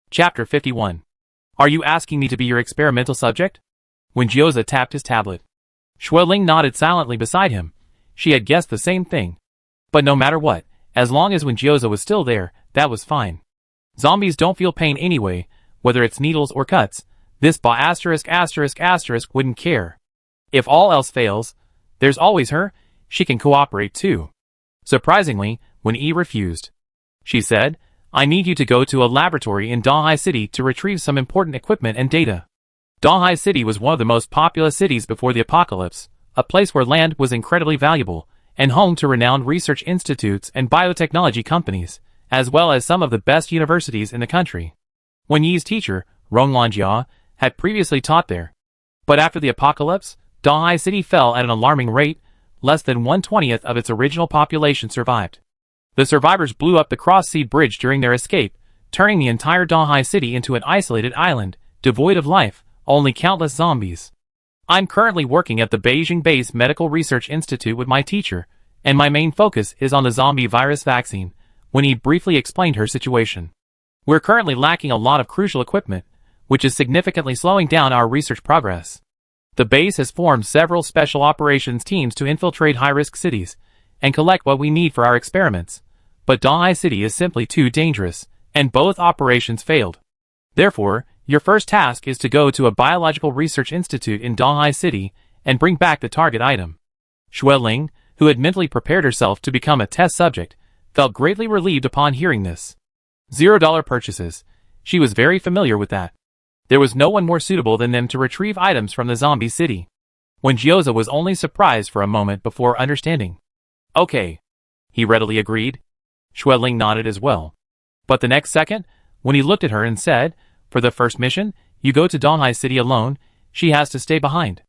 Chapter 51. Are you asking me to be your experimental subject? When Gyoza tapped his tablet, Xueling nodded silently beside him. She had guessed the same thing. But no matter what, as long as when Gyoza was still there, that was fine. Zombies don't feel pain anyway, whether it's needles or cuts. This **** wouldn't care. If all else fails, there's always her. She can cooperate too. Surprisingly, when E refused, she said, I need you to go to a laboratory in Dahai City to retrieve some important equipment and data. Dahai City was one of the most populous cities before the apocalypse, a place where land was incredibly valuable, and home to renowned research institutes and biotechnology companies, as well as some of the best universities in the country. Wen Yi's teacher, Ronglanjia, had previously taught there. But after the apocalypse, Dahai City fell at an alarming rate. Less than 1/20th of its original population survived. The survivors blew up the Cross-Sea Bridge during their escape, turning the entire Dahai City into an isolated island, devoid of life, only countless zombies. I'm currently working at the Beijing-based Medical Research Institute with my teacher, and my main focus is on the zombie virus vaccine, when he briefly explained her situation. We're currently lacking a lot of crucial equipment, which is significantly slowing down our research progress. The base has formed several special operations teams to infiltrate high-risk cities and collect what we need for our experiments, but Dahai City is simply too dangerous, and both operations failed. Therefore, your first task is to go to a biological research institute in Dahai City and bring back the target item. Xueling, who had mentally prepared herself to become a test subject, felt greatly relieved upon hearing this. $0 purchases. She was very familiar with that. There was no one more suitable than them to retrieve items from the zombie city. When Gyoza was only surprised for a moment before understanding. Okay. He readily agreed. Xueling nodded as well. But the next second, when he looked at her and said, for the first mission, you go to Dahai City alone, she has to stay behind.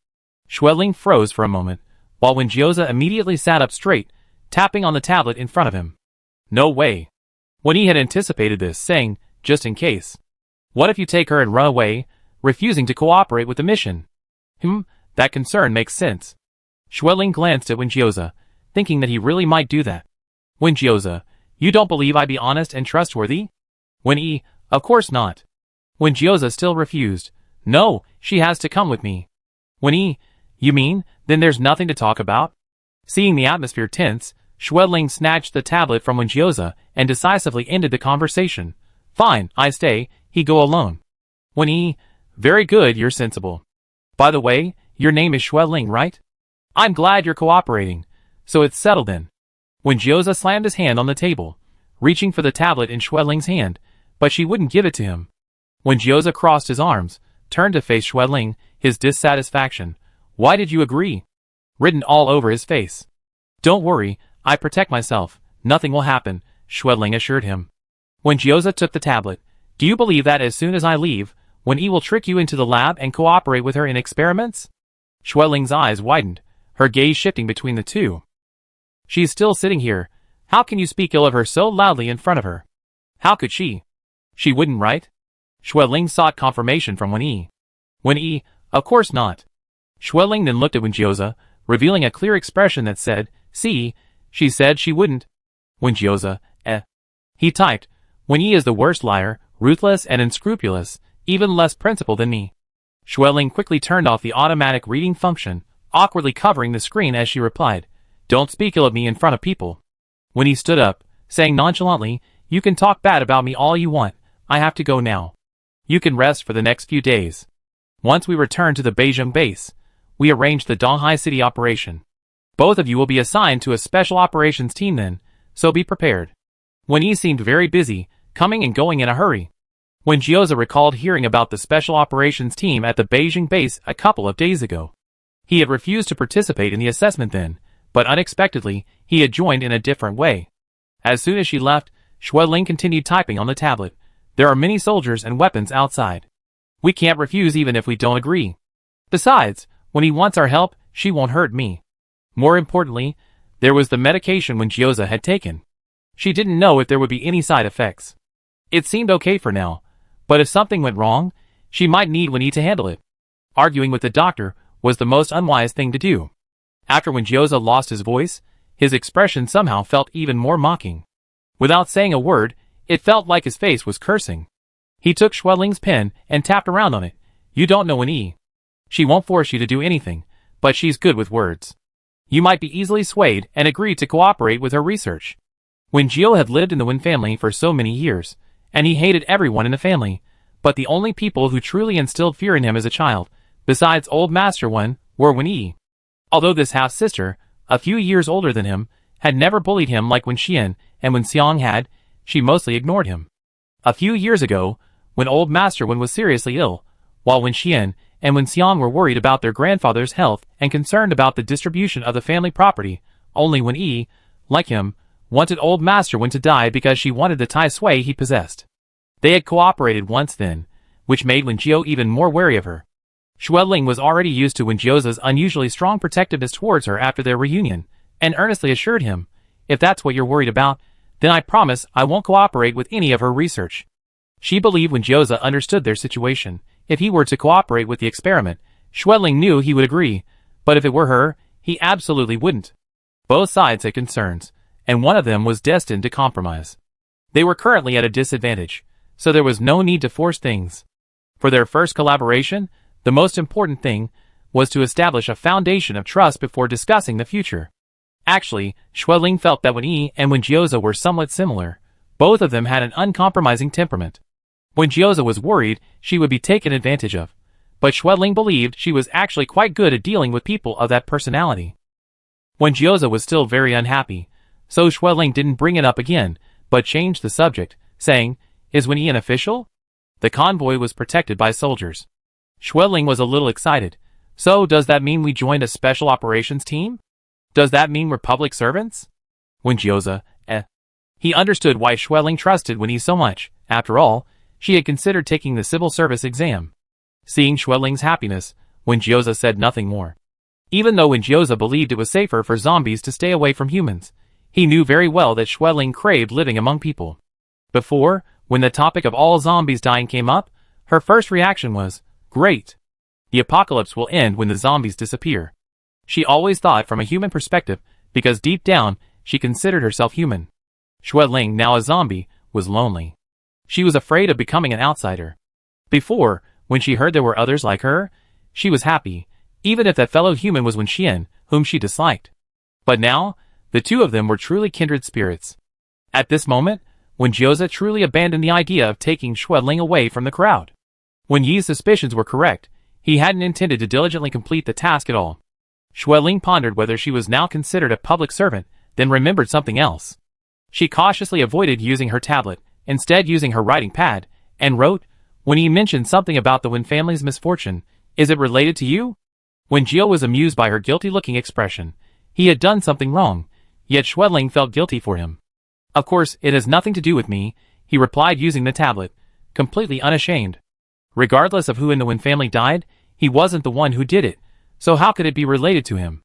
Xueling froze for a moment, while when Gyoza immediately sat up straight, tapping on the tablet in front of him. No way. When he had anticipated this, saying, just in case. What if you take her and run away, refusing to cooperate with the mission? That concern makes sense. Xueling glanced at Wen Gyoza, thinking that he really might do that. Wen Gyoza, you don't believe I'd be honest and trustworthy? Wen Yi, of course not. Wen Gyoza still refused. No, she has to come with me. Wen Yi, you mean, then there's nothing to talk about? Seeing the atmosphere tense, Xueling snatched the tablet from Wen Gyoza and decisively ended the conversation. Fine, I stay, he go alone. Wen Yi, very good, you're sensible. By the way, your name is Xueling, right? I'm glad you're cooperating. So it's settled then. Wen Gyoza slammed his hand on the table, reaching for the tablet in Xueling's hand, but she wouldn't give it to him. Wen Gyoza crossed his arms, turned to face Xueling, his dissatisfaction. Why did you agree? Written all over his face. Don't worry, I protect myself, nothing will happen, Xueling assured him. Wen Gyoza took the tablet. Do you believe that as soon as I leave, Wen Yi will trick you into the lab and cooperate with her in experiments? Xueling's eyes widened, her gaze shifting between the two. She's still sitting here. How can you speak ill of her so loudly in front of her? How could she? She wouldn't, right? Xueling sought confirmation from Wen Yi. Wen Yi, of course not. Xueling then looked at Wen Gyoza, revealing a clear expression that said, see, she said she wouldn't. Wen Gyoza, He typed, Wen Yi is the worst liar, ruthless and unscrupulous, even less principled than me. Xueling quickly turned off the automatic reading function, awkwardly covering the screen as she replied, don't speak ill of me in front of people. When he stood up, saying nonchalantly, you can talk bad about me all you want, I have to go now. You can rest for the next few days. Once we return to the Beijing base, we arrange the Dahai City operation. Both of you will be assigned to a special operations team then, so be prepared. Wen Yi seemed very busy, coming and going in a hurry. Wen Gyoza recalled hearing about the special operations team at the Beijing base a couple of days ago. He had refused to participate in the assessment then, but unexpectedly, he had joined in a different way. As soon as she left, Xueling continued typing on the tablet. There are many soldiers and weapons outside. We can't refuse even if we don't agree. Besides, when he wants our help, she won't hurt me. More importantly, there was the medication Wen Gyoza had taken. She didn't know if there would be any side effects. It seemed okay for now, but if something went wrong, she might need Wen Yi to handle it. Arguing with the doctor was the most unwise thing to do. After Wen Gyoza lost his voice, his expression somehow felt even more mocking. Without saying a word, it felt like his face was cursing. He took Xueling's pen and tapped around on it. You don't know Wen. She won't force you to do anything, but she's good with words. You might be easily swayed and agree to cooperate with her research. Wen Jiao had lived in the Wen family for so many years, and he hated everyone in the family, but the only people who truly instilled fear in him as a child, besides old Master Wen, were Wen. Although this half-sister, a few years older than him, had never bullied him like Wen Xian and Wen Xiang had, she mostly ignored him. A few years ago, when old Master Wen was seriously ill, while Wen Xian and Wen Xiang were worried about their grandfather's health and concerned about the distribution of the family property, only Wen, like him, wanted old Master Wen to die because she wanted the Tai Sui he possessed. They had cooperated once then, which made Wen Jiao even more wary of her. Xueling was already used to Wen Jiao's unusually strong protectiveness towards her after their reunion, and earnestly assured him, if that's what you're worried about, then I promise I won't cooperate with any of her research. She believed Wen Jiao understood their situation. If he were to cooperate with the experiment, Xueling knew he would agree, but if it were her, he absolutely wouldn't. Both sides had concerns, and one of them was destined to compromise. They were currently at a disadvantage, so there was no need to force things. For their first collaboration, the most important thing was to establish a foundation of trust before discussing the future. Actually, Xueling felt that Wen and Wen Jiao were somewhat similar. Both of them had an uncompromising temperament. When Jiao was worried she would be taken advantage of, but Xueling believed she was actually quite good at dealing with people of that personality. When Jiao was still very unhappy, so Xueling didn't bring it up again, but changed the subject, saying, Is Wen an official? The convoy was protected by soldiers. Xueling was a little excited. So does that mean we joined a special operations team? Does that mean we're public servants? When Jiao, He understood why Xueling trusted Wen so much. After all, she had considered taking the civil service exam. Seeing Xueling's happiness, Wen Jiao said nothing more. Even though Wen Jiao believed it was safer for zombies to stay away from humans, he knew very well that Xueling craved living among people. Before, when the topic of all zombies dying came up, her first reaction was, Great! The apocalypse will end when the zombies disappear. She always thought from a human perspective, because deep down, she considered herself human. Xueling, now a zombie, was lonely. She was afraid of becoming an outsider. Before, when she heard there were others like her, she was happy, even if that fellow human was Wen Xian, whom she disliked. But now, the two of them were truly kindred spirits. At this moment, Wen Jiao truly abandoned the idea of taking Xueling away from the crowd. When Yi's suspicions were correct, he hadn't intended to diligently complete the task at all. Xueling pondered whether she was now considered a public servant, then remembered something else. She cautiously avoided using her tablet, instead using her writing pad, and wrote, When he mentioned something about the Wen family's misfortune, is it related to you? Wen Jiao was amused by her guilty-looking expression. He had done something wrong, yet Xueling felt guilty for him. Of course, it has nothing to do with me, he replied using the tablet, completely unashamed. Regardless of who in the Wen family died, he wasn't the one who did it, so how could it be related to him?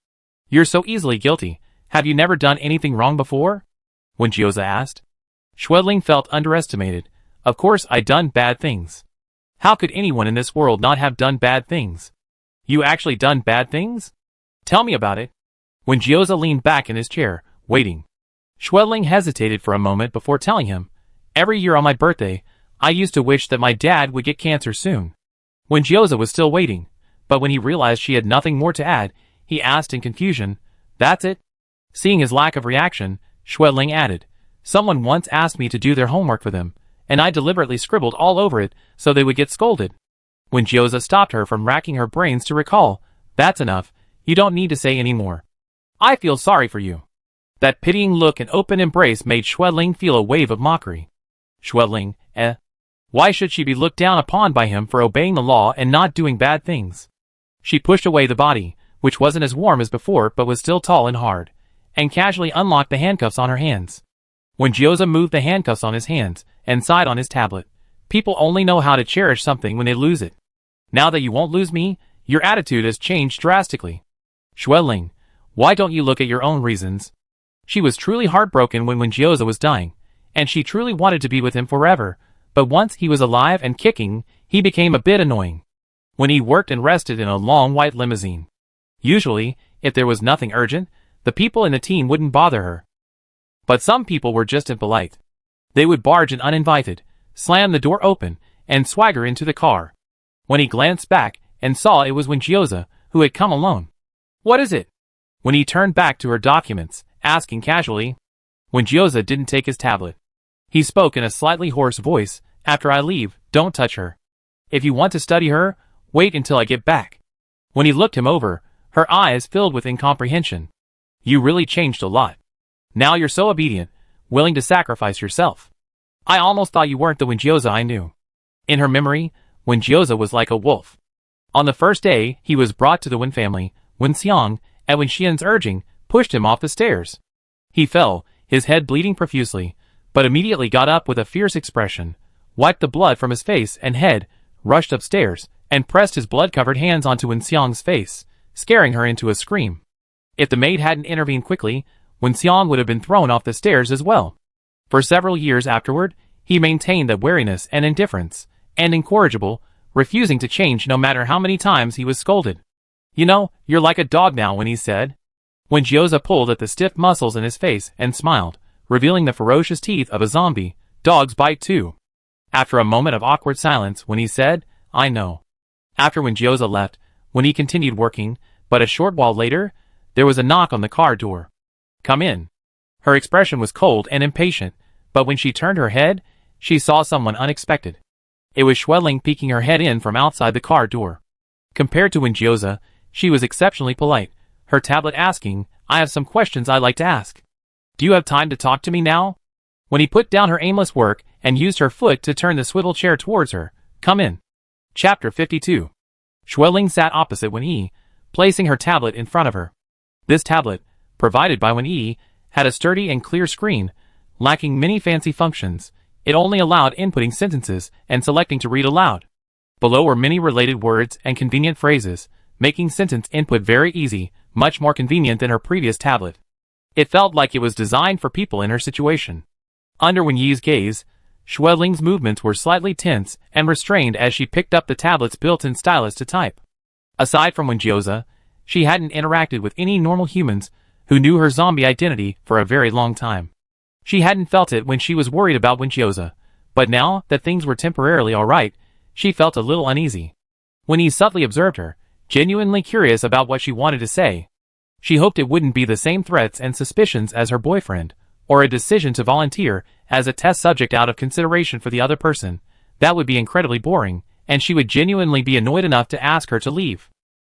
You're so easily guilty. Have you never done anything wrong before? Wen Jiao asked. Xueling felt underestimated. Of course I'd done bad things. How could anyone in this world not have done bad things? You actually done bad things? Tell me about it. Wen Jiao leaned back in his chair, waiting. Xueling hesitated for a moment before telling him, Every year on my birthday, I used to wish that my dad would get cancer soon. Wen Jiao was still waiting, but when he realized she had nothing more to add, he asked in confusion, That's it? Seeing his lack of reaction, Xueling added, Someone once asked me to do their homework for them, and I deliberately scribbled all over it so they would get scolded. Wen Jiao stopped her from racking her brains to recall, That's enough, you don't need to say any more. I feel sorry for you. That pitying look and open embrace made Xueling feel a wave of mockery. Xueling, Why should she be looked down upon by him for obeying the law and not doing bad things? She pushed away the body, which wasn't as warm as before but was still tall and hard, and casually unlocked the handcuffs on her hands. When Jiao moved the handcuffs on his hands and sighed on his tablet, people only know how to cherish something when they lose it. Now that you won't lose me, your attitude has changed drastically. Xueling, why don't you look at your own reasons? She was truly heartbroken when Jiao was dying, and she truly wanted to be with him forever, but once he was alive and kicking, he became a bit annoying. When he worked and rested in a long white limousine. Usually, if there was nothing urgent, the people in the team wouldn't bother her. But some people were just impolite. They would barge in uninvited, slam the door open, and swagger into the car. When he glanced back and saw it was Gyoza, who had come alone. "What is it?" When he turned back to her documents, asking casually. Gyoza didn't take his tablet. He spoke in a slightly hoarse voice. "After I leave, don't touch her. If you want to study her, wait until I get back." When he looked him over, her eyes filled with incomprehension. "You really changed a lot. Now you're so obedient, willing to sacrifice yourself. I almost thought you weren't the Gyoza I knew." In her memory, Gyoza was like a wolf. On the first day, he was brought to the Wen family, Xiang, at Xian's urging, pushed him off the stairs. He fell, his head bleeding profusely, but immediately got up with a fierce expression, wiped the blood from his face and head, rushed upstairs, and pressed his blood-covered hands onto Xiang's face, scaring her into a scream. If the maid hadn't intervened quickly, Xiang would have been thrown off the stairs as well. For several years afterward, he maintained that wariness and indifference, and incorrigible, refusing to change no matter how many times he was scolded. "You know, you're like a dog now," when he said. Gyoza pulled at the stiff muscles in his face and smiled, revealing the ferocious teeth of a zombie. "Dogs bite too." After a moment of awkward silence, when he said, "I know." After Gyoza left, when he continued working, but a short while later, there was a knock on the car door. "Come in." Her expression was cold and impatient, but when she turned her head, she saw someone unexpected. It was Xueling peeking her head in from outside the car door. Compared to Gyoza, she was exceptionally polite, her tablet asking, "I have some questions I'd like to ask. Do you have time to talk to me now?" When he put down her aimless work and used her foot to turn the swivel chair towards her, "Come in." Chapter 52. Xueling sat opposite Wen Yi, placing her tablet in front of her. This tablet, provided by Wen Yi, had a sturdy and clear screen, lacking many fancy functions. It only allowed inputting sentences and selecting to read aloud. Below were many related words and convenient phrases, making sentence input very easy, much more convenient than her previous tablet. It felt like it was designed for people in her situation. Under Wen Yi's gaze, Xueling's movements were slightly tense and restrained as she picked up the tablet's built-in stylus to type. Aside from Gyoza, she hadn't interacted with any normal humans who knew her zombie identity for a very long time. She hadn't felt it when she was worried about Gyoza, but now that things were temporarily alright, she felt a little uneasy. When he subtly observed her, genuinely curious about what she wanted to say, she hoped it wouldn't be the same threats and suspicions as her boyfriend, or a decision to volunteer as a test subject out of consideration for the other person. That would be incredibly boring, and she would genuinely be annoyed enough to ask her to leave.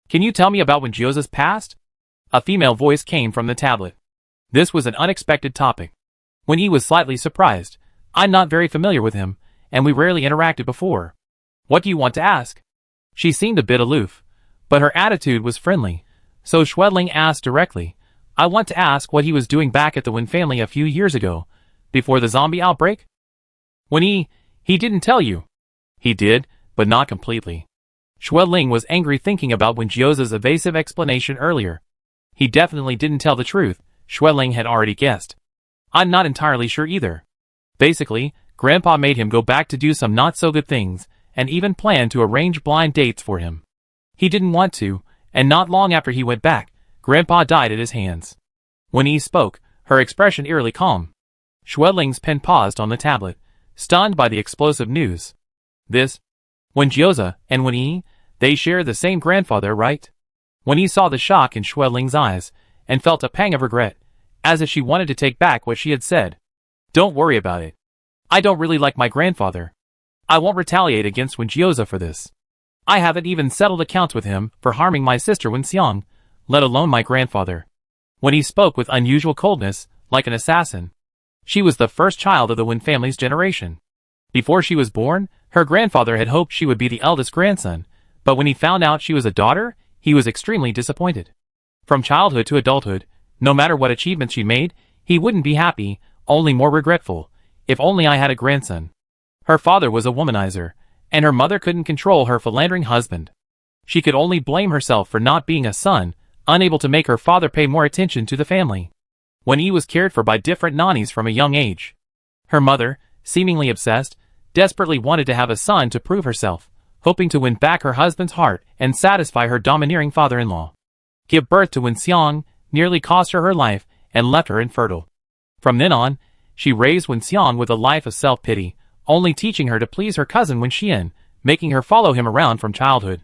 "Can you tell me about Gyoza's past?" A female voice came from the tablet. This was an unexpected topic. When he was slightly surprised. "I'm not very familiar with him, and we rarely interacted before." "What do you want to ask?" She seemed a bit aloof, but her attitude was friendly, so Xueling asked directly, "I want to ask what he was doing back at the Wen family a few years ago, before the zombie outbreak?" "When he didn't tell you." "He did, but not completely." Xueling was angry thinking about Gyoza's evasive explanation earlier. He definitely didn't tell the truth, Xueling had already guessed. "I'm not entirely sure either. Basically, Grandpa made him go back to do some not-so-good things, and even planned to arrange blind dates for him. He didn't want to, and not long after he went back, Grandpa died at his hands." When he spoke, her expression eerily calm. Xueling's pen paused on the tablet, stunned by the explosive news. "This? Gyoza and Wen Yi, they share the same grandfather, right?" When he saw the shock in Xueling's eyes, and felt a pang of regret, as if she wanted to take back what she had said. "Don't worry about it. I don't really like my grandfather. I won't retaliate against Gyoza for this. I haven't even settled accounts with him for harming my sister Xiang, let alone my grandfather." When he spoke with unusual coldness, like an assassin. She was the first child of the Wen family's generation. Before she was born, her grandfather had hoped she would be the eldest grandson, but when he found out she was a daughter, he was extremely disappointed. From childhood to adulthood, no matter what achievements she made, he wouldn't be happy, only more regretful. "If only I had a grandson." Her father was a womanizer, and her mother couldn't control her philandering husband. She could only blame herself for not being a son, unable to make her father pay more attention to the family. When he was cared for by different nannies from a young age. Her mother, seemingly obsessed, desperately wanted to have a son to prove herself, hoping to win back her husband's heart and satisfy her domineering father-in-law. Give birth to Xiang nearly cost her life and left her infertile. From then on, she raised Xiang with a life of self-pity, only teaching her to please her cousin Wen Xian, making her follow him around from childhood.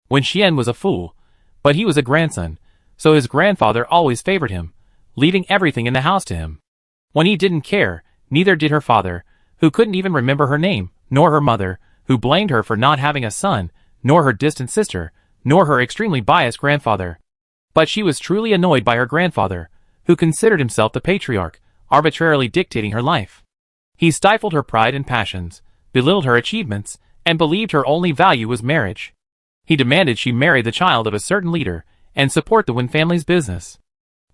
Wen Xian was a fool, but he was a grandson, so his grandfather always favored him, leaving everything in the house to him. When he didn't care, neither did her father, who couldn't even remember her name, nor her mother, who blamed her for not having a son, nor her distant sister, nor her extremely biased grandfather. But she was truly annoyed by her grandfather, who considered himself the patriarch, arbitrarily dictating her life. He stifled her pride and passions, belittled her achievements, and believed her only value was marriage. He demanded she marry the child of a certain leader, and support the Wen family's business.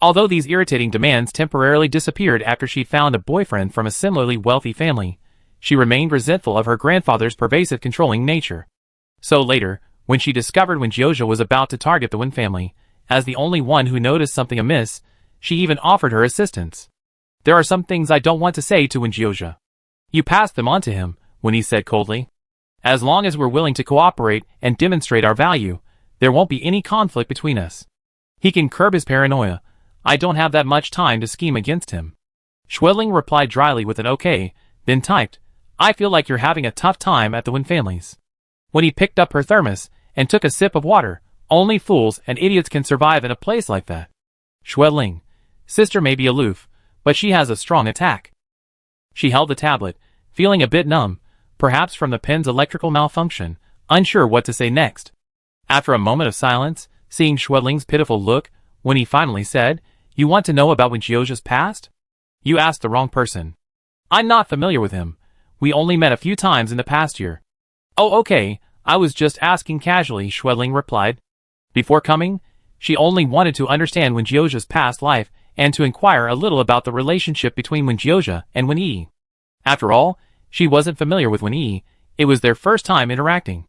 Although these irritating demands temporarily disappeared after she found a boyfriend from a similarly wealthy family, she remained resentful of her grandfather's pervasive controlling nature. So later, when she discovered Wen Jiuzhe was about to target the Wen family, as the only one who noticed something amiss, she even offered her assistance. "There are some things I don't want to say to Wen Jiuzhe. You pass them on to him," Wen Yi said coldly. "As long as we're willing to cooperate and demonstrate our value, there won't be any conflict between us. He can curb his paranoia. I don't have that much time to scheme against him." Xueling replied dryly with an okay, then typed, "I feel like you're having a tough time at the Wen families." When he picked up her thermos and took a sip of water, "Only fools and idiots can survive in a place like that. Xueling, sister may be aloof, but she has a strong attack." She held the tablet, feeling a bit numb, perhaps from the pen's electrical malfunction, unsure what to say next. After a moment of silence, seeing Xueling's pitiful look, when he finally said, "You want to know about Wen Jiuzhe's past? You asked the wrong person. I'm not familiar with him. We only met a few times in the past year." "Oh, okay, I was just asking casually," Xueling replied. Before coming, she only wanted to understand Wen Jiuzhe's past life and to inquire a little about the relationship between Wen Jiuzhe and Wen Yi. After all, she wasn't familiar with Wen Yi. It was their first time interacting.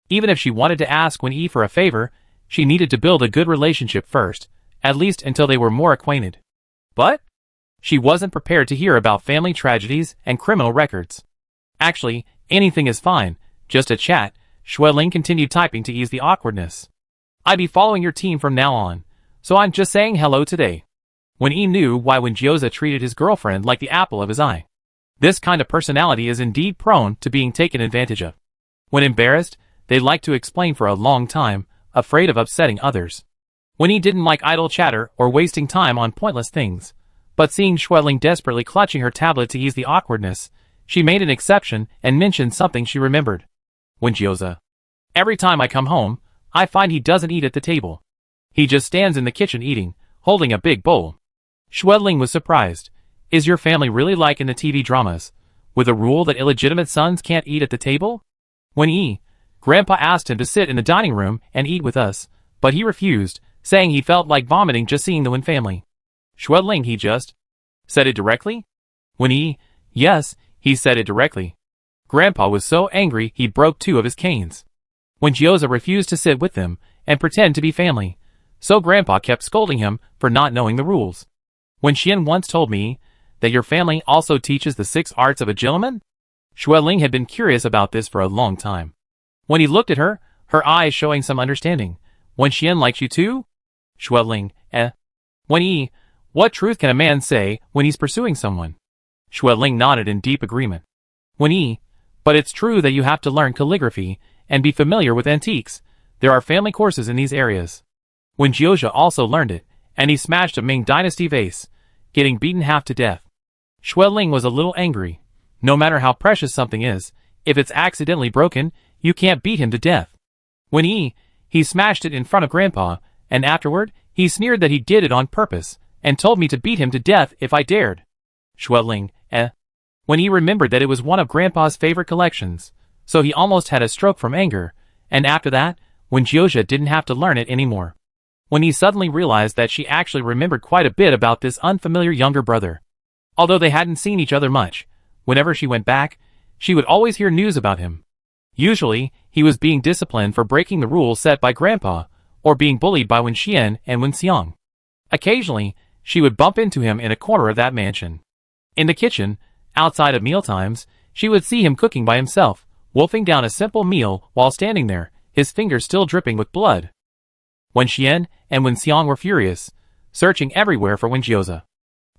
Even if she wanted to ask Wen Yi for a favor, she needed to build a good relationship first, at least until they were more acquainted. But she wasn't prepared to hear about family tragedies and criminal records. "Actually, anything is fine, just a chat," Xueling continued typing to ease the awkwardness. "I'd be following your team from now on, so I'm just saying hello today." Wen Yi knew why Wen Jiuzhe treated his girlfriend like the apple of his eye. This kind of personality is indeed prone to being taken advantage of. When embarrassed, they like to explain for a long time, afraid of upsetting others. Wen Yi didn't like idle chatter or wasting time on pointless things, but seeing Xueling desperately clutching her tablet to ease the awkwardness, she made an exception and mentioned something she remembered. "Wen Jiuzhe. Every time I come home, I find he doesn't eat at the table. He just stands in the kitchen eating, holding a big bowl." Xueling was surprised. "Is your family really like in the TV dramas, with a rule that illegitimate sons can't eat at the table?" Wen Yi, Grandpa asked him to sit in the dining room and eat with us, but he refused, saying he felt like vomiting just seeing the Wen family. Xueling, he just said it directly? Wen Yi, yes, he said it directly. Grandpa was so angry he broke 2 of his canes. Wen Jiuzhe refused to sit with them and pretend to be family, so Grandpa kept scolding him for not knowing the rules. Wen Xian once told me that your family also teaches the 6 arts of a gentleman? Xueling had been curious about this for a long time. When he looked at her, her eyes showing some understanding. "Wen Xian likes you too?" Xueling, Wen Yi, what truth can a man say when he's pursuing someone? Xueling nodded in deep agreement. Wen Yi, but it's true that you have to learn calligraphy and be familiar with antiques. There are family courses in these areas. Wen Jiuzhe also learned it, and he smashed a Ming Dynasty vase, getting beaten half to death. Xueling was a little angry. No matter how precious something is, if it's accidentally broken, you can't beat him to death. Wen Yi, he smashed it in front of Grandpa, and afterward, he sneered that he did it on purpose, and told me to beat him to death if I dared. Xueling, Wen Yi remembered that it was one of Grandpa's favorite collections, so he almost had a stroke from anger, and after that, Wen Jiuzhe didn't have to learn it anymore. When he suddenly realized that she actually remembered quite a bit about this unfamiliar younger brother. Although they hadn't seen each other much, whenever she went back, she would always hear news about him. Usually, he was being disciplined for breaking the rules set by Grandpa, or being bullied by Wen Xian and Wen Xiang. Occasionally, she would bump into him in a corner of that mansion. In the kitchen, outside of mealtimes, she would see him cooking by himself, wolfing down a simple meal while standing there, his fingers still dripping with blood. Wen Xian and Wen Xiang were furious, searching everywhere for Wen Jiuzhe.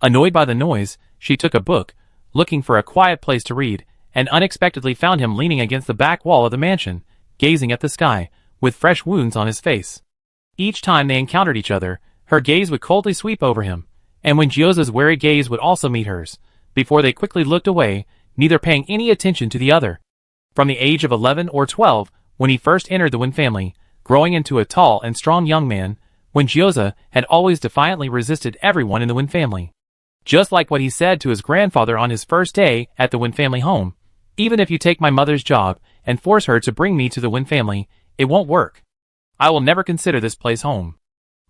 Annoyed by the noise, she took a book, looking for a quiet place to read, and unexpectedly found him leaning against the back wall of the mansion, gazing at the sky, with fresh wounds on his face. Each time they encountered each other, her gaze would coldly sweep over him, and when Gyoza's wary gaze would also meet hers, before they quickly looked away, neither paying any attention to the other. From the age of 11 or 12, when he first entered the Wen family, growing into a tall and strong young man, when Gyoza had always defiantly resisted everyone in the Wen family. Just like what he said to his grandfather on his first day at the Wen family home, "Even if you take my mother's job and force her to bring me to the Wen family, it won't work. I will never consider this place home."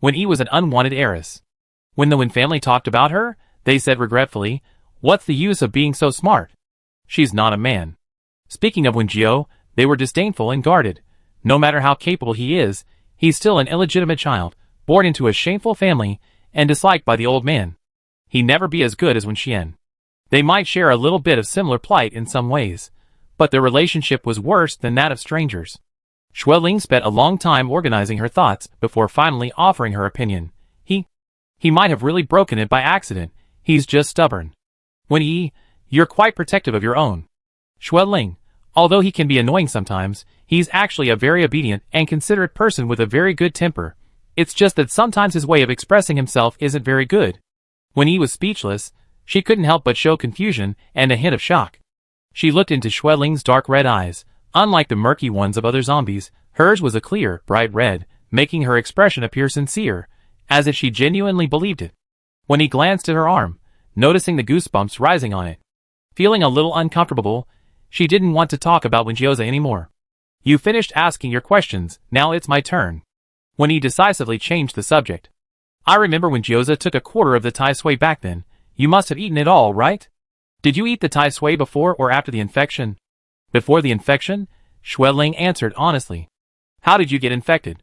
When he was an unwanted heiress. When the Wen family talked about her, they said regretfully, "What's the use of being so smart? She's not a man." Speaking of Wenjio, they were disdainful and guarded. No matter how capable he is, he's still an illegitimate child, born into a shameful family, and disliked by the old man. He'd never be as good as Wenxian. They might share a little bit of similar plight in some ways, but their relationship was worse than that of strangers. Xueling spent a long time organizing her thoughts before finally offering her opinion. He might have really broken it by accident. He's just stubborn. You're quite protective of your own. Xueling, although he can be annoying sometimes, he's actually a very obedient and considerate person with a very good temper. It's just that sometimes his way of expressing himself isn't very good. When he was speechless, she couldn't help but show confusion and a hint of shock. She looked into Xueling's dark red eyes. Unlike the murky ones of other zombies, hers was a clear, bright red, making her expression appear sincere, as if she genuinely believed it. When he glanced at her arm, noticing the goosebumps rising on it, feeling a little uncomfortable, she didn't want to talk about Wenjioza anymore. "You finished asking your questions, now it's my turn." When he decisively changed the subject. "I remember when Gyoza took a quarter of the Tai Sui back then. You must have eaten it all, right? Did you eat the Tai Sui before or after the infection?" "Before the infection," Xueling answered honestly. "How did you get infected?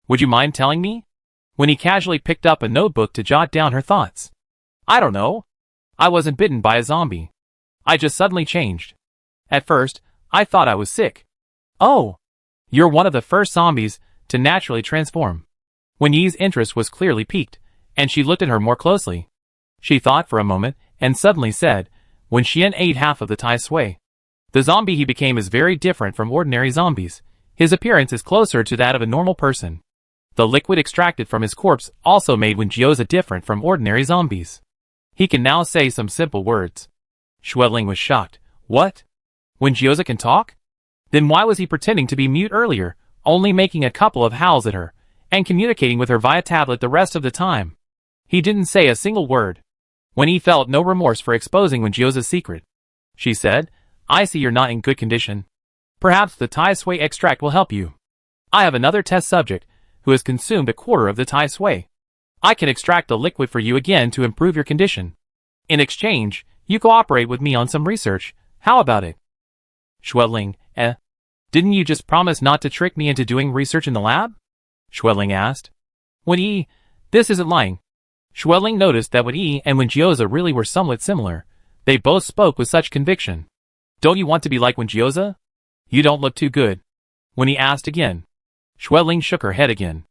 Would you mind telling me?" When he casually picked up a notebook to jot down her thoughts. "I don't know. I wasn't bitten by a zombie. I just suddenly changed. At first, I thought I was sick." "Oh, you're one of the first zombies to naturally transform." Wen Yi's interest was clearly piqued, and she looked at her more closely. She thought for a moment, and suddenly said, "When Xian ate half of the Tai Sui. The zombie he became is very different from ordinary zombies. His appearance is closer to that of a normal person. The liquid extracted from his corpse also made Wenjioza different from ordinary zombies. He can now say some simple words." Xueling was shocked. "What? Wenjioza can talk? Then why was he pretending to be mute earlier, only making a couple of howls at her, and communicating with her via tablet the rest of the time? He didn't say a single word." When he felt no remorse for exposing Wenjioza's secret. She said, "I see you're not in good condition. Perhaps the Tai Sui extract will help you. I have another test subject who has consumed a quarter of the Tai Sui. I can extract the liquid for you again to improve your condition. In exchange, you cooperate with me on some research. How about it?" Xueling, "Didn't you just promise not to trick me into doing research in the lab?" Xueling asked. This isn't lying." Xueling noticed that Wen and Wenjioza really were somewhat similar. They both spoke with such conviction. "Don't you want to be like Wenjioza? You don't look too good." When he asked again. Xueling shook her head again.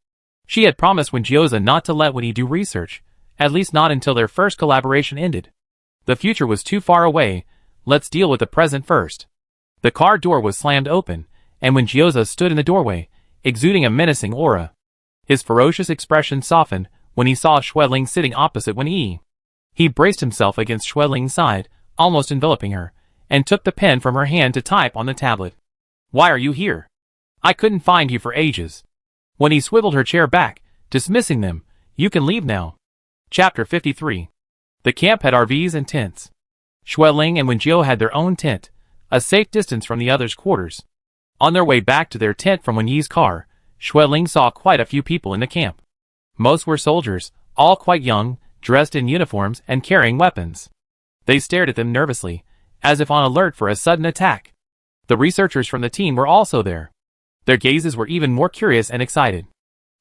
She had promised Wenjioza not to let Wen do research, at least not until their first collaboration ended. The future was too far away. Let's deal with the present first. The car door was slammed open, and Wenjioza stood in the doorway, exuding a menacing aura. His ferocious expression softened when he saw Xueling sitting opposite Wen Yi. He braced himself against Xueling's side, almost enveloping her, and took the pen from her hand to type on the tablet. "Why are you here? I couldn't find you for ages." When he swiveled her chair back, dismissing them, "You can leave now." Chapter 53. The camp had RVs and tents. Xueling and Wenjio had their own tent, a safe distance from the others' quarters. On their way back to their tent from Wen Yi's car, Xueling saw quite a few people in the camp. Most were soldiers, all quite young, dressed in uniforms and carrying weapons. They stared at them nervously, as if on alert for a sudden attack. The researchers from the team were also there. Their gazes were even more curious and excited.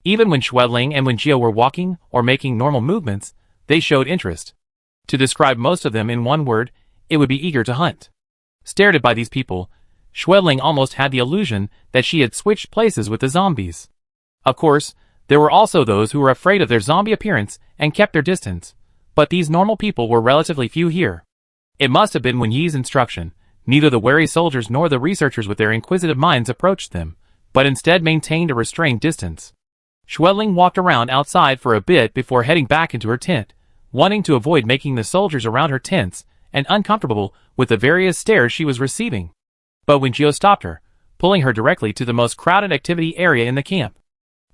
Even when Xueling and Wenjio were walking or making normal movements, they showed interest. To describe most of them in one word, it would be eager to hunt. Stared at by these people, Xueling almost had the illusion that she had switched places with the zombies. Of course, there were also those who were afraid of their zombie appearance and kept their distance, but these normal people were relatively few here. It must have been Wen Yi's instruction, Neither the wary soldiers nor the researchers with their inquisitive minds approached them, but instead maintained a restrained distance. Schwedling walked around outside for a bit before heading back into her tent, wanting to avoid making the soldiers around her tense and uncomfortable with the various stares she was receiving. But when Gio stopped her, pulling her directly to the most crowded activity area in the camp.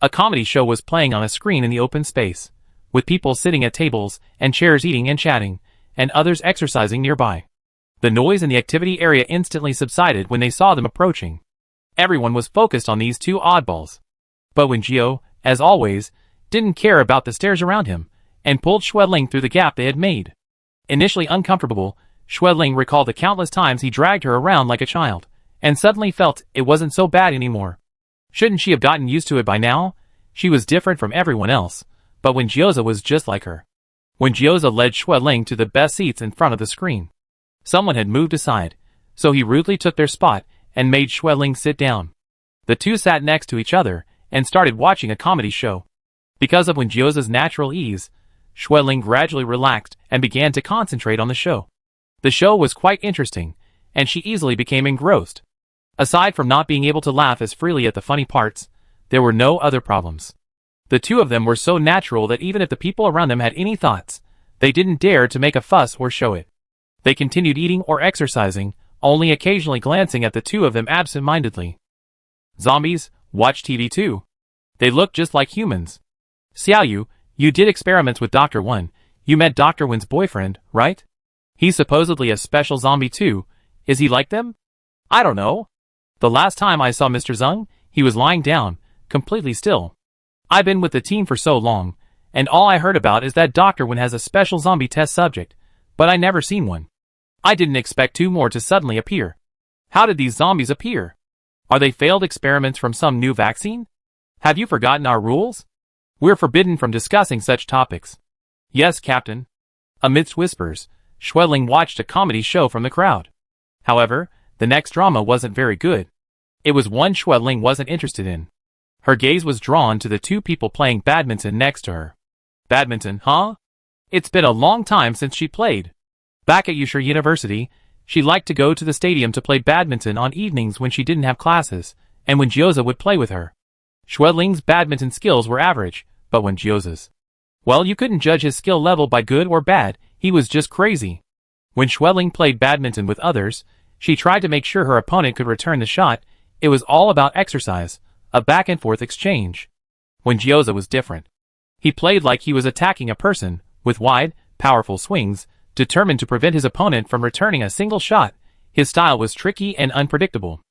A comedy show was playing on a screen in the open space, with people sitting at tables and chairs eating and chatting, and others exercising nearby. The noise in the activity area instantly subsided when they saw them approaching. Everyone was focused on these two oddballs. But when Gio, as always, didn't care about the stares around him, and pulled Schwedling through the gap they had made. Initially uncomfortable, Schwedling recalled the countless times he dragged her around like a child, and suddenly felt it wasn't so bad anymore. Shouldn't she have gotten used to it by now? She was different from everyone else, but when Gioza was just like her. When Gioza led Schwedling to the best seats in front of the screen. Someone had moved aside, so he rudely took their spot and made Schwedling sit down. The two sat next to each other and started watching a comedy show. Because of when Gioza's natural ease, Schwedling gradually relaxed and began to concentrate on the show. The show was quite interesting, and she easily became engrossed. Aside from not being able to laugh as freely at the funny parts, there were no other problems. The two of them were so natural that even if the people around them had any thoughts, they didn't dare to make a fuss or show it. They continued eating or exercising, only occasionally glancing at the two of them absent-mindedly. Zombies, watch TV too. They look just like humans. Xiaoyu, you did experiments with Dr. Wen. You met Dr. Wen's boyfriend, right? He's supposedly a special zombie too. Is he like them? I don't know. The last time I saw Mr. Zeng, he was lying down, completely still. I've been with the team for so long, and all I heard about is that Dr. Wen has a special zombie test subject, but I never seen one. I didn't expect two more to suddenly appear. How did these zombies appear? Are they failed experiments from some new vaccine? Have you forgotten our rules? We're forbidden from discussing such topics. Yes, Captain. Amidst whispers, Schwedling watched a comedy show from the crowd. However, the next drama wasn't very good. It was one Schwedling wasn't interested in. Her gaze was drawn to the two people playing badminton next to her. Badminton, huh? It's been a long time since she played. Back at Yusha University, she liked to go to the stadium to play badminton on evenings when she didn't have classes, and when Gioza would play with her. Schwedling's badminton skills were average, but when Gioza's, well, you couldn't judge his skill level by good or bad, he was just crazy. When Schwedling played badminton with others, she tried to make sure her opponent could return the shot. It was all about exercise, a back-and-forth exchange. When Gioza was different. He played like he was attacking a person, with wide, powerful swings, determined to prevent his opponent from returning a single shot. His style was tricky and unpredictable.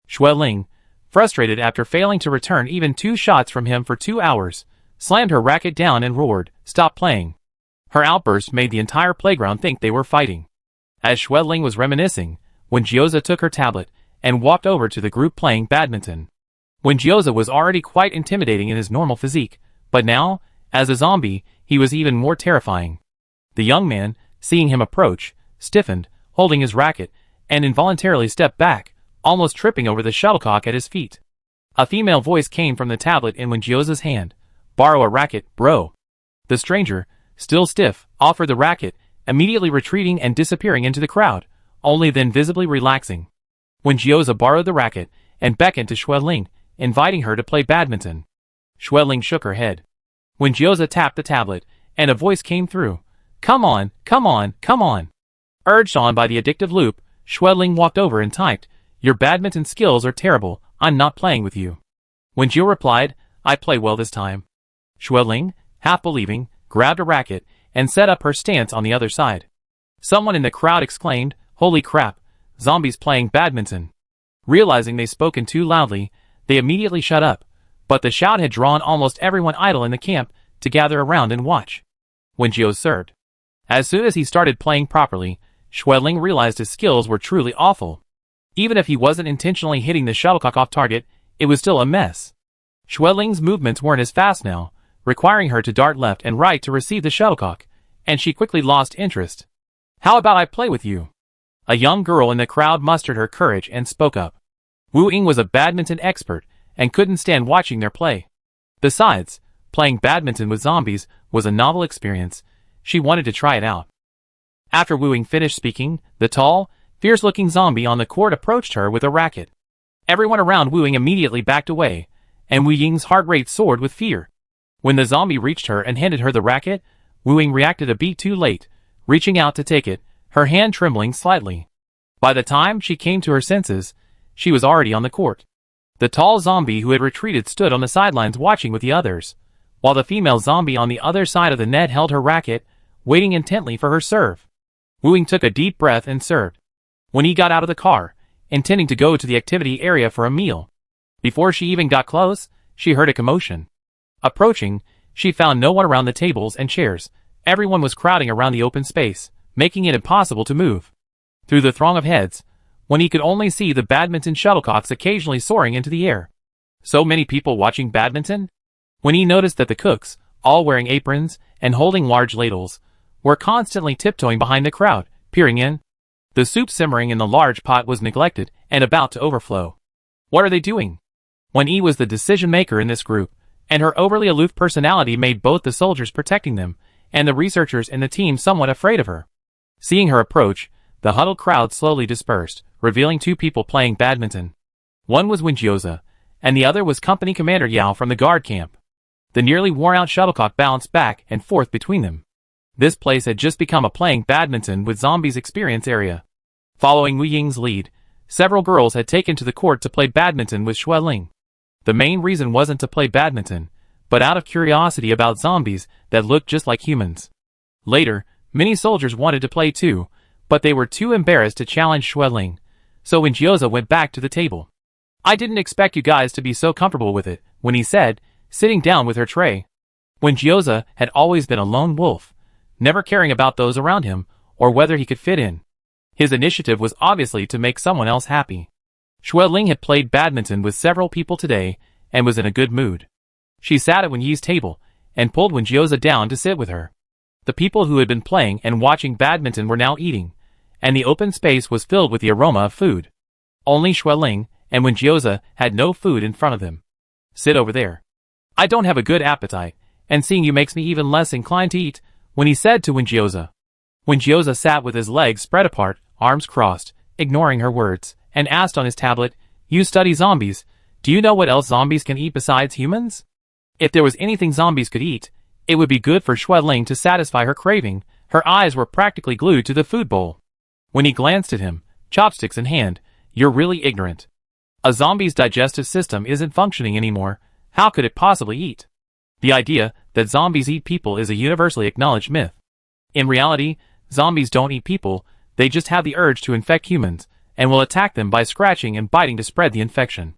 Schwedling, frustrated after failing to return even 2 shots from him for 2 hours, slammed her racket down and roared, "Stop playing." Her outburst made the entire playground think they were fighting. As Schwedling was reminiscing, when Gioza took her tablet and walked over to the group playing badminton. When Gioza was already quite intimidating in his normal physique, but now, as a zombie, he was even more terrifying. The young man, seeing him approach, stiffened, holding his racket, and involuntarily stepped back, almost tripping over the shuttlecock at his feet. A female voice came from the tablet in when Gioza's hand. "Borrow a racket, bro." The stranger, still stiff, offered the racket, immediately retreating and disappearing into the crowd, only then visibly relaxing. When Gioza borrowed the racket and beckoned to Schwedling, inviting her to play badminton. Schwedling shook her head. When Gioza tapped the tablet, and a voice came through. "Come on, come on, come on." Urged on by the addictive loop, Schwedling walked over and typed, "Your badminton skills are terrible, I'm not playing with you." When Gio replied, "I play well this time." Schwedling, half believing, grabbed a racket, and set up her stance on the other side. Someone in the crowd exclaimed, "Holy crap, zombies playing badminton." Realizing they spoken too loudly, they immediately shut up, but the shout had drawn almost everyone idle in the camp to gather around and watch. When Gio served. As soon as he started playing properly, Schwedling realized his skills were truly awful. Even if he wasn't intentionally hitting the shuttlecock off target, it was still a mess. Schwedling's movements weren't as fast now, requiring her to dart left and right to receive the shuttlecock, and she quickly lost interest. "How about I play with you?" A young girl in the crowd mustered her courage and spoke up. Wu Ying was a badminton expert and couldn't stand watching their play. Besides, playing badminton with zombies was a novel experience. She wanted to try it out. After Wu Ying finished speaking, the tall, fierce-looking zombie on the court approached her with a racket. Everyone around Wu Ying immediately backed away, and Wu Ying's heart rate soared with fear. When the zombie reached her and handed her the racket, Wu Ying reacted a beat too late, reaching out to take it, her hand trembling slightly. By the time she came to her senses, she was already on the court. The tall zombie who had retreated stood on the sidelines watching with the others, while the female zombie on the other side of the net held her racket, waiting intently for her serve. Wu Ying took a deep breath and served. When he got out of the car, intending to go to the activity area for a meal, before she even got close, she heard a commotion. Approaching, she found no one around the tables and chairs. Everyone was crowding around the open space, making it impossible to move. Through the throng of heads, when he could only see the badminton shuttlecocks occasionally soaring into the air. So many people watching badminton? When he noticed that the cooks, all wearing aprons and holding large ladles, were constantly tiptoeing behind the crowd, peering in. The soup simmering in the large pot was neglected and about to overflow. What are they doing? Wen Yi was the decision-maker in this group, and her overly aloof personality made both the soldiers protecting them and the researchers in the team somewhat afraid of her. Seeing her approach, the huddled crowd slowly dispersed, revealing two people playing badminton. One was Wenjioza, and the other was Company Commander Yao from the guard camp. The nearly worn-out shuttlecock bounced back and forth between them. This place had just become a playing badminton with zombies experience area. Following Wu Ying's lead, several girls had taken to the court to play badminton with Xue Ling. The main reason wasn't to play badminton, but out of curiosity about zombies that looked just like humans. Later, many soldiers wanted to play too, but they were too embarrassed to challenge Xue Ling, so Wenjioza went back to the table. I didn't expect you guys to be so comfortable with it, when he said, sitting down with her tray. Wenjioza had always been a lone wolf, never caring about those around him, or whether he could fit in. His initiative was obviously to make someone else happy. Xue Ling had played badminton with several people today, and was in a good mood. She sat at Wen Yi's table, and pulled Wenjioza down to sit with her. The people who had been playing and watching badminton were now eating, and the open space was filled with the aroma of food. Only Xue Ling and Wenjioza had no food in front of them. Sit over there. I don't have a good appetite, and seeing you makes me even less inclined to eat, when he said to Wenjioza. Wenjioza sat with his legs spread apart, arms crossed, ignoring her words, and asked on his tablet, You study zombies, do you know what else zombies can eat besides humans? If there was anything zombies could eat, it would be good for Xue Ling to satisfy her craving. Her eyes were practically glued to the food bowl. When he glanced at him, chopsticks in hand, You're really ignorant. A zombie's digestive system isn't functioning anymore. How could it possibly eat? The idea that zombies eat people is a universally acknowledged myth. In reality, zombies don't eat people, they just have the urge to infect humans, and will attack them by scratching and biting to spread the infection.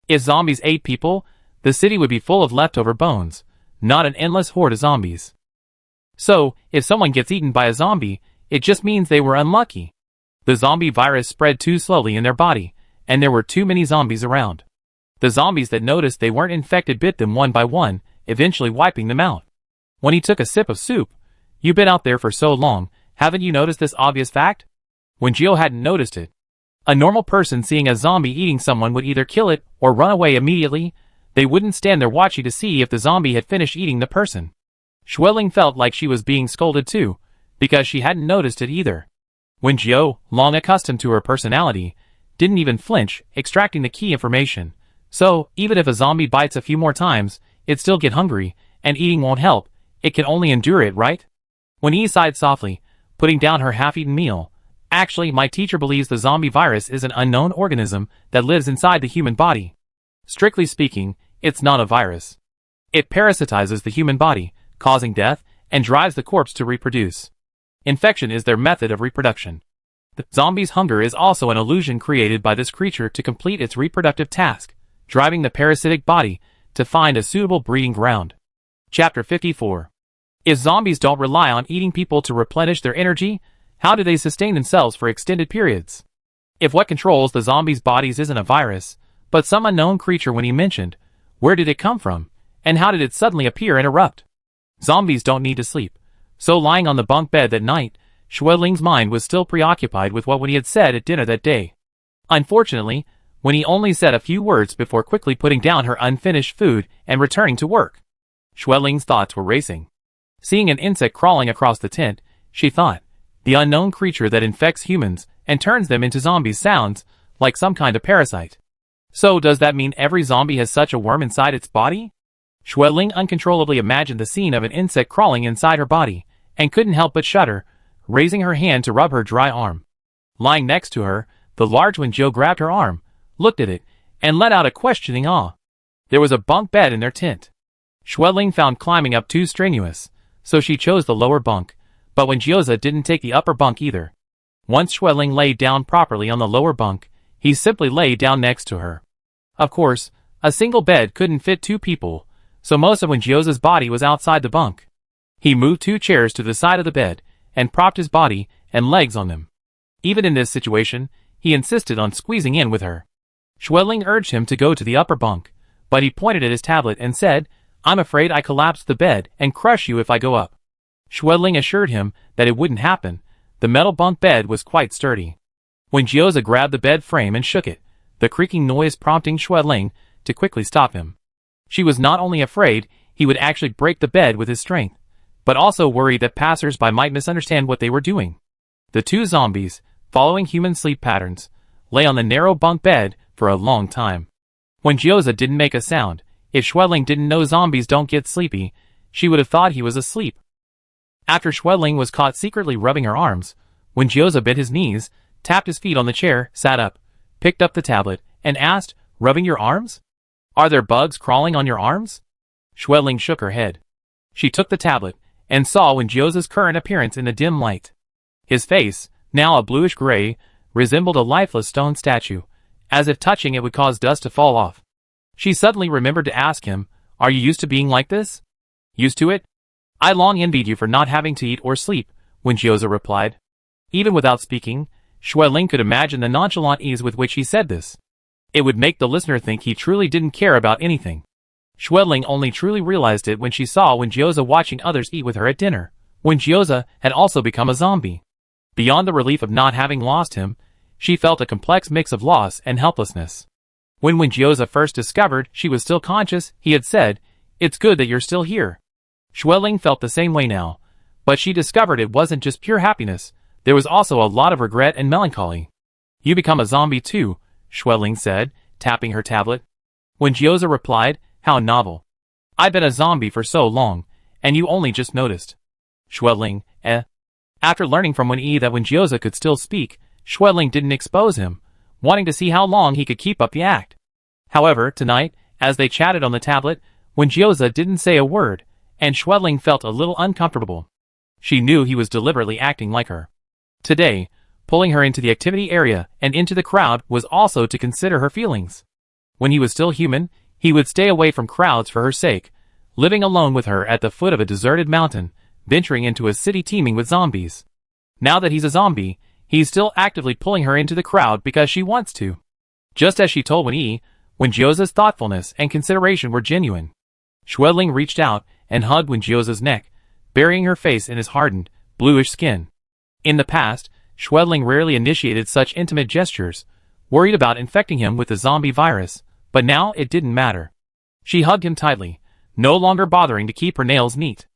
If zombies ate people, the city would be full of leftover bones, not an endless horde of zombies. So, if someone gets eaten by a zombie, it just means they were unlucky. The zombie virus spread too slowly in their body, and there were too many zombies around. The zombies that noticed they weren't infected bit them one by one, eventually wiping them out. When he took a sip of soup, You've been out there for so long, haven't you noticed this obvious fact? Wenjio hadn't noticed it. A normal person seeing a zombie eating someone would either kill it or run away immediately. They wouldn't stand there watching to see if the zombie had finished eating the person. Xue Ling felt like she was being scolded too, because she hadn't noticed it either. Wenjio, long accustomed to her personality, didn't even flinch, extracting the key information. So, even if a zombie bites a few more times, it'd still get hungry, and eating won't help. It can only endure it, right? Wen Yi sighed softly, putting down her half-eaten meal. Actually, my teacher believes the zombie virus is an unknown organism that lives inside the human body. Strictly speaking, it's not a virus. It parasitizes the human body, causing death, and drives the corpse to reproduce. Infection is their method of reproduction. The zombie's hunger is also an illusion created by this creature to complete its reproductive task, driving the parasitic body to find a suitable breeding ground. Chapter 54. If zombies don't rely on eating people to replenish their energy, how do they sustain themselves for extended periods? If what controls the zombies' bodies isn't a virus, but some unknown creature when he mentioned, where did it come from, and how did it suddenly appear and erupt? Zombies don't need to sleep, so lying on the bunk bed that night, Xue Ling's mind was still preoccupied with what he had said at dinner that day. Unfortunately, when he only said a few words before quickly putting down her unfinished food and returning to work. Xue Ling's thoughts were racing. Seeing an insect crawling across the tent, she thought, the unknown creature that infects humans and turns them into zombies sounds like some kind of parasite. So does that mean every zombie has such a worm inside its body? Xueling uncontrollably imagined the scene of an insect crawling inside her body, and couldn't help but shudder, raising her hand to rub her dry arm. Lying next to her, the large Wenjiu grabbed her arm, looked at it, and let out a questioning awe. There was a bunk bed in their tent. Xueling found climbing up too strenuous, so she chose the lower bunk, but Wenjiu didn't take the upper bunk either. Once Xueling lay down properly on the lower bunk, he simply lay down next to her. Of course, a single bed couldn't fit two people, so most of Wenjiu's body was outside the bunk. He moved two chairs to the side of the bed, and propped his body and legs on them. Even in this situation, he insisted on squeezing in with her. Xueling urged him to go to the upper bunk, but he pointed at his tablet and said, "I'm afraid I collapsed the bed and crush you if I go up." Xueling assured him that it wouldn't happen. The metal bunk bed was quite sturdy. Wenjiu grabbed the bed frame and shook it, the creaking noise prompting Xueling to quickly stop him. She was not only afraid he would actually break the bed with his strength, but also worried that passers-by might misunderstand what they were doing. The two zombies, following human sleep patterns, lay on the narrow bunk bed for a long time. Wenjiu didn't make a sound. If Xueling didn't know zombies don't get sleepy, she would have thought he was asleep. After Xueling was caught secretly rubbing her arms, Wenjiu bit his knees, tapped his feet on the chair, sat up, picked up the tablet, and asked, "Rubbing your arms? Are there bugs crawling on your arms?" Xueling shook her head. She took the tablet, and saw Wenjiu's current appearance in the dim light. His face, now a bluish-gray, resembled a lifeless stone statue, as if touching it would cause dust to fall off. She suddenly remembered to ask him, "Are you used to being like this?" "Used to it? I long envied you for not having to eat or sleep," Wenjiu replied. Even without speaking, Xueling could imagine the nonchalant ease with which he said this. It would make the listener think he truly didn't care about anything. Xueling only truly realized it when she saw Wenjiu watching others eat with her at dinner. Wenjiu had also become a zombie. Beyond the relief of not having lost him, she felt a complex mix of loss and helplessness. When Wenjiu first discovered she was still conscious, he had said, "It's good that you're still here." Xueling felt the same way now, but she discovered it wasn't just pure happiness, there was also a lot of regret and melancholy. "You become a zombie too," Xueling said, tapping her tablet. Wenjiu replied, "How novel. I've been a zombie for so long, and you only just noticed." Xueling, After learning from Wenyi that Wenjiu could still speak, Xueling didn't expose him, wanting to see how long he could keep up the act. However, tonight, as they chatted on the tablet, Wenjiu didn't say a word, and Xueling felt a little uncomfortable. She knew he was deliberately acting like her. Today, pulling her into the activity area and into the crowd was also to consider her feelings. When he was still human, he would stay away from crowds for her sake, living alone with her at the foot of a deserted mountain, venturing into a city teeming with zombies. Now that he's a zombie, he's still actively pulling her into the crowd because she wants to. Just as she told Wenyi, Wenjiu's thoughtfulness and consideration were genuine. Xueling reached out and hugged Wenjiu's neck, burying her face in his hardened, bluish skin. In the past, Xueling rarely initiated such intimate gestures, worried about infecting him with the zombie virus, but now it didn't matter. She hugged him tightly, no longer bothering to keep her nails neat.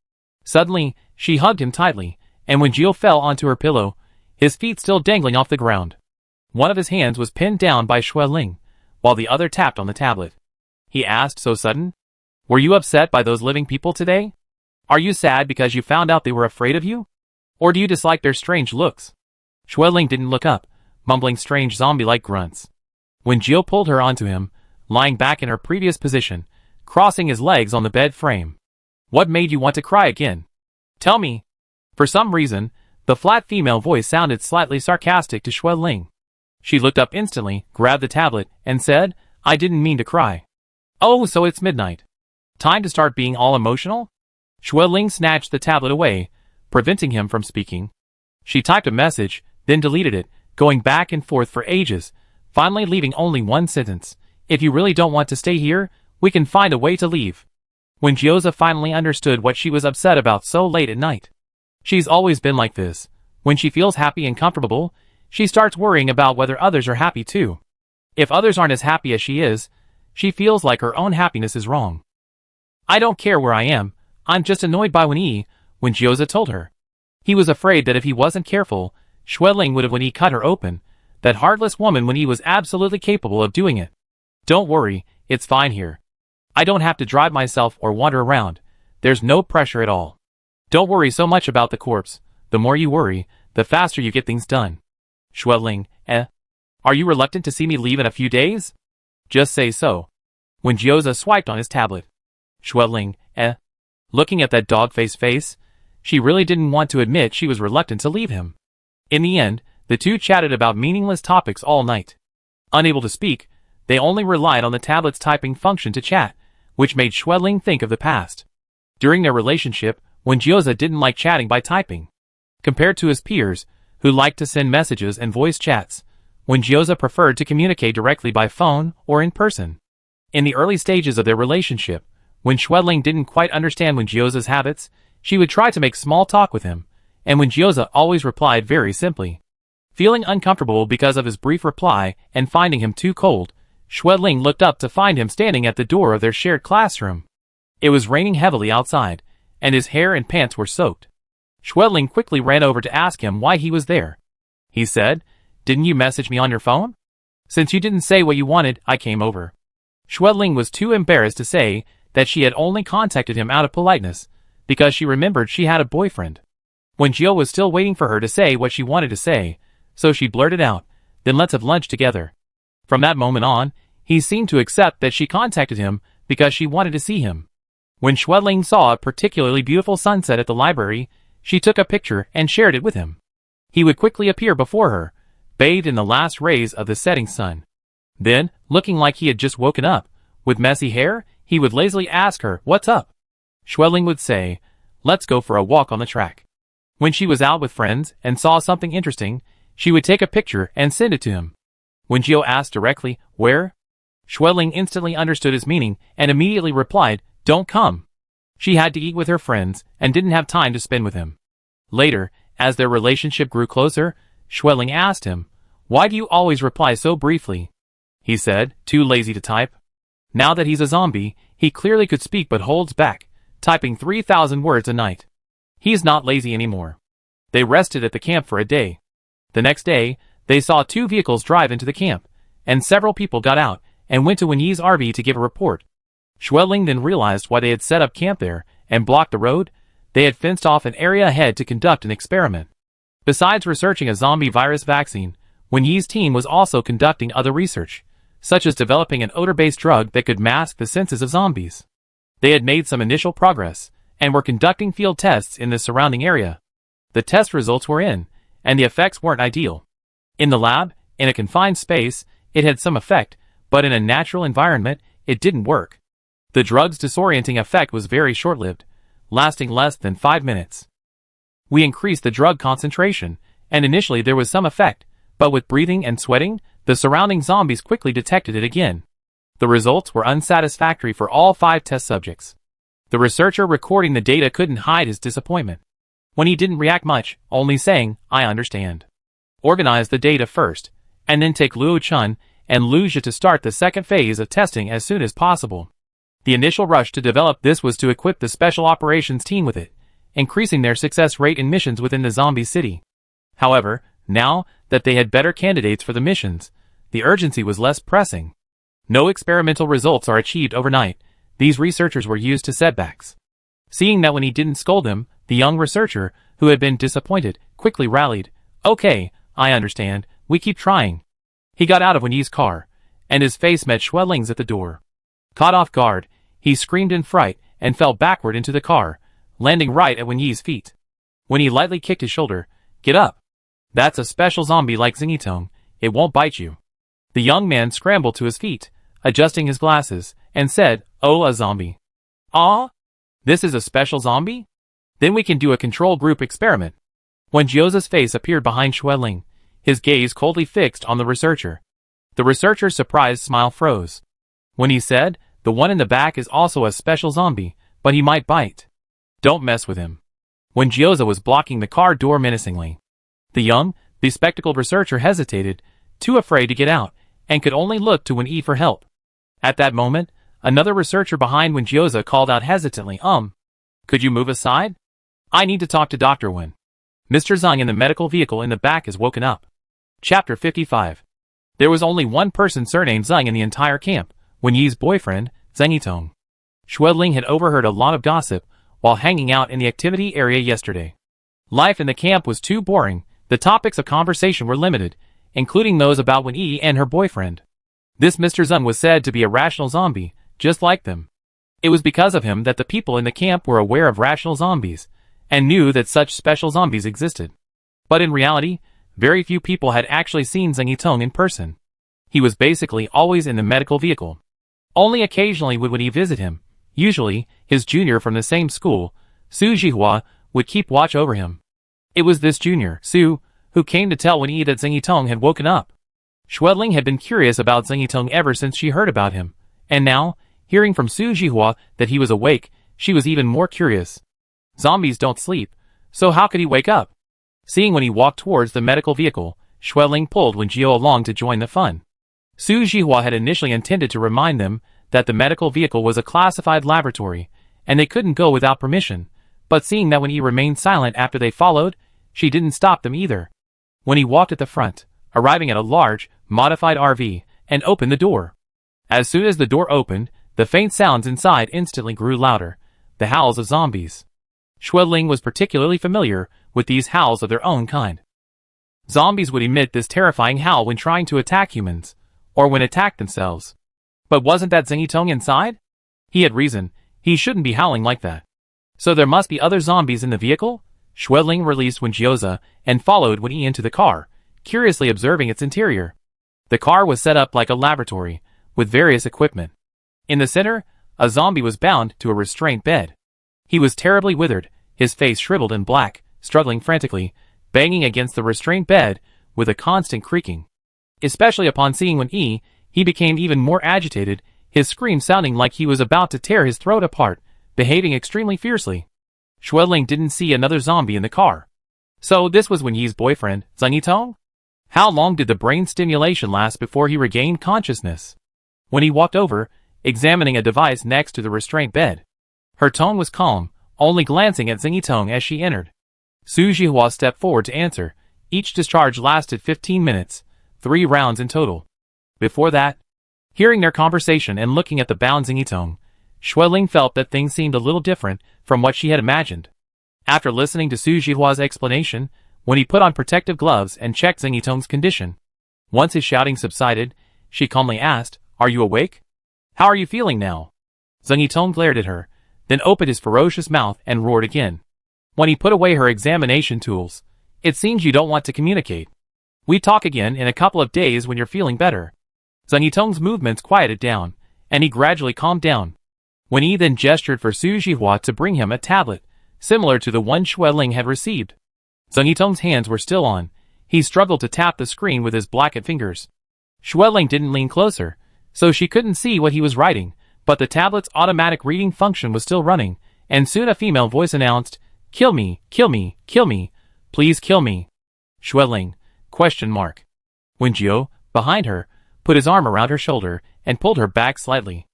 Suddenly, she hugged him tightly, and Wenjiu fell onto her pillow, his feet still dangling off the ground. One of his hands was pinned down by Xueling, while the other tapped on the tablet. He asked, "So sudden? Were you upset by those living people today? Are you sad because you found out they were afraid of you? Or do you dislike their strange looks?" Xueling didn't look up, mumbling strange zombie-like grunts. Wenjiu pulled her onto him, lying back in her previous position, crossing his legs on the bed frame. "What made you want to cry again? Tell me." For some reason, the flat female voice sounded slightly sarcastic to Xueling. She looked up instantly, grabbed the tablet, and said, "I didn't mean to cry." "Oh, so it's midnight. Time to start being all emotional?" Xueling snatched the tablet away, preventing him from speaking. She typed a message, then deleted it, going back and forth for ages, finally leaving only one sentence. "If you really don't want to stay here, we can find a way to leave." Wenjiu finally understood what she was upset about so late at night. She's always been like this. When she feels happy and comfortable, she starts worrying about whether others are happy too. If others aren't as happy as she is, she feels like her own happiness is wrong. "I don't care where I am, I'm just annoyed by Wenyi," Wenjiu told her. He was afraid that if he wasn't careful, Schwedling would have when he cut her open, that heartless woman when he was absolutely capable of doing it. Don't worry, it's fine here. I don't have to drive myself or wander around. There's no pressure at all. Don't worry so much about the corpse. The more you worry, the faster you get things done. Schwedling, Are you reluctant to see me leave in a few days? Just say so. When Gyoza swiped on his tablet. Schwedling, Looking at that dog-faced face, she really didn't want to admit she was reluctant to leave him. In the end, the two chatted about meaningless topics all night. Unable to speak, they only relied on the tablet's typing function to chat, which made Schwedling think of the past. During their relationship, when Gyoza didn't like chatting by typing. Compared to his peers, who liked to send messages and voice chats, when Gyoza preferred to communicate directly by phone or in person. In the early stages of their relationship, when Schwedling didn't quite understand when Gyoza's habits, she would try to make small talk with him, and when Gyoza always replied very simply. Feeling uncomfortable because of his brief reply and finding him too cold, Schwedling looked up to find him standing at the door of their shared classroom. It was raining heavily outside, and his hair and pants were soaked. Schwedling quickly ran over to ask him why he was there. He said, "Didn't you message me on your phone? Since you didn't say what you wanted, I came over." Schwedling was too embarrassed to say that she had only contacted him out of politeness, because she remembered she had a boyfriend. When Gyo was still waiting for her to say what she wanted to say, so she blurted out, "Then let's have lunch together." From that moment on, he seemed to accept that she contacted him because she wanted to see him. When Schwedling saw a particularly beautiful sunset at the library, she took a picture and shared it with him. He would quickly appear before her, bathed in the last rays of the setting sun. Then, looking like he had just woken up, with messy hair, he would lazily ask her, "What's up?" Schwedling would say, "Let's go for a walk on the track." When she was out with friends and saw something interesting, she would take a picture and send it to him. When Gyo asked directly, "Where?" Schwedling instantly understood his meaning and immediately replied, "Don't come." She had to eat with her friends and didn't have time to spend with him. Later, as their relationship grew closer, Schwedling asked him, "Why do you always reply so briefly?" He said, "Too lazy to type." Now that he's a zombie, he clearly could speak but holds back, typing 3,000 words a night. He's not lazy anymore. They rested at the camp for a day. The next day, they saw 2 vehicles drive into the camp, and several people got out and went to Wenyi's RV to give a report. Schwedling then realized why they had set up camp there and blocked the road. They had fenced off an area ahead to conduct an experiment. Besides researching a zombie virus vaccine, Wenyi's team was also conducting other research, such as developing an odor-based drug that could mask the senses of zombies. They had made some initial progress, and were conducting field tests in the surrounding area. The test results were in, and the effects weren't ideal. In the lab, in a confined space, it had some effect, but in a natural environment, it didn't work. The drug's disorienting effect was very short-lived, lasting less than 5 minutes. We increased the drug concentration, and initially there was some effect, but with breathing and sweating, the surrounding zombies quickly detected it again. The results were unsatisfactory for all 5 test subjects. The researcher recording the data couldn't hide his disappointment. When he didn't react much, only saying, "I understand." Organize the data first, and then take Luo Chun and Lu Jia to start the second phase of testing as soon as possible. The initial rush to develop this was to equip the special operations team with it, increasing their success rate in missions within the zombie city. However, now that they had better candidates for the missions, the urgency was less pressing. No experimental results are achieved overnight. These researchers were used to setbacks. Seeing that when he didn't scold him, the young researcher, who had been disappointed, quickly rallied. "Okay, I understand, we keep trying." He got out of Wenyi's car, and his face met Schwedling's at the door. Caught off guard, he screamed in fright and fell backward into the car, landing right at Wenyi's feet. Wenyi lightly kicked his shoulder. "Get up. That's a special zombie like Xingitong, it won't bite you." The young man scrambled to his feet, adjusting his glasses, and said, "Oh, a zombie. Ah? This is a special zombie? Then we can do a control group experiment." When Gyoza's face appeared behind Schwedling, his gaze coldly fixed on the researcher. The researcher's surprised smile froze. When he said, "The one in the back is also a special zombie, but he might bite. Don't mess with him." When Gyoza was blocking the car door menacingly, the young, bespectacled researcher hesitated, too afraid to get out, and could only look to Wenyi for help. At that moment, another researcher behind Gyoza called out hesitantly, Could you move aside? I need to talk to Dr. Wen." Mr. Zhang in the medical vehicle in the back is woken up. Chapter 55. There was only one person surnamed Zhang in the entire camp, Wen Yi's boyfriend, Zhang Yitong. Xueling had overheard a lot of gossip while hanging out in the activity area yesterday. Life in the camp was too boring. The topics of conversation were limited, including those about Wen Yi and her boyfriend. This Mr. Zhang was said to be a rational zombie, just like them. It was because of him that the people in the camp were aware of rational zombies, and knew that such special zombies existed. But in reality, very few people had actually seen Zhang Yitong in person. He was basically always in the medical vehicle. Only occasionally would Wen Yi visit him. Usually, his junior from the same school, Su Jihua, would keep watch over him. It was this junior, Su, who came to tell Wen Yi that Zhang Yitong had woken up. Xueling had been curious about Zhang Yitong ever since she heard about him, and now, hearing from Su Jihua that he was awake, she was even more curious. Zombies don't sleep, so how could he wake up? Seeing when he walked towards the medical vehicle, Xueling pulled Wen Jiao along to join the fun. Su Jihua had initially intended to remind them that the medical vehicle was a classified laboratory, and they couldn't go without permission, but seeing that Wen Yi remained silent after they followed, she didn't stop them either. When he walked at the front, arriving at a large, modified RV, and opened the door. As soon as the door opened, the faint sounds inside instantly grew louder, the howls of zombies. Xueling was particularly familiar with these howls of their own kind. Zombies would emit this terrifying howl when trying to attack humans, or when attacked themselves. But wasn't that Zhang Yitong inside? He had reason, he shouldn't be howling like that. So there must be other zombies in the vehicle? Xueling released Wen Jiao and followed Wen Yi into the car, curiously observing its interior. The car was set up like a laboratory, with various equipment. In the center, a zombie was bound to a restraint bed. He was terribly withered, his face shriveled and black, struggling frantically, banging against the restraint bed with a constant creaking. Especially upon seeing Wen Yi, he became even more agitated, his scream sounding like he was about to tear his throat apart, behaving extremely fiercely. Xueling didn't see another zombie in the car. So this was Wen Yi's boyfriend, Zhang Yitong? How long did the brain stimulation last before he regained consciousness? When he walked over, examining a device next to the restraint bed. Her tone was calm, only glancing at Zhang Yitong as she entered. Su Jihua stepped forward to answer. Each discharge lasted 15 minutes, 3 rounds in total. Before that, hearing their conversation and looking at the bound Zhang Yitong, Xueling felt that things seemed a little different from what she had imagined. After listening to Su Jihua's explanation, when he put on protective gloves and checked Zhang Yitong's condition. Once his shouting subsided, she calmly asked, "Are you awake? How are you feeling now?" Zhang Yitong glared at her, then opened his ferocious mouth and roared again. When he put away her examination tools, "It seems you don't want to communicate. We talk again in a couple of days when you're feeling better." Zhang Yitong's movements quieted down, and he gradually calmed down. Wen Yi then gestured for Su Jihua to bring him a tablet, similar to the one Xueling had received. Zhang Yitong's hands were still on. He struggled to tap the screen with his blackened fingers. Xueling didn't lean closer, so she couldn't see what he was writing, but the tablet's automatic reading function was still running, and soon a female voice announced, "Kill me, kill me, kill me, please kill me." Xueling, ? Wen Jiao, behind her, put his arm around her shoulder and pulled her back slightly.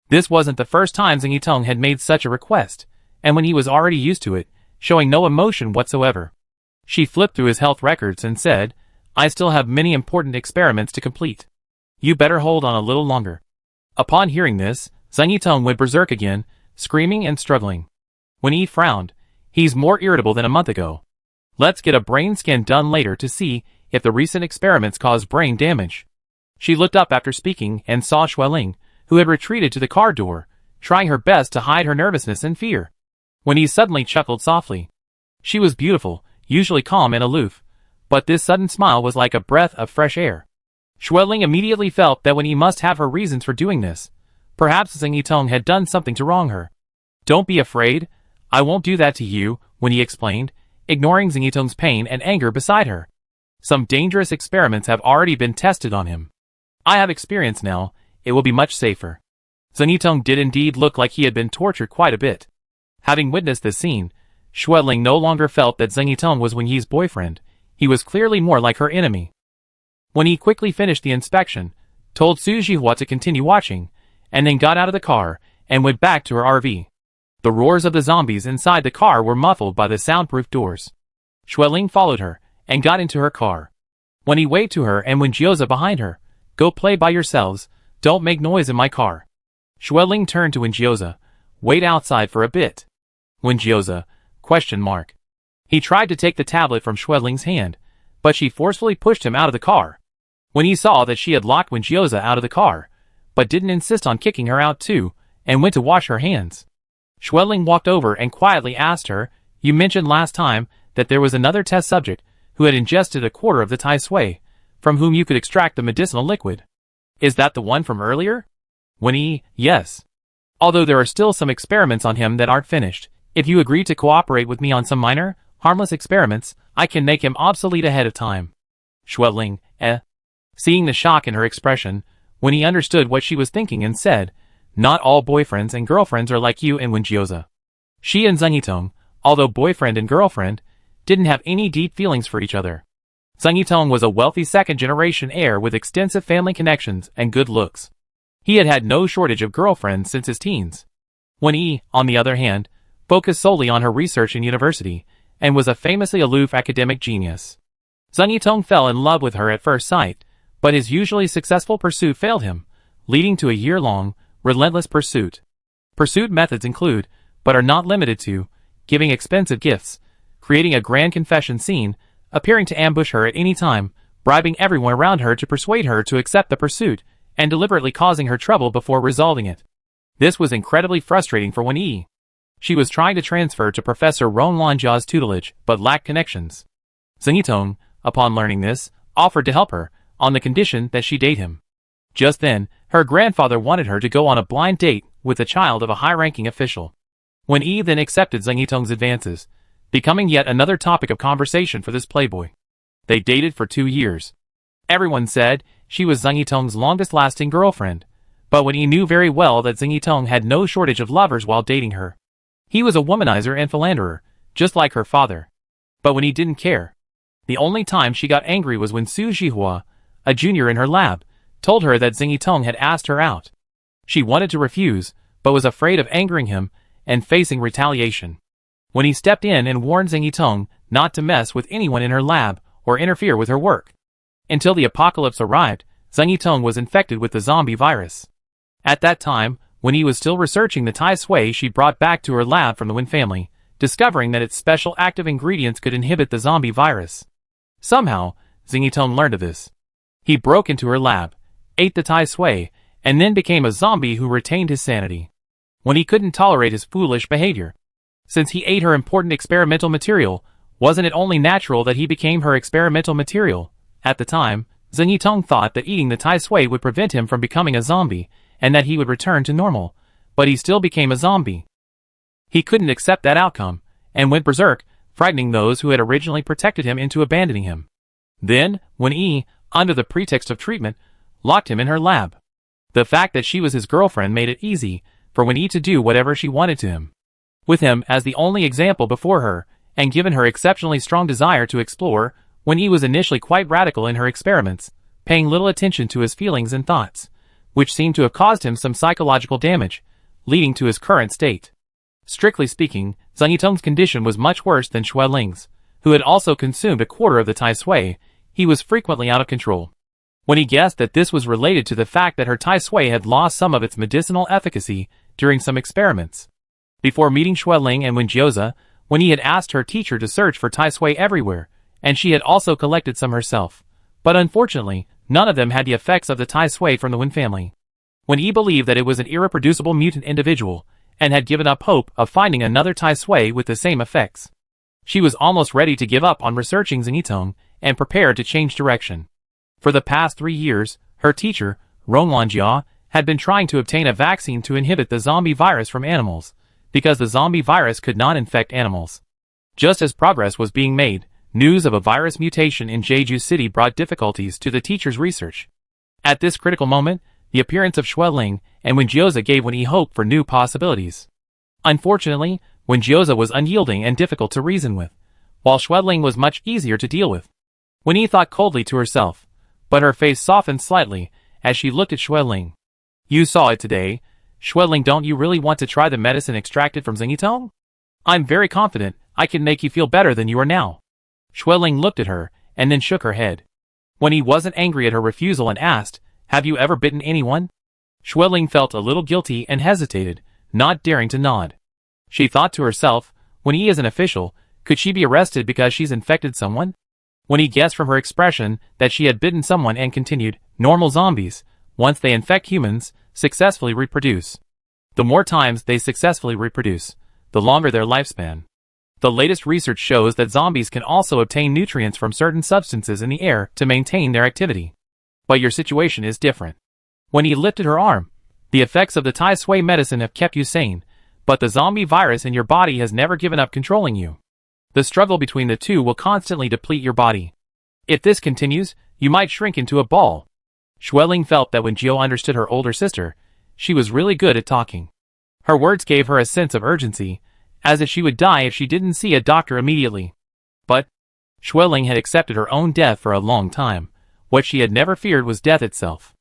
This wasn't the first time Zhang Yitong had made such a request, and when he was already used to it, showing no emotion whatsoever. She flipped through his health records and said, "I still have many important experiments to complete. You better hold on a little longer." Upon hearing this, Zhang Yitong went berserk again, screaming and struggling. When he frowned, "He's more irritable than a month ago. Let's get a brain scan done later to see if the recent experiments caused brain damage." She looked up after speaking and saw Xueling, who had retreated to the car door, trying her best to hide her nervousness and fear. When he suddenly chuckled softly. She was beautiful, usually calm and aloof, but this sudden smile was like a breath of fresh air. Xueling immediately felt that Wen Yi must have her reasons for doing this. Perhaps Zhang Yitong had done something to wrong her. "Don't be afraid, I won't do that to you," Wen Yi explained, ignoring Zhang Yitong's pain and anger beside her. "Some dangerous experiments have already been tested on him. I have experience now, it will be much safer." Zhang Yitong did indeed look like he had been tortured quite a bit. Having witnessed this scene, Xueling no longer felt that Zhang Yitong was Wen Yi's boyfriend. He was clearly more like her enemy. When he quickly finished the inspection, told Su Jihua to continue watching, and then got out of the car and went back to her RV. The roars of the zombies inside the car were muffled by the soundproof doors. Xueling followed her, and got into her car. When he waved to her and when Jioza behind her, "Go play by yourselves, don't make noise in my car." Xueling turned to Wenjioza, "Wait outside for a bit." Wenjioza, ? He tried to take the tablet from Xueling's hand, but she forcefully pushed him out of the car. When he saw that she had locked Wenjioza out of the car, but didn't insist on kicking her out too, and went to wash her hands, Xueling walked over and quietly asked her, "You mentioned last time that there was another test subject who had ingested a quarter of the Tai Sui, from whom you could extract the medicinal liquid. Is that the one from earlier?" Yes. Although there are still some experiments on him that aren't finished, if you agree to cooperate with me on some minor, harmless experiments, I can make him obsolete ahead of time. Xueling, Seeing the shock in her expression, when he understood what she was thinking and said, "Not all boyfriends and girlfriends are like you and Wenjioza." She and Zheng Yitong, although boyfriend and girlfriend, didn't have any deep feelings for each other. Zheng Yitong was a wealthy second-generation heir with extensive family connections and good looks. He had had no shortage of girlfriends since his teens. Wen, on the other hand, focused solely on her research in university, and was a famously aloof academic genius. Zheng Yitong fell in love with her at first sight, but his usually successful pursuit failed him, leading to a year-long, relentless pursuit. Pursuit methods include, but are not limited to, giving expensive gifts, creating a grand confession scene, appearing to ambush her at any time, bribing everyone around her to persuade her to accept the pursuit, and deliberately causing her trouble before resolving it. This was incredibly frustrating for Wen. She was trying to transfer to Professor Ron Lanjia's tutelage, but lacked connections. Zheng Yitong, upon learning this, offered to help her, on the condition that she date him. Just then, her grandfather wanted her to go on a blind date with the child of a high-ranking official. Wen then accepted Zheng Yitong's advances, becoming yet another topic of conversation for this playboy. They dated for 2 years. Everyone said she was Zheng Yitong's longest-lasting girlfriend, but Wen knew very well that Zheng Yitong had no shortage of lovers while dating her. He was a womanizer and philanderer, just like her father. But Wen didn't care. The only time she got angry was when Su Zhihua, a junior in her lab, told her that Zheng Yitong had asked her out. She wanted to refuse, but was afraid of angering him and facing retaliation. When he stepped in and warned Zheng Yitong not to mess with anyone in her lab or interfere with her work. Until the apocalypse arrived, Zheng Yitong was infected with the zombie virus. At that time, when he was still researching the Tai Sui she brought back to her lab from the Wen family, discovering that its special active ingredients could inhibit the zombie virus. Somehow, Zheng Yitong learned of this. He broke into her lab, ate the Tai Sui, and then became a zombie who retained his sanity. When he couldn't tolerate his foolish behavior. Since he ate her important experimental material, wasn't it only natural that he became her experimental material? At the time, Zheng Yitong thought that eating the Tai Sui would prevent him from becoming a zombie, and that he would return to normal, but he still became a zombie. He couldn't accept that outcome, and went berserk, frightening those who had originally protected him into abandoning him. Then, Wen, under the pretext of treatment, locked him in her lab. The fact that she was his girlfriend made it easy for Wen to do whatever she wanted to him. With him as the only example before her, and given her exceptionally strong desire to explore, Wen was initially quite radical in her experiments, paying little attention to his feelings and thoughts, which seemed to have caused him some psychological damage, leading to his current state. Strictly speaking, Zheng Yitong's condition was much worse than Xueling's, who had also consumed a quarter of the Tai Sui. He was frequently out of control. When he guessed that this was related to the fact that her Tai Sui had lost some of its medicinal efficacy during some experiments. Before meeting Xueling and Wenjioza, when he had asked her teacher to search for Tai Sui everywhere, and she had also collected some herself. But unfortunately, none of them had the effects of the Tai Sui from the Wen family. When he believed that it was an irreproducible mutant individual, and had given up hope of finding another Tai Sui with the same effects. She was almost ready to give up on researching Zheng Yitong, and prepared to change direction. For the past 3 years, her teacher, Ron Lanjia, had been trying to obtain a vaccine to inhibit the zombie virus from animals, because the zombie virus could not infect animals. Just as progress was being made, news of a virus mutation in Jeju City brought difficulties to the teacher's research. At this critical moment, the appearance of Xueling and Wenjioza gave Wen hope for new possibilities. Unfortunately, Wenjioza was unyielding and difficult to reason with, while Xueling was much easier to deal with. Wen thought coldly to herself, but her face softened slightly as she looked at Xueling. "You saw it today. Xueling, don't you really want to try the medicine extracted from Zheng Yitong? I'm very confident I can make you feel better than you are now." Schweling looked at her, and then shook her head. When he wasn't angry at her refusal and asked, "Have you ever bitten anyone?" Schweling felt a little guilty and hesitated, not daring to nod. She thought to herself, when he is an official, could she be arrested because she's infected someone? When he guessed from her expression that she had bitten someone and continued, normal zombies, once they infect humans, successfully reproduce. The more times they successfully reproduce, the longer their lifespan. The latest research shows that zombies can also obtain nutrients from certain substances in the air to maintain their activity. But your situation is different. When he lifted her arm, the effects of the Tai Sui medicine have kept you sane, but the zombie virus in your body has never given up controlling you. The struggle between the two will constantly deplete your body. If this continues, you might shrink into a ball. Schweling felt that when Jiu understood her older sister, she was really good at talking. Her words gave her a sense of urgency, as if she would die if she didn't see a doctor immediately. But Schweling had accepted her own death for a long time. What she had never feared was death itself.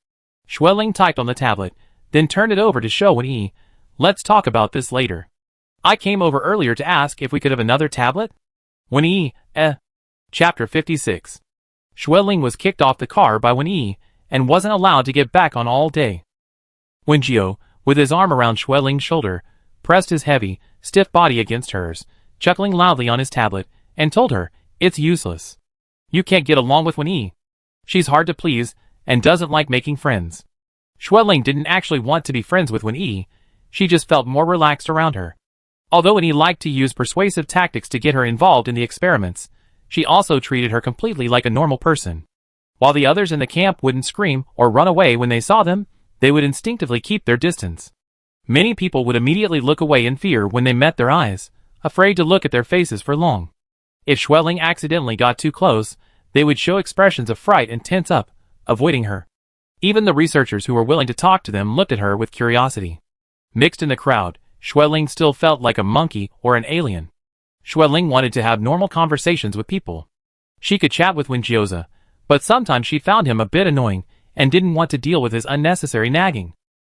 Schweling typed on the tablet, then turned it over to show Wen-Yi. "Let's talk about this later. I came over earlier to ask if we could have another tablet?" Wen-Yi, Chapter 56. Schweling was kicked off the car by Wen-Yi, and wasn't allowed to get back on all day. When Jiu, with his arm around Schweling's shoulder, pressed his heavy, stiff body against hers, chuckling loudly on his tablet, and told her, "It's useless. You can't get along with Wen-Yi. She's hard to please, and doesn't like making friends." Schweling didn't actually want to be friends with Wen-Yi, she just felt more relaxed around her. Although Wen-Yi liked to use persuasive tactics to get her involved in the experiments, she also treated her completely like a normal person. While the others in the camp wouldn't scream or run away when they saw them, they would instinctively keep their distance. Many people would immediately look away in fear when they met their eyes, afraid to look at their faces for long. If Schweling accidentally got too close, they would show expressions of fright and tense up, avoiding her. Even the researchers who were willing to talk to them looked at her with curiosity. Mixed in the crowd, Schweling still felt like a monkey or an alien. Schweling wanted to have normal conversations with people. She could chat with Wen-Jiu, but sometimes she found him a bit annoying and didn't want to deal with his unnecessary nagging.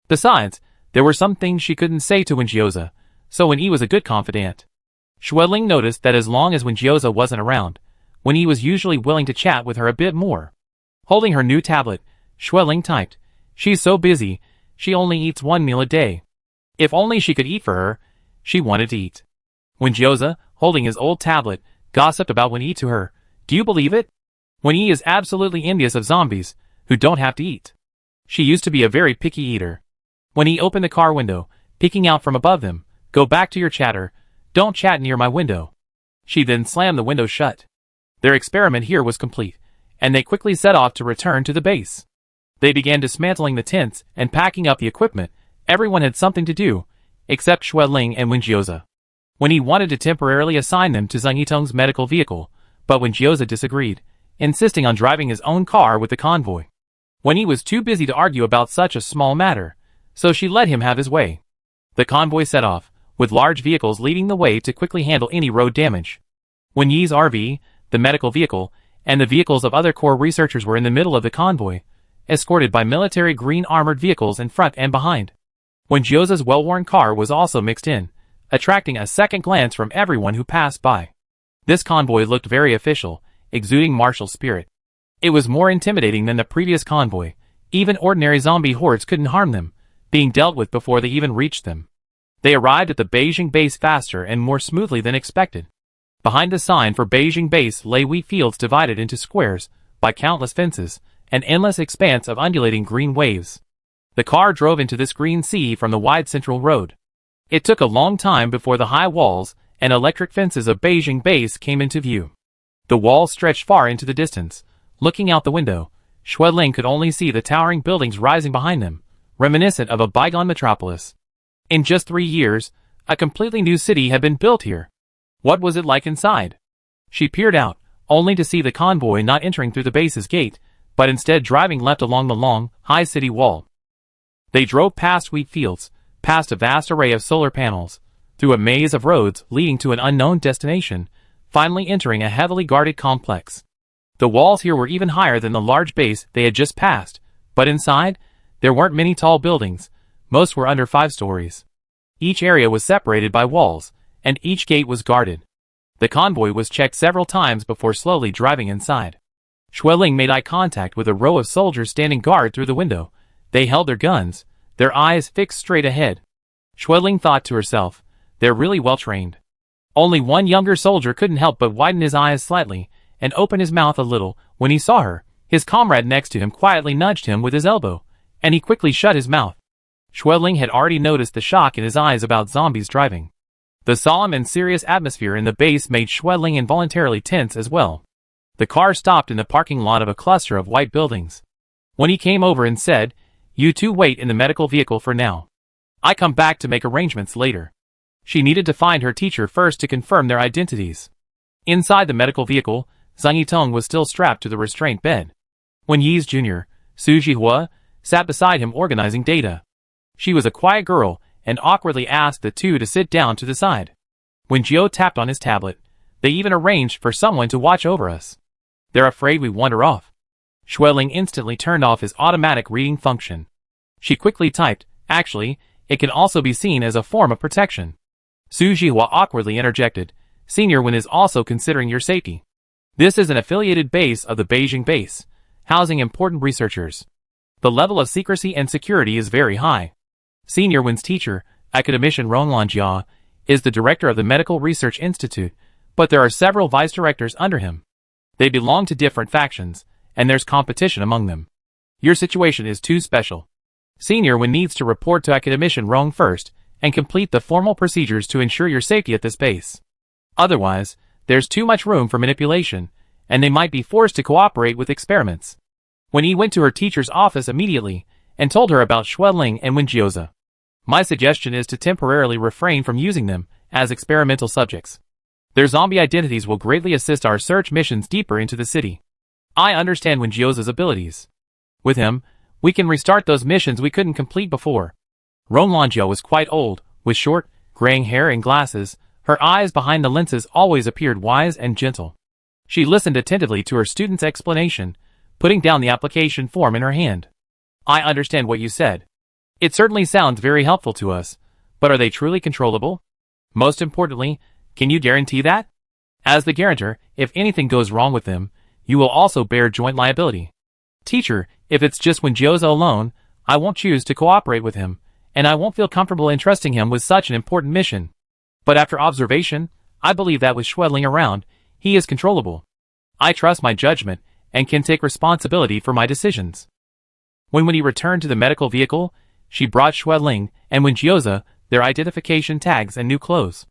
Besides, there were some things she couldn't say to Wen-Jiu, so Wen-Yi was a good confidant. Schweling noticed that as long as Wen-Jiu wasn't around, Wen-Yi was usually willing to chat with her a bit more. Holding her new tablet, Schweling typed, "She's so busy, she only eats 1 meal a day. If only she could eat for her." She wanted to eat. Wen-Jiu, holding his old tablet, gossiped about Wen-Yi to her. "Do you believe it? Wen-Yi is absolutely envious of zombies, who don't have to eat. She used to be a very picky eater." Wen-Yi opened the car window, peeking out from above them. "Go back to your chatter. Don't chat near my window." She then slammed the window shut. Their experiment here was complete, and they quickly set off to return to the base. They began dismantling the tents and packing up the equipment. Everyone had something to do, except Schweling and Wen-Jiu. Wen-Yi wanted to temporarily assign them to Zhang Yitong's medical vehicle, but Wen-Jiu disagreed, insisting on driving his own car with the convoy. Wen-Yi was too busy to argue about such a small matter, so she let him have his way. The convoy set off, with large vehicles leading the way to quickly handle any road damage. Wen-Yi's RV, the medical vehicle, and the vehicles of other core researchers were in the middle of the convoy, escorted by military green armored vehicles in front and behind. Wen-Jiu's well-worn car was also mixed in, attracting a second glance from everyone who passed by. This convoy looked very official, exuding martial spirit. It was more intimidating than the previous convoy. Even ordinary zombie hordes couldn't harm them, being dealt with before they even reached them. They arrived at the Beijing base faster and more smoothly than expected. Behind the sign for Beijing base lay wheat fields divided into squares by countless fences, an endless expanse of undulating green waves. The car drove into this green sea from the wide central road. It took a long time before the high walls and electric fences of Beijing base came into view. The walls stretched far into the distance. Looking out the window, Schweling could only see the towering buildings rising behind them, reminiscent of a bygone metropolis. In just 3 years, a completely new city had been built here. What was it like inside? She peered out, only to see the convoy not entering through the base's gate, but instead driving left along the long, high city wall. They drove past wheat fields, past a vast array of solar panels, through a maze of roads leading to an unknown destination, finally entering a heavily guarded complex. The walls here were even higher than the large base they had just passed, but inside, there weren't many tall buildings. Most were under 5 stories. Each area was separated by walls, and each gate was guarded. The convoy was checked several times before slowly driving inside. Xueling made eye contact with a row of soldiers standing guard through the window. They held their guns, their eyes fixed straight ahead. Xueling thought to herself, they're really well trained. Only one younger soldier couldn't help but widen his eyes slightly and open his mouth a little when he saw her. His comrade next to him quietly nudged him with his elbow, and he quickly shut his mouth. Xueling had already noticed the shock in his eyes about zombies driving. The solemn and serious atmosphere in the base made Xueling involuntarily tense as well. The car stopped in the parking lot of a cluster of white buildings. When he came over and said, "You two wait in the medical vehicle for now. I come back to make arrangements later." She needed to find her teacher first to confirm their identities. Inside the medical vehicle, Zhang Yitong was still strapped to the restraint bed. Wen Yi's junior, Su Jihua, sat beside him organizing data. She was a quiet girl and awkwardly asked the two to sit down to the side. When Jiao tapped on his tablet, they even arranged for someone to watch over us. They're afraid we wander off. Xueling instantly turned off his automatic reading function. She quickly typed, "Actually, it can also be seen as a form of protection." Su Jihua awkwardly interjected, "Senior Wen is also considering your safety. This is an affiliated base of the Beijing base, housing important researchers. The level of secrecy and security is very high. Senior Wen's teacher, Academician Ronglongjia, is the director of the Medical Research Institute, but there are several vice directors under him. They belong to different factions, and there's competition among them. Your situation is too special. Senior Wen needs to report to Academician Rong first and complete the formal procedures to ensure your safety at this base. Otherwise, there's too much room for manipulation, and they might be forced to cooperate with experiments." Wen Yi went to her teacher's office immediately and told her about Xueling and Wen Jiaozi. "My suggestion is to temporarily refrain from using them as experimental subjects. Their zombie identities will greatly assist our search missions deeper into the city. I understand Wen Jiaozi's abilities. With him, we can restart those missions we couldn't complete before." Ronglongjia was quite old, with short, graying hair and glasses. Her eyes behind the lenses always appeared wise and gentle. She listened attentively to her student's explanation, putting down the application form in her hand. "I understand what you said. It certainly sounds very helpful to us, but are they truly controllable? Most importantly, can you guarantee that? As the guarantor, if anything goes wrong with them, you will also bear joint liability. Teacher, if it's just Wen Jiaozi alone, I won't choose to cooperate with him, and I won't feel comfortable entrusting him with such an important mission. But after observation, I believe that with Xueling around, he is controllable. I trust my judgment and can take responsibility for my decisions." When he returned to the medical vehicle, she brought Xueling and Wen Jiaozi their identification tags and new clothes.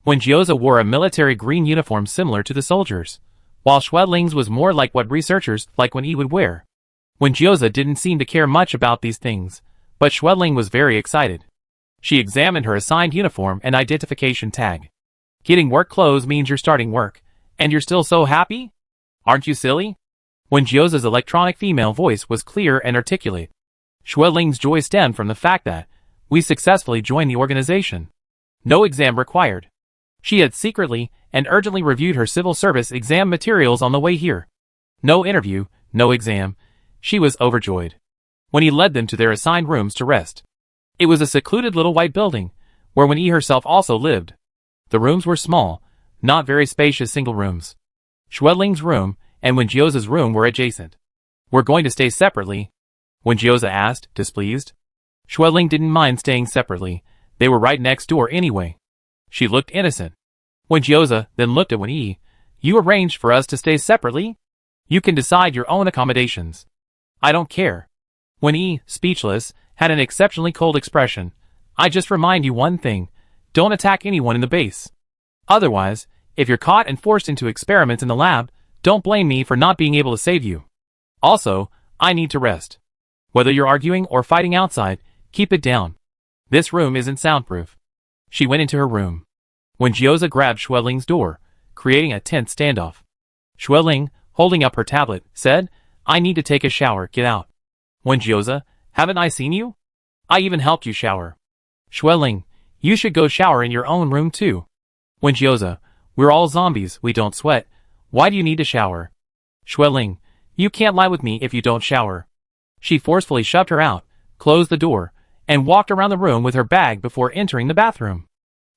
Wen Jiaozi wore a military green uniform similar to the soldiers, while Xueling's was more like what researchers like Wen Yi would wear. Wen Jiaozi didn't seem to care much about these things, but Xueling was very excited. She examined her assigned uniform and identification tag. "Getting work clothes means you're starting work, and you're still so happy? Aren't you silly?" Wen Jiaozi's electronic female voice was clear and articulate. Xueling's joy stemmed from the fact that we successfully joined the organization. No exam required. She had secretly and urgently reviewed her civil service exam materials on the way here. No interview, no exam. She was overjoyed. When he led them to their assigned rooms to rest. It was a secluded little white building, where Wen Yi herself also lived. The rooms were small, not very spacious single rooms. Xueling's room and Wen Jiaozi's room were adjacent. "We're going to stay separately?" Wen Jiaozi asked, displeased. Xueling didn't mind staying separately. They were right next door anyway. She looked innocent. Wen Jiaozi then looked at Wen Yi. "You arranged for us to stay separately? You can decide your own accommodations. I don't care." Wen Yi, speechless, had an exceptionally cold expression. "I just remind you one thing. Don't attack anyone in the base. Otherwise, if you're caught and forced into experiments in the lab, don't blame me for not being able to save you. Also, I need to rest. Whether you're arguing or fighting outside, keep it down. This room isn't soundproof." She went into her room. Wen Jiaozi grabbed Xueling's door, creating a tense standoff. Xueling, holding up her tablet, said, "I need to take a shower, get out." Wen Jiaozi, "Haven't I seen you? I even helped you shower." Xueling, "You should go shower in your own room too." Wen Jiaozi, "We're all zombies, we don't sweat. Why do you need to shower?" Xueling, "You can't lie with me if you don't shower." She forcefully shoved her out, closed the door, and walked around the room with her bag before entering the bathroom.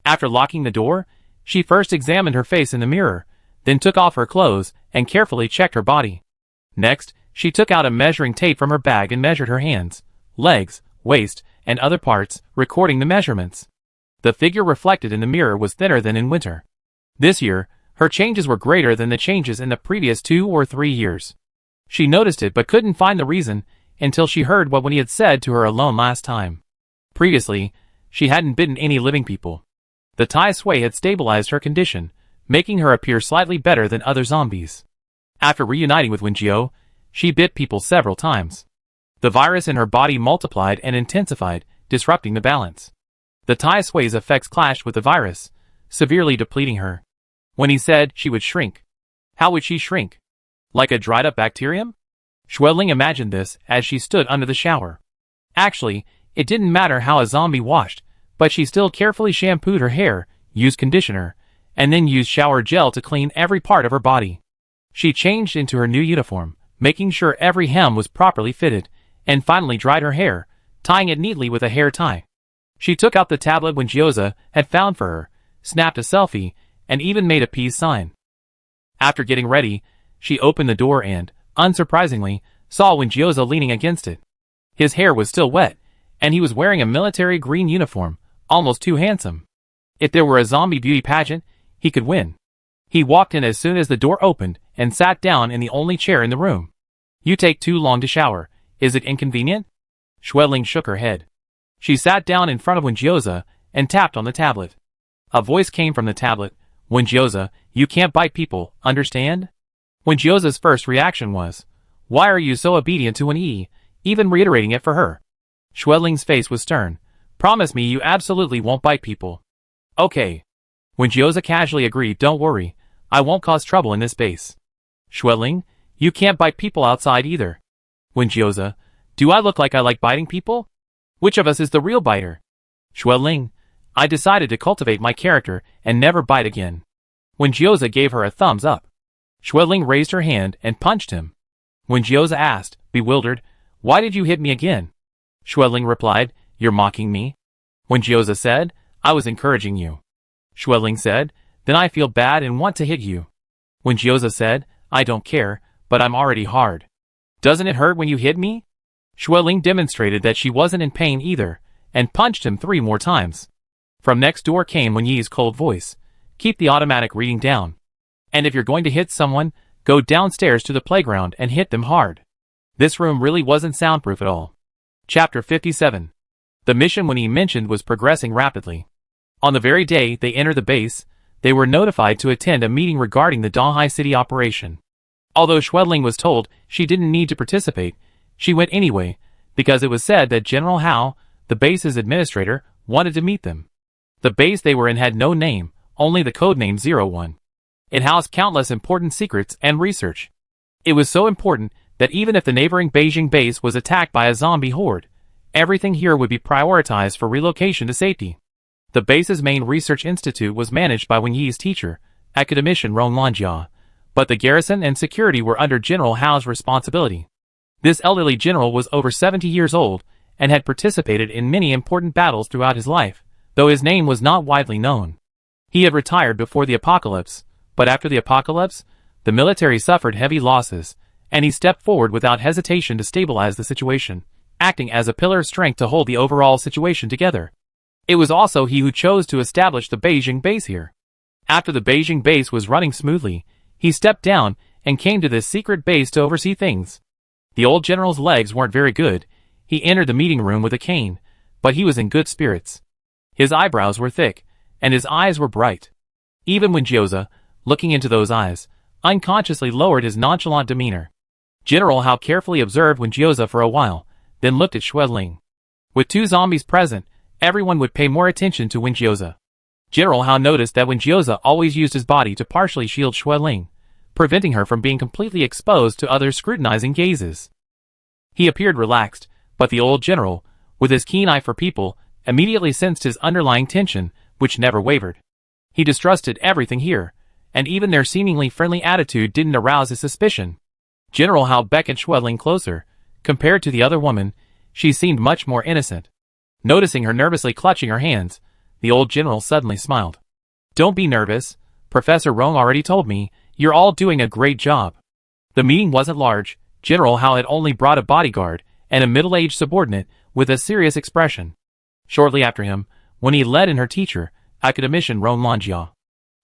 After locking the door, She first examined her face in the mirror, then took off her clothes and carefully checked her body. Next, she took out a measuring tape from her bag and measured her hands, legs, waist, and other parts, recording the measurements. The figure reflected in the mirror was thinner than in winter. This year, her changes were greater than the changes in the previous 2 or 3 years. She noticed it but couldn't find the reason until she heard what he had said to her alone last time. Previously, she hadn't bitten any living people. The Tai Sui had stabilized her condition, making her appear slightly better than other zombies. After reuniting with Wenjiu, she bit people several times. The virus in her body multiplied and intensified, disrupting the balance. The Tai Sui's effects clashed with the virus, severely depleting her. When he said she would shrink. How would she shrink? Like a dried-up bacterium? Xueling imagined this as she stood under the shower. Actually, it didn't matter how a zombie washed, but she still carefully shampooed her hair, used conditioner, and then used shower gel to clean every part of her body. She changed into her new uniform, making sure every hem was properly fitted, and finally dried her hair, tying it neatly with a hair tie. She took out the tablet Wenjiu had found for her, snapped a selfie, and even made a peace sign. After getting ready, she opened the door and, unsurprisingly, saw Wenjiu leaning against it. His hair was still wet, and he was wearing a military green uniform, almost too handsome. If there were a zombie beauty pageant, he could win. He walked in as soon as the door opened and sat down in the only chair in the room. You take too long to shower. Is it inconvenient? Xueling shook her head. She sat down in front of Wenjiu and tapped on the tablet. A voice came from the tablet. Wenjiu, you can't bite people, understand? Wenjiu's first reaction was, why are you so obedient to an E, even reiterating it for her? Xueling's face was stern. Promise me you absolutely won't bite people. Okay. Wenjiu casually agreed, don't worry, I won't cause trouble in this base. Xueling, you can't bite people outside either. Wenjiu, do I look like I like biting people? Which of us is the real biter? Xueling, I decided to cultivate my character and never bite again. Wenjiu gave her a thumbs up. Xueling raised her hand and punched him. Wenjiu asked, bewildered, why did you hit me again? Xueling replied, you're mocking me? Wenjiu said, I was encouraging you. Xueling said, then I feel bad and want to hit you. Wenjiu said, I don't care, but I'm already hard. Doesn't it hurt when you hit me? Xueling demonstrated that she wasn't in pain either, and punched him 3 more times. From next door came Wenyi's cold voice, keep the automatic reading down. And if you're going to hit someone, go downstairs to the playground and hit them hard. This room really wasn't soundproof at all. Chapter 57. The mission Wenyi mentioned was progressing rapidly. On the very day they entered the base, they were notified to attend a meeting regarding the Donghai City operation. Although Xueling was told she didn't need to participate, she went anyway, because it was said that General Hao, the base's administrator, wanted to meet them. The base they were in had no name, only the codename 01. It housed countless important secrets and research. It was so important that even if the neighboring Beijing base was attacked by a zombie horde, everything here would be prioritized for relocation to safety. The base's main research institute was managed by Wenyi's teacher, academician Ron Lanjia, but the garrison and security were under General Hao's responsibility. This elderly general was over 70 years old and had participated in many important battles throughout his life, though his name was not widely known. He had retired before the apocalypse, but after the apocalypse, the military suffered heavy losses, and he stepped forward without hesitation to stabilize the situation, acting as a pillar of strength to hold the overall situation together. It was also he who chose to establish the Beijing base here. After the Beijing base was running smoothly, he stepped down and came to this secret base to oversee things. The old general's legs weren't very good. He entered the meeting room with a cane, but he was in good spirits. His eyebrows were thick, and his eyes were bright. Even Wenjiu, looking into those eyes, unconsciously lowered his nonchalant demeanor. General Hao carefully observed Wenjiu for a while, then looked at Xueling. With 2 zombies present, everyone would pay more attention to Wenjiu. General Hao noticed that Wenjiu always used his body to partially shield Xueling, preventing her from being completely exposed to others' scrutinizing gazes. He appeared relaxed, but the old general, with his keen eye for people, immediately sensed his underlying tension, which never wavered. He distrusted everything here, and even their seemingly friendly attitude didn't arouse his suspicion. General Hao beckoned Xueling closer. Compared to the other woman, she seemed much more innocent. Noticing her nervously clutching her hands, the old general suddenly smiled. Don't be nervous. Professor Rong already told me, you're all doing a great job. The meeting wasn't large. General Hao had only brought a bodyguard and a middle-aged subordinate with a serious expression. Shortly after him, when he led in her teacher, Academician Rong Lanjia.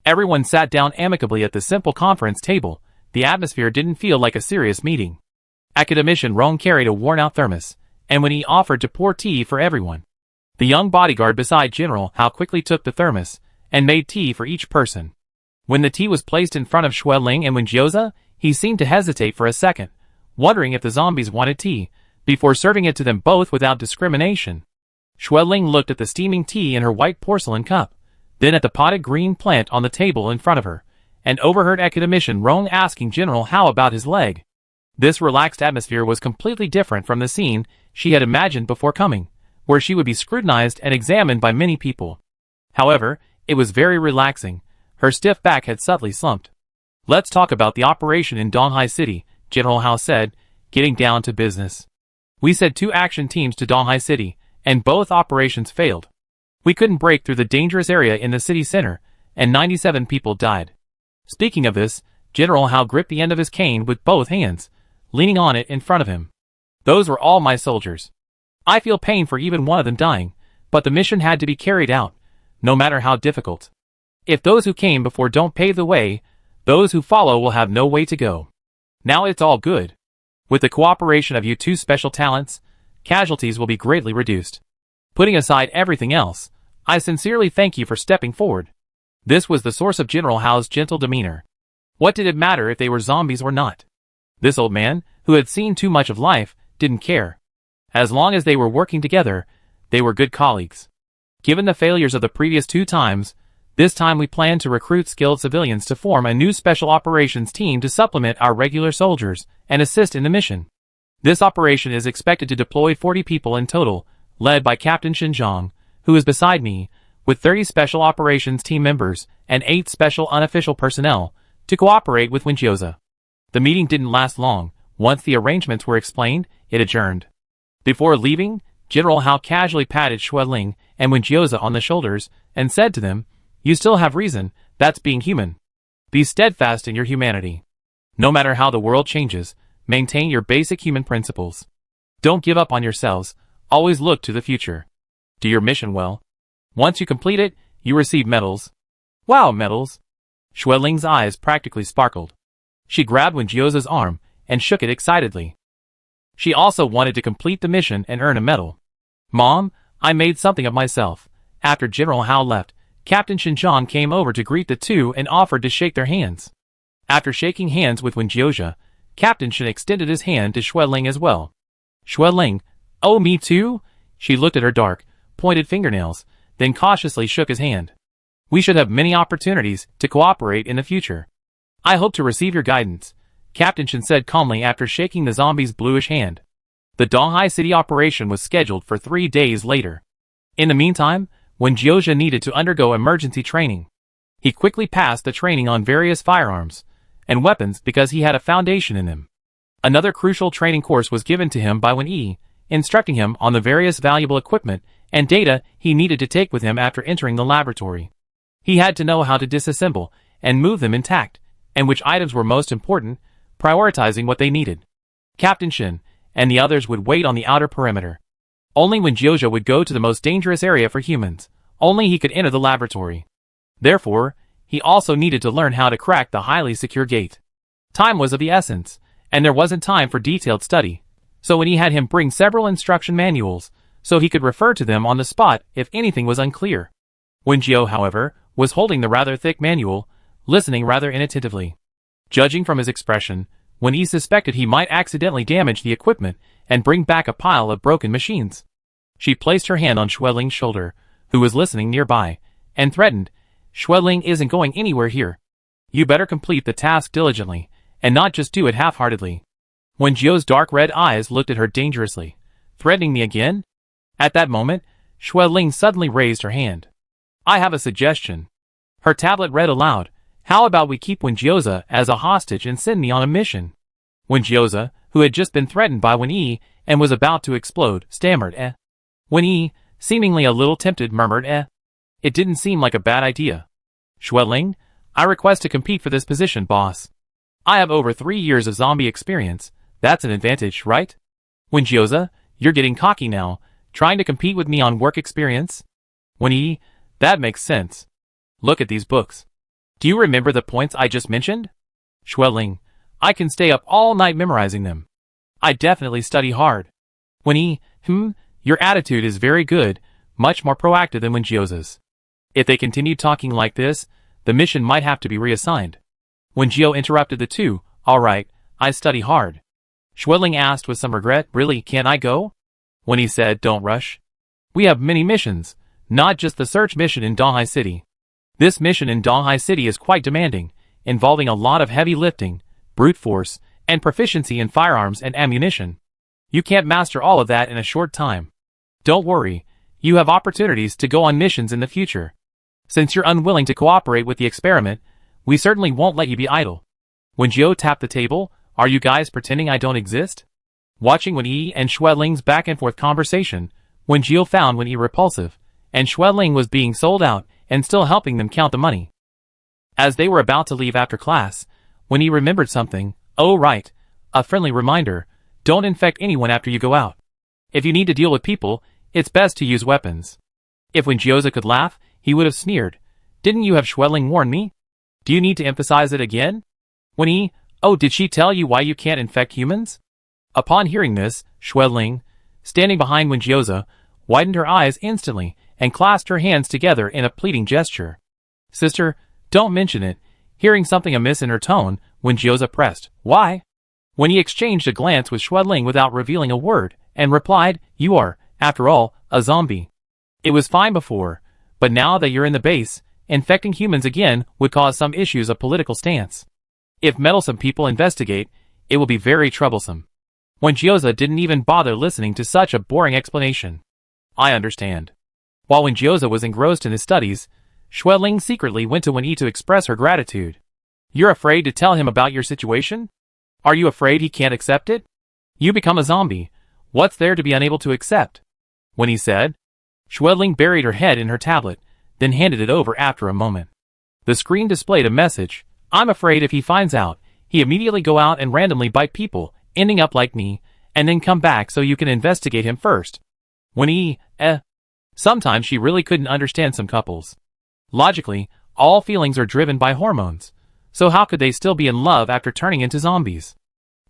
Everyone sat down amicably at the simple conference table. The atmosphere didn't feel like a serious meeting. Academician Rong carried a worn-out thermos, and when he offered to pour tea for everyone, the young bodyguard beside General Hao quickly took the thermos and made tea for each person. When the tea was placed in front of Xueling and Wenjioza, he seemed to hesitate for a second, wondering if the zombies wanted tea, before serving it to them both without discrimination. Xueling looked at the steaming tea in her white porcelain cup, then at the potted green plant on the table in front of her, and overheard Academician Rong asking General Hao about his leg. This relaxed atmosphere was completely different from the scene she had imagined before coming, where she would be scrutinized and examined by many people. However, it was very relaxing. Her stiff back had subtly slumped. Let's talk about the operation in Donghai City, General Hao said, getting down to business. We sent 2 action teams to Donghai City, and both operations failed. We couldn't break through the dangerous area in the city center, and 97 people died. Speaking of this, General Hao gripped the end of his cane with both hands, leaning on it in front of him. Those were all my soldiers. I feel pain for even one of them dying, but the mission had to be carried out, no matter how difficult. If those who came before don't pave the way, those who follow will have no way to go. Now it's all good. With the cooperation of you 2 special talents, casualties will be greatly reduced. Putting aside everything else, I sincerely thank you for stepping forward. This was the source of General Hao's gentle demeanor. What did it matter if they were zombies or not? This old man, who had seen too much of life, didn't care. As long as they were working together, they were good colleagues. Given the failures of the previous 2 times, this time we plan to recruit skilled civilians to form a new special operations team to supplement our regular soldiers and assist in the mission. This operation is expected to deploy 40 people in total, led by Captain Xinjiang, who is beside me, with 30 special operations team members and 8 special unofficial personnel to cooperate with Wenjioza. The meeting didn't last long. Once the arrangements were explained, it adjourned. Before leaving, General Hao casually patted Xueling and Wenjioza on the shoulders and said to them, "You still have reason, that's being human. Be steadfast in your humanity. No matter how the world changes, maintain your basic human principles. Don't give up on yourselves, always look to the future. Do your mission well. Once you complete it, you receive medals." "Wow, medals!" Xueling's eyes practically sparkled. She grabbed Wenjioza's arm and shook it excitedly. She also wanted to complete the mission and earn a medal. "Mom, I made something of myself." After General Hao left, Captain Xinjiang came over to greet the 2 and offered to shake their hands. After shaking hands with Wenjioza, Captain Shin extended his hand to Xueling as well. Xueling, "Oh, me too?" She looked at her dark, pointed fingernails, then cautiously shook his hand. "We should have many opportunities to cooperate in the future. I hope to receive your guidance," Captain Shin said calmly after shaking the zombie's bluish hand. The Donghai City operation was scheduled for 3 days later. In the meantime, Wenjioza needed to undergo emergency training. He quickly passed the training on various firearms and weapons because he had a foundation in them. Another crucial training course was given to him by Wen Yi, instructing him on the various valuable equipment and data he needed to take with him after entering the laboratory. He had to know how to disassemble and move them intact, and which items were most important, prioritizing what they needed. Captain Shin and the others would wait on the outer perimeter. Only Wenjioza would go to the most dangerous area for humans. Only he could enter the laboratory. Therefore, he also needed to learn how to crack the highly secure gate. Time was of the essence, and there wasn't time for detailed study, so when he had him bring several instruction manuals, so he could refer to them on the spot if anything was unclear. Wenjio, however, was holding the rather thick manual, listening rather inattentively. Judging from his expression, when he suspected he might accidentally damage the equipment and bring back a pile of broken machines. She placed her hand on Xueling's shoulder, who was listening nearby, and threatened, "Xueling isn't going anywhere here. You better complete the task diligently, and not just do it half-heartedly." Wenjio's dark red eyes looked at her dangerously. "Threatening me again?" At that moment, Xueling suddenly raised her hand. "I have a suggestion." Her tablet read aloud, "How about we keep Wenjioza as a hostage and send me on a mission?" Wenjioza, who had just been threatened by Wen Yi and was about to explode, stammered, Wen Yi, seemingly a little tempted, murmured, It didn't seem like a bad idea. Xueling, I request to compete for this position, boss. I have over 3 years of zombie experience. That's an advantage, right? Wenjioza, you're getting cocky now, trying to compete with me on work experience? Wenyi, that makes sense. Look at these books. Do you remember the points I just mentioned? Xueling, I can stay up all night memorizing them. I definitely study hard. Wenyi, your attitude is very good, much more proactive than Wenjioza's. If they continued talking like this, the mission might have to be reassigned. Wenjio interrupted the two. Alright, I study hard. Xueling asked with some regret, really, can't I go? When he said, don't rush. We have many missions, not just the search mission in Donghai City. This mission in Donghai City is quite demanding, involving a lot of heavy lifting, brute force, and proficiency in firearms and ammunition. You can't master all of that in a short time. Don't worry, you have opportunities to go on missions in the future. Since you're unwilling to cooperate with the experiment, we certainly won't let you be idle. When Jiao tapped the table, are you guys pretending I don't exist? Watching Wenyi and Xueling's back and forth conversation, when Jiao found Wenyi repulsive, and Xueling was being sold out and still helping them count the money. As they were about to leave after class, Wenyi remembered something. Oh right, a friendly reminder, don't infect anyone after you go out. If you need to deal with people, it's best to use weapons. If Wenjioza could laugh, he would have sneered. Didn't you have Xueling warn me? Do you need to emphasize it again? Wenyi, oh, did she tell you why you can't infect humans? Upon hearing this, Xueling, standing behind Wenjioza, widened her eyes instantly and clasped her hands together in a pleading gesture. Sister, don't mention it. Hearing something amiss in her tone, Wenjioza pressed, why? When he exchanged a glance with Xueling without revealing a word, and replied, you are, after all, a zombie. It was fine before, but now that you're in the base, infecting humans again would cause some issues of political stance. If meddlesome people investigate, it will be very troublesome. Wenjioza didn't even bother listening to such a boring explanation. I understand. While Wenjioza was engrossed in his studies, Xueling secretly went to Wenyi to express her gratitude. You're afraid to tell him about your situation? Are you afraid he can't accept it? You become a zombie. What's there to be unable to accept? Wenyi said. Xueling buried her head in her tablet, then handed it over after a moment. The screen displayed a message. I'm afraid if he finds out, he immediately go out and randomly bite people, ending up like me, and then come back so you can investigate him first. Wenyi, Sometimes she really couldn't understand some couples. Logically, all feelings are driven by hormones. So how could they still be in love after turning into zombies?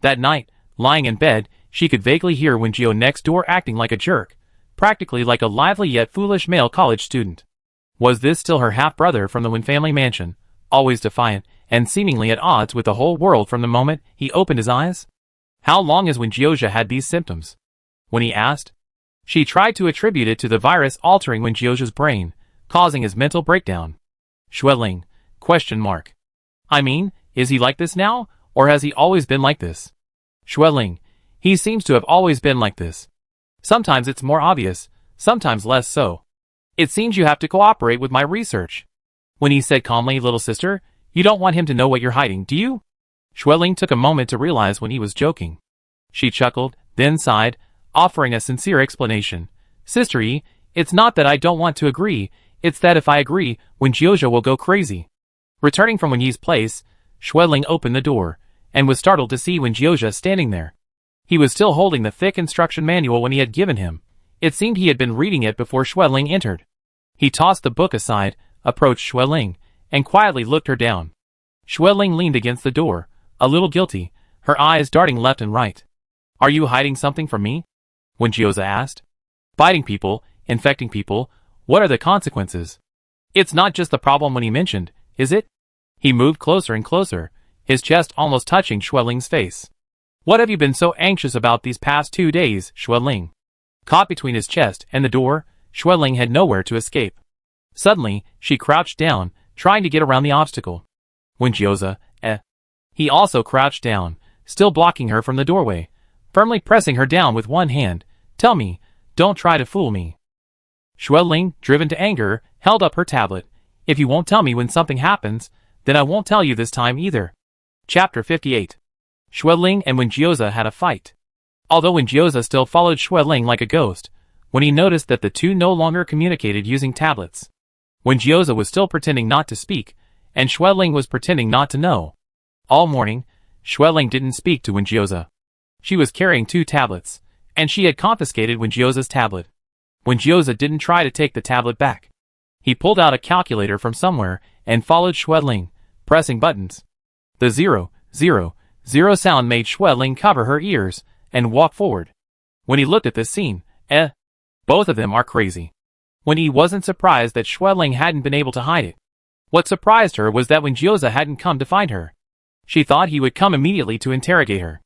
That night, lying in bed, she could vaguely hear Wenjio next door acting like a jerk, practically like a lively yet foolish male college student. Was this still her half-brother from the Wen family mansion, always defiant, and seemingly at odds with the whole world from the moment he opened his eyes? How long has Wenjioja had these symptoms? When he asked, she tried to attribute it to the virus altering Wenjioja's brain, causing his mental breakdown. Xueling, ? I mean, is he like this now, or has he always been like this? Xueling, he seems to have always been like this. Sometimes it's more obvious, sometimes less so. It seems you have to cooperate with my research. When he said calmly, little sister, you don't want him to know what you're hiding, do you? Xueling took a moment to realize when he was joking. She chuckled, then sighed, offering a sincere explanation. Sister Yi, it's not that I don't want to agree, it's that if I agree, Wenjioja will go crazy. Returning from Wenyi's place, Xueling opened the door, and was startled to see Wenjioja standing there. He was still holding the thick instruction manual when he had given him. It seemed he had been reading it before Xueling entered. He tossed the book aside, approached Xueling, and quietly looked her down. Xueling leaned against the door, a little guilty, her eyes darting left and right. Are you hiding something from me? Wenjioza asked. Biting people, infecting people, what are the consequences? It's not just the problem when he mentioned, is it? He moved closer and closer, his chest almost touching Xueling's face. What have you been so anxious about these past 2 days, Xueling? Caught between his chest and the door, Xueling had nowhere to escape. Suddenly, she crouched down, trying to get around the obstacle. Wenjioza, He also crouched down, still blocking her from the doorway, firmly pressing her down with one hand. Tell me, don't try to fool me. Xueling, driven to anger, held up her tablet. If you won't tell me when something happens, then I won't tell you this time either. Chapter 58. Xueling and Wenjioza had a fight. Although Wenjioza still followed Xueling like a ghost, when he noticed that the two no longer communicated using tablets. Wenjioza was still pretending not to speak, and Xueling was pretending not to know. All morning, Xueling didn't speak to Wenjioza. She was carrying 2 tablets, and she had confiscated Wenjioza's tablet. Wenjioza didn't try to take the tablet back. He pulled out a calculator from somewhere and followed Xueling, pressing buttons. The 000 sound made Xueling cover her ears and walk forward. When he looked at this scene, both of them are crazy. When he wasn't surprised that Xueling hadn't been able to hide it. What surprised her was that Wenjioza hadn't come to find her. She thought he would come immediately to interrogate her.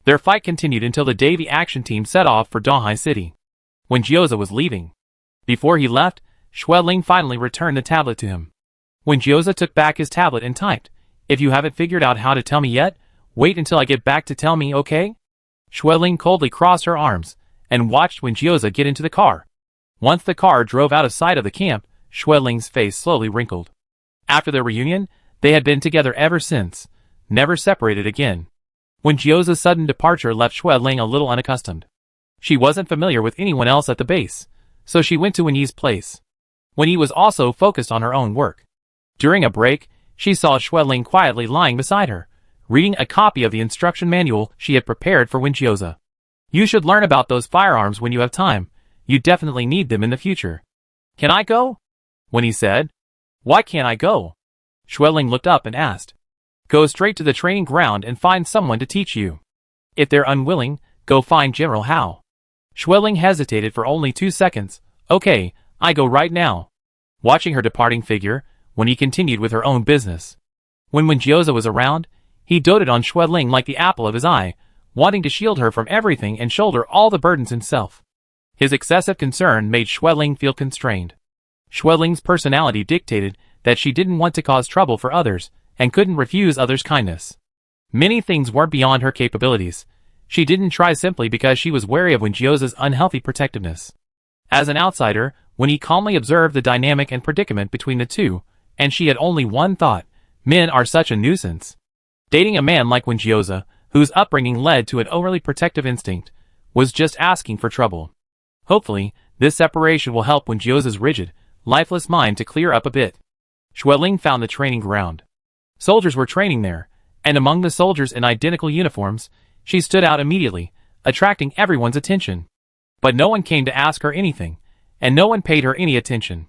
Their fight continued until the Davy action team set off for Donghai City. Wenjioza was leaving. Before he left, Xueling finally returned the tablet to him. Wenjioza took back his tablet and typed, "If you haven't figured out how to tell me yet, wait until I get back to tell me, okay?" Xueling coldly crossed her arms and watched Wenjioza get into the car. Once the car drove out of sight of the camp, Xueling's face slowly wrinkled. After their reunion, they had been together ever since, never separated again. Wenjioza's sudden departure left Xueling a little unaccustomed. She wasn't familiar with anyone else at the base, so she went to Wenyi's place. Wenyi was also focused on her own work. During a break, she saw Xueling quietly lying beside her, reading a copy of the instruction manual she had prepared for Wenjioza. "You should learn about those firearms when you have time. You definitely need them in the future." "Can I go?" Wenyi said. "Why can't I go?" Xueling looked up and asked. "Go straight to the training ground and find someone to teach you. If they're unwilling, go find General Hao." Xueling hesitated for only 2 seconds. "Okay, I go right now." Watching her departing figure, Wenyi continued with her own business. When Wenjioza was around, he doted on Xueling like the apple of his eye, wanting to shield her from everything and shoulder all the burdens himself. His excessive concern made Xueling feel constrained. Xueling's personality dictated that she didn't want to cause trouble for others, and couldn't refuse others' kindness. Many things weren't beyond her capabilities. She didn't try simply because she was wary of Wenjioza's unhealthy protectiveness. As an outsider, Wenyi calmly observed the dynamic and predicament between the two, and she had only one thought: men are such a nuisance. Dating a man like Wenjioza, whose upbringing led to an overly protective instinct, was just asking for trouble. Hopefully, this separation will help Wenjioza's rigid, lifeless mind to clear up a bit. Xueling found the training ground. Soldiers were training there, and among the soldiers in identical uniforms, she stood out immediately, attracting everyone's attention. But no one came to ask her anything, and no one paid her any attention.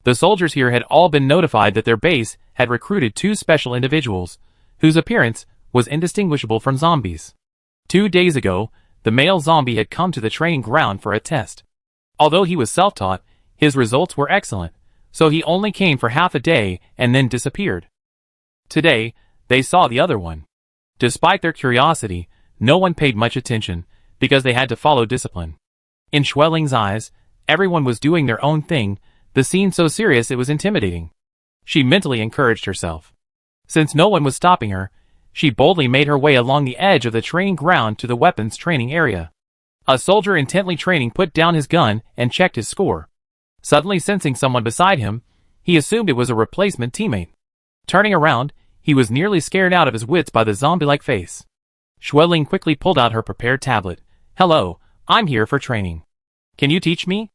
The soldiers here had all been notified that their base had recruited 2 special individuals, whose appearance was indistinguishable from zombies. 2 days ago, the male zombie had come to the training ground for a test. Although he was self-taught, his results were excellent, so he only came for half a day and then disappeared. Today, they saw the other one. Despite their curiosity, no one paid much attention, because they had to follow discipline. In Xueling's eyes, everyone was doing their own thing, the scene so serious it was intimidating. She mentally encouraged herself. Since no one was stopping her, she boldly made her way along the edge of the training ground to the weapons training area. A soldier intently training put down his gun and checked his score. Suddenly sensing someone beside him, he assumed it was a replacement teammate. Turning around, he was nearly scared out of his wits by the zombie-like face. Xueling quickly pulled out her prepared tablet. "Hello, I'm here for training. Can you teach me?"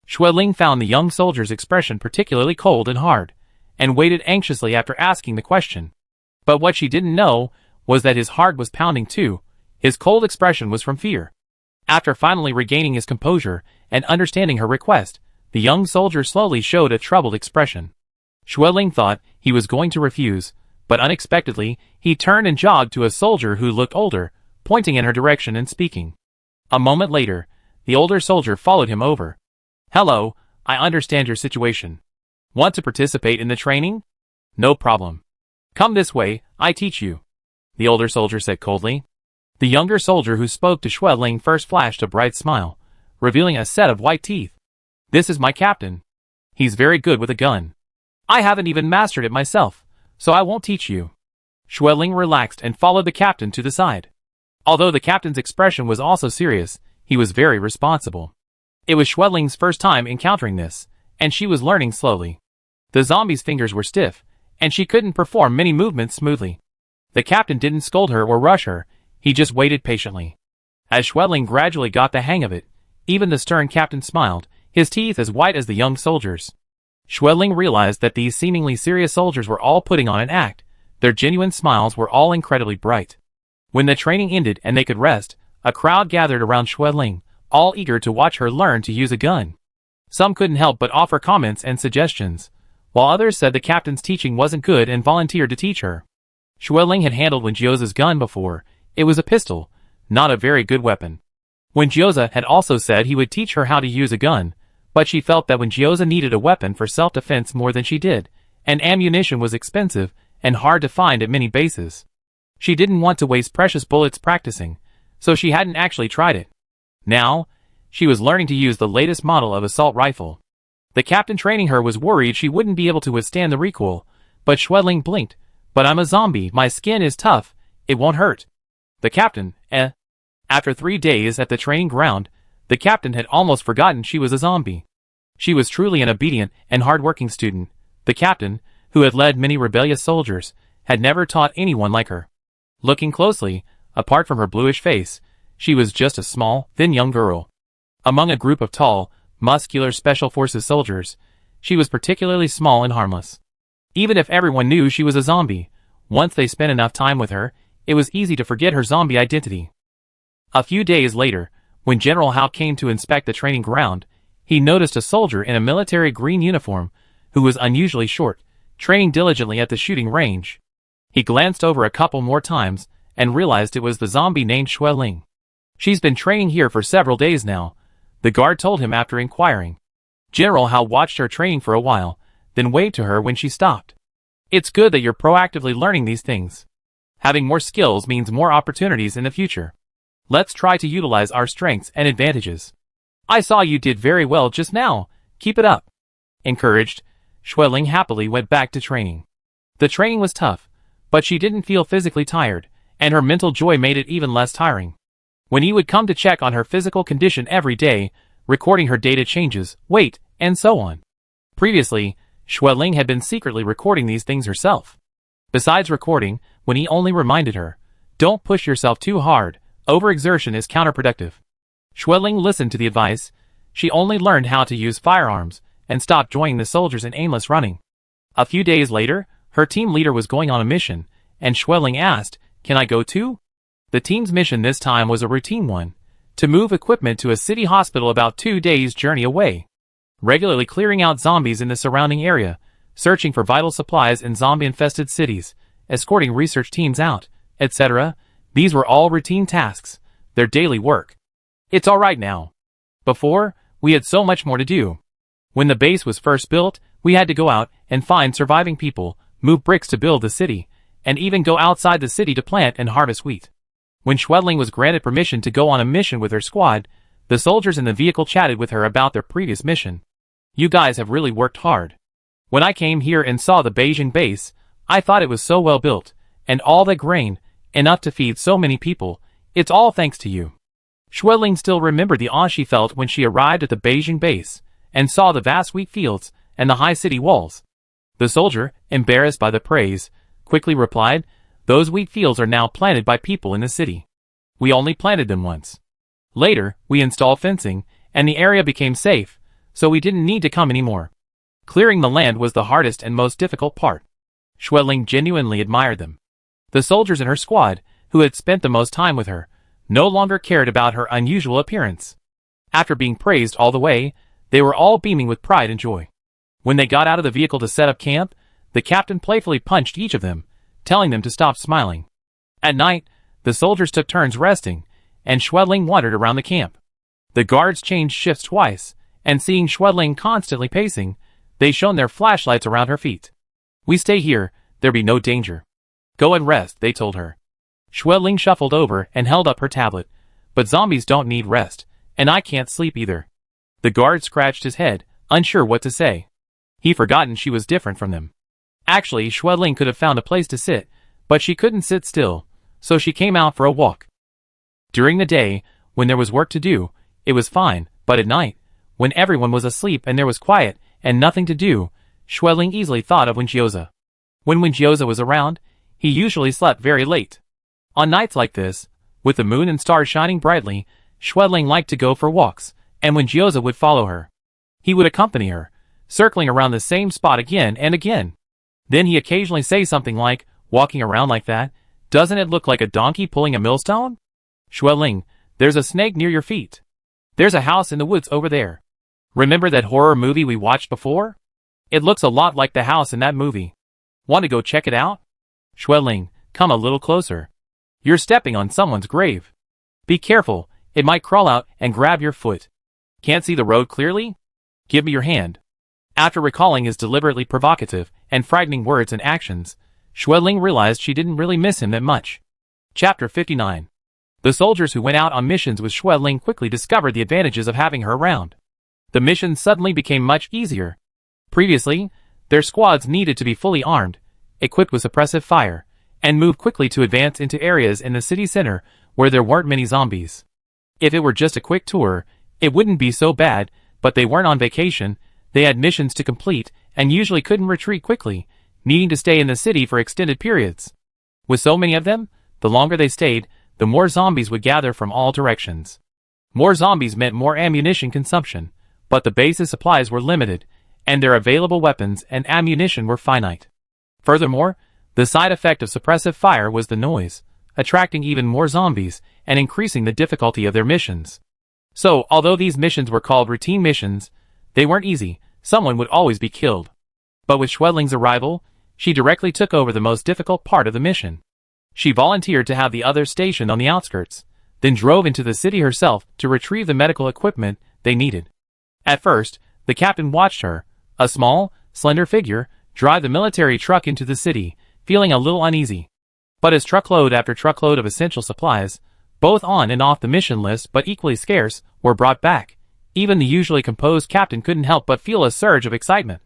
Xueling found the young soldier's expression particularly cold and hard, and waited anxiously after asking the question. But what she didn't know was that his heart was pounding too. His cold expression was from fear. After finally regaining his composure and understanding her request, the young soldier slowly showed a troubled expression. Xueling thought he was going to refuse, but unexpectedly, he turned and jogged to a soldier who looked older, pointing in her direction and speaking. A moment later, the older soldier followed him over. "Hello, I understand your situation. Want to participate in the training? No problem. Come this way, I teach you," the older soldier said coldly. The younger soldier who spoke to Xueling first flashed a bright smile, revealing a set of white teeth. "This is my captain. He's very good with a gun. I haven't even mastered it myself, so I won't teach you." Xueling relaxed and followed the captain to the side. Although the captain's expression was also serious, he was very responsible. It was Xueling's first time encountering this, and she was learning slowly. The zombie's fingers were stiff, and she couldn't perform many movements smoothly. The captain didn't scold her or rush her, he just waited patiently. As Xueling gradually got the hang of it, even the stern captain smiled, his teeth as white as the young soldier's. Xueling realized that these seemingly serious soldiers were all putting on an act. Their genuine smiles were all incredibly bright. When the training ended and they could rest, a crowd gathered around Xueling, all eager to watch her learn to use a gun. Some couldn't help but offer comments and suggestions, while others said the captain's teaching wasn't good and volunteered to teach her. Xueling had handled Wenjioza's gun before. It was a pistol, not a very good weapon. Wenjioza had also said he would teach her how to use a gun, but she felt that Wenjioza needed a weapon for self-defense more than she did, and ammunition was expensive and hard to find at many bases. She didn't want to waste precious bullets practicing, so she hadn't actually tried it. Now, she was learning to use the latest model of assault rifle. The captain training her was worried she wouldn't be able to withstand the recoil, but Xueling blinked. "But I'm a zombie, my skin is tough, it won't hurt." The captain, After 3 days at the training ground, the captain had almost forgotten she was a zombie. She was truly an obedient and hard-working student. The captain, who had led many rebellious soldiers, had never taught anyone like her. Looking closely, apart from her bluish face, she was just a small, thin young girl. Among a group of tall, muscular Special Forces soldiers, she was particularly small and harmless. Even if everyone knew she was a zombie, once they spent enough time with her, it was easy to forget her zombie identity. A few days later, when General Hao came to inspect the training ground, he noticed a soldier in a military green uniform, who was unusually short, training diligently at the shooting range. He glanced over a couple more times, and realized it was the zombie named Xueling. "She's been training here for several days now," the guard told him after inquiring. General Hao watched her training for a while, then waved to her when she stopped. "It's good that you're proactively learning these things. Having more skills means more opportunities in the future. Let's try to utilize our strengths and advantages. I saw you did very well just now, keep it up." Encouraged, Xueling happily went back to training. The training was tough, but she didn't feel physically tired, and her mental joy made it even less tiring. When he would come to check on her physical condition every day, recording her data changes, weight, and so on. Previously, Xueling had been secretly recording these things herself. Besides recording, when he only reminded her, "Don't push yourself too hard, overexertion is counterproductive." Xueling listened to the advice. She only learned how to use firearms, and stopped joining the soldiers in aimless running. A few days later, her team leader was going on a mission, and Xueling asked, "Can I go too?" The team's mission this time was a routine one, to move equipment to a city hospital about 2 days' journey away. Regularly clearing out zombies in the surrounding area, searching for vital supplies in zombie-infested cities, escorting research teams out, etc. These were all routine tasks, their daily work. It's alright now. Before, we had so much more to do. When the base was first built, we had to go out and find surviving people, move bricks to build the city, and even go outside the city to plant and harvest wheat. When Xueling was granted permission to go on a mission with her squad, the soldiers in the vehicle chatted with her about their previous mission. "You guys have really worked hard. When I came here and saw the Beijing base, I thought it was so well built, and all that grain, enough to feed so many people, it's all thanks to you." Xueling still remembered the awe she felt when she arrived at the Beijing base, and saw the vast wheat fields, and the high city walls. The soldier, embarrassed by the praise, quickly replied, "Those wheat fields are now planted by people in the city. We only planted them once. Later, we installed fencing, and the area became safe, so we didn't need to come anymore. Clearing the land was the hardest and most difficult part." Xueling genuinely admired them. The soldiers in her squad, who had spent the most time with her, no longer cared about her unusual appearance. After being praised all the way, they were all beaming with pride and joy. When they got out of the vehicle to set up camp, the captain playfully punched each of them, telling them to stop smiling. At night, the soldiers took turns resting, and Xueling wandered around the camp. The guards changed shifts twice, and seeing Xueling constantly pacing, they shone their flashlights around her feet. "We stay here, there be no danger. Go and rest," they told her. Xueling shuffled over and held up her tablet. "But zombies don't need rest, and I can't sleep either." The guard scratched his head, unsure what to say. He'd forgotten she was different from them. Actually, Xueling could have found a place to sit, but she couldn't sit still, so she came out for a walk. During the day, when there was work to do, it was fine, but at night, when everyone was asleep and there was quiet and nothing to do, Xueling easily thought of Wenjioza. When Wenjioza was around, he usually slept very late. On nights like this, with the moon and stars shining brightly, Xueling liked to go for walks, and Wenjioza would follow her. He would accompany her, circling around the same spot again and again. Then he occasionally say something like, walking around like that, doesn't it look like a donkey pulling a millstone? Xueling, there's a snake near your feet. There's a house in the woods over there. Remember that horror movie we watched before? It looks a lot like the house in that movie. Want to go check it out? Xueling, come a little closer. You're stepping on someone's grave. Be careful, it might crawl out and grab your foot. Can't see the road clearly? Give me your hand. After recalling his deliberately provocative and frightening words and actions, Xueling realized she didn't really miss him that much. Chapter 59. The soldiers who went out on missions with Xueling quickly discovered the advantages of having her around. The missions suddenly became much easier. Previously, their squads needed to be fully armed, equipped with suppressive fire, and move quickly to advance into areas in the city center where there weren't many zombies. If it were just a quick tour, it wouldn't be so bad, but they weren't on vacation, they had missions to complete, and usually couldn't retreat quickly, needing to stay in the city for extended periods. With so many of them, the longer they stayed, the more zombies would gather from all directions. More zombies meant more ammunition consumption, but the base's supplies were limited, and their available weapons and ammunition were finite. Furthermore, the side effect of suppressive fire was the noise, attracting even more zombies and increasing the difficulty of their missions. So, although these missions were called routine missions, they weren't easy, someone would always be killed. But with Xueling's arrival, she directly took over the most difficult part of the mission. She volunteered to have the others stationed on the outskirts, then drove into the city herself to retrieve the medical equipment they needed. At first, the captain watched her, a small, slender figure, drive the military truck into the city, feeling a little uneasy. But as truckload after truckload of essential supplies, both on and off the mission list but equally scarce, were brought back, even the usually composed captain couldn't help but feel a surge of excitement.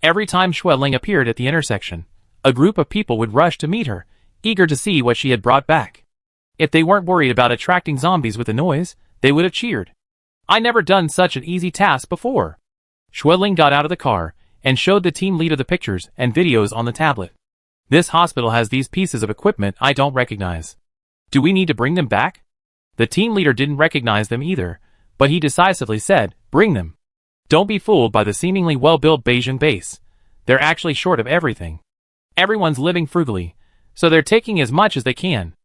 Every time Xueling appeared at the intersection, a group of people would rush to meet her, eager to see what she had brought back. If they weren't worried about attracting zombies with the noise, they would have cheered. I never done such an easy task before. Xueling got out of the car and showed the team leader the pictures and videos on the tablet. This hospital has these pieces of equipment I don't recognize. Do we need to bring them back? The team leader didn't recognize them either, but he decisively said, bring them. Don't be fooled by the seemingly well-built Beijing base. They're actually short of everything. Everyone's living frugally, so they're taking as much as they can.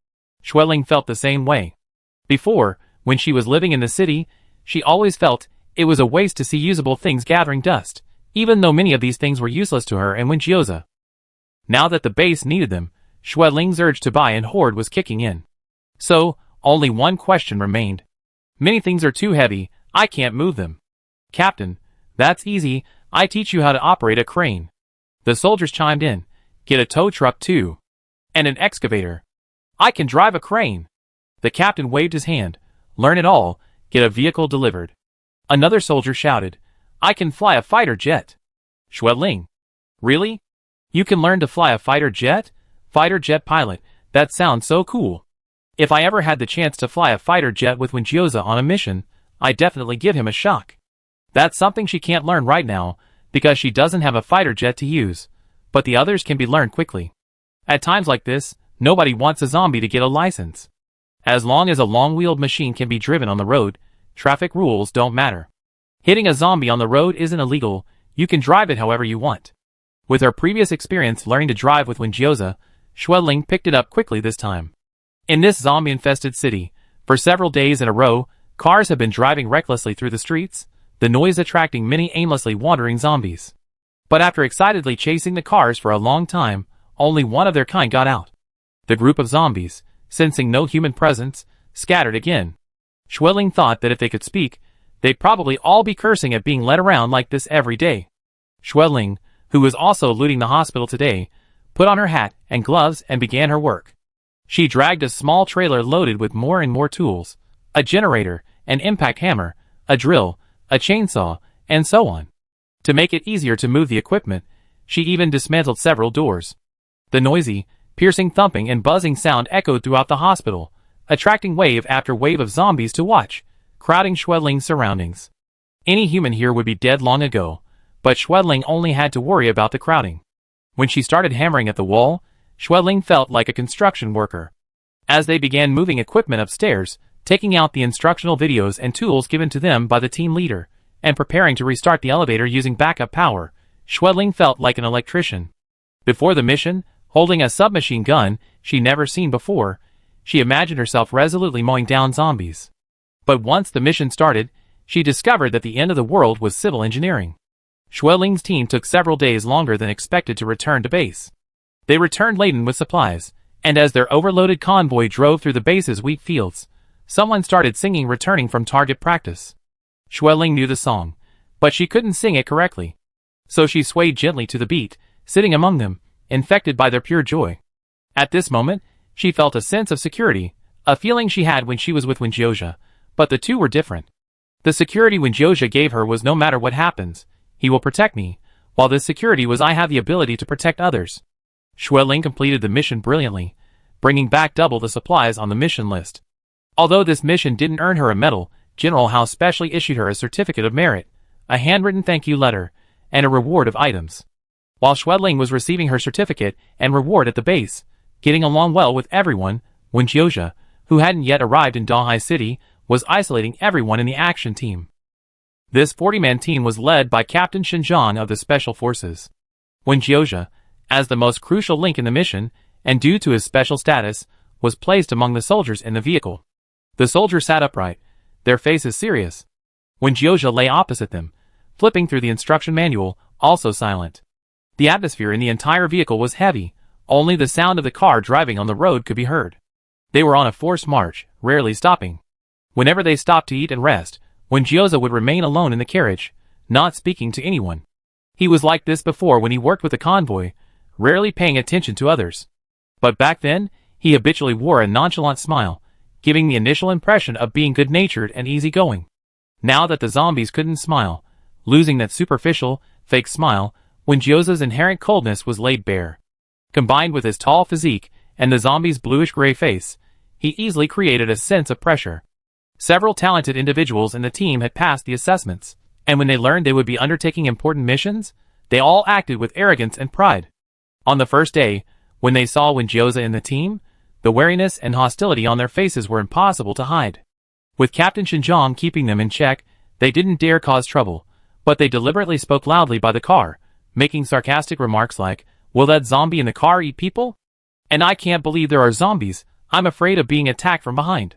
Xueling felt the same way. Before, when she was living in the city, she always felt it was a waste to see usable things gathering dust, even though many of these things were useless to her and Wenzhouzi. Now that the base needed them, Xueling's urge to buy and hoard was kicking in. So, only one question remained. Many things are too heavy, I can't move them. Captain, that's easy, I teach you how to operate a crane. The soldiers chimed in. Get a tow truck too. And an excavator. I can drive a crane. The captain waved his hand. Learn it all, get a vehicle delivered. Another soldier shouted. I can fly a fighter jet. Xueling. Really? You can learn to fly a fighter jet? Fighter jet pilot, that sounds so cool. If I ever had the chance to fly a fighter jet with Wenzhouzi on a mission, I'd definitely give him a shock. That's something she can't learn right now, because she doesn't have a fighter jet to use, but the others can be learned quickly. At times like this, nobody wants a zombie to get a license. As long as a long-wheeled machine can be driven on the road, traffic rules don't matter. Hitting a zombie on the road isn't illegal, you can drive it however you want. With her previous experience learning to drive with Wenzhouzi, Xueling picked it up quickly this time. In this zombie-infested city, for several days in a row, cars have been driving recklessly through the streets, the noise attracting many aimlessly wandering zombies. But after excitedly chasing the cars for a long time, only one of their kind got out. The group of zombies, sensing no human presence, scattered again. Xueling thought that if they could speak, they'd probably all be cursing at being led around like this every day. Xueling, who was also looting the hospital today, put on her hat and gloves and began her work. She dragged a small trailer loaded with more and more tools, a generator, an impact hammer, a drill, a chainsaw, and so on. To make it easier to move the equipment, she even dismantled several doors. The noisy, piercing thumping and buzzing sound echoed throughout the hospital, attracting wave after wave of zombies to watch, crowding Xueling's surroundings. Any human here would be dead long ago, but Xueling only had to worry about the crowding. When she started hammering at the wall, Xueling felt like a construction worker. As they began moving equipment upstairs, taking out the instructional videos and tools given to them by the team leader, and preparing to restart the elevator using backup power, Schwedling felt like an electrician. Before the mission, holding a submachine gun she'd never seen before, she imagined herself resolutely mowing down zombies. But once the mission started, she discovered that the end of the world was civil engineering. Schwedling's team took several days longer than expected to return to base. They returned laden with supplies, and as their overloaded convoy drove through the base's wheat fields, someone started singing returning from target practice. Schwedling knew the song, but she couldn't sing it correctly. So she swayed gently to the beat, sitting among them, infected by their pure joy. At this moment, she felt a sense of security, a feeling she had when she was with Windjioja, but the two were different. The security Windjioja gave her was no matter what happens, he will protect me, while this security was I have the ability to protect others. Schwedling completed the mission brilliantly, bringing back double the supplies on the mission list. Although this mission didn't earn her a medal, General Howe specially issued her a certificate of merit, a handwritten thank you letter, and a reward of items. While Schwedling was receiving her certificate and reward at the base, getting along well with everyone, Windjioja, who hadn't yet arrived in Dahai City, was isolating everyone in the action team. This 40-man team was led by Captain Xinjiang of the Special Forces. Windjioja, as the most crucial link in the mission, and due to his special status, was placed among the soldiers in the vehicle. The soldiers sat upright, their faces serious. Windjioja lay opposite them, flipping through the instruction manual, also silent. The atmosphere in the entire vehicle was heavy, only the sound of the car driving on the road could be heard. They were on a forced march, rarely stopping. Whenever they stopped to eat and rest, Windjioja would remain alone in the carriage, not speaking to anyone. He was like this before when he worked with the convoy, rarely paying attention to others. But back then, he habitually wore a nonchalant smile, giving the initial impression of being good-natured and easygoing. Now that the zombies couldn't smile, losing that superficial, fake smile, Windjioja's inherent coldness was laid bare. Combined with his tall physique and the zombie's bluish-gray face, he easily created a sense of pressure. Several talented individuals in the team had passed the assessments, and when they learned they would be undertaking important missions, they all acted with arrogance and pride. On the first day, when they saw Windjioja in the team, the wariness and hostility on their faces were impossible to hide. With Captain Xinjiang keeping them in check, they didn't dare cause trouble, but they deliberately spoke loudly by the car, making sarcastic remarks like, "Will that zombie in the car eat people? And I can't believe there are zombies, I'm afraid of being attacked from behind."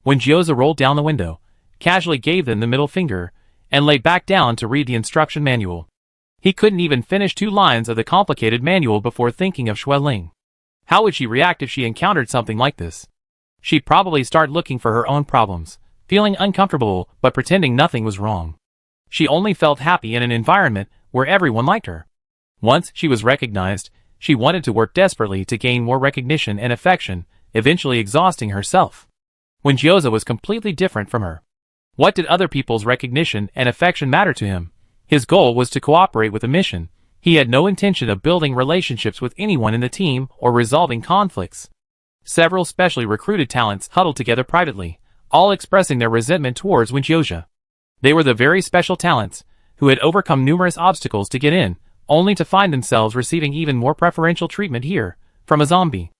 Windjioja rolled down the window, casually gave them the middle finger, and lay back down to read the instruction manual. He couldn't even finish 2 lines of the complicated manual before thinking of Schwedling. How would she react if she encountered something like this? She'd probably start looking for her own problems, feeling uncomfortable but pretending nothing was wrong. She only felt happy in an environment where everyone liked her. Once she was recognized, she wanted to work desperately to gain more recognition and affection, eventually exhausting herself. Windjioja was completely different from her. What did other people's recognition and affection matter to him? His goal was to cooperate with the mission. He had no intention of building relationships with anyone in the team or resolving conflicts. Several specially recruited talents huddled together privately, all expressing their resentment towards Windjioja. They were the very special talents, who had overcome numerous obstacles to get in, only to find themselves receiving even more preferential treatment here, from a zombie.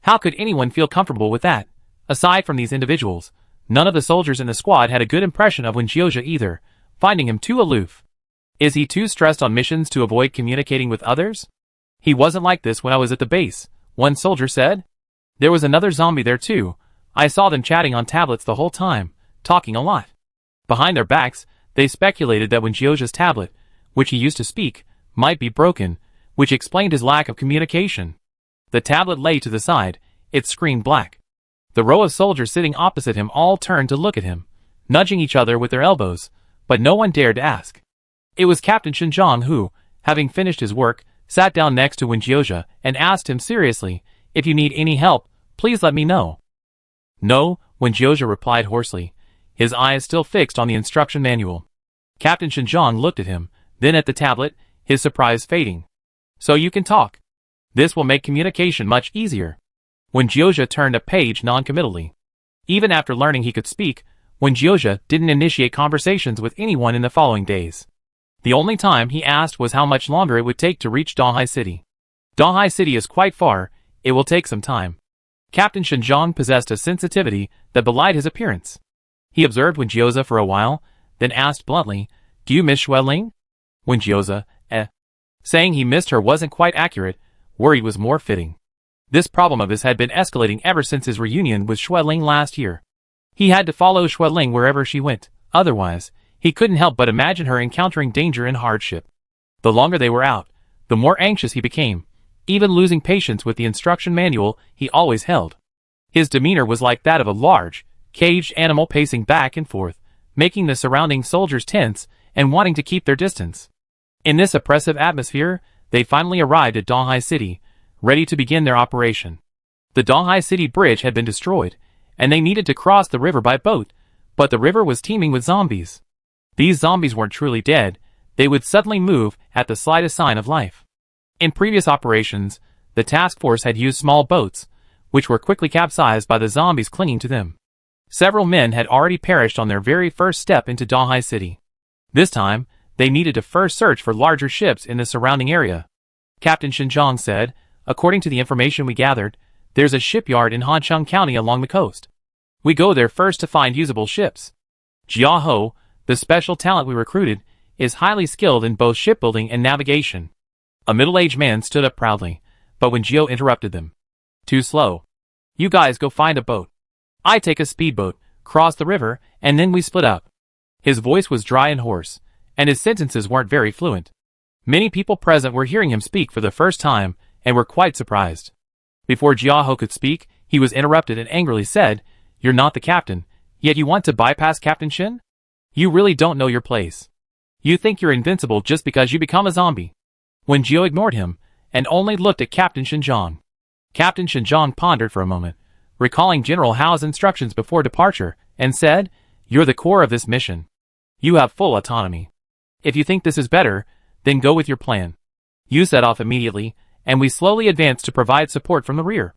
How could anyone feel comfortable with that? Aside from these individuals, none of the soldiers in the squad had a good impression of Windjioja either, finding him too aloof. Is he too stressed on missions to avoid communicating with others? He wasn't like this when I was at the base, one soldier said. There was another zombie there too. I saw them chatting on tablets the whole time, talking a lot. Behind their backs, they speculated that Windjioja's tablet, which he used to speak, might be broken, which explained his lack of communication. The tablet lay to the side, its screen black. The row of soldiers sitting opposite him all turned to look at him, nudging each other with their elbows, but no one dared to ask. It was Captain Xinjiang who, having finished his work, sat down next to Windjioja and asked him seriously, "If you need any help, please let me know." "No," Windjioja replied hoarsely, his eyes still fixed on the instruction manual. Captain Xinjiang looked at him, then at the tablet, his surprise fading. "So you can talk. This will make communication much easier." Windjioja turned a page noncommittally. Even after learning he could speak, Windjioja didn't initiate conversations with anyone in the following days. The only time he asked was how much longer it would take to reach Dahai City. Dahai City is quite far, it will take some time. Captain Xinjiang possessed a sensitivity that belied his appearance. He observed Windjioja for a while, then asked bluntly, Do you miss Xueling? When Jioza, saying he missed her wasn't quite accurate, worried was more fitting. This problem of his had been escalating ever since his reunion with Xueling last year. He had to follow Xueling wherever she went, otherwise, he couldn't help but imagine her encountering danger and hardship. The longer they were out, the more anxious he became, even losing patience with the instruction manual he always held. His demeanor was like that of a large, caged animal pacing back and forth, making the surrounding soldiers tense and wanting to keep their distance. In this oppressive atmosphere, they finally arrived at Donghai City, ready to begin their operation. The Donghai City bridge had been destroyed, and they needed to cross the river by boat, but the river was teeming with zombies. These zombies weren't truly dead, they would suddenly move at the slightest sign of life. In previous operations, the task force had used small boats, which were quickly capsized by the zombies clinging to them. Several men had already perished on their very first step into Donghai City. This time, they needed to first search for larger ships in the surrounding area. Captain Xinjiang said, according to the information we gathered, there's a shipyard in Hancheng County along the coast. We go there first to find usable ships. Jia Ho, the special talent we recruited, is highly skilled in both shipbuilding and navigation. A middle-aged man stood up proudly, but when Gio interrupted them. Too slow. You guys go find a boat. I take a speedboat, cross the river, and then we split up. His voice was dry and hoarse, and his sentences weren't very fluent. Many people present were hearing him speak for the first time, and were quite surprised. Before Jiaho could speak, he was interrupted and angrily said, "You're not the captain, yet you want to bypass Captain Shin? You really don't know your place. You think you're invincible just because you become a zombie." When Gio ignored him, and only looked at Captain Xinjiang. Captain Xinjiang pondered for a moment, recalling General Hao's instructions before departure, and said, "You're the core of this mission. You have full autonomy. If you think this is better, then go with your plan." You set off immediately, and we slowly advanced to provide support from the rear.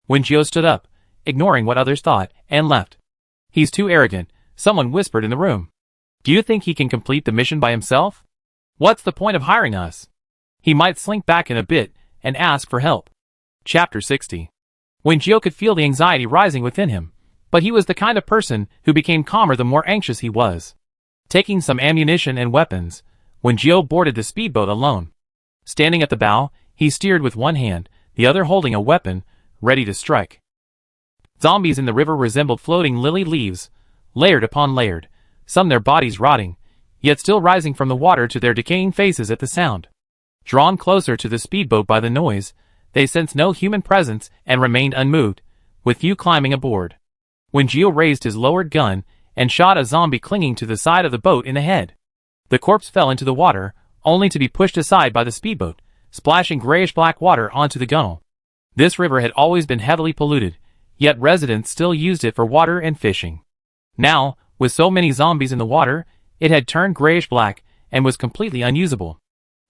When Gio stood up, ignoring what others thought, and left. "He's too arrogant," someone whispered in the room. "Do you think he can complete the mission by himself? What's the point of hiring us? He might slink back in a bit and ask for help." Chapter 60. When Gio could feel the anxiety rising within him, but he was the kind of person who became calmer the more anxious he was. Taking some ammunition and weapons, when Gio boarded the speedboat alone. Standing at the bow, he steered with one hand, the other holding a weapon, ready to strike. Zombies in the river resembled floating lily leaves, layered upon layered, some their bodies rotting, yet still rising from the water to their decaying faces at the sound. Drawn closer to the speedboat by the noise, they sensed no human presence and remained unmoved, with few climbing aboard. When Gio raised his lowered gun and shot a zombie clinging to the side of the boat in the head. The corpse fell into the water, only to be pushed aside by the speedboat, splashing grayish-black water onto the gunwale. This river had always been heavily polluted, yet residents still used it for water and fishing. Now, with so many zombies in the water, it had turned grayish-black and was completely unusable.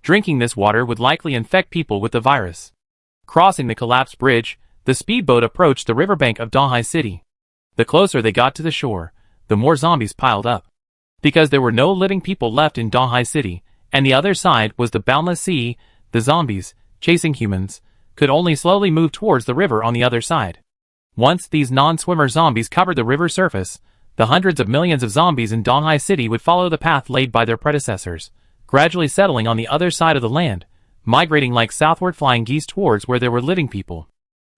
Drinking this water would likely infect people with the virus. Crossing the collapsed bridge, the speedboat approached the riverbank of Donghai City. The closer they got to the shore, the more zombies piled up. Because there were no living people left in Donghai City, and the other side was the boundless sea, the zombies, chasing humans, could only slowly move towards the river on the other side. Once these non-swimmer zombies covered the river surface, the hundreds of millions of zombies in Donghai City would follow the path laid by their predecessors, gradually settling on the other side of the land, migrating like southward flying geese towards where there were living people.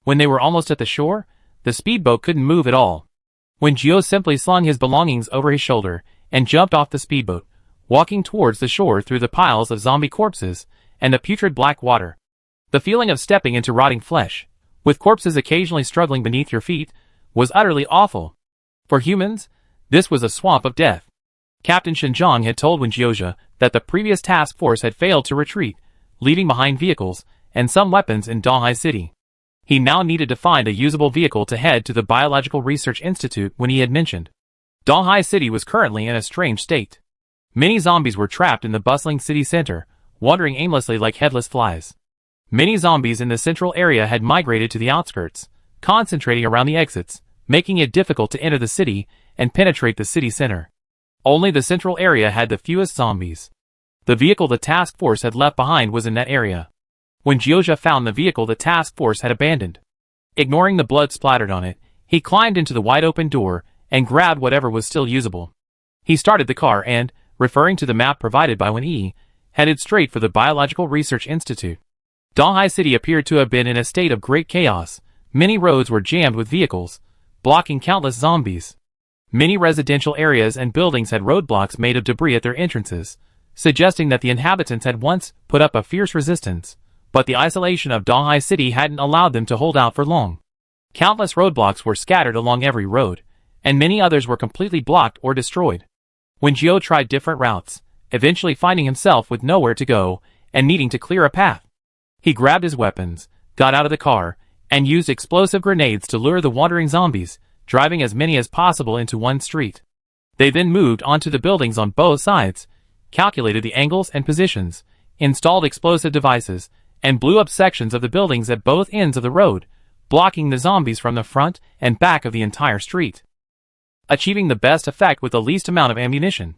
When they were almost at the shore, the speedboat couldn't move at all. When Gio simply slung his belongings over his shoulder and jumped off the speedboat, walking towards the shore through the piles of zombie corpses and the putrid black water. The feeling of stepping into rotting flesh, with corpses occasionally struggling beneath your feet, was utterly awful. For humans, this was a swamp of death. Captain Xinjiang had told Wenjioja that the previous task force had failed to retreat, leaving behind vehicles and some weapons in Donghai City. He now needed to find a usable vehicle to head to the Biological Research Institute when he had mentioned. Donghai City was currently in a strange state. Many zombies were trapped in the bustling city center, wandering aimlessly like headless flies. Many zombies in the central area had migrated to the outskirts, concentrating around the exits, making it difficult to enter the city and penetrate the city center. Only the central area had the fewest zombies. The vehicle the task force had left behind was in that area. When Gioja found the vehicle the task force had abandoned, ignoring the blood splattered on it, he climbed into the wide-open door and grabbed whatever was still usable. He started the car and, referring to the map provided by Wen-yi, headed straight for the Biological Research Institute. Donghai City appeared to have been in a state of great chaos. Many roads were jammed with vehicles, blocking countless zombies. Many residential areas and buildings had roadblocks made of debris at their entrances, suggesting that the inhabitants had once put up a fierce resistance, but the isolation of Donghai City hadn't allowed them to hold out for long. Countless roadblocks were scattered along every road, and many others were completely blocked or destroyed. When Gio tried different routes, eventually finding himself with nowhere to go and needing to clear a path, he grabbed his weapons, got out of the car, and used explosive grenades to lure the wandering zombies, driving as many as possible into one street. They then moved onto the buildings on both sides, calculated the angles and positions, installed explosive devices, and blew up sections of the buildings at both ends of the road, blocking the zombies from the front and back of the entire street, achieving the best effect with the least amount of ammunition.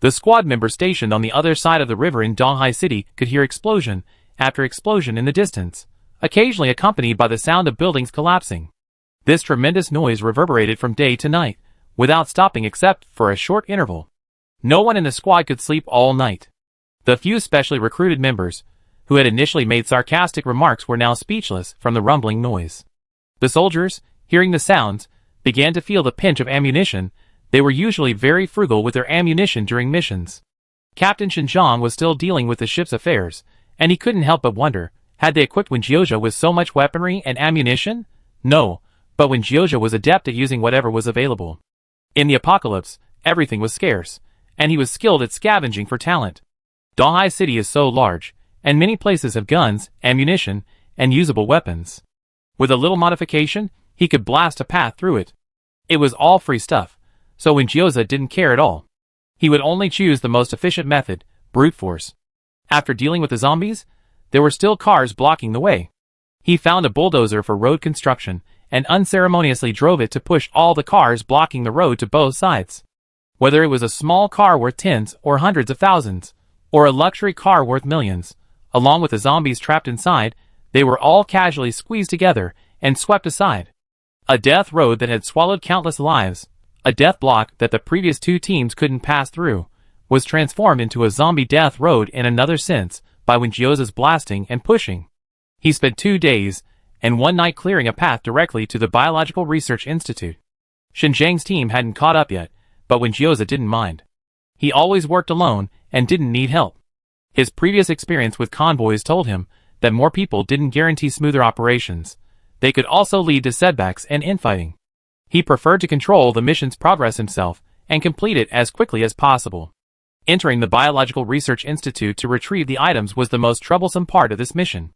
The squad members stationed on the other side of the river in Donghai City could hear explosion after explosion in the distance, occasionally accompanied by the sound of buildings collapsing. This tremendous noise reverberated from day to night, without stopping except for a short interval. No one in the squad could sleep all night. The few specially recruited members, who had initially made sarcastic remarks, were now speechless from the rumbling noise. The soldiers, hearing the sounds, began to feel the pinch of ammunition. They were usually very frugal with their ammunition during missions. Captain Xinjiang was still dealing with the ship's affairs, and he couldn't help but wonder, had they equipped Wenjioja with so much weaponry and ammunition? No, but Wenjioja was adept at using whatever was available. In the apocalypse, everything was scarce, and he was skilled at scavenging for talent. Donghai City is so large, and many places have guns, ammunition, and usable weapons. With a little modification, he could blast a path through it. It was all free stuff, so Wenjioja didn't care at all. He would only choose the most efficient method, brute force. After dealing with the zombies, there were still cars blocking the way. He found a bulldozer for road construction, and unceremoniously drove it to push all the cars blocking the road to both sides. Whether it was a small car worth tens or hundreds of thousands, or a luxury car worth millions, along with the zombies trapped inside, they were all casually squeezed together and swept aside. A death road that had swallowed countless lives, a death block that the previous two teams couldn't pass through, was transformed into a zombie death road in another sense by Wenjioja's blasting and pushing. He spent 2 days and 1 night clearing a path directly to the Biological Research Institute. Xinjiang's team hadn't caught up yet, but Wenjioja didn't mind. He always worked alone and didn't need help. His previous experience with convoys told him that more people didn't guarantee smoother operations. They could also lead to setbacks and infighting. He preferred to control the mission's progress himself and complete it as quickly as possible. Entering the Biological Research Institute to retrieve the items was the most troublesome part of this mission.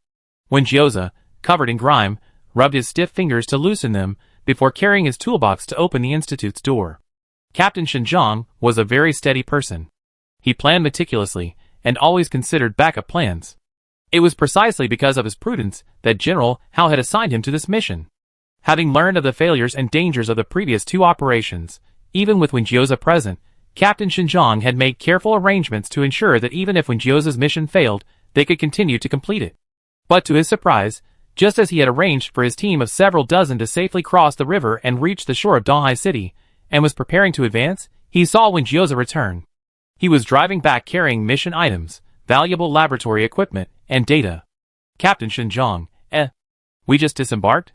Wenjioja, covered in grime, rubbed his stiff fingers to loosen them before carrying his toolbox to open the institute's door. Captain Xinjiang was a very steady person. He planned meticulously and always considered backup plans. It was precisely because of his prudence that General Hao had assigned him to this mission. Having learned of the failures and dangers of the previous 2 operations, even with Wenjioja present, Captain Xinjiang had made careful arrangements to ensure that even if Wenjioja's mission failed, they could continue to complete it. But to his surprise, just as he had arranged for his team of several dozen to safely cross the river and reach the shore of Donghai City, and was preparing to advance, he saw Wenjioja return. He was driving back carrying mission items, valuable laboratory equipment, and data. Captain Xinjiang, we just disembarked?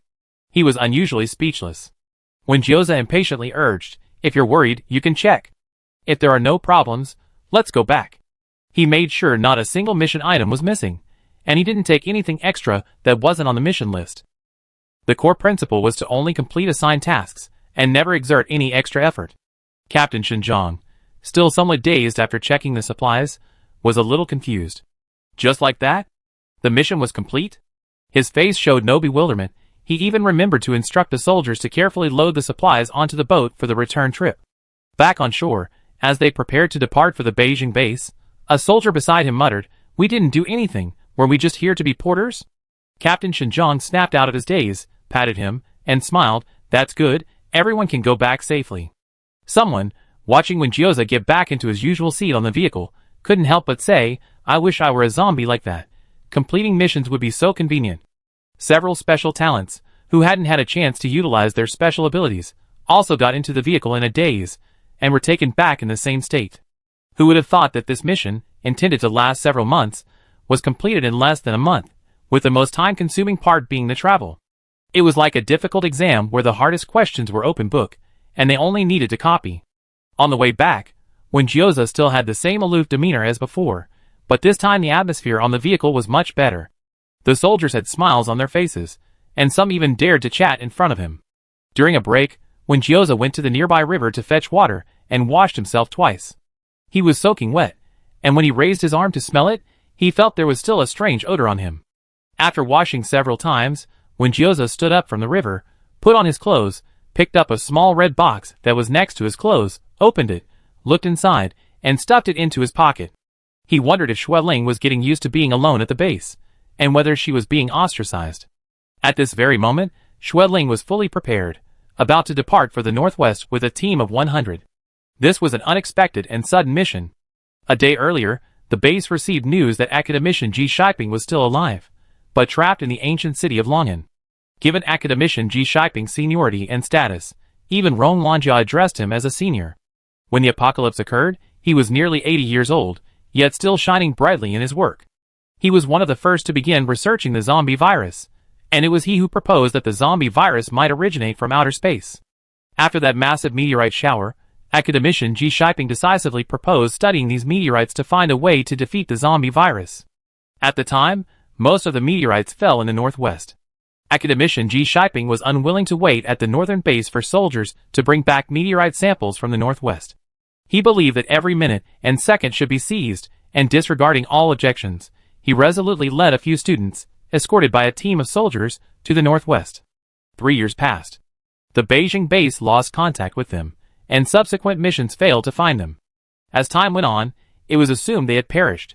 He was unusually speechless. Wenjioja impatiently urged, if you're worried, you can check. If there are no problems, let's go back. He made sure not a single mission item was missing, and he didn't take anything extra that wasn't on the mission list. The core principle was to only complete assigned tasks, and never exert any extra effort. Captain Xinjiang, still somewhat dazed after checking the supplies, was a little confused. Just like that? The mission was complete? His face showed no bewilderment. He even remembered to instruct the soldiers to carefully load the supplies onto the boat for the return trip. Back on shore, as they prepared to depart for the Beijing base, a soldier beside him muttered, "We didn't do anything, were we just here to be porters?" Captain Xinjiang snapped out of his daze, patted him, and smiled, "That's good, everyone can go back safely." Someone, watching Wenjioja get back into his usual seat on the vehicle, couldn't help but say, "I wish I were a zombie like that. Completing missions would be so convenient." Several special talents, who hadn't had a chance to utilize their special abilities, also got into the vehicle in a daze, and were taken back in the same state. Who would have thought that this mission, intended to last several months, was completed in less than a month, with the most time-consuming part being the travel. It was like a difficult exam where the hardest questions were open book, and they only needed to copy. On the way back, Gyoza still had the same aloof demeanor as before, but this time the atmosphere on the vehicle was much better. The soldiers had smiles on their faces, and some even dared to chat in front of him. During a break, Gyoza went to the nearby river to fetch water and washed himself twice. He was soaking wet, and when he raised his arm to smell it, he felt there was still a strange odor on him. After washing several times, Gyoza stood up from the river, put on his clothes, picked up a small red box that was next to his clothes, opened it, looked inside, and stuffed it into his pocket. He wondered if Ling was getting used to being alone at the base, and whether she was being ostracized. At this very moment, Ling was fully prepared, about to depart for the northwest with a team of 100. This was an unexpected and sudden mission. A day earlier, the base received news that Academician Ji Shiping was still alive, but trapped in the ancient city of Longan. Given Academician Ji Shiping's seniority and status, even Rong Lanjia addressed him as a senior. When the apocalypse occurred, he was nearly 80 years old, yet still shining brightly in his work. He was one of the first to begin researching the zombie virus, and it was he who proposed that the zombie virus might originate from outer space. After that massive meteorite shower, Academician Ji Shiping decisively proposed studying these meteorites to find a way to defeat the zombie virus. At the time, most of the meteorites fell in the northwest. Academician Ji Shiping was unwilling to wait at the northern base for soldiers to bring back meteorite samples from the northwest. He believed that every minute and second should be seized, and disregarding all objections, he resolutely led a few students, escorted by a team of soldiers, to the northwest. 3 years passed. The Beijing base lost contact with them, and subsequent missions failed to find them. As time went on, it was assumed they had perished.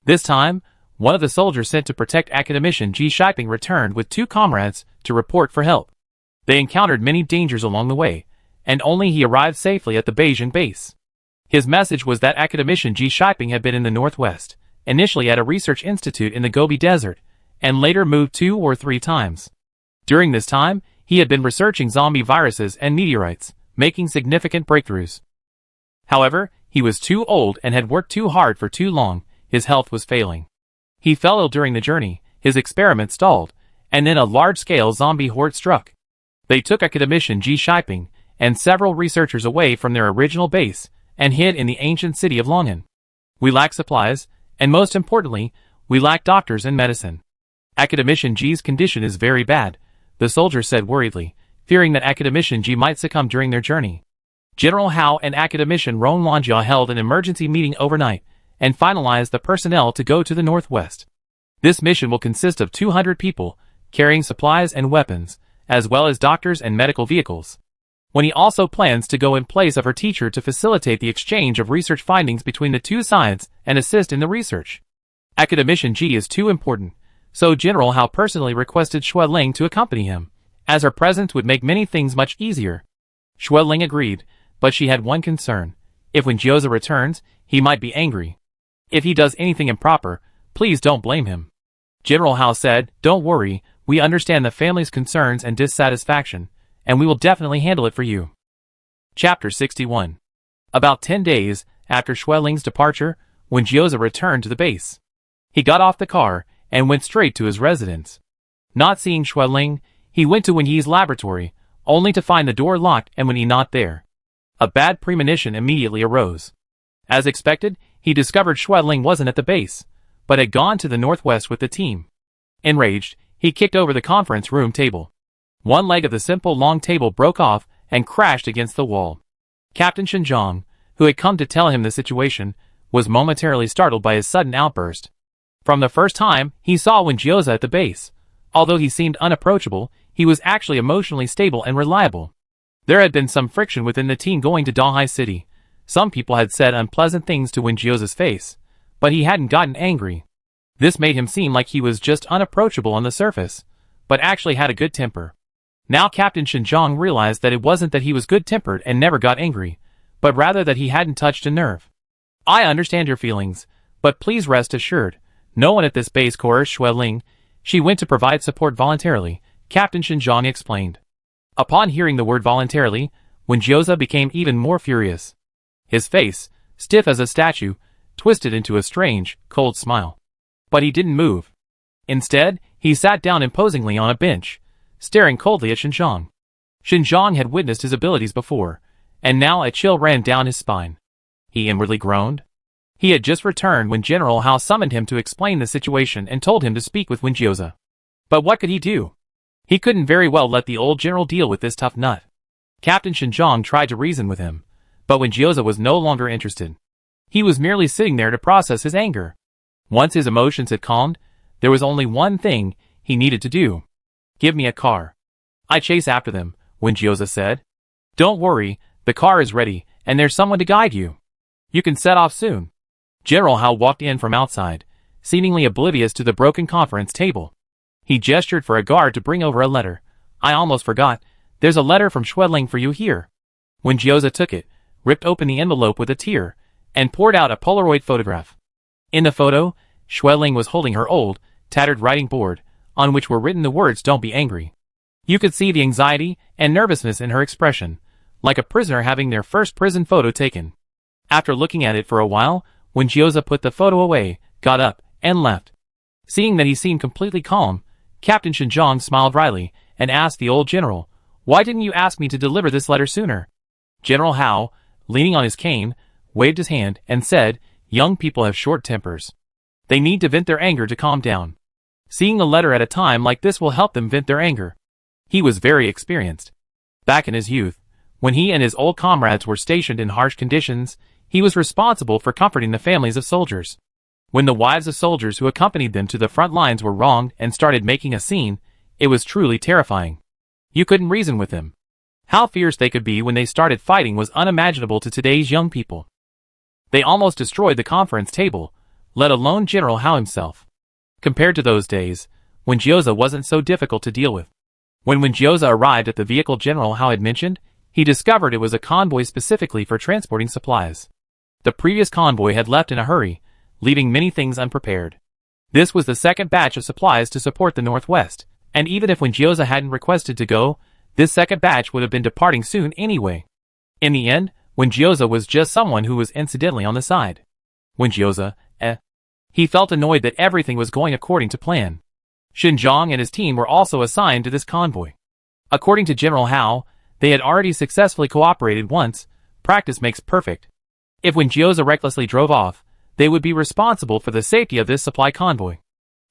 This time, one of the soldiers sent to protect Academician Ji Shiping returned with 2 comrades to report for help. They encountered many dangers along the way, and only he arrived safely at the Beijing base. His message was that Academician Ji Shiping had been in the northwest, initially at a research institute in the Gobi Desert, and later moved 2 or 3 times. During this time, he had been researching zombie viruses and meteorites, making significant breakthroughs. However, he was too old and had worked too hard for too long. His health was failing. He fell ill during the journey, his experiment stalled, and then a large-scale zombie horde struck. They took Academician Ji Shiping and several researchers away from their original base and hid in the ancient city of Longan. We lack supplies, and most importantly, we lack doctors and medicine. Academician Ji's condition is very bad, the soldier said worriedly, fearing that Academician Ji might succumb during their journey. General Hao and Academician Rong Lanjia held an emergency meeting overnight and finalized the personnel to go to the northwest. This mission will consist of 200 people, carrying supplies and weapons, as well as doctors and medical vehicles. When he also plans to go in place of her teacher to facilitate the exchange of research findings between the two sides and assist in the research. Academician Ji is too important, so General Hao personally requested Ling to accompany him, as her presence would make many things much easier. Ling agreed, but she had one concern. If when Gyoza returns, he might be angry. If he does anything improper, please don't blame him. General Hao said, "Don't worry, we understand the family's concerns and dissatisfaction, and we will definitely handle it for you." Chapter 61. About 10 days after Ling's departure, when Gyoza returned to the base, he got off the car and went straight to his residence. Not seeing Ling, he went to Wenyi's laboratory, only to find the door locked and Wenyi not there. A bad premonition immediately arose. As expected, he discovered Ling wasn't at the base, but had gone to the northwest with the team. Enraged, he kicked over the conference room table. One leg of the simple long table broke off and crashed against the wall. Captain Shinjong, who had come to tell him the situation, was momentarily startled by his sudden outburst. From the first time he saw Gyoza at the base, although he seemed unapproachable, he was actually emotionally stable and reliable. There had been some friction within the team going to Dahai City. Some people had said unpleasant things to Gyoza's face, but he hadn't gotten angry. This made him seem like he was just unapproachable on the surface, but actually had a good temper. Now Captain Shinjong realized that it wasn't that he was good-tempered and never got angry, but rather that he hadn't touched a nerve. "I understand your feelings, but please rest assured, no one at this base coerced Ling. She went to provide support voluntarily," Captain Shinjong explained. Upon hearing the word voluntarily, Gyoza became even more furious. His face, stiff as a statue, twisted into a strange, cold smile. But he didn't move. Instead, he sat down imposingly on a bench, staring coldly at Xinjiang. Xinjiang had witnessed his abilities before, and now a chill ran down his spine. He inwardly groaned. He had just returned when General Hao summoned him to explain the situation and told him to speak with Wenjioza. But what could he do? He couldn't very well let the old general deal with this tough nut. Captain Xinjiang tried to reason with him, but Wenjioza was no longer interested. He was merely sitting there to process his anger. Once his emotions had calmed, there was only one thing he needed to do. Give me a car. I chase after them, Wenjioza said. Don't worry, the car is ready, and there's someone to guide you. You can set off soon. General Hao walked in from outside, seemingly oblivious to the broken conference table. He gestured for a guard to bring over a letter. I almost forgot, there's a letter from Xueling for you here. Wenjioza took it, ripped open the envelope with a tear, and poured out a Polaroid photograph. In the photo, Xueling was holding her old, tattered writing board, on which were written the words "Don't be angry." You could see the anxiety and nervousness in her expression, like a prisoner having their first prison photo taken. After looking at it for a while, Wenjioza put the photo away, got up, and left. Seeing that he seemed completely calm, Captain Xinjiang smiled wryly and asked the old general, "Why didn't you ask me to deliver this letter sooner?" General Hao, leaning on his cane, waved his hand and said, "Young people have short tempers. They need to vent their anger to calm down. Seeing a letter at a time like this will help them vent their anger." He was very experienced. Back in his youth, when he and his old comrades were stationed in harsh conditions, he was responsible for comforting the families of soldiers. When the wives of soldiers who accompanied them to the front lines were wronged and started making a scene, it was truly terrifying. You couldn't reason with them. How fierce they could be when they started fighting was unimaginable to today's young people. They almost destroyed the conference table, let alone General Hao himself. Compared to those days, Wenjioza wasn't so difficult to deal with. When Wenjioza arrived at the vehicle General Hao had mentioned, he discovered it was a convoy specifically for transporting supplies. The previous convoy had left in a hurry, leaving many things unprepared. This was the second batch of supplies to support the Northwest, and even if Wenjioza hadn't requested to go, this second batch would have been departing soon anyway. In the end, Wenjioza was just someone who was incidentally on the side. Wenjioza, He felt annoyed that everything was going according to plan. Xinjiang and his team were also assigned to this convoy. According to General Hao, they had already successfully cooperated once. Practice makes perfect. If Wenjioza recklessly drove off, they would be responsible for the safety of this supply convoy.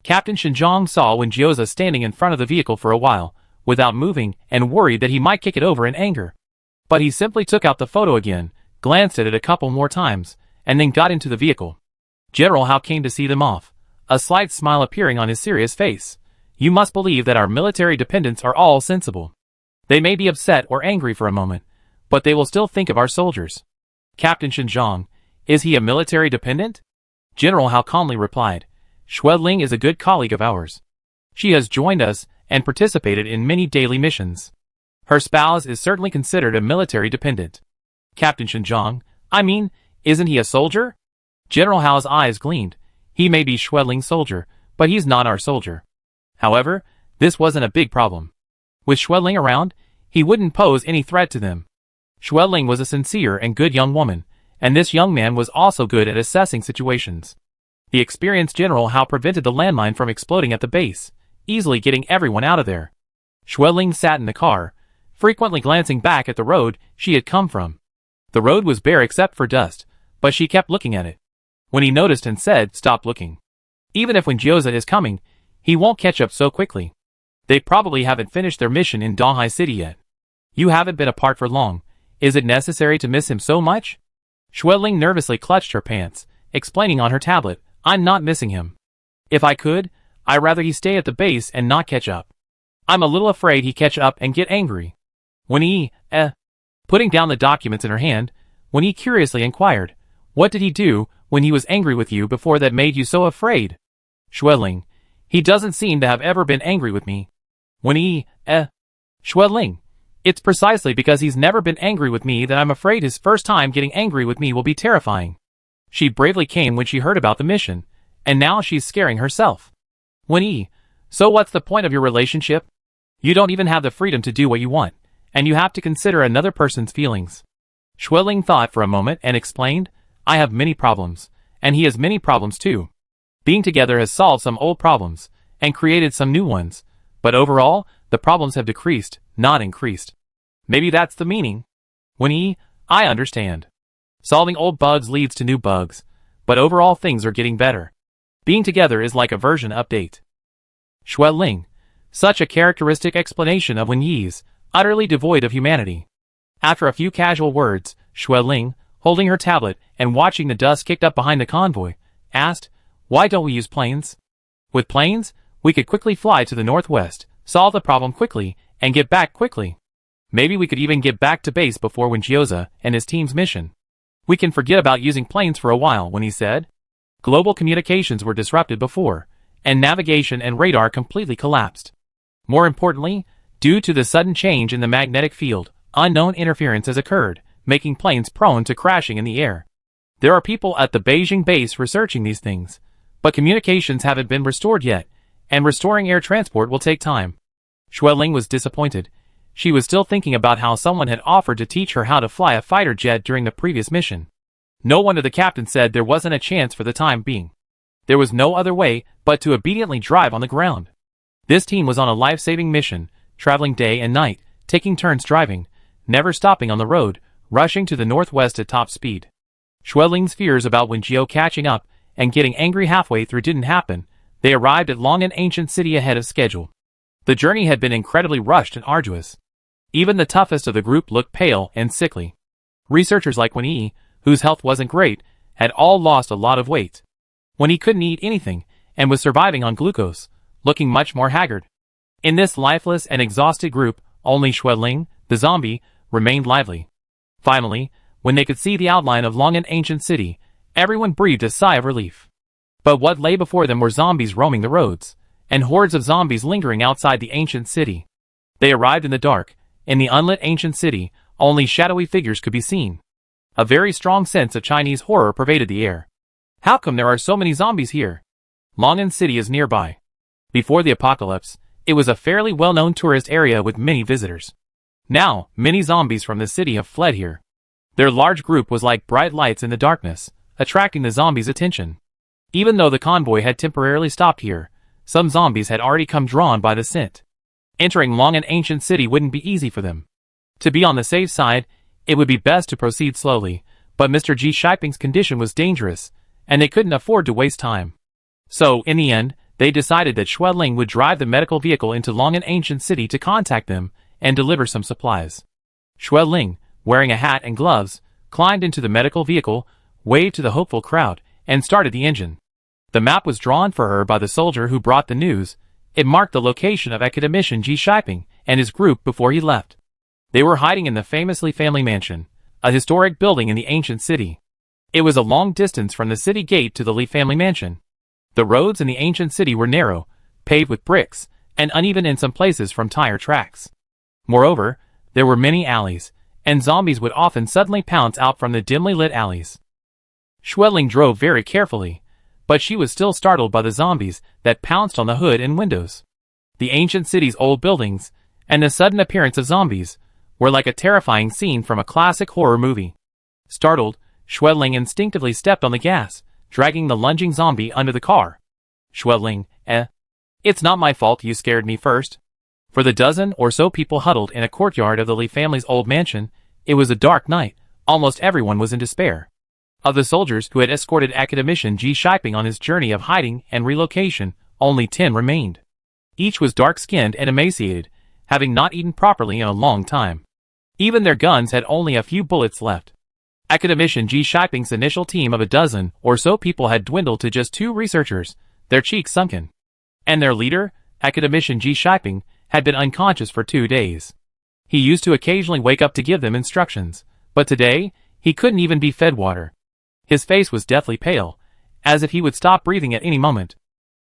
Captain Xinjiang saw Wenjioza standing in front of the vehicle for a while, without moving, and worried that he might kick it over in anger. But he simply took out the photo again, glanced at it a couple more times, and then got into the vehicle. General Hao came to see them off, a slight smile appearing on his serious face. You must believe that our military dependents are all sensible. They may be upset or angry for a moment, but they will still think of our soldiers. Captain Xinjiang, is he a military dependent? General Hao calmly replied, Xueling is a good colleague of ours. She has joined us and participated in many daily missions. Her spouse is certainly considered a military dependent. Captain Xinjiang, isn't he a soldier? General Hao's eyes gleamed. He may be Xueling's soldier, but he's not our soldier. However, this wasn't a big problem. With Xueling around, he wouldn't pose any threat to them. Xueling was a sincere and good young woman, and this young man was also good at assessing situations. The experienced General Hao prevented the landmine from exploding at the base, easily getting everyone out of there. Xueling sat in the car, frequently glancing back at the road she had come from. The road was bare except for dust, but she kept looking at it. When he noticed and said, "Stop looking. Even if Wenjioza is coming, he won't catch up so quickly. They probably haven't finished their mission in Donghai City yet. You haven't been apart for long. Is it necessary to miss him so much?" Xueling nervously clutched her pants, explaining on her tablet, "I'm not missing him. If I could, I'd rather he stay at the base and not catch up. I'm a little afraid he catch up and get angry." When he, putting down the documents in her hand, when he curiously inquired, "What did he do when he was angry with you before that made you so afraid?" Xueling, "He doesn't seem to have ever been angry with me." When he, Xueling, "It's precisely because he's never been angry with me that I'm afraid his first time getting angry with me will be terrifying. She bravely came when she heard about the mission, and now she's scaring herself." When he, "So what's the point of your relationship? You don't even have the freedom to do what you want, and you have to consider another person's feelings." Xueling thought for a moment and explained, I have many problems, and he has many problems too. Being together has solved some old problems, and created some new ones, but overall, the problems have decreased, not increased. Maybe that's the meaning. I understand. Solving old bugs leads to new bugs, but overall things are getting better. Being together is like a version update. Xue Ling. Such a characteristic explanation of Wen Yi's, utterly devoid of humanity. After a few casual words, Xue Ling, holding her tablet and watching the dust kicked up behind the convoy, asked, "Why don't we use planes? With planes, we could quickly fly to the northwest, solve the problem quickly, and get back quickly. Maybe we could even get back to base before Wen Jiuze and his team's mission. We can forget about using planes for a while," Wen Yi said. Global communications were disrupted before, and navigation and radar completely collapsed. More importantly, due to the sudden change in the magnetic field, unknown interference has occurred, making planes prone to crashing in the air. There are people at the Beijing base researching these things, but communications haven't been restored yet, and restoring air transport will take time. Xue Ling was disappointed. She was still thinking about how someone had offered to teach her how to fly a fighter jet during the previous mission. No wonder the captain said there wasn't a chance for the time being. There was no other way but to obediently drive on the ground. This team was on a life-saving mission, traveling day and night, taking turns driving, never stopping on the road, rushing to the northwest at top speed. Xue Ling's fears about Wen Jiu catching up and getting angry halfway through didn't happen. They arrived at Long and Ancient City ahead of schedule. The journey had been incredibly rushed and arduous. Even the toughest of the group looked pale and sickly. Researchers like Wen Yi, whose health wasn't great, had all lost a lot of weight. Wen Yi couldn't eat anything, and was surviving on glucose, looking much more haggard. In this lifeless and exhausted group, only Xue Ling, the zombie, remained lively. Finally, when they could see the outline of Long and Ancient City, everyone breathed a sigh of relief. But what lay before them were zombies roaming the roads, and hordes of zombies lingering outside the ancient city. They arrived in the dark. In the unlit ancient city, only shadowy figures could be seen. A very strong sense of Chinese horror pervaded the air. How come there are so many zombies here? Long'an City is nearby. Before the apocalypse, it was a fairly well-known tourist area with many visitors. Now, many zombies from the city have fled here. Their large group was like bright lights in the darkness, attracting the zombies' attention. Even though the convoy had temporarily stopped here, some zombies had already come drawn by the scent. Entering Long'an Ancient City wouldn't be easy for them. To be on the safe side, it would be best to proceed slowly, but Mr. Ji Shiping's condition was dangerous, and they couldn't afford to waste time. So, in the end, they decided that Xue Ling would drive the medical vehicle into Long'an Ancient City to contact them and deliver some supplies. Xue Ling, wearing a hat and gloves, climbed into the medical vehicle, waved to the hopeful crowd, and started the engine. The map was drawn for her by the soldier who brought the news. It marked the location of Academician Ji Shiping and his group before he left. They were hiding in the famous Li family mansion, a historic building in the ancient city. It was a long distance from the city gate to the Li family mansion. The roads in the ancient city were narrow, paved with bricks, and uneven in some places from tire tracks. Moreover, there were many alleys, and zombies would often suddenly pounce out from the dimly lit alleys. Xue Ling drove very carefully, but she was still startled by the zombies that pounced on the hood and windows. The ancient city's old buildings, and the sudden appearance of zombies, were like a terrifying scene from a classic horror movie. Startled, Xue Ling instinctively stepped on the gas, dragging the lunging zombie under the car. Xue Ling, it's not my fault you scared me first. For the dozen or so people huddled in a courtyard of the Li family's old mansion, it was a dark night. Almost everyone was in despair. Of the soldiers who had escorted Academician Ji Shiping on his journey of hiding and relocation, only 10 remained. Each was dark-skinned and emaciated, having not eaten properly in a long time. Even their guns had only a few bullets left. Academician Ji Shiping's initial team of a dozen or so people had dwindled to just 2 researchers, their cheeks sunken. And their leader, Academician Ji Shiping, had been unconscious for 2 days. He used to occasionally wake up to give them instructions, but today, he couldn't even be fed water. His face was deathly pale, as if he would stop breathing at any moment.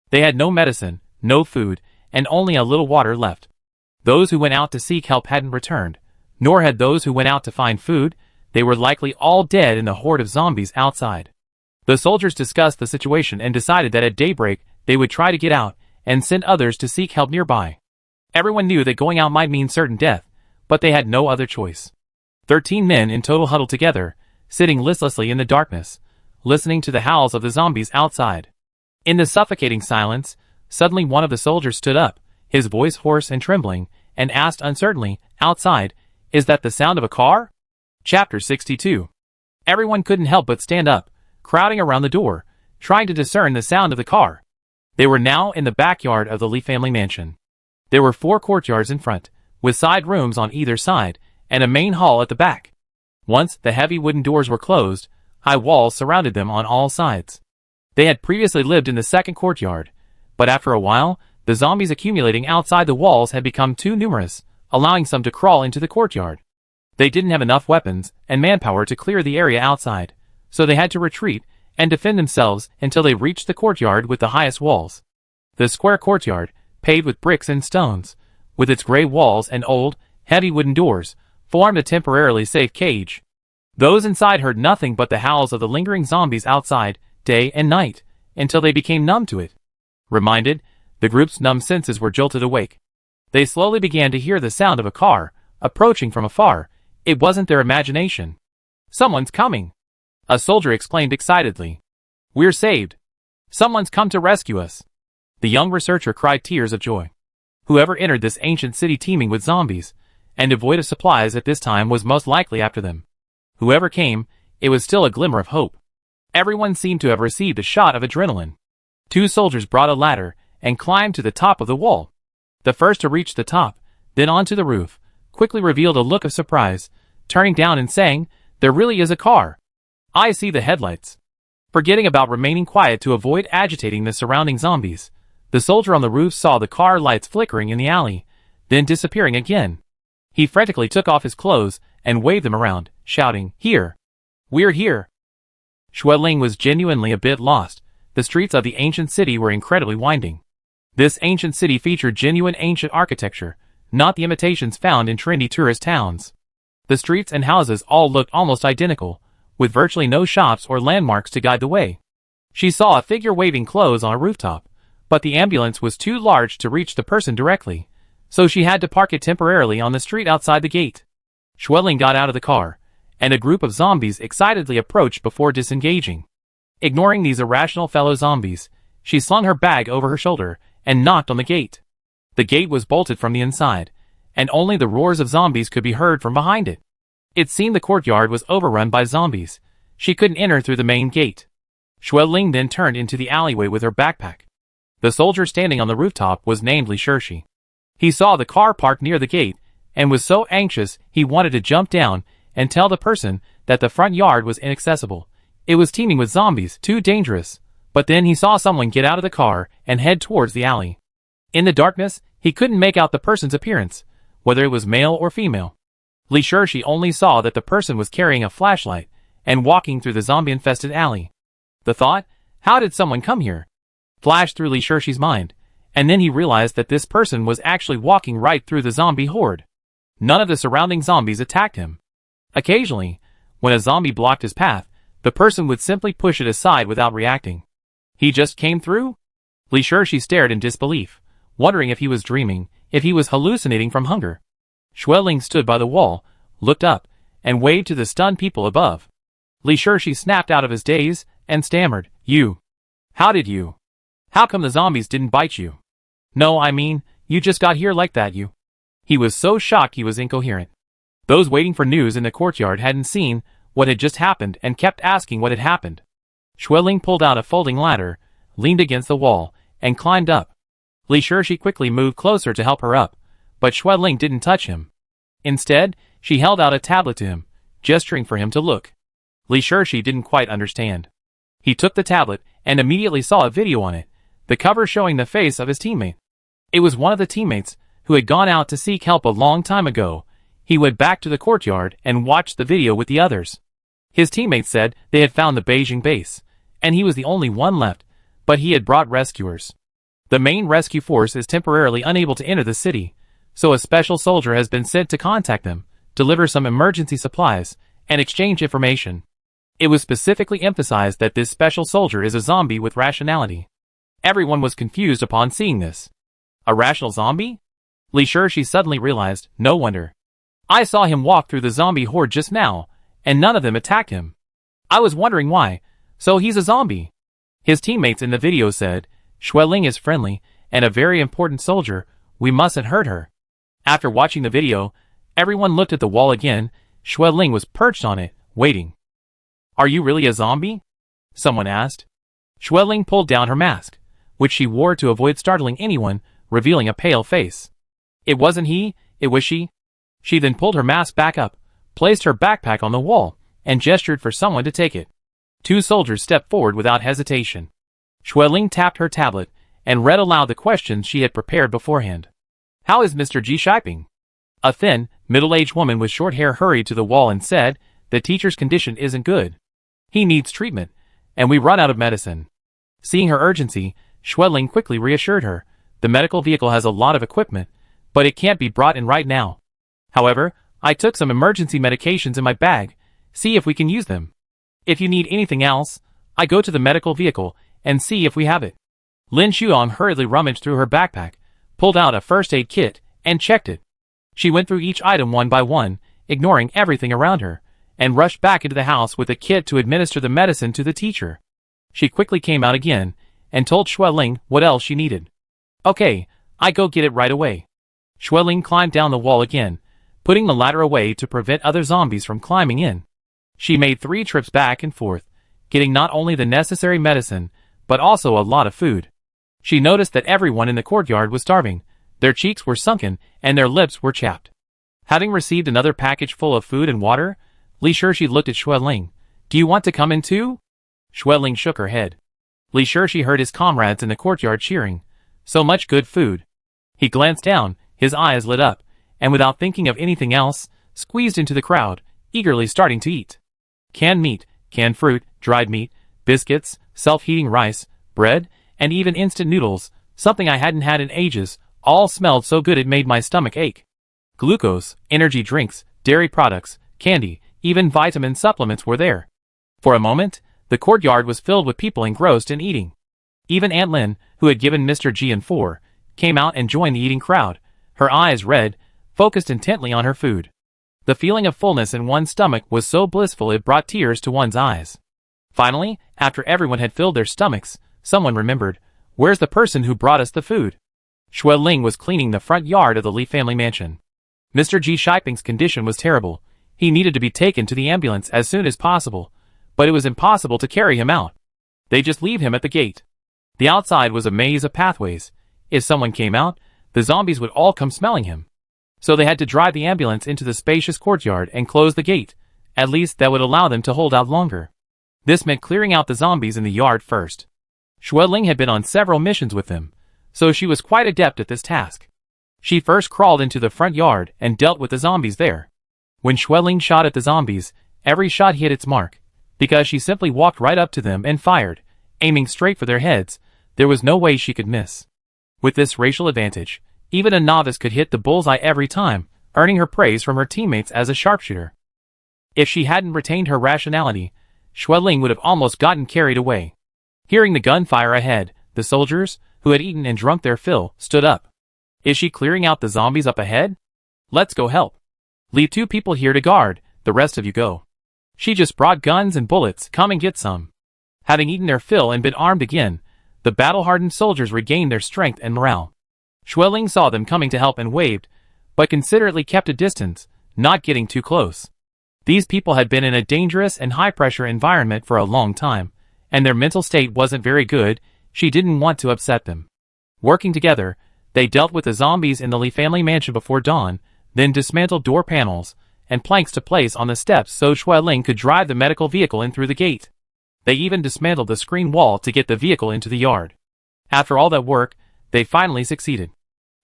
They had no medicine, no food, and only a little water left. Those who went out to seek help hadn't returned, nor had those who went out to find food. They were likely all dead in the horde of zombies outside. The soldiers discussed the situation and decided that at daybreak they would try to get out and send others to seek help nearby. Everyone knew that going out might mean certain death, but they had no other choice. 13 men in total huddled together, sitting listlessly in the darkness, listening to the howls of the zombies outside. In the suffocating silence, suddenly one of the soldiers stood up, his voice hoarse and trembling, and asked uncertainly, outside, "Is that the sound of a car?" Chapter 62. Everyone couldn't help but stand up, crowding around the door, trying to discern the sound of the car. They were now in the backyard of the Lee family mansion. There were 4 courtyards in front, with side rooms on either side, and a main hall at the back. Once the heavy wooden doors were closed, high walls surrounded them on all sides. They had previously lived in the second courtyard, but after a while, the zombies accumulating outside the walls had become too numerous, allowing some to crawl into the courtyard. They didn't have enough weapons and manpower to clear the area outside, so they had to retreat and defend themselves until they reached the courtyard with the highest walls. The square courtyard, paved with bricks and stones, with its gray walls and old, heavy wooden doors, formed a temporarily safe cage. Those inside heard nothing but the howls of the lingering zombies outside, day and night, until they became numb to it. Reminded, the group's numb senses were jolted awake. They slowly began to hear the sound of a car, approaching from afar. It wasn't their imagination. "Someone's coming!" a soldier exclaimed excitedly. "We're saved! Someone's come to rescue us!" The young researcher cried tears of joy. Whoever entered this ancient city teeming with zombies, and devoid of supplies at this time was most likely after them. Whoever came, it was still a glimmer of hope. Everyone seemed to have received a shot of adrenaline. 2 soldiers brought a ladder and climbed to the top of the wall. The first to reach the top, then onto the roof, quickly revealed a look of surprise, turning down and saying, "There really is a car. I see the headlights." Forgetting about remaining quiet to avoid agitating the surrounding zombies, the soldier on the roof saw the car lights flickering in the alley, then disappearing again. He frantically took off his clothes and waved them around, shouting, "Here! We're here!" Xueling was genuinely a bit lost. The streets of the ancient city were incredibly winding. This ancient city featured genuine ancient architecture, not the imitations found in trendy tourist towns. The streets and houses all looked almost identical, with virtually no shops or landmarks to guide the way. She saw a figure waving clothes on a rooftop, but the ambulance was too large to reach the person directly, so she had to park it temporarily on the street outside the gate. Xueling got out of the car, and a group of zombies excitedly approached before disengaging. Ignoring these irrational fellow zombies, she slung her bag over her shoulder and knocked on the gate. The gate was bolted from the inside, and only the roars of zombies could be heard from behind it. It seemed the courtyard was overrun by zombies. She couldn't enter through the main gate. Xueling then turned into the alleyway with her backpack. The soldier standing on the rooftop was named Li Shirshi. He saw the car parked near the gate, and was so anxious he wanted to jump down and tell the person that the front yard was inaccessible. It was teeming with zombies, too dangerous. But then he saw someone get out of the car and head towards the alley. In the darkness, he couldn't make out the person's appearance, whether it was male or female. Li Shirshi only saw that the person was carrying a flashlight and walking through the zombie-infested alley. The thought, "How did someone come here?" flashed through Li Shirshi's mind, and then he realized that this person was actually walking right through the zombie horde. None of the surrounding zombies attacked him. Occasionally, when a zombie blocked his path, the person would simply push it aside without reacting. He just came through? Li Shirshi stared in disbelief, wondering if he was dreaming, if he was hallucinating from hunger. Xueling stood by the wall, looked up, and waved to the stunned people above. Li Shirshi snapped out of his daze and stammered, "You? How did you? How come the zombies didn't bite you? No, I mean, you just got here like that, you." He was so shocked he was incoherent. Those waiting for news in the courtyard hadn't seen what had just happened and kept asking what had happened. Xueling pulled out a folding ladder, leaned against the wall, and climbed up. Li Shirshi quickly moved closer to help her up, but Xueling didn't touch him. Instead, she held out a tablet to him, gesturing for him to look. Li Shirshi didn't quite understand. He took the tablet and immediately saw a video on it, the cover showing the face of his teammate. It was one of the teammates who had gone out to seek help a long time ago. He went back to the courtyard and watched the video with the others. His teammates said they had found the Beijing base, and he was the only one left, but he had brought rescuers. The main rescue force is temporarily unable to enter the city, so a special soldier has been sent to contact them, deliver some emergency supplies, and exchange information. It was specifically emphasized that this special soldier is a zombie with rationality. Everyone was confused upon seeing this. A rational zombie? Li Shirshi suddenly realized, no wonder. I saw him walk through the zombie horde just now, and none of them attacked him. I was wondering why, So he's a zombie. His teammates in the video said, Xueling is friendly and a very important soldier, we mustn't hurt her. After watching the video, everyone looked at the wall again. Xueling was perched on it, waiting. Are you really a zombie? Someone asked. Xueling pulled down her mask, which she wore to avoid startling anyone, revealing a pale face. It wasn't he, it was she. She then pulled her mask back up, placed her backpack on the wall, and gestured for someone to take it. 2 soldiers stepped forward without hesitation. Xueling tapped her tablet and read aloud the questions she had prepared beforehand. How is Mr. Ji Shiping? A thin, middle-aged woman with short hair hurried to the wall and said, the teacher's condition isn't good. He needs treatment, and we run out of medicine. Seeing her urgency, Xueling quickly reassured her. The medical vehicle has a lot of equipment, but it can't be brought in right now. However, I took some emergency medications in my bag. See if we can use them. If you need anything else, I go to the medical vehicle and see if we have it. Lin Shuang hurriedly rummaged through her backpack, pulled out a first aid kit, and checked it. She went through each item one by one, ignoring everything around her, and rushed back into the house with a kit to administer the medicine to the teacher. She quickly came out again, and told Xueling what else she needed. Okay, I go get it right away. Xueling climbed down the wall again, putting the ladder away to prevent other zombies from climbing in. She made 3 trips back and forth, getting not only the necessary medicine, but also a lot of food. She noticed that everyone in the courtyard was starving, their cheeks were sunken, and their lips were chapped. Having received another package full of food and water, Li Shirshi looked at Xueling. Do you want to come in too? Xueling shook her head. Li Shirshi heard his comrades in the courtyard cheering. So much good food. He glanced down, his eyes lit up, and without thinking of anything else, squeezed into the crowd, eagerly starting to eat. Canned meat, canned fruit, dried meat, biscuits, self-heating rice, bread, and even instant noodles, something I hadn't had in ages, all smelled so good it made my stomach ache. Glucose, energy drinks, dairy products, candy, even vitamin supplements were there. For a moment, the courtyard was filled with people engrossed in eating. Even Aunt Lin, who had given Mr. Ji and 4, came out and joined the eating crowd, her eyes red, focused intently on her food. The feeling of fullness in one's stomach was so blissful it brought tears to one's eyes. Finally, after everyone had filled their stomachs, someone remembered, where's the person who brought us the food? Xueling was cleaning the front yard of the Li family mansion. Mr. Ji Shiping's condition was terrible. He needed to be taken to the ambulance as soon as possible, but it was impossible to carry him out. They just leave him at the gate. The outside was a maze of pathways. If someone came out, the zombies would all come smelling him. So they had to drive the ambulance into the spacious courtyard and close the gate. At least that would allow them to hold out longer. This meant clearing out the zombies in the yard first. Xueling had been on several missions with them, so she was quite adept at this task. She first crawled into the front yard and dealt with the zombies there. When Xueling shot at the zombies, every shot hit its mark, because she simply walked right up to them and fired, aiming straight for their heads. There was no way she could miss. With this racial advantage, even a novice could hit the bullseye every time, earning her praise from her teammates as a sharpshooter. If she hadn't retained her rationality, Xueling would have almost gotten carried away. Hearing the gunfire ahead, the soldiers, who had eaten and drunk their fill, stood up. Is she clearing out the zombies up ahead? Let's go help. Leave 2 people here to guard, the rest of you go. She just brought guns and bullets, come and get some. Having eaten their fill and been armed again, the battle-hardened soldiers regained their strength and morale. Xueling saw them coming to help and waved, but considerately kept a distance, not getting too close. These people had been in a dangerous and high-pressure environment for a long time, and their mental state wasn't very good. She didn't want to upset them. Working together, they dealt with the zombies in the Li family mansion before dawn, then dismantled door panels and planks to place on the steps so Xueling could drive the medical vehicle in through the gate. They even dismantled the screen wall to get the vehicle into the yard. After all that work, they finally succeeded.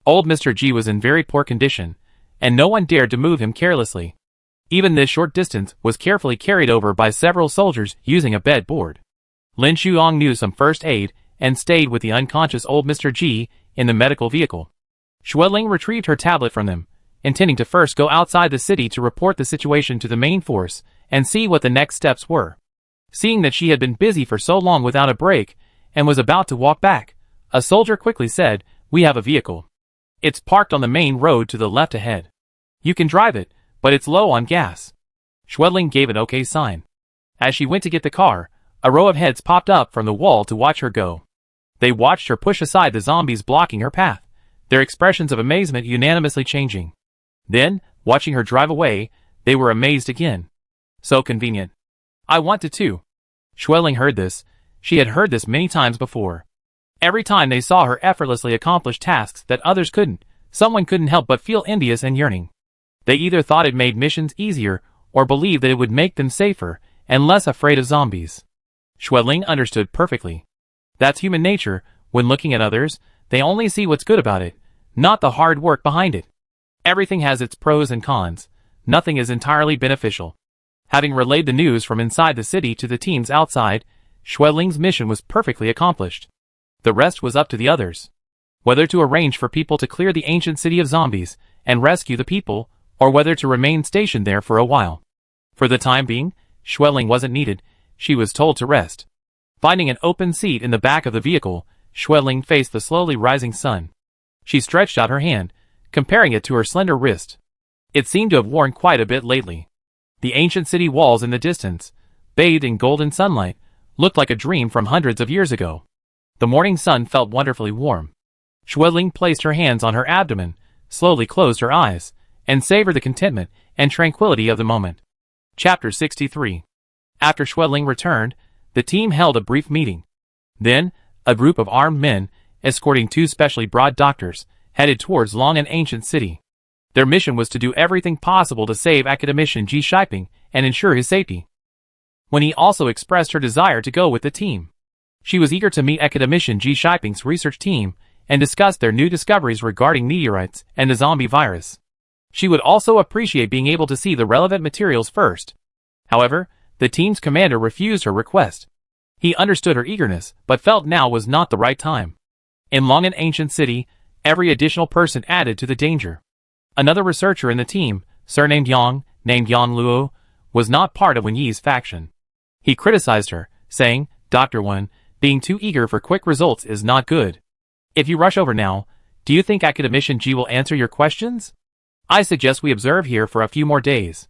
Old Mr. Ji was in very poor condition, and no one dared to move him carelessly. Even this short distance was carefully carried over by several soldiers using a bed board. Lin Shuang knew some first aid and stayed with the unconscious old Mr. Ji in the medical vehicle. Xueling retrieved her tablet from them, intending to first go outside the city to report the situation to the main force and see what the next steps were. Seeing that she had been busy for so long without a break and was about to walk back, a soldier quickly said, "We have a vehicle. It's parked on the main road to the left ahead. You can drive it, but it's low on gas." Xueling gave an okay sign. As she went to get the car, a row of heads popped up from the wall to watch her go. They watched her push aside the zombies blocking her path, their expressions of amazement unanimously changing. Then, watching her drive away, they were amazed again. So convenient. I want to too. Xueling heard this. She had heard this many times before. Every time they saw her effortlessly accomplish tasks that others couldn't, someone couldn't help but feel envious and yearning. They either thought it made missions easier, or believed that it would make them safer, and less afraid of zombies. Xueling understood perfectly. That's human nature. When looking at others, they only see what's good about it, not the hard work behind it. Everything has its pros and cons. Nothing is entirely beneficial. Having relayed the news from inside the city to the teams outside, Xueling's mission was perfectly accomplished. The rest was up to the others. Whether to arrange for people to clear the ancient city of zombies and rescue the people, or whether to remain stationed there for a while. For the time being, Xueling wasn't needed. She was told to rest. Finding an open seat in the back of the vehicle, Xueling faced the slowly rising sun. She stretched out her hand, comparing it to her slender wrist. It seemed to have worn quite a bit lately. The ancient city walls in the distance, bathed in golden sunlight, looked like a dream from hundreds of years ago. The morning sun felt wonderfully warm. Xueling placed her hands on her abdomen, slowly closed her eyes, and savored the contentment and tranquility of the moment. Chapter 63. After Xueling returned, the team held a brief meeting. Then, a group of armed men, escorting two specially brought doctors, headed towards Long and Ancient City. Their mission was to do everything possible to save Academician Ji Shiping and ensure his safety. When he also expressed her desire to go with the team. She was eager to meet Academician Ji Shiping's research team and discuss their new discoveries regarding meteorites and the zombie virus. She would also appreciate being able to see the relevant materials first. However, the team's commander refused her request. He understood her eagerness, but felt now was not the right time. In Long and Ancient City, every additional person added to the danger. Another researcher in the team, surnamed Yang, named Yan Luo, was not part of Wen Yi's faction. He criticized her, saying, Dr. Wen, being too eager for quick results is not good. If you rush over now, do you think Academician Ji will answer your questions? I suggest we observe here for a few more days.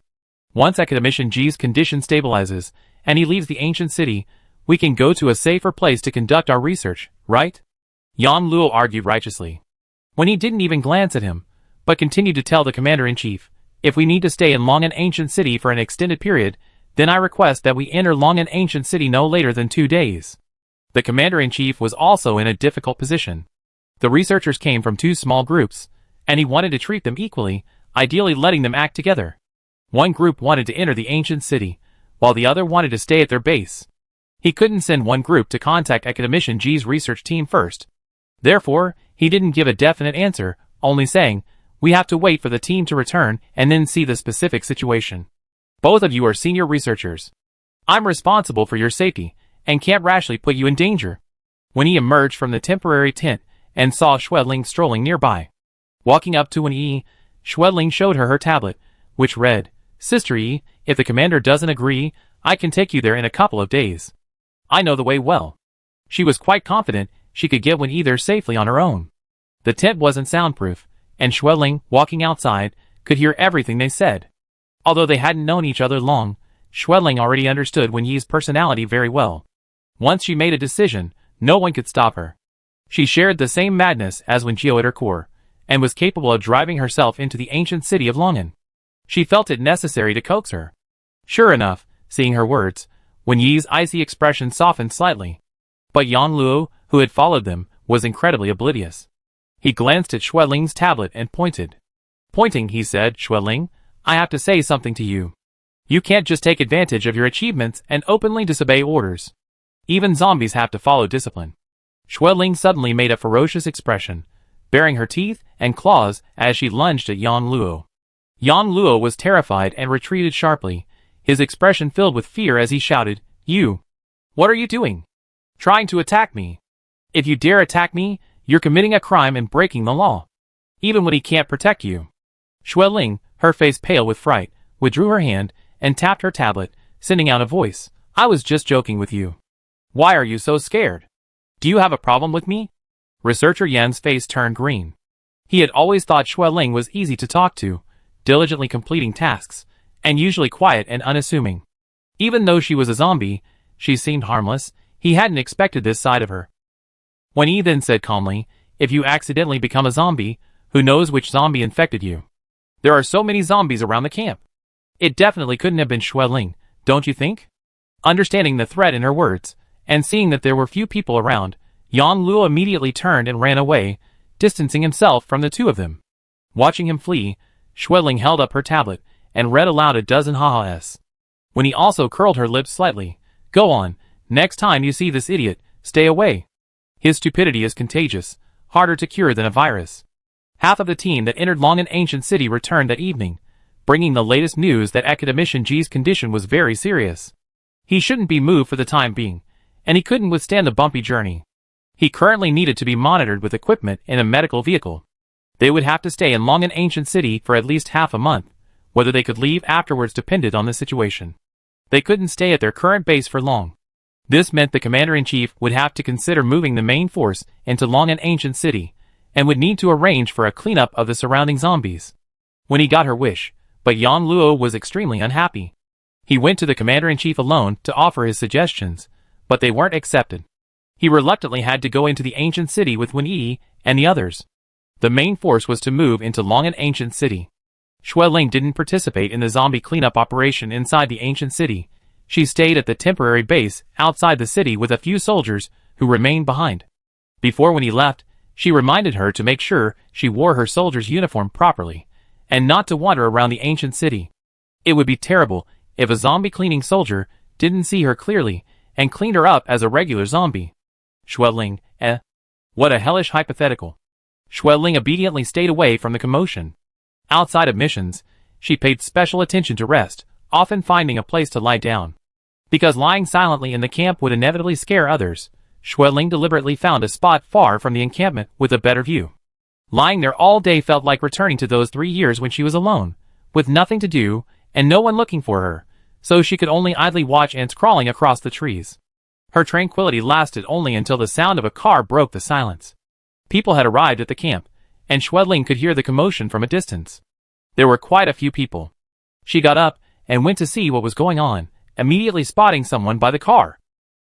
Once Academician Ji's condition stabilizes, and he leaves the ancient city, we can go to a safer place to conduct our research, right? Yan Luo argued righteously. When he didn't even glance at him, but continued to tell the commander-in-chief, if we need to stay in Long and Ancient City for an extended period, then I request that we enter Long and Ancient City no later than 2 days. The commander-in-chief was also in a difficult position. The researchers came from 2 small groups, and he wanted to treat them equally, ideally letting them act together. One group wanted to enter the ancient city, while the other wanted to stay at their base. He couldn't send one group to contact Academician Ji's research team first. Therefore, he didn't give a definite answer, only saying, we have to wait for the team to return and then see the specific situation. Both of you are senior researchers. I'm responsible for your safety, and can't rashly put you in danger. When he emerged from the temporary tent and saw Xueling strolling nearby. Walking up to Wen Yi, Xueling showed her tablet, which read, Sister Yi, if the commander doesn't agree, I can take you there in a couple of days. I know the way well. She was quite confident she could get Wen Yi there safely on her own. The tent wasn't soundproof, and Xueling, walking outside, could hear everything they said. Although they hadn't known each other long, Xueling already understood Wen Yi's personality very well. Once she made a decision, no one could stop her. She shared the same madness as Wen Jiao at her core, and was capable of driving herself into the ancient city of Longan. She felt it necessary to coax her. Sure enough, seeing her words, Wen Yi's icy expression softened slightly. But Yan Luo, who had followed them, was incredibly oblivious. He glanced at Xueling's tablet and pointed. Pointing, he said, Xueling, I have to say something to you. You can't just take advantage of your achievements and openly disobey orders. Even zombies have to follow discipline. Xueling suddenly made a ferocious expression, baring her teeth and claws as she lunged at Yan Luo. Yan Luo was terrified and retreated sharply, his expression filled with fear as he shouted, You! What are you doing? Trying to attack me. If you dare attack me, you're committing a crime and breaking the law. Even when he can't protect you. Xueling, her face pale with fright, withdrew her hand and tapped her tablet, sending out a voice. I was just joking with you. Why are you so scared? Do you have a problem with me? Researcher Yan's face turned green. He had always thought Xueling was easy to talk to, diligently completing tasks, and usually quiet and unassuming. Even though she was a zombie, She seemed harmless. He hadn't expected this side of her. When Yi then said calmly, if you accidentally become a zombie, who knows which zombie infected you? There are so many zombies around the camp. It definitely couldn't have been Xueling, don't you think? Understanding the threat in her words, and seeing that there were few people around, Yang Luo immediately turned and ran away, distancing himself from the two of them. Watching him flee, Xueling held up her tablet and read aloud a dozen ha-has. When he also curled her lips slightly, go on, next time you see this idiot, stay away. His stupidity is contagious, harder to cure than a virus. Half of the team that entered Longan Ancient City returned that evening, bringing the latest news that Academician Ji's condition was very serious. He shouldn't be moved for the time being, and he couldn't withstand the bumpy journey. He currently needed to be monitored with equipment in a medical vehicle. They would have to stay in Longan Ancient City for at least half a month. Whether they could leave afterwards depended on the situation. They couldn't stay at their current base for long. This meant the Commander-in-Chief would have to consider moving the main force into Longan Ancient City, and would need to arrange for a cleanup of the surrounding zombies. When he got her wish, but Yang Luo was extremely unhappy. He went to the Commander-in-Chief alone to offer his suggestions, but they weren't accepted. He reluctantly had to go into the ancient city with Wen Yi and the others. The main force was to move into Longan Ancient City. Xueling didn't participate in the zombie cleanup operation inside the ancient city. She stayed at the temporary base outside the city with a few soldiers who remained behind. Before when he left, she reminded her to make sure she wore her soldier's uniform properly, and not to wander around the ancient city. It would be terrible if a zombie cleaning soldier didn't see her clearly and cleaned her up as a regular zombie. Xueling, what a hellish hypothetical. Xueling obediently stayed away from the commotion. Outside of missions, she paid special attention to rest, often finding a place to lie down. Because lying silently in the camp would inevitably scare others, Xueling deliberately found a spot far from the encampment with a better view. Lying there all day felt like returning to those 3 years when she was alone, with nothing to do and no one looking for her, so she could only idly watch ants crawling across the trees. Her tranquility lasted only until the sound of a car broke the silence. People had arrived at the camp, and Xueling could hear the commotion from a distance. There were quite a few people. She got up and went to see what was going on, immediately spotting someone by the car.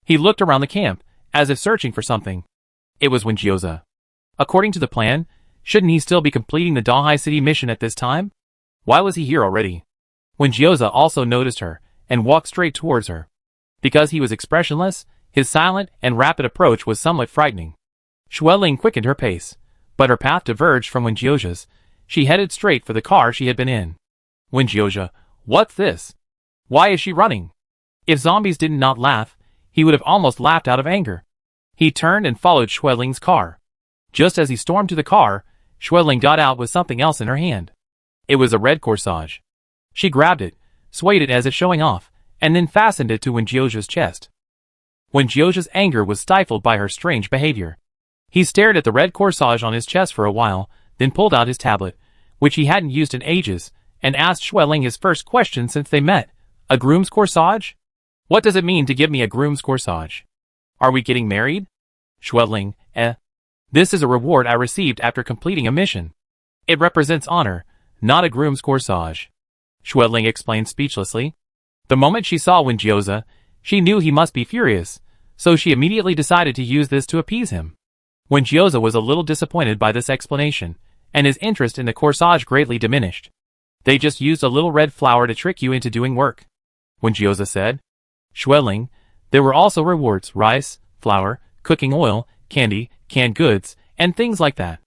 He looked around the camp, as if searching for something. It was Wen Jiuzi. According to the plan, shouldn't he still be completing the Dahai City mission at this time? Why was he here already? Wen Jiuzi also noticed her, and walked straight towards her. Because he was expressionless, his silent and rapid approach was somewhat frightening. Xueling quickened her pace, but her path diverged from Wen Jiuzi's. She headed straight for the car she had been in. Wen Jiuzi, what's this? Why is she running? If zombies did not laugh, he would have almost laughed out of anger. He turned and followed Xueling's car. Just as he stormed to the car, Xueling got out with something else in her hand. It was a red corsage. She grabbed it, swayed it as if showing off, and then fastened it to Wen Jiuzi's chest. Wen Jiuzi's anger was stifled by her strange behavior. He stared at the red corsage on his chest for a while, then pulled out his tablet, which he hadn't used in ages, and asked Xueling his first question since they met. A groom's corsage? What does it mean to give me a groom's corsage? Are we getting married? Xueling, This is a reward I received after completing a mission. It represents honor, not a groom's corsage. Xueling explained speechlessly. The moment she saw Wen Jiuzi, she knew he must be furious, so she immediately decided to use this to appease him. Wen Jiuzi was a little disappointed by this explanation, and his interest in the corsage greatly diminished. They just used a little red flower to trick you into doing work, Wen Jiuzi said. Xueling, there were also rewards, rice, flour, cooking oil, candy, canned goods, and things like that.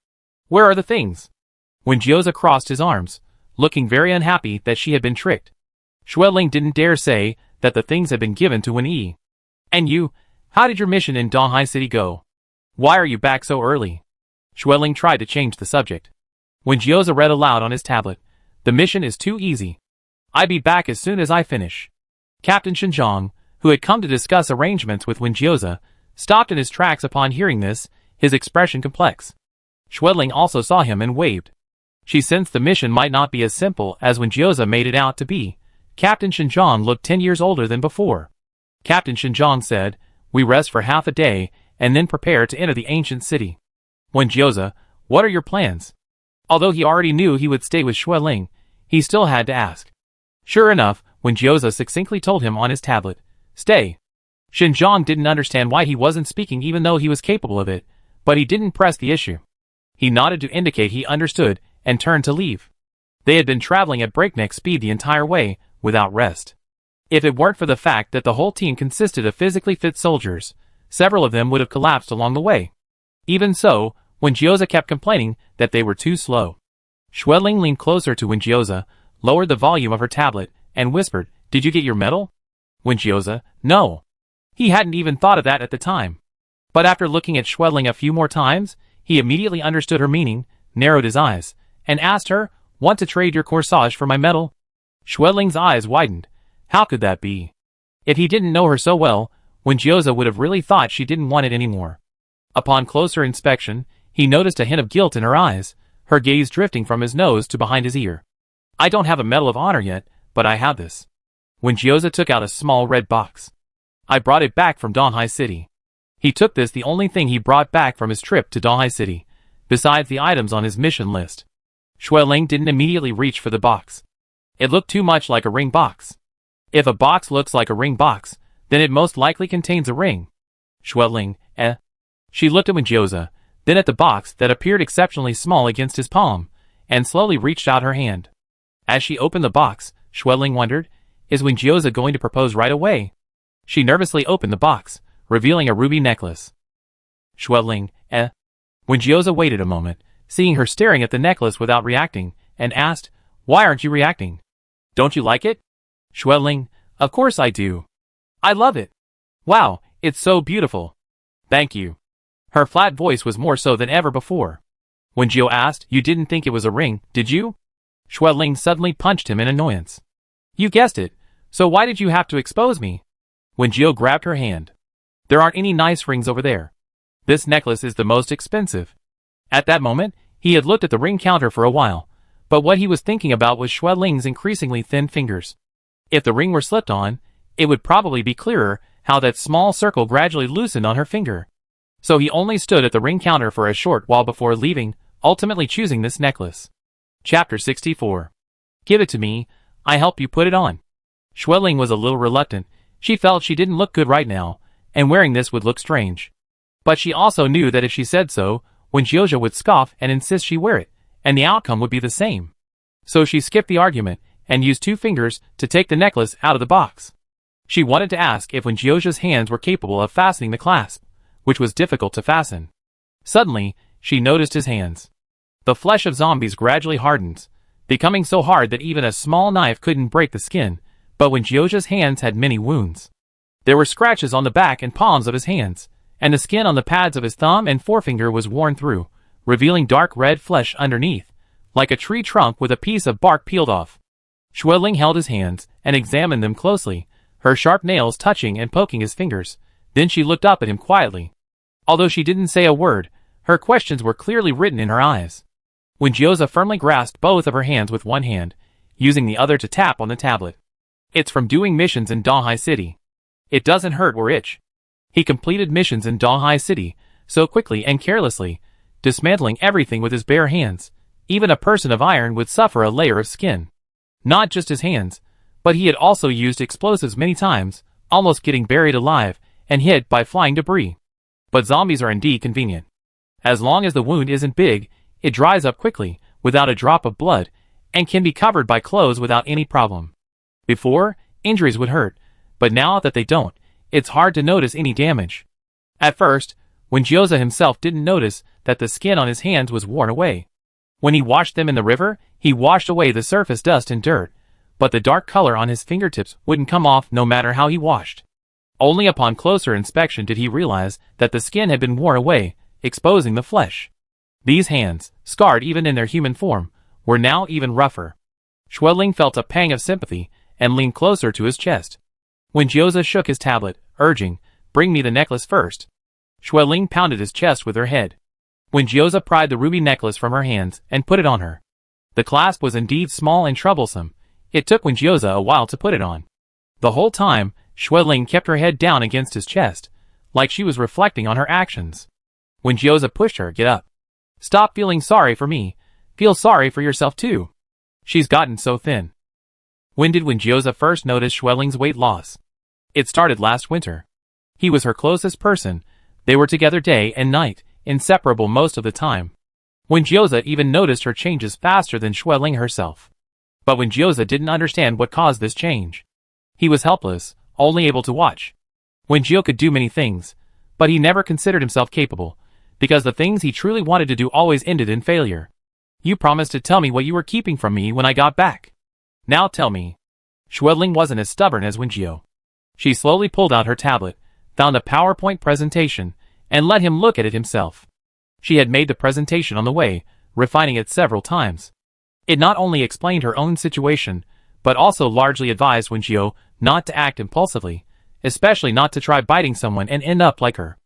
Where are the things? Wen Jiuzi crossed his arms, looking very unhappy that she had been tricked. Xueling didn't dare say that the things had been given to Wen Yi. And you, how did your mission in Dahai City go? Why are you back so early? Xueling tried to change the subject. Wen Jiuzi read aloud on his tablet. The mission is too easy. I'll be back as soon as I finish. Captain Xinjiang, who had come to discuss arrangements with Wen Jiuzi, stopped in his tracks upon hearing this, his expression complex. Xueling also saw him and waved. She sensed the mission might not be as simple as Wen Jiuzi made it out to be. Captain Xinjiang looked 10 years older than before. Captain Xinjiang said, we rest for half a day, and then prepare to enter the ancient city. Wen Jiuzi, what are your plans? Although he already knew he would stay with Xueling, he still had to ask. Sure enough, Wen Jiuzi succinctly told him on his tablet, stay. Xinjiang didn't understand why he wasn't speaking even though he was capable of it, but he didn't press the issue. He nodded to indicate he understood and turned to leave. They had been traveling at breakneck speed the entire way, without rest. If it weren't for the fact that the whole team consisted of physically fit soldiers, several of them would have collapsed along the way. Even so, Wenjioza kept complaining that they were too slow. Xueling leaned closer to Wenjioza, lowered the volume of her tablet, and whispered, "Did you get your medal?" Wenjioza, "No." He hadn't even thought of that at the time. But after looking at Xueling a few more times, he immediately understood her meaning, narrowed his eyes, and asked her, "Want to trade your corsage for my medal?" Xueling's eyes widened. How could that be? If he didn't know her so well, Wenjioza would have really thought she didn't want it anymore. Upon closer inspection, he noticed a hint of guilt in her eyes, her gaze drifting from his nose to behind his ear. "I don't have a Medal of Honor yet, but I have this." Wenjioza took out a small red box. "I brought it back from Donghai City." He took this, the only thing he brought back from his trip to Donghai City, besides the items on his mission list. Xueling didn't immediately reach for the box. It looked too much like a ring box. If a box looks like a ring box, then it most likely contains a ring. Xueling, eh? She looked at Wenjioza, then at the box that appeared exceptionally small against his palm, and slowly reached out her hand. As she opened the box, Xueling wondered, is Wenjioza going to propose right away? She nervously opened the box, revealing a ruby necklace. Xueling, eh? Wenjioza waited a moment, seeing her staring at the necklace without reacting, and asked, "Why aren't you reacting? Don't you like it?" Xueling, "Of course I do. I love it. Wow, it's so beautiful." "Thank you." Her flat voice was more so than ever before. Wenjio asked, "You didn't think it was a ring, did you?" Xueling suddenly punched him in annoyance. "You guessed it, so why did you have to expose me?" Wenjio grabbed her hand. "There aren't any nice rings over there. This necklace is the most expensive." At that moment, he had looked at the ring counter for a while, but what he was thinking about was Xueling's increasingly thin fingers. If the ring were slipped on, it would probably be clearer how that small circle gradually loosened on her finger. So he only stood at the ring counter for a short while before leaving, ultimately choosing this necklace. Chapter 64. "Give it to me, I help you put it on." Xueling was a little reluctant. She felt she didn't look good right now, and wearing this would look strange. But she also knew that if she said so, Wenjioza would scoff and insist she wear it, and the outcome would be the same. So she skipped the argument, and used 2 fingers to take the necklace out of the box. She wanted to ask if Wenjioza's hands were capable of fastening the clasp, which was difficult to fasten. Suddenly, she noticed his hands. The flesh of zombies gradually hardens, becoming so hard that even a small knife couldn't break the skin, but Wenjioza's hands had many wounds. There were scratches on the back and palms of his hands, and the skin on the pads of his thumb and forefinger was worn through, revealing dark red flesh underneath, like a tree trunk with a piece of bark peeled off. Xueling held his hands and examined them closely, her sharp nails touching and poking his fingers. Then she looked up at him quietly. Although she didn't say a word, her questions were clearly written in her eyes. Wenjioza firmly grasped both of her hands with one hand, using the other to tap on the tablet. "It's from doing missions in Donghai City. It doesn't hurt or itch." He completed missions in Donghai City so quickly and carelessly, dismantling everything with his bare hands. Even a person of iron would suffer a layer of skin. Not just his hands, but he had also used explosives many times, almost getting buried alive and hit by flying debris. But zombies are indeed convenient. As long as the wound isn't big, it dries up quickly, without a drop of blood, and can be covered by clothes without any problem. Before, injuries would hurt, but now that they don't, it's hard to notice any damage. At first, Wenjioza himself didn't notice that the skin on his hands was worn away. When he washed them in the river, he washed away the surface dust and dirt, but the dark color on his fingertips wouldn't come off no matter how he washed. Only upon closer inspection did he realize that the skin had been worn away, exposing the flesh. These hands, scarred even in their human form, were now even rougher. Xueling felt a pang of sympathy and leaned closer to his chest. Wenjioza shook his tablet, urging, "Bring me the necklace first." Xueling pounded his chest with her head. Wenjioza pried the ruby necklace from her hands and put it on her. The clasp was indeed small and troublesome. It took Wenjioza a while to put it on. The whole time, Xueling kept her head down against his chest, like she was reflecting on her actions. Wenjioza pushed her, "Get up. Stop feeling sorry for me. Feel sorry for yourself too. She's gotten so thin." When did Wenjioza first notice Xueling's weight loss? It started last winter. He was her closest person. They were together day and night, inseparable most of the time. Wenjioza even noticed her changes faster than Xueling herself. But Wenjioza didn't understand what caused this change. He was helpless, only able to watch. Wenjio could do many things, but he never considered himself capable, because the things he truly wanted to do always ended in failure. You promised to tell me what you were keeping from me when I got back. Now tell me. Xueling wasn't as stubborn as Wenjio. She slowly pulled out her tablet, found a PowerPoint presentation, and let him look at it himself. She had made the presentation on the way, refining it several times. It not only explained her own situation, but also largely advised Wenjio not to act impulsively, especially not to try biting someone and end up like her.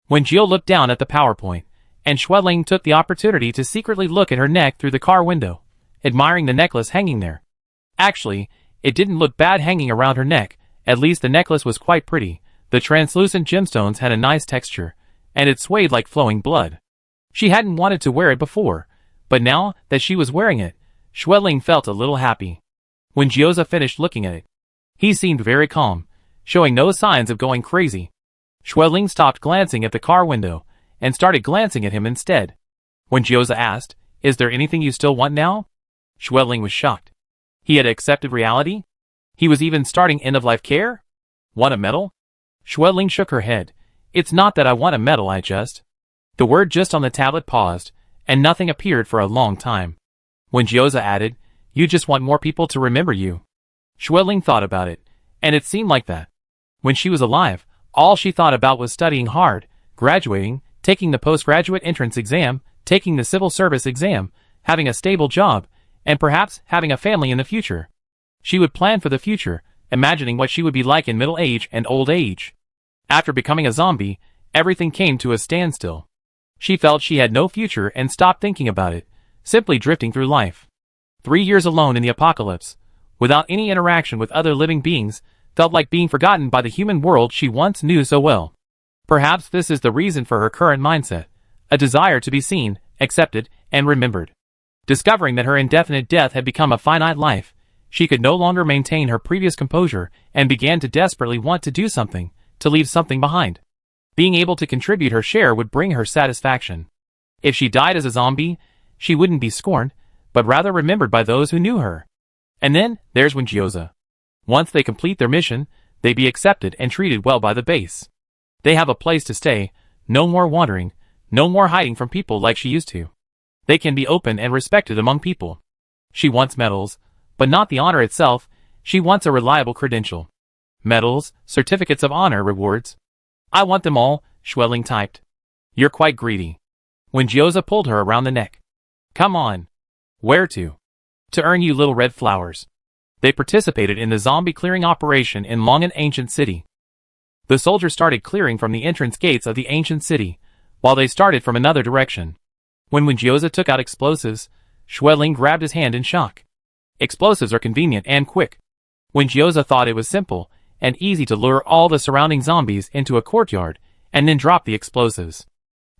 Wenjio looked down at the PowerPoint, and Xueling took the opportunity to secretly look at her neck through the car window, admiring the necklace hanging there. Actually, it didn't look bad hanging around her neck. At least the necklace was quite pretty. The translucent gemstones had a nice texture, and it swayed like flowing blood. She hadn't wanted to wear it before, but now that she was wearing it, Xueling felt a little happy. When Wenjioza finished looking at it, he seemed very calm, showing no signs of going crazy. Xueling stopped glancing at the car window, and started glancing at him instead. When Wenjioza asked, "Is there anything you still want now?" Xueling was shocked. He had accepted reality? He was even starting end-of-life care? Want a medal? Xueling shook her head. It's not that I want a medal, I just... The word just on the tablet paused, and nothing appeared for a long time. When Wenjioza added, "You just want more people to remember you." Xueling thought about it, and it seemed like that. When she was alive, all she thought about was studying hard, graduating, taking the postgraduate entrance exam, taking the civil service exam, having a stable job, and perhaps having a family in the future. She would plan for the future, imagining what she would be like in middle age and old age. After becoming a zombie, everything came to a standstill. She felt she had no future and stopped thinking about it, simply drifting through life. 3 years alone in the apocalypse, without any interaction with other living beings, felt like being forgotten by the human world she once knew so well. Perhaps this is the reason for her current mindset, a desire to be seen, accepted, and remembered. Discovering that her indefinite death had become a finite life, she could no longer maintain her previous composure and began to desperately want to do something, to leave something behind. Being able to contribute her share would bring her satisfaction. If she died as a zombie, she wouldn't be scorned, but rather remembered by those who knew her. And then, there's Wenjioza. Once they complete their mission, they be accepted and treated well by the base. They have a place to stay, no more wandering, no more hiding from people like she used to. They can be open and respected among people. She wants medals, but not the honor itself. She wants a reliable credential. Medals, certificates of honor, rewards. I want them all, Xueling typed. You're quite greedy. When Wenjioza pulled her around the neck. Come on. Where to? To earn you little red flowers. They participated in the zombie clearing operation in Longan Ancient City. The soldiers started clearing from the entrance gates of the ancient city, while they started from another direction. When Wenjioza took out explosives, Xueling grabbed his hand in shock. Explosives are convenient and quick. Wenjioza thought it was simple and easy to lure all the surrounding zombies into a courtyard and then drop the explosives.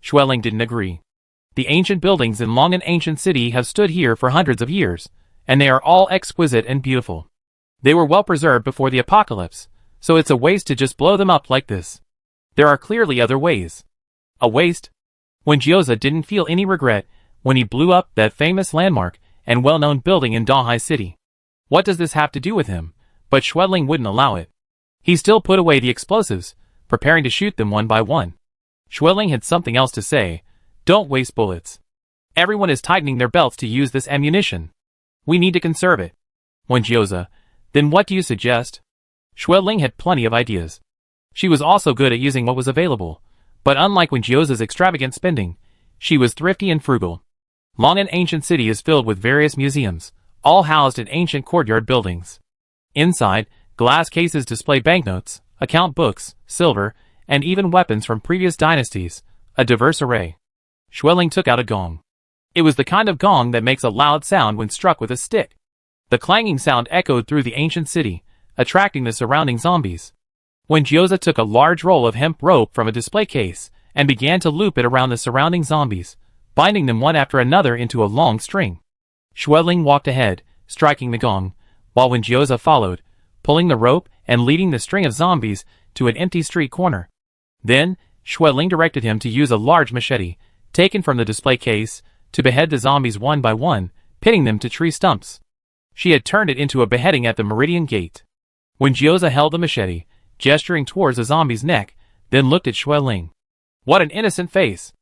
Xueling didn't agree. The ancient buildings in Longan Ancient City have stood here for hundreds of years, and they are all exquisite and beautiful. They were well preserved before the apocalypse, so it's a waste to just blow them up like this. There are clearly other ways. A waste? Wenjioza didn't feel any regret when he blew up that famous landmark and well-known building in Dahai City. What does this have to do with him? But Xueling wouldn't allow it. He still put away the explosives, preparing to shoot them one by one. Xueling had something else to say. Don't waste bullets. Everyone is tightening their belts to use this ammunition. We need to conserve it. Wenjioza, then what do you suggest? Xueling had plenty of ideas. She was also good at using what was available, but unlike Wenjioza's extravagant spending, she was thrifty and frugal. Longan Ancient City is filled with various museums, all housed in ancient courtyard buildings. Inside, glass cases display banknotes, account books, silver, and even weapons from previous dynasties, a diverse array. Xueling took out a gong. It was the kind of gong that makes a loud sound when struck with a stick. The clanging sound echoed through the ancient city, attracting the surrounding zombies. Wenjioza took a large roll of hemp rope from a display case and began to loop it around the surrounding zombies, binding them one after another into a long string. Xueling walked ahead, striking the gong, while Wenjioza followed, pulling the rope and leading the string of zombies to an empty street corner. Then, Schweling directed him to use a large machete, taken from the display case, to behead the zombies one by one, pinning them to tree stumps. She had turned it into a beheading at the Meridian Gate. When Gyoza held the machete, gesturing towards the zombie's neck, then looked at Schweling. What an innocent face!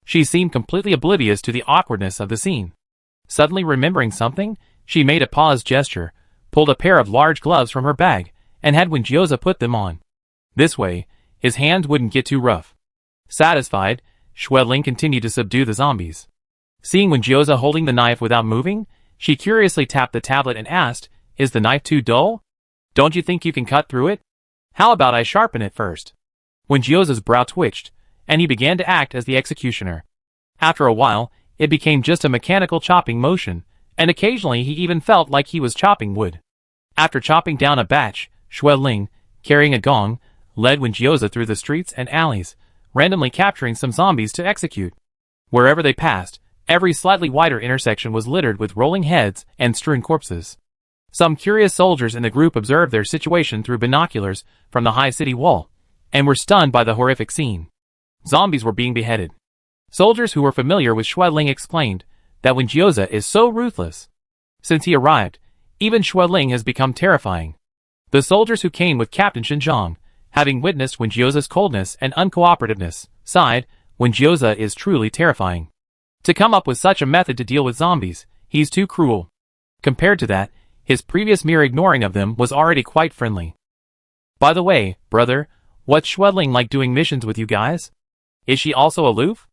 She seemed completely oblivious to the awkwardness of the scene. Suddenly remembering something, she made a pause gesture, pulled a pair of large gloves from her bag, and had Gyoza put them on. This way, his hands wouldn't get too rough. Satisfied, Schweling continued to subdue the zombies. Seeing Gyoza holding the knife without moving, she curiously tapped the tablet and asked, "Is the knife too dull? Don't you think you can cut through it? How about I sharpen it first?" Gyoza's brow twitched, and he began to act as the executioner. After a while, it became just a mechanical chopping motion, and occasionally he even felt like he was chopping wood. After chopping down a batch, Schweling, carrying a gong, led Gyoza through the streets and alleys, randomly capturing some zombies to execute. Wherever they passed, every slightly wider intersection was littered with rolling heads and strewn corpses. Some curious soldiers in the group observed their situation through binoculars from the high city wall, and were stunned by the horrific scene. Zombies were being beheaded. Soldiers who were familiar with Schweling explained that Gyoza is so ruthless. Since he arrived, even Schweling has become terrifying. The soldiers who came with Captain Xinjiang, having witnessed Gyoza's coldness and uncooperativeness, sighed, "Gyoza is truly terrifying. To come up with such a method to deal with zombies, he's too cruel." Compared to that, his previous mere ignoring of them was already quite friendly. "By the way, brother, what's Schweling like doing missions with you guys? Is she also aloof?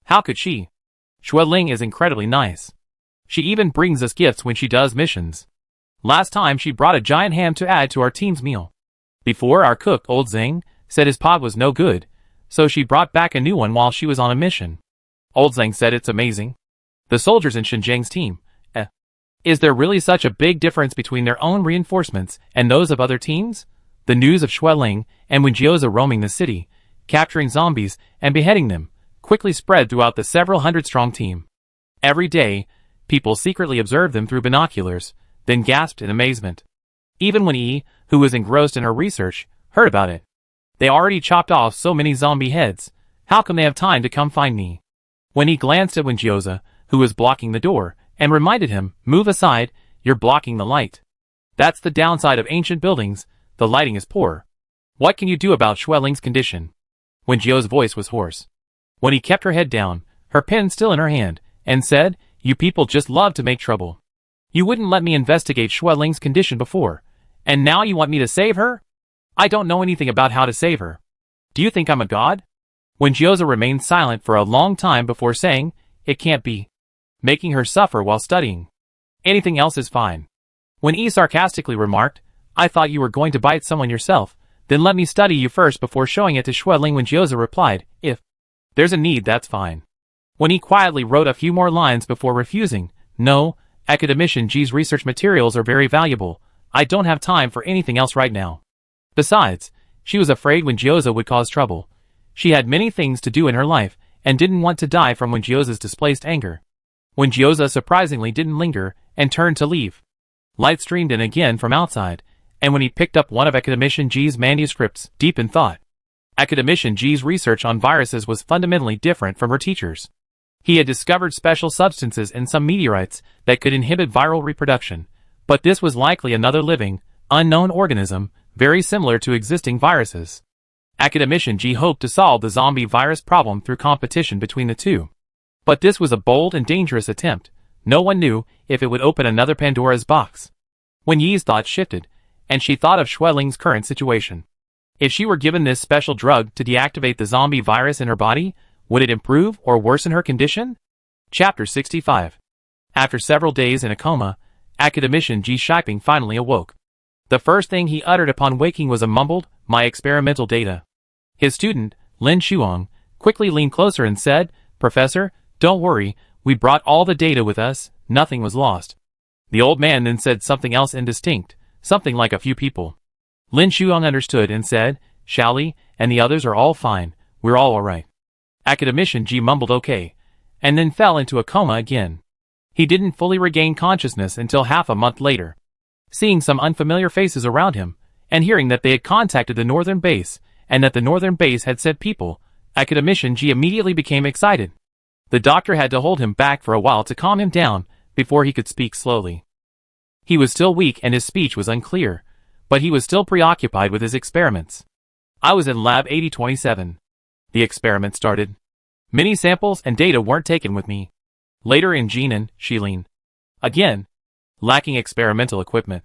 How could she? Schweling is incredibly nice. She even brings us gifts when she does missions. Last time she brought a giant ham to add to our team's meal. Before, our cook, Old Zhang, said his pod was no good, so she brought back a new one while she was on a mission. Old Zhang said it's amazing. The soldiers in Xinjiang's team, is there really such a big difference between their own reinforcements and those of other teams?" The news of Schweling and Gyoza roaming the city, capturing zombies and beheading them, quickly spread throughout the several hundred-strong team. Every day, people secretly observed them through binoculars, then gasped in amazement. Even when Yi, who was engrossed in her research, heard about it. "They already chopped off so many zombie heads. How come they have time to come find me?" When he glanced at Gyoza, who was blocking the door, and reminded him, "Move aside, you're blocking the light. That's the downside of ancient buildings, the lighting is poor. What can you do about Schweling's condition?" Gyoza's voice was hoarse. When he kept her head down, her pen still in her hand, and said, "You people just love to make trouble. You wouldn't let me investigate Schweling's condition before, and now you want me to save her? I don't know anything about how to save her. Do you think I'm a god?" Gyoza remained silent for a long time before saying, "It can't be. Making her suffer while studying. Anything else is fine." When Yi sarcastically remarked, "I thought you were going to bite someone yourself, then let me study you first before showing it to Schweling," Gyoza replied, "If there's a need, that's fine." When he quietly wrote a few more lines before refusing, "No, Academician G's research materials are very valuable. I don't have time for anything else right now." Besides, she was afraid Gyoza would cause trouble. She had many things to do in her life, and didn't want to die from Gyoza's displaced anger. Gyoza surprisingly didn't linger, and turned to leave. Light streamed in again from outside, and when he picked up one of Academician G's manuscripts, deep in thought. Academician G's research on viruses was fundamentally different from her teacher's. He had discovered special substances in some meteorites that could inhibit viral reproduction, but this was likely another living, unknown organism, very similar to existing viruses. Academician G hoped to solve the zombie virus problem through competition between the two. But this was a bold and dangerous attempt. No one knew if it would open another Pandora's box. When Yi's thoughts shifted, and she thought of Schweling's current situation. If she were given this special drug to deactivate the zombie virus in her body, would it improve or worsen her condition? Chapter 65. After several days in a coma, Academician Ji Shiping finally awoke. The first thing he uttered upon waking was a mumbled, "My experimental data." His student, Lin Shuang, quickly leaned closer and said, "Professor, don't worry, we brought all the data with us, nothing was lost." The old man then said something else indistinct, something like "a few people." Lin Shuang understood and said, "Shaoli and the others are all fine, we're all alright." Academician Ji mumbled okay, and then fell into a coma again. He didn't fully regain consciousness until half a month later. Seeing some unfamiliar faces around him, and hearing that they had contacted the northern base, and that the northern base had sent people, Academician G immediately became excited. The doctor had to hold him back for a while to calm him down before he could speak slowly. He was still weak and his speech was unclear, but he was still preoccupied with his experiments. I was in Lab 8027. The experiment started. Many samples and data weren't taken with me. Later in Jinan, Shilin. Again. Lacking experimental equipment.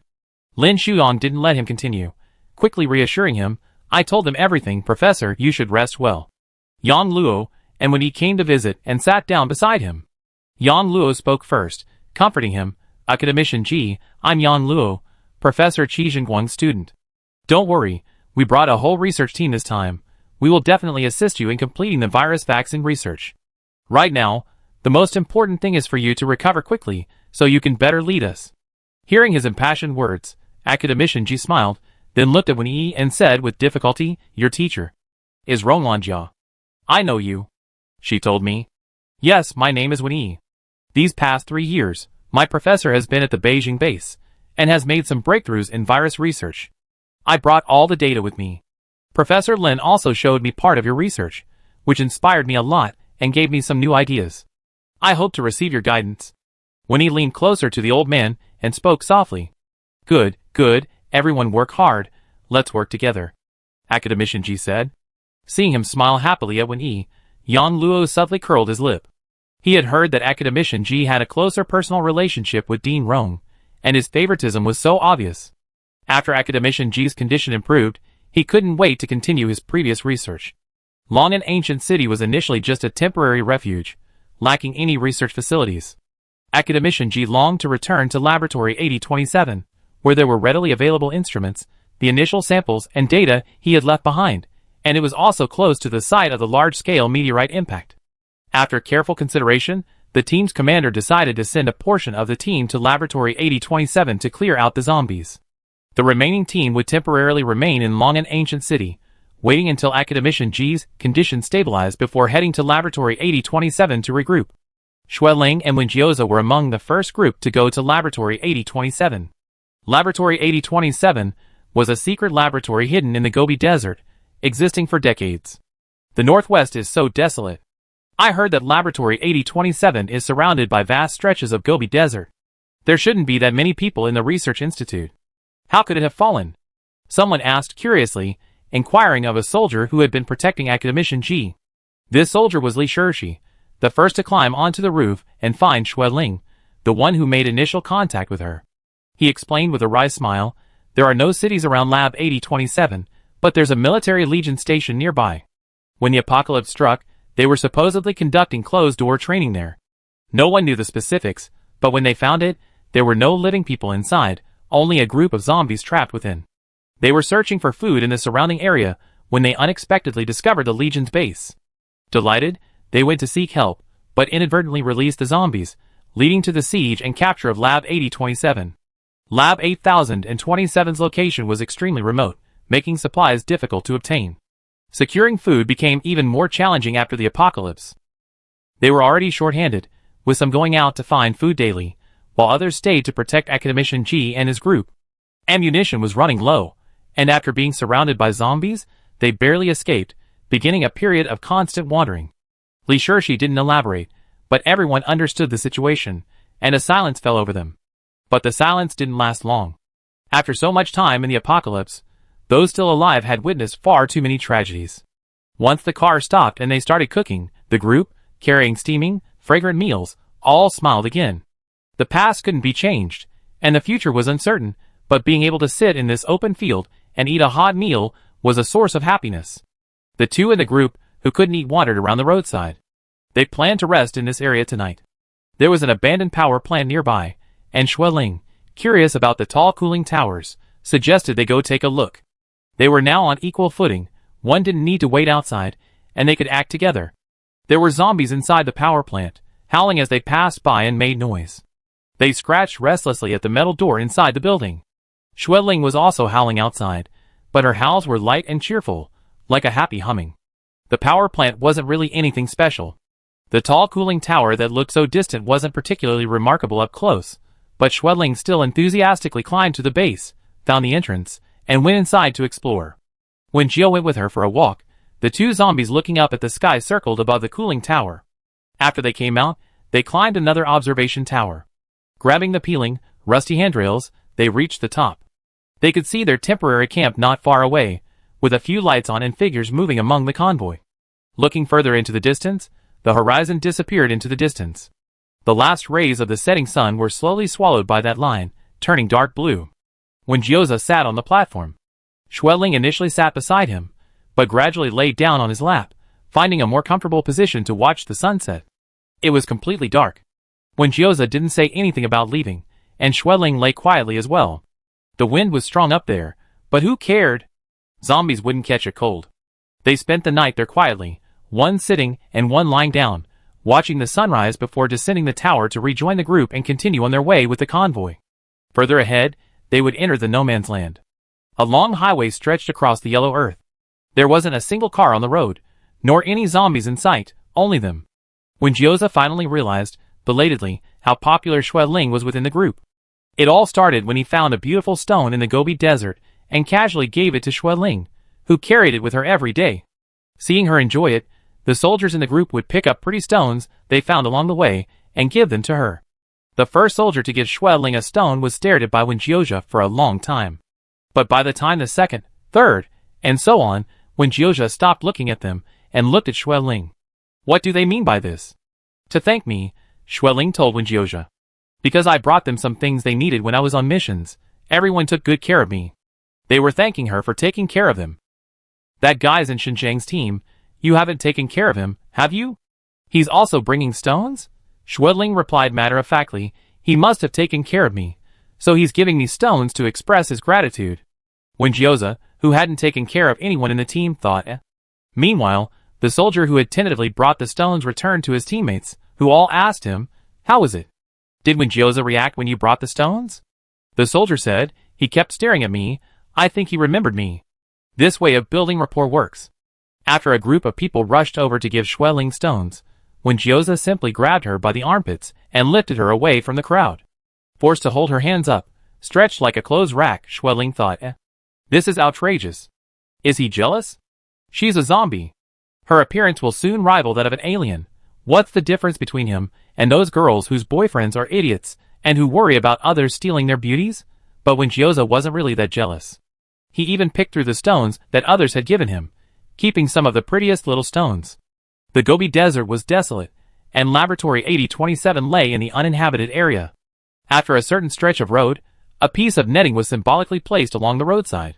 Lin Shuang didn't let him continue. Quickly reassuring him, I told him everything, Professor, you should rest well. Yang Luo, and when he came to visit and sat down beside him. Yang Luo spoke first, comforting him, Academician G, I'm Yang Luo, Professor Qi Zhengguang's student. Don't worry, we brought a whole research team this time. We will definitely assist you in completing the virus vaccine research. Right now, the most important thing is for you to recover quickly, so you can better lead us. Hearing his impassioned words, Academician G smiled, then looked at Wen Yi and said with difficulty, your teacher is Ronglan Jia. I know you. She told me. Yes, my name is Wen Yi. These past 3 years, my professor has been at the Beijing base, and has made some breakthroughs in virus research. I brought all the data with me. Professor Lin also showed me part of your research, which inspired me a lot and gave me some new ideas. I hope to receive your guidance. When he leaned closer to the old man and spoke softly. Good, good, everyone work hard, let's work together. Academician G said. Seeing him smile happily at Wen Yi, Yang Luo subtly curled his lip. He had heard that Academician G had a closer personal relationship with Dean Rong, and his favoritism was so obvious. After Academician G's condition improved, he couldn't wait to continue his previous research. Long'an Ancient City was initially just a temporary refuge, lacking any research facilities. Academician G longed to return to Laboratory 8027, where there were readily available instruments, the initial samples and data he had left behind, and it was also close to the site of the large-scale meteorite impact. After careful consideration, the team's commander decided to send a portion of the team to Laboratory 8027 to clear out the zombies. The remaining team would temporarily remain in Long'an Ancient City, waiting until Academician G's condition stabilized before heading to Laboratory 8027 to regroup. Xueling and Wen Jiuze were among the first group to go to Laboratory 8027. Laboratory 8027 was a secret laboratory hidden in the Gobi Desert, existing for decades. The Northwest is so desolate. I heard that Laboratory 8027 is surrounded by vast stretches of Gobi Desert. There shouldn't be that many people in the research institute. How could it have fallen? Someone asked curiously, inquiring of a soldier who had been protecting Academician G. This soldier was Li Shirshi, the first to climb onto the roof and find Xueling, the one who made initial contact with her. He explained with a wry smile, there are no cities around Lab 8027, but there's a military legion station nearby. When the apocalypse struck, they were supposedly conducting closed-door training there. No one knew the specifics, but when they found it, there were no living people inside, only a group of zombies trapped within. They were searching for food in the surrounding area when they unexpectedly discovered the Legion's base. Delighted, they went to seek help, but inadvertently released the zombies, leading to the siege and capture of Lab 8027. Lab 8027's location was extremely remote, making supplies difficult to obtain. Securing food became even more challenging after the apocalypse. They were already short-handed, with some going out to find food daily, while others stayed to protect Academician G and his group. Ammunition was running low, and after being surrounded by zombies, they barely escaped, beginning a period of constant wandering. Li Shirshi didn't elaborate, but everyone understood the situation, and a silence fell over them. But the silence didn't last long. After so much time in the apocalypse, those still alive had witnessed far too many tragedies. Once the car stopped and they started cooking, the group, carrying steaming, fragrant meals, all smiled again. The past couldn't be changed, and the future was uncertain, but being able to sit in this open field and eat a hot meal was a source of happiness. The two in the group who couldn't eat wandered around the roadside. They planned to rest in this area tonight. There was an abandoned power plant nearby, and Xueling, curious about the tall cooling towers, suggested they go take a look. They were now on equal footing, one didn't need to wait outside, and they could act together. There were zombies inside the power plant, howling as they passed by and made noise. They scratched restlessly at the metal door inside the building. Xueling was also howling outside, but her howls were light and cheerful, like a happy humming. The power plant wasn't really anything special. The tall cooling tower that looked so distant wasn't particularly remarkable up close, but Xueling still enthusiastically climbed to the base, found the entrance, and went inside to explore. When Gio went with her for a walk, the two zombies looking up at the sky circled above the cooling tower. After they came out, they climbed another observation tower. Grabbing the peeling, rusty handrails, they reached the top. They could see their temporary camp not far away, with a few lights on and figures moving among the convoy. Looking further into the distance, the horizon disappeared into the distance. The last rays of the setting sun were slowly swallowed by that line, turning dark blue. When Gyoza sat on the platform, Xueling initially sat beside him, but gradually laid down on his lap, finding a more comfortable position to watch the sunset. It was completely dark. When Gyoza didn't say anything about leaving, and Xueling lay quietly as well. The wind was strong up there, but who cared? Zombies wouldn't catch a cold. They spent the night there quietly, one sitting and one lying down, watching the sunrise before descending the tower to rejoin the group and continue on their way with the convoy. Further ahead, they would enter the no man's land. A long highway stretched across the yellow earth. There wasn't a single car on the road, nor any zombies in sight, only them. When Gyoza finally realized, belatedly, how popular Xueling was within the group. It all started when he found a beautiful stone in the Gobi Desert and casually gave it to Xueling, who carried it with her every day. Seeing her enjoy it, the soldiers in the group would pick up pretty stones they found along the way and give them to her. The first soldier to give Xueling a stone was stared at by Gyoza for a long time. But by the time the second, third, and so on, when Gyoza stopped looking at them and looked at Xueling. What do they mean by this? To thank me, Xueling told Gyoza. Because I brought them some things they needed when I was on missions, everyone took good care of me. They were thanking her for taking care of them. That guy's in Xinjiang's team. You haven't taken care of him, have you? He's also bringing stones? Xueling replied matter-of-factly, he must have taken care of me, so he's giving me stones to express his gratitude. When Gyoza, who hadn't taken care of anyone in the team, thought, Meanwhile, the soldier who had tentatively brought the stones returned to his teammates, who all asked him, how was it? Did Gyoza react when you brought the stones? The soldier said, he kept staring at me, I think he remembered me. This way of building rapport works. After a group of people rushed over to give Xueling stones, Gyoza simply grabbed her by the armpits and lifted her away from the crowd. Forced to hold her hands up, stretched like a clothes rack, Xueling thought, this is outrageous. Is he jealous? She's a zombie. Her appearance will soon rival that of an alien. What's the difference between him and those girls whose boyfriends are idiots and who worry about others stealing their beauties? But Gyoza wasn't really that jealous. He even picked through the stones that others had given him, keeping some of the prettiest little stones. The Gobi Desert was desolate, and Laboratory 8027 lay in the uninhabited area. After a certain stretch of road, a piece of netting was symbolically placed along the roadside.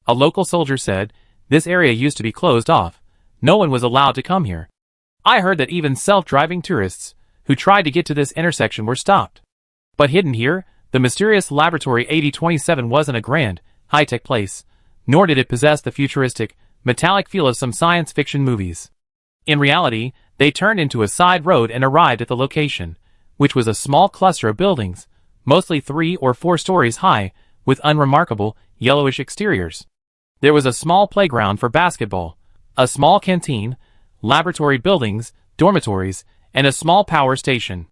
A local soldier said, this area used to be closed off. No one was allowed to come here. I heard that even self-driving tourists, who tried to get to this intersection, were stopped. But hidden here, the mysterious Laboratory 8027 wasn't a grand, high-tech place, nor did it possess the futuristic, metallic feel of some science fiction movies. In reality, they turned into a side road and arrived at the location, which was a small cluster of buildings, mostly 3 or 4 stories high, with unremarkable, yellowish exteriors. There was a small playground for basketball, a small canteen, laboratory buildings, dormitories, and a small power station.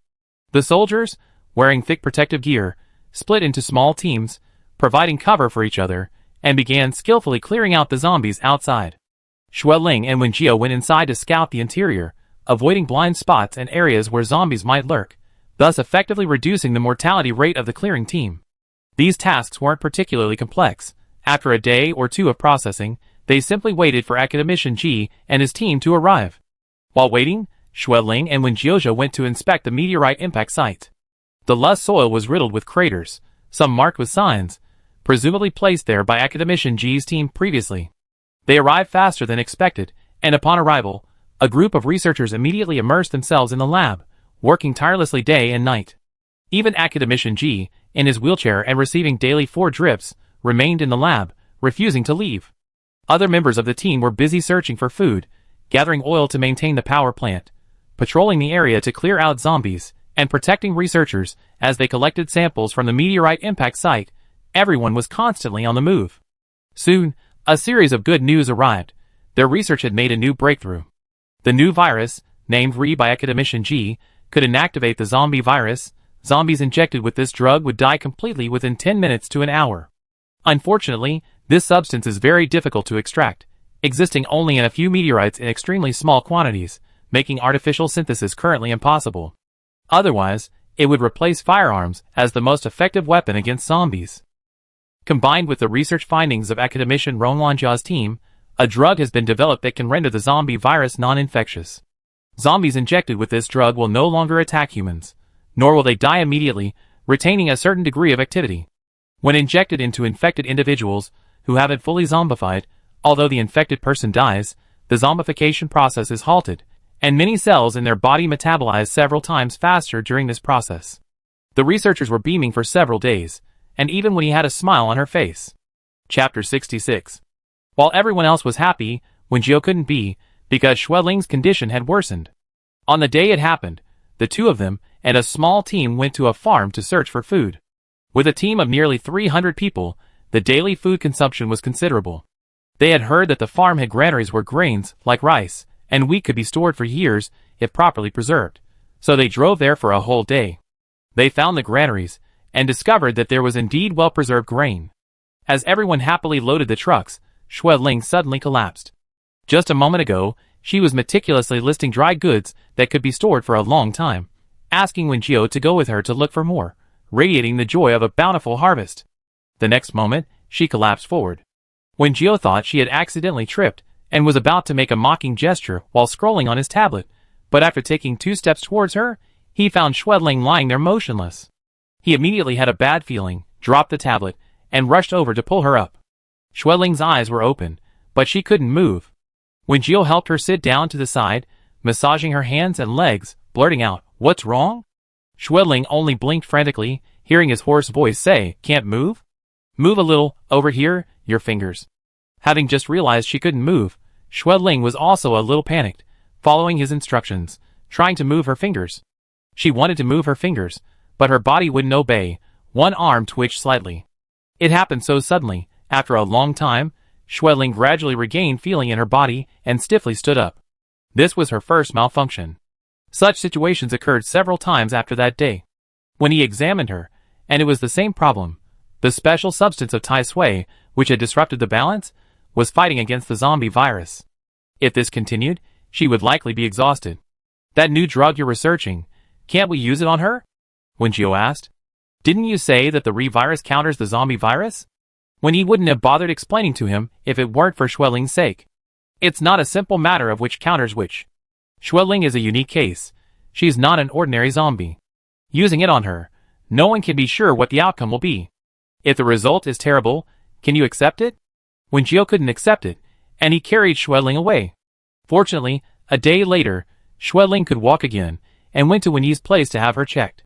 The soldiers, wearing thick protective gear, split into small teams, providing cover for each other, and began skillfully clearing out the zombies outside. Xueling and Gio went inside to scout the interior, avoiding blind spots and areas where zombies might lurk, thus effectively reducing the mortality rate of the clearing team. These tasks weren't particularly complex. After a day or two of processing, they simply waited for Academician G and his team to arrive. While waiting, Xueling and Gioja went to inspect the meteorite impact site. The loess soil was riddled with craters, some marked with signs, presumably placed there by Academician G's team previously. They arrived faster than expected, and upon arrival, a group of researchers immediately immersed themselves in the lab, working tirelessly day and night. Even Academician G, in his wheelchair and receiving daily 4 drips, remained in the lab, refusing to leave. Other members of the team were busy searching for food, gathering oil to maintain the power plant, patrolling the area to clear out zombies, and protecting researchers as they collected samples from the meteorite impact site. Everyone was constantly on the move. Soon, a series of good news arrived. Their research had made a new breakthrough. The new virus, named Re by Academician G, could inactivate the zombie virus. Zombies injected with this drug would die completely within 10 minutes to an hour. Unfortunately, This substance is very difficult to extract, existing only in a few meteorites in extremely small quantities, making artificial synthesis currently impossible. Otherwise, it would replace firearms as the most effective weapon against zombies. Combined with the research findings of academician Ronwanjia's team, a drug has been developed that can render the zombie virus non-infectious. Zombies injected with this drug will no longer attack humans, nor will they die immediately, retaining a certain degree of activity. When injected into infected individuals who haven't fully zombified, although the infected person dies, the zombification process is halted, and many cells in their body metabolize several times faster during this process. The researchers were beaming for several days, and even when he had a smile on her face. Chapter 66. While everyone else was happy, Wenjiao couldn't be, because Xueling's condition had worsened. On the day it happened, the two of them and a small team went to a farm to search for food. With a team of nearly 300 people, the daily food consumption was considerable. They had heard that the farm had granaries where grains, like rice, and wheat could be stored for years if properly preserved, so they drove there for a whole day. They found the granaries, and discovered that there was indeed well-preserved grain. As everyone happily loaded the trucks, Xueling suddenly collapsed. Just a moment ago, she was meticulously listing dry goods that could be stored for a long time, asking Wenjiao to go with her to look for more, radiating the joy of a bountiful harvest. The next moment, she collapsed forward. Wenjiao thought she had accidentally tripped, and was about to make a mocking gesture while scrolling on his tablet, but after taking 2 steps towards her, he found Xueling lying there motionless. He immediately had a bad feeling, dropped the tablet, and rushed over to pull her up. Xueling's eyes were open, but she couldn't move. Wenjiao helped her sit down to the side, massaging her hands and legs, blurting out, "What's wrong?" Xueling only blinked frantically, hearing his hoarse voice say, "Can't move? Move a little, over here, your fingers." Having just realized she couldn't move, Xueling was also a little panicked, following his instructions, trying to move her fingers. She wanted to move her fingers, but her body wouldn't obey. One arm twitched slightly. It happened so suddenly. After a long time, Xueling gradually regained feeling in her body and stiffly stood up. This was her first malfunction. Such situations occurred several times after that day. When he examined her, and it was the same problem, the special substance of Tai Sui, which had disrupted the balance, was fighting against the zombie virus. If this continued, she would likely be exhausted. "That new drug you're researching, can't we use it on her?" Wenjiao asked. "Didn't you say that the Re-virus counters the zombie virus?" When he wouldn't have bothered explaining to him if it weren't for Xueling's sake. It's not a simple matter of which counters which. Xueling is a unique case. She's not an ordinary zombie. Using it on her, no one can be sure what the outcome will be. If the result is terrible, can you accept it? Wenjiao couldn't accept it, and he carried Xueling away. Fortunately, a day later, Xueling could walk again, and went to Wenyi's place to have her checked.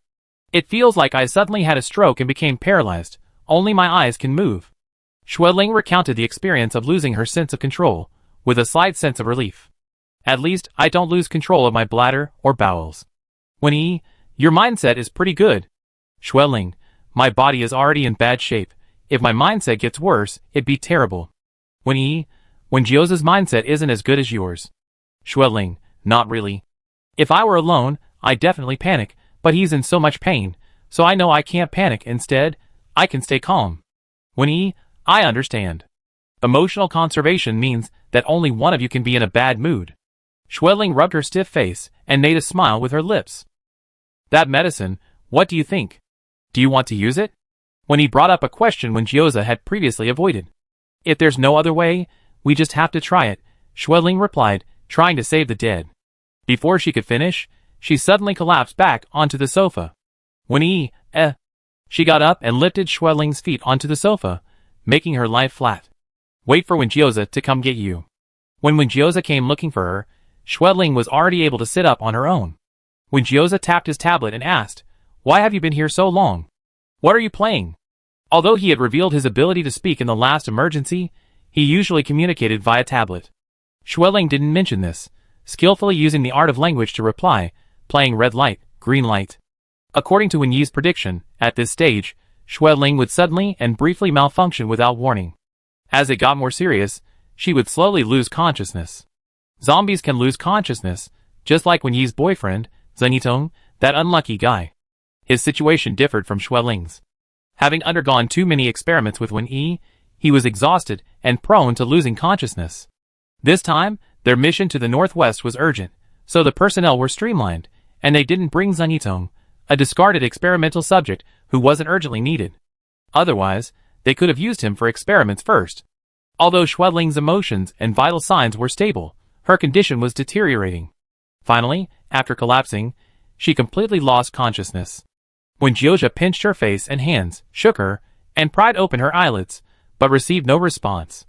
"It feels like I suddenly had a stroke and became paralyzed. Only my eyes can move." Xueling recounted the experience of losing her sense of control, with a slight sense of relief. "At least, I don't lose control of my bladder or bowels." Wenyi, your mindset is pretty good. Xueling, my body is already in bad shape. If my mindset gets worse, it'd be terrible. Wenyi, Wenjiao's mindset isn't as good as yours. Xueling, not really. If I were alone, I'd definitely panic, but he's in so much pain, so I know I can't panic. Instead, I can stay calm. Wenyi, I understand. Emotional conservation means that only one of you can be in a bad mood. Xueling rubbed her stiff face and made a smile with her lips. "That medicine, what do you think? Do you want to use it?" When he brought up a question Wenjiao had previously avoided. "If there's no other way, we just have to try it," Xueling replied, trying to save the dead. Before she could finish, she suddenly collapsed back onto the sofa. Wenyi, She got up and lifted Xueling's feet onto the sofa, making her lie flat. "Wait for Wenjiao to come get you." When Wenjiao came looking for her, Xueling was already able to sit up on her own. Wenjiao tapped his tablet and asked, "Why have you been here so long? What are you playing?" Although he had revealed his ability to speak in the last emergency, he usually communicated via tablet. Xueling didn't mention this, skillfully using the art of language to reply, playing red light, green light. According to Wenyi's prediction, at this stage, Xueling would suddenly and briefly malfunction without warning. As it got more serious, she would slowly lose consciousness. Zombies can lose consciousness, just like Wenyi's boyfriend, Zheng Yitong, that unlucky guy. His situation differed from Xueling's. Having undergone too many experiments with Wenyi, He was exhausted and prone to losing consciousness. This time, their mission to the northwest was urgent, so the personnel were streamlined, and they didn't bring Zhang Yitong, a discarded experimental subject who wasn't urgently needed. Otherwise, they could have used him for experiments first. Although Xueling's emotions and vital signs were stable, her condition was deteriorating. Finally, after collapsing, she completely lost consciousness. When Jiuzha pinched her face and hands, shook her, and pried open her eyelids, but received no response.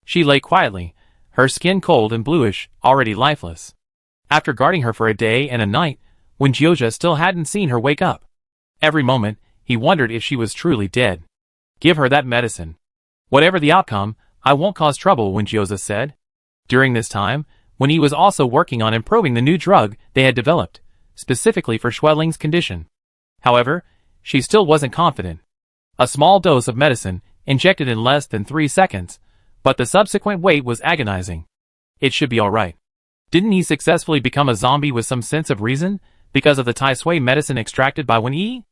She lay quietly, her skin cold and bluish, already lifeless. After guarding her for a day and a night, when Jiuzha still hadn't seen her wake up. Every moment, he wondered if she was truly dead. Give her that medicine. Whatever the outcome, I won't cause trouble, when Jiuzha said. During this time, when he was also working on improving the new drug they had developed, specifically for Xueling's condition. However, she still wasn't confident. A small dose of medicine, injected in less than 3 seconds, but the subsequent wait was agonizing. It should be alright. Didn't he successfully become a zombie with some sense of reason, because of the Tai Sui medicine extracted by Wen Yi?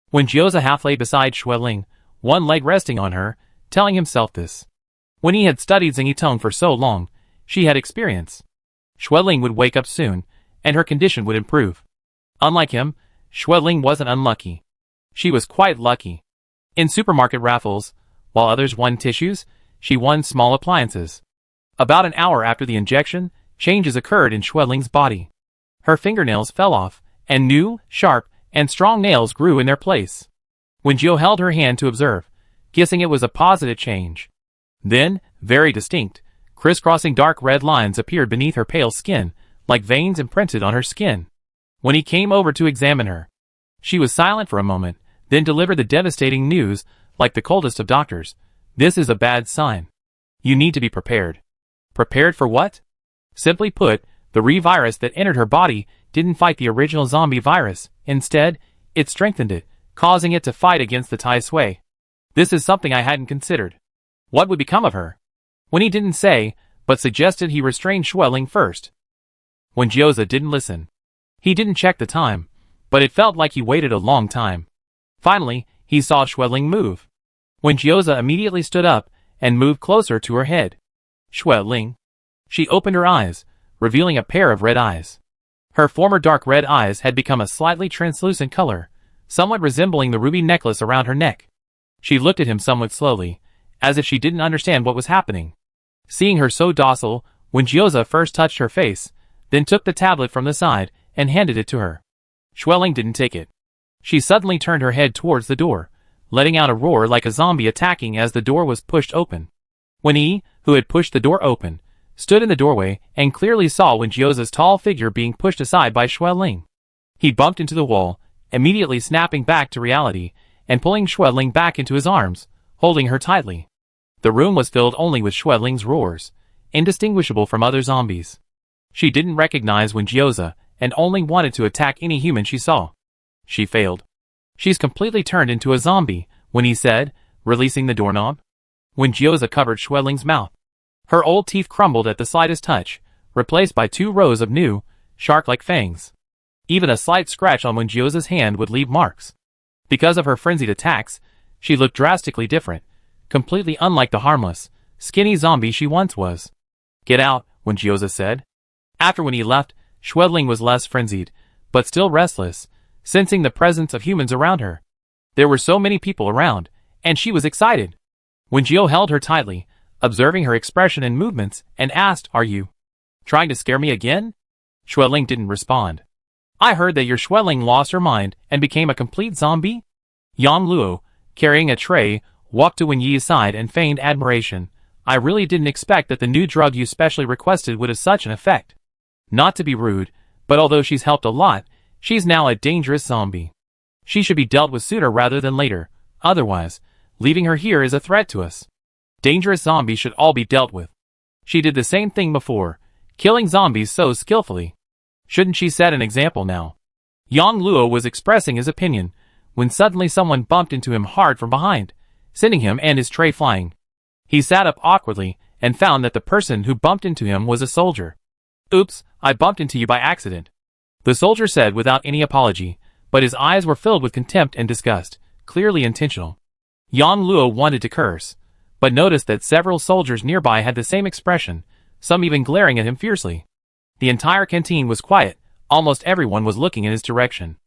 When Jiuzha half lay beside Xueling, one leg resting on her, telling himself this. When he had studied Zhang Yitong for so long, she had experience. Xueling would wake up soon, and her condition would improve. Unlike him, Xueling wasn't unlucky. She was quite lucky. In supermarket raffles, while others won tissues, she won small appliances. About an hour after the injection, changes occurred in Xueling's body. Her fingernails fell off, and new, sharp, and strong nails grew in their place. When Jiu held her hand to observe, guessing it was a positive change. Then, very distinct, crisscrossing dark red lines appeared beneath her pale skin, like veins imprinted on her skin. When he came over to examine her, she was silent for a moment, then delivered the devastating news, like the coldest of doctors. This is a bad sign. You need to be prepared. Prepared for what? Simply put, the re-virus that entered her body didn't fight the original zombie virus. Instead, it strengthened it, causing it to fight against the Tai Sui. This is something I hadn't considered. What would become of her? When he didn't say, but suggested he restrain Xueling first. When Jiuzha didn't listen. He didn't check the time, but it felt like he waited a long time. Finally, he saw Xueling move. When Jiuzha immediately stood up and moved closer to her head. Xueling. She opened her eyes, revealing a pair of red eyes. Her former dark red eyes had become a slightly translucent color, somewhat resembling the ruby necklace around her neck. She looked at him somewhat slowly, as if she didn't understand what was happening. Seeing her so docile, when Jiuzha first touched her face, then took the tablet from the side and handed it to her. Xueling didn't take it. She suddenly turned her head towards the door, letting out a roar like a zombie attacking as the door was pushed open. Wen Yi, who had pushed the door open, stood in the doorway and clearly saw Wen Jiuzha's tall figure being pushed aside by Xueling. He bumped into the wall, immediately snapping back to reality and pulling Xueling back into his arms, holding her tightly. The room was filled only with Xueling's roars, indistinguishable from other zombies. She didn't recognize Wen Jiuzha and only wanted to attack any human she saw. She failed. She's completely turned into a zombie, Wen Yi said, releasing the doorknob. Wen Jiuzha covered Xueling's mouth. Her old teeth crumbled at the slightest touch, replaced by 2 rows of new, shark-like fangs. Even a slight scratch on Wen Jiuzha's hand would leave marks. Because of her frenzied attacks, she looked drastically different, completely unlike the harmless, skinny zombie she once was. Get out, Wen Jiuzha said. After when he left, Xueling was less frenzied, but still restless, sensing the presence of humans around her. There were so many people around, and she was excited. Wen Jiu held her tightly, observing her expression and movements, and asked, "Are you trying to scare me again?" Xueling didn't respond. "I heard that your Xueling lost her mind and became a complete zombie?" Yang Luo, carrying a tray, walked to Wen Yi's side and feigned admiration. "I really didn't expect that the new drug you specially requested would have such an effect. Not to be rude, but although she's helped a lot, she's now a dangerous zombie. She should be dealt with sooner rather than later, otherwise, leaving her here is a threat to us. Dangerous zombies should all be dealt with. She did the same thing before, killing zombies so skillfully. Shouldn't she set an example now?" Yang Luo was expressing his opinion, when suddenly someone bumped into him hard from behind, sending him and his tray flying. He sat up awkwardly, and found that the person who bumped into him was a soldier. "Oops, I bumped into you by accident," the soldier said without any apology, but his eyes were filled with contempt and disgust, clearly intentional. Yang Luo wanted to curse, but noticed that several soldiers nearby had the same expression, some even glaring at him fiercely. The entire canteen was quiet, almost everyone was looking in his direction.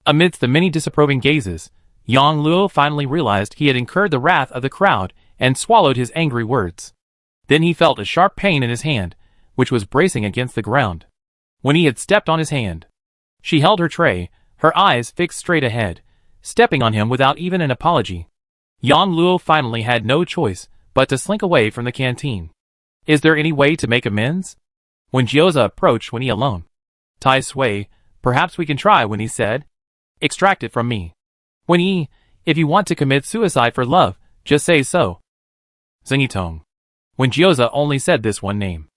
Amidst the many disapproving gazes, Yang Luo finally realized he had incurred the wrath of the crowd and swallowed his angry words. Then he felt a sharp pain in his hand, which was bracing against the ground. When he had stepped on his hand, she held her tray, her eyes fixed straight ahead, stepping on him without even an apology. Yang Luo finally had no choice but to slink away from the canteen. Is there any way to make amends? When Gyoza approached Winnie alone. Tai Sui, perhaps we can try, Winnie said. Extract it from me. Winnie, if you want to commit suicide for love, just say so. Zengitong. When Gyoza only said this one name.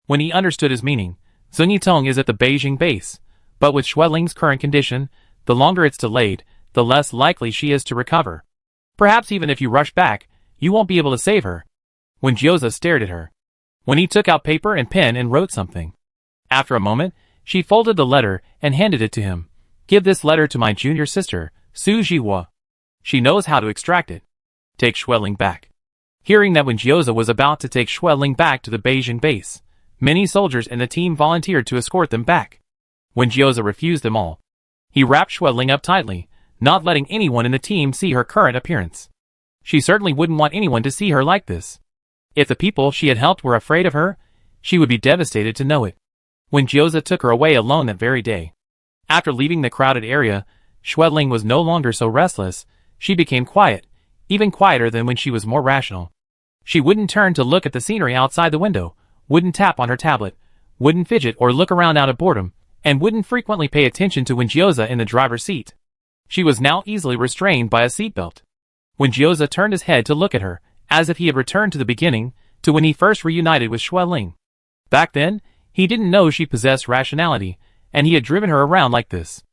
When he understood his meaning, Zengitong is at the Beijing base, but with Xueling's current condition, the longer it's delayed, the less likely she is to recover. Perhaps even if you rush back, you won't be able to save her. When Gyoza stared at her. When he took out paper and pen and wrote something. After a moment, she folded the letter and handed it to him. Give this letter to my junior sister, Su Jiwa. She knows how to extract it. Take Xueling back. Hearing that when Gyoza was about to take Xueling back to the Beijing base, many soldiers in the team volunteered to escort them back. When Gyoza refused them all, he wrapped Xueling up tightly, not letting anyone in the team see her current appearance. She certainly wouldn't want anyone to see her like this. If the people she had helped were afraid of her, she would be devastated to know it. When Gyoza took her away alone that very day. After leaving the crowded area, Xueling was no longer so restless, she became quiet, even quieter than when she was more rational. She wouldn't turn to look at the scenery outside the window, wouldn't tap on her tablet, wouldn't fidget or look around out of boredom, and wouldn't frequently pay attention to when Gyoza in the driver's seat. She was now easily restrained by a seatbelt. When Gyoza turned his head to look at her, as if he had returned to the beginning, to when he first reunited with Xueling. Back then, he didn't know she possessed rationality, and he had driven her around like this.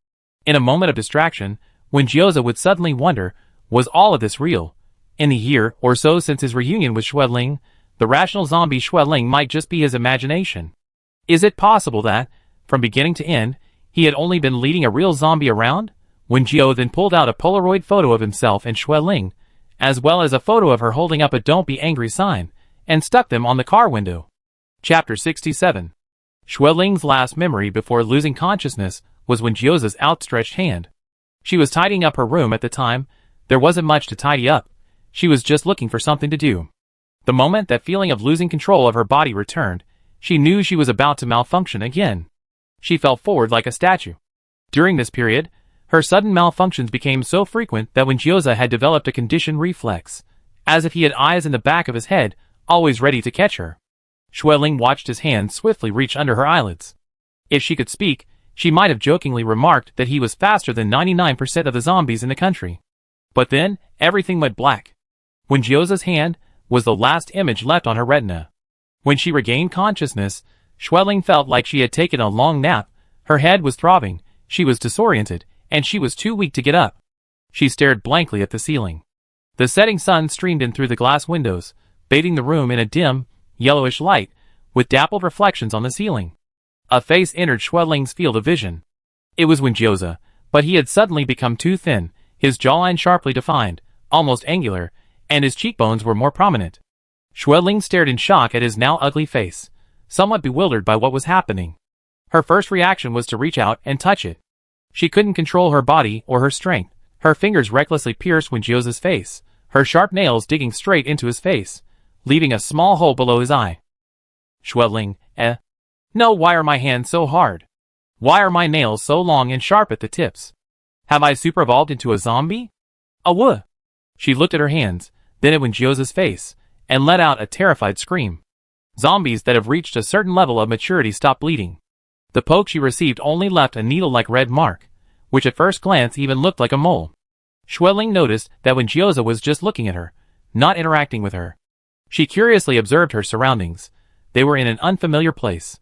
In a moment of distraction, when Gyoza would suddenly wonder, was all of this real? In the year or so since his reunion with Xueling, the rational zombie Xueling might just be his imagination. Is it possible that, from beginning to end, he had only been leading a real zombie around? When Gyo then pulled out a Polaroid photo of himself and Xueling, as well as a photo of her holding up a "Don't be angry" sign, and stuck them on the car window. Chapter 67. Xueling's last memory before losing consciousness was when Gyoza's outstretched hand. She was tidying up her room at the time. There wasn't much to tidy up. She was just looking for something to do. The moment that feeling of losing control of her body returned, she knew she was about to malfunction again. She fell forward like a statue. During this period, her sudden malfunctions became so frequent that when Gyoza had developed a conditioned reflex, as if he had eyes in the back of his head, always ready to catch her. Xueling watched his hand swiftly reach under her eyelids. If she could speak, she might have jokingly remarked that he was faster than 99% of the zombies in the country. But then, everything went black. When Gyoza's hand was the last image left on her retina. When she regained consciousness, Xueling felt like she had taken a long nap. Her head was throbbing, she was disoriented, and she was too weak to get up. She stared blankly at the ceiling. The setting sun streamed in through the glass windows, bathing the room in a dim, yellowish light, with dappled reflections on the ceiling. A face entered Xueling's field of vision. It was when Gyoza, but he had suddenly become too thin, his jawline sharply defined, almost angular, and his cheekbones were more prominent. Xueling stared in shock at his now ugly face, somewhat bewildered by what was happening. Her first reaction was to reach out and touch it. She couldn't control her body or her strength. Her fingers recklessly pierced Gyoza's face, her sharp nails digging straight into his face, leaving a small hole below his eye. Xueling, No, why are my hands so hard? Why are my nails so long and sharp at the tips? Have I super-evolved into a zombie? Awuh! She looked at her hands, then at Gyoza's face, and let out a terrified scream. Zombies that have reached a certain level of maturity stop bleeding. The poke she received only left a needle-like red mark, which at first glance even looked like a mole. Xueling noticed that Gyoza was just looking at her, not interacting with her. She curiously observed her surroundings. They were in an unfamiliar place.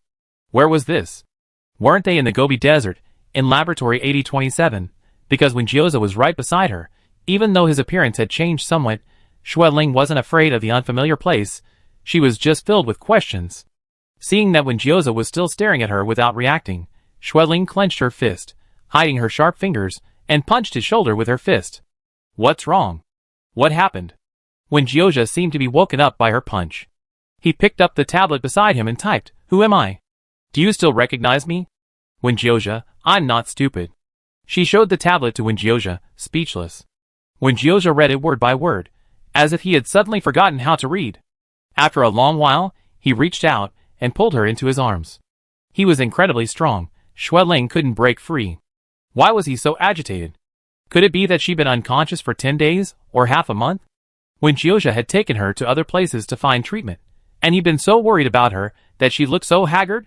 Where was this? Weren't they in the Gobi Desert, in Laboratory 8027? Because Gyoza was right beside her, even though his appearance had changed somewhat, Xueling wasn't afraid of the unfamiliar place. She was just filled with questions. Seeing that Gyoza was still staring at her without reacting, Xueling clenched her fist, hiding her sharp fingers, and punched his shoulder with her fist. What's wrong? What happened? Jioja seemed to be woken up by her punch. He picked up the tablet beside him and typed, "Who am I? Do you still recognize me?" Jioja, "I'm not stupid." She showed the tablet to Jioja, speechless. Jioja read it word by word, as if he had suddenly forgotten how to read. After a long while, he reached out and pulled her into his arms. He was incredibly strong. Xueling couldn't break free. Why was he so agitated? Could it be that she'd been unconscious for 10 days, or half a month? Jioja had taken her to other places to find treatment, and he'd been so worried about her that she looked so haggard?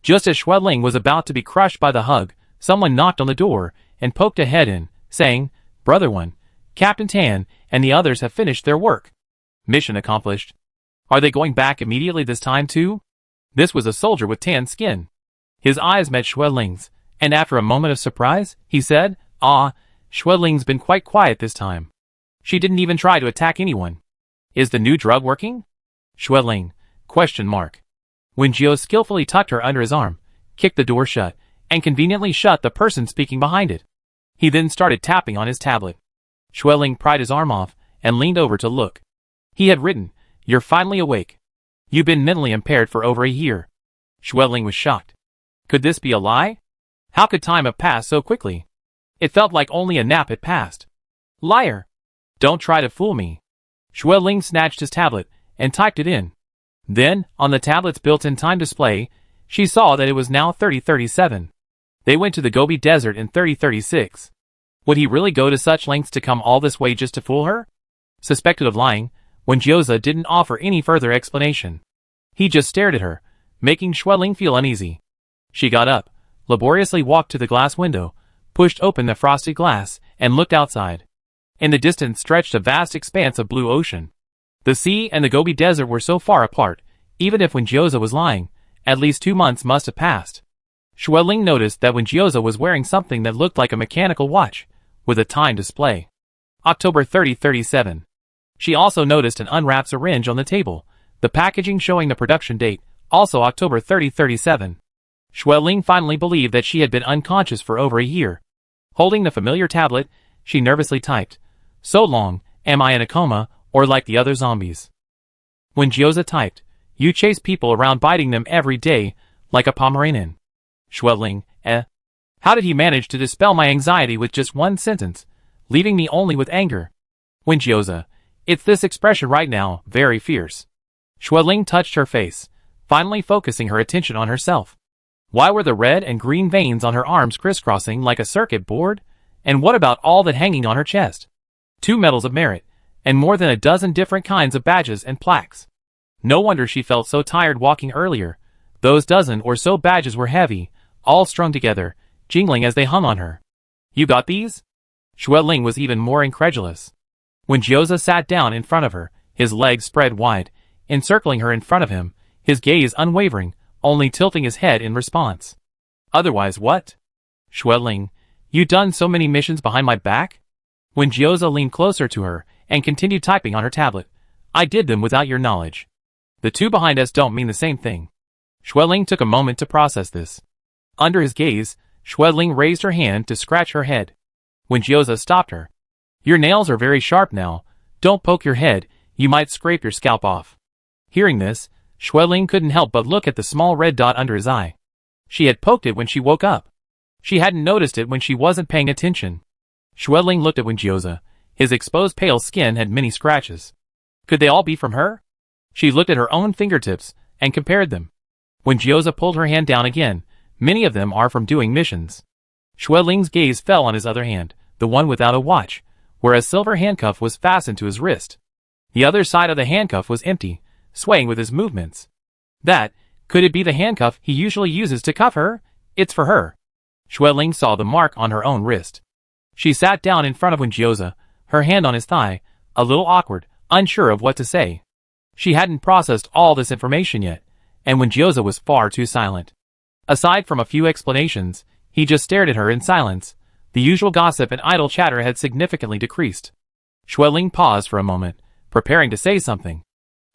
Just as Xueling was about to be crushed by the hug, someone knocked on the door and poked a head in, saying, "Brother One, Captain Tan and the others have finished their work. Mission accomplished." Are they going back immediately this time too? This was a soldier with tan skin. His eyes met Xueling's, and after a moment of surprise, he said, "Ah, Xueling's been quite quiet this time. She didn't even try to attack anyone. Is the new drug working?" Xueling, ? Jio skillfully tucked her under his arm, kicked the door shut, and conveniently shut the person speaking behind it. He then started tapping on his tablet. Xueling pried his arm off and leaned over to look. He had written, "You're finally awake. You've been mentally impaired for over a year." Xueling was shocked. Could this be a lie? How could time have passed so quickly? It felt like only a nap had passed. Liar! Don't try to fool me. Xueling snatched his tablet and typed it in. Then, on the tablet's built-in time display, she saw that it was now 3037. They went to the Gobi Desert in 3036. Would he really go to such lengths to come all this way just to fool her? Suspected of lying, Jioza didn't offer any further explanation. He just stared at her, making Xueling feel uneasy. She got up, laboriously walked to the glass window, pushed open the frosted glass, and looked outside. In the distance stretched a vast expanse of blue ocean. The sea and the Gobi Desert were so far apart, even if Jioza was lying, at least 2 months must have passed. Xueling noticed that Jioza was wearing something that looked like a mechanical watch, with a time display. October 3037. She also noticed an unwrapped syringe on the table, the packaging showing the production date, also October 3037. Xueling finally believed that she had been unconscious for over a year. Holding the familiar tablet, she nervously typed, "So long, am I in a coma, or like the other zombies?" Jioza typed, "You chase people around biting them every day, like a Pomeranian." Xueling, How did he manage to dispel my anxiety with just one sentence, leaving me only with anger? Jioza, it's this expression right now, very fierce. Xueling touched her face, finally focusing her attention on herself. Why were the red and green veins on her arms crisscrossing like a circuit board? And what about all that hanging on her chest? 2 medals of merit, and more than a dozen different kinds of badges and plaques. No wonder she felt so tired walking earlier. Those dozen or so badges were heavy, all strung together, jingling as they hung on her. "You got these?" Xueling was even more incredulous. Jioza sat down in front of her, his legs spread wide, encircling her in front of him, his gaze unwavering, only tilting his head in response. "Otherwise what?" Xueling, "You done so many missions behind my back?" Jioza leaned closer to her and continued typing on her tablet. "I did them without your knowledge. The two behind us don't mean the same thing." Xueling took a moment to process this. Under his gaze, Xueling raised her hand to scratch her head. Jioza stopped her. "Your nails are very sharp now. Don't poke your head, you might scrape your scalp off." Hearing this, Xueling couldn't help but look at the small red dot under his eye. She had poked it when she woke up. She hadn't noticed it when she wasn't paying attention. Xueling looked at Jioza. His exposed pale skin had many scratches. Could they all be from her? She looked at her own fingertips and compared them. Jioza pulled her hand down again. Many of them are from doing missions. Xueling's gaze fell on his other hand, the one without a watch, where a silver handcuff was fastened to his wrist. The other side of the handcuff was empty, swaying with his movements. Could it be the handcuff he usually uses to cuff her? It's for her. Xueling saw the mark on her own wrist. She sat down in front of Jioza, her hand on his thigh, a little awkward, unsure of what to say. She hadn't processed all this information yet, and Jioza was far too silent. Aside from a few explanations, he just stared at her in silence. The usual gossip and idle chatter had significantly decreased. Xueling paused for a moment, preparing to say something.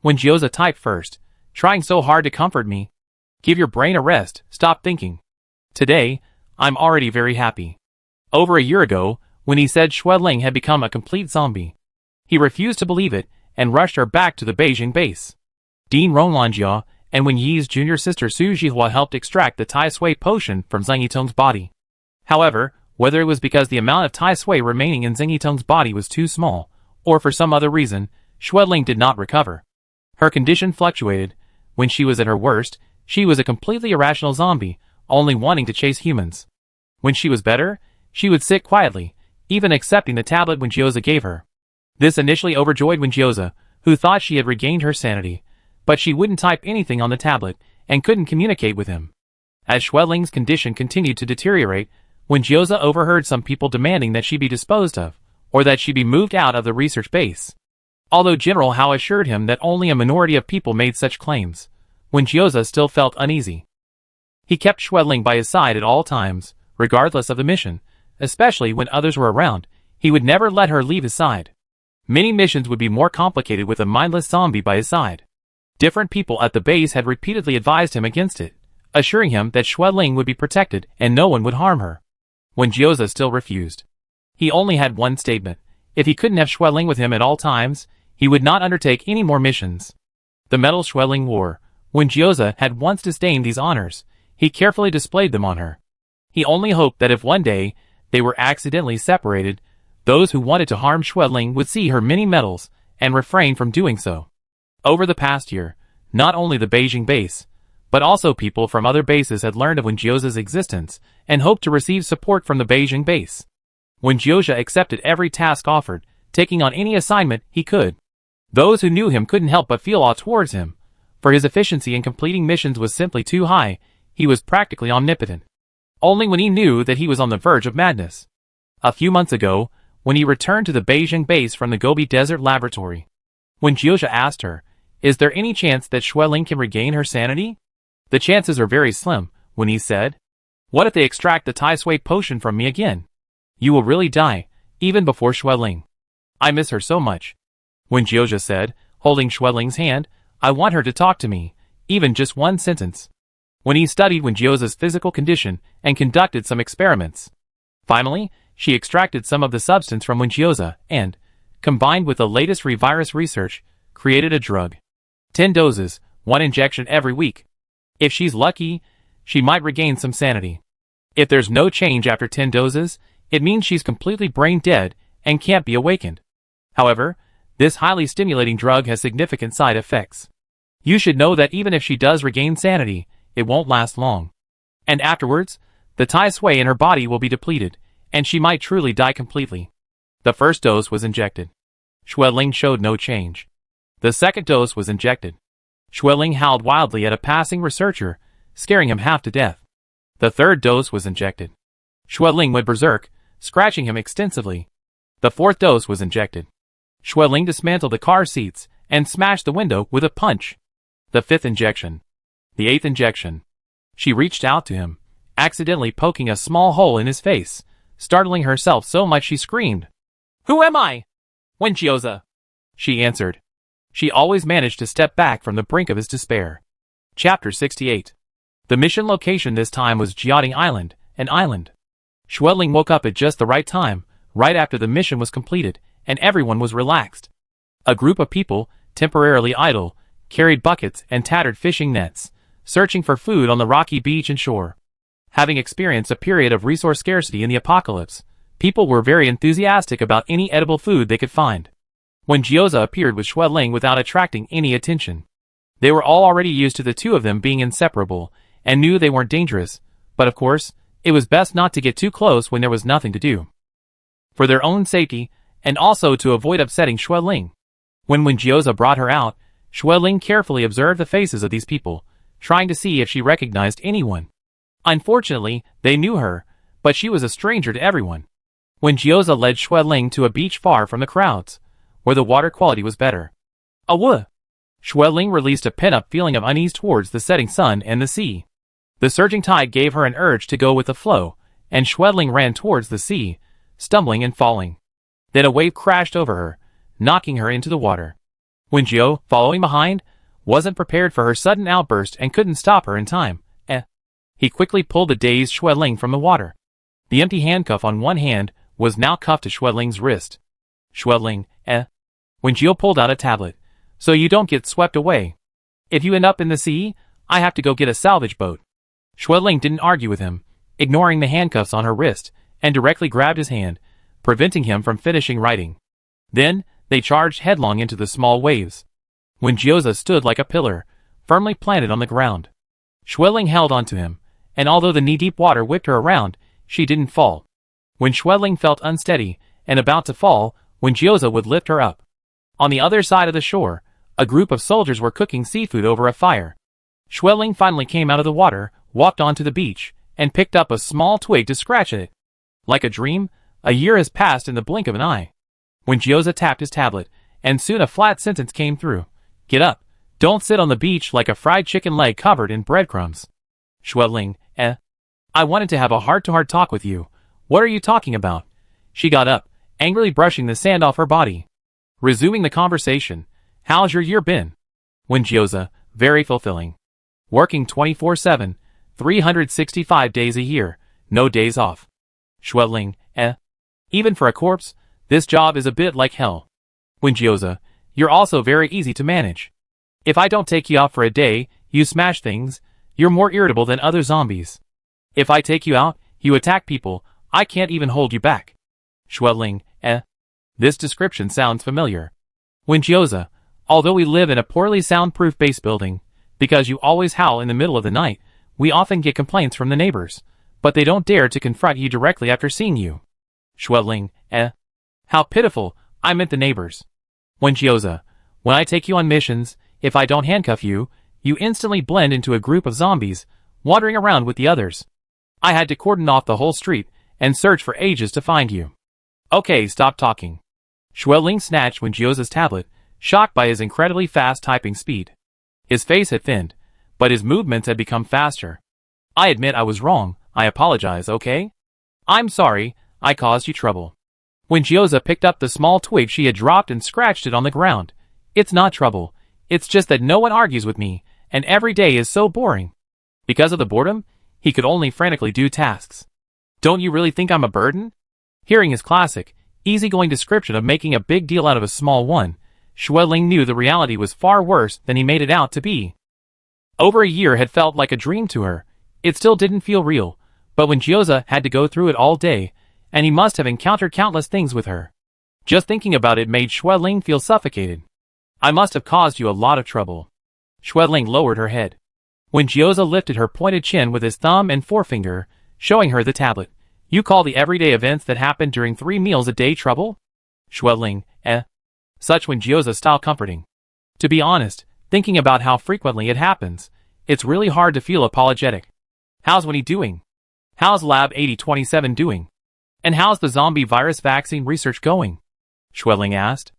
Jioza typed first, "Trying so hard to comfort me. Give your brain a rest, stop thinking. Today, I'm already very happy." Over a year ago, when he said Xueling had become a complete zombie, he refused to believe it and rushed her back to the Beijing base. Dean Ronglongjia and Wen Yi's junior sister Su Jihua helped extract the Tai Sui potion from Zheng Yitong's body. However, whether it was because the amount of Tai Sui remaining in Zheng Yitong's body was too small, or for some other reason, Xueling did not recover. Her condition fluctuated. When she was at her worst, she was a completely irrational zombie, only wanting to chase humans. When she was better, she would sit quietly, even accepting the tablet Wenjioza gave her. This initially overjoyed Wenjioza, who thought she had regained her sanity, but she wouldn't type anything on the tablet and couldn't communicate with him. As Xueling's condition continued to deteriorate, Wenjioza overheard some people demanding that she be disposed of, or that she be moved out of the research base. Although General Hao assured him that only a minority of people made such claims, Wenjioza still felt uneasy. He kept Xueling by his side at all times, regardless of the mission, especially when others were around. He would never let her leave his side. Many missions would be more complicated with a mindless zombie by his side. Different people at the base had repeatedly advised him against it, assuring him that Xueling would be protected and no one would harm her. Wenjioza still refused. He only had one statement: if he couldn't have Xueling with him at all times, he would not undertake any more missions. The medal Xueling wore, Wenjioza had once disdained these honors. He carefully displayed them on her. He only hoped that if one day they were accidentally separated, those who wanted to harm Xueling would see her many medals and refrain from doing so. Over the past year, not only the Beijing base, but also people from other bases had learned of Wenjioza's existence and hoped to receive support from the Beijing base. Wenjioza accepted every task offered, taking on any assignment he could. Those who knew him couldn't help but feel awe towards him, for his efficiency in completing missions was simply too high. He was practically omnipotent. Only when he knew that he was on the verge of madness. A few months ago, when he returned to the Beijing base from the Gobi Desert Laboratory, Wenjioza asked her, "Is there any chance that Xueling can regain her sanity?" "The chances are very slim," Wen Yi said. "What if they extract the Tai Sui potion from me again? You will really die, even before Xueling." "I miss her so much," Wenjioza said, holding Xueling's hand. "I want her to talk to me, even just one sentence." Wen Yi studied Wenjioza's physical condition and conducted some experiments. Finally, she extracted some of the substance from Wenjioza and, combined with the latest revirus research, created a drug. 10 doses, 1 injection every week. If she's lucky, she might regain some sanity. If there's no change after 10 doses, it means she's completely brain dead and can't be awakened. However, this highly stimulating drug has significant side effects. You should know that even if she does regain sanity, it won't last long. And afterwards, the Tai Sui in her body will be depleted, and she might truly die completely. The first dose was injected. Xueling showed no change. The second dose was injected. Xueling howled wildly at a passing researcher, scaring him half to death. The third dose was injected. Xueling went berserk, scratching him extensively. The fourth dose was injected. Xueling dismantled the car seats and smashed the window with a punch. The fifth injection. The eighth injection. She reached out to him, accidentally poking a small hole in his face, startling herself so much she screamed. "Who am I?" "Wenjioza," she answered. She always managed to step back from the brink of his despair. Chapter 68. The mission location this time was Jiaoting Island, an island. Xueling woke up at just the right time, right after the mission was completed, and everyone was relaxed. A group of people, temporarily idle, carried buckets and tattered fishing nets, searching for food on the rocky beach and shore. Having experienced a period of resource scarcity in the apocalypse, people were very enthusiastic about any edible food they could find. Wenjioza appeared with Xueling without attracting any attention. They were all already used to the two of them being inseparable, and knew they weren't dangerous, but of course, it was best not to get too close when there was nothing to do. For their own safety, and also to avoid upsetting Xueling. When Wenjioza brought her out, Xueling carefully observed the faces of these people, trying to see if she recognized anyone. Unfortunately, they knew her, but she was a stranger to everyone. Wenjioza led Xueling to a beach far from the crowds, where the water quality was better. "Awoo!" Xueling released a pent-up feeling of unease towards the setting sun and the sea. The surging tide gave her an urge to go with the flow, and Xueling ran towards the sea, stumbling and falling. Then a wave crashed over her, knocking her into the water. Wenjio, following behind, wasn't prepared for her sudden outburst and couldn't stop her in time. He quickly pulled the dazed Xueling from the water. The empty handcuff on one hand was now cuffed to Xueling's wrist. "Xueling, Wenjio pulled out a tablet. So you don't get swept away. If you end up in the sea, I have to go get a salvage boat. Xueling didn't argue with him, ignoring the handcuffs on her wrist, and directly grabbed his hand, preventing him from finishing writing. Then, they charged headlong into the small waves. Wenjioza stood like a pillar, firmly planted on the ground. Xueling held onto him, and although the knee-deep water whipped her around, she didn't fall. When Xueling felt unsteady and about to fall, Wenjioza would lift her up. On the other side of the shore, a group of soldiers were cooking seafood over a fire. Xueling finally came out of the water, walked onto the beach, and picked up a small twig to scratch at it. Like a dream, a year has passed in the blink of an eye. Wenjioza tapped his tablet, and soon a flat sentence came through. Get up. Don't sit on the beach like a fried chicken leg covered in breadcrumbs. Xueling, I wanted to have a heart-to-heart talk with you. What are you talking about? She got up, angrily brushing the sand off her body. Resuming the conversation. How's your year been? Wenjioza, very fulfilling. Working 24/7, 365 days a year, no days off. Xueling, even for a corpse, this job is a bit like hell. Wenjioza, you're also very easy to manage. If I don't take you out for a day, you smash things. You're more irritable than other zombies. If I take you out, you attack people. I can't even hold you back. Xueling, This description sounds familiar. Wenjioza, although we live in a poorly soundproof base building, because you always howl in the middle of the night, we often get complaints from the neighbors, but they don't dare to confront you directly after seeing you. Xueling, How pitiful, I meant the neighbors. Wenjioza, when I take you on missions, if I don't handcuff you, you instantly blend into a group of zombies, wandering around with the others. I had to cordon off the whole street, and search for ages to find you. Okay, stop talking. Xueling snatched Wenjioza's tablet, shocked by his incredibly fast typing speed. His face had thinned, but his movements had become faster. I admit I was wrong, I apologize, okay? I'm sorry, I caused you trouble. Wenjioza picked up the small twig she had dropped and scratched it on the ground. It's not trouble, it's just that no one argues with me, and every day is so boring. Because of the boredom, he could only frantically do tasks. Don't you really think I'm a burden? Hearing his classic, easygoing description of making a big deal out of a small one, Xueling knew the reality was far worse than he made it out to be. Over a year had felt like a dream to her. It still didn't feel real, but Wenjioza had to go through it all day, and he must have encountered countless things with her. Just thinking about it made Xueling feel suffocated. I must have caused you a lot of trouble. Xueling lowered her head. Wenjioza lifted her pointed chin with his thumb and forefinger, showing her the tablet. You call the everyday events that happen during 3 meals a day trouble? Xueling, Such Wenjioza style comforting. To be honest, thinking about how frequently it happens, it's really hard to feel apologetic. How's Winnie doing? How's Lab 8027 doing? And how's the zombie virus vaccine research going? Xueling asked.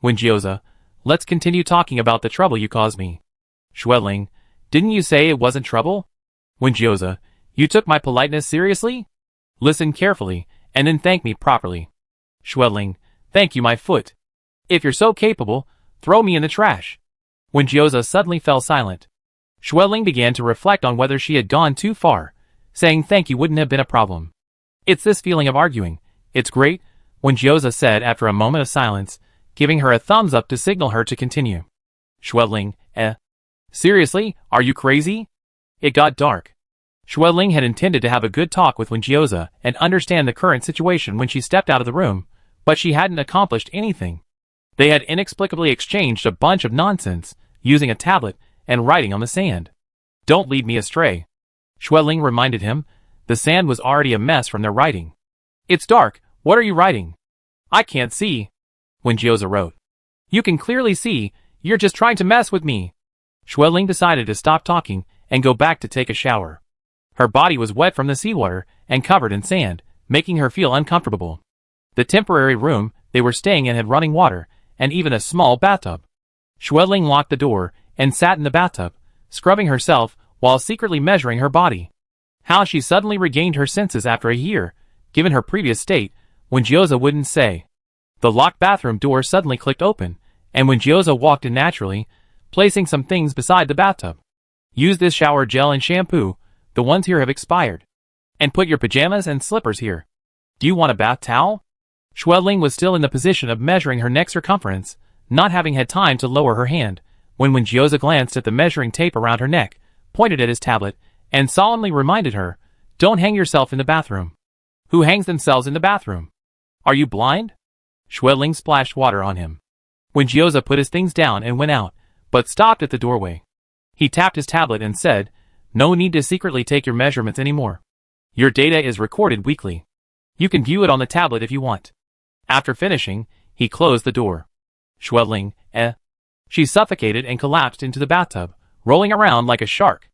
Wenjioza, let's continue talking about the trouble you caused me. Xueling, didn't you say it wasn't trouble? Wenjioza, you took my politeness seriously? Listen carefully, and then thank me properly. Xueling, thank you my foot. If you're so capable, throw me in the trash. Wenjioza suddenly fell silent. Xueling began to reflect on whether she had gone too far. Saying thank you wouldn't have been a problem. It's this feeling of arguing. It's great, Wenjioza said after a moment of silence, giving her a thumbs up to signal her to continue. Xueling, Seriously, are you crazy? It got dark. Xueling had intended to have a good talk with Wenjioza and understand the current situation when she stepped out of the room, but she hadn't accomplished anything. They had inexplicably exchanged a bunch of nonsense, using a tablet and writing on the sand. Don't lead me astray. Xueling reminded him. The sand was already a mess from their writing. It's dark, what are you writing? I can't see. Wenjioza wrote. You can clearly see, you're just trying to mess with me. Xueling decided to stop talking and go back to take a shower. Her body was wet from the seawater and covered in sand, making her feel uncomfortable. The temporary room they were staying in had running water, and even a small bathtub. Xueling locked the door and sat in the bathtub, scrubbing herself while secretly measuring her body. How she suddenly regained her senses after a year, given her previous state, Wenjioza wouldn't say. The locked bathroom door suddenly clicked open, and Wenjioza walked in naturally, placing some things beside the bathtub. Use this shower gel and shampoo, the ones here have expired. And put your pajamas and slippers here. Do you want a bath towel? Xueling was still in the position of measuring her neck circumference, not having had time to lower her hand, when Gyoza glanced at the measuring tape around her neck, pointed at his tablet, and solemnly reminded her, "Don't hang yourself in the bathroom." "Who hangs themselves in the bathroom? Are you blind?" Xueling splashed water on him. Gyoza put his things down and went out, but stopped at the doorway. He tapped his tablet and said, "No need to secretly take your measurements anymore. Your data is recorded weekly. You can view it on the tablet if you want." After finishing, he closed the door. Xueling, She suffocated and collapsed into the bathtub, rolling around like a shark.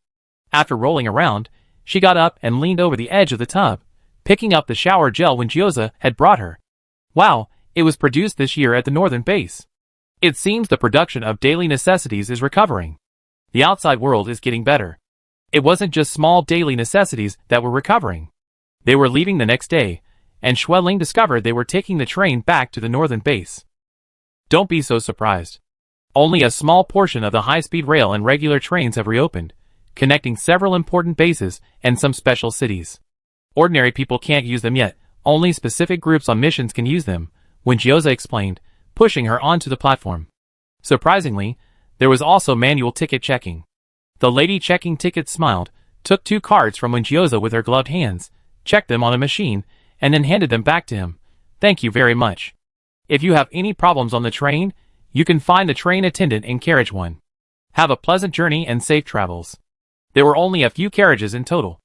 After rolling around, she got up and leaned over the edge of the tub, picking up the shower gel Gyoza had brought her. Wow, it was produced this year at the northern base. It seems the production of daily necessities is recovering. The outside world is getting better. It wasn't just small daily necessities that were recovering. They were leaving the next day, and Xueling discovered they were taking the train back to the northern base. Don't be so surprised. Only a small portion of the high-speed rail and regular trains have reopened, connecting several important bases and some special cities. Ordinary people can't use them yet, only specific groups on missions can use them, Gyoza explained, pushing her onto the platform. Surprisingly, there was also manual ticket checking. The lady checking tickets smiled, took 2 cards from Gyoza with her gloved hands, checked them on a machine, and then handed them back to him. "Thank you very much. If you have any problems on the train, you can find the train attendant in carriage 1. Have a pleasant journey and safe travels." There were only a few carriages in total.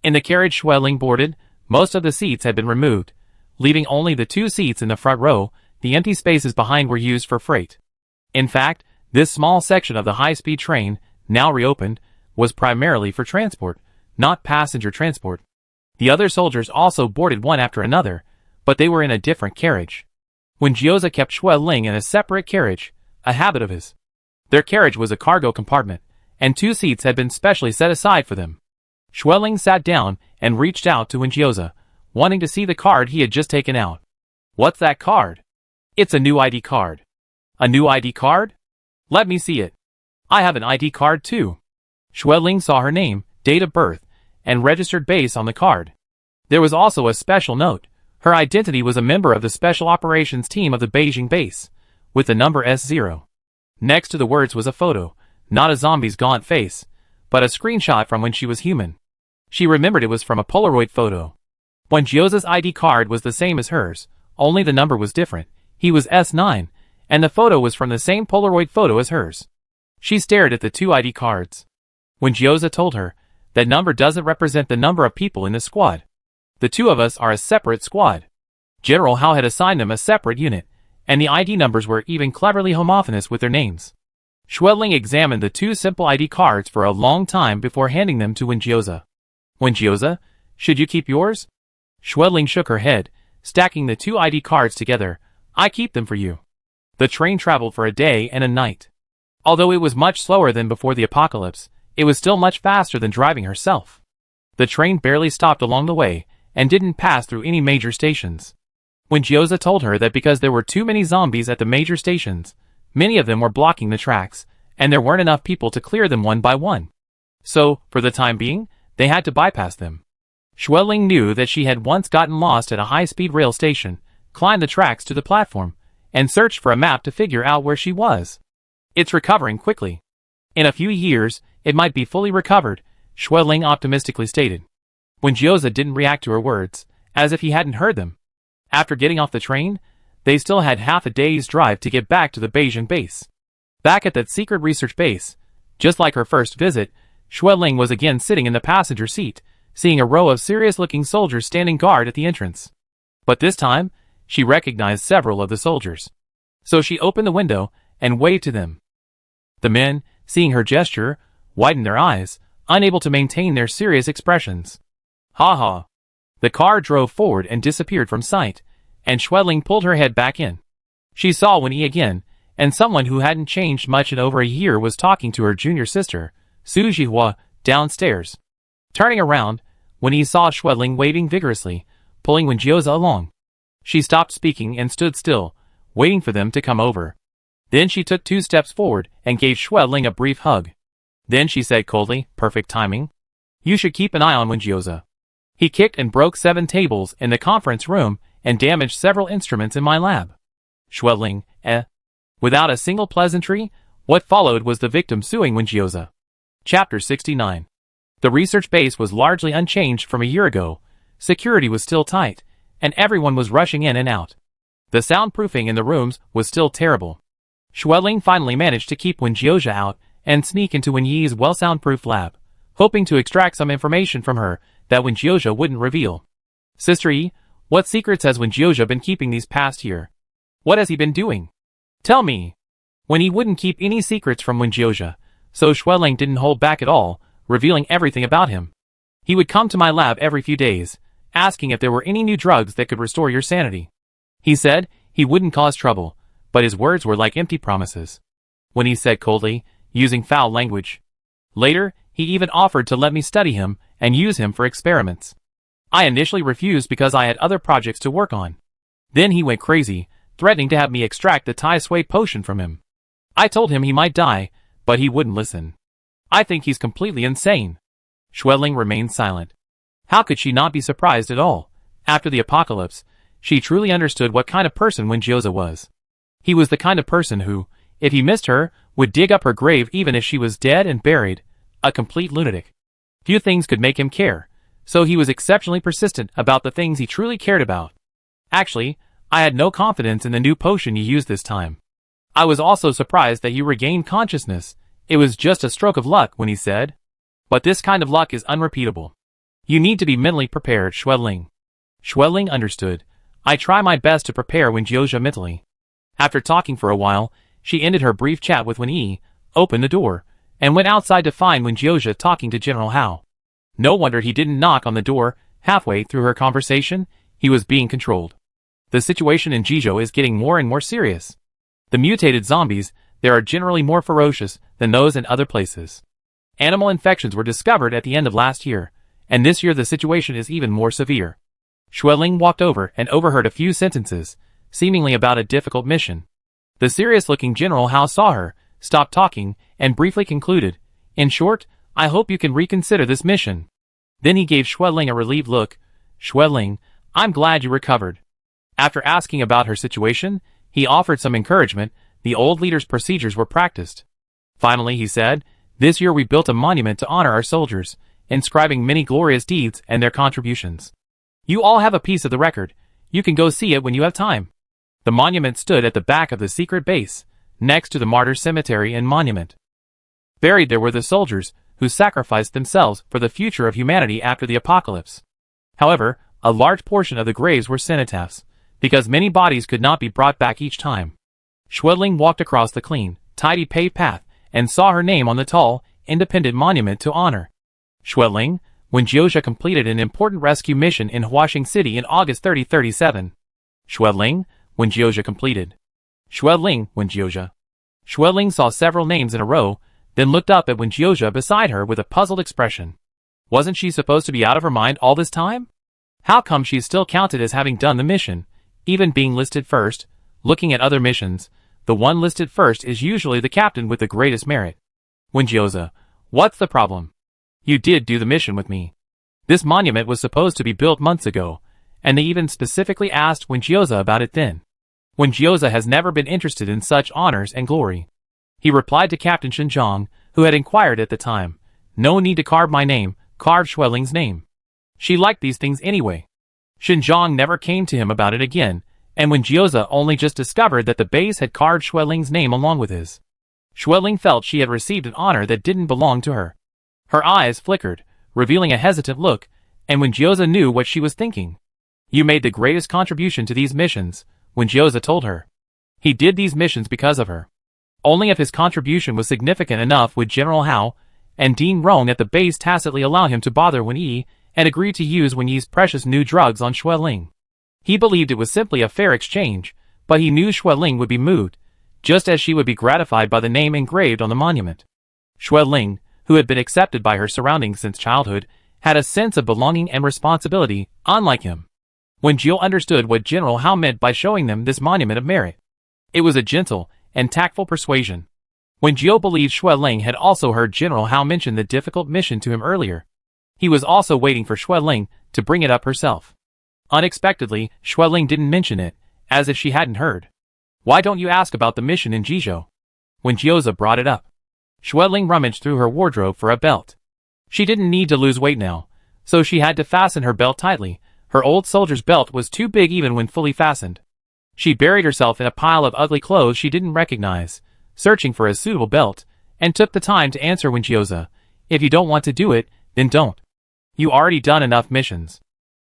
In the carriage Xueling boarded, most of the seats had been removed, leaving only the 2 seats in the front row. The empty spaces behind were used for freight. In fact, this small section of the high-speed train, now reopened, was primarily for transport, not passenger transport. The other soldiers also boarded one after another, but they were in a different carriage. Gyoza kept Xueling in a separate carriage, a habit of his. Their carriage was a cargo compartment, and 2 seats had been specially set aside for them. Xueling sat down and reached out to Gyoza, wanting to see the card he had just taken out. "What's that card?" "It's a new ID card." "A new ID card? Let me see it. I have an ID card too." Xueling saw her name, date of birth, and registered base on the card. There was also a special note. Her identity was a member of the Special Operations Team of the Beijing base, with the number S0. Next to the words was a photo, not a zombie's gaunt face, but a screenshot from when she was human. She remembered it was from a Polaroid photo. Gyoza's ID card was the same as hers, only the number was different. He was S9, and the photo was from the same Polaroid photo as hers. She stared at the 2 ID cards. Gyoza told her, "That number doesn't represent the number of people in the squad. The 2 of us are a separate squad." General Hao had assigned them a separate unit, and the ID numbers were even cleverly homophonous with their names. Xueling examined the 2 simple ID cards for a long time before handing them to Gyoza. "Gyoza, should you keep yours?" Xueling shook her head, stacking the 2 ID cards together. "I keep them for you." The train traveled for a day and a night. Although it was much slower than before the apocalypse, it was still much faster than driving herself. The train barely stopped along the way, and didn't pass through any major stations. Gyoza told her that because there were too many zombies at the major stations, many of them were blocking the tracks, and there weren't enough people to clear them one by one. So, for the time being, they had to bypass them. Xueling knew that she had once gotten lost at a high-speed rail station, climbed the tracks to the platform, and searched for a map to figure out where she was. It's recovering quickly. In a few years, it might be fully recovered, Xueling optimistically stated. Gyoza didn't react to her words, as if he hadn't heard them. After getting off the train, they still had half a day's drive to get back to the Beijing base. Back at that secret research base, just like her first visit, Xueling was again sitting in the passenger seat, seeing a row of serious-looking soldiers standing guard at the entrance. But this time, she recognized several of the soldiers. So she opened the window and waved to them. The men, seeing her gesture, widened their eyes, unable to maintain their serious expressions. "Ha ha." The car drove forward and disappeared from sight, and Xueling pulled her head back in. She saw Wen-Yi again, and someone who hadn't changed much in over a year was talking to her junior sister, Su Jihua, downstairs. Turning around, Wen-Yi saw Xueling waving vigorously, pulling Gyoza along. She stopped speaking and stood still, waiting for them to come over. Then she took 2 steps forward and gave Xueling a brief hug. Then she said coldly, "Perfect timing. You should keep an eye on Gyoza. He kicked and broke 7 tables in the conference room and damaged several instruments in my lab." Xueling, Without a single pleasantry, what followed was the victim suing Wenjioza. Chapter 69. The research base was largely unchanged from a year ago, security was still tight, and everyone was rushing in and out. The soundproofing in the rooms was still terrible. Xueling finally managed to keep Wenjioza out and sneak into Wenyi's well-soundproofed lab, hoping to extract some information from her that Wenjioza wouldn't reveal. Sister E, what secrets has Wenjioza been keeping these past year? What has he been doing? Tell me. When he wouldn't keep any secrets from Wenjioza, so Xueling didn't hold back at all, revealing everything about him. He would come to my lab every few days, asking if there were any new drugs that could restore your sanity. He said he wouldn't cause trouble, but his words were like empty promises. When he said coldly, using foul language. Later, he even offered to let me study him and use him for experiments. I initially refused because I had other projects to work on. Then he went crazy, threatening to have me extract the Tai Sui potion from him. I told him he might die, but he wouldn't listen. I think he's completely insane. Xueling remained silent. How could she not be surprised at all? After the apocalypse, she truly understood what kind of person Wenjioza was. He was the kind of person who, if he missed her, would dig up her grave even if she was dead and buried, a complete lunatic. Few things could make him care, so he was exceptionally persistent about the things he truly cared about. Actually, I had no confidence in the new potion you used this time. I was also surprised that you regained consciousness. It was just a stroke of luck when he said. But this kind of luck is unrepeatable. You need to be mentally prepared, Xueling. Xueling understood. I try my best to prepare Wenjioza mentally. After talking for a while, she ended her brief chat with Wenyi, opened the door, and went outside to find Wenjioza talking to General Hao. No wonder he didn't knock on the door. Halfway through her conversation, he was being controlled. The situation in Jizhou is getting more and more serious. The mutated zombies, they are generally more ferocious than those in other places. Animal infections were discovered at the end of last year, and this year the situation is even more severe. Xueling walked over and overheard a few sentences, seemingly about a difficult mission. The serious-looking General Hao saw her, stopped talking, and briefly concluded, "In short, I hope you can reconsider this mission." Then he gave Xueling a relieved look. "Xueling, I'm glad you recovered." After asking about her situation, he offered some encouragement. The old leader's procedures were practiced. Finally, he said, "This year we built a monument to honor our soldiers, inscribing many glorious deeds and their contributions. You all have a piece of the record. You can go see it when you have time." The monument stood at the back of the secret base, next to the martyrs' cemetery and monument. Buried there were the soldiers who sacrificed themselves for the future of humanity after the apocalypse. However, a large portion of the graves were cenotaphs, because many bodies could not be brought back each time. Xueling walked across the clean, tidy paved path and saw her name on the tall, independent monument to honor. Xueling, Wenjioza completed an important rescue mission in Huaxing City in August 3037. Xueling, Wenjioza completed. Xueling, Wenjioza. Xueling saw several names in a row, then looked up at Wenjioza beside her with a puzzled expression. Wasn't she supposed to be out of her mind all this time? How come she's still counted as having done the mission, even being listed first? Looking at other missions, the one listed first is usually the captain with the greatest merit. Wenjioza, what's the problem? You did do the mission with me. This monument was supposed to be built months ago, and they even specifically asked Wenjioza about it then. Wenjioza has never been interested in such honors and glory. He replied to Captain Xinjiang, who had inquired at the time, "No need to carve my name, carve Xueling's name." She liked these things anyway. Xinjiang never came to him about it again, and Wenjioza only just discovered that the base had carved Xueling's name along with his. Xueling felt she had received an honor that didn't belong to her. Her eyes flickered, revealing a hesitant look, and Wenjioza knew what she was thinking. "You made the greatest contribution to these missions," Wenjioza told her. "He did these missions because of her. Only if his contribution was significant enough would General Hao and Dean Rong at the base tacitly allow him to bother Wenyi and agree to use Wenyi's precious new drugs on Xueling. He believed it was simply a fair exchange, but he knew Xueling would be moved, just as she would be gratified by the name engraved on the monument. Xueling, who had been accepted by her surroundings since childhood, had a sense of belonging and responsibility, unlike him. Wenjio understood what General Hao meant by showing them this monument of merit. It was a gentle and tactful persuasion. Wenjio believed Xueling had also heard General Hao mention the difficult mission to him earlier. He was also waiting for Xueling to bring it up herself. Unexpectedly, Xueling didn't mention it, as if she hadn't heard. Why don't you ask about the mission in Jizhou? When Jioza brought it up, Xueling rummaged through her wardrobe for a belt. She didn't need to lose weight now, so she had to fasten her belt tightly. Her old soldier's belt was too big even when fully fastened. She buried herself in a pile of ugly clothes she didn't recognize, searching for a suitable belt, and took the time to answer when Jioza, if you don't want to do it, then don't. You already done enough missions.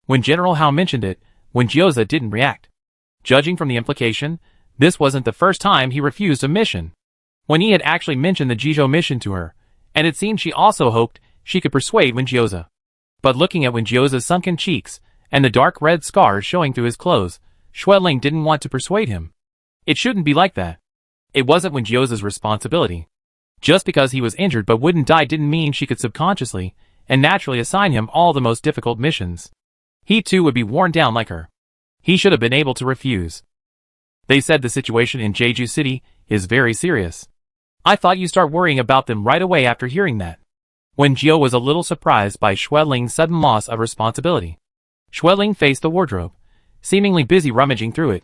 When General Hao mentioned it, when Jioza didn't react. Judging from the implication, this wasn't the first time he refused a mission. When he had actually mentioned the Jizhou mission to her, and it seemed she also hoped she could persuade Wen Jioza. But looking at Wen Jioza's sunken cheeks, and the dark red scars showing through his clothes, Xueling didn't want to persuade him. It shouldn't be like that. It wasn't Wen Jioza's responsibility. Just because he was injured but wouldn't die didn't mean she could subconsciously and naturally assign him all the most difficult missions. He too would be worn down like her. He should have been able to refuse. They said the situation in Jeju City is very serious. I thought you start worrying about them right away after hearing that. Wen Jio was a little surprised by Xueling's sudden loss of responsibility. Xueling faced the wardrobe, seemingly busy rummaging through it.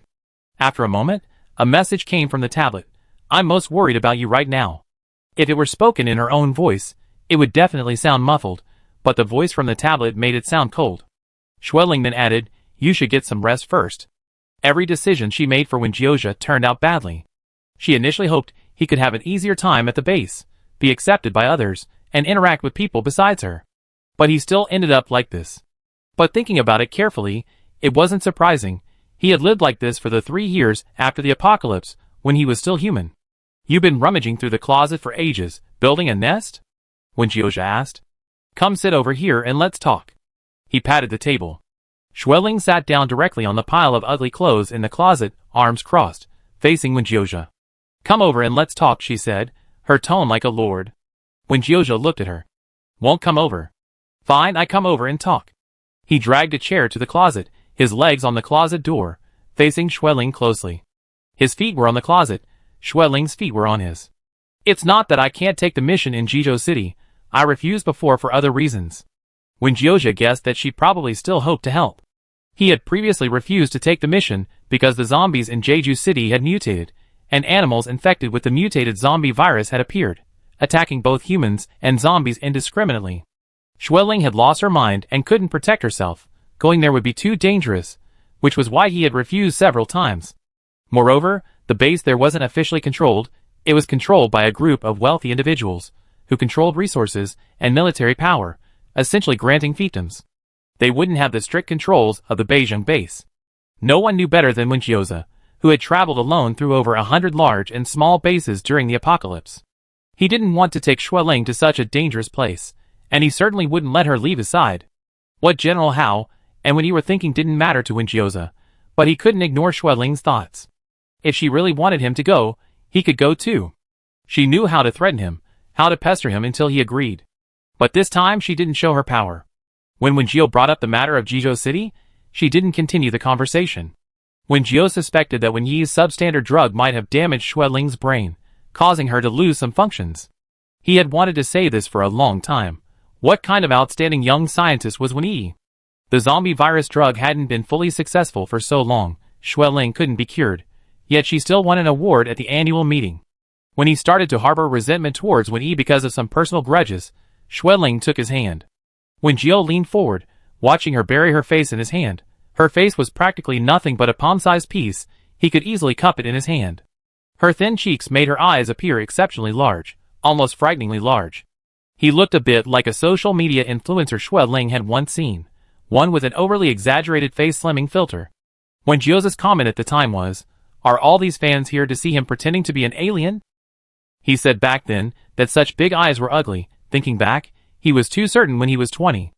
After a moment, a message came from the tablet. I'm most worried about you right now. If it were spoken in her own voice, it would definitely sound muffled, but the voice from the tablet made it sound cold. Xueling then added, you should get some rest first. Every decision she made for Wen Jiozha turned out badly. She initially hoped he could have an easier time at the base, be accepted by others, and interact with people besides her. But he still ended up like this. But thinking about it carefully, it wasn't surprising. He had lived like this for the 3 years after the apocalypse, when he was still human. You've been rummaging through the closet for ages, building a nest? Wen Jiozha asked. Come sit over here and let's talk. He patted the table. Xueling sat down directly on the pile of ugly clothes in the closet, arms crossed, facing Wen Jiozha. Come over and let's talk, she said, her tone like a lord. Wen Jiozha looked at her. Won't come over. Fine, I come over and talk. He dragged a chair to the closet, his legs on the closet door, facing Xueling closely. His feet were on the closet, Xueling's feet were on his. It's not that I can't take the mission in Jizhou City, I refused before for other reasons. Wen Jiozha guessed that she probably still hoped to help. He had previously refused to take the mission because the zombies in Jeju City had mutated, and animals infected with the mutated zombie virus had appeared, attacking both humans and zombies indiscriminately. Xueling had lost her mind and couldn't protect herself. Going there would be too dangerous, which was why he had refused several times. Moreover, the base there wasn't officially controlled, it was controlled by a group of wealthy individuals, who controlled resources and military power, essentially granting fiefdoms. They wouldn't have the strict controls of the Beijing base. No one knew better than Wen Jiozha, who had traveled alone through over 100 large and small bases during the apocalypse. He didn't want to take Xueling to such a dangerous place, and he certainly wouldn't let her leave his side. What General Hao and what he were thinking didn't matter to Wen Jiozha, but he couldn't ignore Xueling's thoughts. If she really wanted him to go, he could go too. She knew how to threaten him, how to pester him until he agreed. But this time she didn't show her power. When Wen Jio brought up the matter of Jizhou City, she didn't continue the conversation. Wen Jio suspected that Wen Yi's substandard drug might have damaged Xueling's brain, causing her to lose some functions. He had wanted to say this for a long time. What kind of outstanding young scientist was Wen Yi? The zombie virus drug hadn't been fully successful for so long, Xueling couldn't be cured, yet she still won an award at the annual meeting. When he started to harbor resentment towards Wen Yi because of some personal grudges, Xueling took his hand. Wen Jiao leaned forward, watching her bury her face in his hand. Her face was practically nothing but a palm-sized piece, he could easily cup it in his hand. Her thin cheeks made her eyes appear exceptionally large, almost frighteningly large. He looked a bit like a social media influencer Xueling had once seen, one with an overly exaggerated face slimming filter. Wen Jiozha's comment at the time was, "Are all these fans here to see him pretending to be an alien?" He said back then that such big eyes were ugly. Thinking back, he was too certain when he was 20.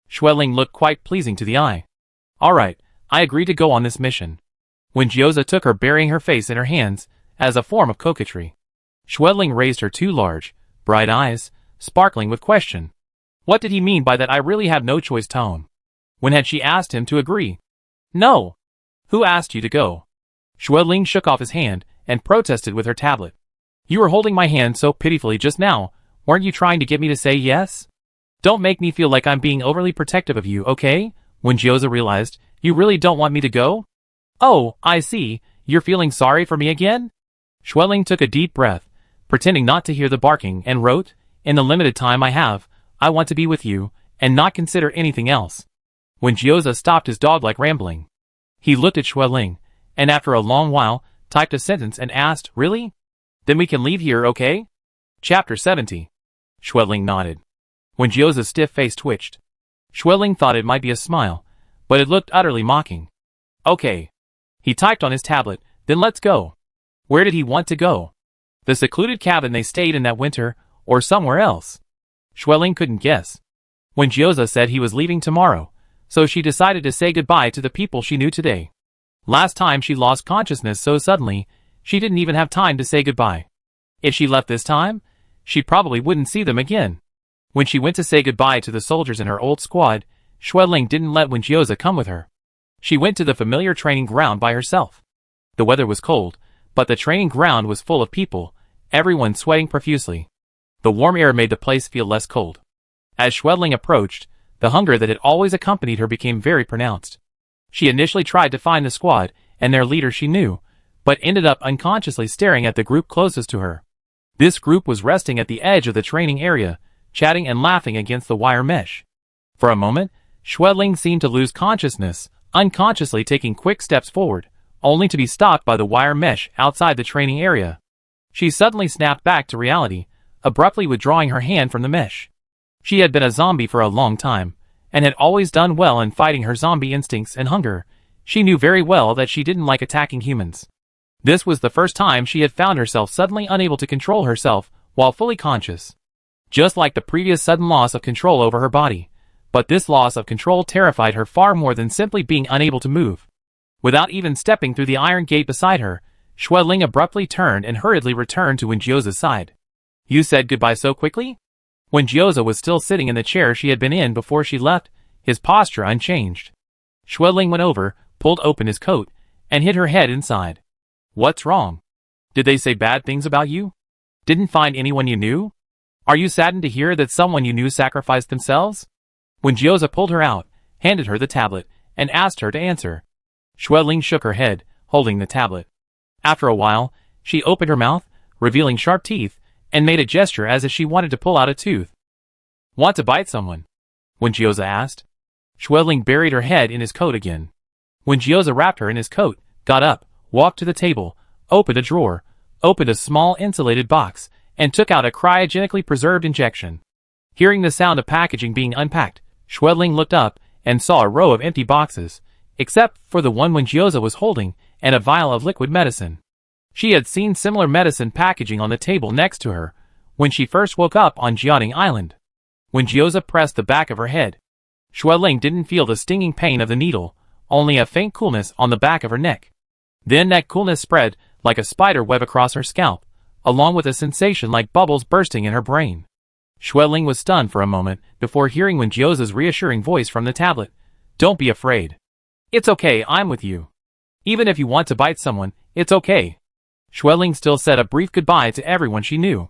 Xueling looked quite pleasing to the eye. Alright, I agree to go on this mission. Wen Jiozha took her burying her face in her hands, as a form of coquetry. Xueling raised her two large, bright eyes, sparkling with question. What did he mean by that I really have no choice tone? When had she asked him to agree? No. Who asked you to go? Xueling shook off his hand, and protested with her tablet. You were holding my hand so pitifully just now, weren't you trying to get me to say yes? Don't make me feel like I'm being overly protective of you, okay? When Jiozha realized, you really don't want me to go? Oh, I see, you're feeling sorry for me again? Schweling took a deep breath, pretending not to hear the barking, and wrote, in the limited time I have, I want to be with you, and not consider anything else. When Gyoza stopped his dog-like rambling, he looked at Schweling, and after a long while, typed a sentence and asked, really? Then we can leave here, okay? Chapter 70. Schweling nodded. When Gyoza's stiff face twitched, Schweling thought it might be a smile, but it looked utterly mocking. Okay. He typed on his tablet, then let's go. Where did he want to go? The secluded cabin they stayed in that winter, or somewhere else? Schweling couldn't guess. When Gyoza said he was leaving tomorrow, so she decided to say goodbye to the people she knew today. Last time she lost consciousness so suddenly, she didn't even have time to say goodbye. If she left this time, she probably wouldn't see them again. When she went to say goodbye to the soldiers in her old squad, Schweling didn't let Gyoza come with her. She went to the familiar training ground by herself. The weather was cold, but the training ground was full of people, everyone sweating profusely. The warm air made the place feel less cold. As Schweling approached, the hunger that had always accompanied her became very pronounced. She initially tried to find the squad and their leader she knew, but ended up unconsciously staring at the group closest to her. This group was resting at the edge of the training area, chatting and laughing against the wire mesh. For a moment, Schweling seemed to lose consciousness, unconsciously taking quick steps forward, only to be stopped by the wire mesh outside the training area. She suddenly snapped back to reality, abruptly withdrawing her hand from the mesh. She had been a zombie for a long time, and had always done well in fighting her zombie instincts and hunger. She knew very well that she didn't like attacking humans. This was the first time she had found herself suddenly unable to control herself while fully conscious. Just like the previous sudden loss of control over her body, but this loss of control terrified her far more than simply being unable to move. Without even stepping through the iron gate beside her, Schweling abruptly turned and hurriedly returned to Gyoza's side. You said goodbye so quickly? When Gyoza was still sitting in the chair she had been in before she left, his posture unchanged. Schweling went over, pulled open his coat, and hid her head inside. What's wrong? Did they say bad things about you? Didn't find anyone you knew? Are you saddened to hear that someone you knew sacrificed themselves? When Gyoza pulled her out, handed her the tablet, and asked her to answer. Schweling shook her head, holding the tablet. After a while, she opened her mouth, revealing sharp teeth, and made a gesture as if she wanted to pull out a tooth. Want to bite someone? When Gyoza asked. Schweling buried her head in his coat again. When Gyoza wrapped her in his coat, got up, walked to the table, opened a drawer, opened a small insulated box, and took out a cryogenically preserved injection. Hearing the sound of packaging being unpacked, Schweling looked up and saw a row of empty boxes, except for the one Gyoza was holding, and a vial of liquid medicine. She had seen similar medicine packaging on the table next to her when she first woke up on Jiaoting Island. When Gyoza pressed the back of her head, Schweling didn't feel the stinging pain of the needle, only a faint coolness on the back of her neck. Then that coolness spread like a spider web across her scalp, along with a sensation like bubbles bursting in her brain. Schweling was stunned for a moment before hearing Gyoza's reassuring voice from the tablet. Don't be afraid. It's okay, I'm with you. Even if you want to bite someone, it's okay. Schweling still said a brief goodbye to everyone she knew.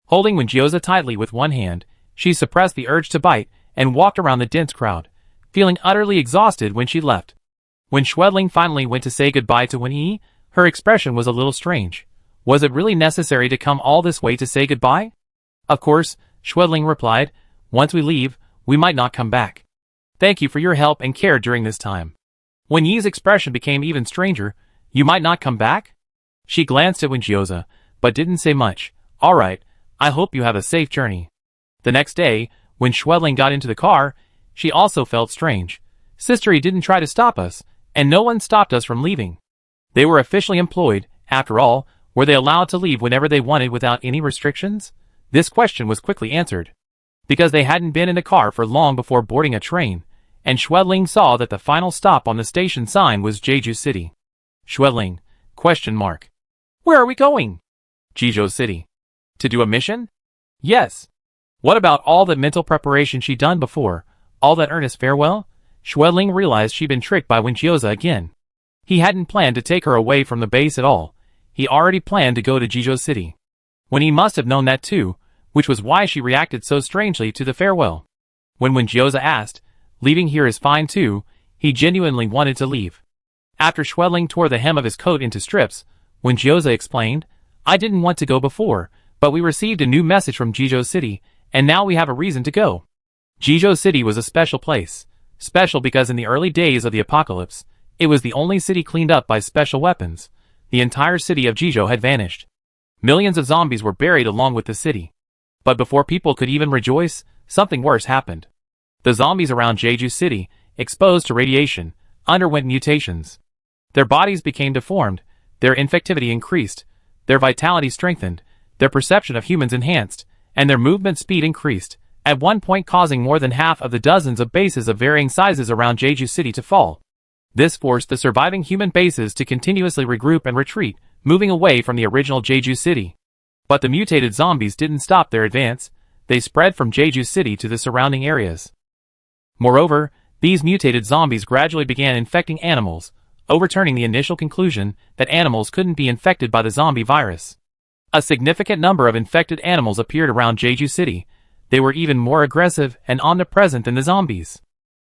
Holding Gyoza tightly with one hand, she suppressed the urge to bite and walked around the dense crowd, feeling utterly exhausted when she left. When Schweling finally went to say goodbye to Wen-Yi, her expression was a little strange. Was it really necessary to come all this way to say goodbye? Of course, Schweling replied, once we leave, we might not come back. Thank you for your help and care during this time. Wen-Yi's expression became even stranger. You might not come back? She glanced at Gyoza, but didn't say much. All right, I hope you have a safe journey. The next day, when Schweling got into the car, she also felt strange. Sister-y didn't try to stop us, and no one stopped us from leaving. They were officially employed, after all. Were they allowed to leave whenever they wanted without any restrictions? This question was quickly answered. Because they hadn't been in the car for long before boarding a train, and Schweling saw that the final stop on the station sign was Jeju City. Schweling, ? Where are we going? Jeju City. To do a mission? Yes. What about all that mental preparation she'd done before, all that earnest farewell? Schweling realized she'd been tricked by Gyoza again. He hadn't planned to take her away from the base at all. He already planned to go to Jeju City. When he must have known that too, which was why she reacted so strangely to the farewell. When Gyoza asked, leaving here is fine too, he genuinely wanted to leave. After Schwedling tore the hem of his coat into strips, when Gyoza explained, "I didn't want to go before, but we received a new message from Jizhou City, and now we have a reason to go." Jizhou City was a special place. Special because in the early days of the apocalypse, it was the only city cleaned up by special weapons. The entire city of Jizhou had vanished. Millions of zombies were buried along with the city. But before people could even rejoice, something worse happened. The zombies around Jeju City, exposed to radiation, underwent mutations. Their bodies became deformed, their infectivity increased, their vitality strengthened, their perception of humans enhanced, and their movement speed increased, at one point causing more than half of the dozens of bases of varying sizes around Jeju City to fall. This forced the surviving human bases to continuously regroup and retreat, moving away from the original Jeju City. But the mutated zombies didn't stop their advance, they spread from Jeju City to the surrounding areas. Moreover, these mutated zombies gradually began infecting animals, overturning the initial conclusion that animals couldn't be infected by the zombie virus. A significant number of infected animals appeared around Jeju City. They were even more aggressive and omnipresent than the zombies.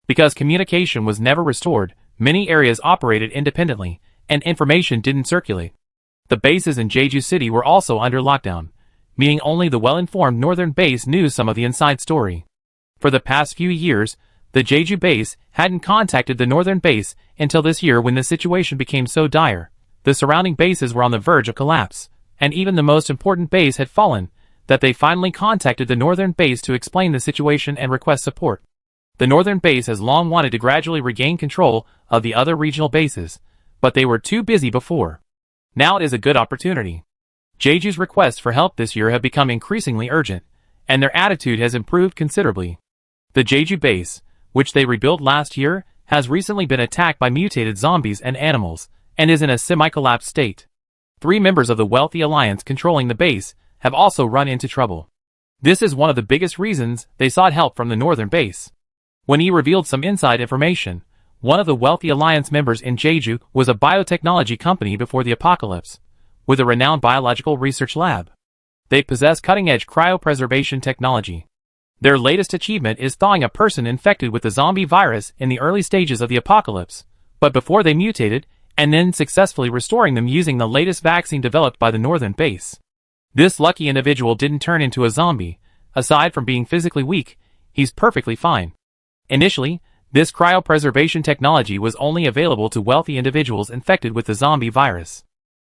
Because communication was never restored, many areas operated independently, and information didn't circulate. The bases in Jeju City were also under lockdown, meaning only the well-informed northern base knew some of the inside story. For the past few years, the Jeju base hadn't contacted the northern base until this year when the situation became so dire. The surrounding bases were on the verge of collapse, and even the most important base had fallen, that they finally contacted the northern base to explain the situation and request support. The northern base has long wanted to gradually regain control of the other regional bases, but they were too busy before. Now it is a good opportunity. Jeju's requests for help this year have become increasingly urgent, and their attitude has improved considerably. The Jeju base, which they rebuilt last year, has recently been attacked by mutated zombies and animals, and is in a semi-collapsed state. 3 members of the wealthy alliance controlling the base have also run into trouble. This is one of the biggest reasons they sought help from the northern base. When he revealed some inside information, one of the wealthy alliance members in Jeju was a biotechnology company before the apocalypse, with a renowned biological research lab. They possess cutting-edge cryopreservation technology. Their latest achievement is thawing a person infected with the zombie virus in the early stages of the apocalypse, but before they mutated, and then successfully restoring them using the latest vaccine developed by the northern base. This lucky individual didn't turn into a zombie. Aside from being physically weak, he's perfectly fine. Initially, this cryopreservation technology was only available to wealthy individuals infected with the zombie virus.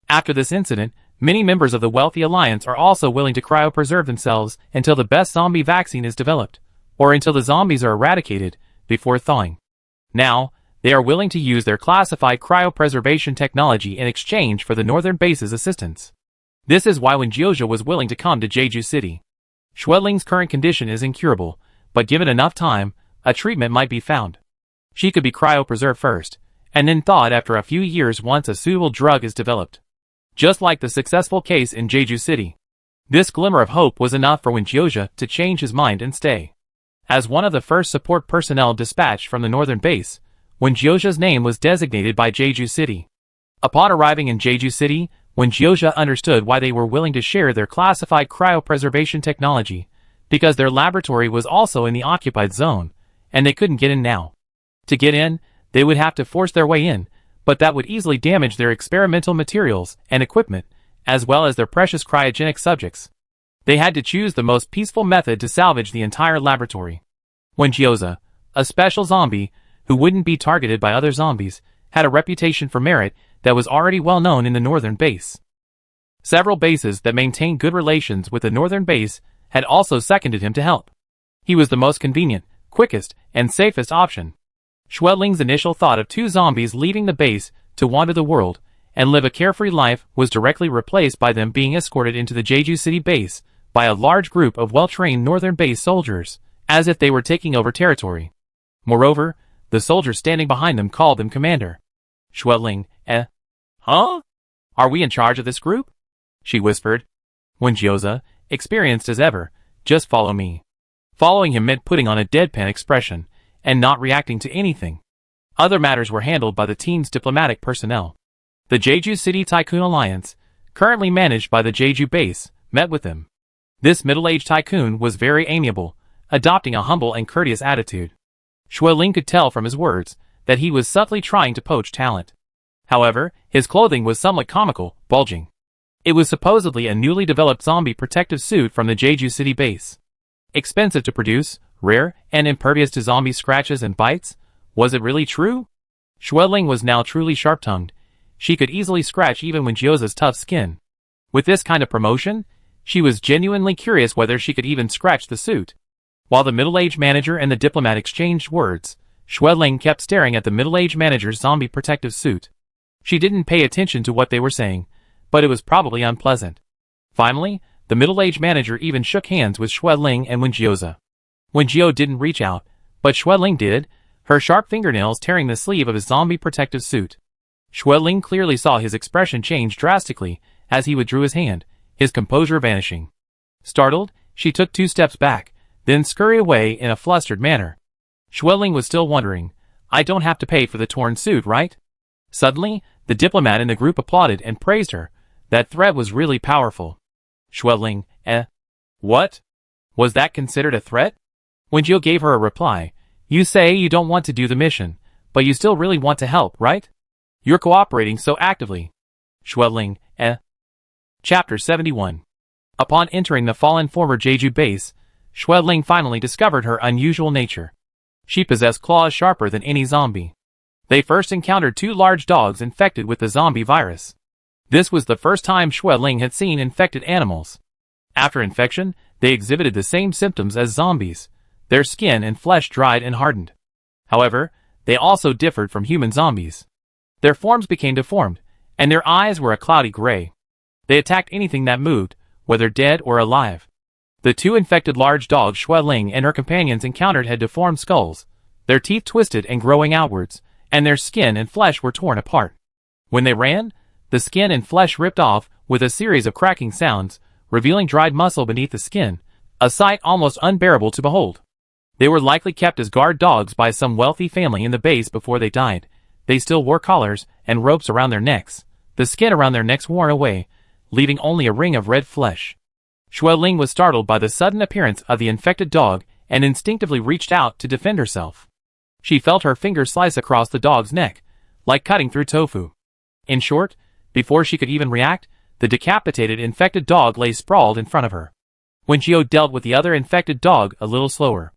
After this incident, many members of the wealthy alliance are also willing to cryopreserve themselves until the best zombie vaccine is developed, or until the zombies are eradicated, before thawing. Now, they are willing to use their classified cryopreservation technology in exchange for the northern base's assistance. This is why when Gyoza was willing to come to Jeju City. Schwedling's current condition is incurable, but given enough time, a treatment might be found. She could be cryopreserved first, and then thawed after a few years once a suitable drug is developed. Just like the successful case in Jeju City. This glimmer of hope was enough for Gyoza to change his mind and stay. As one of the first support personnel dispatched from the northern base, Gyoza's name was designated by Jeju City. Upon arriving in Jeju City, Gyoza understood why they were willing to share their classified cryopreservation technology, because their laboratory was also in the occupied zone, and they couldn't get in now. To get in, they would have to force their way in, but that would easily damage their experimental materials and equipment, as well as their precious cryogenic subjects. They had to choose the most peaceful method to salvage the entire laboratory. Gyoza, a special zombie, who wouldn't be targeted by other zombies, had a reputation for merit that was already well known in the northern base. Several bases that maintained good relations with the northern base had also seconded him to help. He was the most convenient, quickest, and safest option. Schwedling's initial thought of 2 zombies leaving the base to wander the world and live a carefree life was directly replaced by them being escorted into the Jeju City base by a large group of well-trained northern base soldiers, as if they were taking over territory. Moreover, the soldiers standing behind them called them commander. Schwedling, Huh? Are we in charge of this group? She whispered. Gyoza, experienced as ever, just follow me. Following him meant putting on a deadpan expression, and not reacting to anything. Other matters were handled by the team's diplomatic personnel. The Jeju City Tycoon Alliance, currently managed by the Jeju base, met with them. This middle-aged tycoon was very amiable, adopting a humble and courteous attitude. Schwedling could tell from his words that he was subtly trying to poach talent. However, his clothing was somewhat comical, bulging. It was supposedly a newly developed zombie protective suit from the Jeju City base. Expensive to produce, rare, and impervious to zombie scratches and bites? Was it really true? Xueling was now truly sharp-tongued. She could easily scratch even Wenjioza's tough skin. With this kind of promotion, she was genuinely curious whether she could even scratch the suit. While the middle-aged manager and the diplomat exchanged words, Xueling kept staring at the middle-aged manager's zombie protective suit. She didn't pay attention to what they were saying, but it was probably unpleasant. Finally, the middle-aged manager even shook hands with Xueling and Wenjioza. Wenjio didn't reach out, but Xueling did, her sharp fingernails tearing the sleeve of his zombie protective suit. Xueling clearly saw his expression change drastically as he withdrew his hand, his composure vanishing. Startled, she took 2 steps back, then scurried away in a flustered manner. Xueling was still wondering, I don't have to pay for the torn suit, right? Suddenly, the diplomat in the group applauded and praised her. That threat was really powerful. Xueling, what? Was that considered a threat? Wenjio gave her a reply. You say you don't want to do the mission, but you still really want to help, right? You're cooperating so actively. Xueling, Chapter 71. Upon entering the fallen former Jeju base, Xueling finally discovered her unusual nature. She possessed claws sharper than any zombie. They first encountered 2 large dogs infected with the zombie virus. This was the first time Xueling had seen infected animals. After infection, they exhibited the same symptoms as zombies. Their skin and flesh dried and hardened. However, they also differed from human zombies. Their forms became deformed, and their eyes were a cloudy gray. They attacked anything that moved, whether dead or alive. The 2 infected large dogs Xueling and her companions encountered had deformed skulls, their teeth twisted and growing outwards, and their skin and flesh were torn apart. When they ran, the skin and flesh ripped off with a series of cracking sounds, revealing dried muscle beneath the skin, a sight almost unbearable to behold. They were likely kept as guard dogs by some wealthy family in the base before they died. They still wore collars and ropes around their necks, the skin around their necks worn away, leaving only a ring of red flesh. Xueling was startled by the sudden appearance of the infected dog and instinctively reached out to defend herself. She felt her fingers slice across the dog's neck, like cutting through tofu. In short, before she could even react, the decapitated infected dog lay sprawled in front of her. Wenjio dealt with the other infected dog a little slower.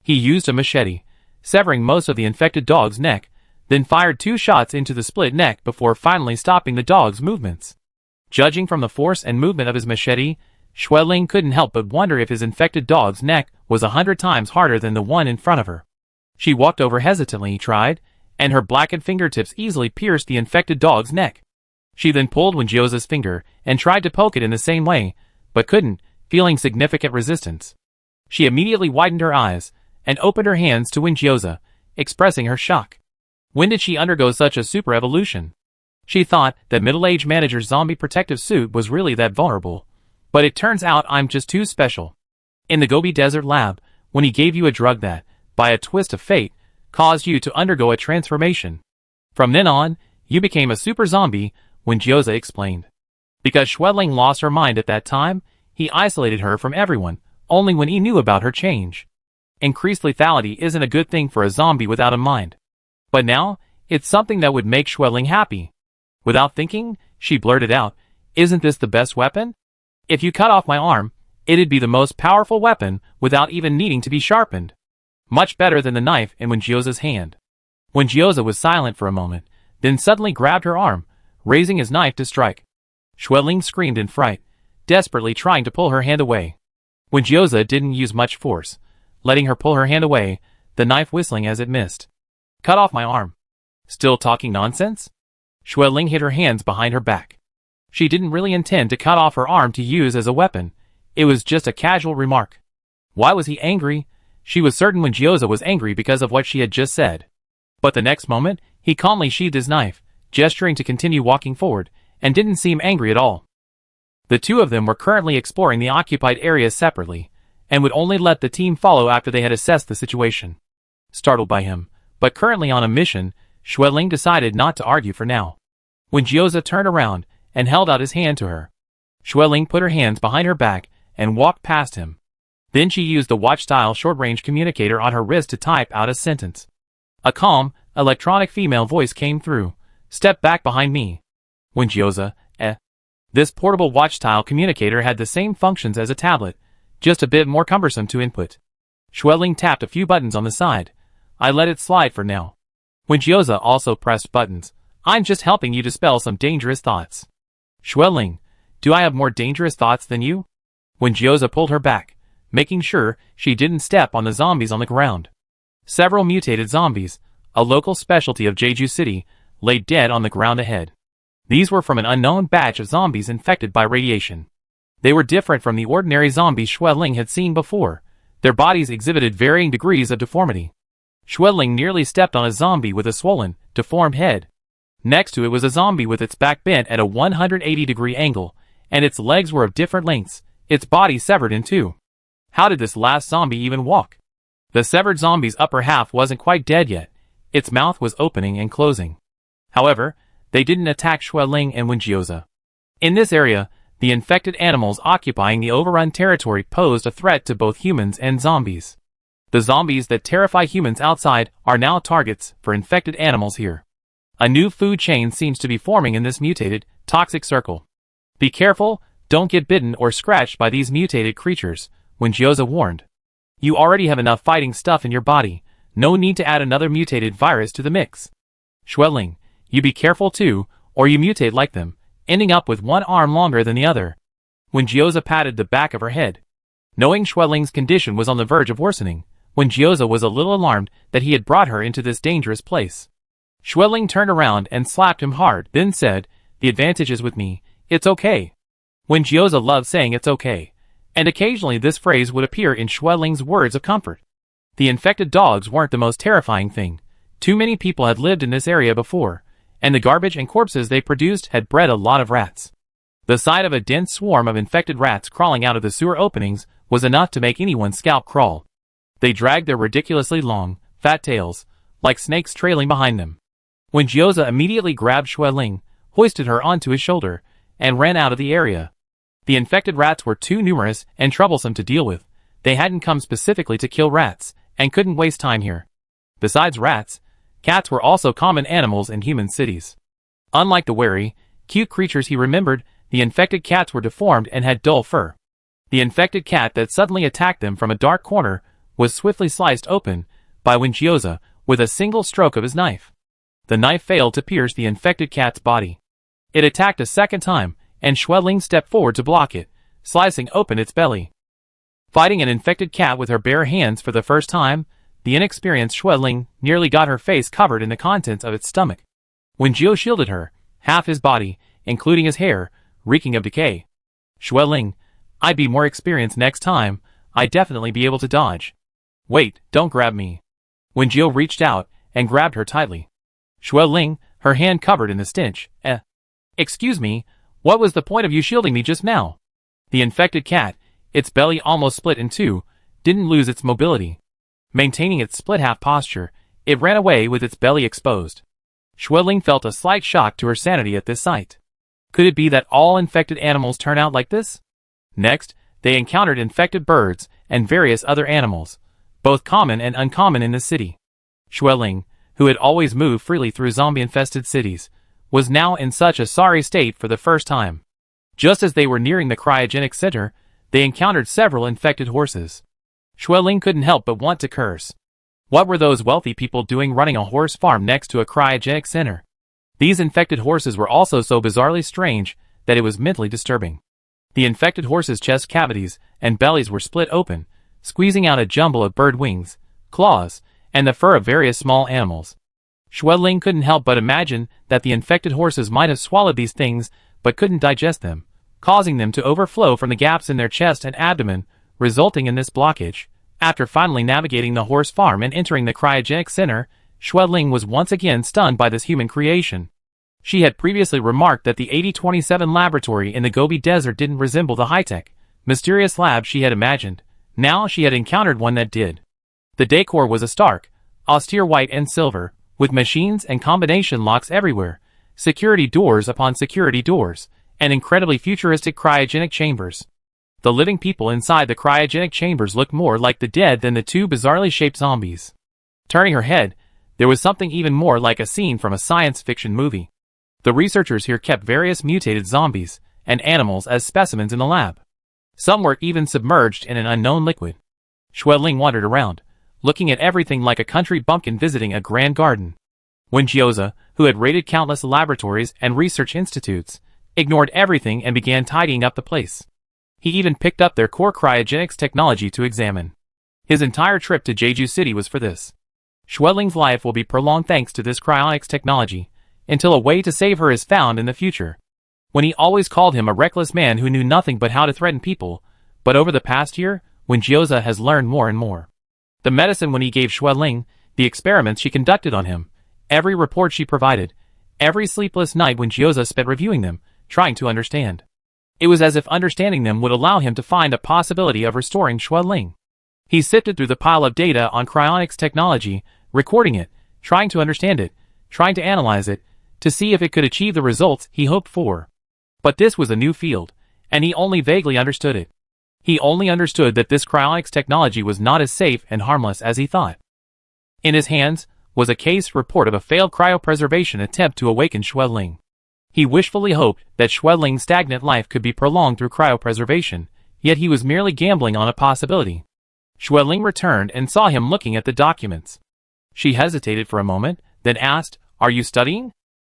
He used a machete, severing most of the infected dog's neck, then fired 2 shots into the split neck before finally stopping the dog's movements. Judging from the force and movement of his machete, Xueling couldn't help but wonder if his infected dog's neck was 100 times harder than the one in front of her. She walked over hesitantly, tried, and her blackened fingertips easily pierced the infected dog's neck. She then pulled Wenjioza's finger and tried to poke it in the same way, but couldn't, feeling significant resistance. She immediately widened her eyes and opened her hands to Wenjioza, expressing her shock. When did she undergo such a super evolution? She thought that middle-aged manager's zombie protective suit was really that vulnerable. But it turns out I'm just too special. In the Gobi Desert lab, when he gave you a drug that, by a twist of fate, caused you to undergo a transformation. From then on, you became a super zombie, Wenjioza explained. Because Xueling lost her mind at that time, he isolated her from everyone, only when he knew about her change. Increased lethality isn't a good thing for a zombie without a mind. But now, it's something that would make Xueling happy. Without thinking, she blurted out, "Isn't this the best weapon? If you cut off my arm, it'd be the most powerful weapon without even needing to be sharpened. Much better than the knife in Wenjioza's hand." Wenjioza was silent for a moment, then suddenly grabbed her arm, raising his knife to strike. Xueling screamed in fright, desperately trying to pull her hand away. Wenjioza didn't use much force, letting her pull her hand away, the knife whistling as it missed. "Cut off my arm. Still talking nonsense?" Xueling hid her hands behind her back. She didn't really intend to cut off her arm to use as a weapon. It was just a casual remark. Why was he angry? She was certain Wenjioza was angry because of what she had just said. But the next moment, he calmly sheathed his knife, gesturing to continue walking forward, and didn't seem angry at all. The 2 of them were currently exploring the occupied area separately, and would only let the team follow after they had assessed the situation. Startled by him, but currently on a mission, Xueling decided not to argue for now. Wenjioza turned around and held out his hand to her. Xueling put her hands behind her back and walked past him. Then she used the watch-style short-range communicator on her wrist to type out a sentence. A calm, electronic female voice came through. Step back behind me. When Gyoza, This portable watch-style communicator had the same functions as a tablet, just a bit more cumbersome to input. Xueling tapped a few buttons on the side. I let it slide for now. When Gyoza also pressed buttons. I'm just helping you dispel some dangerous thoughts. Xueling, do I have more dangerous thoughts than you? When Gyoza pulled her back, making sure she didn't step on the zombies on the ground. Several mutated zombies, a local specialty of Jeju City, lay dead on the ground ahead. These were from an unknown batch of zombies infected by radiation. They were different from the ordinary zombies Xueling had seen before. Their bodies exhibited varying degrees of deformity. Xueling nearly stepped on a zombie with a swollen, deformed head. Next to it was a zombie with its back bent at a 180-degree angle, and its legs were of different lengths, its body severed in two. How did this last zombie even walk? The severed zombie's upper half wasn't quite dead yet. Its mouth was opening and closing. However, they didn't attack Xueling and Gyoza. In this area, the infected animals occupying the overrun territory posed a threat to both humans and zombies. The zombies that terrify humans outside are now targets for infected animals here. A new food chain seems to be forming in this mutated, toxic circle. Be careful, don't get bitten or scratched by these mutated creatures, Gyoza warned. You already have enough fighting stuff in your body, no need to add another mutated virus to the mix. Xueling, you be careful too, or you mutate like them, ending up with one arm longer than the other. Gyoza patted the back of her head. Knowing Xueling's condition was on the verge of worsening, Gyoza was a little alarmed that he had brought her into this dangerous place. Xueling turned around and slapped him hard, then said, the advantage is with me, it's okay. Gyoza loved saying it's okay, and occasionally this phrase would appear in Xueling's words of comfort. The infected dogs weren't the most terrifying thing. Too many people had lived in this area before, and the garbage and corpses they produced had bred a lot of rats. The sight of a dense swarm of infected rats crawling out of the sewer openings was enough to make anyone's scalp crawl. They dragged their ridiculously long, fat tails, like snakes trailing behind them. Gyoza immediately grabbed Xueling, hoisted her onto his shoulder, and ran out of the area. The infected rats were too numerous and troublesome to deal with. They hadn't come specifically to kill rats, and couldn't waste time here. Besides rats, cats were also common animals in human cities. Unlike the wary, cute creatures he remembered, the infected cats were deformed and had dull fur. The infected cat that suddenly attacked them from a dark corner was swiftly sliced open by Gyoza with a single stroke of his knife. The knife failed to pierce the infected cat's body. It attacked a second time, and Xueling stepped forward to block it, slicing open its belly. Fighting an infected cat with her bare hands for the first time, the inexperienced Xueling nearly got her face covered in the contents of its stomach. Gyo shielded her, half his body, including his hair, reeking of decay. Xueling, I'd be more experienced next time, I'd definitely be able to dodge. Wait, don't grab me. Gyo reached out and grabbed her tightly. Xueling, her hand covered in the stench. Excuse me, what was the point of you shielding me just now? The infected cat, its belly almost split in two, didn't lose its mobility. Maintaining its split-half posture, it ran away with its belly exposed. Xueling felt a slight shock to her sanity at this sight. Could it be that all infected animals turn out like this? Next, they encountered infected birds and various other animals, both common and uncommon in the city. Xueling, who had always moved freely through zombie-infested cities, was now in such a sorry state for the first time. Just as they were nearing the cryogenic center, they encountered several infected horses. Xueling couldn't help but want to curse. What were those wealthy people doing running a horse farm next to a cryogenic center? These infected horses were also so bizarrely strange that it was mentally disturbing. The infected horses' chest cavities and bellies were split open, squeezing out a jumble of bird wings, claws, and the fur of various small animals. Xueling couldn't help but imagine that the infected horses might have swallowed these things but couldn't digest them, causing them to overflow from the gaps in their chest and abdomen, resulting in this blockage. After finally navigating the horse farm and entering the cryogenic center, Xueling was once again stunned by this human creation. She had previously remarked that the 8027 laboratory in the Gobi Desert didn't resemble the high-tech, mysterious lab she had imagined. Now she had encountered one that did. The decor was a stark, austere white and silver, with machines and combination locks everywhere, security doors upon security doors, and incredibly futuristic cryogenic chambers. The living people inside the cryogenic chambers looked more like the dead than the two bizarrely shaped zombies. Turning her head, there was something even more like a scene from a science fiction movie. The researchers here kept various mutated zombies and animals as specimens in the lab. Some were even submerged in an unknown liquid. Xueling wandered around, looking at everything like a country bumpkin visiting a grand garden. When Gyoza, who had raided countless laboratories and research institutes, ignored everything and began tidying up the place. He even picked up their core cryogenics technology to examine. His entire trip to Jeju City was for this. Xueling's life will be prolonged thanks to this cryonics technology, until a way to save her is found in the future. When he always called him a reckless man who knew nothing but how to threaten people, but over the past year, when Gyoza has learned more and more. The medicine when he gave Xueling, the experiments she conducted on him, every report she provided, every sleepless night when Gyoza spent reviewing them, trying to understand. It was as if understanding them would allow him to find a possibility of restoring Xueling. He sifted through the pile of data on cryonics technology, recording it, trying to understand it, trying to analyze it, to see if it could achieve the results he hoped for. But this was a new field, and he only vaguely understood it. He only understood that this cryonics technology was not as safe and harmless as he thought. In his hands was a case report of a failed cryopreservation attempt to awaken Xueling. He wishfully hoped that Xueling's stagnant life could be prolonged through cryopreservation, yet he was merely gambling on a possibility. Xueling returned and saw him looking at the documents. She hesitated for a moment, then asked, "Are you studying?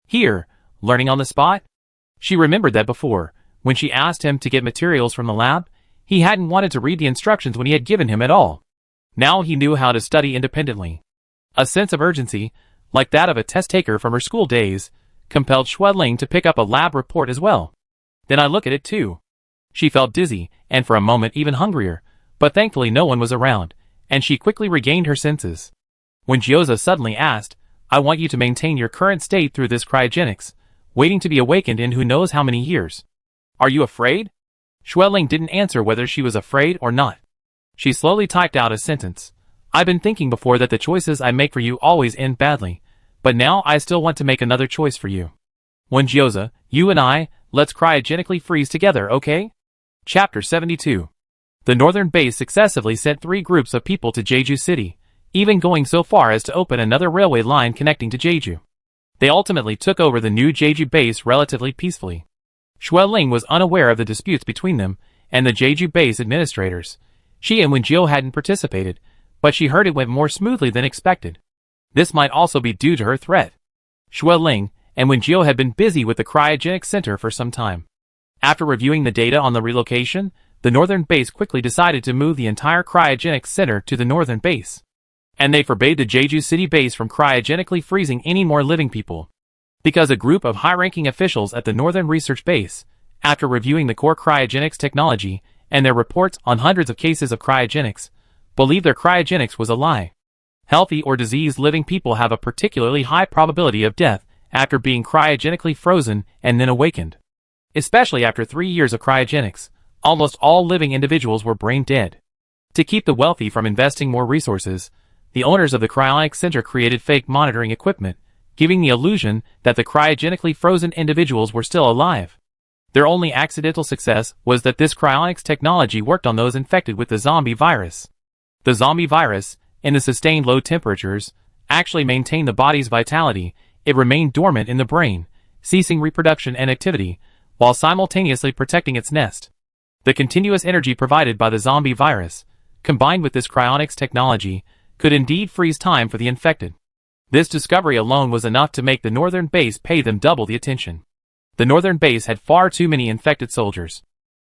Here, learning on the spot?" She remembered that before, when she asked him to get materials from the lab, he hadn't wanted to read the instructions when he had given him at all. Now he knew how to study independently. A sense of urgency, like that of a test taker from her school days, compelled Xueling to pick up a lab report as well. "Then I look at it too." She felt dizzy, and for a moment even hungrier, but thankfully no one was around, and she quickly regained her senses. When Gyoza suddenly asked, "I want you to maintain your current state through this cryogenics, waiting to be awakened in who knows how many years. Are you afraid?" Xueling didn't answer whether she was afraid or not. She slowly typed out a sentence. "I've been thinking before that the choices I make for you always end badly, but now I still want to make another choice for you. When Gyoza, you and I, let's cryogenically freeze together, okay?" Chapter 72. The Northern Base successively sent 3 groups of people to Jeju City, even going so far as to open another railway line connecting to Jeju. They ultimately took over the new Jeju base relatively peacefully. Xueling was unaware of the disputes between them and the Jeju base administrators. She and Wenjio hadn't participated, but she heard it went more smoothly than expected. This might also be due to her threat. Xueling and Wenjio had been busy with the cryogenic center for some time. After reviewing the data on the relocation, the Northern Base quickly decided to move the entire cryogenic center to the Northern Base. And they forbade the Jeju City base from cryogenically freezing any more living people. Because a group of high-ranking officials at the Northern Research Base, after reviewing the core cryogenics technology and their reports on hundreds of cases of cryogenics, believed their cryogenics was a lie. Healthy or diseased living people have a particularly high probability of death after being cryogenically frozen and then awakened. Especially after 3 years of cryogenics, almost all living individuals were brain dead. To keep the wealthy from investing more resources, the owners of the cryonic center created fake monitoring equipment, giving the illusion that the cryogenically frozen individuals were still alive. Their only accidental success was that this cryonics technology worked on those infected with the zombie virus. The zombie virus, in the sustained low temperatures, actually maintained the body's vitality. It remained dormant in the brain, ceasing reproduction and activity, while simultaneously protecting its nest. The continuous energy provided by the zombie virus, combined with this cryonics technology, could indeed freeze time for the infected. This discovery alone was enough to make the Northern Base pay them double the attention. The Northern Base had far too many infected soldiers.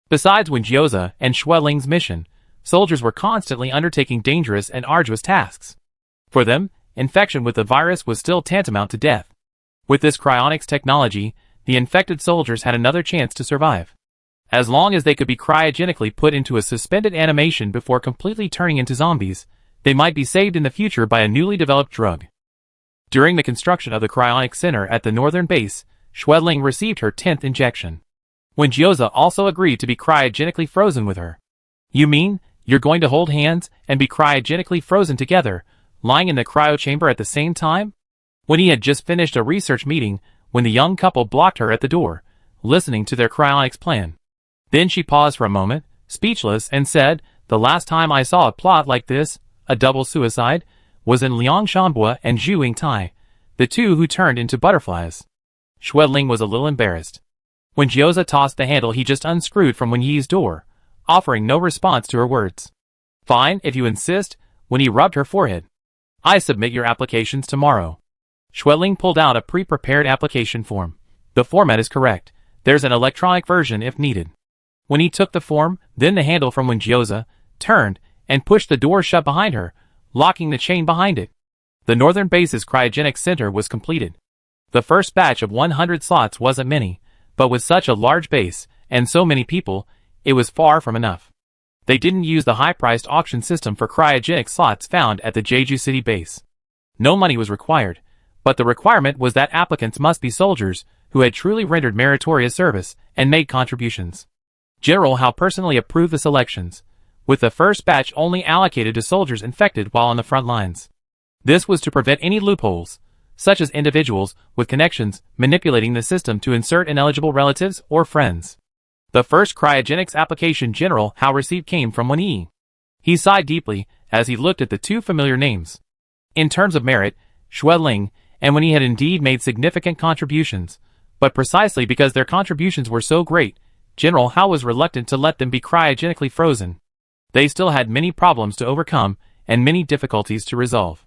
Besides Wenjioza and Xueling's mission, soldiers were constantly undertaking dangerous and arduous tasks. For them, infection with the virus was still tantamount to death. With this cryonics technology, the infected soldiers had another chance to survive. As long as they could be cryogenically put into a suspended animation before completely turning into zombies, they might be saved in the future by a newly developed drug. During the construction of the cryonic center at the Northern Base, Xueling received her 10th injection. Wenjioza also agreed to be cryogenically frozen with her. "You mean, you're going to hold hands and be cryogenically frozen together, lying in the cryo chamber at the same time?" When he had just finished a research meeting, when the young couple blocked her at the door, listening to their cryonics plan. Then she paused for a moment, speechless, and said, "The last time I saw a plot like this, a double suicide, was in Liang Shanbua and Zhu Yingtai, the two who turned into butterflies." Ling was a little embarrassed. When Jioza tossed the handle he just unscrewed from Wen Yi's door, offering no response to her words. Fine, if you insist, Wen Yi rubbed her forehead. I submit your applications tomorrow. Ling pulled out a pre-prepared application form. The format is correct. There's an electronic version if needed. When he took the form, then the handle from Wen Jioza, turned, and pushed the door shut behind her, locking the chain behind it. The Northern Base's cryogenic center was completed. The first batch of 100 slots wasn't many, but with such a large base, and so many people, it was far from enough. They didn't use the high-priced auction system for cryogenic slots found at the Jeju City base. No money was required, but the requirement was that applicants must be soldiers who had truly rendered meritorious service and made contributions. General Hao personally approved the selections, with the first batch only allocated to soldiers infected while on the front lines. This was to prevent any loopholes, such as individuals with connections manipulating the system to insert ineligible relatives or friends. The first cryogenics application General Hao received came from Wen Yi. He sighed deeply as he looked at the two familiar names. In terms of merit, Ling and Wen Yi had indeed made significant contributions, but precisely because their contributions were so great, General Hao was reluctant to let them be cryogenically frozen. They still had many problems to overcome and many difficulties to resolve.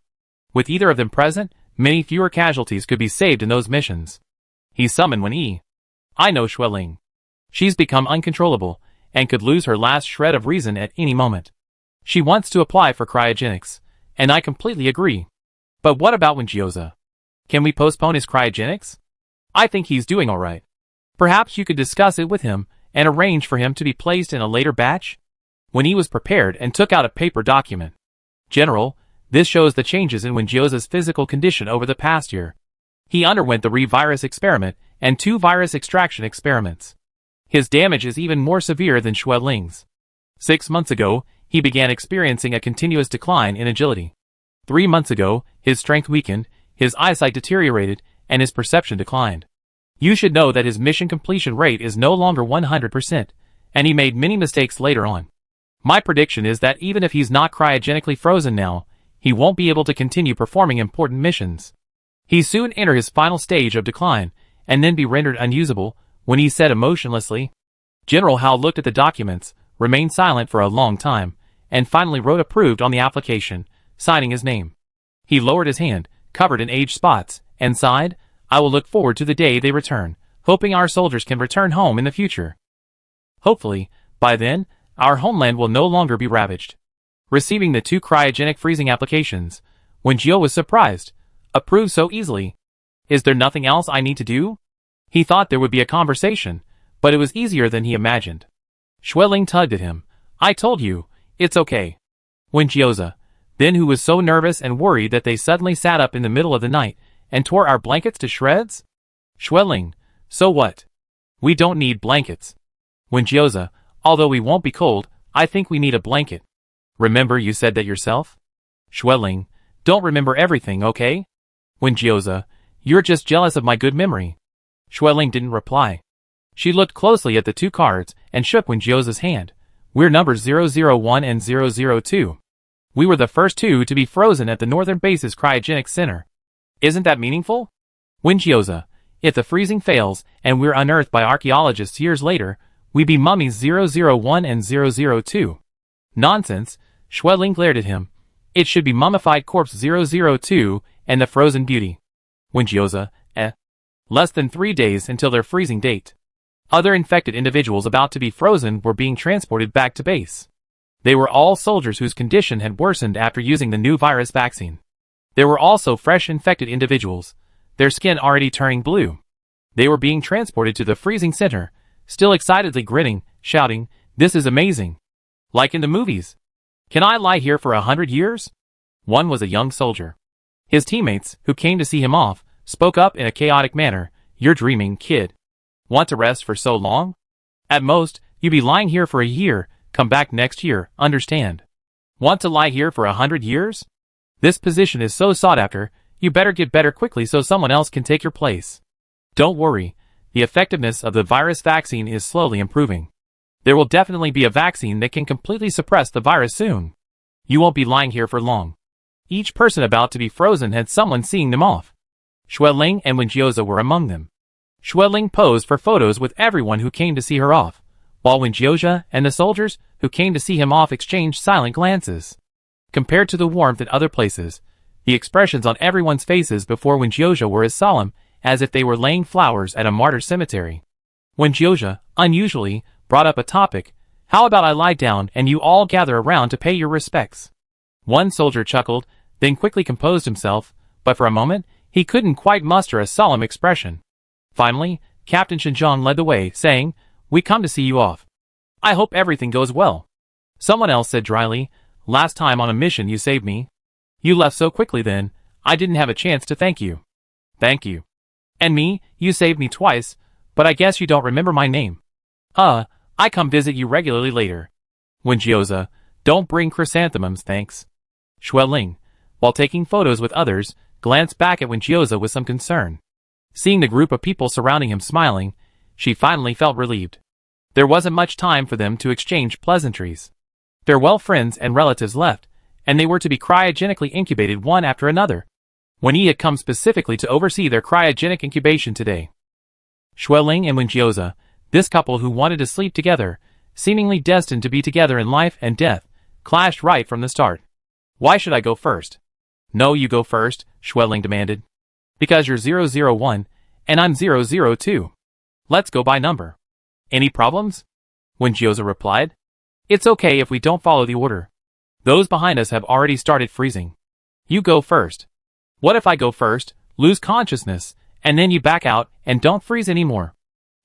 With either of them present, many fewer casualties could be saved in those missions. He summoned Wen Yi. I know Ling. She's become uncontrollable, and could lose her last shred of reason at any moment. She wants to apply for cryogenics, and I completely agree. But what about Wen Jioza? Can we postpone his cryogenics? I think he's doing alright. Perhaps you could discuss it with him, and arrange for him to be placed in a later batch? Wen Yi was prepared and took out a paper document. General, this shows the changes in Wen Jioza's physical condition over the past year. He underwent the re-virus experiment and 2 virus extraction experiments. His damage is even more severe than Ling's. 6 months ago, he began experiencing a continuous decline in agility. 3 months ago, his strength weakened, his eyesight deteriorated, and his perception declined. You should know that his mission completion rate is no longer 100%, and he made many mistakes later on. My prediction is that even if he's not cryogenically frozen now, he won't be able to continue performing important missions. He soon enter his final stage of decline, and then be rendered unusable, Wen Yi said emotionlessly. General Hao looked at the documents, remained silent for a long time, and finally wrote approved on the application, signing his name. He lowered his hand, covered in age spots, and sighed, I will look forward to the day they return, hoping our soldiers can return home in the future. Hopefully, by then, our homeland will no longer be ravaged. Receiving the 2 cryogenic freezing applications, Wen Jio was surprised. Approved so easily. Is there nothing else I need to do? He thought there would be a conversation, but it was easier than he imagined. Ling tugged at him. I told you, it's okay. Wen Jioza, then who was so nervous and worried that they suddenly sat up in the middle of the night and tore our blankets to shreds? Ling, so what? We don't need blankets. Wen Jioza, although we won't be cold, I think we need a blanket. Remember you said that yourself? Ling, don't remember everything, okay? Wen Jioza, you're just jealous of my good memory. Ling didn't reply. She looked closely at the 2 cards and shook Wen Jioza's hand. We're numbers 001 and 002. We were the first 2 to be frozen at the Northern Base's cryogenic center. Isn't that meaningful? Wen Jioza, if the freezing fails and we're unearthed by archaeologists years later, we be mummies 001 and 002. Nonsense, Ling glared at him. It should be mummified corpse 002 and the frozen beauty. Wen Jioza, Less than 3 days until their freezing date. Other infected individuals about to be frozen were being transported back to base. They were all soldiers whose condition had worsened after using the new virus vaccine. There were also fresh infected individuals, their skin already turning blue. They were being transported to the freezing center, still excitedly grinning, shouting, this is amazing. Like in the movies. Can I lie here for 100 years? One was a young soldier. His teammates, who came to see him off, spoke up in a chaotic manner, you're dreaming, kid. Want to rest for so long? At most, you be lying here for a year, come back next year, understand? Want to lie here for 100 years? This position is so sought after, you better get better quickly so someone else can take your place. Don't worry, the effectiveness of the virus vaccine is slowly improving. There will definitely be a vaccine that can completely suppress the virus soon. You won't be lying here for long. Each person about to be frozen had someone seeing them off. Ling and Wen Jioza were among them. Xueling posed for photos with everyone who came to see her off, while Wenjioja and the soldiers who came to see him off exchanged silent glances. Compared to the warmth at other places, the expressions on everyone's faces before Wenjioja were as solemn as if they were laying flowers at a martyr cemetery. Wenjioja, unusually, brought up a topic. How about I lie down and you all gather around to pay your respects? One soldier chuckled, then quickly composed himself, but for a moment, he couldn't quite muster a solemn expression. Finally, Captain Shinjong led the way, saying, "We come to see you off. I hope everything goes well." Someone else said dryly, "Last time on a mission you saved me. You left so quickly then, I didn't have a chance to thank you." "Thank you." "And me, you saved me twice, but I guess you don't remember my name." I come visit you regularly later." Wenjioza, "Don't bring chrysanthemums, thanks." Xueling, while taking photos with others, glanced back at Wenjioza with some concern. Seeing the group of people surrounding him smiling, she finally felt relieved. There wasn't much time for them to exchange pleasantries. Farewell friends and relatives left, and they were to be cryogenically incubated one after another. Wen Yi had come specifically to oversee their cryogenic incubation today. Xueling and Wenjioza, this couple who wanted to sleep together, seemingly destined to be together in life and death, clashed right from the start. "Why should I go first?" "No, you go first," Xueling demanded. "Because you're 001, and I'm 002. Let's go by number." "Any problems?" Wenjioza replied. "It's okay if we don't follow the order. Those behind us have already started freezing. You go first." "What if I go first, lose consciousness, and then you back out and don't freeze anymore?"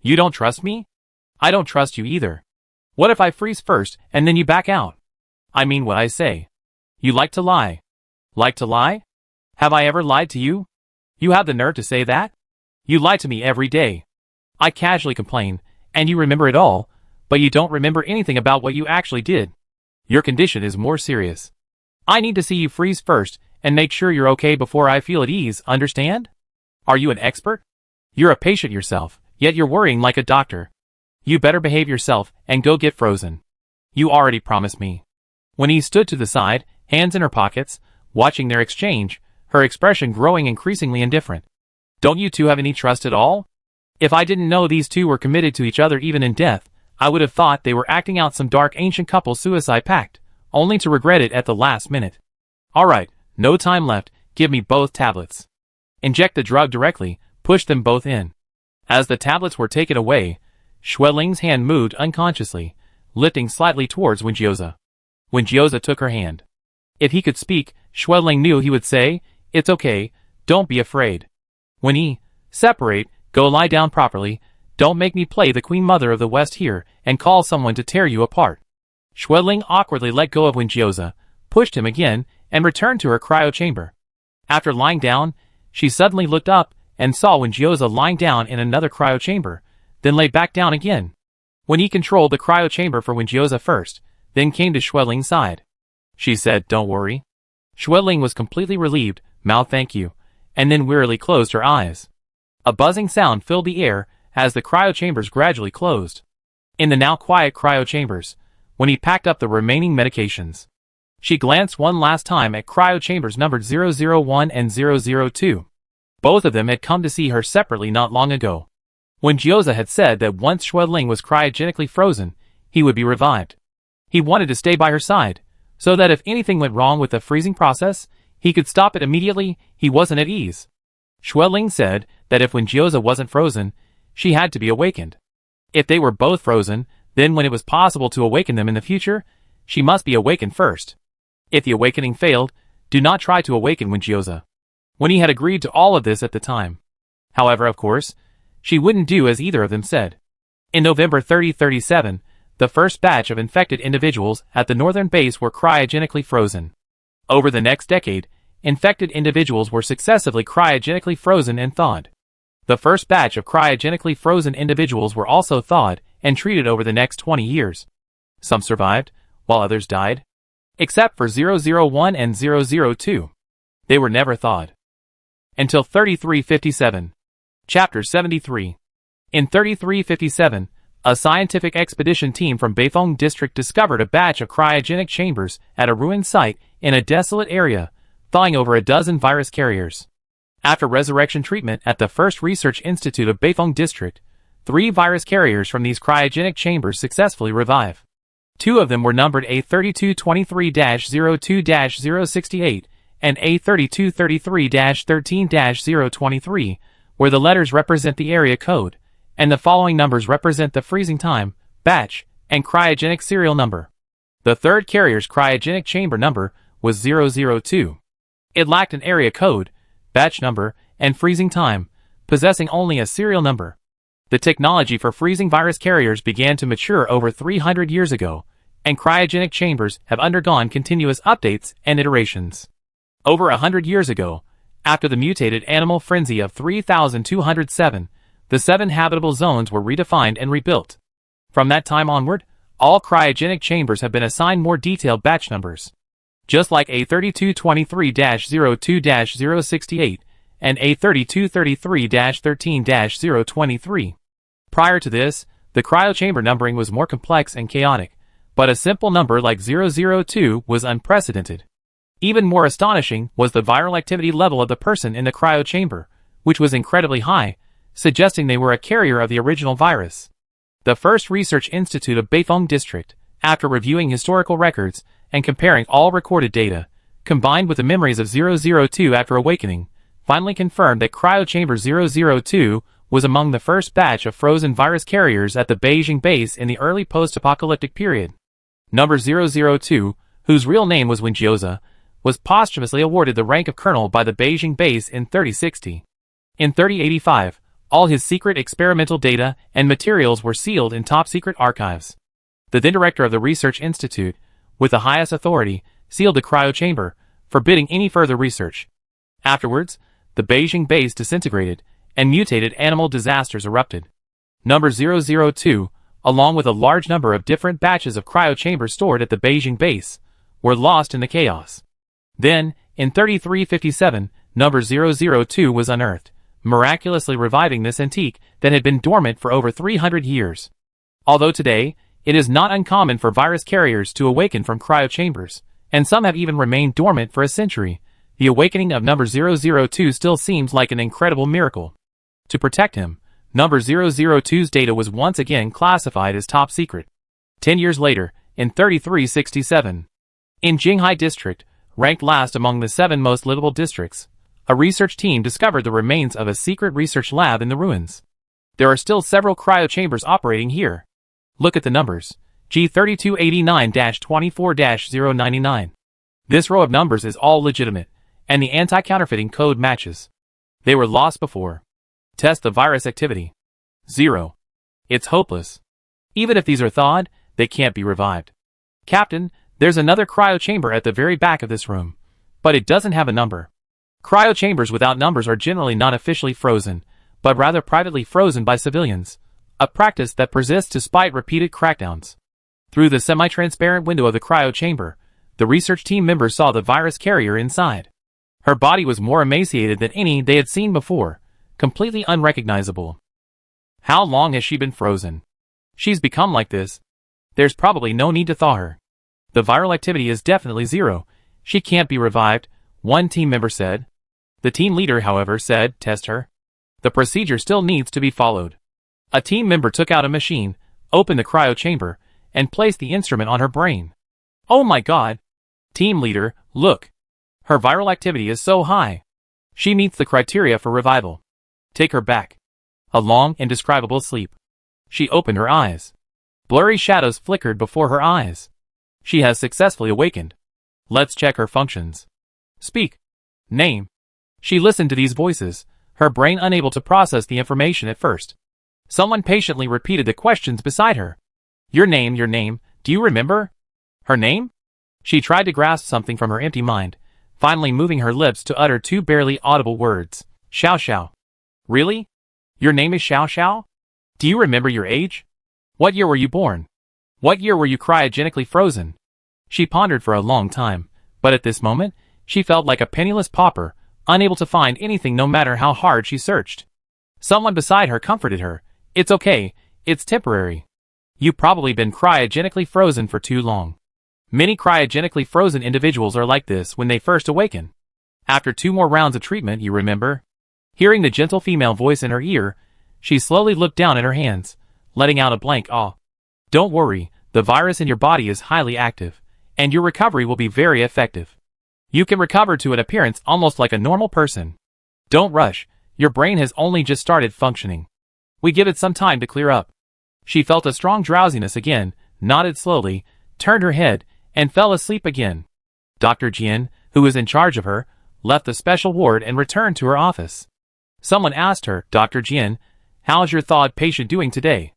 "You don't trust me?" "I don't trust you either." "What if I freeze first and then you back out?" "I mean what I say." "You like to lie." "Like to lie? Have I ever lied to you?" "You have the nerve to say that?" "You lie to me every day." "I casually complain, and you remember it all, but you don't remember anything about what you actually did. Your condition is more serious. I need to see you freeze first and make sure you're okay before I feel at ease, understand? Are you an expert? You're a patient yourself, yet you're worrying like a doctor. You better behave yourself and go get frozen. You already promised me." When he stood to the side, hands in her pockets, watching their exchange, her expression growing increasingly indifferent. "Don't you two have any trust at all? If I didn't know these two were committed to each other even in death, I would have thought they were acting out some dark ancient couple suicide pact, only to regret it at the last minute. Alright, no time left, give me both tablets. Inject the drug directly, push them both in." As the tablets were taken away, Xueling's hand moved unconsciously, lifting slightly towards Wenjioza. Wenjioza took her hand. If he could speak, Xueling knew he would say, "It's okay, don't be afraid. Wen Yi, separate, go lie down properly, don't make me play the Queen Mother of the West here and call someone to tear you apart." Xueling awkwardly let go of Wenjioza, pushed him again, and returned to her cryo chamber. After lying down, she suddenly looked up and saw Wenjioza lying down in another cryo chamber, then lay back down again. Wen Yi controlled the cryo chamber for Wenjioza first, then came to Xueling's side. She said, "Don't worry." Xueling was completely relieved, mouthed "Thank you," and then wearily closed her eyes. A buzzing sound filled the air as the cryo chambers gradually closed. In the now quiet cryo chambers, when he packed up the remaining medications, she glanced one last time at cryo chambers numbered 001 and 002. Both of them had come to see her separately not long ago. Wenjioza had said that once Xueling was cryogenically frozen, he would be revived. He wanted to stay by her side, so that if anything went wrong with the freezing process, he could stop it immediately. He wasn't at ease. Xueling said that if Wenjioza wasn't frozen, she had to be awakened. If they were both frozen, then when it was possible to awaken them in the future, she must be awakened first. If the awakening failed, do not try to awaken Wenjioza. When he had agreed to all of this at the time. However, of course, she wouldn't do as either of them said. In November 3037, the first batch of infected individuals at the northern base were cryogenically frozen. Over the next decade, infected individuals were successively cryogenically frozen and thawed. The first batch of cryogenically frozen individuals were also thawed and treated over the next 20 years. Some survived, while others died. Except for 001 and 002. They were never thawed. Until 3357. Chapter 73. In 3357, a scientific expedition team from Beifeng District discovered a batch of cryogenic chambers at a ruined site in a desolate area, thawing over a dozen virus carriers. After resurrection treatment at the first research institute of Beifeng District, 3 virus carriers from these cryogenic chambers successfully revive. 2 of them were numbered A3223-02-068 and A3233-13-023, where the letters represent the area code, and the following numbers represent the freezing time, batch, and cryogenic serial number. The third carrier's cryogenic chamber number was 002. It lacked an area code, batch number, and freezing time, possessing only a serial number. The technology for freezing virus carriers began to mature over 300 years ago, and cryogenic chambers have undergone continuous updates and iterations. Over 100 years ago, after the mutated animal frenzy of 3207, the 7 habitable zones were redefined and rebuilt. From that time onward, all cryogenic chambers have been assigned more detailed batch numbers. Just like A3223-02-068 and A3233-13-023. Prior to this, the cryochamber numbering was more complex and chaotic, but a simple number like 002 was unprecedented. Even more astonishing was the viral activity level of the person in the cryochamber, which was incredibly high, suggesting they were a carrier of the original virus. The first research institute of Beifeng District, after reviewing historical records and comparing all recorded data, combined with the memories of 002 after awakening, finally confirmed that cryochamber 002 was among the first batch of frozen virus carriers at the Beijing base in the early post-apocalyptic period. Number 002, whose real name was Wenjioza, was posthumously awarded the rank of colonel by the Beijing base in 3060. In 3085, all his secret experimental data and materials were sealed in top-secret archives. The then director of the research institute, with the highest authority, sealed the cryochamber, forbidding any further research. Afterwards, the Beijing base disintegrated, and mutated animal disasters erupted. Number 002, along with a large number of different batches of cryochambers stored at the Beijing base, were lost in the chaos. Then, in 3357, number 002 was unearthed, miraculously reviving this antique that had been dormant for over 300 years. Although today, it is not uncommon for virus carriers to awaken from cryochambers, and some have even remained dormant for a century, the awakening of number 002 still seems like an incredible miracle. To protect him, number 002's data was once again classified as top secret. 10 years later, in 3367, in Jinghai District, ranked last among the 7 most livable districts, a research team discovered the remains of a secret research lab in the ruins. There are still several cryochambers operating here. Look at the numbers. G3289-24-099. This row of numbers is all legitimate, and the anti-counterfeiting code matches. They were lost before. Test the virus activity. 0. It's hopeless. Even if these are thawed, they can't be revived. Captain, there's another cryochamber at the very back of this room, but it doesn't have a number. Cryochambers without numbers are generally not officially frozen, but rather privately frozen by civilians, a practice that persists despite repeated crackdowns. Through the semi-transparent window of the cryochamber, the research team members saw the virus carrier inside. Her body was more emaciated than any they had seen before, completely unrecognizable. How long has she been frozen? She's become like this. There's probably no need to thaw her. The viral activity is definitely 0. She can't be revived, one team member said. The team leader, however, said, test her. The procedure still needs to be followed. A team member took out a machine, opened the cryochamber, and placed the instrument on her brain. Oh my god! Team leader, look! Her viral activity is so high. She meets the criteria for revival. Take her back. A long, indescribable sleep. She opened her eyes. Blurry shadows flickered before her eyes. She has successfully awakened. Let's check her functions. Speak. Name. She listened to these voices, her brain unable to process the information at first. Someone patiently repeated the questions beside her. Your name, do you remember? Her name? She tried to grasp something from her empty mind, finally moving her lips to utter 2 barely audible words. Xiao Xiao. Really? Your name is Xiao Xiao? Do you remember your age? What year were you born? What year were you cryogenically frozen? She pondered for a long time, but at this moment, she felt like a penniless pauper, unable to find anything no matter how hard she searched. Someone beside her comforted her. It's okay, it's temporary. You've probably been cryogenically frozen for too long. Many cryogenically frozen individuals are like this when they first awaken. After 2 more rounds of treatment, you remember, Hearing the gentle female voice in her ear, she slowly looked down at her hands, letting out a blank awe. Don't worry, the virus in your body is highly active, and your recovery will be very effective. You can recover to an appearance almost like a normal person. Don't rush, your brain has only just started functioning. We give it some time to clear up. She felt a strong drowsiness again, nodded slowly, turned her head, and fell asleep again. Dr. Jian, who was in charge of her, left the special ward and returned to her office. Someone asked her, Dr. Jian, how's your thawed patient doing today?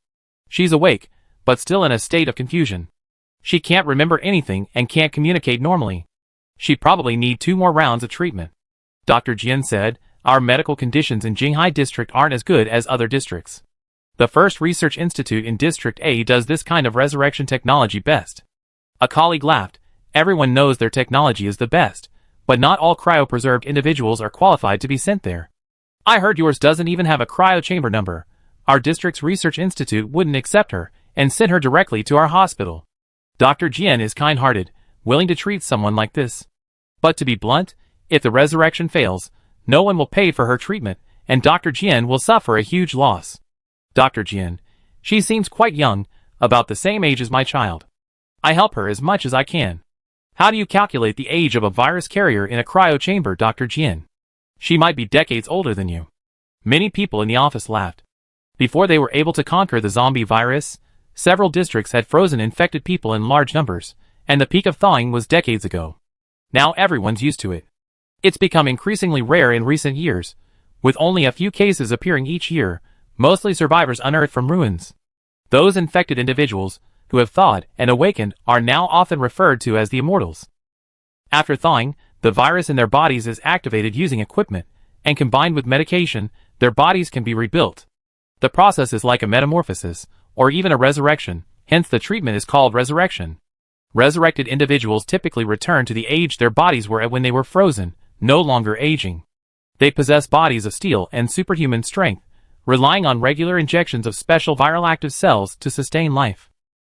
She's awake, but still in a state of confusion. She can't remember anything and can't communicate normally. She probably need 2 more rounds of treatment. Dr. Jian said, our medical conditions in Jinghai District aren't as good as other districts. The first research institute in District A does this kind of resurrection technology best. A colleague laughed. Everyone knows their technology is the best, but not all cryopreserved individuals are qualified to be sent there. I heard yours doesn't even have a cryo chamber number. Our district's research institute wouldn't accept her and send her directly to our hospital. Dr. Jian is kind-hearted, willing to treat someone like this. But to be blunt, if the resurrection fails, no one will pay for her treatment, and Dr. Jian will suffer a huge loss. Dr. Jian, she seems quite young, about the same age as my child. I help her as much as I can. How do you calculate the age of a virus carrier in a cryo chamber, Dr. Jian? She might be decades older than you. Many people in the office laughed. Before they were able to conquer the zombie virus, several districts had frozen infected people in large numbers, and the peak of thawing was decades ago. Now everyone's used to it. It's become increasingly rare in recent years, with only a few cases appearing each year, mostly survivors unearthed from ruins. Those infected individuals, who have thawed and awakened, are now often referred to as the immortals. After thawing, the virus in their bodies is activated using equipment, and combined with medication, their bodies can be rebuilt. The process is like a metamorphosis, or even a resurrection, hence the treatment is called resurrection. Resurrected individuals typically return to the age their bodies were at when they were frozen, no longer aging. They possess bodies of steel and superhuman strength, relying on regular injections of special viral active cells to sustain life.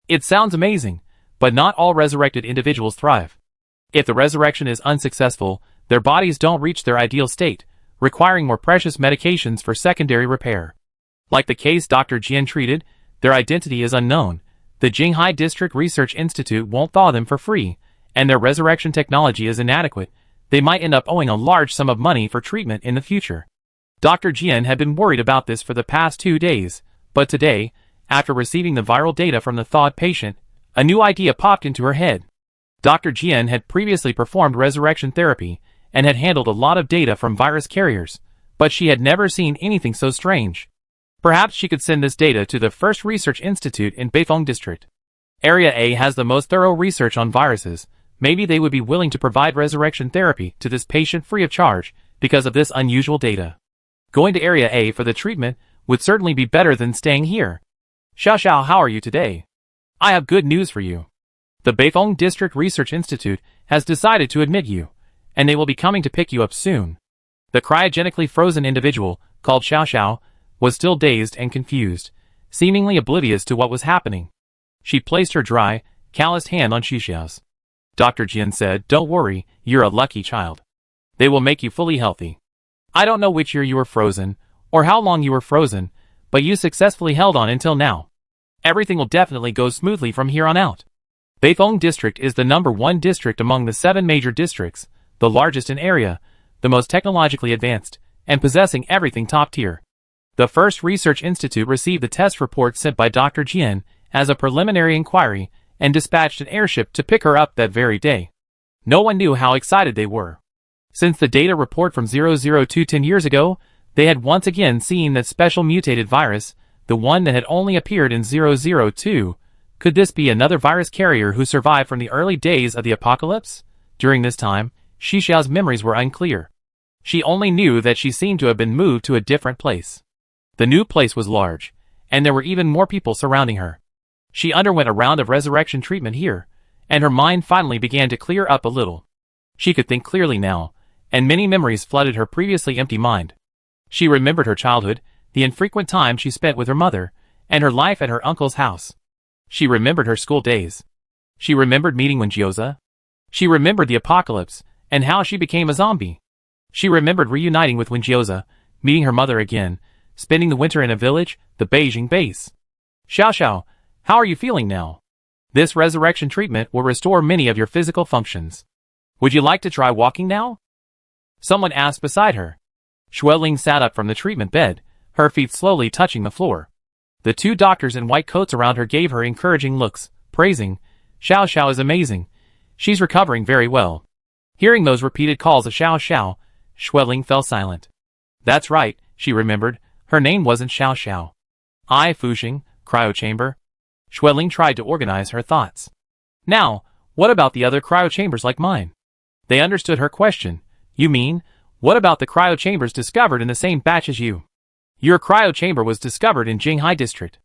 It sounds amazing, but not all resurrected individuals thrive. If the resurrection is unsuccessful, their bodies don't reach their ideal state, requiring more precious medications for secondary repair. Like the case Dr. Jian treated, their identity is unknown. The Jinghai District Research Institute won't thaw them for free, and their resurrection technology is inadequate. They might end up owing a large sum of money for treatment in the future. Dr. Jian had been worried about this for the past 2 days, but today, after receiving the viral data from the thawed patient, a new idea popped into her head. Dr. Jian had previously performed resurrection therapy and had handled a lot of data from virus carriers, but she had never seen anything so strange. Perhaps she could send this data to the first research institute in Beifeng District. Area A has the most thorough research on viruses. Maybe they would be willing to provide resurrection therapy to this patient free of charge because of this unusual data. Going to Area A for the treatment would certainly be better than staying here. Xiao, how are you today? I have good news for you. The Beifeng District Research Institute has decided to admit you, and they will be coming to pick you up soon. The cryogenically frozen individual, called Xiao, was still dazed and confused, seemingly oblivious to what was happening. She placed her dry, calloused hand on Xiao's. Dr. Jian said, don't worry, you're a lucky child. They will make you fully healthy. I don't know which year you were frozen, or how long you were frozen, but you successfully held on until now. Everything will definitely go smoothly from here on out. Beifeng District is the #1 district among the 7 major districts, the largest in area, the most technologically advanced, and possessing everything top tier. The first research institute received the test report sent by Dr. Jian as a preliminary inquiry and dispatched an airship to pick her up that very day. No one knew how excited they were. Since the data report from 002 10 years ago, they had once again seen that special mutated virus, the one that had only appeared in 002. Could this be another virus carrier who survived from the early days of the apocalypse? During this time, Xiao's memories were unclear. She only knew that she seemed to have been moved to a different place. The new place was large, and there were even more people surrounding her. She underwent a round of resurrection treatment here, and her mind finally began to clear up a little. She could think clearly now, and many memories flooded her previously empty mind. She remembered her childhood, the infrequent time she spent with her mother, and her life at her uncle's house. She remembered her school days. She remembered meeting Wenjioza. She remembered the apocalypse, and how she became a zombie. She remembered reuniting with Wenjioza, meeting her mother again, spending the winter in a village, the Beijing base. Xiao Xiao, how are you feeling now? This resurrection treatment will restore many of your physical functions. Would you like to try walking now? Someone asked beside her. Xueling sat up from the treatment bed, her feet slowly touching the floor. The two doctors in white coats around her gave her encouraging looks, praising, Xiao Xiao is amazing. She's recovering very well. Hearing those repeated calls of Xiao Xiao, Xueling fell silent. That's right, she remembered, her name wasn't Xiao Xiao. Fuxing, cryo chamber. Xueling tried to organize her thoughts. Now, what about the other cryo chambers like mine? They understood her question. You mean, what about the cryo chambers discovered in the same batch as you? Your cryo chamber was discovered in Jinghai district.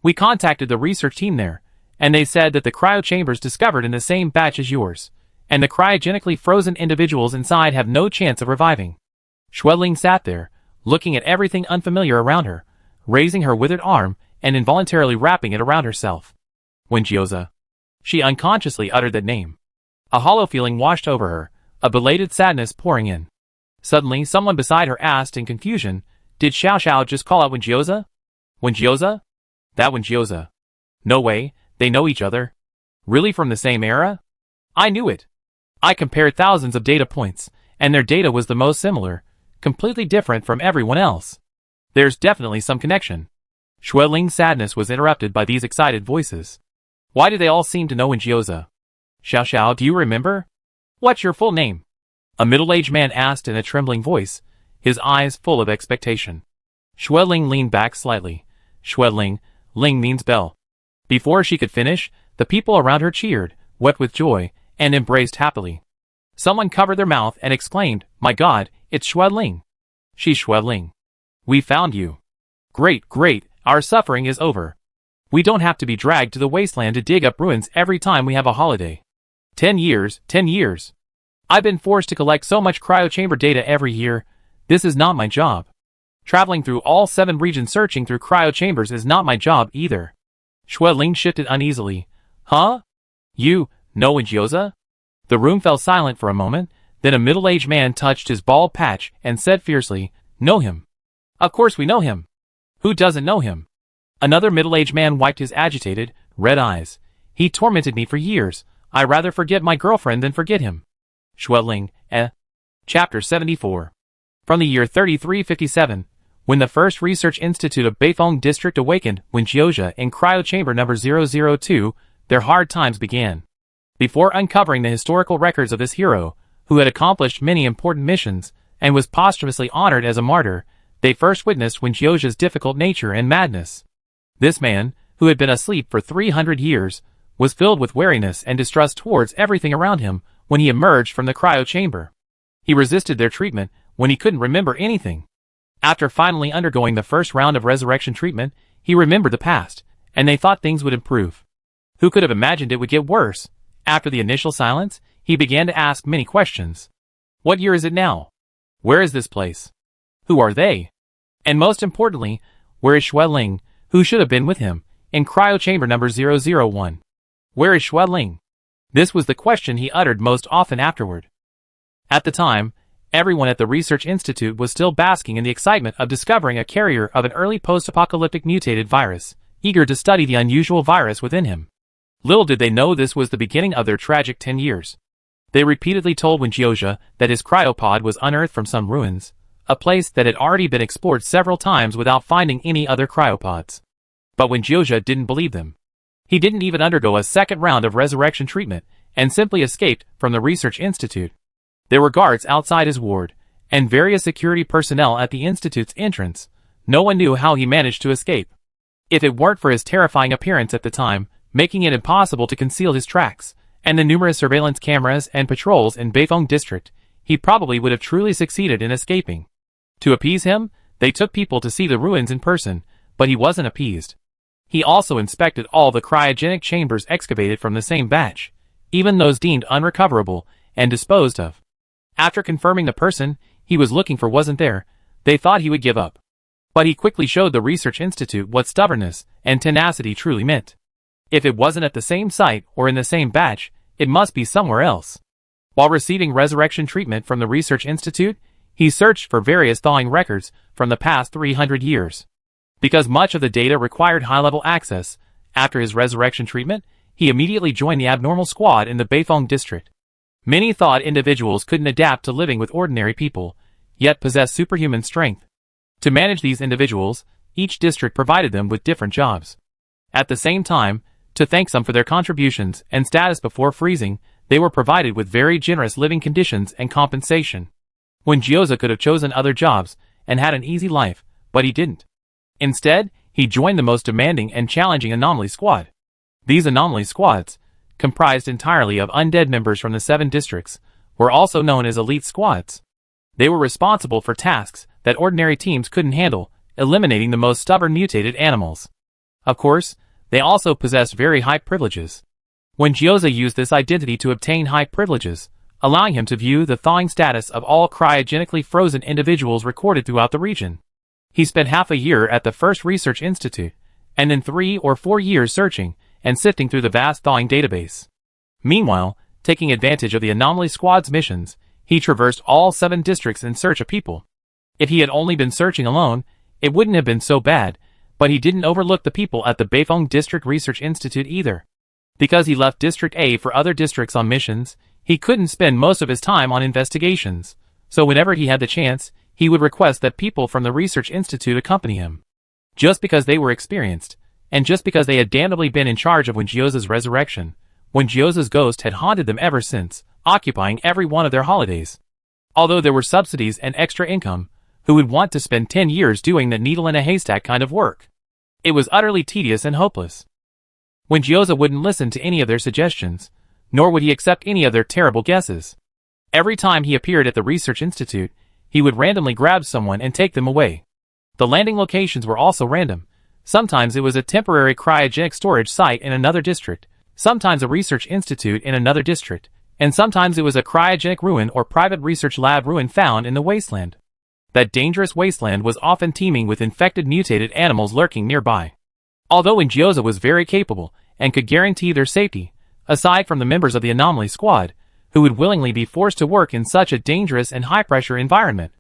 We contacted the research team there, and they said that the cryo chambers discovered in the same batch as yours, and the cryogenically frozen individuals inside have no chance of reviving. Xueling sat there, looking at everything unfamiliar around her, raising her withered arm and involuntarily wrapping it around herself. Wenjioza. She unconsciously uttered that name. A hollow feeling washed over her, a belated sadness pouring in. Suddenly, someone beside her asked in confusion, did Xiao Xiao just call out Wenjioza? Wenjioza? That Wenjioza. No way, they know each other. Really from the same era? I knew it. I compared thousands of data points, and their data was the most similar, completely different from everyone else. There's definitely some connection. Xueling's sadness was interrupted by these excited voices. Why do they all seem to know Wenjioza? Xiao Xiao, do you remember? What's your full name? A middle-aged man asked in a trembling voice, his eyes full of expectation. Xueling leaned back slightly. Xueling, Ling means bell. Before she could finish, the people around her cheered, wept with joy, and embraced happily. Someone covered their mouth and exclaimed, my God, it's Xueling. She's Xueling. We found you. Great, great, our suffering is over. We don't have to be dragged to the wasteland to dig up ruins every time we have a holiday. 10 years, 10 years. I've been forced to collect so much cryochamber data every year. This is not my job. Traveling through all 7 regions searching through cryochambers is not my job either. Xueling shifted uneasily. Huh? You, know Wenjioza? The room fell silent for a moment, then a middle-aged man touched his bald patch and said fiercely, know him. Of course we know him. Who doesn't know him? Another middle-aged man wiped his agitated, red eyes. He tormented me for years. I rather forget my girlfriend than forget him. Xueling, Chapter 74. From the year 3357, when the first research institute of Beifeng district awakened Wenjioza in cryochamber number 002, their hard times began. Before uncovering the historical records of this hero, who had accomplished many important missions, and was posthumously honored as a martyr, they first witnessed Wenjioza's difficult nature and madness. This man, who had been asleep for 300 years, was filled with wariness and distrust towards everything around him when he emerged from the cryochamber. He resisted their treatment when he couldn't remember anything. After finally undergoing the first round of resurrection treatment, he remembered the past, and they thought things would improve. Who could have imagined it would get worse? After the initial silence, he began to ask many questions. What year is it now? Where is this place? Who are they? And most importantly, where is Xueling, who should have been with him, in cryochamber number 001? Where is Xueling? This was the question he uttered most often afterward. At the time, everyone at the research institute was still basking in the excitement of discovering a carrier of an early post-apocalyptic mutated virus, eager to study the unusual virus within him. Little did they know this was the beginning of their tragic 10 years. They repeatedly told Wenjioza that his cryopod was unearthed from some ruins, a place that had already been explored several times without finding any other cryopods. But Wenjioza didn't believe them. He didn't even undergo a second round of resurrection treatment, and simply escaped from the research institute. There were guards outside his ward, and various security personnel at the institute's entrance. No one knew how he managed to escape. If it weren't for his terrifying appearance at the time, making it impossible to conceal his tracks, and the numerous surveillance cameras and patrols in Beifeng district, he probably would have truly succeeded in escaping. To appease him, they took people to see the ruins in person, but he wasn't appeased. He also inspected all the cryogenic chambers excavated from the same batch, even those deemed unrecoverable, and disposed of. After confirming the person he was looking for wasn't there, they thought he would give up. But he quickly showed the research institute what stubbornness and tenacity truly meant. If it wasn't at the same site or in the same batch, it must be somewhere else. While receiving resurrection treatment from the research institute, He searched for various thawing records from the past 300 years. Because much of the data required high-level access, after his resurrection treatment, he immediately joined the abnormal squad in the Beifeng district. Many thought individuals couldn't adapt to living with ordinary people, yet possess superhuman strength. To manage these individuals, each district provided them with different jobs. At the same time, to thank them for their contributions and status before freezing, they were provided with very generous living conditions and compensation. When Gyoza could have chosen other jobs and had an easy life, but he didn't. Instead, he joined the most demanding and challenging anomaly squad. These anomaly squads, comprised entirely of undead members from the 7 districts, were also known as elite squads. They were responsible for tasks that ordinary teams couldn't handle, eliminating the most stubborn mutated animals. Of course, they also possessed very high privileges. When Gyoza used this identity to obtain high privileges, allowing him to view the thawing status of all cryogenically frozen individuals recorded throughout the region. He spent half a year at the first research institute, and then 3 or 4 years searching and sifting through the vast thawing database. Meanwhile, taking advantage of the anomaly squad's missions, he traversed all 7 districts in search of people. If he had only been searching alone, it wouldn't have been so bad, but he didn't overlook the people at the Beifeng District Research Institute either. Because he left District A for other districts on missions, he couldn't spend most of his time on investigations, so whenever he had the chance, he would request that people from the Research Institute accompany him. Just because they were experienced, and just because they had damnably been in charge of Gyoza's resurrection, when Gyoza's ghost had haunted them ever since, occupying every one of their holidays. Although there were subsidies and extra income, who would want to spend 10 years doing the needle in a haystack kind of work? It was utterly tedious and hopeless. When Gyoza wouldn't listen to any of their suggestions, nor would he accept any of their terrible guesses. Every time he appeared at the Research Institute, he would randomly grab someone and take them away. The landing locations were also random. Sometimes it was a temporary cryogenic storage site in another district, sometimes a research institute in another district, and sometimes it was a cryogenic ruin or private research lab ruin found in the wasteland. That dangerous wasteland was often teeming with infected mutated animals lurking nearby. Although Gyoza was very capable and could guarantee their safety, aside from the members of the anomaly squad, who would willingly be forced to work in such a dangerous and high-pressure environment.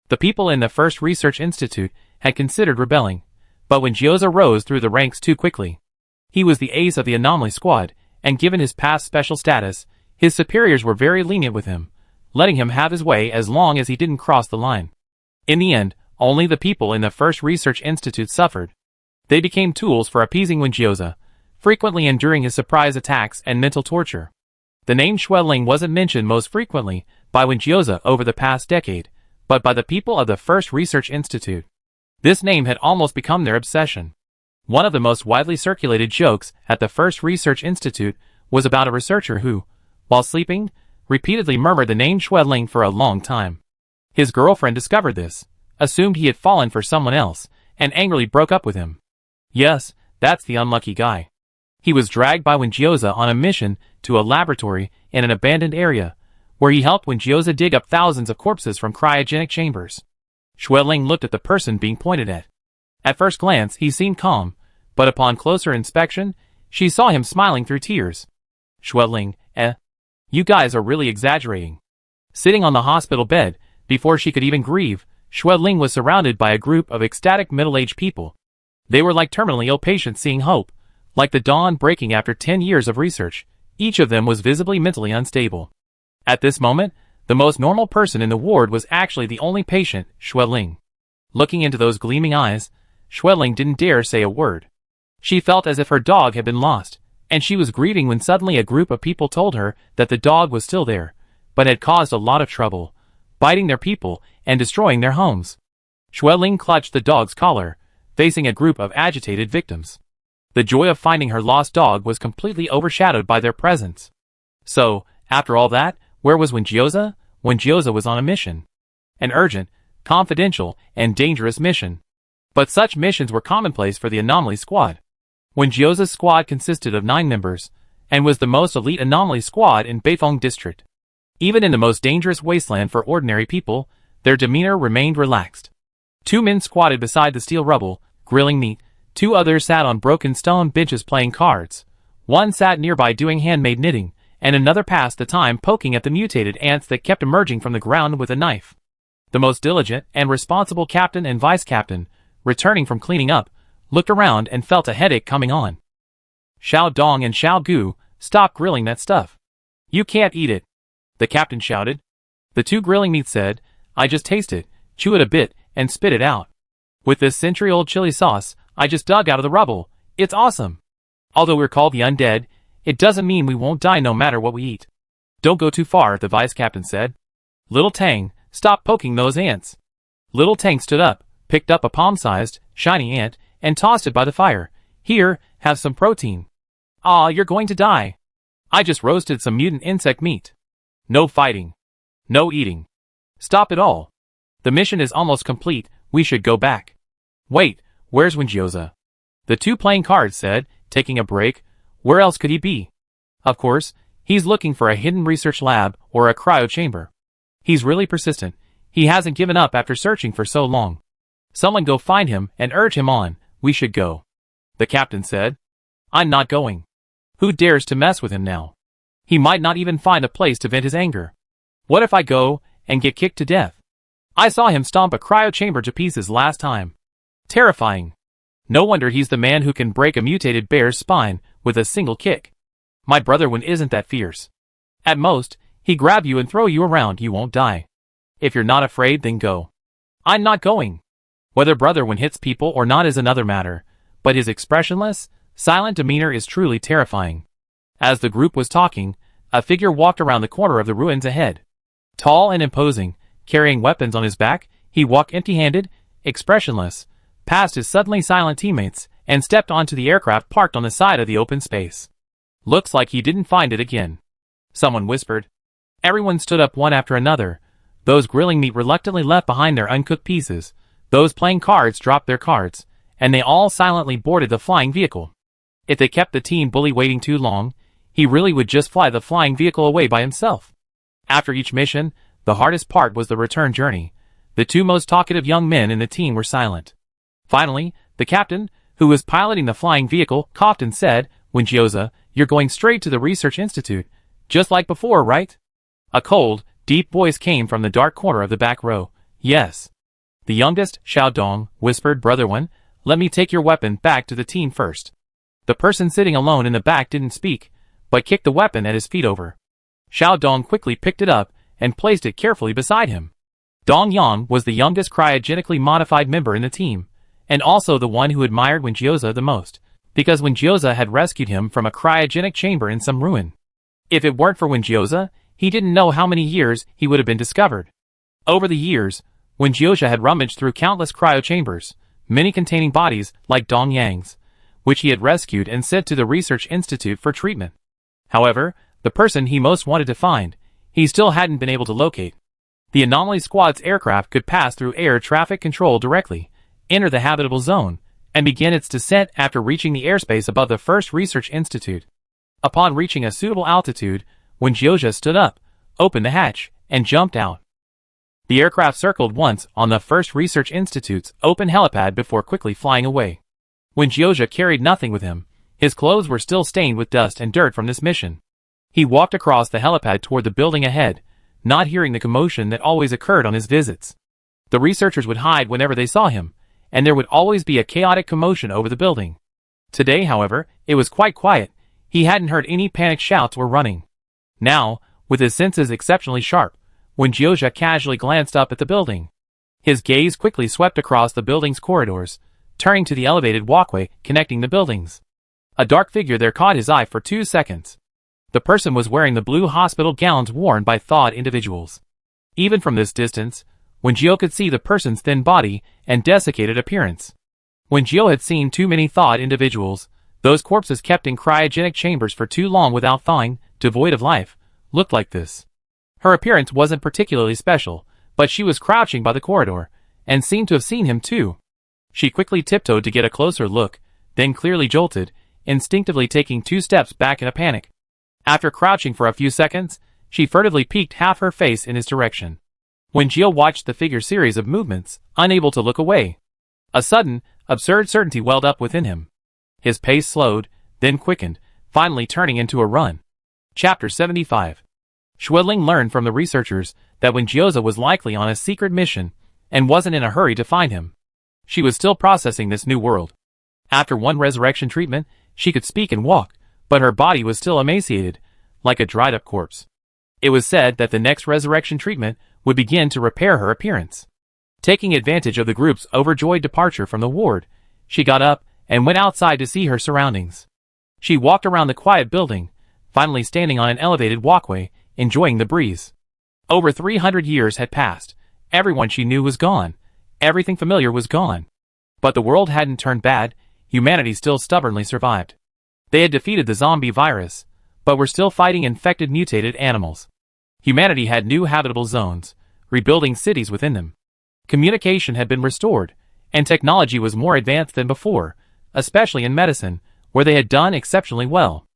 The people in the first research institute had considered rebelling, but when Gyoza rose through the ranks too quickly. He was the ace of the anomaly squad, and given his past special status, his superiors were very lenient with him, letting him have his way as long as he didn't cross the line. In the end, only the people in the first research institute suffered. They became tools for appeasing Gyoza, frequently enduring his surprise attacks and mental torture. The name Xueling wasn't mentioned most frequently by Gyoza over the past decade, but by the people of the first research institute. This name had almost become their obsession. One of the most widely circulated jokes at the first research institute was about a researcher who, while sleeping, repeatedly murmured the name Xueling for a long time. His girlfriend discovered this, assumed he had fallen for someone else, and angrily broke up with him. Yes, that's the unlucky guy. He was dragged by Gyoza on a mission to a laboratory in an abandoned area, where he helped Gyoza dig up thousands of corpses from cryogenic chambers. Xueling looked at the person being pointed at. At first glance, he seemed calm, but upon closer inspection, she saw him smiling through tears. Xueling, you guys are really exaggerating. Sitting on the hospital bed, before she could even grieve, Xueling was surrounded by a group of ecstatic middle-aged people. They were like terminally ill patients seeing hope, like the dawn breaking after 10 years of research. Each of them was visibly mentally unstable. At this moment, the most normal person in the ward was actually the only patient, Xueling. Looking into those gleaming eyes, Xueling didn't dare say a word. She felt as if her dog had been lost, and she was grieving when suddenly a group of people told her that the dog was still there, but had caused a lot of trouble, biting their people and destroying their homes. Xueling clutched the dog's collar, facing a group of agitated victims. The joy of finding her lost dog was completely overshadowed by their presence. So, after all that, where was Gyoza? Gyoza was on a mission. An urgent, confidential, and dangerous mission. But such missions were commonplace for the anomaly squad. Gyoza's squad consisted of 9 members, and was the most elite anomaly squad in Beifeng district. Even in the most dangerous wasteland for ordinary people, their demeanor remained relaxed. 2 men squatted beside the steel rubble, grilling meat. 2 others sat on broken stone benches playing cards. 1 sat nearby doing handmade knitting, and another passed the time poking at the mutated ants that kept emerging from the ground with a knife. The most diligent and responsible captain and vice captain, returning from cleaning up, looked around and felt a headache coming on. Xiao Dong and Xiao Gu, stop grilling that stuff. You can't eat it, the captain shouted. The two grilling meat said, I just taste it, chew it a bit, and spit it out. With this century-old chili sauce, I just dug out of the rubble. It's awesome. Although we're called the undead, it doesn't mean we won't die no matter what we eat. Don't go too far, the vice captain said. Little Tang, stop poking those ants. Little Tang stood up, picked up a palm-sized, shiny ant, and tossed it by the fire. Here, have some protein. Aw, you're going to die. I just roasted some mutant insect meat. No fighting. No eating. Stop it all. The mission is almost complete, we should go back. Wait, where's Wenjioza? The two playing cards said, taking a break. Where else could he be? Of course, he's looking for a hidden research lab or a cryo chamber. He's really persistent. He hasn't given up after searching for so long. Someone go find him and urge him on. We should go. The captain said. I'm not going. Who dares to mess with him now? He might not even find a place to vent his anger. What if I go and get kicked to death? I saw him stomp a cryo chamber to pieces last time. Terrifying. No wonder he's the man who can break a mutated bear's spine with a single kick. My brother Wen isn't that fierce. At most, he grab you and throw you around, you won't die. If you're not afraid, then go. I'm not going. Whether brother Wen hits people or not is another matter, but his expressionless, silent demeanor is truly terrifying. As the group was talking, a figure walked around the corner of the ruins ahead. Tall and imposing, carrying weapons on his back, he walked empty-handed, expressionless, past his suddenly silent teammates, and stepped onto the aircraft parked on the side of the open space. Looks like he didn't find it again. Someone whispered. Everyone stood up one after another. Those grilling meat reluctantly left behind their uncooked pieces. Those playing cards dropped their cards, and they all silently boarded the flying vehicle. If they kept the team bully waiting too long, he really would just fly the flying vehicle away by himself. After each mission, the hardest part was the return journey. The two most talkative young men in the team were silent. Finally, the captain, who was piloting the flying vehicle, coughed and said, Wenjioza, you're going straight to the research institute, just like before, right? A cold, deep voice came from the dark corner of the back row. Yes. The youngest, Xiao Dong, whispered, Brother Wen, let me take your weapon back to the team first. The person sitting alone in the back didn't speak, but kicked the weapon at his feet over. Xiao Dong quickly picked it up and placed it carefully beside him. Dong Yang was the youngest cryogenically modified member in the team, and also the one who admired Wenjioza the most, because Wenjioza had rescued him from a cryogenic chamber in some ruin. If it weren't for Wenjioza, he didn't know how many years he would have been discovered. Over the years, Wenjioza had rummaged through countless cryo chambers, many containing bodies like Dong Yang's, which he had rescued and sent to the research institute for treatment. However, the person he most wanted to find, he still hadn't been able to locate. The Anomaly Squad's aircraft could pass through air traffic control directly, enter the habitable zone, and begin its descent after reaching the airspace above the first research institute. Upon reaching a suitable altitude, Wenjioza stood up, opened the hatch, and jumped out. The aircraft circled once on the first research institute's open helipad before quickly flying away. Wenjioza carried nothing with him. His clothes were still stained with dust and dirt from this mission. He walked across the helipad toward the building ahead, not hearing the commotion that always occurred on his visits. The researchers would hide whenever they saw him, and there would always be a chaotic commotion over the building. Today, however, it was quite quiet. He hadn't heard any panicked shouts or running. Now, with his senses exceptionally sharp, Wenjioza casually glanced up at the building. His gaze quickly swept across the building's corridors, turning to the elevated walkway connecting the buildings. A dark figure there caught his eye for 2 seconds. The person was wearing the blue hospital gowns worn by thawed individuals. Even from this distance, Wenjio could see the person's thin body and desiccated appearance. Wenjio had seen too many thawed individuals. Those corpses kept in cryogenic chambers for too long without thawing, devoid of life, looked like this. Her appearance wasn't particularly special, but she was crouching by the corridor, and seemed to have seen him too. She quickly tiptoed to get a closer look, then clearly jolted, instinctively taking 2 steps back in a panic. After crouching for a few seconds, she furtively peeked half her face in his direction. Wenjio watched the figure's series of movements, unable to look away. A sudden, absurd certainty welled up within him. His pace slowed, then quickened, finally turning into a run. Chapter 75. Xueling learned from the researchers that Windjioza was likely on a secret mission and wasn't in a hurry to find him. She was still processing this new world. After one resurrection treatment, she could speak and walk, but her body was still emaciated, like a dried-up corpse. It was said that the next resurrection treatment would begin to repair her appearance. Taking advantage of the group's overjoyed departure from the ward, she got up and went outside to see her surroundings. She walked around the quiet building, finally standing on an elevated walkway, enjoying the breeze. Over 300 years had passed. Everyone she knew was gone. Everything familiar was gone. But the world hadn't turned bad. Humanity still stubbornly survived. They had defeated the zombie virus, but were still fighting infected mutated animals. Humanity had new habitable zones, rebuilding cities within them. Communication had been restored, and technology was more advanced than before, especially in medicine, where they had done exceptionally well.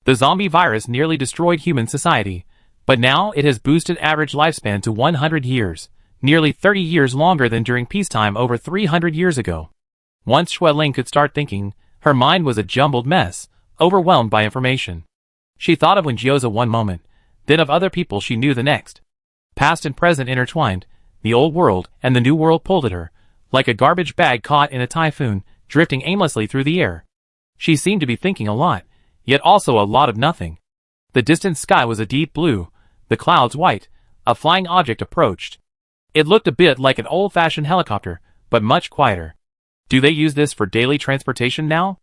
The zombie virus nearly destroyed human society, but now it has boosted average lifespan to 100 years, nearly 30 years longer than during peacetime over 300 years ago. Once Xueling could start thinking, her mind was a jumbled mess, overwhelmed by information. She thought of Windjioza one moment, then of other people she knew the next. Past and present intertwined, the old world and the new world pulled at her, like a garbage bag caught in a typhoon, drifting aimlessly through the air. She seemed to be thinking a lot, yet also a lot of nothing. The distant sky was a deep blue, the clouds white. A flying object approached. It looked a bit like an old-fashioned helicopter, but much quieter. Do they use this for daily transportation now?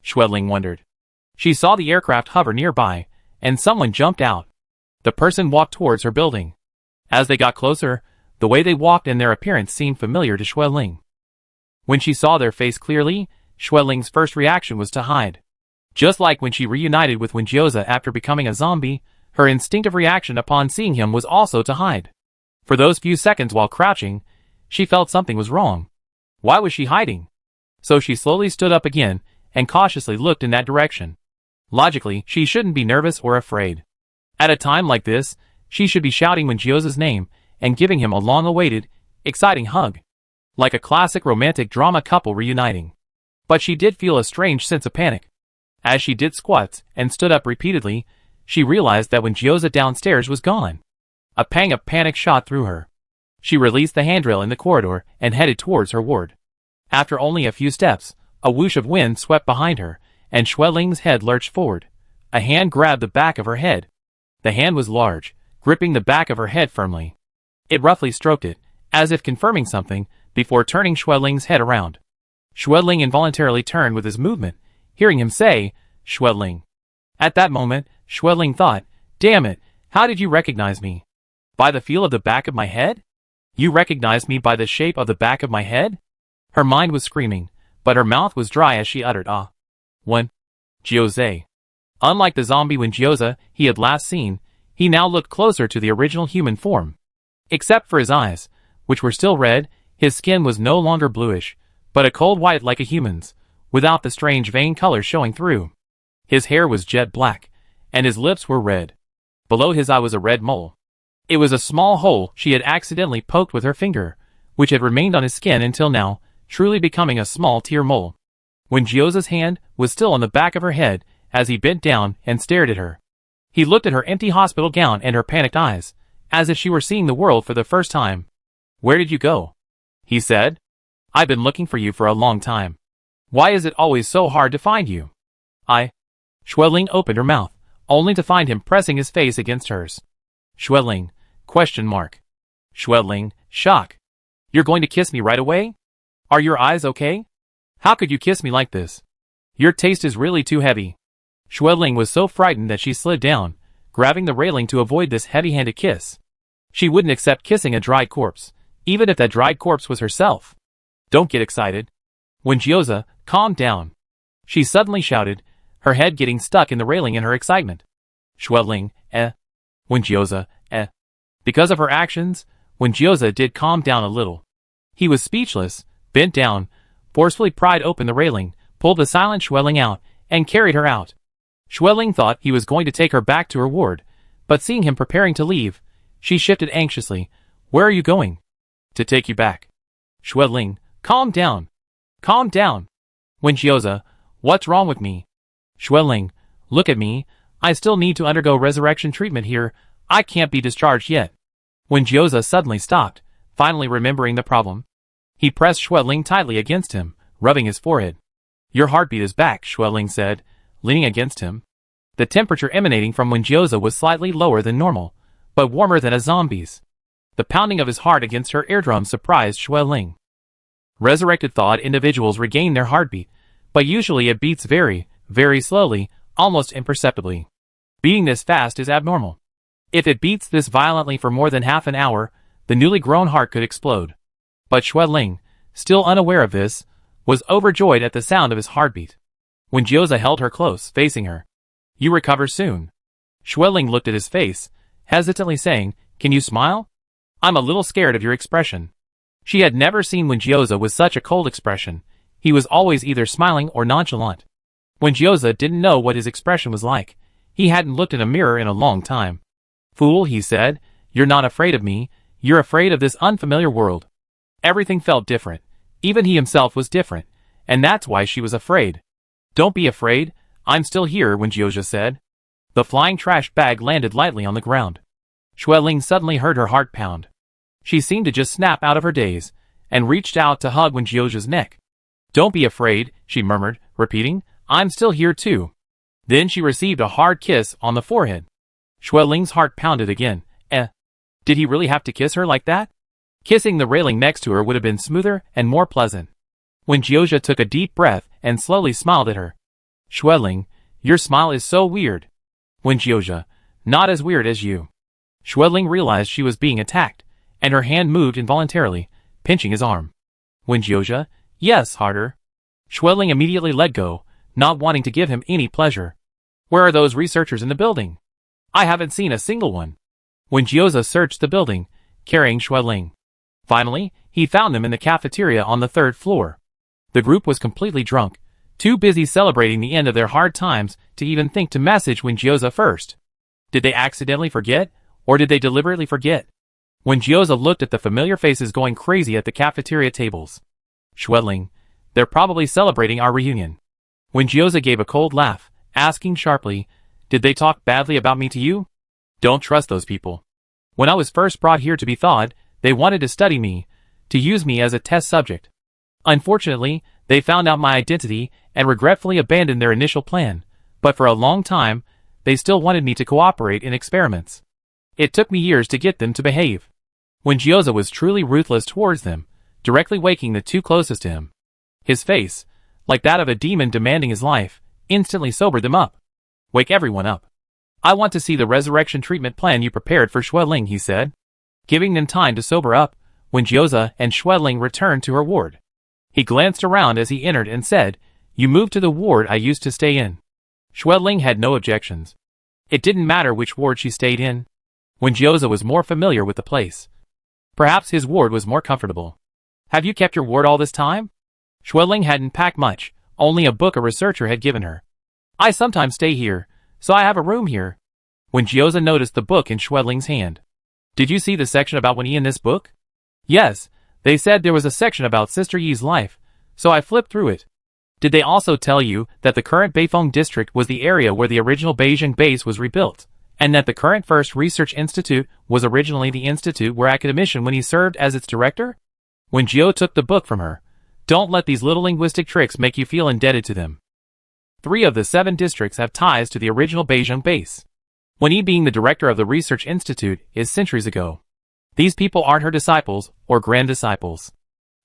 Xueling wondered. She saw the aircraft hover nearby, and someone jumped out. The person walked towards her building. As they got closer, the way they walked and their appearance seemed familiar to Xueling. When she saw their face clearly, Xueling's first reaction was to hide. Just like when she reunited with Windjioza after becoming a zombie, her instinctive reaction upon seeing him was also to hide. For those few seconds while crouching, she felt something was wrong. Why was she hiding? So she slowly stood up again and cautiously looked in that direction. Logically, she shouldn't be nervous or afraid. At a time like this, she should be shouting Windjioza's name and giving him a long-awaited, exciting hug. Like a classic romantic drama couple reuniting. But she did feel a strange sense of panic. As she did squats and stood up repeatedly, she realized that Windjioza downstairs was gone. A pang of panic shot through her. She released the handrail in the corridor and headed towards her ward. After only a few steps, a whoosh of wind swept behind her, and Xueling's head lurched forward. A hand grabbed the back of her head. The hand was large, gripping the back of her head firmly. It roughly stroked it, as if confirming something, before turning Xueling's head around. Xueling involuntarily turned with his movement, hearing him say, "Xueling." At that moment, Xueling thought, "Damn it, how did you recognize me? By the feel of the back of my head? You recognized me by the shape of the back of my head?" Her mind was screaming, but her mouth was dry as she uttered, "Ah." Windjioza. Unlike the zombie Windjioza he had last seen, he now looked closer to the original human form. Except for his eyes, which were still red, his skin was no longer bluish, but a cold white like a human's, without the strange vein color showing through. His hair was jet black, and his lips were red. Below his eye was a red mole. It was a small hole she had accidentally poked with her finger, which had remained on his skin until now, truly becoming a small tear mole. Windjioza's hand was still on the back of her head as he bent down and stared at her. He looked at her empty hospital gown and her panicked eyes, as if she were seeing the world for the first time. "Where did you go?" he said. "I've been looking for you for a long time. Why is it always so hard to find you?" Xueling opened her mouth, only to find him pressing his face against hers. Xueling, ? Xueling, shock. "You're going to kiss me right away? Are your eyes okay? How could you kiss me like this? Your taste is really too heavy." Xueling was so frightened that she slid down, grabbing the railing to avoid this heavy-handed kiss. She wouldn't accept kissing a dried corpse, even if that dried corpse was herself. "Don't get excited. Windjioza, calm down," she suddenly shouted, her head getting stuck in the railing in her excitement. Xueling, Windjioza, Because of her actions, Windjioza did calm down a little. He was speechless, bent down, forcefully pried open the railing, pulled the silent Xueling out, and carried her out. Xueling thought he was going to take her back to her ward, but seeing him preparing to leave, she shifted anxiously. "Where are you going?" "To take you back." Xueling, calm down. Calm down. Windjioza, what's wrong with me? Xueling, look at me. I still need to undergo resurrection treatment here. I can't be discharged yet. Jioza suddenly stopped, finally remembering the problem. He pressed Xueling tightly against him, rubbing his forehead. Your heartbeat is back, Xueling said, leaning against him. The temperature emanating from Jioza was slightly lower than normal, but warmer than a zombie's. The pounding of his heart against her eardrum surprised Xueling. Resurrected thawed individuals regain their heartbeat, but usually it beats very, very slowly, almost imperceptibly. Beating this fast is abnormal. If it beats this violently for more than half an hour, the newly grown heart could explode. But Xueling, still unaware of this, was overjoyed at the sound of his heartbeat. Jioza held her close, facing her. You recover soon. Xueling looked at his face, hesitantly saying, Can you smile? I'm a little scared of your expression. She had never seen Jioza with such a cold expression. He was always either smiling or nonchalant. Jioza didn't know what his expression was like. He hadn't looked in a mirror in a long time. Fool, he said, you're not afraid of me, you're afraid of this unfamiliar world. Everything felt different. Even he himself was different, and that's why she was afraid. Don't be afraid, I'm still here, Jioza said. The flying trash bag landed lightly on the ground. Xueling suddenly heard her heart pound. She seemed to just snap out of her daze, and reached out to hug Jioza's neck. Don't be afraid, she murmured, repeating, I'm still here too. Then she received a hard kiss on the forehead. Xueling's heart pounded again. Did he really have to kiss her like that? Kissing the railing next to her would have been smoother and more pleasant. Jioza took a deep breath and slowly smiled at her. Xueling, your smile is so weird. Jioza, not as weird as you. Xueling realized she was being attacked, and her hand moved involuntarily, pinching his arm. Jioza, yes, harder. Xueling immediately let go, not wanting to give him any pleasure. Where are those researchers in the building? I haven't seen a single one. Jioza searched the building, carrying Xueling. Finally, he found them in the cafeteria on the 3rd floor. The group was completely drunk, too busy celebrating the end of their hard times to even think to message Jioza first. Did they accidentally forget, or did they deliberately forget? Jioza looked at the familiar faces going crazy at the cafeteria tables. Xueling, they're probably celebrating our reunion. Jioza gave a cold laugh, asking sharply, did they talk badly about me to you? Don't trust those people. When I was first brought here to be thawed, they wanted to study me, to use me as a test subject. Unfortunately, they found out my identity and regretfully abandoned their initial plan, but for a long time, they still wanted me to cooperate in experiments. It took me years to get them to behave. Jioza was truly ruthless towards them, directly waking the two closest to him. His face, like that of a demon demanding his life, instantly sobered them up. Wake everyone up. I want to see the resurrection treatment plan you prepared for Xueling, he said. Giving them time to sober up, Jioza and Xueling returned to her ward. He glanced around as he entered and said, You moved to the ward I used to stay in. Xueling had no objections. It didn't matter which ward she stayed in. Jioza was more familiar with the place. Perhaps his ward was more comfortable. Have you kept your ward all this time? Xueling hadn't packed much, only a book a researcher had given her. I sometimes stay here, so I have a room here. Jioza noticed the book in Xueling's hand. Did you see the section about Wen Yi in this book? Yes, they said there was a section about Sister Yi's life, so I flipped through it. Did they also tell you that the current Beifeng district was the area where the original Beijing base was rebuilt, and that the current First Research Institute was originally the institute where Academician Wen Yi served as its director? Jio took the book from her. Don't let these little linguistic tricks make you feel indebted to them. 3 of the 7 districts have ties to the original Beijing base. Wen Yi being the director of the Research Institute is centuries ago. These people aren't her disciples or grand disciples.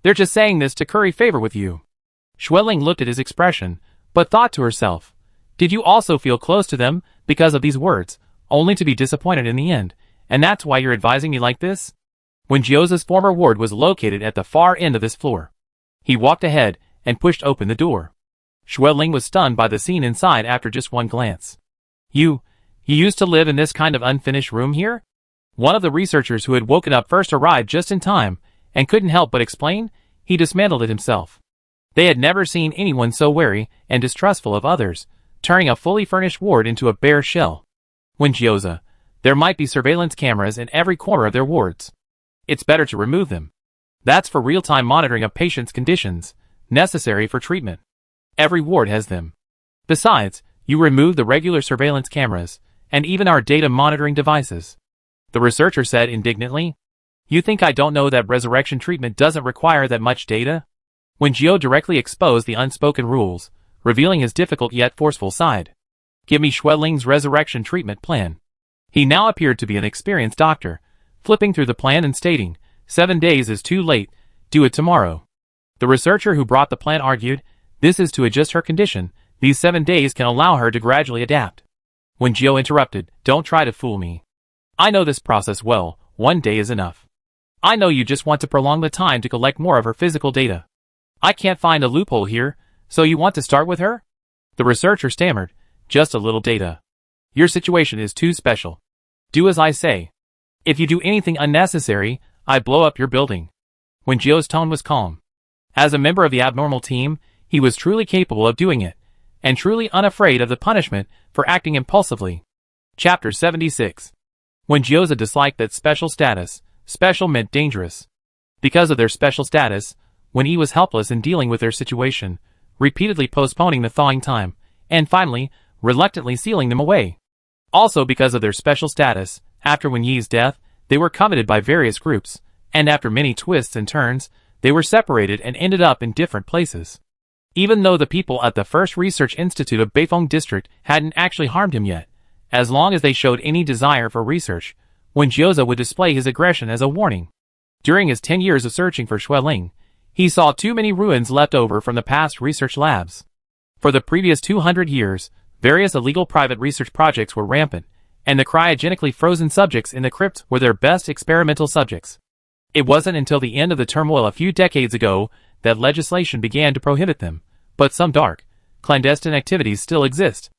They're just saying this to curry favor with you. Xueling looked at his expression, but thought to herself, did you also feel close to them because of these words, only to be disappointed in the end, and that's why you're advising me like this? Jioza's former ward was located at the far end of this floor. He walked ahead and pushed open the door. Xueling was stunned by the scene inside after just one glance. You used to live in this kind of unfinished room here? One of the researchers who had woken up first arrived just in time, and couldn't help but explain, he dismantled it himself. They had never seen anyone so wary and distrustful of others, turning a fully furnished ward into a bare shell. Jioza, there might be surveillance cameras in every corner of their wards. It's better to remove them. That's for real-time monitoring of patients' conditions, necessary for treatment. Every ward has them. Besides, you remove the regular surveillance cameras, and even our data monitoring devices. The researcher said indignantly. You think I don't know that resurrection treatment doesn't require that much data? Wenjio directly exposed the unspoken rules, revealing his difficult yet forceful side. Give me Xueling's resurrection treatment plan. He now appeared to be an experienced doctor, flipping through the plan and stating, 7 days is too late, do it tomorrow. The researcher who brought the plan argued, this is to adjust her condition, these 7 days can allow her to gradually adapt. Wenjio interrupted, don't try to fool me. I know this process well, 1 day is enough. I know you just want to prolong the time to collect more of her physical data. I can't find a loophole here, so you want to start with her? The researcher stammered, just a little data. Your situation is too special. Do as I say. If you do anything unnecessary, I blow up your building. Wenjio's tone was calm. As a member of the abnormal team, he was truly capable of doing it, and truly unafraid of the punishment for acting impulsively. Chapter 76. Wenjioza disliked that special status. Special meant dangerous. Because of their special status, when he was helpless in dealing with their situation, repeatedly postponing the thawing time, and finally, reluctantly sealing them away. Also because of their special status, after Wen Yi's death, they were coveted by various groups, and after many twists and turns, they were separated and ended up in different places. Even though the people at the first research institute of Beifeng district hadn't actually harmed him yet, as long as they showed any desire for research, Wenjioza would display his aggression as a warning. During his 10 years of searching for Xueling, he saw too many ruins left over from the past research labs. For the previous 200 years, various illegal private research projects were rampant, and the cryogenically frozen subjects in the crypt were their best experimental subjects. It wasn't until the end of the turmoil a few decades ago that legislation began to prohibit them, but some dark, clandestine activities still exist.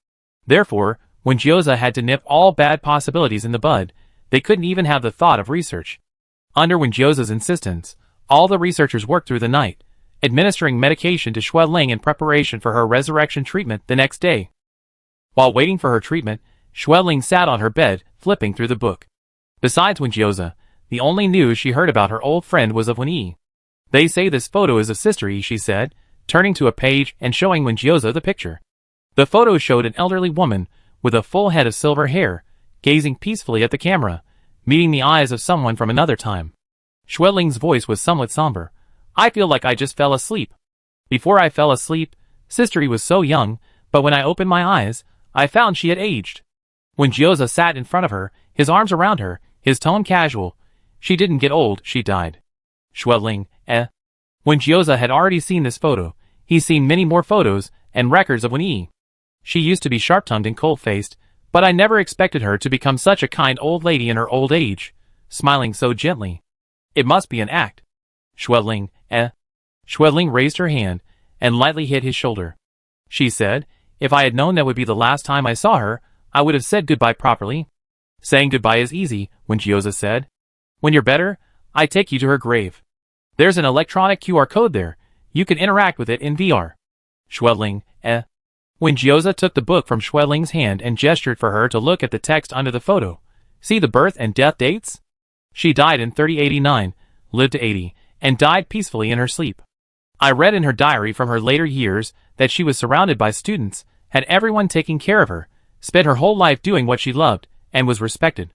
Therefore, when Wenjioza had to nip all bad possibilities in the bud, they couldn't even have the thought of research. Under Wenjioza's insistence, all the researchers worked through the night, administering medication to Xueling in preparation for her resurrection treatment the next day. While waiting for her treatment, Xueling sat on her bed, flipping through the book. Besides Wenjioza, the only news she heard about her old friend was of Wen Yi. They say this photo is of Sister Yi, she said, turning to a page and showing Wenjioza the picture. The photo showed an elderly woman, with a full head of silver hair, gazing peacefully at the camera, meeting the eyes of someone from another time. Xueling's voice was somewhat somber. I feel like I just fell asleep. Before I fell asleep, Sister Yi was so young, but when I opened my eyes, I found she had aged. Wenjioza sat in front of her, his arms around her, his tone casual. She didn't get old, she died. Xueling, Wenjioza had already seen this photo. He's seen many more photos, and records of Wen Yi. She used to be sharp-tongued and cold-faced, but I never expected her to become such a kind old lady in her old age, smiling so gently. It must be an act. Xueling, Xueling raised her hand, and lightly hit his shoulder. She said, if I had known that would be the last time I saw her, I would have said goodbye properly. Saying goodbye is easy, Wenjioza said. When you're better, I take you to her grave. There's an electronic QR code there. You can interact with it in VR. Xueling, Wenjioza took the book from Xueling's hand and gestured for her to look at the text under the photo. See the birth and death dates? She died in 3089, lived to 80, and died peacefully in her sleep. I read in her diary from her later years that she was surrounded by students, had everyone taking care of her, spent her whole life doing what she loved, and was respected.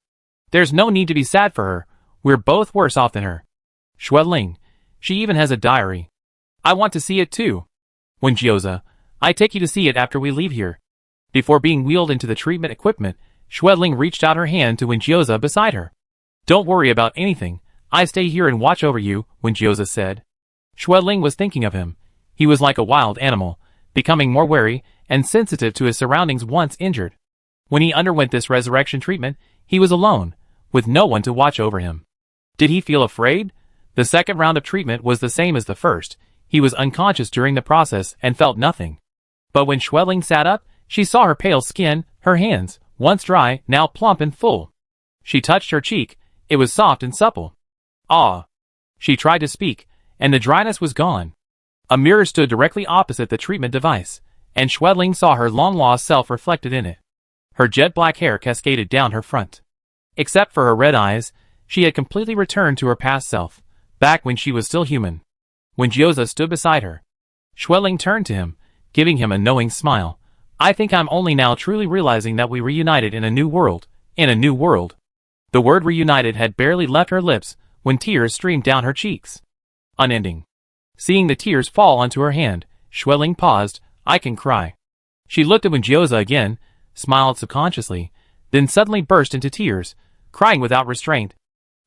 There's no need to be sad for her. We're both worse off than her. Xueling, she even has a diary. I want to see it too. Wenjioza, I take you to see it after we leave here. Before being wheeled into the treatment equipment, Xueling reached out her hand to Wenjioza beside her. Don't worry about anything. I stay here and watch over you, Wenjioza said. Xueling was thinking of him. He was like a wild animal, becoming more wary and sensitive to his surroundings once injured. When he underwent this resurrection treatment, he was alone, with no one to watch over him. Did he feel afraid? The second round of treatment was the same as the first. He was unconscious during the process and felt nothing. But when Xueling sat up, she saw her pale skin, her hands, once dry, now plump and full. She touched her cheek. It was soft and supple. Ah! She tried to speak, and the dryness was gone. A mirror stood directly opposite the treatment device, and Xueling saw her long-lost self reflected in it. Her jet-black hair cascaded down her front. Except for her red eyes, she had completely returned to her past self, back when she was still human. Wenjioza stood beside her. Xueling turned to him, giving him a knowing smile. I think I'm only now truly realizing that we reunited in a new world. In a new world. The word reunited had barely left her lips when tears streamed down her cheeks. Unending. Seeing the tears fall onto her hand, Schweling paused. I can cry. She looked at Windjioza again, smiled subconsciously, then suddenly burst into tears, crying without restraint.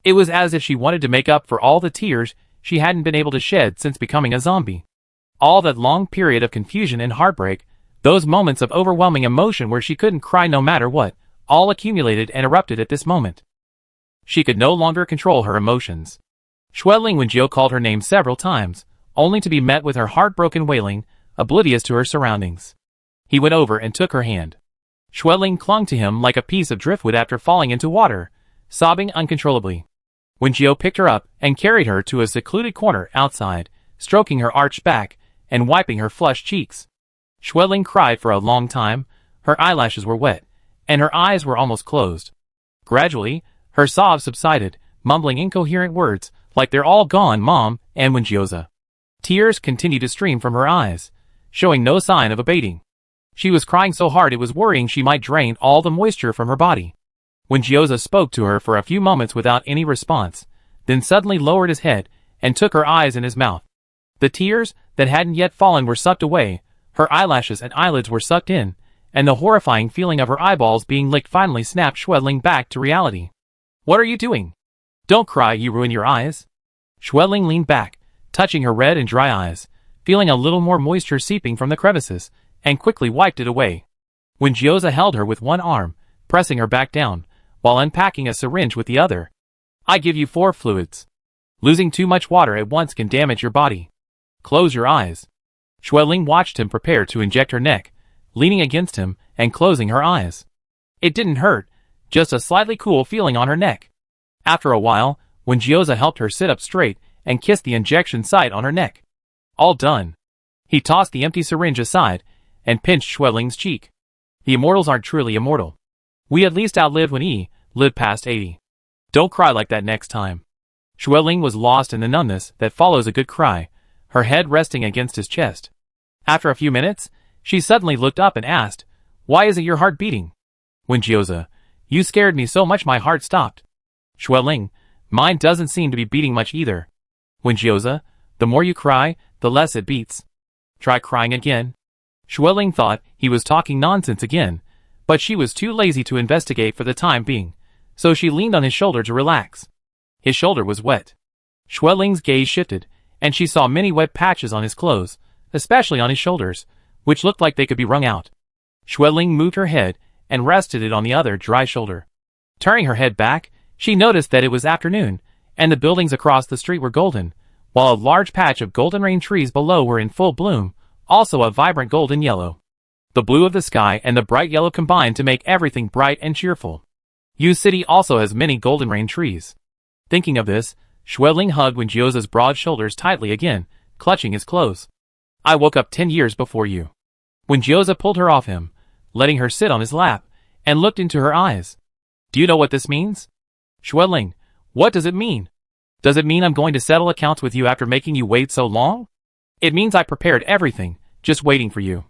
It was as if she wanted to make up for all the tears she hadn't been able to shed since becoming a zombie. All that long period of confusion and heartbreak, those moments of overwhelming emotion where she couldn't cry no matter what, all accumulated and erupted at this moment. She could no longer control her emotions. Schweling Windjio called her name several times, only to be met with her heartbroken wailing, oblivious to her surroundings. He went over and took her hand. Schweling clung to him like a piece of driftwood after falling into water, sobbing uncontrollably. Windjio picked her up and carried her to a secluded corner outside, stroking her arched back and wiping her flushed cheeks. Schweling cried for a long time. Her eyelashes were wet, and her eyes were almost closed. Gradually, her sobs subsided, mumbling incoherent words like "They're all gone, Mom," and Windjioza. Tears continued to stream from her eyes, showing no sign of abating. She was crying so hard it was worrying she might drain all the moisture from her body. Windjioza spoke to her for a few moments without any response, then suddenly lowered his head and took her eyes in his mouth. The tears that hadn't yet fallen were sucked away, her eyelashes and eyelids were sucked in, and the horrifying feeling of her eyeballs being licked finally snapped Schweling back to reality. What are you doing? Don't cry, you ruin your eyes. Schweling leaned back, touching her red and dry eyes, feeling a little more moisture seeping from the crevices, and quickly wiped it away. Windjioza held her with one arm, pressing her back down, while unpacking a syringe with the other. I give you 4 fluids. Losing too much water at once can damage your body. Close your eyes. Schweling watched him prepare to inject her neck, leaning against him and closing her eyes. It didn't hurt, just a slightly cool feeling on her neck. After a while, Windjioza helped her sit up straight and kissed the injection site on her neck. All done. He tossed the empty syringe aside and pinched Schweling's cheek. The immortals aren't truly immortal. We at least outlived when he lived past 80. Don't cry like that next time. Schweling was lost in the numbness that follows a good cry, her head resting against his chest. After a few minutes, she suddenly looked up and asked, Why isn't your heart beating? Windjioza, you scared me so much my heart stopped. Schweling, mine doesn't seem to be beating much either. Windjioza, the more you cry, the less it beats. Try crying again. Schweling thought he was talking nonsense again, but she was too lazy to investigate for the time being, so she leaned on his shoulder to relax. His shoulder was wet. Schweling's gaze shifted, and she saw many wet patches on his clothes, especially on his shoulders, which looked like they could be wrung out. Schweling moved her head and rested it on the other dry shoulder. Turning her head back, she noticed that it was afternoon, and the buildings across the street were golden, while a large patch of golden rain trees below were in full bloom, also a vibrant golden yellow. The blue of the sky and the bright yellow combined to make everything bright and cheerful. Yu City also has many golden rain trees. Thinking of this, Schweling hugged Windjioza's broad shoulders tightly again, clutching his clothes. I woke up 10 years before you. Windjioza pulled her off him, letting her sit on his lap, and looked into her eyes. Do you know what this means? Schweling, what does it mean? Does it mean I'm going to settle accounts with you after making you wait so long? It means I prepared everything, just waiting for you.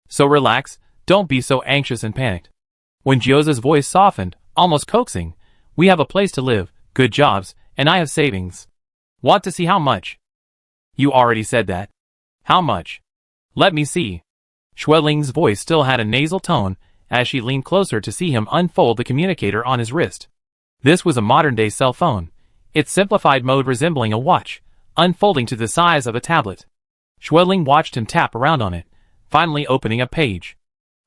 So relax, don't be so anxious and panicked. Windjioza's voice softened, almost coaxing. We have a place to live, good jobs, and I have savings. Want to see how much? You already said that. How much? Let me see. Schweling's voice still had a nasal tone as she leaned closer to see him unfold the communicator on his wrist. This was a modern-day cell phone, its simplified mode resembling a watch, unfolding to the size of a tablet. Schweling watched him tap around on it, finally opening a page.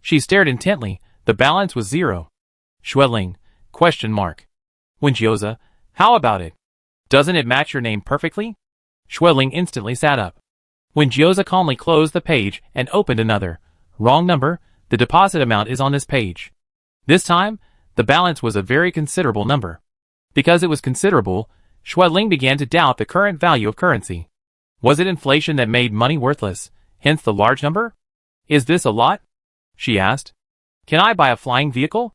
She stared intently. The balance was 0. Schweling, ? Windjioza, how about it? Doesn't it match your name perfectly? Schweling instantly sat up. Windjioza calmly closed the page and opened another. Wrong number, the deposit amount is on this page. This time, the balance was a very considerable number. Because it was considerable, Schweling began to doubt the current value of currency. Was it inflation that made money worthless, hence the large number? Is this a lot? She asked. Can I buy a flying vehicle?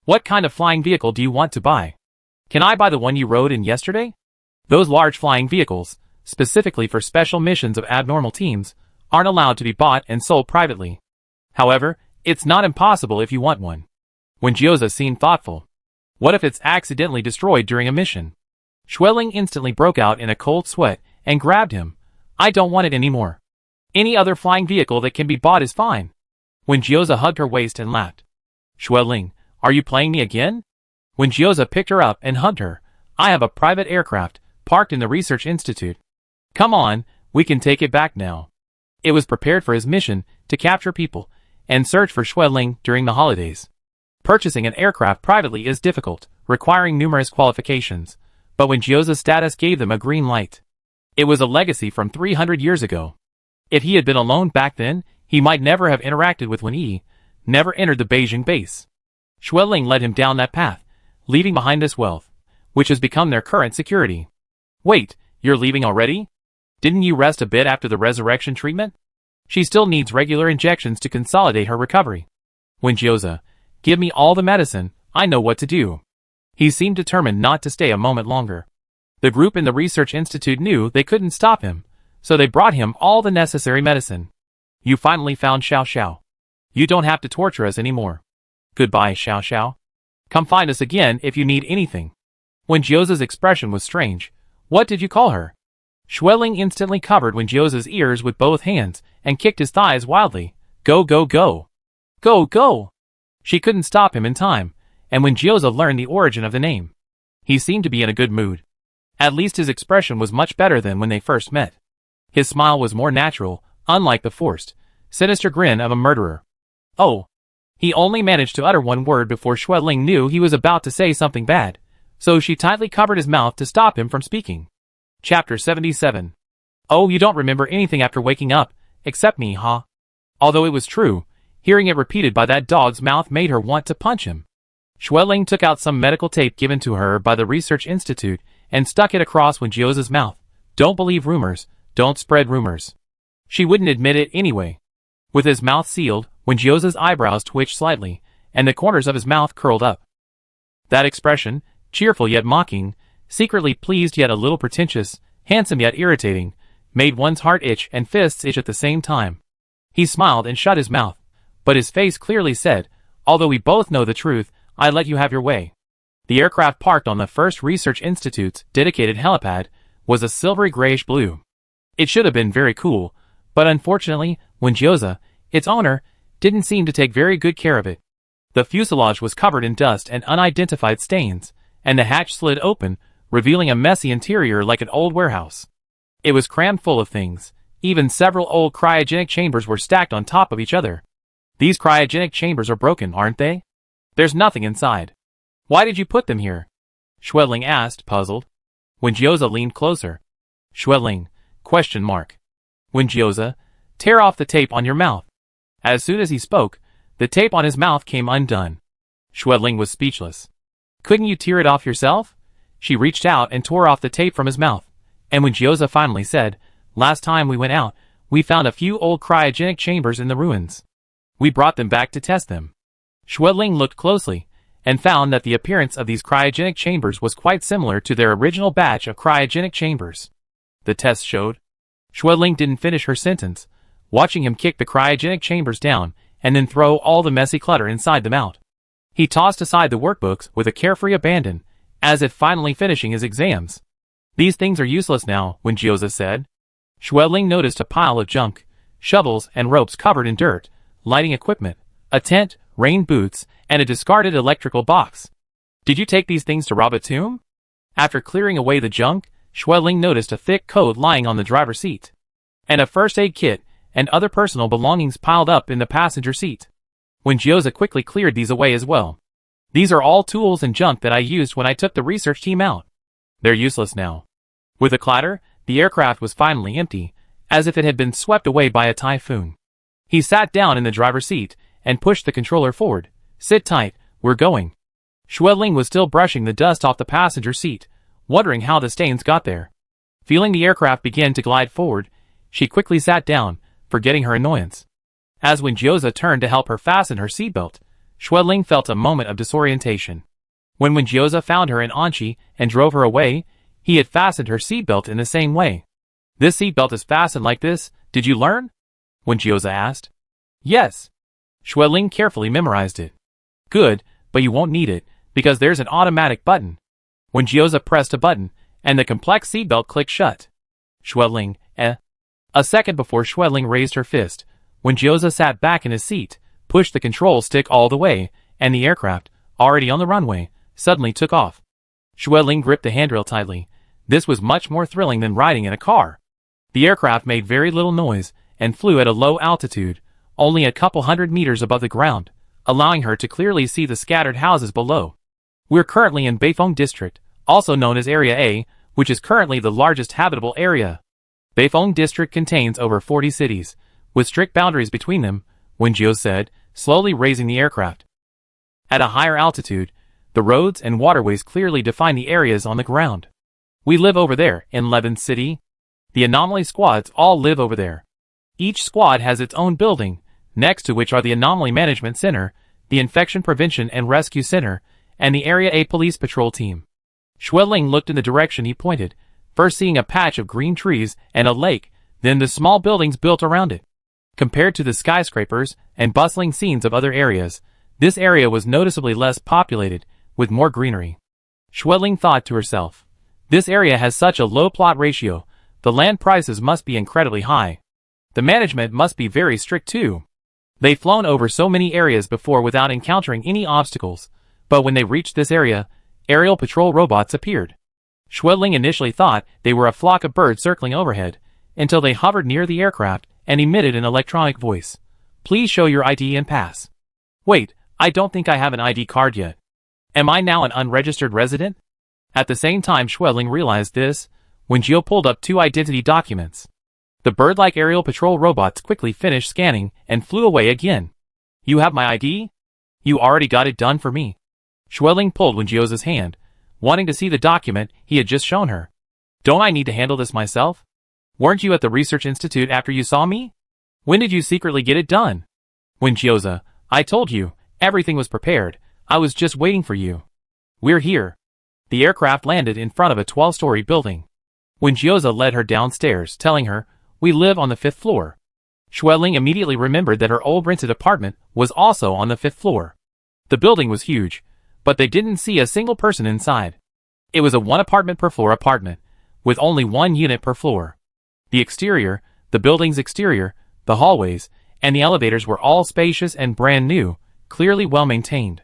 What kind of flying vehicle do you want to buy? Can I buy the one you rode in yesterday? Those large flying vehicles, specifically for special missions of abnormal teams, aren't allowed to be bought and sold privately. However, it's not impossible if you want one. Windjioza seemed thoughtful. What if it's accidentally destroyed during a mission? Schweling instantly broke out in a cold sweat and grabbed him. I don't want it anymore. Any other flying vehicle that can be bought is fine. When Gyoza hugged her waist and laughed. Schweling, are you playing me again? When Gyoza picked her up and hugged her, I have a private aircraft, parked in the research institute. Come on, we can take it back now. It was prepared for his mission to capture people and search for Schweling during the holidays. Purchasing an aircraft privately is difficult, requiring numerous qualifications, but when Gyoza's status gave them a green light. It was a legacy from 300 years ago. If he had been alone back then, he might never have interacted with Wen-Yi, never entered the Beijing base. Schweling led him down that path, leaving behind this wealth, which has become their current security. Wait, you're leaving already? Didn't you rest a bit after the resurrection treatment? She still needs regular injections to consolidate her recovery. When Gyoza, give me all the medicine, I know what to do. He seemed determined not to stay a moment longer. The group in the research institute knew they couldn't stop him, so they brought him all the necessary medicine. You finally found Xiao Xiao. You don't have to torture us anymore. Goodbye, Xiao Xiao. Come find us again if you need anything. When Gyoza's expression was strange. What did you call her? Schweling instantly covered Wen Gyoza's ears with both hands and kicked his thighs wildly. Go, go, go. Go, go. She couldn't stop him in time, and when Gyoza learned the origin of the name, he seemed to be in a good mood. At least his expression was much better than when they first met. His smile was more natural, unlike the forced, sinister grin of a murderer. Oh. He only managed to utter one word before Schweling knew he was about to say something bad, so she tightly covered his mouth to stop him from speaking. Chapter 77. Oh, you don't remember anything after waking up, except me, huh? Although it was true, hearing it repeated by that dog's mouth made her want to punch him. Schweling took out some medical tape given to her by the research institute and stuck it across Wen Gyoza's mouth. Don't believe rumors, don't spread rumors. She wouldn't admit it anyway. With his mouth sealed, Wen Gyoza's eyebrows twitched slightly, and the corners of his mouth curled up. That expression, cheerful yet mocking, secretly pleased yet a little pretentious, handsome yet irritating, made one's heart itch and fists itch at the same time. He smiled and shut his mouth, but his face clearly said, although we both know the truth, I let you have your way. The aircraft parked on the first research institute's dedicated helipad was a silvery grayish blue. It should have been very cool, but unfortunately, Wen Gyoza, its owner, didn't seem to take very good care of it. The fuselage was covered in dust and unidentified stains, and the hatch slid open, revealing a messy interior like an old warehouse. It was crammed full of things. Even several old cryogenic chambers were stacked on top of each other. These cryogenic chambers are broken, aren't they? There's nothing inside. Why did you put them here? Schweling asked, puzzled. Wen Gyoza leaned closer. Schweling, ? Wen Gyoza, tear off the tape on your mouth. As soon as he spoke, the tape on his mouth came undone. Schweling was speechless. Couldn't you tear it off yourself? She reached out and tore off the tape from his mouth, and when Gyoza finally said, last time we went out, we found a few old cryogenic chambers in the ruins. We brought them back to test them. Schweling looked closely, and found that the appearance of these cryogenic chambers was quite similar to their original batch of cryogenic chambers. The test showed. Schweling didn't finish her sentence, watching him kick the cryogenic chambers down, and then throw all the messy clutter inside them out. He tossed aside the workbooks with a carefree abandon, as if finally finishing his exams. These things are useless now, Wen Gyoza said. Schweling noticed a pile of junk, shovels and ropes covered in dirt, lighting equipment, a tent, rain boots, and a discarded electrical box. Did you take these things to rob a tomb? After clearing away the junk, Schweling noticed a thick coat lying on the driver's seat, and a first aid kit and other personal belongings piled up in the passenger seat. Wen Gyoza quickly cleared these away as well. These are all tools and junk that I used when I took the research team out. They're useless now. With a clatter, the aircraft was finally empty, as if it had been swept away by a typhoon. He sat down in the driver's seat and pushed the controller forward. Sit tight, we're going. Schweling was still brushing the dust off the passenger seat, wondering how the stains got there. Feeling the aircraft begin to glide forward, she quickly sat down, forgetting her annoyance. As Wen Gyoza turned to help her fasten her seatbelt, Schweling felt a moment of disorientation. When Wen Gyoza found her in Anchi and drove her away, he had fastened her seatbelt in the same way. This seatbelt is fastened like this, did you learn? Wen Gyoza asked. Yes. Schweling carefully memorized it. Good, but you won't need it, Because there's an automatic button. When Gyoza pressed a button, and the complex seatbelt clicked shut. Schwedling, A second before Schwedling raised her fist, when Gyoza sat back in his seat, pushed the control stick all the way, and the aircraft, already on the runway, suddenly took off. Schwedling gripped the handrail tightly. This was much more thrilling than riding in a car. The aircraft made very little noise, and flew at a low altitude, only a couple hundred meters above the ground, allowing her to clearly see the scattered houses below. We're currently in Beifeng District, also known as Area A, which is currently the largest habitable area. Beifeng District contains over 40 cities, with strict boundaries between them, Wenjiu said, slowly raising the aircraft. At a higher altitude, the roads and waterways clearly define the areas on the ground. We live over there, in Lebanon City. The anomaly squads all live over there. Each squad has its own building, next to which are the Anomaly Management Center, the Infection Prevention and Rescue Center, and the Area A Police Patrol Team. Schwedling looked in the direction he pointed, first seeing a patch of green trees and a lake, then the small buildings built around it. Compared to the skyscrapers and bustling scenes of other areas, this area was noticeably less populated, with more greenery. Schwedling thought to herself, this area has such a low plot ratio, the land prices must be incredibly high. The management must be very strict too. They've flown over so many areas before without encountering any obstacles, but when they reached this area, aerial patrol robots appeared. Schwedling initially thought they were a flock of birds circling overhead, until they hovered near the aircraft and emitted an electronic voice. Please show your ID and pass. Wait, I don't think I have an ID card yet. Am I now an unregistered resident? At the same time Schwedling realized this, when Geo pulled up 2 identity documents. The bird-like aerial patrol robots quickly finished scanning and flew away again. You have my ID? You already got it done for me. Schwedling pulled Wenjio's hand, wanting to see the document he had just shown her. Don't I need to handle this myself? Weren't you at the research institute after you saw me? When did you secretly get it done? Wenjioza, I told you, everything was prepared. I was just waiting for you. We're here. The aircraft landed in front of a 12-story building. Wenjioza led her downstairs, telling her, we live on the 5th floor. Schwedling immediately remembered that her old rented apartment was also on the 5th floor. The building was huge, but they didn't see a single person inside. It was a 1 apartment per floor apartment, with only 1 unit per floor. The exterior, the building's exterior, the hallways, and the elevators were all spacious and brand new, clearly well maintained.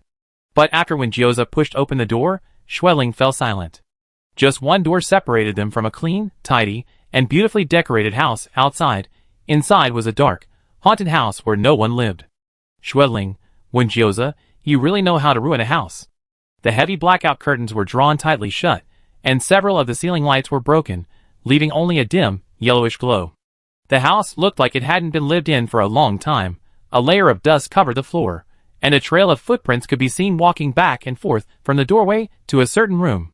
But after Wenjioza pushed open the door, Schwedling fell silent. Just 1 door separated them from a clean, tidy, and beautifully decorated house outside. Inside was a dark, haunted house where no one lived. Schwedling, Wenjioza, you really know how to ruin a house. The heavy blackout curtains were drawn tightly shut, and several of the ceiling lights were broken, leaving only a dim, yellowish glow. The house looked like it hadn't been lived in for a long time. A layer of dust covered the floor, and a trail of footprints could be seen walking back and forth from the doorway to a certain room.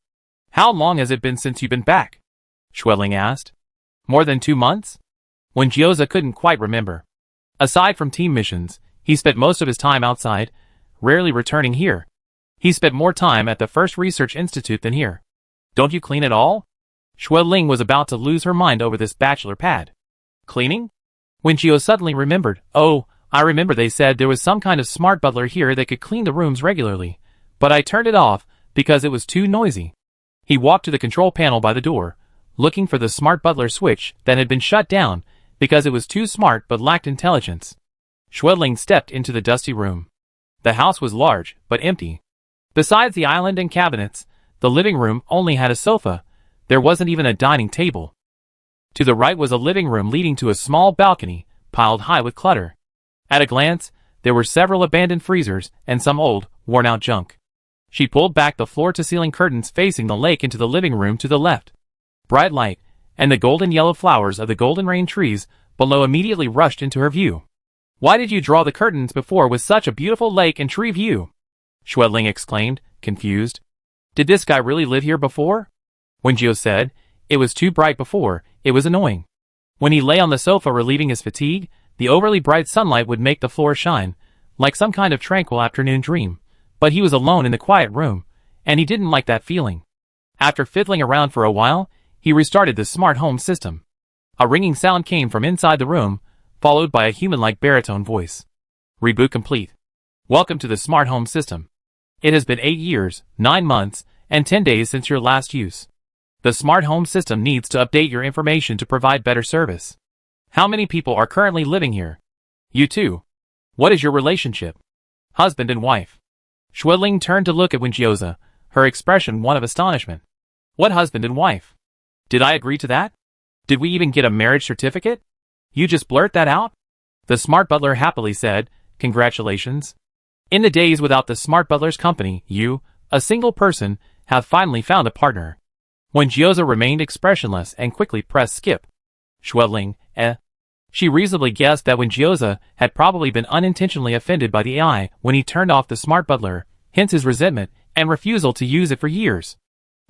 How long has it been since you've been back? Schwedling asked. More than 2 months? Wenjioza couldn't quite remember. Aside from team missions, he spent most of his time outside, rarely returning here. He spent more time at the first research institute than here. Don't you clean at all? Schwedling was about to lose her mind over this bachelor pad. Cleaning? Wenjio suddenly remembered. Oh, I remember they said there was some kind of smart butler here that could clean the rooms regularly, but I turned it off because it was too noisy. He walked to the control panel by the door, looking for the smart butler switch that had been shut down because it was too smart but lacked intelligence. Schwedling stepped into the dusty room. The house was large, but empty. Besides the island and cabinets, the living room only had a sofa. There wasn't even a dining table. To the right was a living room leading to a small balcony, piled high with clutter. At a glance, there were several abandoned freezers and some old, worn-out junk. She pulled back the floor-to-ceiling curtains facing the lake into the living room to the left. Bright light, and the golden yellow flowers of the golden rain trees below immediately rushed into her view. Why did you draw the curtains before with such a beautiful lake and tree view? Schwedling exclaimed, confused. Did this guy really live here before? Wenjio said, it was too bright before, it was annoying. When he lay on the sofa relieving his fatigue, the overly bright sunlight would make the floor shine, like some kind of tranquil afternoon dream. But he was alone in the quiet room, and he didn't like that feeling. After fiddling around for a while, he restarted the smart home system. A ringing sound came from inside the room, followed by a human-like baritone voice. Reboot complete. Welcome to the smart home system. It has been 8 years, 9 months, and 10 days since your last use. The smart home system needs to update your information to provide better service. How many people are currently living here? You too. What is your relationship? Husband and wife. Xueling turned to look at Wenjioza, her expression one of astonishment. What husband and wife? Did I agree to that? Did we even get a marriage certificate? You just blurt that out? The smart butler happily said, Congratulations. In the days without the smart butler's company, you, a single person, have finally found a partner. Wenjioza remained expressionless and quickly pressed skip. Xueling, She reasonably guessed that Wenjioza had probably been unintentionally offended by the AI when he turned off the smart butler, hence his resentment and refusal to use it for years.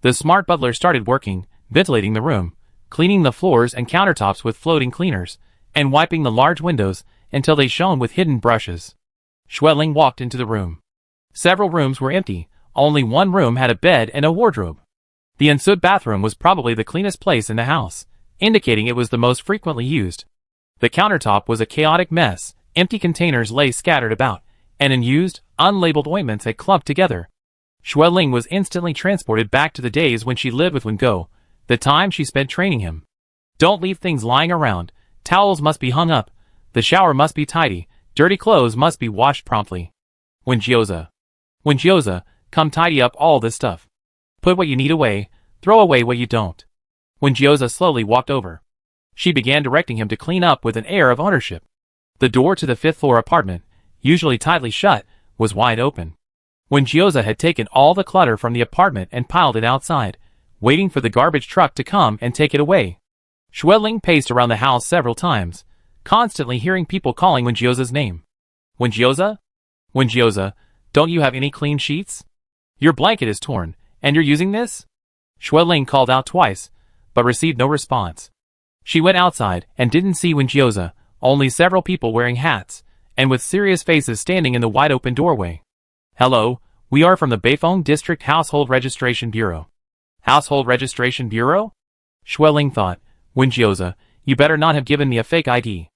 The smart butler started working, ventilating the room, cleaning the floors and countertops with floating cleaners, and wiping the large windows until they shone with hidden brushes. Xueling walked into the room. Several rooms were empty, only one room had a bed and a wardrobe. The ensuite bathroom was probably the cleanest place in the house, indicating it was the most frequently used. The countertop was a chaotic mess, empty containers lay scattered about, and unused, unlabeled ointments had clumped together. Xueling was instantly transported back to the days when she lived with Wengo, the time she spent training him. Don't leave things lying around, towels must be hung up, the shower must be tidy, dirty clothes must be washed promptly. Wenjioza, come tidy up all this stuff. Put what you need away, throw away what you don't. Wenjioza slowly walked over. She began directing him to clean up with an air of ownership. The door to the 5th floor apartment, usually tightly shut, was wide open. Wenjioza had taken all the clutter from the apartment and piled it outside, waiting for the garbage truck to come and take it away. Xueling paced around the house several times, constantly hearing people calling Wenjioza's name. Wenjioza? Wenjioza, don't you have any clean sheets? Your blanket is torn, and you're using this? Xueling called out twice, but received no response. She went outside and didn't see Wenjioza, only several people wearing hats, and with serious faces standing in the wide-open doorway. Hello, we are from the Beifeng District Household Registration Bureau. Household Registration Bureau? Xueling thought, Wenjioza, you better not have given me a fake ID.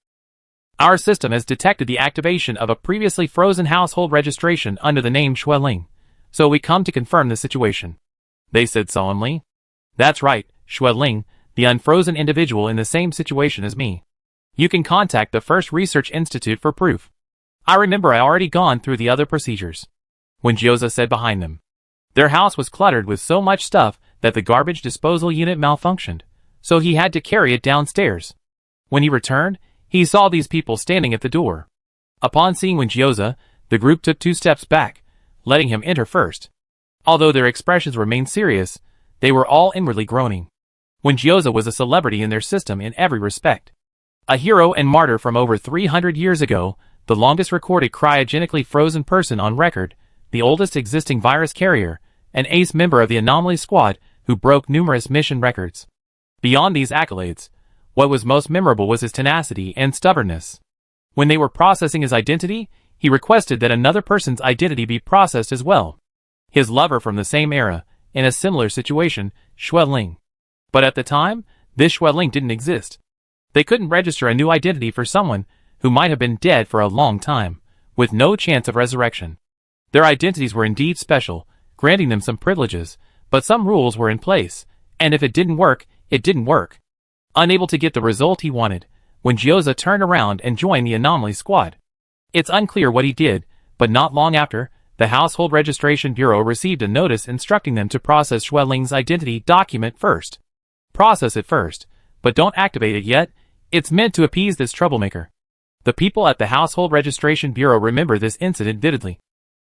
Our system has detected the activation of a previously frozen household registration under the name Xueling, so we come to confirm the situation. They said solemnly. That's right, Xueling, the unfrozen individual in the same situation as me. You can contact the First Research Institute for proof. I remember I already gone through the other procedures. Wenjioza said behind them. Their house was cluttered with so much stuff that the garbage disposal unit malfunctioned, so he had to carry it downstairs. When he returned, he saw these people standing at the door. Upon seeing Wenjioza, the group took 2 steps back, letting him enter first. Although their expressions remained serious, they were all inwardly groaning. Wenjioza was a celebrity in their system in every respect. A hero and martyr from over 300 years ago, the longest recorded cryogenically frozen person on record, the oldest existing virus carrier, an ace member of the Anomaly Squad who broke numerous mission records. Beyond these accolades, what was most memorable was his tenacity and stubbornness. When they were processing his identity, he requested that another person's identity be processed as well. His lover from the same era, in a similar situation, Xueling. But at the time, this Xueling didn't exist. They couldn't register a new identity for someone who might have been dead for a long time, with no chance of resurrection. Their identities were indeed special, granting them some privileges, but some rules were in place, and if it didn't work, it didn't work. Unable to get the result he wanted, Wenjioza turned around and joined the Anomaly Squad. It's unclear what he did, but not long after, the Household Registration Bureau received a notice instructing them to process Xueling's identity document first. Process it first, but don't activate it yet, it's meant to appease this troublemaker. The people at the Household Registration Bureau remember this incident vividly.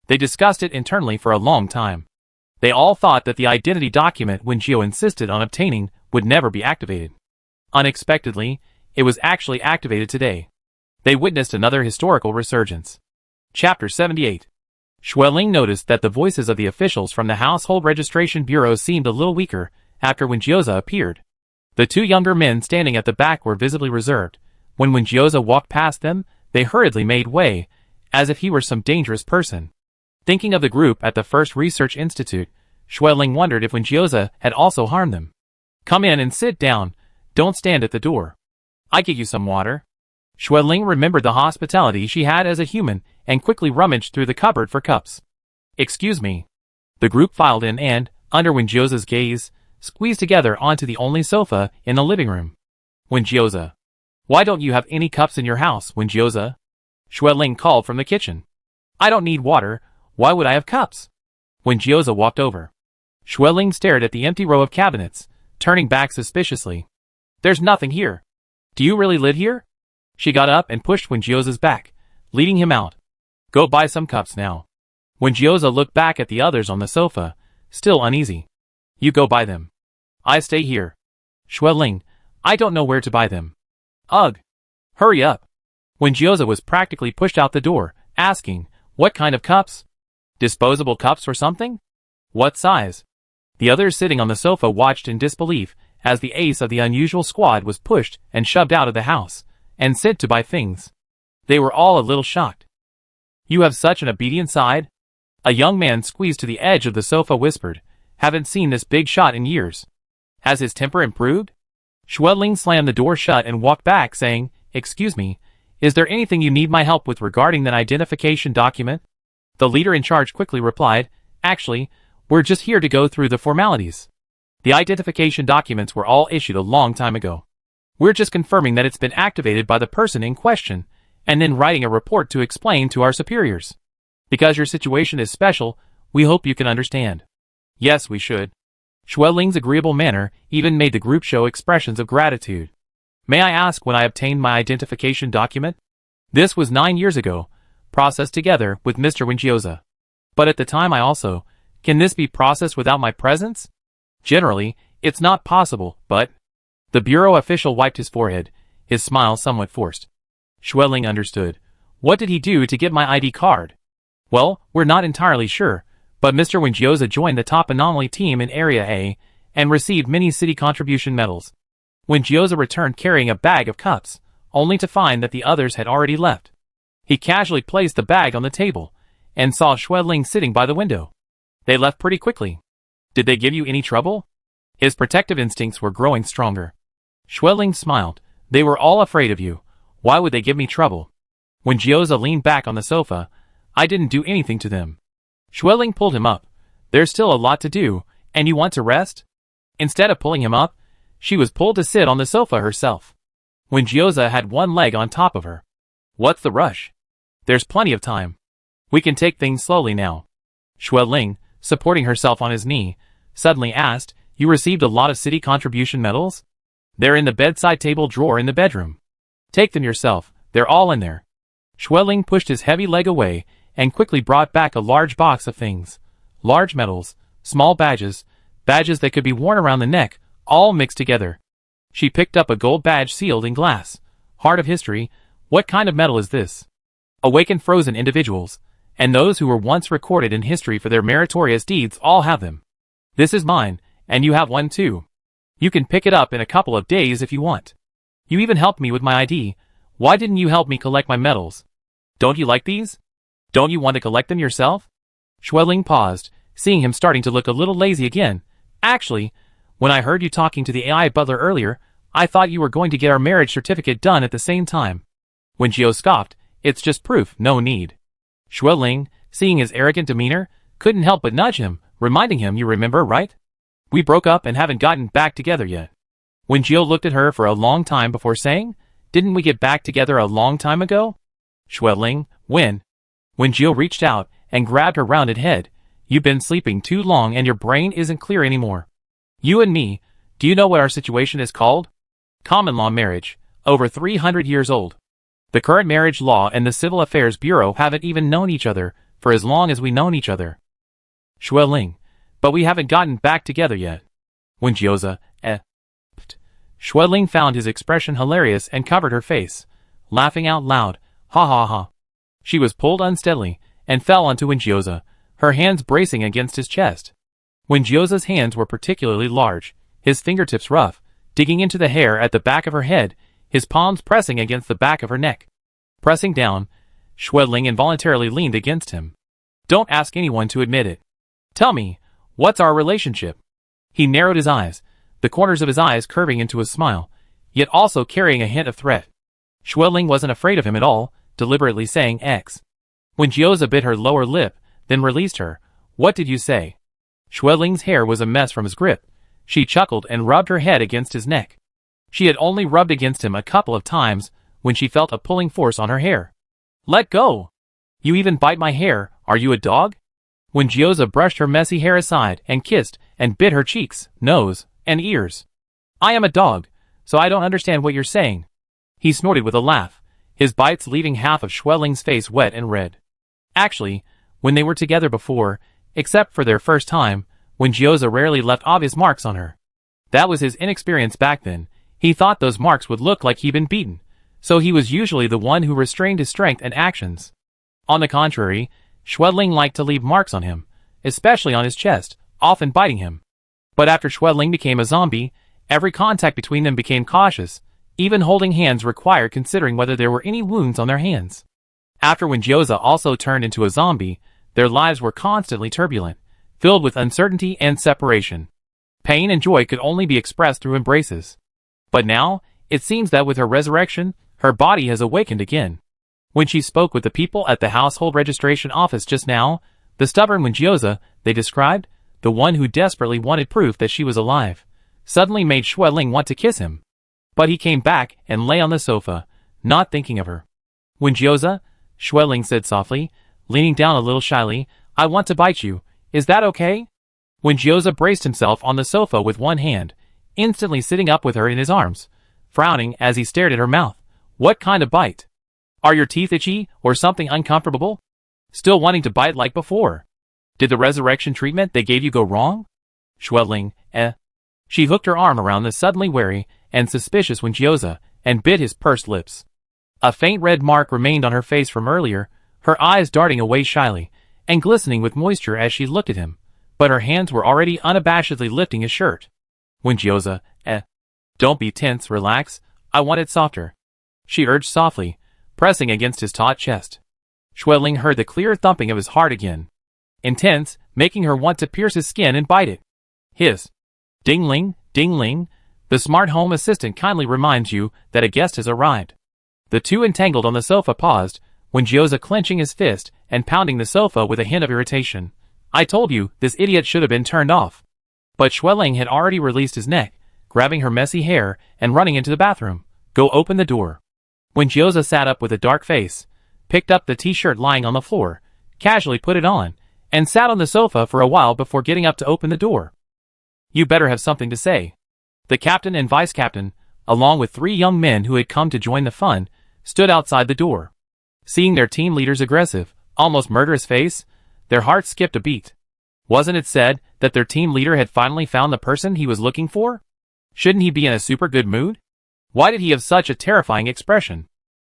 They discussed it internally for a long time. They all thought that the identity document Wenjio insisted on obtaining would never be activated. Unexpectedly, it was actually activated today. They witnessed another historical resurgence. Chapter 78. Xueling noticed that the voices of the officials from the Household Registration Bureau seemed a little weaker after Wenjioza appeared. The 2 younger men standing at the back were visibly reserved. When Wenjioza walked past them, they hurriedly made way, as if he were some dangerous person. Thinking of the group at the First Research Institute, Xueling wondered if Wenjioza had also harmed them. Come in and sit down, don't stand at the door. I get you some water. Xueling remembered the hospitality she had as a human and quickly rummaged through the cupboard for cups. Excuse me. The group filed in and, under Windjioza's gaze, squeezed together onto the only sofa in the living room. Windjioza. Why don't you have any cups in your house, Windjioza? Xueling called from the kitchen. I don't need water, why would I have cups? Windjioza walked over. Xueling stared at the empty row of cabinets, turning back suspiciously. There's nothing here. Do you really live here? She got up and pushed Windjioza's back, leading him out. Go buy some cups now. Windjioza looked back at the others on the sofa, still uneasy. You go buy them. I stay here. Xueling, I don't know where to buy them. Ugh. Hurry up. Windjioza was practically pushed out the door, asking, what kind of cups? Disposable cups or something? What size? The others sitting on the sofa watched in disbelief as the ace of the unusual squad was pushed and shoved out of the house, and sent to buy things. They were all a little shocked. You have such an obedient side? A young man squeezed to the edge of the sofa whispered, haven't seen this big shot in years. Has his temper improved? Xueling slammed the door shut and walked back saying, excuse me, is there anything you need my help with regarding that identification document? The leader in charge quickly replied, actually, we're just here to go through the formalities. The identification documents were all issued a long time ago. We're just confirming that it's been activated by the person in question, and then writing a report to explain to our superiors. Because your situation is special, we hope you can understand. Yes, we should. Xueling's agreeable manner even made the group show expressions of gratitude. May I ask when I obtained my identification document? This was 9 years ago, processed together with Mr. Windjioza. But at the time can this be processed without my presence? Generally, it's not possible, but... The bureau official wiped his forehead, his smile somewhat forced. Xueling understood. What did he do to get my ID card? Well, we're not entirely sure, but Mr. Windjioza joined the top anomaly team in Area A and received many city contribution medals. Windjioza returned carrying a bag of cups, only to find that the others had already left. He casually placed the bag on the table and saw Xueling sitting by the window. They left pretty quickly. Did they give you any trouble? His protective instincts were growing stronger. Xueling smiled. They were all afraid of you. Why would they give me trouble? Windjioza leaned back on the sofa. I didn't do anything to them. Xueling pulled him up. There's still a lot to do, and you want to rest? Instead of pulling him up, she was pulled to sit on the sofa herself. Windjioza had one leg on top of her. What's the rush? There's plenty of time. We can take things slowly now. Xueling, supporting herself on his knee, suddenly asked, you received a lot of city contribution medals? They're in the bedside table drawer in the bedroom. Take them yourself, they're all in there. Xueling pushed his heavy leg away and quickly brought back a large box of things. Large medals, small badges, badges that could be worn around the neck, all mixed together. She picked up a gold badge sealed in glass. Heart of history, what kind of medal is this? Awakened frozen individuals, and those who were once recorded in history for their meritorious deeds all have them. This is mine, and you have one too. You can pick it up in a couple of days if you want. You even helped me with my ID. Why didn't you help me collect my medals? Don't you like these? Don't you want to collect them yourself? Xueling paused, seeing him starting to look a little lazy again. Actually, when I heard you talking to the AI butler earlier, I thought you were going to get our marriage certificate done at the same time. Windjio scoffed, it's just proof, no need. Xueling, seeing his arrogant demeanor, couldn't help but nudge him, reminding him, you remember, right? We broke up and haven't gotten back together yet. Windjio looked at her for a long time before saying, didn't we get back together a long time ago? Xueling, when? Windjio reached out and grabbed her rounded head. You've been sleeping too long and your brain isn't clear anymore. You and me, do you know what our situation is called? Common law marriage, over 300 years old. The current marriage law and the Civil Affairs Bureau haven't even known each other for as long as we've known each other. Xueling, but we haven't gotten back together yet. Windjioza, Xueling found his expression hilarious and covered her face, laughing out loud, ha ha ha. She was pulled unsteadily and fell onto Windjioza, her hands bracing against his chest. Windjioza's hands were particularly large, his fingertips rough, digging into the hair at the back of her head, his palms pressing against the back of her neck. Pressing down, Xueling involuntarily leaned against him. Don't ask anyone to admit it. Tell me, what's our relationship? He narrowed his eyes, the corners of his eyes curving into a smile, yet also carrying a hint of threat. Xueling wasn't afraid of him at all, deliberately saying X. Windjioza bit her lower lip, then released her, What did you say? Schwelling's hair was a mess from his grip. She chuckled and rubbed her head against his neck. She had only rubbed against him a couple of times when she felt a pulling force on her hair. Let go! You even bite my hair, are you a dog? When Gyoza brushed her messy hair aside and kissed and bit her cheeks, nose, and ears. I am a dog, so I don't understand what you're saying. He snorted with a laugh, his bites leaving half of Schwelling's face wet and red. Actually, when they were together before, except for their first time, when Gyoza rarely left obvious marks on her. That was his inexperience back then. He thought those marks would look like he'd been beaten, so he was usually the one who restrained his strength and actions. On the contrary, Schwelling liked to leave marks on him, especially on his chest, often biting him. But after Schwelling became a zombie, every contact between them became cautious. Even holding hands required considering whether there were any wounds on their hands. After when Gyoza also turned into a zombie, their lives were constantly turbulent, filled with uncertainty and separation. Pain and joy could only be expressed through embraces. But now, it seems that with her resurrection, her body has awakened again. When she spoke with the people at the household registration office just now, the stubborn Gyoza, they described, the one who desperately wanted proof that she was alive, suddenly made Schwelling want to kiss him. But he came back and lay on the sofa, not thinking of her. Gyoza, Schwelling said softly, leaning down a little shyly, I want to bite you, is that okay? Gyoza braced himself on the sofa with one hand, instantly sitting up with her in his arms, frowning as he stared at her mouth. What kind of bite? Are your teeth itchy, or something uncomfortable? Still wanting to bite like before? Did the resurrection treatment they gave you go wrong? Schwelling, She hooked her arm around the suddenly wary and suspicious Gyoza, and bit his pursed lips. A faint red mark remained on her face from earlier, her eyes darting away shyly, and glistening with moisture as she looked at him, but her hands were already unabashedly lifting his shirt. Gyoza, Don't be tense, relax, I want it softer. She urged softly, pressing against his taut chest. Schwelling heard the clear thumping of his heart again. Intense, making her want to pierce his skin and bite it. Hiss. Ding-ling, ding-ling, the smart home assistant kindly reminds you that a guest has arrived. The two entangled on the sofa paused, Gyoza clenching his fist and pounding the sofa with a hint of irritation. I told you, this idiot should have been turned off. But Schwelling had already released his neck, grabbing her messy hair and running into the bathroom. Go open the door. Gyoza sat up with a dark face, picked up the t-shirt lying on the floor, casually put it on, and sat on the sofa for a while before getting up to open the door. You better have something to say. The captain and vice captain, along with 3 young men who had come to join the fun, stood outside the door. Seeing their team leader's aggressive, almost murderous face, their hearts skipped a beat. Wasn't it said that their team leader had finally found the person he was looking for? Shouldn't he be in a super good mood? Why did he have such a terrifying expression?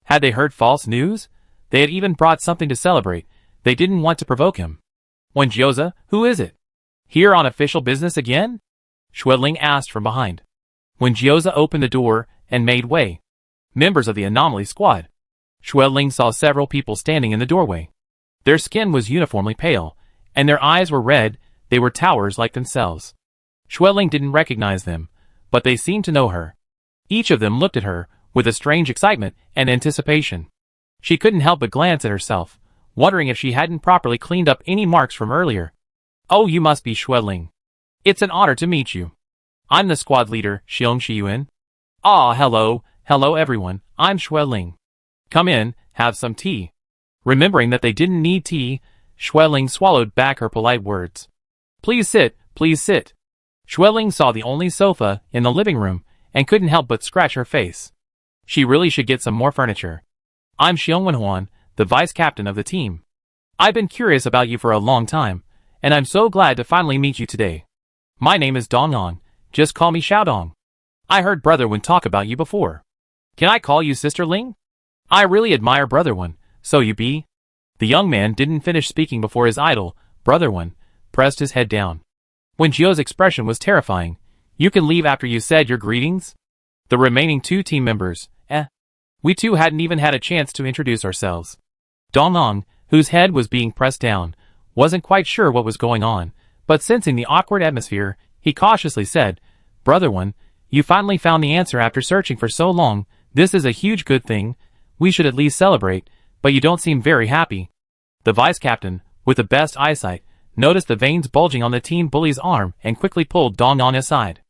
Had they heard false news? They had even brought something to celebrate. They didn't want to provoke him. Gyoza, who is it? Here on official business again? Schwelling asked from behind. Gyoza opened the door and made way. Members of the anomaly squad. Schwelling saw several people standing in the doorway. Their skin was uniformly pale, and their eyes were red. They were towers like themselves. Schwelling didn't recognize them, but they seemed to know her. Each of them looked at her with a strange excitement and anticipation. She couldn't help but glance at herself, wondering if she hadn't properly cleaned up any marks from earlier. Oh, you must be Schwelling. It's an honor to meet you. I'm the squad leader, Xiong Shiyuan. Ah, hello everyone, I'm Schwelling. Come in, have some tea. Remembering that they didn't need tea, Schwelling swallowed back her polite words. Please sit, please sit. Schwelling saw the only sofa in the living room and couldn't help but scratch her face. She really should get some more furniture. I'm Xiong Wenhuan, the vice captain of the team. I've been curious about you for a long time, and I'm so glad to finally meet you today. My name is Dongong, just call me Xiaodong. I heard Brother Wen talk about you before. Can I call you Sister Ling? I really admire Brother Wen, so you be? The young man didn't finish speaking before his idol, Brother Wen, pressed his head down. Gyoza's expression was terrifying. You can leave after you said your greetings? The remaining 2 team members, We too hadn't even had a chance to introduce ourselves. Dongong, whose head was being pressed down, wasn't quite sure what was going on, but sensing the awkward atmosphere, he cautiously said, Brother Wen, you finally found the answer after searching for so long. This is a huge good thing. We should at least celebrate, but you don't seem very happy. The vice captain, with the best eyesight, noticed the veins bulging on the teen bully's arm and quickly pulled Dong on his side.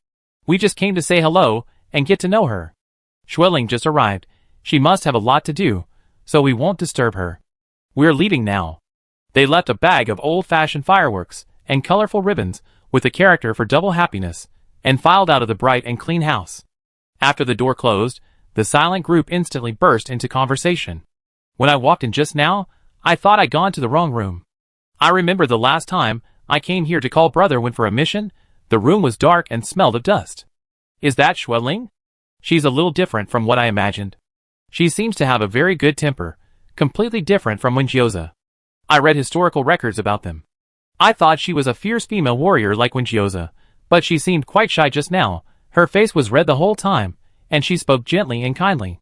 We just came to say hello and get to know her. Xueling just arrived. She must have a lot to do, so we won't disturb her. We're leaving now. They left a bag of old-fashioned fireworks and colorful ribbons with a character for double happiness and filed out of the bright and clean house. After the door closed, the silent group instantly burst into conversation. When I walked in just now, I thought I'd gone to the wrong room. I remember the last time I came here to call brother went for a mission, the room was dark and smelled of dust. Is that Xueling? She's a little different from what I imagined. She seems to have a very good temper, completely different from Wenjioza. I read historical records about them. I thought she was a fierce female warrior like Wenjioza, but she seemed quite shy just now. Her face was red the whole time, and she spoke gently and kindly.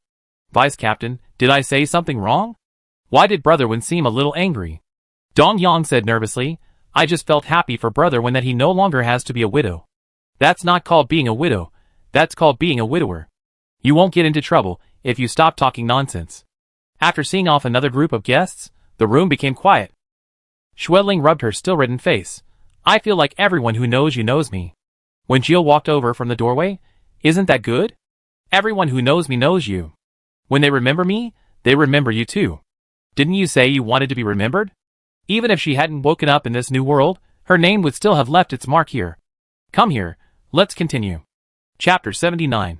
Vice Captain, did I say something wrong? Why did Brother Wen seem a little angry? Dong Yang said nervously, I just felt happy for Brother Wen that he no longer has to be a widow. That's not called being a widow, that's called being a widower. You won't get into trouble if you stop talking nonsense. After seeing off another group of guests, the room became quiet. Xueling rubbed her still-reddened face. I feel like everyone who knows you knows me. When Jill walked over from the doorway, isn't that good? Everyone who knows me knows you. When they remember me, they remember you too. Didn't you say you wanted to be remembered? Even if she hadn't woken up in this new world, her name would still have left its mark here. Come here, let's continue. Chapter 79.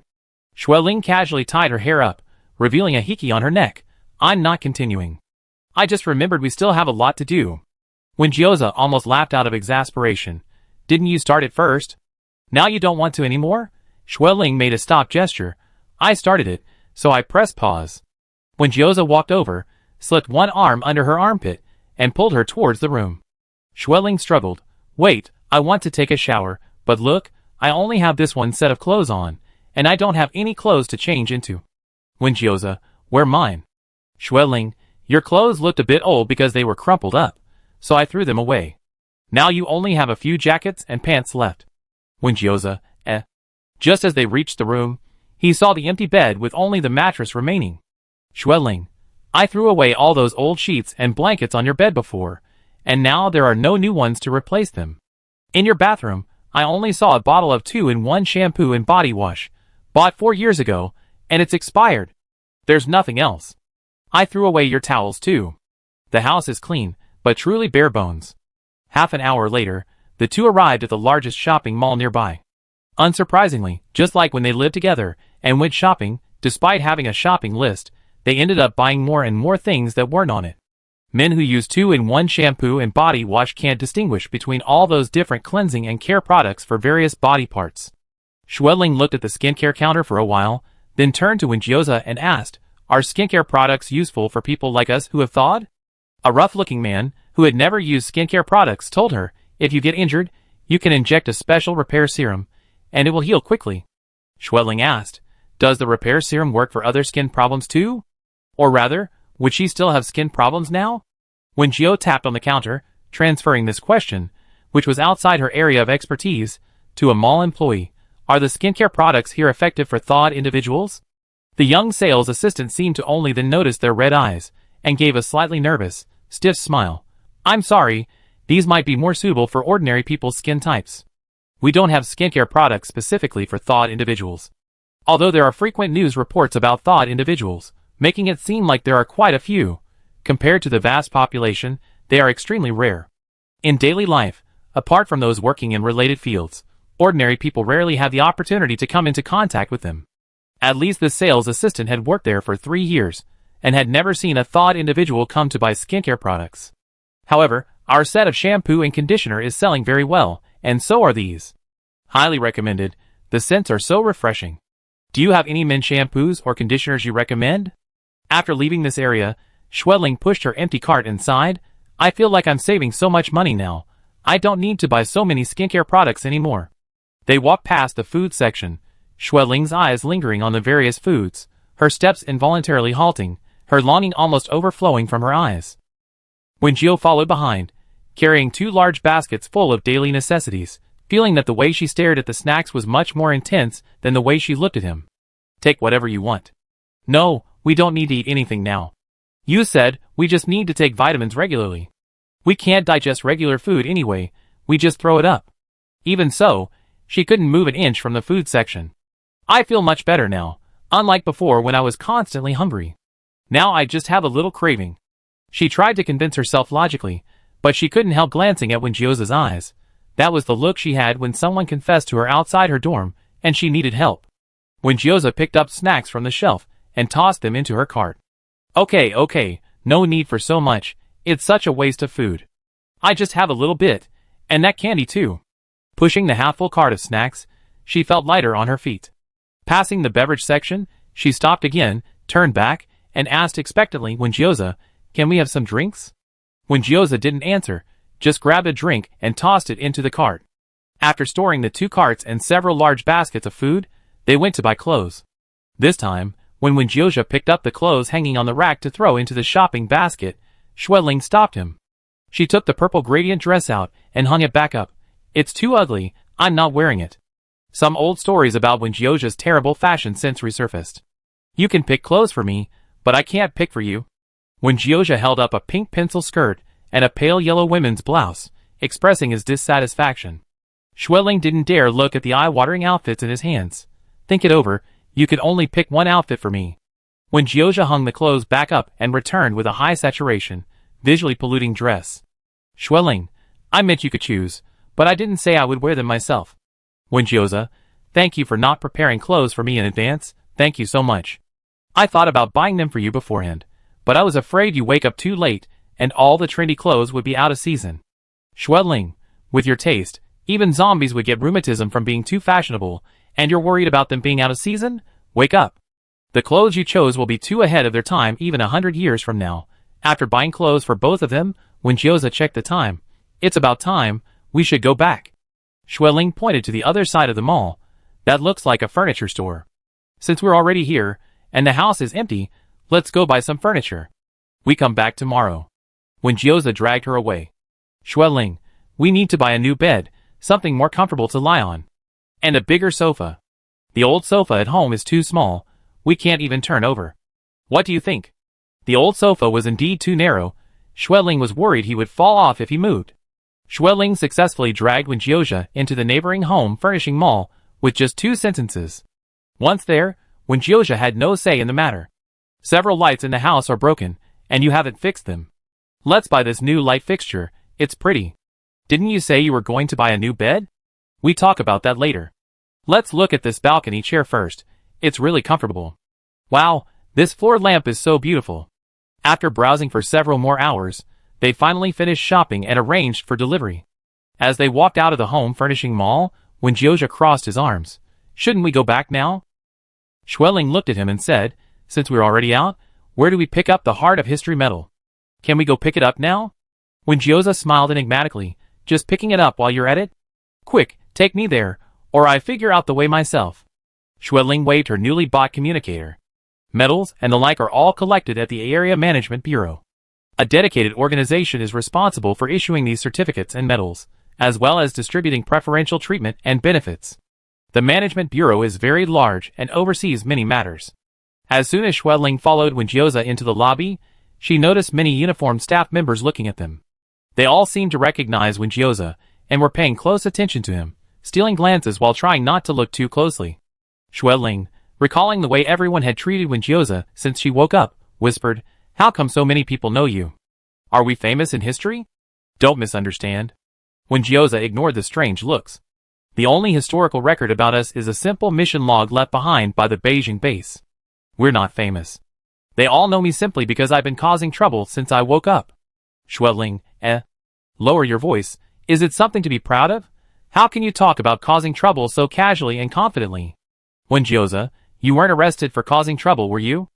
Xueling casually tied her hair up, revealing a hiki on her neck. I'm not continuing. I just remembered we still have a lot to do. When Gyoza almost laughed out of exasperation. Didn't you start it first? Now you don't want to anymore? Xueling made a stop gesture. I started it, so I pressed pause. When Gyoza walked over, slipped one arm under her armpit, and pulled her towards the room. Xueling struggled. Wait, I want to take a shower, but look, I only have this one set of clothes on, and I don't have any clothes to change into. When Gyoza, wear mine. Xueling, your clothes looked a bit old because they were crumpled up, so I threw them away. Now you only have a few jackets and pants left. When Gyoza, Just as they reached the room, he saw the empty bed with only the mattress remaining. Xueling, I threw away all those old sheets and blankets on your bed before, and now there are no new ones to replace them. In your bathroom, I only saw a bottle of 2-in-1 shampoo and body wash, bought 4 years ago, and it's expired. There's nothing else. I threw away your towels too. The house is clean, but truly bare bones. Half an hour later, the two arrived at the largest shopping mall nearby. Unsurprisingly, just like when they lived together and went shopping, despite having a shopping list, they ended up buying more and more things that weren't on it. Men who use 2-in-1 shampoo and body wash can't distinguish between all those different cleansing and care products for various body parts. Xueling looked at the skincare counter for a while, then turned to Wenjioza and asked, Are skincare products useful for people like us who have thawed? A rough-looking man, who had never used skincare products, told her, If you get injured, you can inject a special repair serum, and it will heal quickly. Xueling asked, Does the repair serum work for other skin problems too? Or rather, would she still have skin problems now? When Gio tapped on the counter, transferring this question, which was outside her area of expertise, to a mall employee, Are the skincare products here effective for thawed individuals? The young sales assistant seemed to only then notice their red eyes, and gave a slightly nervous, stiff smile. I'm sorry, these might be more suitable for ordinary people's skin types. We don't have skincare products specifically for thawed individuals. Although there are frequent news reports about thawed individuals, making it seem like there are quite a few. Compared to the vast population, they are extremely rare. In daily life, apart from those working in related fields, ordinary people rarely have the opportunity to come into contact with them. At least the sales assistant had worked there for 3 years, and had never seen a thawed individual come to buy skincare products. However, our set of shampoo and conditioner is selling very well, and so are these. Highly recommended, the scents are so refreshing. Do you have any men's shampoos or conditioners you recommend? After leaving this area, Xueling pushed her empty cart inside. I feel like I'm saving so much money now. I don't need to buy so many skincare products anymore. They walked past the food section, Xueling's eyes lingering on the various foods, her steps involuntarily halting, her longing almost overflowing from her eyes. When Gio followed behind, carrying 2 large baskets full of daily necessities, feeling that the way she stared at the snacks was much more intense than the way she looked at him. Take whatever you want. No, we don't need to eat anything now. You said, we just need to take vitamins regularly. We can't digest regular food anyway, we just throw it up. Even so, she couldn't move an inch from the food section. I feel much better now, unlike before when I was constantly hungry. Now I just have a little craving. She tried to convince herself logically, but she couldn't help glancing at Wenjioza's eyes. That was the look she had when someone confessed to her outside her dorm, and she needed help. Wenjioza picked up snacks from the shelf and tossed them into her cart. Okay, no need for so much, it's such a waste of food. I just have a little bit, and that candy too. Pushing the half-full cart of snacks, she felt lighter on her feet. Passing the beverage section, she stopped again, turned back, and asked expectantly Wenjioza, "Can we have some drinks?" Wenjioza didn't answer, just grabbed a drink and tossed it into the cart. After storing the 2 carts and several large baskets of food, they went to buy clothes. This time, when Wenjioza picked up the clothes hanging on the rack to throw into the shopping basket, Xueling stopped him. She took the purple gradient dress out and hung it back up. "It's too ugly, I'm not wearing it." Some old stories about Wenjioza's terrible fashion sense resurfaced. "You can pick clothes for me, but I can't pick for you." Wenjioza held up a pink pencil skirt and a pale yellow women's blouse, expressing his dissatisfaction. Xueling didn't dare look at the eye-watering outfits in his hands. "Think it over, you could only pick one outfit for me." Wenjioza hung the clothes back up and returned with a high saturation, visually polluting dress. "Xueling, I meant you could choose, but I didn't say I would wear them myself." "Wenjioza, thank you for not preparing clothes for me in advance, thank you so much. I thought about buying them for you beforehand, but I was afraid you wake up too late and all the trendy clothes would be out of season." "Xueling, with your taste, even zombies would get rheumatism from being too fashionable, and you're worried about them being out of season? Wake up. The clothes you chose will be too ahead of their time even 100 years from now." After buying clothes for both of them, Wenjioza checked the time. "It's about time, we should go back." Xueling pointed to the other side of the mall. "That looks like a furniture store. Since we're already here, and the house is empty, let's go buy some furniture. We come back tomorrow." Wenjioza dragged her away. "Xueling, we need to buy a new bed, something more comfortable to lie on. And a bigger sofa. The old sofa at home is too small, we can't even turn over. What do you think?" The old sofa was indeed too narrow. Xueling was worried he would fall off if he moved. Xueling successfully dragged Wenjioza into the neighboring home furnishing mall with just 2 sentences. Once there, Wenjioza had no say in the matter. "Several lights in the house are broken, and you haven't fixed them. Let's buy this new light fixture, it's pretty. Didn't you say you were going to buy a new bed? We talk about that later. Let's look at this balcony chair first, it's really comfortable. Wow, this floor lamp is so beautiful." After browsing for several more hours, they finally finished shopping and arranged for delivery. As they walked out of the home furnishing mall, Wenjioza crossed his arms. "Shouldn't we go back now?" Xueling looked at him and said, "Since we're already out, where do we pick up the Heart of History medal? Can we go pick it up now?" Wenjioza smiled enigmatically. "Just picking it up while you're at it? Quick, take me there, or I figure out the way myself." Xueling waved her newly bought communicator. Medals and the like are all collected at the Area Management Bureau. A dedicated organization is responsible for issuing these certificates and medals, as well as distributing preferential treatment and benefits. The Management Bureau is very large and oversees many matters. As soon as Xueling followed Wenjioza into the lobby, she noticed many uniformed staff members looking at them. They all seemed to recognize Wenjioza, and were paying close attention to him, stealing glances while trying not to look too closely. Xueling, recalling the way everyone had treated Wenjioza since she woke up, whispered, "How come so many people know you? Are we famous in history? Don't misunderstand." Wenjioza ignored the strange looks. "The only historical record about us is a simple mission log left behind by the Beijing base. We're not famous. They all know me simply because I've been causing trouble since I woke up." Xueling, Lower your voice, is it something to be proud of? How can you talk about causing trouble so casually and confidently? Wenjioza, you weren't arrested for causing trouble, were you?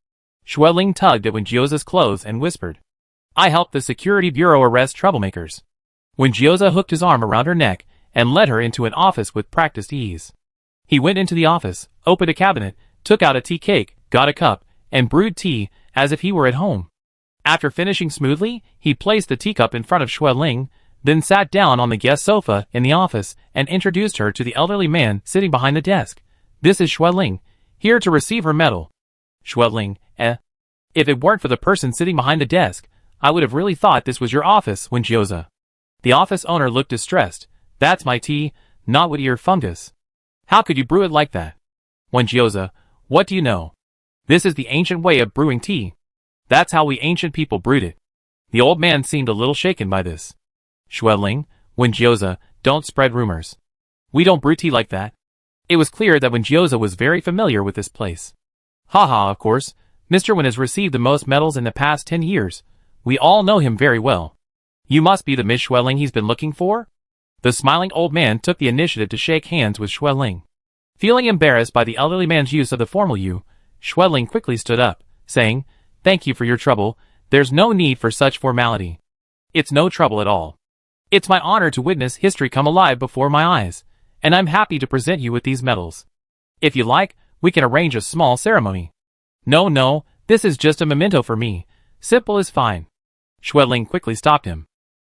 Xueling tugged at Wenjioza's clothes and whispered, "I helped the Security Bureau arrest troublemakers." Wenjioza hooked his arm around her neck and led her into an office with practiced ease. He went into the office, opened a cabinet, took out a tea cake, got a cup, and brewed tea as if he were at home. After finishing smoothly, he placed the teacup in front of Xueling, then sat down on the guest sofa in the office and introduced her to the elderly man sitting behind the desk. "This is Xueling, here to receive her medal." Xueling, If it weren't for the person sitting behind the desk, I would have really thought this was your office, Windjioza. The office owner looked distressed. That's my tea, not what your fungus. How could you brew it like that? Windjioza, what do you know? This is the ancient way of brewing tea. That's how we ancient people brewed it. The old man seemed a little shaken by this. Xueling, Windjioza, don't spread rumors. We don't brew tea like that. It was clear that Windjioza was very familiar with this place. Haha, of course, Mr. Wen has received the most medals in the past 10 years. We all know him very well. You must be the Miss Xueling he's been looking for? The smiling old man took the initiative to shake hands with Xueling. Feeling embarrassed by the elderly man's use of the formal you, Xueling quickly stood up, saying, Thank you for your trouble, there's no need for such formality. It's no trouble at all. It's my honor to witness history come alive before my eyes, and I'm happy to present you with these medals. If you like, we can arrange a small ceremony. No, this is just a memento for me. Simple is fine. Xueling quickly stopped him.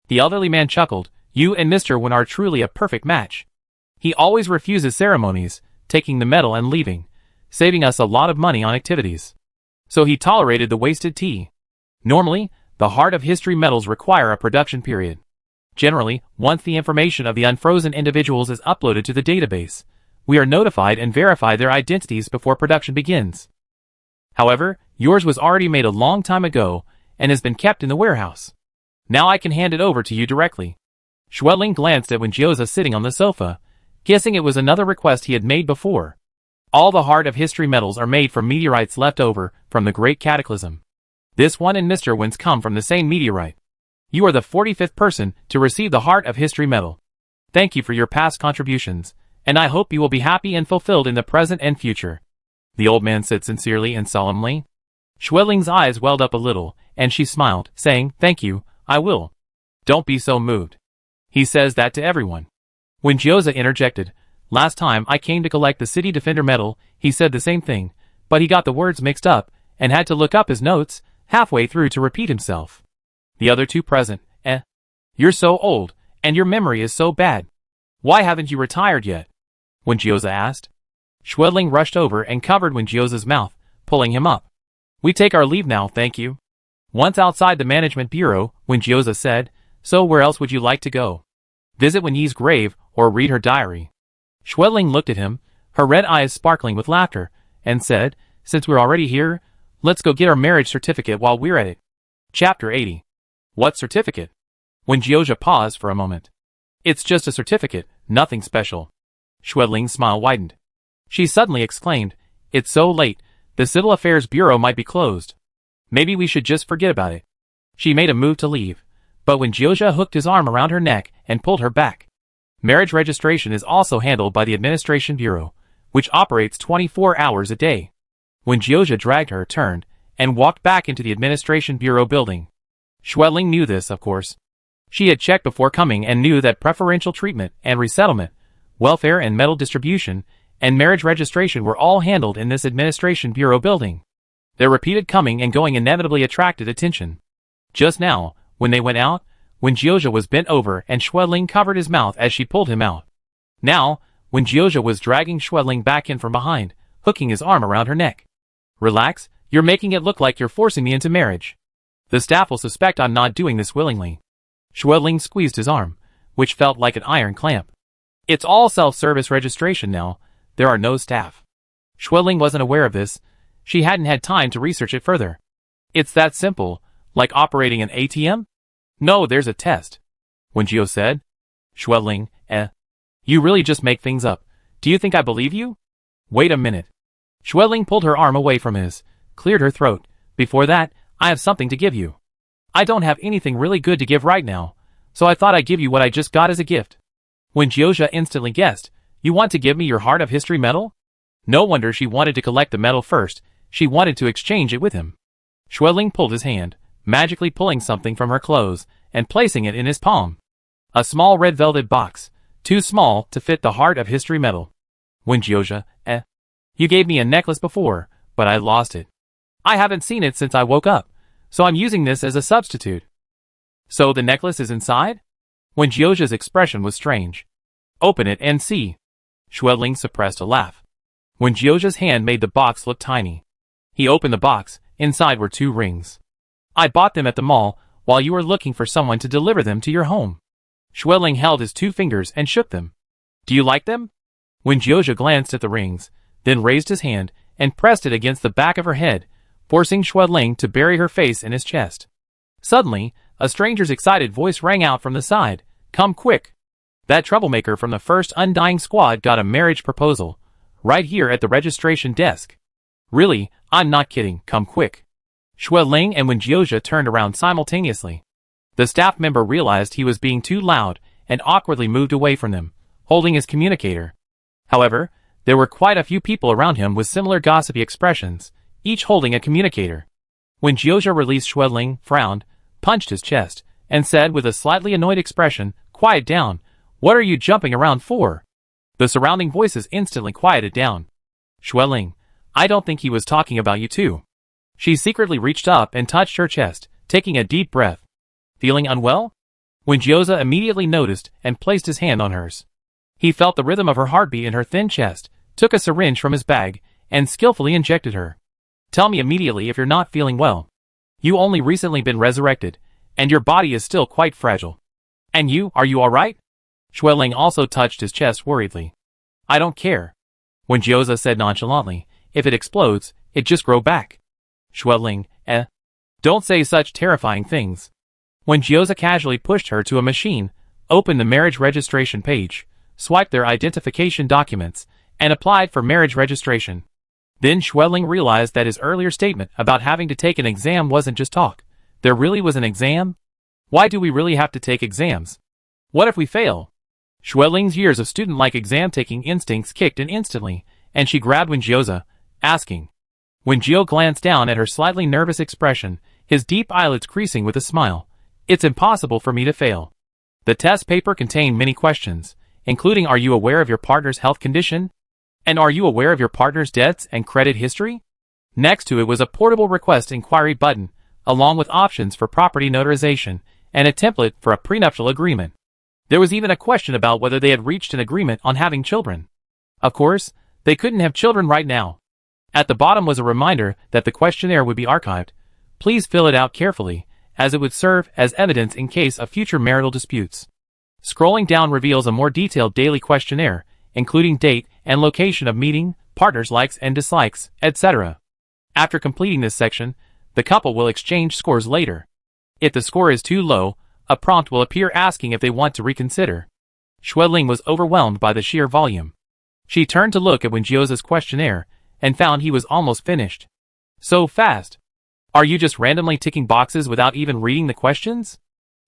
The elderly man chuckled, You and Mr. Wen are truly a perfect match. He always refuses ceremonies, taking the medal and leaving, saving us a lot of money on activities. So he tolerated the wasted tea. Normally, the Heart of History medals require a production period. Generally, once the information of the unfrozen individuals is uploaded to the database, we are notified and verify their identities before production begins. However, yours was already made a long time ago and has been kept in the warehouse. Now I can hand it over to you directly. Xueling glanced at Windjioza sitting on the sofa, guessing it was another request he had made before. All the Heart of History medals are made from meteorites left over from the Great Cataclysm. This one and Mr. Wen's come from the same meteorite. You are the 45th person to receive the Heart of History medal. Thank you for your past contributions, and I hope you will be happy and fulfilled in the present and future. The old man said sincerely and solemnly. Xueling's eyes welled up a little, and she smiled, saying, Thank you, I will. Don't be so moved. He says that to everyone. When Windjioza interjected, Last time I came to collect the City Defender medal, he said the same thing, but he got the words mixed up, and had to look up his notes, halfway through to repeat himself. The other two present, You're so old, and your memory is so bad. Why haven't you retired yet? Windjioza asked. Xueling rushed over and covered Windjioza's mouth, pulling him up. We take our leave now, thank you. Once outside the management bureau, Windjioza said, So where else would you like to go? Visit Wenyi's grave, or read her diary. Xueling looked at him, her red eyes sparkling with laughter, and said, Since we're already here, let's go get our marriage certificate while we're at it. Chapter 80. What certificate? Windjioza paused for a moment. It's just a certificate, nothing special. Xueling's smile widened. She suddenly exclaimed, It's so late, the Civil Affairs Bureau might be closed. Maybe we should just forget about it. She made a move to leave, but Windjioza hooked his arm around her neck and pulled her back. Marriage registration is also handled by the Administration Bureau, which operates 24 hours a day. Windjioza dragged her, turned, and walked back into the Administration Bureau building. Xueling knew this, of course. She had checked before coming and knew that preferential treatment and resettlement, welfare and medal distribution, and marriage registration were all handled in this Administration Bureau building. Their repeated coming and going inevitably attracted attention. Just now, when they went out, Windjioza was bent over and Xueling covered his mouth as she pulled him out. Now, Windjioza was dragging Xueling back in from behind, hooking his arm around her neck. Relax, you're making it look like you're forcing me into marriage. The staff will suspect I'm not doing this willingly. Xueling squeezed his arm, which felt like an iron clamp. It's all self-service registration now, there are no staff. Xueling wasn't aware of this, she hadn't had time to research it further. It's that simple, like operating an ATM? No, there's a test. Windjioza said. Xueling, You really just make things up. Do you think I believe you? Wait a minute. Xueling pulled her arm away from his, cleared her throat. Before that, I have something to give you. I don't have anything really good to give right now, so I thought I'd give you what I just got as a gift. Windjioza instantly guessed, You want to give me your Heart of History medal? No wonder she wanted to collect the medal first, she wanted to exchange it with him. Xueling pulled his hand, magically pulling something from her clothes, and placing it in his palm. A small red velvet box, too small to fit the Heart of History medal. Windjioza, You gave me a necklace before, but I lost it. I haven't seen it since I woke up, so I'm using this as a substitute. So the necklace is inside? Windjioza's expression was strange. Open it and see. Xueling suppressed a laugh. Windjioza's hand made the box look tiny. He opened the box, inside were 2 rings. I bought them at the mall, while you were looking for someone to deliver them to your home. Xueling held his 2 fingers and shook them. Do you like them? Wenjioja glanced at the rings, then raised his hand and pressed it against the back of her head, forcing Xueling to bury her face in his chest. Suddenly, a stranger's excited voice rang out from the side. Come quick! That troublemaker from the first Undying Squad got a marriage proposal, right here at the registration desk. Really, I'm not kidding, come quick. Xueling and Wenjioja turned around simultaneously. The staff member realized he was being too loud and awkwardly moved away from them, holding his communicator. However, there were quite a few people around him with similar gossipy expressions, each holding a communicator. Wenjioja released Xueling, frowned, punched his chest, and said with a slightly annoyed expression, Quiet down, what are you jumping around for? The surrounding voices instantly quieted down. Xueling, I don't think he was talking about you too. She secretly reached up and touched her chest, taking a deep breath. Feeling unwell? Wenjioja immediately noticed and placed his hand on hers. He felt the rhythm of her heartbeat in her thin chest, took a syringe from his bag, and skillfully injected her. Tell me immediately if you're not feeling well. You only recently been resurrected, and your body is still quite fragile. And you, are you alright? Xueling also touched his chest worriedly. I don't care. Wenjioja said nonchalantly, if it explodes, it just grow back. Xueling, don't say such terrifying things. Wenjioja casually pushed her to a machine, opened the marriage registration page, swiped their identification documents, and applied for marriage registration. Then Xueling realized that his earlier statement about having to take an exam wasn't just talk. There really was an exam? Why do we really have to take exams? What if we fail? Xueling's years of student-like exam-taking instincts kicked in instantly, and she grabbed Wenjioja, asking. Wenjio glanced down at her slightly nervous expression, his deep eyelids creasing with a smile. It's impossible for me to fail. The test paper contained many questions, including are you aware of your partner's health condition? And are you aware of your partner's debts and credit history? Next to it was a portable request inquiry button, along with options for property notarization, and a template for a prenuptial agreement. There was even a question about whether they had reached an agreement on having children. Of course, they couldn't have children right now. At the bottom was a reminder that the questionnaire would be archived. Please fill it out carefully, as it would serve as evidence in case of future marital disputes. Scrolling down reveals a more detailed daily questionnaire, including date and location of meeting, partners' likes and dislikes, etc. After completing this section, the couple will exchange scores later. If the score is too low, a prompt will appear asking if they want to reconsider. Xueling was overwhelmed by the sheer volume. She turned to look at Wenjioja's questionnaire, and found he was almost finished. So fast. Are you just randomly ticking boxes without even reading the questions?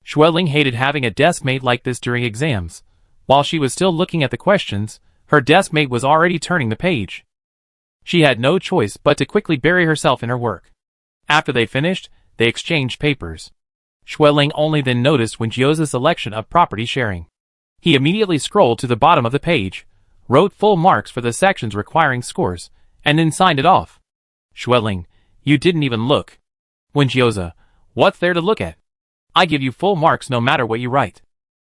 Xueling hated having a deskmate like this during exams. While she was still looking at the questions, her deskmate was already turning the page. She had no choice but to quickly bury herself in her work. After they finished, they exchanged papers. Xueling only then noticed Wenjioja's selection of property sharing. He immediately scrolled to the bottom of the page, wrote full marks for the sections requiring scores, and then signed it off. Xueling, you didn't even look. Wenjioja, what's there to look at? I give you full marks no matter what you write.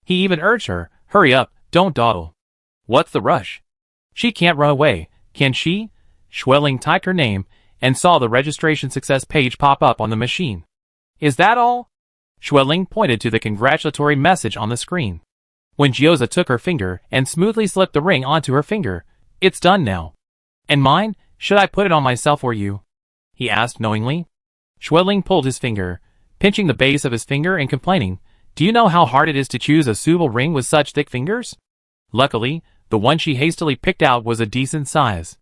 He even urged her, hurry up, don't dawdle. What's the rush? She can't run away, can she? Xueling typed her name, and saw the registration success page pop up on the machine. Is that all? Xueling pointed to the congratulatory message on the screen. Wenjioja took her finger and smoothly slipped the ring onto her finger. It's done now. And mine? Should I put it on myself or you? He asked knowingly. Xueling pulled his finger, pinching the base of his finger and complaining, do you know how hard it is to choose a suitable ring with such thick fingers? Luckily, the one she hastily picked out was a decent size.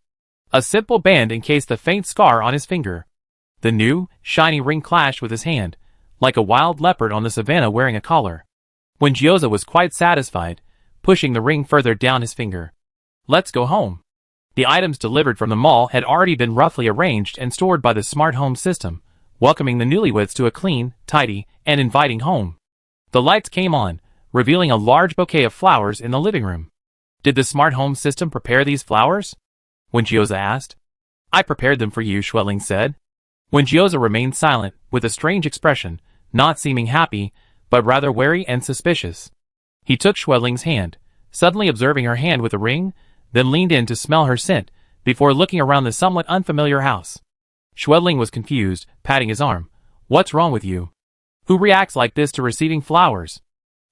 A simple band encased the faint scar on his finger. The new, shiny ring clashed with his hand, like a wild leopard on the savannah wearing a collar. Wenjioja was quite satisfied, pushing the ring further down his finger. Let's go home. The items delivered from the mall had already been roughly arranged and stored by the smart home system, welcoming the newlyweds to a clean, tidy, and inviting home. The lights came on, revealing a large bouquet of flowers in the living room. Did the smart home system prepare these flowers? Wenjioja asked. I prepared them for you, Xueling said. Wenjioja remained silent, with a strange expression, not seeming happy, but rather wary and suspicious. He took Xueling's hand, suddenly observing her hand with the ring, then leaned in to smell her scent, before looking around the somewhat unfamiliar house. Xueling was confused, patting his arm. What's wrong with you? Who reacts like this to receiving flowers?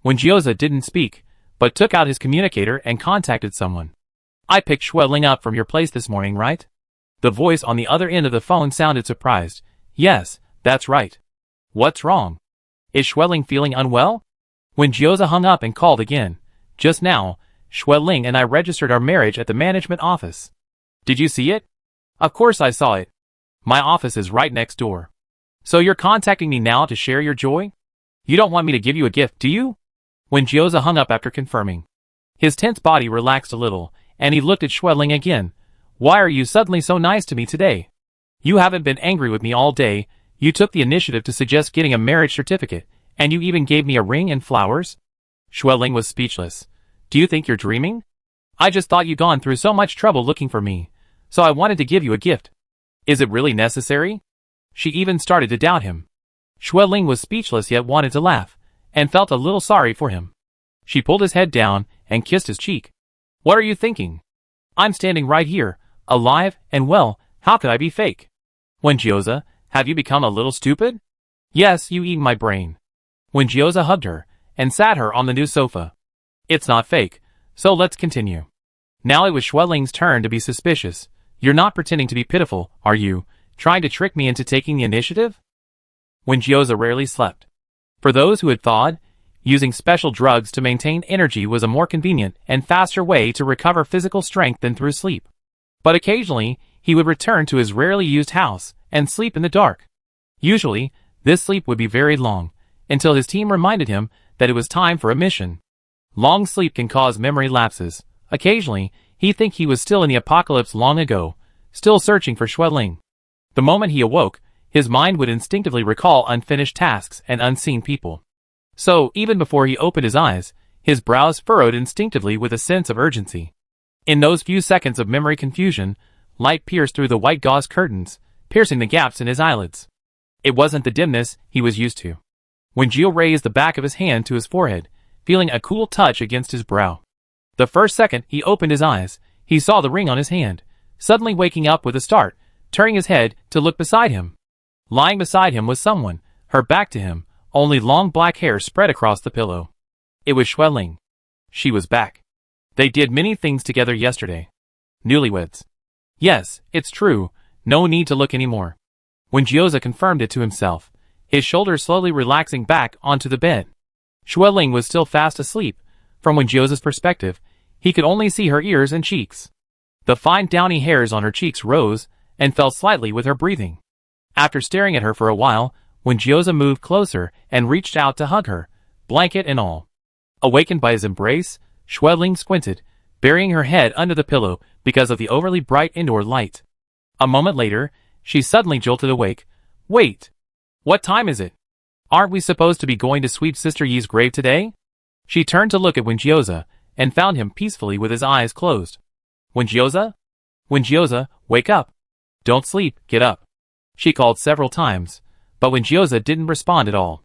When Gyoza didn't speak, but took out his communicator and contacted someone. I picked Xueling up from your place this morning, right? The voice on the other end of the phone sounded surprised. Yes, that's right. What's wrong? Is Xueling feeling unwell? When Gyoza hung up and called again, just now, Xueling and I registered our marriage at the management office. Did you see it? Of course I saw it. My office is right next door. So you're contacting me now to share your joy? You don't want me to give you a gift, do you? When Gyoza hung up after confirming. His tense body relaxed a little, and he looked at Xueling again. Why are you suddenly so nice to me today? You haven't been angry with me all day. You took the initiative to suggest getting a marriage certificate, and you even gave me a ring and flowers? Xueling was speechless. Do you think you're dreaming? I just thought you'd gone through so much trouble looking for me, so I wanted to give you a gift. Is it really necessary? She even started to doubt him. Xueling was speechless yet wanted to laugh, and felt a little sorry for him. She pulled his head down and kissed his cheek. What are you thinking? I'm standing right here, alive and well, how could I be fake? When Gyoza, have you become a little stupid? Yes, you eat my brain. When Gyoza hugged her, and sat her on the new sofa. It's not fake, so let's continue. Now it was Xueling's turn to be suspicious. You're not pretending to be pitiful, are you, trying to trick me into taking the initiative? When Gyoza rarely slept. For those who had thawed, using special drugs to maintain energy was a more convenient and faster way to recover physical strength than through sleep. But occasionally, he would return to his rarely used house and sleep in the dark. Usually, this sleep would be very long, until his team reminded him that it was time for a mission. Long sleep can cause memory lapses. Occasionally, he'd think he was still in the apocalypse long ago, still searching for Xueling. The moment he awoke, his mind would instinctively recall unfinished tasks and unseen people. So, even before he opened his eyes, his brows furrowed instinctively with a sense of urgency. In those few seconds of memory confusion, light pierced through the white gauze curtains, piercing the gaps in his eyelids. It wasn't the dimness he was used to. When Gio raised the back of his hand to his forehead, feeling a cool touch against his brow. The first second he opened his eyes, he saw the ring on his hand, suddenly waking up with a start, turning his head to look beside him. Lying beside him was someone, her back to him, only long black hair spread across the pillow. It was Xueling. She was back. They did many things together yesterday. Newlyweds. Yes, it's true, no need to look anymore. When Gyoza confirmed it to himself, his shoulders slowly relaxing back onto the bed. Xueling was still fast asleep. From when Gyoza's perspective, he could only see her ears and cheeks. The fine downy hairs on her cheeks rose and fell slightly with her breathing. After staring at her for a while, when Gyoza moved closer and reached out to hug her, blanket and all. Awakened by his embrace, Xueling squinted, burying her head under the pillow because of the overly bright indoor light. A moment later, she suddenly jolted awake. Wait! What time is it? Aren't we supposed to be going to sweep Sister Yi's grave today? She turned to look at Gyoza and found him peacefully with his eyes closed. Gyoza? Gyoza, wake up. Don't sleep, get up. She called several times, but Gyoza didn't respond at all.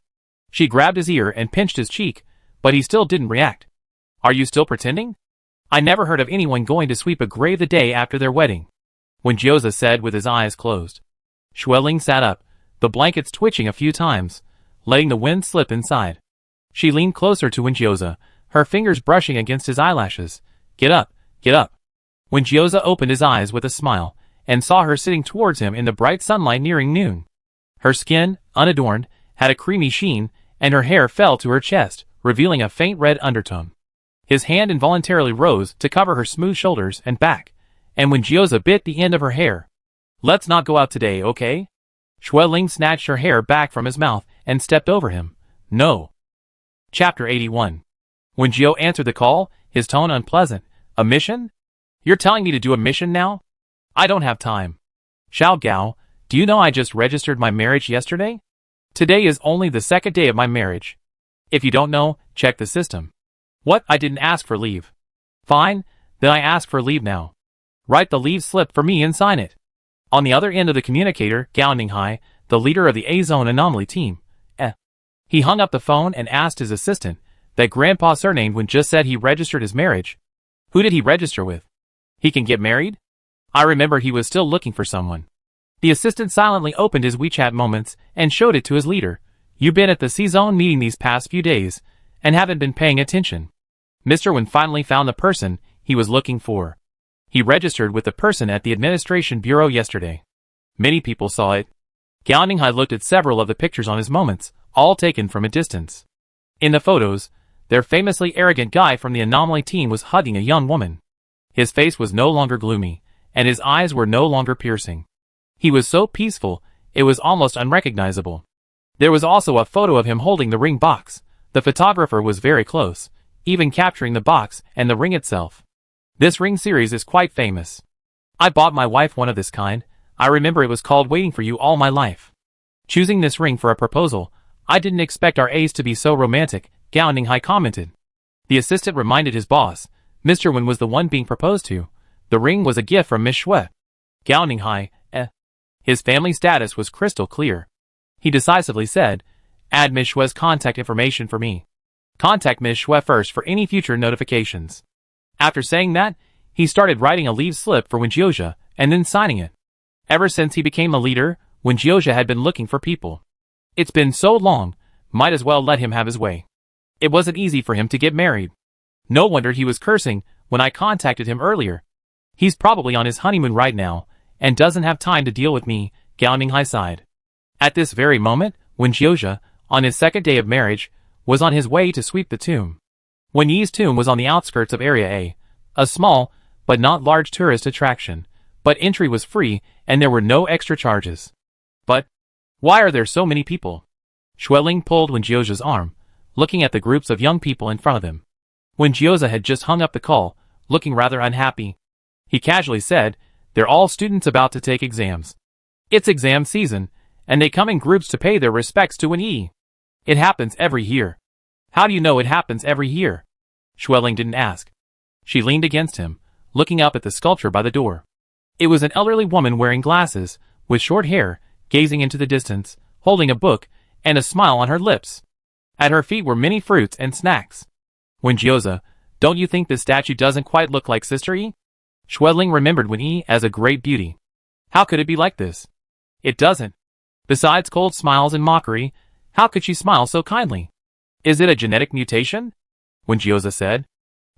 She grabbed his ear and pinched his cheek, but he still didn't react. Are you still pretending? I never heard of anyone going to sweep a grave the day after their wedding. Gyoza said with his eyes closed. Xueling sat up, the blankets twitching a few times, letting the wind slip inside. She leaned closer to Gyoza, her fingers brushing against his eyelashes. Get up, get up. Gyoza opened his eyes with a smile, and saw her sitting towards him in the bright sunlight nearing noon. Her skin, unadorned, had a creamy sheen, and her hair fell to her chest, revealing a faint red undertone. His hand involuntarily rose to cover her smooth shoulders and back, and Gyoza bit the end of her hair. Let's not go out today, okay? Xueling snatched her hair back from his mouth and stepped over him. No. Chapter 81. When Gio answered the call, his tone unpleasant. A mission? You're telling me to do a mission now? I don't have time. Xiao Gao, do you know I just registered my marriage yesterday? Today is only the second day of my marriage. If you don't know, check the system. What? I didn't ask for leave. Fine, then I ask for leave now. Write the leave slip for me and sign it. On the other end of the communicator, Gao Ninghai, the leader of the A-Zone Anomaly team. He hung up the phone and asked his assistant, that grandpa surnamed when just said he registered his marriage. Who did he register with? He can get married? I remembered he was still looking for someone. The assistant silently opened his WeChat Moments and showed it to his leader. You've been at the C-Zone meeting these past few days, and haven't been paying attention. Mr. Wen finally found the person he was looking for. He registered with the person at the Administration Bureau yesterday. Many people saw it. Gao Ninghai looked at several of the pictures on his moments, all taken from a distance. In the photos, their famously arrogant guy from the Anomaly team was hugging a young woman. His face was no longer gloomy, and his eyes were no longer piercing. He was so peaceful, it was almost unrecognizable. There was also a photo of him holding the ring box. The photographer was very close, even capturing the box and the ring itself. This ring series is quite famous. I bought my wife one of this kind. I remember it was called Waiting for You all my life. Choosing this ring for a proposal, I didn't expect our ace to be so romantic, Gao Ninghai commented. The assistant reminded his boss, Mr. Wen was the one being proposed to. The ring was a gift from Miss Shui. Gao Ninghai, His family status was crystal clear. He decisively said, add Miss Shui's contact information for me. Contact Miss Shui first for any future notifications. After saying that, he started writing a leave slip for Wen Jiozha, and then signing it. Ever since he became a leader, Wen Jiozha had been looking for people. It's been so long, might as well let him have his way. It wasn't easy for him to get married. No wonder he was cursing when I contacted him earlier. He's probably on his honeymoon right now, and doesn't have time to deal with me, Gao Ninghai sighed. At this very moment, Wen Jiozha, on his second day of marriage, was on his way to sweep the tomb. Wen Yi's tomb was on the outskirts of Area a small, but not large tourist attraction, but entry was free and there were no extra charges. But why are there so many people? Xueling pulled Wen Jiozha's arm, looking at the groups of young people in front of him. Wen Jiozha had just hung up the call, looking rather unhappy. He casually said, they're all students about to take exams. It's exam season, and they come in groups to pay their respects to Wen Yi. It happens every year. How do you know it happens every year? Xueling didn't ask. She leaned against him, looking up at the sculpture by the door. It was an elderly woman wearing glasses, with short hair, gazing into the distance, holding a book, and a smile on her lips. At her feet were many fruits and snacks. Wen Jiozha, don't you think this statue doesn't quite look like Sister Yi? Xueling remembered Wen Yi as a great beauty. How could it be like this? It doesn't. Besides cold smiles and mockery, how could she smile so kindly? Is it a genetic mutation? Wen Jiozha said.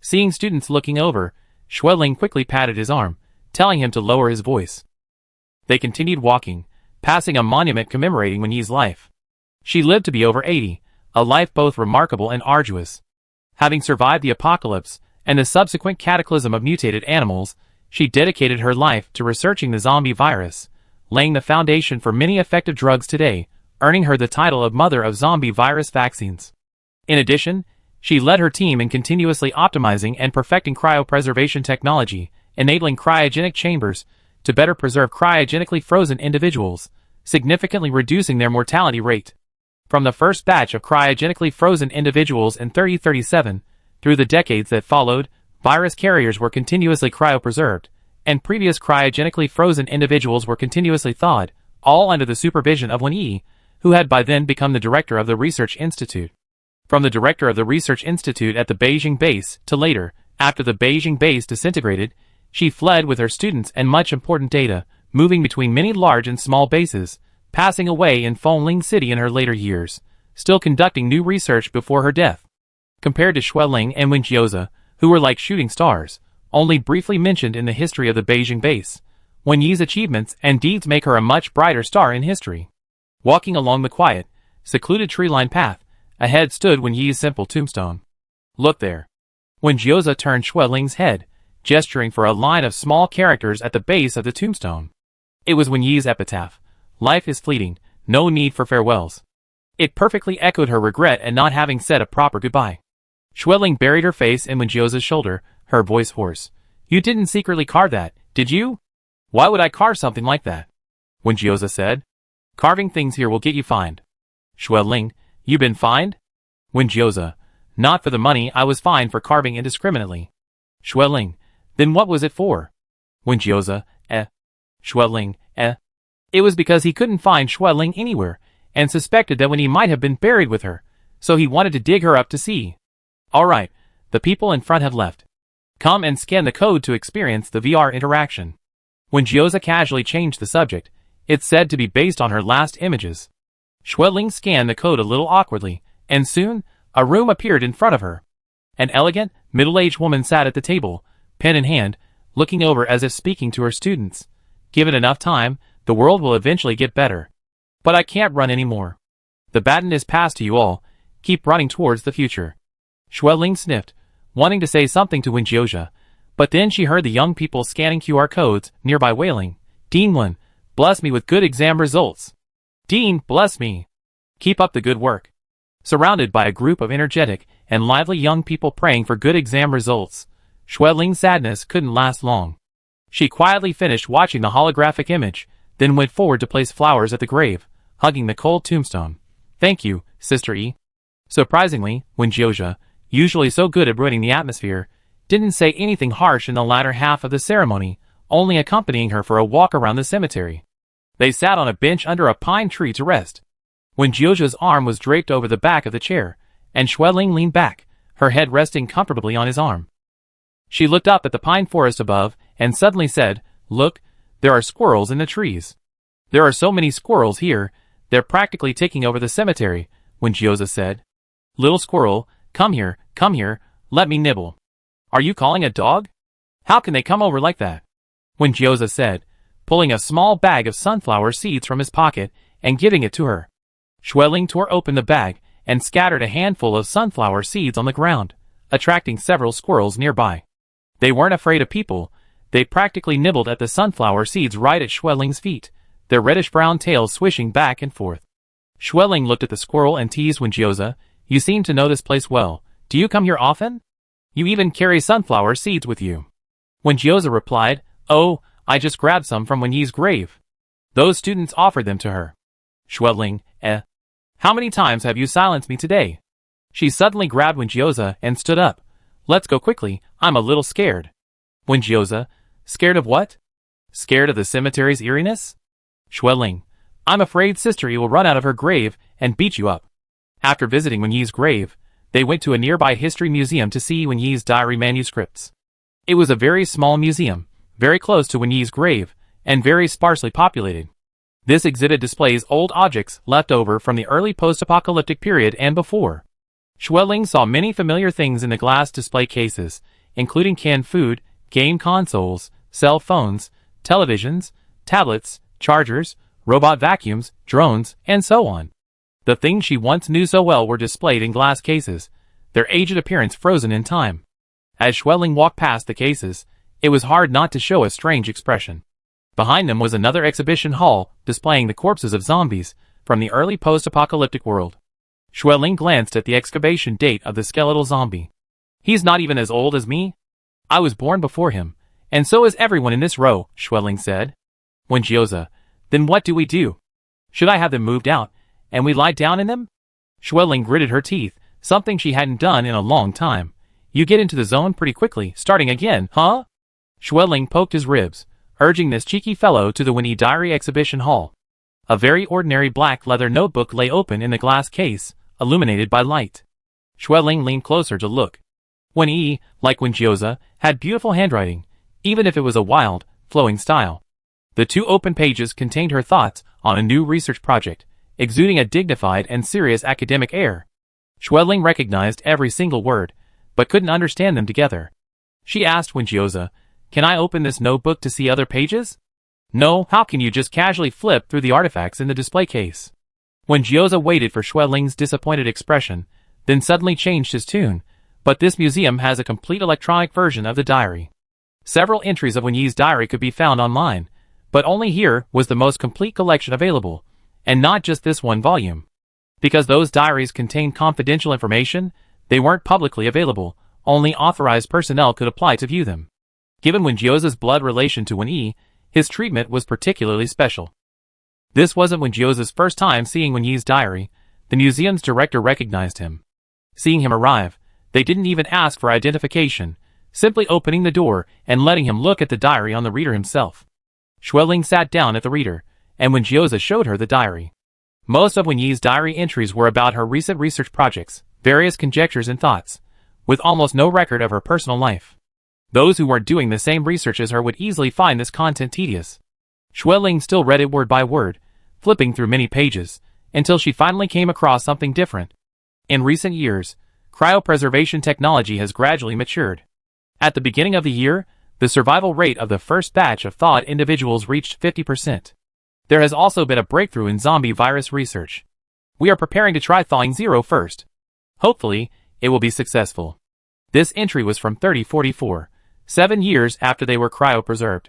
Seeing students looking over, Xueling quickly patted his arm, telling him to lower his voice. They continued walking, passing a monument commemorating Wen Yi's life. She lived to be over 80, a life both remarkable and arduous. Having survived the apocalypse and the subsequent cataclysm of mutated animals, she dedicated her life to researching the zombie virus, laying the foundation for many effective drugs today, earning her the title of Mother of Zombie Virus Vaccines. In addition, she led her team in continuously optimizing and perfecting cryopreservation technology, enabling cryogenic chambers to better preserve cryogenically frozen individuals, significantly reducing their mortality rate. From the first batch of cryogenically frozen individuals in 3037, through the decades that followed, virus carriers were continuously cryopreserved, and previous cryogenically frozen individuals were continuously thawed, all under the supervision of Wen Yi, who had by then become the director of the Research Institute. From the director of the Research Institute at the Beijing base to later, after the Beijing base disintegrated, she fled with her students and much important data, moving between many large and small bases, passing away in Fengling City in her later years, still conducting new research before her death. Compared to Xueling and Wen Jiozha, who were like shooting stars, only briefly mentioned in the history of the Beijing base, Wen Yi's achievements and deeds make her a much brighter star in history. Walking along the quiet, secluded tree-lined path, ahead stood Wen Yi's simple tombstone. Look there. Wen Jiozha turned Xueling's head, gesturing for a line of small characters at the base of the tombstone. It was Wen Yi's epitaph. Life is fleeting, no need for farewells. It perfectly echoed her regret at not having said a proper goodbye. Xueling buried her face in Wen Jiozha's shoulder, her voice hoarse. You didn't secretly carve that, did you? Why would I carve something like that? Wen Jiozha said. Carving things here will get you fined. Xueling, you been fined? Wen Jiozha, not for the money, I was fined for carving indiscriminately. Xueling, then what was it for? Wen Jiozha, Xueling, It was because he couldn't find Xueling anywhere, and suspected that Wen Yi might have been buried with her, so he wanted to dig her up to see. Alright, the people in front have left. Come and scan the code to experience the VR interaction. Wen Jiozha casually changed the subject, it's said to be based on her last images. Ling scanned the code a little awkwardly, and soon, a room appeared in front of her. An elegant, middle-aged woman sat at the table, pen in hand, looking over as if speaking to her students. Given enough time, the world will eventually get better. But I can't run anymore. The baton is passed to you all. Keep running towards the future. Ling sniffed, wanting to say something to Wenjioja, but then she heard the young people scanning QR codes nearby wailing, Dean Wen, bless me with good exam results. Dean, bless me. Keep up the good work. Surrounded by a group of energetic and lively young people praying for good exam results, Ling's sadness couldn't last long. She quietly finished watching the holographic image, then went forward to place flowers at the grave, hugging the cold tombstone. Thank you, Sister E. Surprisingly, Wenjioja, usually so good at ruining the atmosphere, didn't say anything harsh in the latter half of the ceremony, only accompanying her for a walk around the cemetery. They sat on a bench under a pine tree to rest. Wenjioja's arm was draped over the back of the chair, and Ling leaned back, her head resting comfortably on his arm. She looked up at the pine forest above, and suddenly said, Look, there are squirrels in the trees. There are so many squirrels here, they're practically taking over the cemetery, Wenjioja said. Little squirrel, come here, let me nibble. Are you calling a dog? How can they come over like that? Wenjioja said, pulling a small bag of sunflower seeds from his pocket and giving it to her. Ling tore open the bag and scattered a handful of sunflower seeds on the ground, attracting several squirrels nearby. They weren't afraid of people. They practically nibbled at the sunflower seeds right at Ling's feet, their reddish-brown tails swishing back and forth. Ling looked at the squirrel and teased Wenjioja, You seem to know this place well. Do you come here often? You even carry sunflower seeds with you. Wenjioja replied, Oh, I just grabbed some from Wenyi's grave. Those students offered them to her. Ling, How many times have you silenced me today? She suddenly grabbed Wenjioja and stood up. Let's go quickly, I'm a little scared. Wenjioja, scared of what? Scared of the cemetery's eeriness? Ling, I'm afraid Sister E will run out of her grave and beat you up. After visiting Wenyi's grave, they went to a nearby history museum to see Wenyi's diary manuscripts. It was a very small museum, very close to Wenyi's grave, and very sparsely populated. This exhibit displays old objects left over from the early post-apocalyptic period and before. Ling saw many familiar things in the glass display cases, including canned food, game consoles, cell phones, televisions, tablets, chargers, robot vacuums, drones, and so on. The things she once knew so well were displayed in glass cases, their aged appearance frozen in time. As Ling walked past the cases, it was hard not to show a strange expression. Behind them was another exhibition hall displaying the corpses of zombies from the early post-apocalyptic world. Ling glanced at the excavation date of the skeletal zombie. He's not even as old as me. I was born before him, and so is everyone in this row, Ling said. Wenjioja, then what do we do? Should I have them moved out, and we lie down in them? Ling gritted her teeth, something she hadn't done in a long time. You get into the zone pretty quickly, starting again, huh? Ling poked his ribs, urging this cheeky fellow to the Wenyi Diary exhibition hall. A very ordinary black leather notebook lay open in the glass case, illuminated by light. Ling leaned closer to look. Wenyi, like Wenjioja, had beautiful handwriting, even if it was a wild, flowing style. The two open pages contained her thoughts on a new research project, exuding a dignified and serious academic air. Ling recognized every single word, but couldn't understand them together. She asked Wenjioja, Can I open this notebook to see other pages? No, how can you just casually flip through the artifacts in the display case? Wenjioja waited for Ling's disappointed expression, then suddenly changed his tune, but this museum has a complete electronic version of the diary. Several entries of Wenyi's diary could be found online, but only here was the most complete collection available, and not just this one volume. Because those diaries contained confidential information, they weren't publicly available, only authorized personnel could apply to view them. Given Wenjioja's blood relation to Wenyi, his treatment was particularly special. This wasn't Wenjioja's first time seeing Wenyi's diary. The museum's director recognized him. Seeing him arrive, they didn't even ask for identification, simply opening the door and letting him look at the diary on the reader himself. Ling sat down at the reader, and Wenjioja showed her the diary. Most of Wenyi's diary entries were about her recent research projects, various conjectures and thoughts, with almost no record of her personal life. Those who weren't doing the same research as her would easily find this content tedious. Ling still read it word by word, flipping through many pages, until she finally came across something different. In recent years, cryopreservation technology has gradually matured. At the beginning of the year, the survival rate of the first batch of thawed individuals reached 50%. There has also been a breakthrough in zombie virus research. We are preparing to try thawing Zero first. Hopefully, it will be successful. This entry was from 3044, 7 years after they were cryopreserved.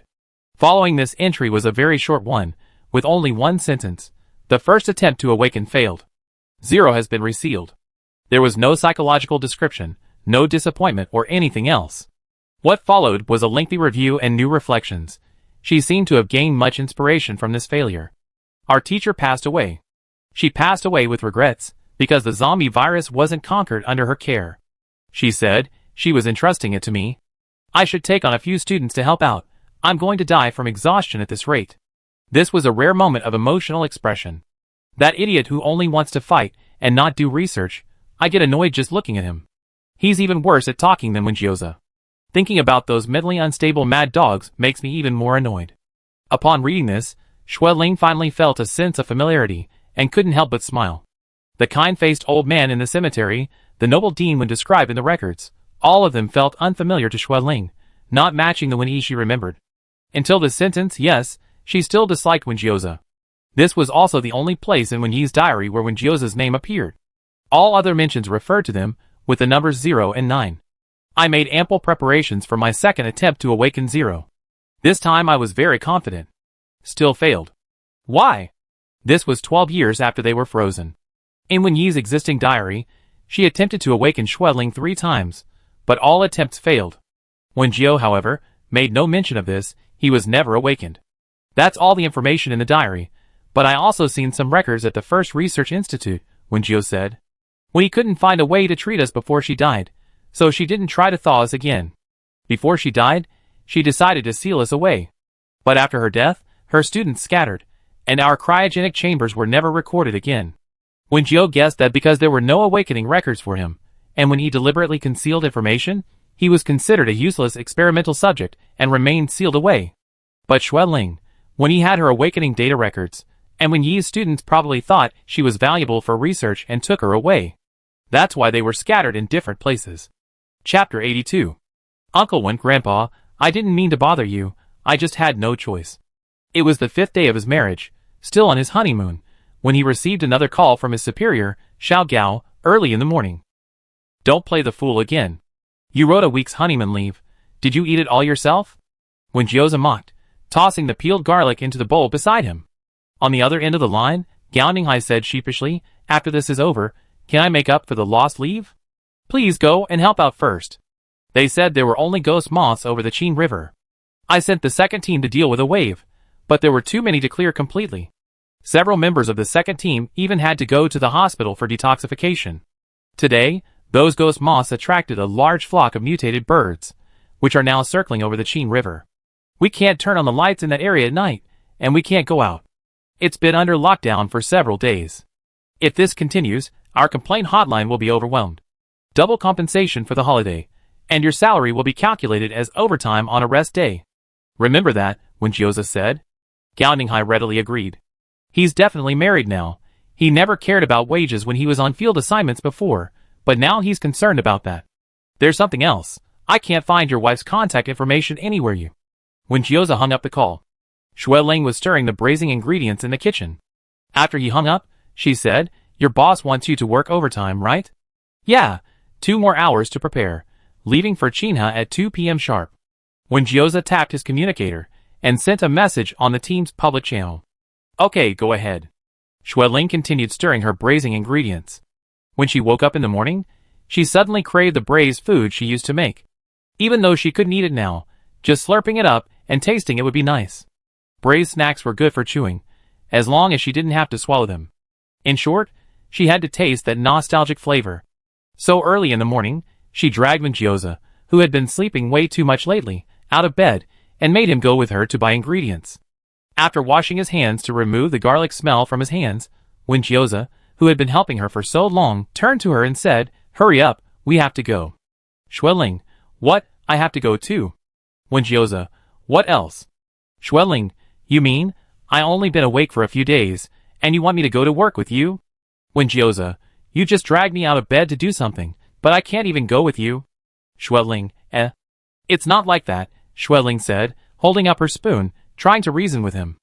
Following this entry was a very short one, with only one sentence. The first attempt to awaken failed. Zero has been resealed. There was no psychological description, no disappointment or anything else. What followed was a lengthy review and new reflections. She seemed to have gained much inspiration from this failure. Our teacher passed away. She passed away with regrets, because the zombie virus wasn't conquered under her care. She said, she was entrusting it to me. I should take on a few students to help out. I'm going to die from exhaustion at this rate. This was a rare moment of emotional expression. That idiot who only wants to fight and not do research, I get annoyed just looking at him. He's even worse at talking than Wenjioza. Thinking about those mentally unstable mad dogs makes me even more annoyed. Upon reading this, Xueling finally felt a sense of familiarity and couldn't help but smile. The kind-faced old man in the cemetery, the noble dean when described in the records, all of them felt unfamiliar to Xueling, not matching the Wenyi she remembered. Until this sentence, yes, she still disliked Wenjioza. This was also the only place in Wenyi's diary where Wenjioza's name appeared. All other mentions referred to them with the numbers 0 and 9. I made ample preparations for my second attempt to awaken Zero. This time I was very confident. Still failed. Why? This was 12 years after they were frozen. In Wenyi's existing diary, she attempted to awaken Xueling 3 times, but all attempts failed. Wenjio, however, made no mention of this. He was never awakened. That's all the information in the diary, but I also seen some records at the first research institute, Wenjio said. Wenyi couldn't find a way to treat us before she died, so she didn't try to thaw us again. Before she died, she decided to seal us away. But after her death, her students scattered, and our cryogenic chambers were never recorded again. Wenjio guessed that because there were no awakening records for him, and when he deliberately concealed information, he was considered a useless experimental subject and remained sealed away. But Xueling, when he had her awakening data records, and when Yi's students probably thought she was valuable for research and took her away. That's why they were scattered in different places. Chapter 82. Uncle Wen, Grandpa, I didn't mean to bother you, I just had no choice. It was the 5th day of his marriage, still on his honeymoon, when he received another call from his superior, Xiao Gao, early in the morning. Don't play the fool again. You wrote a week's honeymoon leave. Did you eat it all yourself? Wenjioza mocked, tossing the peeled garlic into the bowl beside him. On the other end of the line, Gao Ninghai said sheepishly, after this is over, can I make up for the lost leave? Please go and help out first. They said there were only ghost moths over the Qin River. I sent the second team to deal with a wave, but there were too many to clear completely. Several members of the second team even had to go to the hospital for detoxification. Today, those ghost moths attracted a large flock of mutated birds, which are now circling over the Qin River. We can't turn on the lights in that area at night, and we can't go out. It's been under lockdown for several days. If this continues, our complaint hotline will be overwhelmed. Double compensation for the holiday, and your salary will be calculated as overtime on a rest day. Remember that, Wenjioza said. Gao Ninghai readily agreed. He's definitely married now. He never cared about wages when he was on field assignments before, but now he's concerned about that. There's something else. I can't find your wife's contact information anywhere. Wenjioza hung up the call. Xueling was stirring the braising ingredients in the kitchen. After he hung up, she said, your boss wants you to work overtime, right? Yeah, 2 more hours to prepare, leaving for Qinha at 2 p.m. sharp. Wenjioza tapped his communicator and sent a message on the team's public channel. Okay, go ahead. Xueling continued stirring her braising ingredients. When she woke up in the morning, she suddenly craved the braised food she used to make. Even though she couldn't eat it now, just slurping it up and tasting it would be nice. Braised snacks were good for chewing, as long as she didn't have to swallow them. In short, she had to taste that nostalgic flavor. So early in the morning, she dragged Wenjioza, who had been sleeping way too much lately, out of bed, and made him go with her to buy ingredients. After washing his hands to remove the garlic smell from his hands, Wenjioza, who had been helping her for so long, turned to her and said, hurry up, we have to go. Xueling, what, I have to go too? Wenjioza, what else? Xueling, you mean, I only been awake for a few days, And you want me to go to work with you? When Gyoza, you just dragged me out of bed to do something, but I can't even go with you. Xueling, It's not like that, Xueling said, holding up her spoon, trying to reason with him.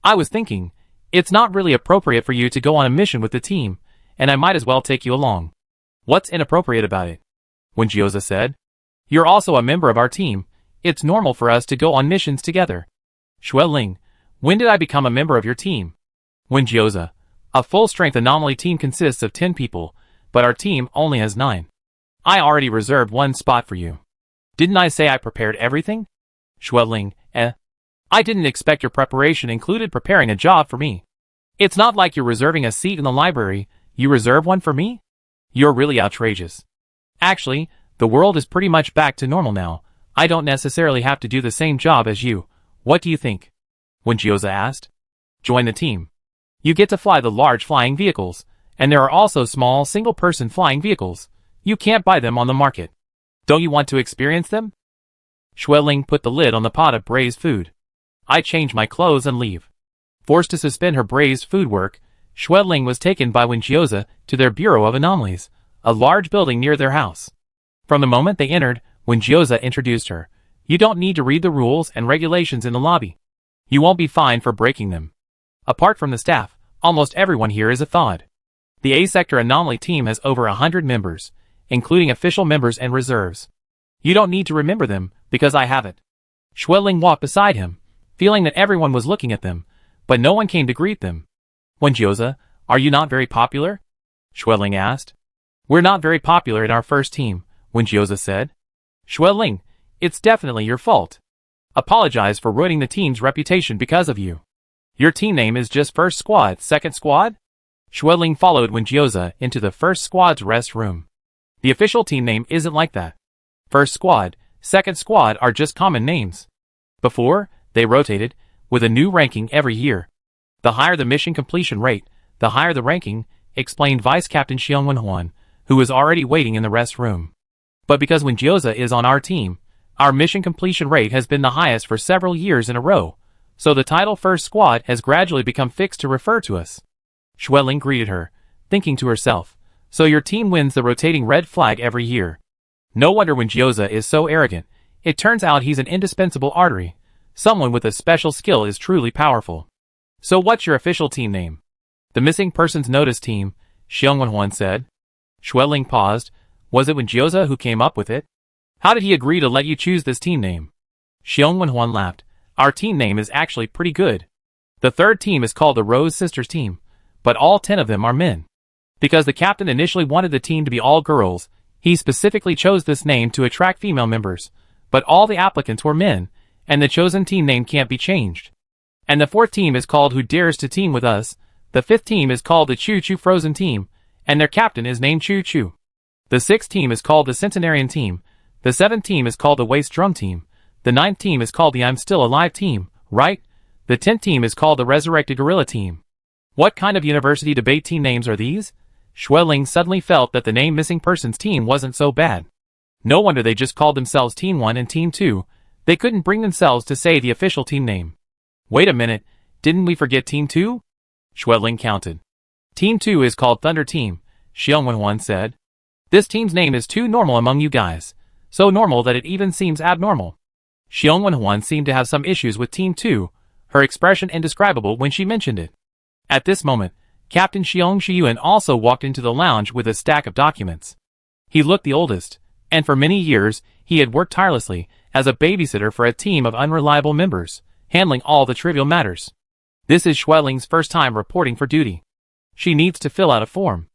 I was thinking, it's not really appropriate for you to go on a mission with the team, and I might as well take you along. What's inappropriate about it? When Gyoza said, You're also a member of our team. It's normal for us to go on missions together. Xueling, when did I become a member of your team? When Gyoza, a full-strength anomaly team consists of 10 people, but our team only has 9. I already reserved 1 spot for you. Didn't I say I prepared everything? Xueling, I didn't expect your preparation included preparing a job for me. It's not like you're reserving a seat in the library, you reserve one for me? You're really outrageous. Actually, the world is pretty much back to normal now. I don't necessarily have to do the same job as you. What do you think? When Gyoza asked. Join the team. You get to fly the large flying vehicles, and there are also small single-person flying vehicles. You can't buy them on the market. Don't you want to experience them? Xueling put the lid on the pot of braised food. I change my clothes and leave. Forced to suspend her braised food work, Xueling was taken by Wen Gyoza to their Bureau of Anomalies, a large building near their house. From the moment they entered, Wen Gyoza introduced her. You don't need to read the rules and regulations in the lobby. You won't be fined for breaking them. Apart from the staff, almost everyone here is a thawed. The A-Sector Anomaly team has over 100 members, including official members and reserves. You don't need to remember them, because I have it. Xueling walked beside him, feeling that everyone was looking at them, but no one came to greet them. Wen Gyoza, are you not very popular? Xueling asked. We're not very popular in our first team, Wen Gyoza said. Xueling, it's definitely your fault. Apologize for ruining the team's reputation because of you. Your team name is just First Squad, Second Squad? Xueling followed Wen Gyoza into the First Squad's rest room. The official team name isn't like that. First Squad, Second Squad are just common names. Before, they rotated, with a new ranking every year. The higher the mission completion rate, the higher the ranking, explained Vice Captain Xiong Wenhuan, who was already waiting in the rest room. But because Wen Gyoza is on our team, our mission completion rate has been the highest for several years in a row, so the title First Squad has gradually become fixed to refer to us. Xueling greeted her, thinking to herself, so your team wins the rotating red flag every year. No wonder Wen Gyoza is so arrogant. It turns out he's an indispensable artery. Someone with a special skill is truly powerful. So what's your official team name? The Missing Persons Notice Team, Xiong Wenhuan said. Xueling paused. Was it Wen Gyoza who came up with it? How did he agree to let you choose this team name? Xiong Wenhuan laughed. Our team name is actually pretty good. The third team is called the Rose Sisters Team, but all 10 of them are men. Because the captain initially wanted the team to be all girls, he specifically chose this name to attract female members, but all the applicants were men, and the chosen team name can't be changed. And the fourth team is called Who Dares to Team With Us, the fifth team is called the Choo Choo Frozen Team, and their captain is named Choo Choo. The sixth team is called the Centenarian Team, the seventh team is called the Waste Drum Team, the ninth team is called the I'm Still Alive Team, right? The 10th team is called the Resurrected Gorilla Team. What kind of university debate team names are these? Xueling suddenly felt that the name Missing Persons Team wasn't so bad. No wonder they just called themselves Team 1 and Team 2. They couldn't bring themselves to say the official team name. Wait a minute, didn't we forget Team 2? Xueling counted. Team 2 is called Thunder Team, Xiong Wenhuan said. This team's name is too normal among you guys. So normal that it even seems abnormal. Xiong Wenhuan seemed to have some issues with Team 2, her expression indescribable when she mentioned it. At this moment, Captain Xiong Shiyuan also walked into the lounge with a stack of documents. He looked the oldest, and for many years, he had worked tirelessly as a babysitter for a team of unreliable members, handling all the trivial matters. This is Xueling's first time reporting for duty. She needs to fill out a form.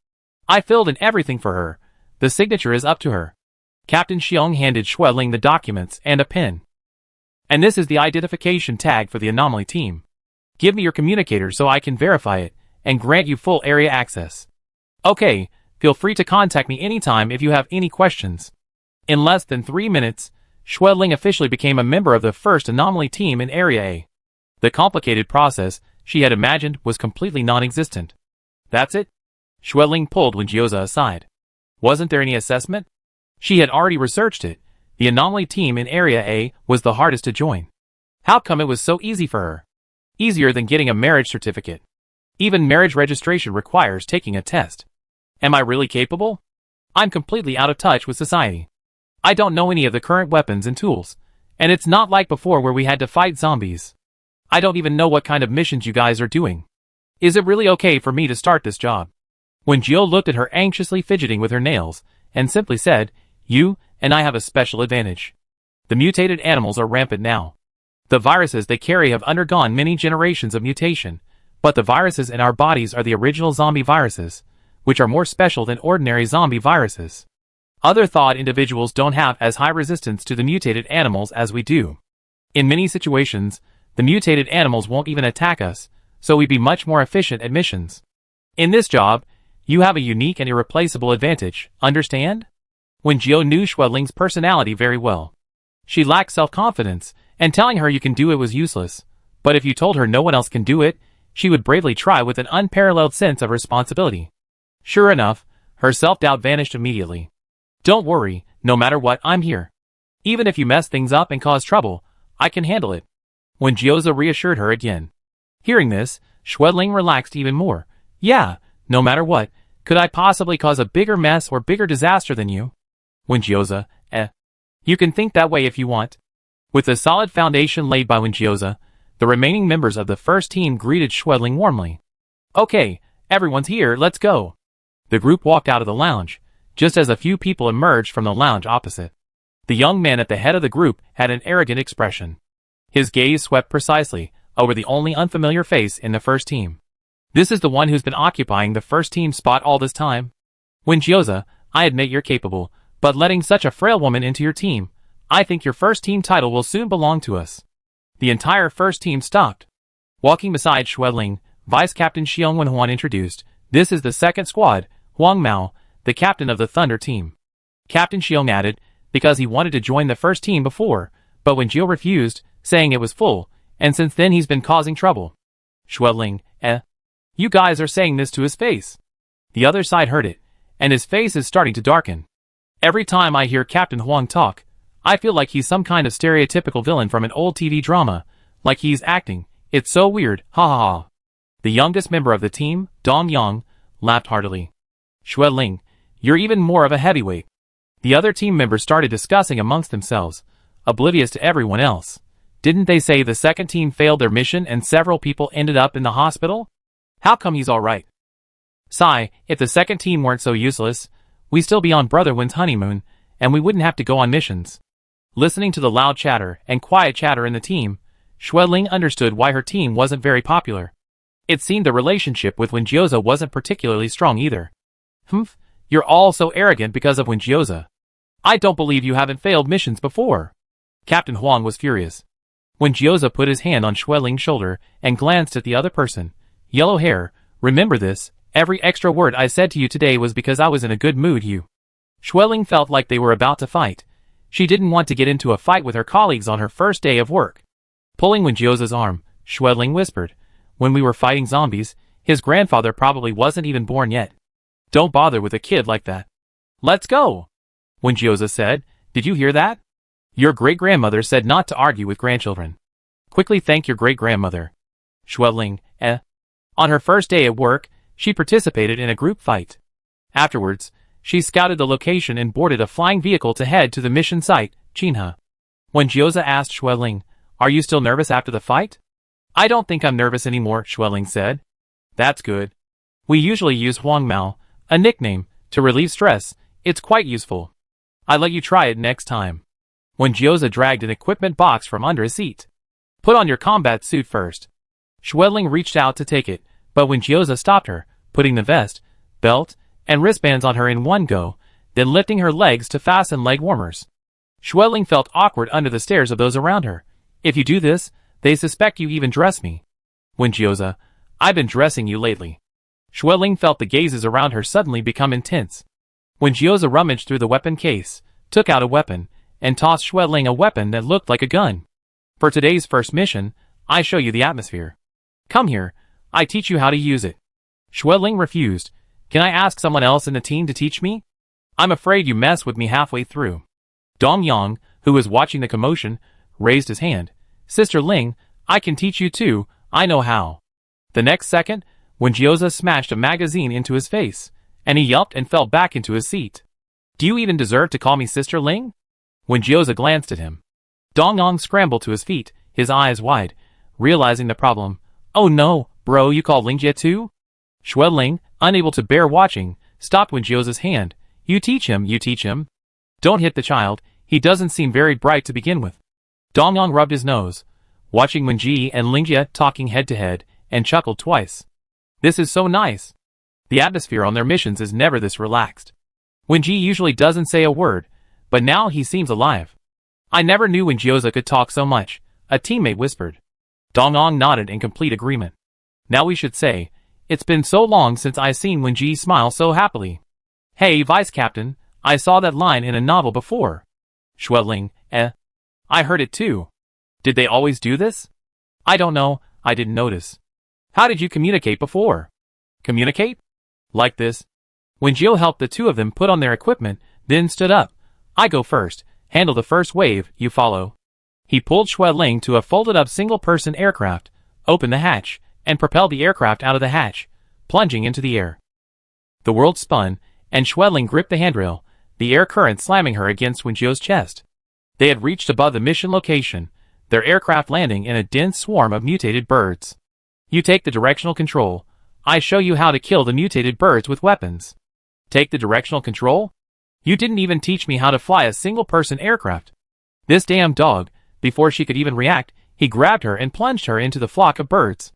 I filled in everything for her. The signature is up to her. Captain Xiong handed Xueling the documents and a pen. And this is the identification tag for the anomaly team. Give me your communicator so I can verify it, and grant you full area access. Okay, feel free to contact me anytime if you have any questions. In less than 3 minutes, Xueling officially became a member of the first anomaly team in Area A. The complicated process she had imagined was completely non-existent. That's it? Xueling pulled Wen Gyoza aside. Wasn't there any assessment? She had already researched it. The anomaly team in Area A was the hardest to join. How come it was so easy for her? Easier than getting a marriage certificate. Even marriage registration requires taking a test. Am I really capable? I'm completely out of touch with society. I don't know any of the current weapons and tools, and it's not like before where we had to fight zombies. I don't even know what kind of missions you guys are doing. Is it really okay for me to start this job? When Jill looked at her anxiously fidgeting with her nails, and simply said, "You and I have a special advantage. The mutated animals are rampant now. The viruses they carry have undergone many generations of mutation, but the viruses in our bodies are the original zombie viruses, which are more special than ordinary zombie viruses. Other thawed individuals don't have as high resistance to the mutated animals as we do. In many situations, the mutated animals won't even attack us, so we'd be much more efficient at missions. In this job, you have a unique and irreplaceable advantage, understand?" When Jill knew Schwedling's personality very well, she lacked self-confidence, and telling her you can do it was useless, but if you told her no one else can do it, she would bravely try with an unparalleled sense of responsibility. Sure enough, her self-doubt vanished immediately. "Don't worry, no matter what, I'm here. Even if you mess things up and cause trouble, I can handle it." When Gyoza reassured her again. Hearing this, Schwedling relaxed even more. "Yeah, no matter what, could I possibly cause a bigger mess or bigger disaster than you?" When Gyoza, You can think that way if you want." With the solid foundation laid by Gyoza, the remaining members of the first team greeted Schwedling warmly. "Okay, everyone's here, let's go." The group walked out of the lounge, just as a few people emerged from the lounge opposite. The young man at the head of the group had an arrogant expression. His gaze swept precisely over the only unfamiliar face in the first team. "This is the one who's been occupying the first team spot all this time? Gyoza, I admit you're capable, but letting such a frail woman into your team, I think your first team title will soon belong to us." The entire first team stopped. Walking beside Schwedling, Vice Captain Xiong Wenhuan introduced, "This is the second squad, Huang Mao, the captain of the Thunder team." Captain Xiong added, because he wanted to join the first team before, but when Jill refused, saying it was full, and since then he's been causing trouble. Schwedling, You guys are saying this to his face. The other side heard it, and his face is starting to darken. Every time I hear Captain Huang talk, I feel like he's some kind of stereotypical villain from an old TV drama, like he's acting. It's so weird, ha ha ha. The youngest member of the team, Dong Yang, laughed heartily. "Schwedling, you're even more of a heavyweight." The other team members started discussing amongst themselves, oblivious to everyone else. Didn't they say the second team failed their mission and several people ended up in the hospital? How come he's alright? Sigh, if the second team weren't so useless, we'd still be on Brother Win's honeymoon, and we wouldn't have to go on missions. Listening to the loud chatter and quiet chatter in the team, Schwedling understood why her team wasn't very popular. It seemed the relationship with Gyoza wasn't particularly strong either. "Humph, you're all so arrogant because of Gyoza. I don't believe you haven't failed missions before." Captain Huang was furious. Gyoza put his hand on Schwedling's shoulder and glanced at the other person. "Yellow hair, remember this, every extra word I said to you today was because I was in a good mood. Schwedling felt like they were about to fight. She didn't want to get into a fight with her colleagues on her first day of work. Pulling Gyoza's arm, Schwedling whispered, "When we were fighting zombies, his grandfather probably wasn't even born yet. Don't bother with a kid like that. Let's go." Gyoza said, "Did you hear that? Your great-grandmother said not to argue with grandchildren. Quickly thank your great-grandmother." Schwedling, On her first day at work, she participated in a group fight. Afterwards, she scouted the location and boarded a flying vehicle to head to the mission site, Chinha. Gyoza asked Schwedling, "Are you still nervous after the fight?" "I don't think I'm nervous anymore," Schwedling said. "That's good. We usually use Huang Mao, a nickname, to relieve stress. It's quite useful. I'll let you try it next time." Gyoza dragged an equipment box from under his seat. "Put on your combat suit first." Schwedling reached out to take it, but Gyoza stopped her, putting the vest, belt, and wristbands on her in one go, then lifting her legs to fasten leg warmers. Schwedling felt awkward under the stares of those around her. "If you do this, they suspect you even dress me." Gyoza, "I've been dressing you lately." Schwedling felt the gazes around her suddenly become intense. Gyoza rummaged through the weapon case, took out a weapon, and tossed Schwedling a weapon that looked like a gun. "For today's first mission, I show you the atmosphere. Come here, I teach you how to use it." Schwedling refused. "Can I ask someone else in the team to teach me? I'm afraid you mess with me halfway through." Dong Yang, who was watching the commotion, raised his hand. "Sister Ling, I can teach you too, I know how." The next second, when Gyoza smashed a magazine into his face, and he yelped and fell back into his seat. Do you even deserve to call me Sister Ling? When Gyoza glanced at him, Dongyong scrambled to his feet, his eyes wide, realizing the problem. Oh no, bro, you call Lingjie too? Ling, unable to bear watching, stopped when Gyoza's hand. You teach him, you teach him. Don't hit the child, he doesn't seem very bright to begin with. Dongyong rubbed his nose, watching Wenji and Lingjie talking head to head, and chuckled twice. This is so nice. The atmosphere on their missions is never this relaxed. Wenji usually doesn't say a word, but now he seems alive. I never knew when Gyoza could talk so much, a teammate whispered. Dongyong nodded in complete agreement. Now we should say, it's been so long since I seen Wenji smile so happily. Hey, Vice Captain, I saw that line in a novel before. Ling, I heard it too. Did they always do this? I don't know, I didn't notice. How did you communicate before? Communicate? Like this? When Gio helped the two of them put on their equipment, then stood up. I go first, handle the first wave, you follow. He pulled Ling to a folded-up single-person aircraft, opened the hatch, and propelled the aircraft out of the hatch, plunging into the air. The world spun, and Ling gripped the handrail, the air current slamming her against Wenjio's chest. They had reached above the mission location, their aircraft landing in a dense swarm of mutated birds. You take the directional control. I show you how to kill the mutated birds with weapons. Take the directional control? You didn't even teach me how to fly a single-person aircraft. This damn dog, before she could even react, he grabbed her and plunged her into the flock of birds.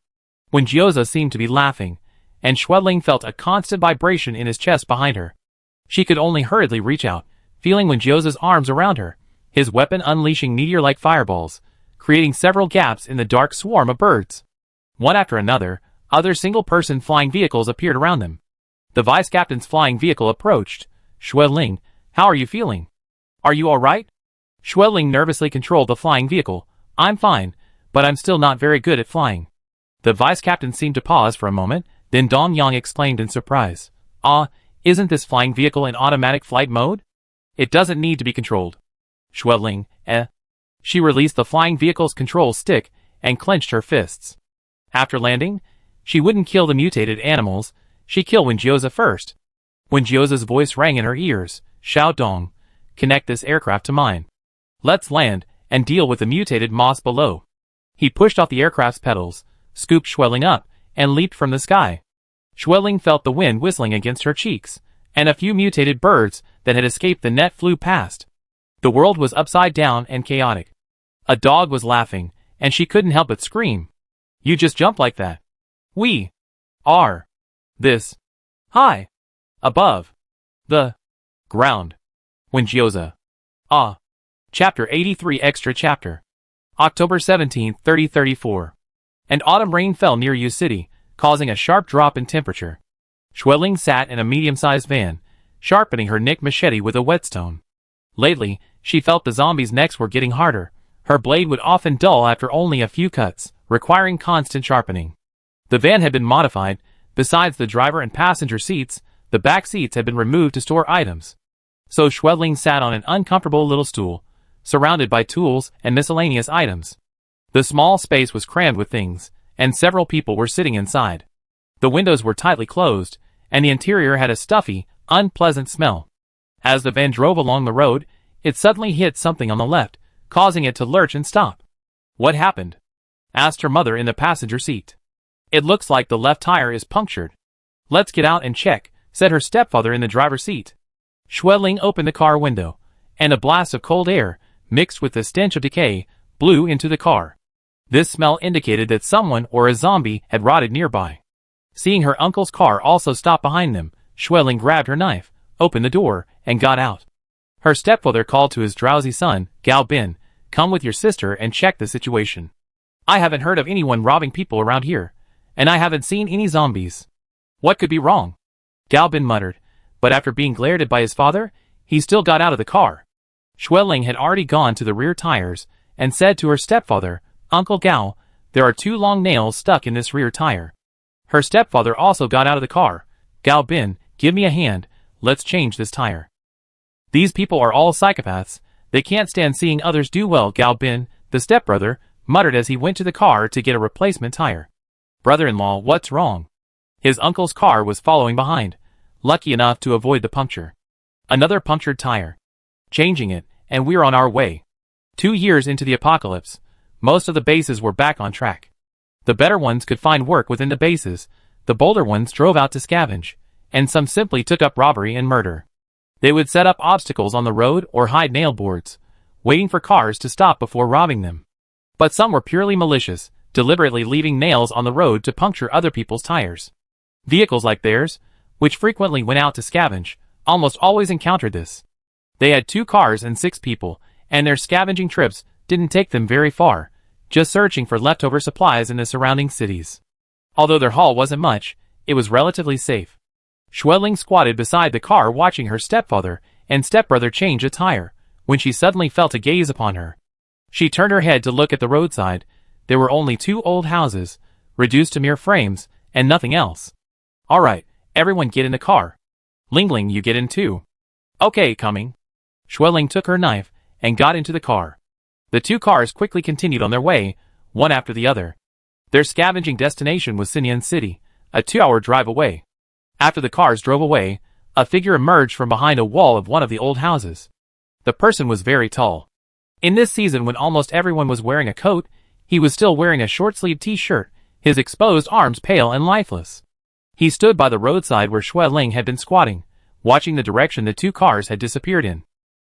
When Gyoza seemed to be laughing, and Ling felt a constant vibration in his chest behind her. She could only hurriedly reach out, feeling when Gyoza's arms around her, his weapon unleashing meteor-like fireballs, creating several gaps in the dark swarm of birds. One after another, other single-person flying vehicles appeared around them. The vice captain's flying vehicle approached. Ling, how are you feeling? Are you alright? Ling nervously controlled the flying vehicle. I'm fine, but I'm still not very good at flying. The vice captain seemed to pause for a moment, then Dongyong exclaimed in surprise. Isn't this flying vehicle in automatic flight mode? It doesn't need to be controlled. Ling, She released the flying vehicle's control stick and clenched her fists. After landing, she wouldn't kill the mutated animals, she'd kill Wenjioza first. Wenjioza's voice rang in her ears. Xiao Dong, connect this aircraft to mine. Let's land, and deal with the mutated moss below. He pushed off the aircraft's pedals, scooped Ling up, and leaped from the sky. Ling felt the wind whistling against her cheeks, and a few mutated birds that had escaped the net flew past. The world was upside down and chaotic. A dog was laughing, and she couldn't help but scream. You just jump like that. We are this high above the ground. When Gyoza. Chapter 83 Extra Chapter. October 17, 3034. An autumn rain fell near Yu City, causing a sharp drop in temperature. Ling sat in a medium-sized van, sharpening her nick machete with a whetstone. Lately, she felt the zombies' necks were getting harder. Her blade would often dull after only a few cuts, requiring constant sharpening. The van had been modified. Besides the driver and passenger seats, the back seats had been removed to store items. So Ling sat on an uncomfortable little stool, surrounded by tools and miscellaneous items. The small space was crammed with things, and several people were sitting inside. The windows were tightly closed, and the interior had a stuffy, unpleasant smell. As the van drove along the road, it suddenly hit something on the left, causing it to lurch and stop. What happened? Asked her mother in the passenger seat. It looks like the left tire is punctured. Let's get out and check, said her stepfather in the driver's seat. Ling opened the car window, and a blast of cold air, mixed with the stench of decay, blew into the car. This smell indicated that someone or a zombie had rotted nearby. Seeing her uncle's car also stop behind them, Ling grabbed her knife, opened the door, and got out. Her stepfather called to his drowsy son, Gao Bin, come with your sister and check the situation. I haven't heard of anyone robbing people around here, and I haven't seen any zombies. What could be wrong? Gao Bin muttered, but after being glared at by his father, he still got out of the car. Ling had already gone to the rear tires, and said to her stepfather, Uncle Gao, there are 2 long nails stuck in this rear tire. Her stepfather also got out of the car. Gao Bin, give me a hand, let's change this tire. These people are all psychopaths, they can't stand seeing others do well. Gao Bin, the stepbrother, muttered as he went to the car to get a replacement tire. Brother-in-law, what's wrong? His uncle's car was following behind, lucky enough to avoid the puncture. Another punctured tire. Changing it, and we're on our way. 2 years into the apocalypse, most of the bases were back on track. The better ones could find work within the bases, the bolder ones drove out to scavenge, and some simply took up robbery and murder. They would set up obstacles on the road or hide nail boards, waiting for cars to stop before robbing them. But some were purely malicious, deliberately leaving nails on the road to puncture other people's tires. Vehicles like theirs, which frequently went out to scavenge, almost always encountered this. They had 2 cars and 6 people, and their scavenging trips didn't take them very far, just searching for leftover supplies in the surrounding cities. Although their haul wasn't much, it was relatively safe. Schwedling squatted beside the car watching her stepfather and stepbrother change a tire, when she suddenly felt a gaze upon her. She turned her head to look at the roadside. There were only 2 old houses, reduced to mere frames, and nothing else. "All right, everyone get in the car. Lingling, you get in too." "Okay, coming." Schwedling took her knife and got into the car. The 2 cars quickly continued on their way, one after the other. Their scavenging destination was Sinyan City, a 2-hour drive away. After the cars drove away, a figure emerged from behind a wall of one of the old houses. The person was very tall. In this season when almost everyone was wearing a coat, he was still wearing a short-sleeved t-shirt, his exposed arms pale and lifeless. He stood by the roadside where Schwedling had been squatting, watching the direction the 2 cars had disappeared in.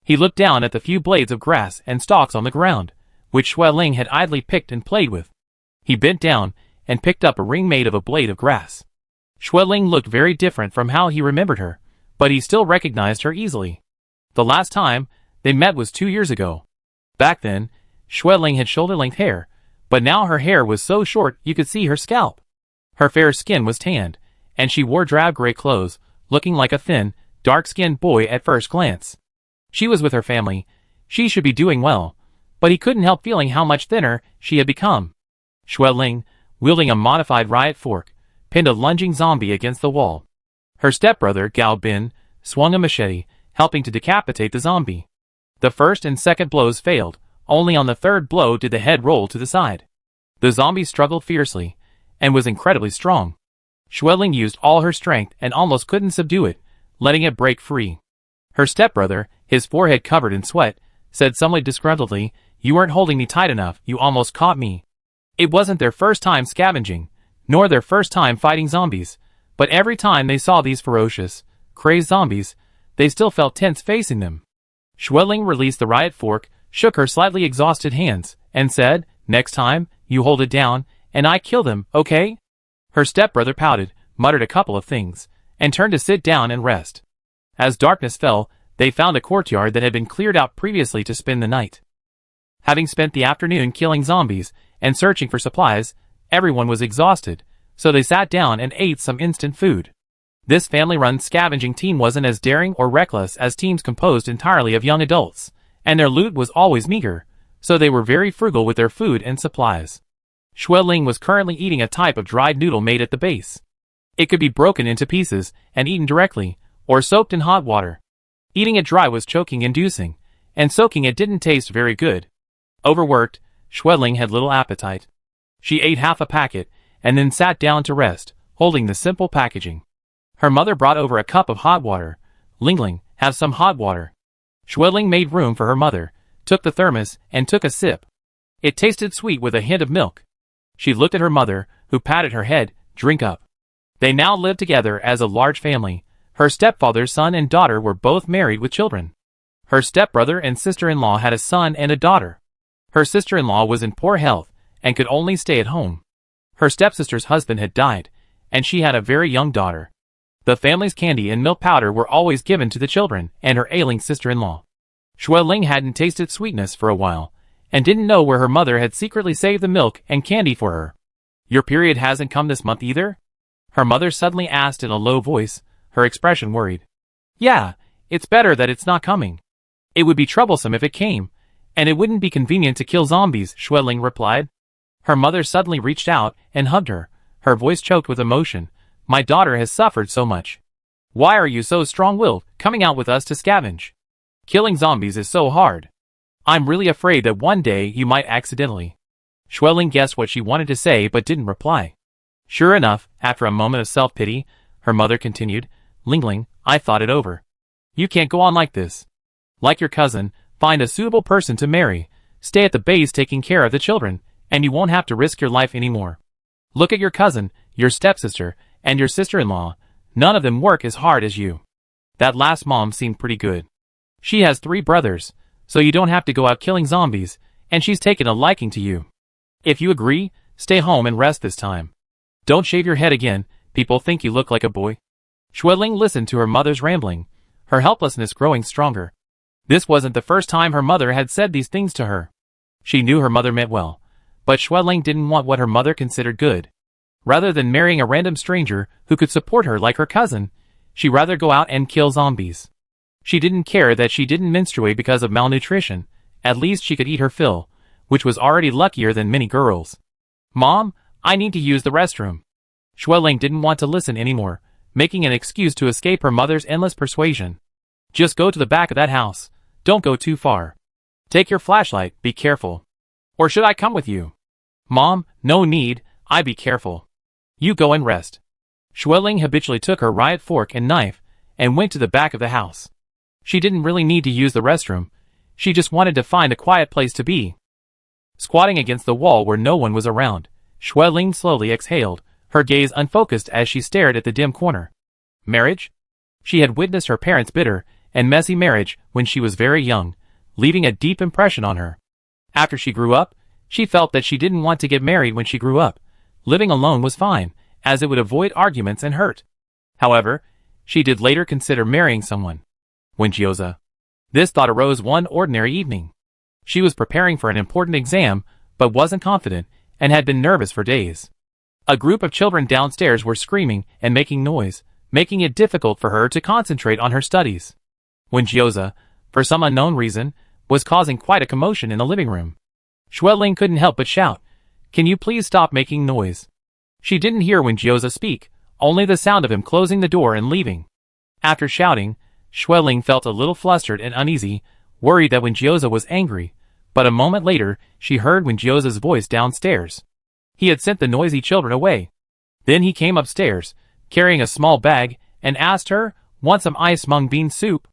He looked down at the few blades of grass and stalks on the ground, which Schwedling had idly picked and played with. He bent down and picked up a ring made of a blade of grass. Schwedling looked very different from how he remembered her, but he still recognized her easily. The last time they met was 2 years ago. Back then, Schwedling had shoulder-length hair, but now her hair was so short you could see her scalp. Her fair skin was tanned, and she wore drab gray clothes, looking like a thin, dark-skinned boy at first glance. She was with her family. She should be doing well, but he couldn't help feeling how much thinner she had become. Schwedling, wielding a modified riot fork, pinned a lunging zombie against the wall. Her stepbrother, Gao Bin, swung a machete, helping to decapitate the zombie. The first and second blows failed, only on the third blow did the head roll to the side. The zombie struggled fiercely, and was incredibly strong. Schwedling used all her strength and almost couldn't subdue it, letting it break free. Her stepbrother, his forehead covered in sweat, said somewhat disgruntledly, "You weren't holding me tight enough, you almost caught me." It wasn't their first time scavenging, nor their first time fighting zombies, but every time they saw these ferocious, crazed zombies, they still felt tense facing them. Schwedling released the riot fork, shook her slightly exhausted hands, and said, "Next time, you hold it down, and I kill them, okay?" Her stepbrother pouted, muttered a couple of things, and turned to sit down and rest. As darkness fell, they found a courtyard that had been cleared out previously to spend the night. Having spent the afternoon killing zombies and searching for supplies, everyone was exhausted, so they sat down and ate some instant food. This family-run scavenging team wasn't as daring or reckless as teams composed entirely of young adults, and their loot was always meager, so they were very frugal with their food and supplies. Schwedling was currently eating a type of dried noodle made at the base. It could be broken into pieces and eaten directly, or soaked in hot water. Eating it dry was choking-inducing, and soaking it didn't taste very good. Overworked, Schwedling had little appetite. She ate half a packet, and then sat down to rest, holding the simple packaging. Her mother brought over a cup of hot water. "Lingling, have some hot water." Schwedling made room for her mother, took the thermos, and took a sip. It tasted sweet with a hint of milk. She looked at her mother, who patted her head, "Drink up." They now lived together as a large family. Her stepfather's son and daughter were both married with children. Her stepbrother and sister-in-law had a son and a daughter. Her sister-in-law was in poor health, and could only stay at home. Her stepsister's husband had died, and she had a very young daughter. The family's candy and milk powder were always given to the children and her ailing sister-in-law. Schwedling hadn't tasted sweetness for a while, and didn't know where her mother had secretly saved the milk and candy for her. "Your period hasn't come this month either?" Her mother suddenly asked in a low voice, her expression worried. "Yeah, it's better that it's not coming. It would be troublesome if it came, and it wouldn't be convenient to kill zombies," Schwedling replied. Her mother suddenly reached out and hugged her, her voice choked with emotion. "My daughter has suffered so much. Why are you so strong-willed, coming out with us to scavenge? Killing zombies is so hard. I'm really afraid that one day you might accidentally." Schwedling guessed what she wanted to say but didn't reply. Sure enough, after a moment of self-pity, her mother continued, Lingling, I thought it over. You can't go on like this. Like your cousin, find a suitable person to marry, stay at the base taking care of the children, and you won't have to risk your life anymore. Look at your cousin, your stepsister, and your sister-in-law. None of them work as hard as you. That last mom seemed pretty good. She has 3 brothers, so you don't have to go out killing zombies, and she's taken a liking to you. If you agree, stay home and rest this time. Don't shave your head again, people think you look like a boy. Xueling listened to her mother's rambling, her helplessness growing stronger. This wasn't the first time her mother had said these things to her. She knew her mother meant well, but Xueling didn't want what her mother considered good. Rather than marrying a random stranger who could support her like her cousin, she'd rather go out and kill zombies. She didn't care that she didn't menstruate because of malnutrition. At least she could eat her fill, which was already luckier than many girls. Mom, I need to use the restroom. Xueling didn't want to listen anymore, making an excuse to escape her mother's endless persuasion. Just go to the back of that house. Don't go too far. Take your flashlight, be careful. Or should I come with you? Mom, no need, I be careful. You go and rest. Xueling habitually took her riot fork and knife and went to the back of the house. She didn't really need to use the restroom. She just wanted to find a quiet place to be. Squatting against the wall where no one was around, Xueling slowly exhaled, her gaze unfocused as she stared at the dim corner. Marriage? She had witnessed her parents' bitter and messy marriage when she was very young, leaving a deep impression on her. After she grew up, she felt that she didn't want to get married when she grew up. Living alone was fine, as it would avoid arguments and hurt. However, she did later consider marrying someone. When Gyoza. This thought arose one ordinary evening. She was preparing for an important exam, but wasn't confident, and had been nervous for days. A group of children downstairs were screaming and making noise, making it difficult for her to concentrate on her studies. When Gyoza, for some unknown reason, was causing quite a commotion in the living room. Xueling couldn't help but shout, Can you please stop making noise? She didn't hear when Gyoza speak, only the sound of him closing the door and leaving. After shouting, Xueling felt a little flustered and uneasy, worried that when Gyoza was angry, but a moment later, she heard when Gyoza's voice downstairs. He had sent the noisy children away. Then he came upstairs, carrying a small bag, and asked her, Want some ice mung bean soup?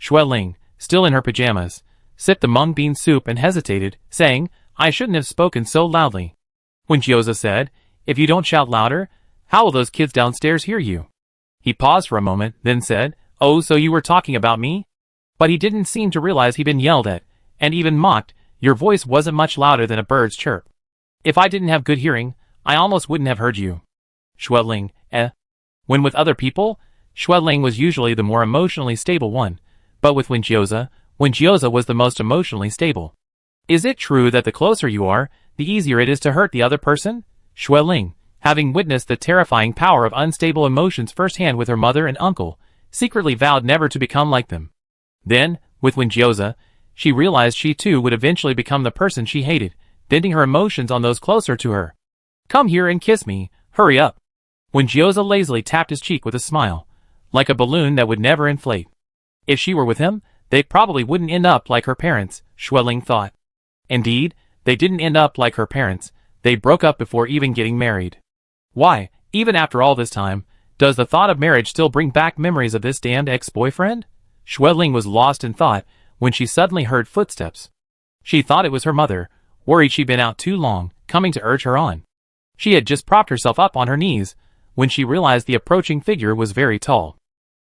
Xueling, still in her pajamas, sipped the mung bean soup and hesitated, saying, I shouldn't have spoken so loudly. When Gyoza said, If you don't shout louder, how will those kids downstairs hear you? He paused for a moment, then said, Oh, so you were talking about me? But he didn't seem to realize he'd been yelled at, and even mocked. Your voice wasn't much louder than a bird's chirp. If I didn't have good hearing, I almost wouldn't have heard you. Xueling, When with other people, Xueling was usually the more emotionally stable one, but with when Gyoza was the most emotionally stable. Is it true that the closer you are, the easier it is to hurt the other person? Xueling, having witnessed the terrifying power of unstable emotions firsthand with her mother and uncle, secretly vowed never to become like them. Then, with when Gyoza, she realized she too would eventually become the person she hated, venting her emotions on those closer to her. Come here and kiss me, hurry up. When Gyoza lazily tapped his cheek with a smile, like a balloon that would never inflate. If she were with him, they probably wouldn't end up like her parents, Xueling thought. Indeed, they didn't end up like her parents, they broke up before even getting married. Why, even after all this time, does the thought of marriage still bring back memories of this damned ex-boyfriend? Xueling was lost in thought when she suddenly heard footsteps. She thought it was her mother, worried she'd been out too long, coming to urge her on. She had just propped herself up on her knees when she realized the approaching figure was very tall.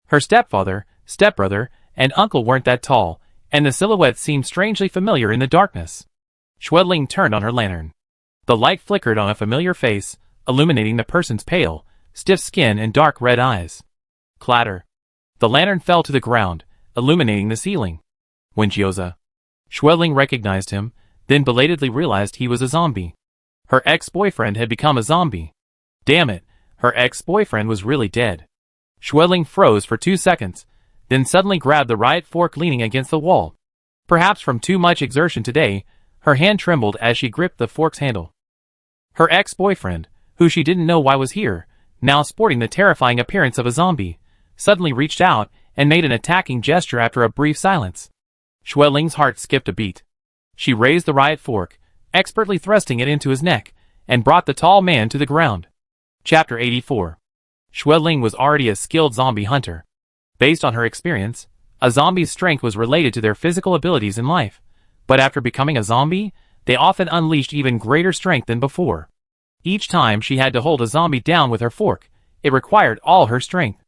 Her stepfather, stepbrother, and uncle weren't that tall, and the silhouette seemed strangely familiar in the darkness. Xueling turned on her lantern. The light flickered on a familiar face, illuminating the person's pale, stiff skin and dark red eyes. Clatter. The lantern fell to the ground, illuminating the ceiling. When Gyoza. Xueling recognized him, then belatedly realized he was a zombie. Her ex-boyfriend had become a zombie. Damn it, her ex-boyfriend was really dead. Xueling froze for 2 seconds, then suddenly grabbed the riot fork leaning against the wall. Perhaps from too much exertion today, her hand trembled as she gripped the fork's handle. Her ex-boyfriend, who she didn't know why was here, now sporting the terrifying appearance of a zombie, suddenly reached out and made an attacking gesture after a brief silence. Xueling's heart skipped a beat. She raised the riot fork, expertly thrusting it into his neck, and brought the tall man to the ground. Chapter 84. Xueling was already a skilled zombie hunter. Based on her experience, a zombie's strength was related to their physical abilities in life, but after becoming a zombie, they often unleashed even greater strength than before. Each time she had to hold a zombie down with her fork, it required all her strength.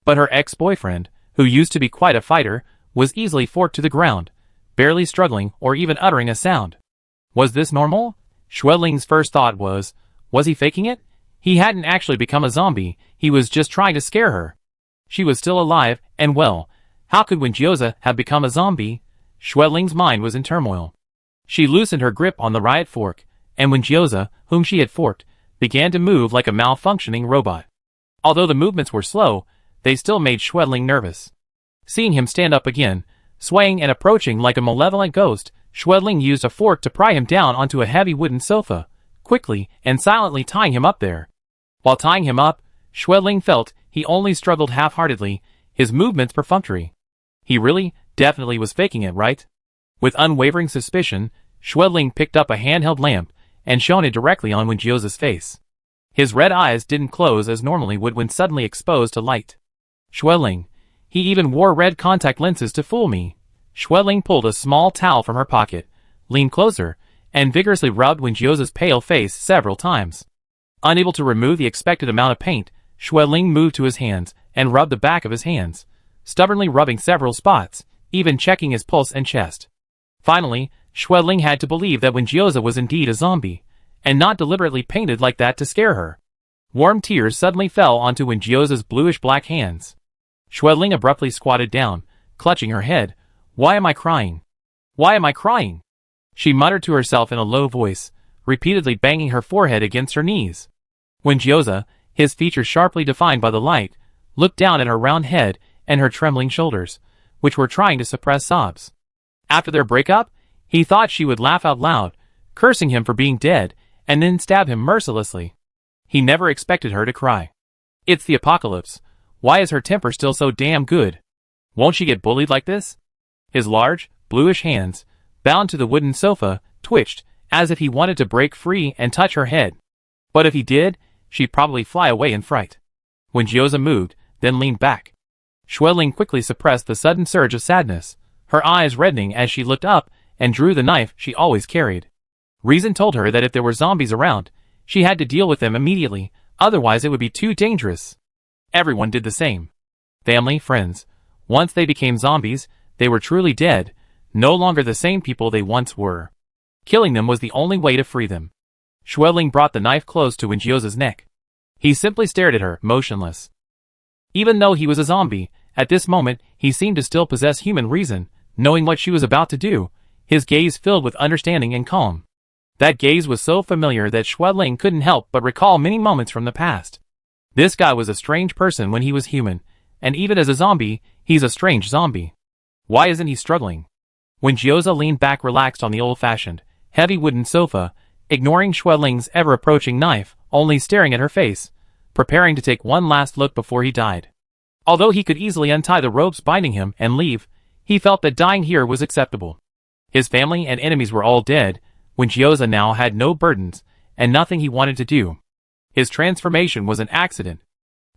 But her ex-boyfriend, who used to be quite a fighter, was easily forked to the ground, barely struggling or even uttering a sound. Was this normal? Xueling's first thought was he faking it? He hadn't actually become a zombie, he was just trying to scare her. She was still alive and well. How could Wenjioza have become a zombie? Xueling's mind was in turmoil. She loosened her grip on the riot fork, and Wenjioza, whom she had forked, began to move like a malfunctioning robot. Although the movements were slow, they still made Xueling nervous. Seeing him stand up again, swaying and approaching like a malevolent ghost, Xueling used a fork to pry him down onto a heavy wooden sofa, quickly and silently tying him up there. While tying him up, Xueling felt he only struggled half-heartedly, his movements perfunctory. He really, definitely was faking it, right? With unwavering suspicion, Xueling picked up a handheld lamp and shone it directly on Wenjioza's face. His red eyes didn't close as normally would when suddenly exposed to light. Xueling. He even wore red contact lenses to fool me. Xueling pulled a small towel from her pocket, leaned closer, and vigorously rubbed Wenjioza's pale face several times. Unable to remove the expected amount of paint, Xueling moved to his hands and rubbed the back of his hands, stubbornly rubbing several spots, even checking his pulse and chest. Finally, Xueling had to believe that Wenjioza was indeed a zombie, and not deliberately painted like that to scare her. Warm tears suddenly fell onto Wenjioza's bluish-black hands. Xueling abruptly squatted down, clutching her head. Why am I crying? Why am I crying? She muttered to herself in a low voice, repeatedly banging her forehead against her knees. Wenjioza, his features sharply defined by the light, looked down at her round head and her trembling shoulders, which were trying to suppress sobs. After their breakup, he thought she would laugh out loud, cursing him for being dead, and then stab him mercilessly. He never expected her to cry. It's the apocalypse. Why is her temper still so damn good? Won't she get bullied like this? His large, bluish hands, bound to the wooden sofa, twitched, as if he wanted to break free and touch her head. But if he did, she'd probably fly away in fright. Wenjioza moved, then leaned back. Xueling quickly suppressed the sudden surge of sadness, her eyes reddening as she looked up and drew the knife she always carried. Reason told her that if there were zombies around, she had to deal with them immediately, otherwise it would be too dangerous. Everyone did the same. Family, friends. Once they became zombies, they were truly dead, no longer the same people they once were. Killing them was the only way to free them. Xueling brought the knife close to Wenjioza's neck. He simply stared at her, motionless. Even though he was a zombie, at this moment he seemed to still possess human reason, knowing what she was about to do, his gaze filled with understanding and calm. That gaze was so familiar that Xueling couldn't help but recall many moments from the past. This guy was a strange person when he was human, and even as a zombie, he's a strange zombie. Why isn't he struggling? Wenjioza leaned back relaxed on the old-fashioned, heavy wooden sofa, ignoring Xueling's ever-approaching knife, only staring at her face, preparing to take one last look before he died. Although he could easily untie the ropes binding him and leave, he felt that dying here was acceptable. His family and enemies were all dead, Wenjioza now had no burdens, and nothing he wanted to do. His transformation was an accident.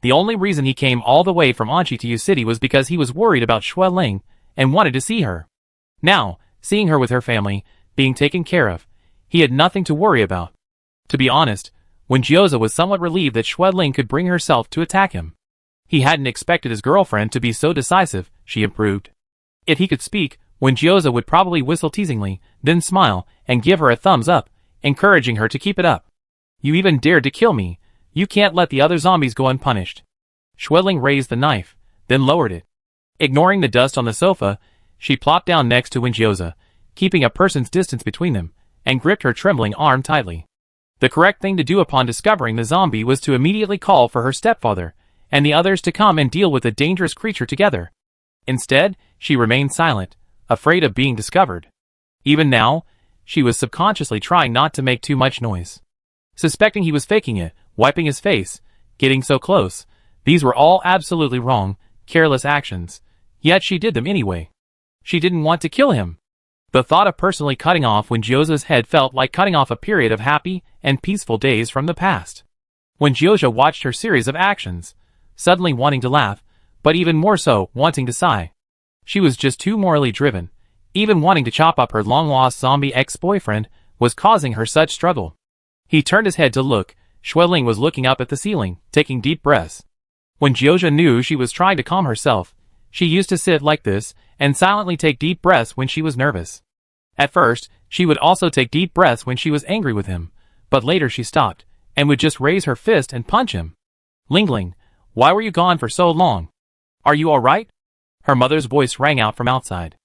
The only reason he came all the way from Anchi to U City was because he was worried about Xueling and wanted to see her. Now, seeing her with her family, being taken care of, he had nothing to worry about. To be honest, Wenjioza was somewhat relieved that Xueling could bring herself to attack him. He hadn't expected his girlfriend to be so decisive, she improved. If he could speak, Wenjioza would probably whistle teasingly, then smile, and give her a thumbs up, encouraging her to keep it up. You even dared to kill me. You can't let the other zombies go unpunished. Xueling raised the knife, then lowered it. Ignoring the dust on the sofa, she plopped down next to Wenjioza, keeping a person's distance between them, and gripped her trembling arm tightly. The correct thing to do upon discovering the zombie was to immediately call for her stepfather, and the others to come and deal with the dangerous creature together. Instead, she remained silent, afraid of being discovered. Even now, she was subconsciously trying not to make too much noise. Suspecting he was faking it, wiping his face, getting so close, these were all absolutely wrong, careless actions, yet she did them anyway. She didn't want to kill him. The thought of personally cutting off Wenjioza's head felt like cutting off a period of happy and peaceful days from the past. When Jioja watched her series of actions, suddenly wanting to laugh, but even more so, wanting to sigh. She was just too morally driven. Even wanting to chop up her long-lost zombie ex-boyfriend was causing her such struggle. He turned his head to look. Xueling was looking up at the ceiling, taking deep breaths. When Jioja knew she was trying to calm herself, she used to sit like this and silently take deep breaths when she was nervous. At first, she would also take deep breaths when she was angry with him, but later she stopped and would just raise her fist and punch him. Lingling, why were you gone for so long? Are you alright? Her mother's voice rang out from outside.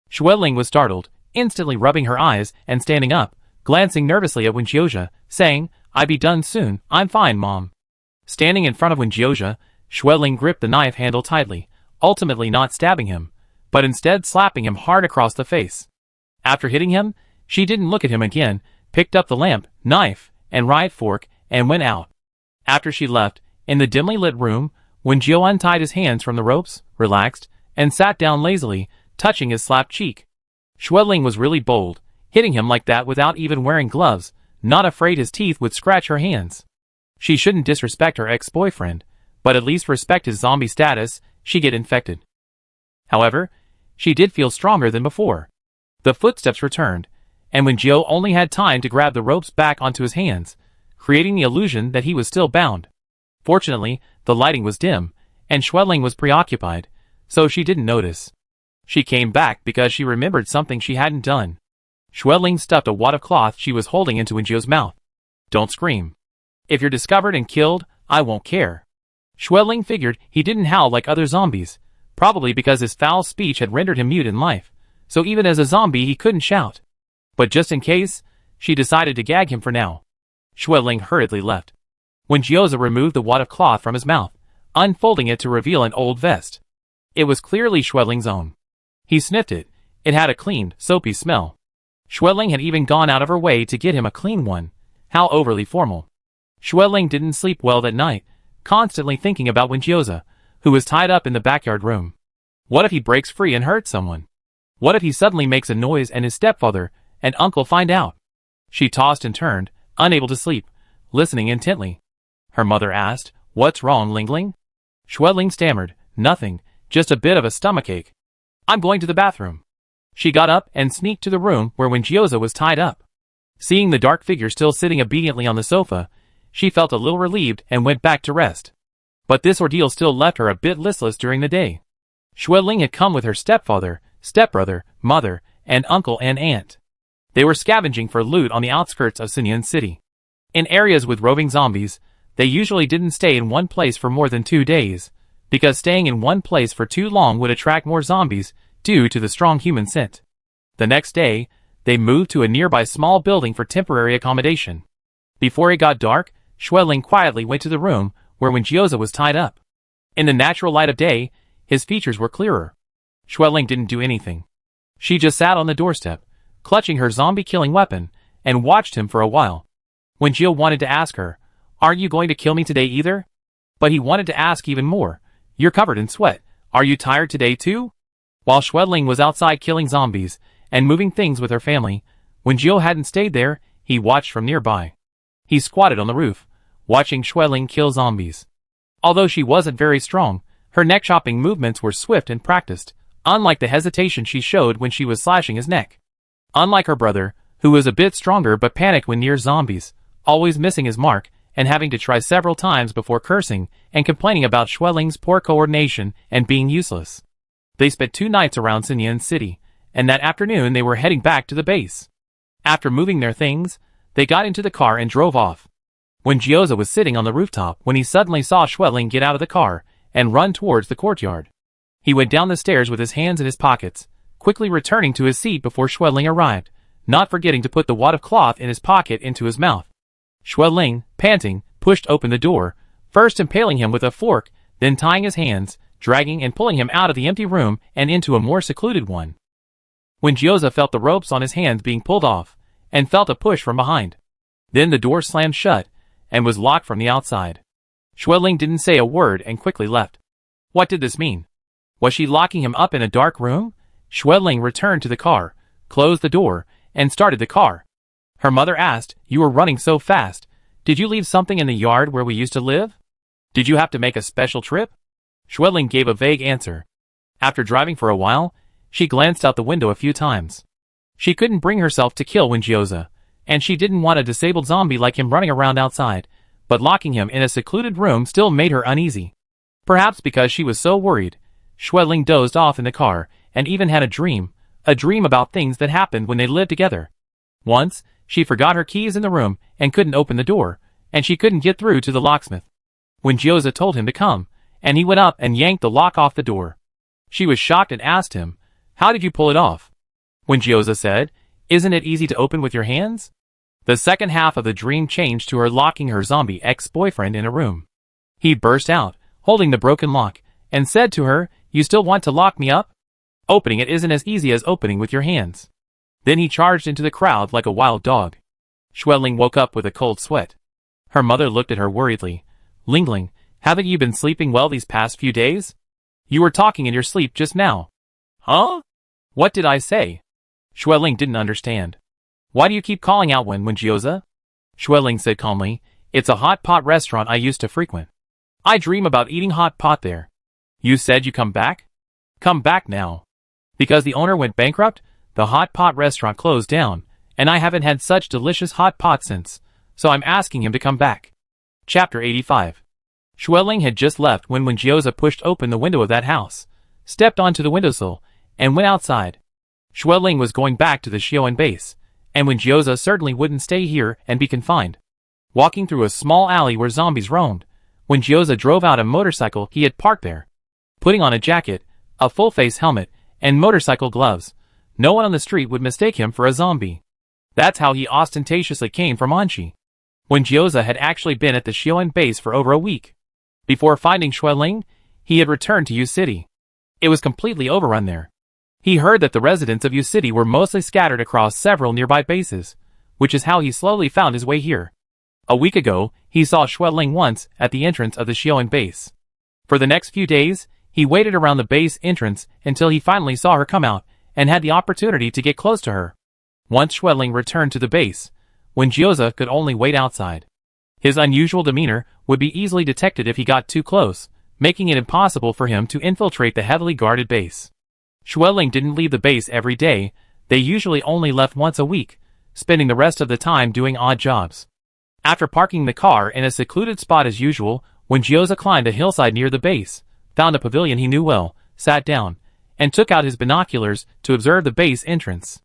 Xueling was startled, instantly rubbing her eyes and standing up, glancing nervously at Wenjioja, saying, "I be done soon, I'm fine, Mom." Standing in front of Wenjioja, Xueling gripped the knife handle tightly, ultimately not stabbing him, but instead slapping him hard across the face. After hitting him, she didn't look at him again, picked up the lamp, knife, and riot fork, and went out. After she left, in the dimly lit room, Wenjio untied his hands from the ropes, relaxed, and sat down lazily, touching his slapped cheek. Xueling was really bold, hitting him like that without even wearing gloves, not afraid his teeth would scratch her hands. She shouldn't disrespect her ex-boyfriend, but at least respect his zombie status, she'd get infected. However, she did feel stronger than before. The footsteps returned, and when Wenjio only had time to grab the ropes back onto his hands, creating the illusion that he was still bound. Fortunately, the lighting was dim, and Xueling was preoccupied, so she didn't notice. She came back because she remembered something she hadn't done. Xueling stuffed a wad of cloth she was holding into Wenjio's mouth. "Don't scream. If you're discovered and killed, I won't care." Xueling figured he didn't howl like other zombies, probably because his foul speech had rendered him mute in life, so even as a zombie he couldn't shout. But just in case, she decided to gag him for now. Xueling hurriedly left. Wenjioza removed the wad of cloth from his mouth, unfolding it to reveal an old vest. It was clearly Xueling's own. He sniffed it. It had a clean, soapy smell. Xueling had even gone out of her way to get him a clean one. How overly formal. Xueling didn't sleep well that night, constantly thinking about Wenjioza, who was tied up in the backyard room. What if he breaks free and hurts someone? What if he suddenly makes a noise and his stepfather and uncle find out? She tossed and turned, unable to sleep, listening intently. Her mother asked, "What's wrong, Lingling?" Xueling stammered, "Nothing, just a bit of a stomachache. I'm going to the bathroom." She got up and sneaked to the room where Wenjioza was tied up. Seeing the dark figure still sitting obediently on the sofa, she felt a little relieved and went back to rest. But this ordeal still left her a bit listless during the day. Xueling had come with her stepfather, stepbrother, mother, and uncle and aunt. They were scavenging for loot on the outskirts of Sinyan City. In areas with roving zombies, they usually didn't stay in one place for more than 2 days, because staying in one place for too long would attract more zombies due to the strong human scent. The next day, they moved to a nearby small building for temporary accommodation. Before it got dark, Xueling quietly went to the room where Wenjioza was tied up. In the natural light of day, his features were clearer. Xueling didn't do anything. She just sat on the doorstep, clutching her zombie-killing weapon, and watched him for a while. Wenjio wanted to ask her, "Aren't you going to kill me today either?" But he wanted to ask even more, "You're covered in sweat. Are you tired today too?" While Xueling was outside killing zombies and moving things with her family, Wenjio hadn't stayed there, he watched from nearby. He squatted on the roof, watching Xueling kill zombies. Although she wasn't very strong, her neck-chopping movements were swift and practiced, unlike the hesitation she showed when she was slashing his neck. Unlike her brother, who was a bit stronger but panicked when near zombies, always missing his mark and having to try several times before cursing and complaining about Xueling's poor coordination and being useless. They spent 2 nights around Sinyan City, and that afternoon they were heading back to the base. After moving their things, they got into the car and drove off. Wenjioza was sitting on the rooftop when he suddenly saw Xueling get out of the car and run towards the courtyard. He went down the stairs with his hands in his pockets, quickly returning to his seat before Xueling arrived, not forgetting to put the wad of cloth in his pocket into his mouth. Xueling, panting, pushed open the door, first impaling him with a fork, then tying his hands, dragging and pulling him out of the empty room and into a more secluded one. Wenjioza felt the ropes on his hands being pulled off, and felt a push from behind. Then the door slammed shut, and was locked from the outside. Xueling didn't say a word and quickly left. What did this mean? Was she locking him up in a dark room? Xueling returned to the car, closed the door, and started the car. Her mother asked, "You were running so fast. Did you leave something in the yard where we used to live? Did you have to make a special trip? Schwedling gave a vague answer. After driving for a while, she glanced out the window a few times. She couldn't bring herself to kill Windjioza, and she didn't want a disabled zombie like him running around outside, but locking him in a secluded room still made her uneasy. Perhaps because she was so worried, Schwedling dozed off in the car and even had a dream about things that happened when they lived together. Once, she forgot her keys in the room and couldn't open the door, and she couldn't get through to the locksmith. Windjioza told him to come, and he went up and yanked the lock off the door. She was shocked and asked him, "How did you pull it off?" Windjioza said, "Isn't it easy to open with your hands?" The second half of the dream changed to her locking her zombie ex-boyfriend in a room. He burst out, holding the broken lock, and said to her, "You still want to lock me up? Opening it isn't as easy as opening with your hands." Then he charged into the crowd like a wild dog. Schwedling woke up with a cold sweat. Her mother looked at her worriedly. "Lingling, haven't you been sleeping well these past few days? You were talking in your sleep just now." "Huh? What did I say?" Schwedling didn't understand. "Why do you keep calling out Windjioza?" Schwedling said calmly, "It's a hot pot restaurant I used to frequent. I dream about eating hot pot there." "You said you come back?" "Come back now. Because the owner went bankrupt, the hot pot restaurant closed down, and I haven't had such delicious hot pot since, so I'm asking him to come back." Chapter 85. Schwedling had just left when Windjioza pushed open the window of that house, stepped onto the windowsill, and went outside. Schwedling was going back to the Shioan base, and Windjioza certainly wouldn't stay here and be confined. Walking through a small alley where zombies roamed, Windjioza drove out a motorcycle he had parked there. Putting on a jacket, a full-face helmet, and motorcycle gloves, no one on the street would mistake him for a zombie. That's how he ostentatiously came from Anshi. Windjioza had actually been at the Shioan base for over a week. Before finding Schwedling, he had returned to U City. It was completely overrun there. He heard that the residents of U City were mostly scattered across several nearby bases, which is how he slowly found his way here. A week ago, he saw Schwedling once at the entrance of the Shioan base. For the next few days, he waited around the base entrance until he finally saw her come out and had the opportunity to get close to her. Once Schwedling returned to the base, Windjioza could only wait outside. His unusual demeanor would be easily detected if he got too close, making it impossible for him to infiltrate the heavily guarded base. Schwedling didn't leave the base every day, they usually only left once a week, spending the rest of the time doing odd jobs. After parking the car in a secluded spot as usual, Windjioza climbed a hillside near the base, found a pavilion he knew well, sat down, and took out his binoculars to observe the base entrance.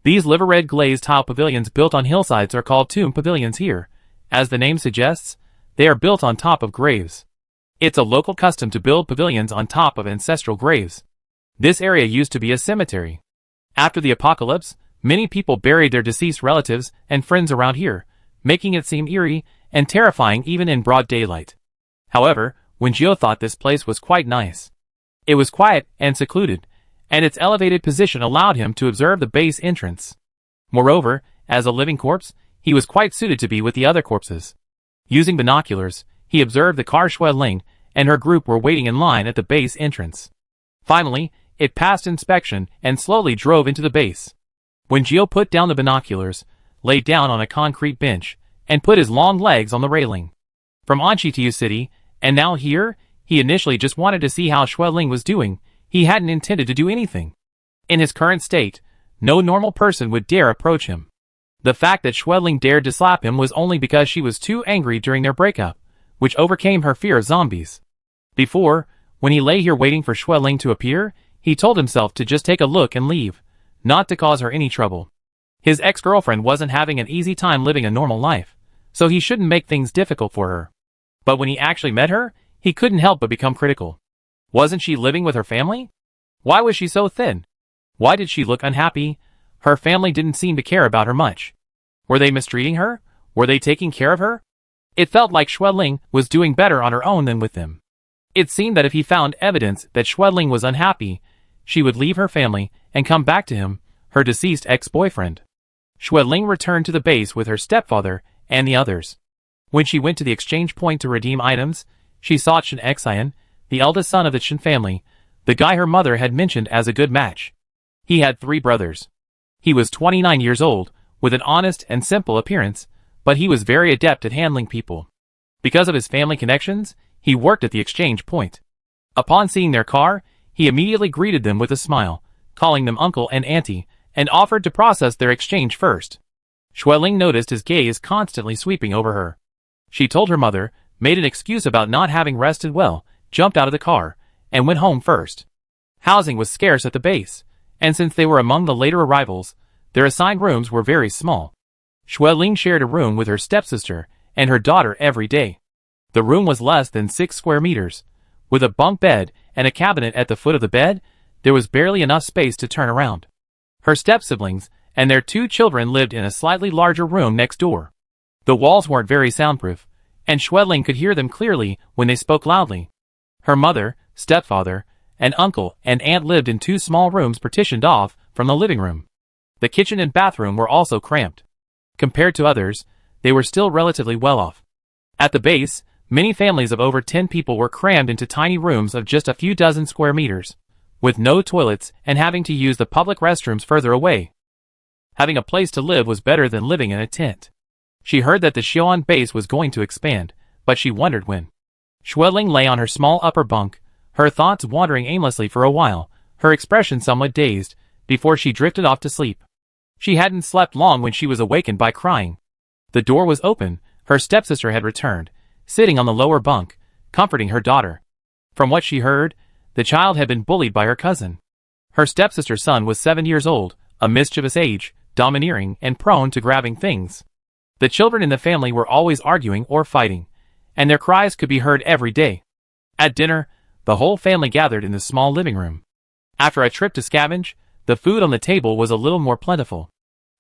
These liver-red glazed tile pavilions built on hillsides are called tomb pavilions here. As the name suggests, they are built on top of graves. It's a local custom to build pavilions on top of ancestral graves. This area used to be a cemetery. After the apocalypse, many people buried their deceased relatives and friends around here, making it seem eerie and terrifying even in broad daylight. However, Windjioza thought this place was quite nice. It was quiet and secluded, and its elevated position allowed him to observe the base entrance. Moreover, as a living corpse, he was quite suited to be with the other corpses. Using binoculars, he observed the car Schwedling and her group were waiting in line at the base entrance. Finally, it passed inspection and slowly drove into the base. Windjioza put down the binoculars, laid down on a concrete bench, and put his long legs on the railing. From Anshi to U City, and now here, he initially just wanted to see how Schwedling was doing. He hadn't intended to do anything. In his current state, no normal person would dare approach him. The fact that Schwedling dared to slap him was only because she was too angry during their breakup, which overcame her fear of zombies. Before, when he lay here waiting for Schwedling to appear, he told himself to just take a look and leave, not to cause her any trouble. His ex-girlfriend wasn't having an easy time living a normal life, so he shouldn't make things difficult for her. But when he actually met her, he couldn't help but become critical. Wasn't she living with her family? Why was she so thin? Why did she look unhappy? Her family didn't seem to care about her much. Were they mistreating her? Were they taking care of her? It felt like Schwedling was doing better on her own than with them. It seemed that if he found evidence that Schwedling was unhappy, she would leave her family and come back to him, her deceased ex-boyfriend. Schwedling returned to the base with her stepfather and the others. When she went to the exchange point to redeem items, she saw Chen Xian, the eldest son of the Chen family, the guy her mother had mentioned as a good match. He had 3 brothers. He was 29 years old, with an honest and simple appearance, but he was very adept at handling people. Because of his family connections, he worked at the exchange point. Upon seeing their car, he immediately greeted them with a smile, calling them uncle and auntie, and offered to process their exchange first. Xueling noticed his gaze constantly sweeping over her. She told her mother, made an excuse about not having rested well, jumped out of the car, and went home first. Housing was scarce at the base, and since they were among the later arrivals, their assigned rooms were very small. Xueling shared a room with her stepsister and her daughter every day. The room was less than 6 square meters. With a bunk bed and a cabinet at the foot of the bed, there was barely enough space to turn around. Her step-siblings and their 2 children lived in a slightly larger room next door. The walls weren't very soundproof, and Xueling could hear them clearly when they spoke loudly. Her mother, stepfather, and uncle and aunt lived in 2 small rooms partitioned off from the living room. The kitchen and bathroom were also cramped. Compared to others, they were still relatively well off. At the base, many families of over 10 people were crammed into tiny rooms of just a few dozen square meters, with no toilets and having to use the public restrooms further away. Having a place to live was better than living in a tent. She heard that the Xi'an base was going to expand, but she wondered when. Xueling lay on her small upper bunk, her thoughts wandering aimlessly for a while, her expression somewhat dazed, before she drifted off to sleep. She hadn't slept long when she was awakened by crying. The door was open, her stepsister had returned, sitting on the lower bunk, comforting her daughter. From what she heard, the child had been bullied by her cousin. Her stepsister's son was 7 years old, a mischievous age, domineering and prone to grabbing things. The children in the family were always arguing or fighting, and their cries could be heard every day. At dinner, the whole family gathered in the small living room. After a trip to scavenge, the food on the table was a little more plentiful.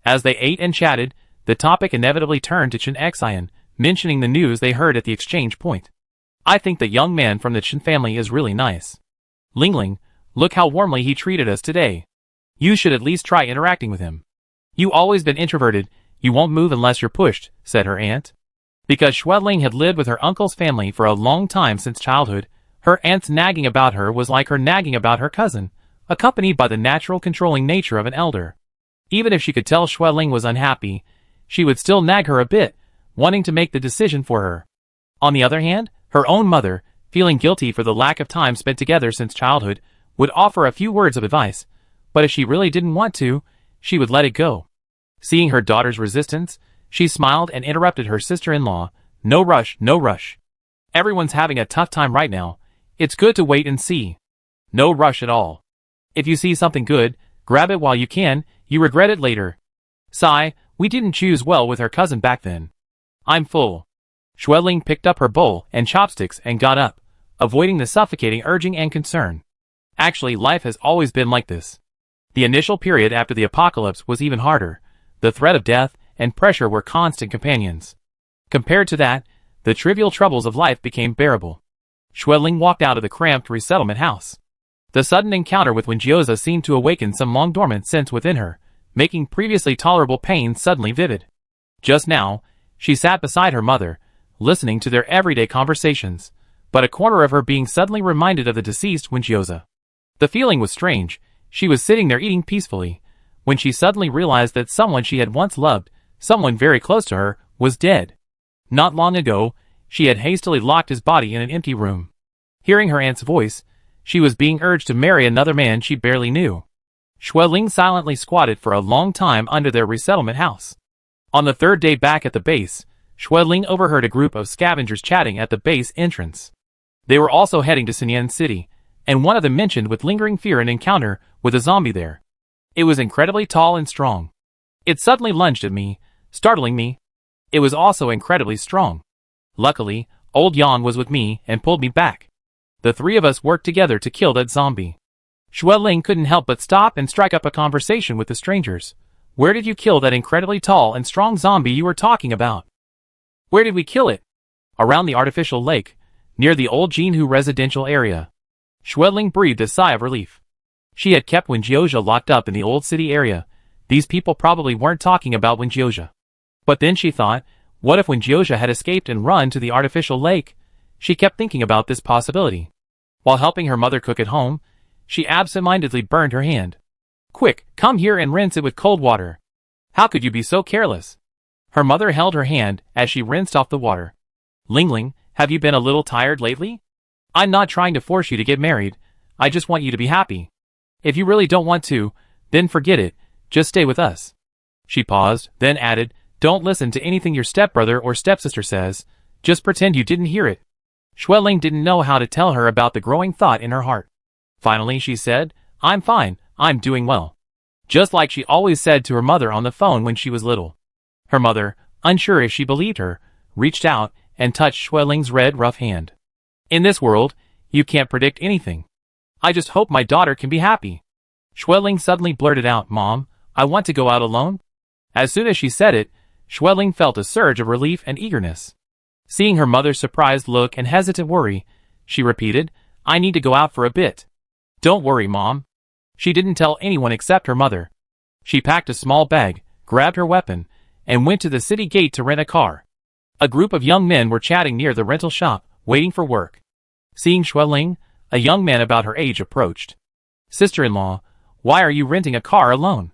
As they ate and chatted, the topic inevitably turned to Chen Xian, mentioning the news they heard at the exchange point. I think the young man from the Chen family is really nice. Lingling, look how warmly he treated us today. You should at least try interacting with him. You always been introverted, you won't move unless you're pushed, said her aunt. Because Xueling had lived with her uncle's family for a long time since childhood, her aunt's nagging about her was like her nagging about her cousin, accompanied by the natural controlling nature of an elder. Even if she could tell Xueling was unhappy, she would still nag her a bit, wanting to make the decision for her. On the other hand, her own mother, feeling guilty for the lack of time spent together since childhood, would offer a few words of advice, but if she really didn't want to, she would let it go. Seeing her daughter's resistance, she smiled and interrupted her sister-in-law, "No rush, no rush. Everyone's having a tough time right now. It's good to wait and see. No rush at all. If you see something good, grab it while you can, you regret it later. Sigh, we didn't choose well with our cousin back then. I'm full." Xueling picked up her bowl and chopsticks and got up, avoiding the suffocating urging and concern. Actually, life has always been like this. The initial period after the apocalypse was even harder. The threat of death and pressure were constant companions. Compared to that, the trivial troubles of life became bearable. Xueling walked out of the cramped resettlement house. The sudden encounter with Wenjioza seemed to awaken some long-dormant sense within her, making previously tolerable pain suddenly vivid. Just now, she sat beside her mother, listening to their everyday conversations, but a corner of her being suddenly reminded of the deceased Wenjioza. The feeling was strange. She was sitting there eating peacefully, when she suddenly realized that someone she had once loved, someone very close to her, was dead. Not long ago, she had hastily locked his body in an empty room. Hearing her aunt's voice, she was being urged to marry another man she barely knew. Xueling silently squatted for a long time under their resettlement house. On the third day back at the base, Xueling overheard a group of scavengers chatting at the base entrance. They were also heading to Sinyan City, and one of them mentioned with lingering fear an encounter with a zombie there. It was incredibly tall and strong. It suddenly lunged at me, startling me. It was also incredibly strong. Luckily, old Yan was with me and pulled me back. The 3 of us worked together to kill that zombie. Xueling couldn't help but stop and strike up a conversation with the strangers. Where did you kill that incredibly tall and strong zombie you were talking about? Where did we kill it? Around the artificial lake, near the old Jinhu residential area. Xueling breathed a sigh of relief. She had kept Wenjioza locked up in the old city area. These people probably weren't talking about Wenjioza. But then she thought, what if Wenjioza had escaped and run to the artificial lake? She kept thinking about this possibility. While helping her mother cook at home, she absent-mindedly burned her hand. Quick, come here and rinse it with cold water. How could you be so careless? Her mother held her hand as she rinsed off the water. Ling, have you been a little tired lately? I'm not trying to force you to get married. I just want you to be happy. If you really don't want to, then forget it. Just stay with us. She paused, then added, don't listen to anything your stepbrother or stepsister says. Just pretend you didn't hear it. Xueling didn't know how to tell her about the growing thought in her heart. Finally, she said, I'm fine, I'm doing well. Just like she always said to her mother on the phone when she was little. Her mother, unsure if she believed her, reached out and touched Xueling's red, rough hand. In this world, you can't predict anything. I just hope my daughter can be happy. Xueling suddenly blurted out, Mom, I want to go out alone. As soon as she said it, Xueling felt a surge of relief and eagerness. Seeing her mother's surprised look and hesitant worry, she repeated, I need to go out for a bit. Don't worry, Mom. She didn't tell anyone except her mother. She packed a small bag, grabbed her weapon, and went to the city gate to rent a car. A group of young men were chatting near the rental shop, waiting for work. Seeing Xueling, a young man about her age approached. Sister-in-law, why are you renting a car alone?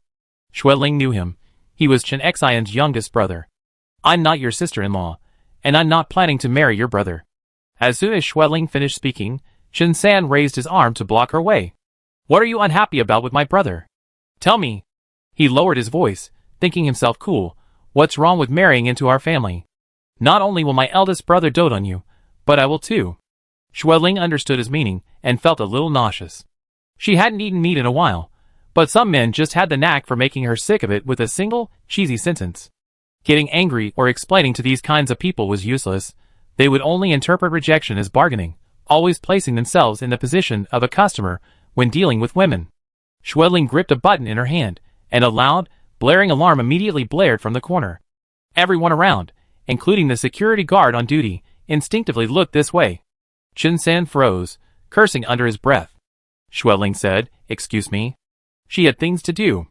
Xueling knew him. He was Chen Xian's youngest brother. I'm not your sister-in-law, and I'm not planning to marry your brother. As soon as Xueling finished speaking, Chen San raised his arm to block her way. What are you unhappy about with my brother? Tell me. He lowered his voice, thinking himself cool. What's wrong with marrying into our family? Not only will my eldest brother dote on you, but I will too. Xueling understood his meaning and felt a little nauseous. She hadn't eaten meat in a while, but some men just had the knack for making her sick of it with a single, cheesy sentence. Getting angry or explaining to these kinds of people was useless. They would only interpret rejection as bargaining, always placing themselves in the position of a customer when dealing with women. Xueling gripped a button in her hand, and a loud, blaring alarm immediately blared from the corner. Everyone around, including the security guard on duty, instinctively looked this way. Chen San froze, cursing under his breath. Xueling said, Excuse me? She had things to do.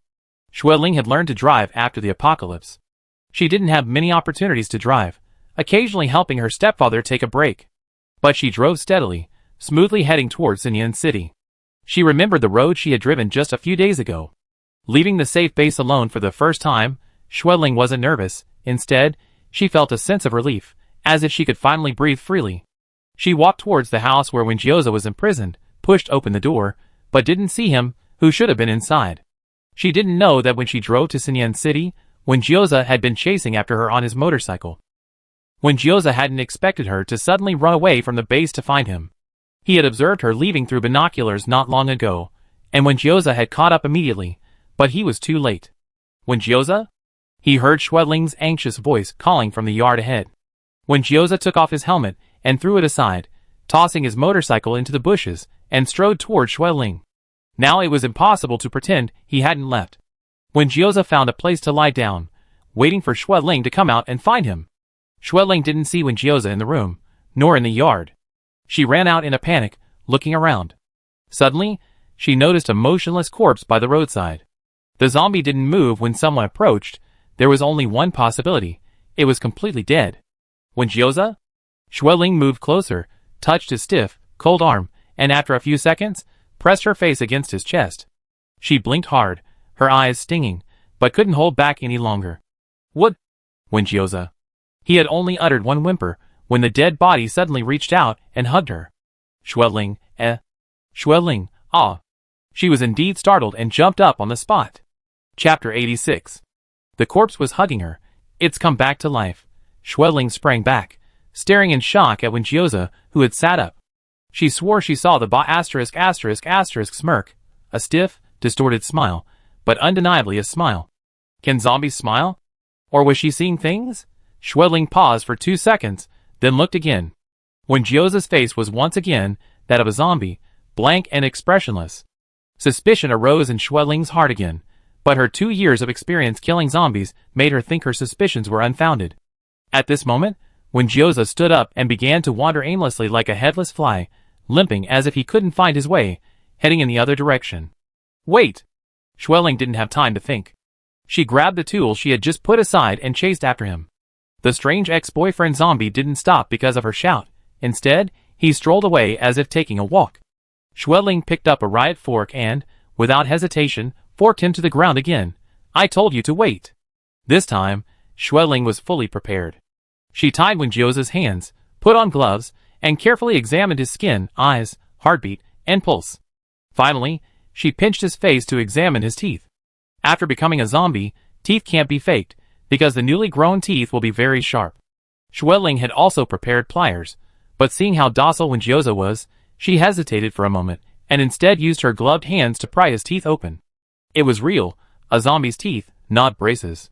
Xueling had learned to drive after the apocalypse. She didn't have many opportunities to drive, occasionally helping her stepfather take a break. But she drove steadily, smoothly heading towards Sinyan City. She remembered the road she had driven just a few days ago. Leaving the safe base alone for the first time, Xueling wasn't nervous. Instead, she felt a sense of relief, as if she could finally breathe freely. She walked towards the house where Wenjioza was imprisoned, pushed open the door, but didn't see him, who should have been inside. She didn't know that when she drove to Sinyan City, Wenjioza had been chasing after her on his motorcycle. Wenjioza hadn't expected her to suddenly run away from the base to find him. He had observed her leaving through binoculars not long ago, and Wenjioza had caught up immediately, but he was too late. Wenjioza? He heard Xueling's anxious voice calling from the yard ahead. Wenjioza took off his helmet and threw it aside, tossing his motorcycle into the bushes, and strode toward Xueling. Now it was impossible to pretend he hadn't left. Wenjioza found a place to lie down, waiting for Xueling to come out and find him. Xueling didn't see Wenjioza in the room, nor in the yard. She ran out in a panic, looking around. Suddenly, she noticed a motionless corpse by the roadside. The zombie didn't move when someone approached. There was only one possibility. It was completely dead. Wenjioza? Xueling moved closer, touched his stiff, cold arm, and after a few seconds, pressed her face against his chest. She blinked hard, her eyes stinging, but couldn't hold back any longer. What? Wenjioza. He had only uttered one whimper, when the dead body suddenly reached out and hugged her. Xueling, Xueling, ah. She was indeed startled and jumped up on the spot. Chapter 86. The corpse was hugging her. It's come back to life. Xueling sprang back, staring in shock at Wenjioza, who had sat up. She swore she saw the smirk, a stiff, distorted smile, but undeniably a smile. Can zombies smile? Or was she seeing things? Xueling paused for 2 seconds, then looked again. Wenjioza's face was once again that of a zombie, blank and expressionless. Suspicion arose in Xueling's heart again, but her 2 years of experience killing zombies made her think her suspicions were unfounded. At this moment, Wenjioza stood up and began to wander aimlessly like a headless fly, limping as if he couldn't find his way, heading in the other direction. Wait! Xueling didn't have time to think. She grabbed the tool she had just put aside and chased after him. The strange ex-boyfriend zombie didn't stop because of her shout. Instead, he strolled away as if taking a walk. Xueling picked up a riot fork and, without hesitation, forked him to the ground again. I told you to wait. This time, Xueling was fully prepared. She tied Wenjioza's hands, put on gloves, and carefully examined his skin, eyes, heartbeat, and pulse. Finally, she pinched his face to examine his teeth. After becoming a zombie, teeth can't be faked, because the newly grown teeth will be very sharp. Xueling had also prepared pliers, but seeing how docile Wenjioza was, she hesitated for a moment, and instead used her gloved hands to pry his teeth open. It was real, a zombie's teeth, not braces.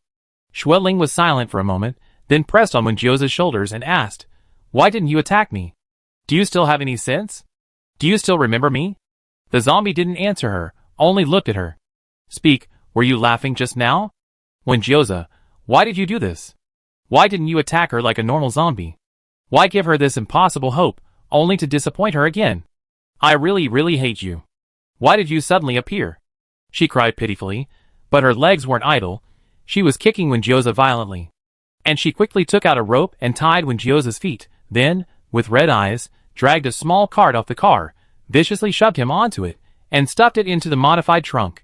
Xueling was silent for a moment, then pressed on Wenjioza's shoulders and asked, "Why didn't you attack me? Do you still have any sense? Do you still remember me?" The zombie didn't answer her, only looked at her. "Speak, were you laughing just now? Wenjioza, why did you do this? Why didn't you attack her like a normal zombie? Why give her this impossible hope, only to disappoint her again? I really hate you. Why did you suddenly appear?" She cried pitifully, but her legs weren't idle. She was kicking Wenjioza violently. And she quickly took out a rope and tied Wenjioza's feet, then, with red eyes, dragged a small cart off the car, viciously shoved him onto it, and stuffed it into the modified trunk.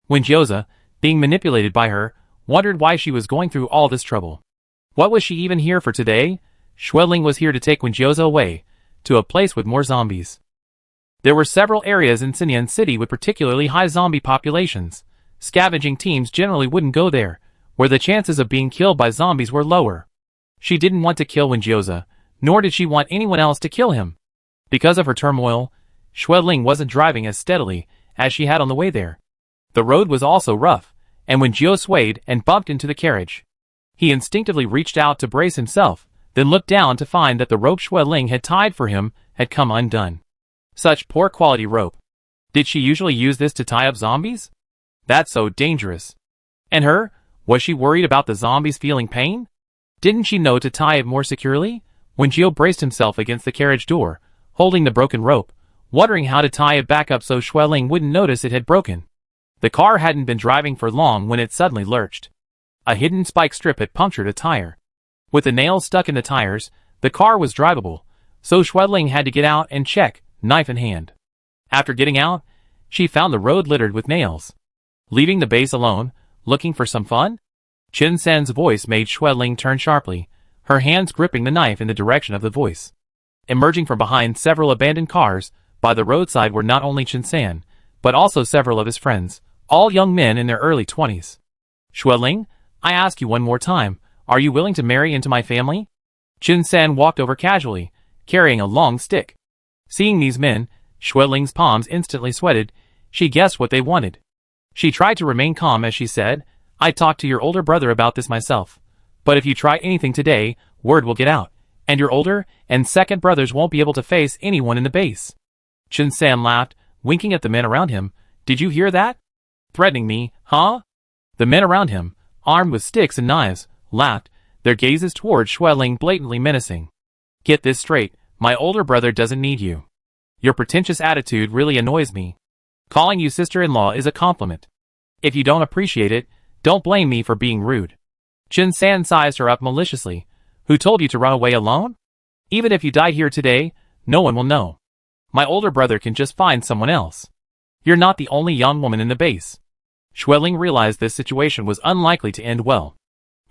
Wenjioza, being manipulated by her, wondered why she was going through all this trouble. What was she even here for today? Xueling was here to take Wenjioza away, to a place with more zombies. There were several areas in Sinyan City with particularly high zombie populations. Scavenging teams generally wouldn't go there, where the chances of being killed by zombies were lower. She didn't want to kill Wenjioza, nor did she want anyone else to kill him. Because of her turmoil, Xueling wasn't driving as steadily as she had on the way there. The road was also rough, and Wenjio swayed and bumped into the carriage. He instinctively reached out to brace himself, then looked down to find that the rope Xueling had tied for him had come undone. Such poor quality rope. Did she usually use this to tie up zombies? That's so dangerous. And her? Was she worried about the zombies feeling pain? Didn't she know to tie it more securely? Wenjio braced himself against the carriage door, holding the broken rope, wondering how to tie it back up so Xueling wouldn't notice it had broken. The car hadn't been driving for long when it suddenly lurched. A hidden spike strip had punctured a tire. With the nails stuck in the tires, the car was drivable, so Xueling had to get out and check, knife in hand. After getting out, she found the road littered with nails. Leaving the base alone, looking for some fun? Chen San's voice made Xueling turn sharply, her hands gripping the knife in the direction of the voice. Emerging from behind several abandoned cars, by the roadside were not only Chen San, but also several of his friends, all young men in their early 20s. "Xueling, I ask you one more time, are you willing to marry into my family?" Chen San walked over casually, carrying a long stick. Seeing these men, Xueling's palms instantly sweated. She guessed what they wanted. She tried to remain calm as she said, "I talked to your older brother about this myself. But if you try anything today, word will get out, and your older and second brothers won't be able to face anyone in the base." Chen San laughed, winking at the men around him. "Did you hear that? Threatening me, huh?" The men around him, armed with sticks and knives, laughed, their gazes toward Xueling blatantly menacing. "Get this straight, my older brother doesn't need you. Your pretentious attitude really annoys me. Calling you sister-in-law is a compliment. If you don't appreciate it, don't blame me for being rude." Chen San sized her up maliciously. "Who told you to run away alone? Even if you die here today, no one will know. My older brother can just find someone else. You're not the only young woman in the base." Xueling realized this situation was unlikely to end well.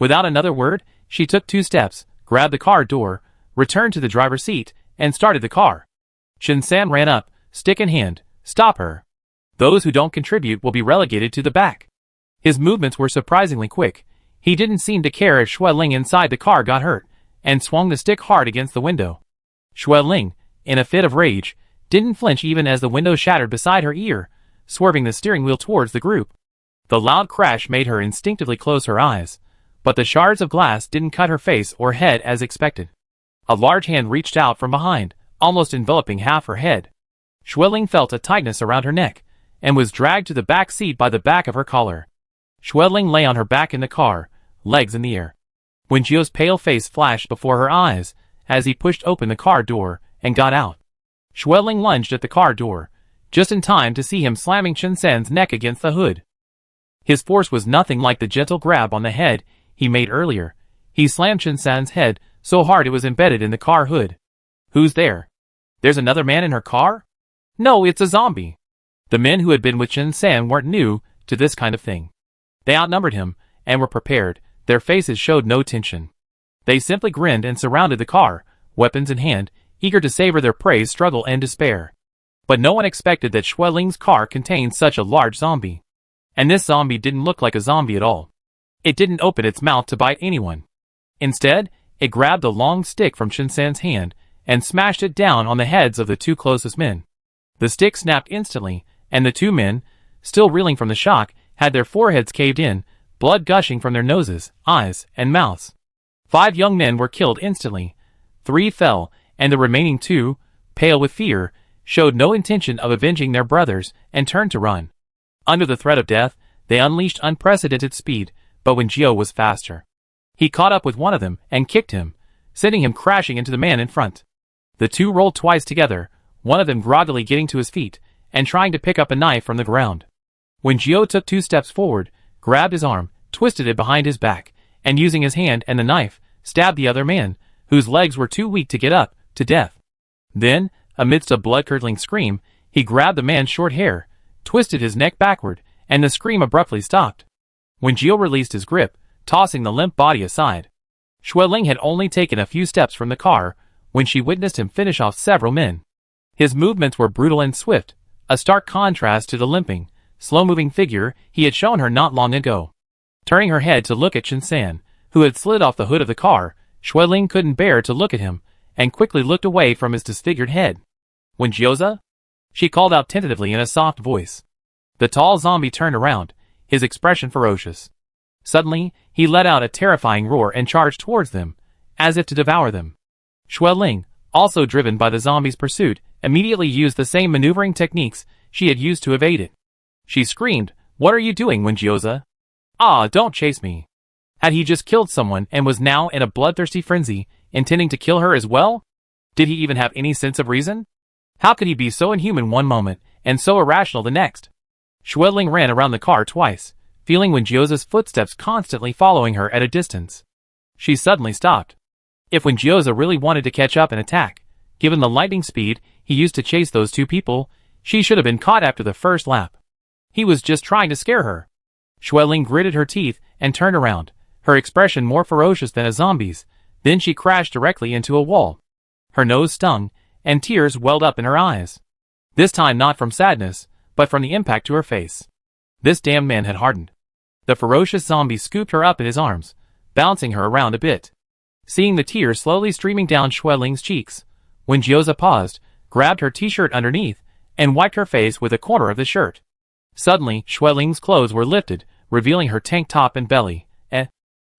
Without another word, she took 2 steps, grabbed the car door, returned to the driver's seat, and started the car. Chen San ran up, stick in hand. "Stop her. Those who don't contribute will be relegated to the back." His movements were surprisingly quick. He didn't seem to care if Xueling inside the car got hurt, and swung the stick hard against the window. Xueling, in a fit of rage, didn't flinch even as the window shattered beside her ear, swerving the steering wheel towards the group. The loud crash made her instinctively close her eyes, but the shards of glass didn't cut her face or head as expected. A large hand reached out from behind, almost enveloping half her head. Xueling felt a tightness around her neck, and was dragged to the back seat by the back of her collar. Xueling lay on her back in the car, legs in the air. Wenjio's pale face flashed before her eyes as he pushed open the car door and got out. Xueling lunged at the car door, just in time to see him slamming Chen San's neck against the hood. His force was nothing like the gentle grab on the head he made earlier. He slammed Chen San's head so hard it was embedded in the car hood. "Who's there? There's another man in her car? No, it's a zombie." The men who had been with Chen San weren't new to this kind of thing. They outnumbered him, and were prepared, Their faces showed no tension. They simply grinned and surrounded the car, weapons in hand, eager to savor their prey's struggle and despair. But no one expected that Xueling's car contained such a large zombie. And this zombie didn't look like a zombie at all. It didn't open its mouth to bite anyone. Instead, it grabbed a long stick from Shinsan's hand and smashed it down on the heads of the two closest men. The stick snapped instantly, and the two men, still reeling from the shock, had their foreheads caved in, blood gushing from their noses, eyes, and mouths. 5 young men were killed instantly. 3 fell, and the remaining 2, pale with fear, showed no intention of avenging their brothers and turned to run. Under the threat of death, they unleashed unprecedented speed, but Wenjio was faster. He caught up with one of them and kicked him, sending him crashing into the man in front. The two rolled twice together, one of them groggily getting to his feet and trying to pick up a knife from the ground. Wenjio took 2 steps forward, grabbed his arm, twisted it behind his back, and using his hand and the knife, stabbed the other man, whose legs were too weak to get up, to death. Then, amidst a blood-curdling scream, he grabbed the man's short hair, twisted his neck backward, and the scream abruptly stopped. Wenjio released his grip, tossing the limp body aside. Xueling had only taken a few steps from the car when she witnessed him finish off several men. His movements were brutal and swift, a stark contrast to the limping, slow-moving figure he had shown her not long ago. Turning her head to look at Shinsan, who had slid off the hood of the car, Xueling couldn't bear to look at him, and quickly looked away from his disfigured head. "Wenjioza?" she called out tentatively in a soft voice. The tall zombie turned around, his expression ferocious. Suddenly, he let out a terrifying roar and charged towards them, as if to devour them. Xueling, also driven by the zombie's pursuit, immediately used the same maneuvering techniques she had used to evade it. She screamed, "What are you doing, Wenjioza? Ah, don't chase me." Had he just killed someone and was now in a bloodthirsty frenzy, intending to kill her as well? Did he even have any sense of reason? How could he be so inhuman one moment, and so irrational the next? Xueling ran around the car twice, feeling Wenjioza's footsteps constantly following her at a distance. She suddenly stopped. If Wenjioza really wanted to catch up and attack, given the lightning speed he used to chase those two people, she should have been caught after the first lap. He was just trying to scare her. Xueling gritted her teeth and turned around, her expression more ferocious than a zombie's. Then she crashed directly into a wall. Her nose stung, and tears welled up in her eyes. This time not from sadness, but from the impact to her face. This damned man had hardened. The ferocious zombie scooped her up in his arms, bouncing her around a bit. Seeing the tears slowly streaming down Xueling's cheeks, Wenjioza paused, grabbed her t-shirt underneath, and wiped her face with a corner of the shirt. Suddenly, Xueling's clothes were lifted, revealing her tank top and belly.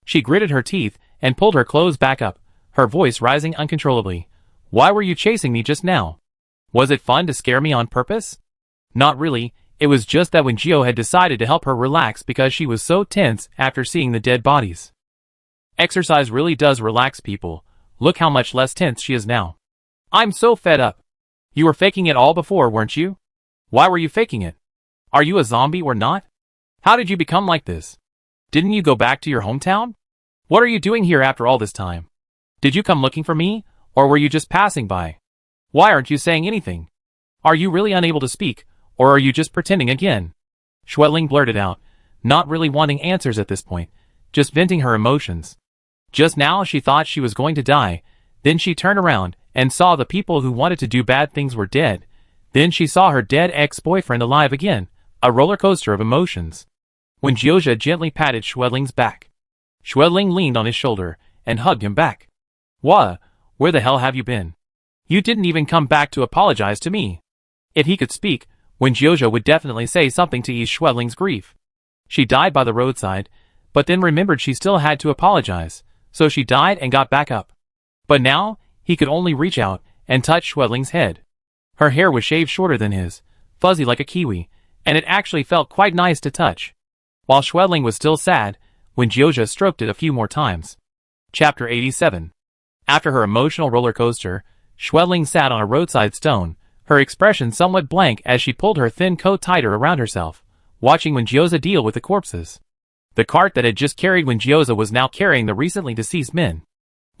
She gritted her teeth and pulled her clothes back up, her voice rising uncontrollably. "Why were you chasing me just now? Was it fun to scare me on purpose?" Not really, it was just that Wenjio had decided to help her relax because she was so tense after seeing the dead bodies. Exercise really does relax people. Look how much less tense she is now. "I'm so fed up." "You were faking it all before, weren't you? Why were you faking it? Are you a zombie or not? How did you become like this? Didn't you go back to your hometown? What are you doing here after all this time? Did you come looking for me, or were you just passing by? Why aren't you saying anything? Are you really unable to speak, or are you just pretending again?" Xueling blurted out, not really wanting answers at this point, just venting her emotions. Just now she thought she was going to die, then she turned around and saw the people who wanted to do bad things were dead. Then she saw her dead ex-boyfriend alive again, a roller coaster of emotions. Wenjioza gently patted Xueling's back. Xueling leaned on his shoulder and hugged him back. Where the hell have you been? You didn't even come back to apologize to me." If he could speak, Wenjioza would definitely say something to ease Xueling's grief. She died by the roadside, but then remembered she still had to apologize, so she died and got back up. But now, he could only reach out and touch Xueling's head. Her hair was shaved shorter than his, fuzzy like a kiwi, and it actually felt quite nice to touch. While Xueling was still sad, Wenjioza stroked it a few more times. Chapter 87. After her emotional roller coaster, Xueling sat on a roadside stone, her expression somewhat blank as she pulled her thin coat tighter around herself, watching Wenjioza deal with the corpses. The cart that had just carried Wenjioza was now carrying the recently deceased men.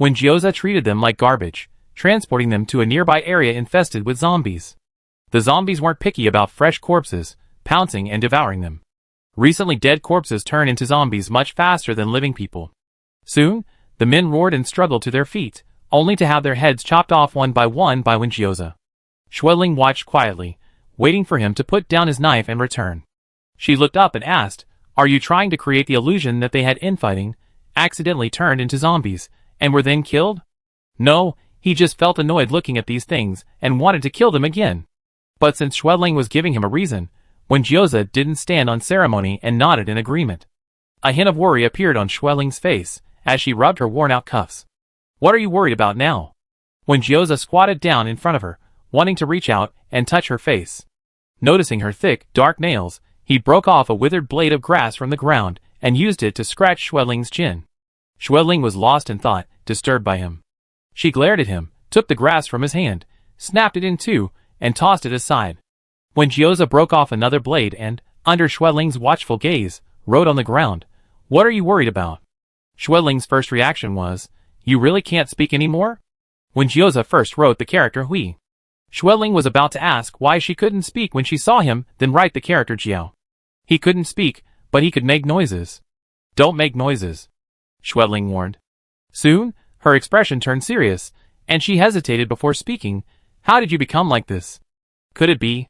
Wenjioza treated them like garbage, transporting them to a nearby area infested with zombies. The zombies weren't picky about fresh corpses, pouncing and devouring them. Recently dead corpses turn into zombies much faster than living people. Soon, the men roared and struggled to their feet, only to have their heads chopped off one by Wenjioza. Xueling watched quietly, waiting for him to put down his knife and return. She looked up and asked, "Are you trying to create the illusion that they had infighting, accidentally turned into zombies, and were then killed?" No, he just felt annoyed looking at these things and wanted to kill them again. But since Xueling was giving him a reason, Wenjioza didn't stand on ceremony and nodded in agreement. A hint of worry appeared on Xueling's face as she rubbed her worn-out cuffs. "What are you worried about now?" Wenjioza squatted down in front of her, wanting to reach out and touch her face. Noticing her thick, dark nails, he broke off a withered blade of grass from the ground and used it to scratch Xueling's chin. Xueling was lost in thought, disturbed by him. She glared at him, took the grass from his hand, snapped it in two, and tossed it aside. Wenjioza broke off another blade and, under Xueling's watchful gaze, wrote on the ground, "What are you worried about?" Xueling's first reaction was, "You really can't speak anymore?" Wenjioza first wrote the character Hui. Xueling was about to ask why she couldn't speak when she saw him, then write the character Jiao. He couldn't speak, but he could make noises. "Don't make noises," Xueling warned. Soon, her expression turned serious, and she hesitated before speaking. "How did you become like this? Could it be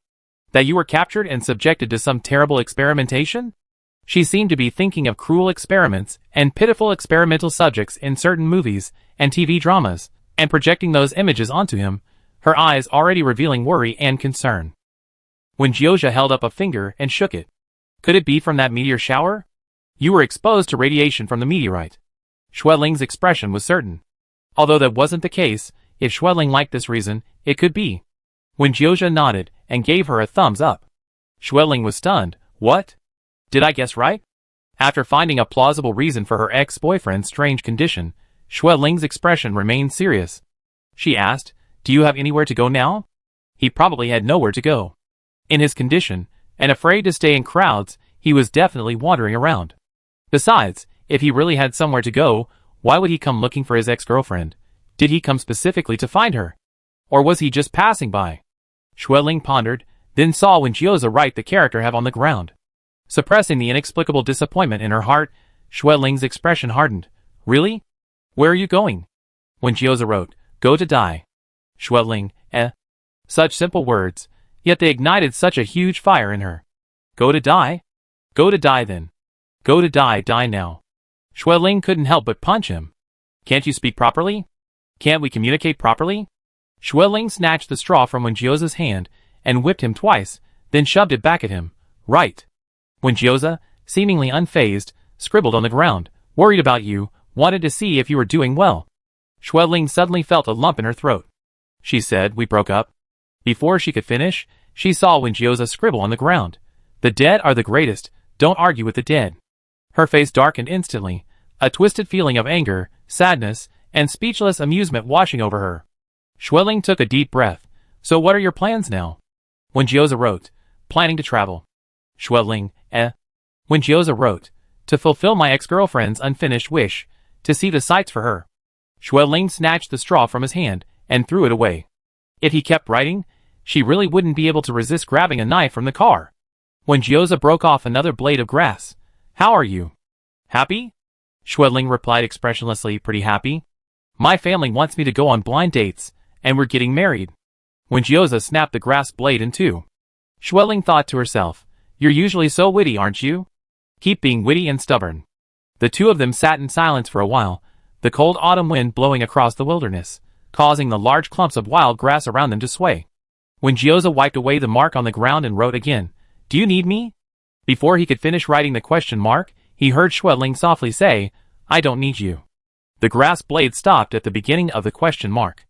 that you were captured and subjected to some terrible experimentation?" She seemed to be thinking of cruel experiments and pitiful experimental subjects in certain movies and TV dramas, and projecting those images onto him, her eyes already revealing worry and concern. Wenjioza held up a finger and shook it. "Could it be from that meteor shower? You were exposed to radiation from the meteorite." Xueling's expression was certain. Although that wasn't the case, if Xueling liked this reason, it could be. Wenjioza nodded and gave her a thumbs up. Xueling was stunned. "What? Did I guess right?" After finding a plausible reason for her ex-boyfriend's strange condition, Xueling's expression remained serious. She asked, "Do you have anywhere to go now?" He probably had nowhere to go. In his condition, and afraid to stay in crowds, he was definitely wandering around. Besides, if he really had somewhere to go, why would he come looking for his ex-girlfriend? Did he come specifically to find her? Or was he just passing by? Xueling pondered, then saw Wenjioza write the character have on the ground. Suppressing the inexplicable disappointment in her heart, Xueling's expression hardened. "Really? Where are you going?" Wenjioza wrote, "Go to die." Xueling, Such simple words, yet they ignited such a huge fire in her. "Go to die? Go to die then. Go to die now." Xueling couldn't help but punch him. "Can't you speak properly? Can't we communicate properly?" Xueling snatched the straw from Wenjioza's hand and whipped him twice, then shoved it back at him. "Right." Wenjioza, seemingly unfazed, scribbled on the ground. "Worried about you, wanted to see if you were doing well." Xueling suddenly felt a lump in her throat. She said, "We broke up." Before she could finish, she saw Wenjioza scribble on the ground. "The dead are the greatest, don't argue with the dead." Her face darkened instantly, a twisted feeling of anger, sadness, and speechless amusement washing over her. Xueling took a deep breath. "So what are your plans now?" Wenjioza wrote, "Planning to travel." Xueling, Wenjioza wrote, "To fulfill my ex-girlfriend's unfinished wish, to see the sights for her." Xueling snatched the straw from his hand and threw it away. If he kept writing, she really wouldn't be able to resist grabbing a knife from the car. Wenjioza broke off another blade of grass. "How are you? Happy?" Xueling replied expressionlessly, "Pretty happy. My family wants me to go on blind dates, and we're getting married." Wenjioza snapped the grass blade in two. Xueling thought to herself, "You're usually so witty, aren't you? Keep being witty and stubborn." The two of them sat in silence for a while, the cold autumn wind blowing across the wilderness, causing the large clumps of wild grass around them to sway. Wenjioza wiped away the mark on the ground and wrote again, "Do you need me?" Before he could finish writing the question mark, he heard Xueling softly say, "I don't need you." The grass blade stopped at the beginning of the question mark.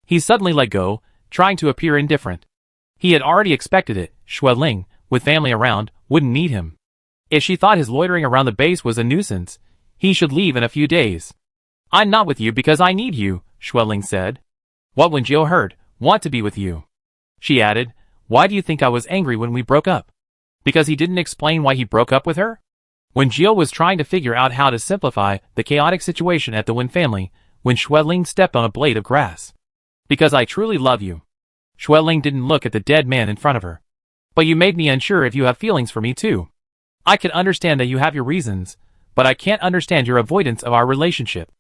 He suddenly let go, trying to appear indifferent. He had already expected it. Xueling, with family around, wouldn't need him. If she thought his loitering around the base was a nuisance, he should leave in a few days. "I'm not with you because I need you," Xueling said. What Wenjio heard, "Want to be with you." She added, "Why do you think I was angry when we broke up? Because he didn't explain why he broke up with her?" Wenjio was trying to figure out how to simplify the chaotic situation at the Wen family when Xueling stepped on a blade of grass. "Because I truly love you." Xueling didn't look at the dead man in front of her. "But you made me unsure if you have feelings for me too. I can understand that you have your reasons, but I can't understand your avoidance of our relationship.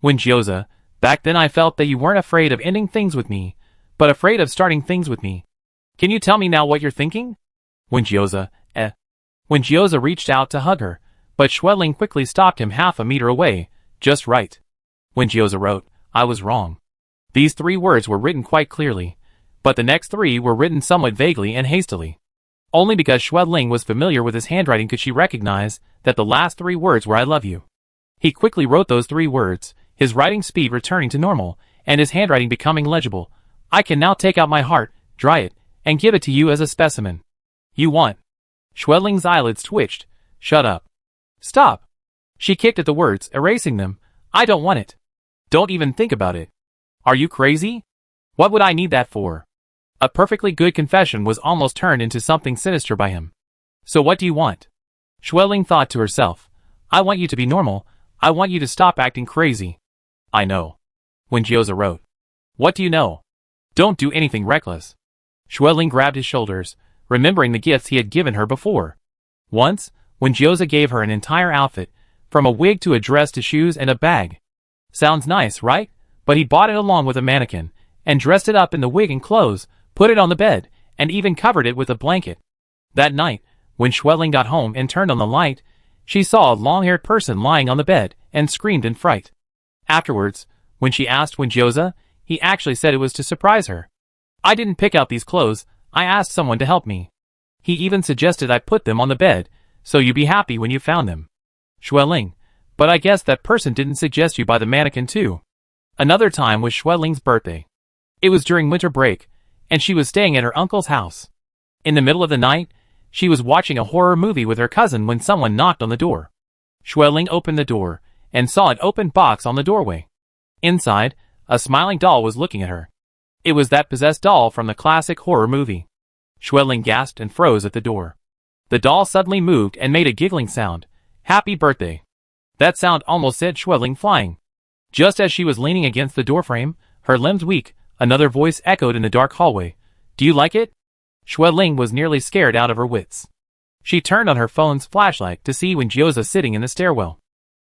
Windjioza, back then I felt that you weren't afraid of ending things with me, but afraid of starting things with me. Can you tell me now what you're thinking? Windjioza, Windjioza reached out to hug her, but Schweling quickly stopped him half a meter away. Just right. Windjioza wrote, I was wrong. These 3 words were written quite clearly, but the next 3 were written somewhat vaguely and hastily. Only because Schweling was familiar with his handwriting could she recognize that the last 3 words were I love you. He quickly wrote those 3 words, his writing speed returning to normal, and his handwriting becoming legible. I can now take out my heart, dry it, and give it to you as a specimen. You want? Schweling's eyelids twitched. Shut up. Stop. She kicked at the words, erasing them. I don't want it. Don't even think about it. Are you crazy? What would I need that for? A perfectly good confession was almost turned into something sinister by him. So what do you want? Schweling thought to herself. I want you to be normal. I want you to stop acting crazy. I know. Windjioza wrote. What do you know? Don't do anything reckless. Schweling grabbed his shoulders, remembering the gifts he had given her before. Once, Windjioza gave her an entire outfit, from a wig to a dress to shoes and a bag. Sounds nice, right? But he bought it along with a mannequin, and dressed it up in the wig and clothes, put it on the bed, and even covered it with a blanket. That night, when Schweling got home and turned on the light, she saw a long-haired person lying on the bed, and screamed in fright. Afterwards, when she asked Windjioza, he actually said it was to surprise her. I didn't pick out these clothes, I asked someone to help me. He even suggested I put them on the bed, so you'd be happy when you found them. Schweling, but I guess that person didn't suggest you buy the mannequin too. Another time was Schweling's birthday. It was during winter break, and she was staying at her uncle's house. In the middle of the night, she was watching a horror movie with her cousin when someone knocked on the door. Schweling opened the door, and saw an open box on the doorway. Inside, a smiling doll was looking at her. It was that possessed doll from the classic horror movie. Schweling gasped and froze at the door. The doll suddenly moved and made a giggling sound. Happy birthday. That sound almost sent Schweling flying. Just as she was leaning against the doorframe, her limbs weak, another voice echoed in the dark hallway. Do you like it? Schweling was nearly scared out of her wits. She turned on her phone's flashlight to see Windjioza sitting in the stairwell.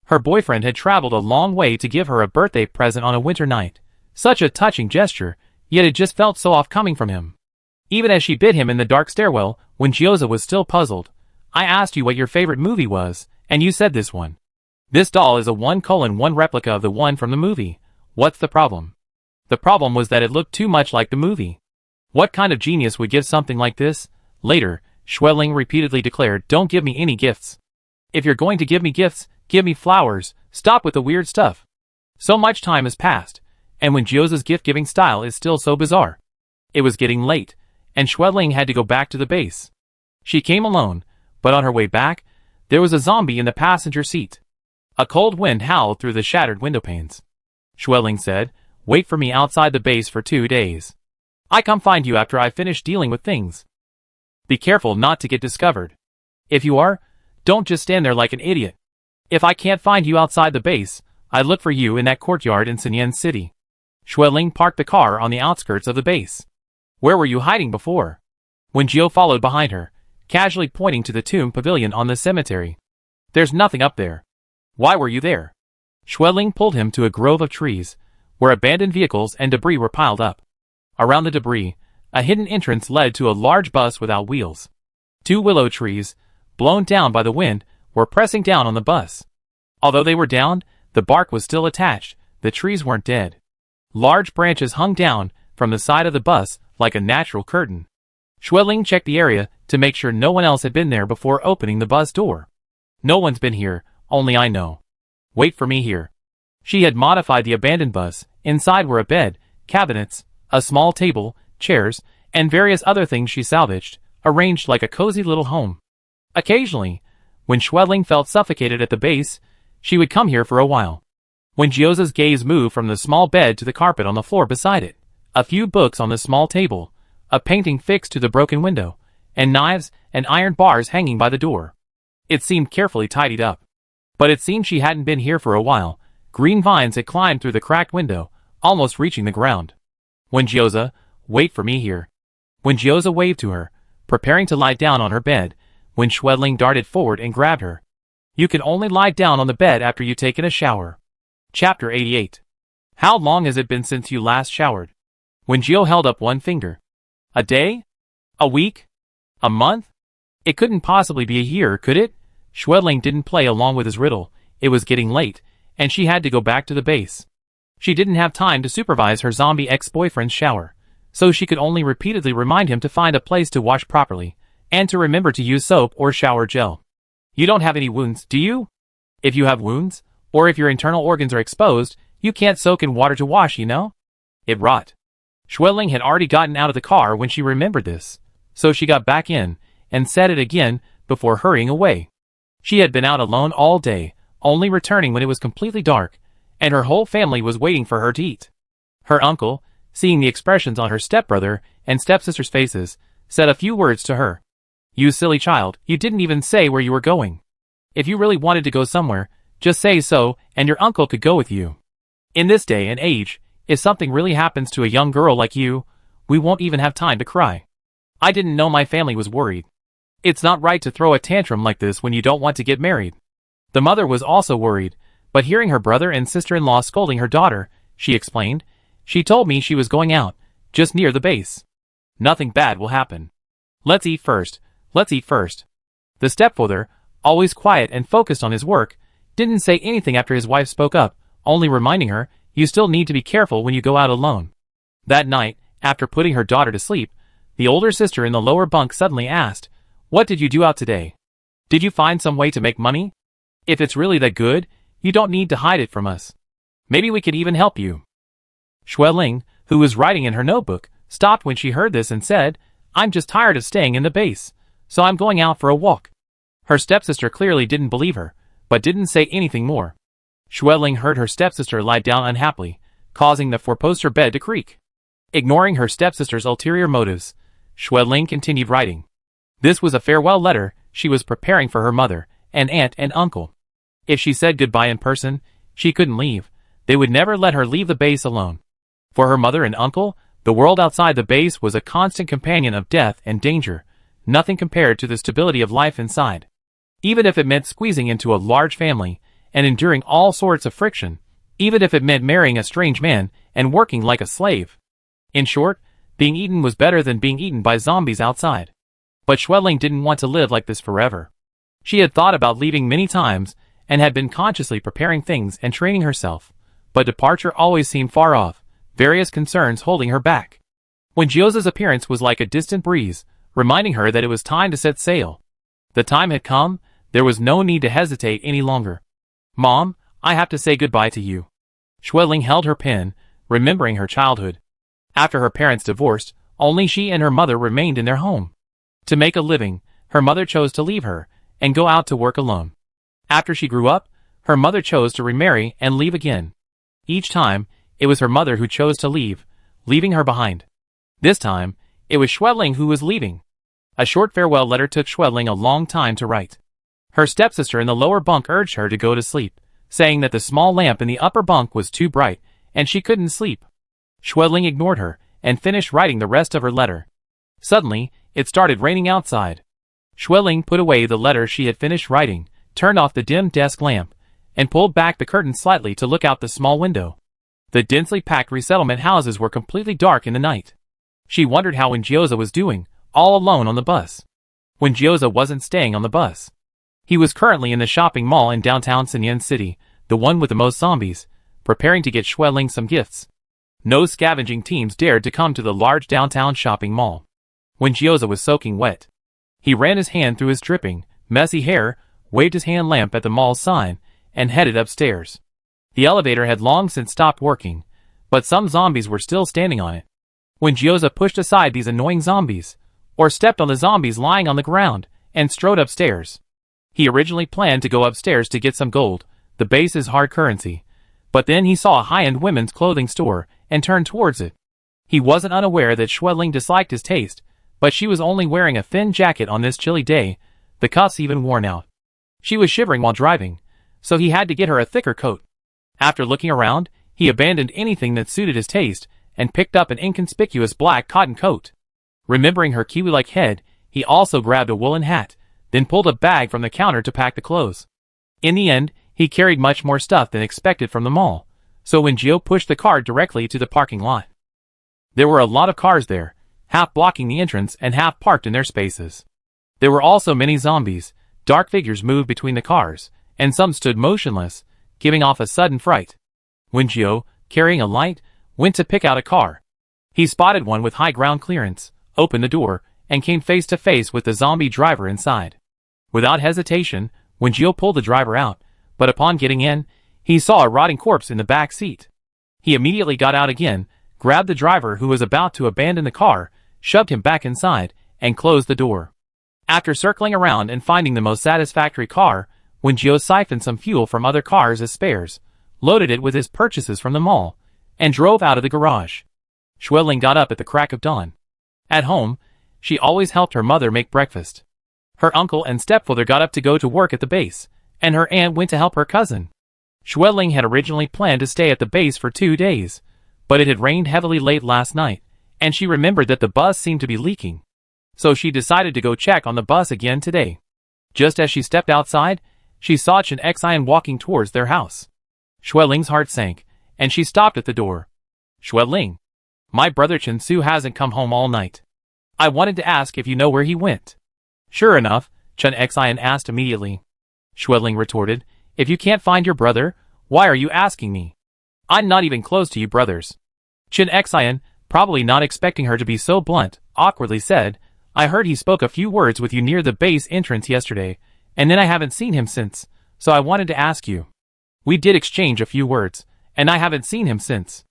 Her boyfriend had traveled a long way to give her a birthday present on a winter night. Such a touching gesture, yet it just felt so off coming from him. Even as she bid him in the dark stairwell, Windjioza was still puzzled. I asked you what your favorite movie was, and you said this one. This doll is a 1:1 replica of the one from the movie. What's the problem? The problem was that it looked too much like the movie. What kind of genius would give something like this? Later, Schweling repeatedly declared, don't give me any gifts. If you're going to give me gifts, give me flowers, stop with the weird stuff. So much time has passed, and Windjioza's gift-giving style is still so bizarre. It was getting late, and Schweling had to go back to the base. She came alone, but on her way back, there was a zombie in the passenger seat. A cold wind howled through the shattered windowpanes. Schweling said, wait for me outside the base for 2 days. I come find you after I finish dealing with things. Be careful not to get discovered. If you are, don't just stand there like an idiot. If I can't find you outside the base, I look for you in that courtyard in Sinyan City. Schweling parked the car on the outskirts of the base. Where were you hiding before? Windjio followed behind her, casually pointing to the tomb pavilion on the cemetery. There's nothing up there. Why were you there? Schweling pulled him to a grove of trees, where abandoned vehicles and debris were piled up. Around the debris, a hidden entrance led to a large bus without wheels. 2 willow trees, blown down by the wind, were pressing down on the bus. Although they were down, the bark was still attached, the trees weren't dead. Large branches hung down from the side of the bus like a natural curtain. Schweling checked the area to make sure no one else had been there before opening the bus door. No one's been here, only I know. Wait for me here. She had modified the abandoned bus. Inside were a bed, cabinets, a small table, chairs, and various other things she salvaged, arranged like a cozy little home. Occasionally, when Schweling felt suffocated at the base, she would come here for a while. Windjioza's gaze moved from the small bed to the carpet on the floor beside it, a few books on the small table, a painting fixed to the broken window, and knives and iron bars hanging by the door. It seemed carefully tidied up. But it seemed she hadn't been here for a while. Green vines had climbed through the cracked window, almost reaching the ground. Windjioza, wait for me here. Windjioza waved to her, preparing to lie down on her bed, when Schweling darted forward and grabbed her. You can only lie down on the bed after you've taken a shower. Chapter 88. How long has it been since you last showered? Wenjio held up one finger. A day? A week? A month? It couldn't possibly be a year, could it? Schwedling didn't play along with his riddle. It was getting late, and she had to go back to the base. She didn't have time to supervise her zombie ex-boyfriend's shower, so she could only repeatedly remind him to find a place to wash properly, and to remember to use soap or shower gel. You don't have any wounds, do you? If you have wounds, or if your internal organs are exposed, you can't soak in water to wash, you know? It rot. Schwedling had already gotten out of the car when she remembered this, so she got back in, and said it again, before hurrying away. She had been out alone all day, only returning when it was completely dark, and her whole family was waiting for her to eat. Her uncle, seeing the expressions on her stepbrother and stepsister's faces, said a few words to her. You silly child, you didn't even say where you were going. If you really wanted to go somewhere, just say so, and your uncle could go with you. In this day and age, if something really happens to a young girl like you, we won't even have time to cry. I didn't know my family was worried. It's not right to throw a tantrum like this when you don't want to get married. The mother was also worried, but hearing her brother and sister-in-law scolding her daughter, she explained, she told me she was going out, just near the base. Nothing bad will happen. Let's eat first. Let's eat first. The stepfather, always quiet and focused on his work, didn't say anything after his wife spoke up, only reminding her, you still need to be careful when you go out alone. That night, after putting her daughter to sleep, the older sister in the lower bunk suddenly asked, what did you do out today? Did you find some way to make money? If it's really that good, you don't need to hide it from us. Maybe we could even help you. Schwedling, who was writing in her notebook, stopped when she heard this and said, I'm just tired of staying in the base, so I'm going out for a walk. Her stepsister clearly didn't believe her, but didn't say anything more. Schwedling heard her stepsister lie down unhappily, causing the four-poster bed to creak. Ignoring her stepsister's ulterior motives, Schwedling continued writing. This was a farewell letter she was preparing for her mother, and aunt and uncle. If she said goodbye in person, she couldn't leave. They would never let her leave the base alone. For her mother and uncle, the world outside the base was a constant companion of death and danger, nothing compared to the stability of life inside. Even if it meant squeezing into a large family and enduring all sorts of friction, even if it meant marrying a strange man and working like a slave. In short, being eaten was better than being eaten by zombies outside. But Schwedling didn't want to live like this forever. She had thought about leaving many times and had been consciously preparing things and training herself, but departure always seemed far off, various concerns holding her back. When Gioza's appearance was like a distant breeze, reminding her that it was time to set sail. The time had come, there was no need to hesitate any longer. Mom, I have to say goodbye to you. Schwedling held her pen, remembering her childhood. After her parents divorced, only she and her mother remained in their home. To make a living, her mother chose to leave her and go out to work alone. After she grew up, her mother chose to remarry and leave again. Each time, it was her mother who chose to leave, leaving her behind. This time, it was Schwedling who was leaving. A short farewell letter took Schwedling a long time to write. Her stepsister in the lower bunk urged her to go to sleep, saying that the small lamp in the upper bunk was too bright, and she couldn't sleep. Schwedling ignored her, and finished writing the rest of her letter. Suddenly, it started raining outside. Schwedling put away the letter she had finished writing, turned off the dim desk lamp, and pulled back the curtain slightly to look out the small window. The densely packed resettlement houses were completely dark in the night. She wondered how Gioza was doing, all alone on the bus. Gioza wasn't staying on the bus. He was currently in the shopping mall in downtown Sinyan City, the one with the most zombies, preparing to get Schwedling some gifts. No scavenging teams dared to come to the large downtown shopping mall. Gioza was soaking wet. He ran his hand through his dripping, messy hair, waved his hand lamp at the mall's sign, and headed upstairs. The elevator had long since stopped working, but some zombies were still standing on it. Gioza pushed aside these annoying zombies, or stepped on the zombies lying on the ground, and strode upstairs. He originally planned to go upstairs to get some gold, the base's hard currency, but then he saw a high-end women's clothing store and turned towards it. He wasn't unaware that Schwedling disliked his taste, but she was only wearing a thin jacket on this chilly day, the cuffs even worn out. She was shivering while driving, so he had to get her a thicker coat. After looking around, he abandoned anything that suited his taste and picked up an inconspicuous black cotton coat. Remembering her kiwi-like head, he also grabbed a woolen hat, then pulled a bag from the counter to pack the clothes. In the end, he carried much more stuff than expected from the mall, so when Gio pushed the car directly to the parking lot, there were a lot of cars there, half blocking the entrance and half parked in their spaces. There were also many zombies. Dark figures moved between the cars, and some stood motionless, giving off a sudden fright. When Gio, carrying a light, went to pick out a car, he spotted one with high ground clearance, opened the door, and came face to face with the zombie driver inside. Without hesitation, when Gio pulled the driver out, but upon getting in, he saw a rotting corpse in the back seat. He immediately got out again, grabbed the driver who was about to abandon the car, shoved him back inside, and closed the door. After circling around and finding the most satisfactory car, when Gio siphoned some fuel from other cars as spares, loaded it with his purchases from the mall, and drove out of the garage. Schweling got up at the crack of dawn. At home, she always helped her mother make breakfast. Her uncle and stepfather got up to go to work at the base, and her aunt went to help her cousin. Schweling had originally planned to stay at the base for 2 days, but it had rained heavily late last night, and she remembered that the bus seemed to be leaking. So she decided to go check on the bus again today. Just as she stepped outside, she saw Chen Xian walking towards their house. Schweling's heart sank, and she stopped at the door. Schweling, my brother Chen Su hasn't come home all night. I wanted to ask if you know where he went. Sure enough, Chen Xian asked immediately. Schweling retorted, if you can't find your brother, why are you asking me? I'm not even close to you brothers. Chen Xian, probably not expecting her to be so blunt, awkwardly said, I heard he spoke a few words with you near the base entrance yesterday, and then I haven't seen him since, so I wanted to ask you. We did exchange a few words, and I haven't seen him since.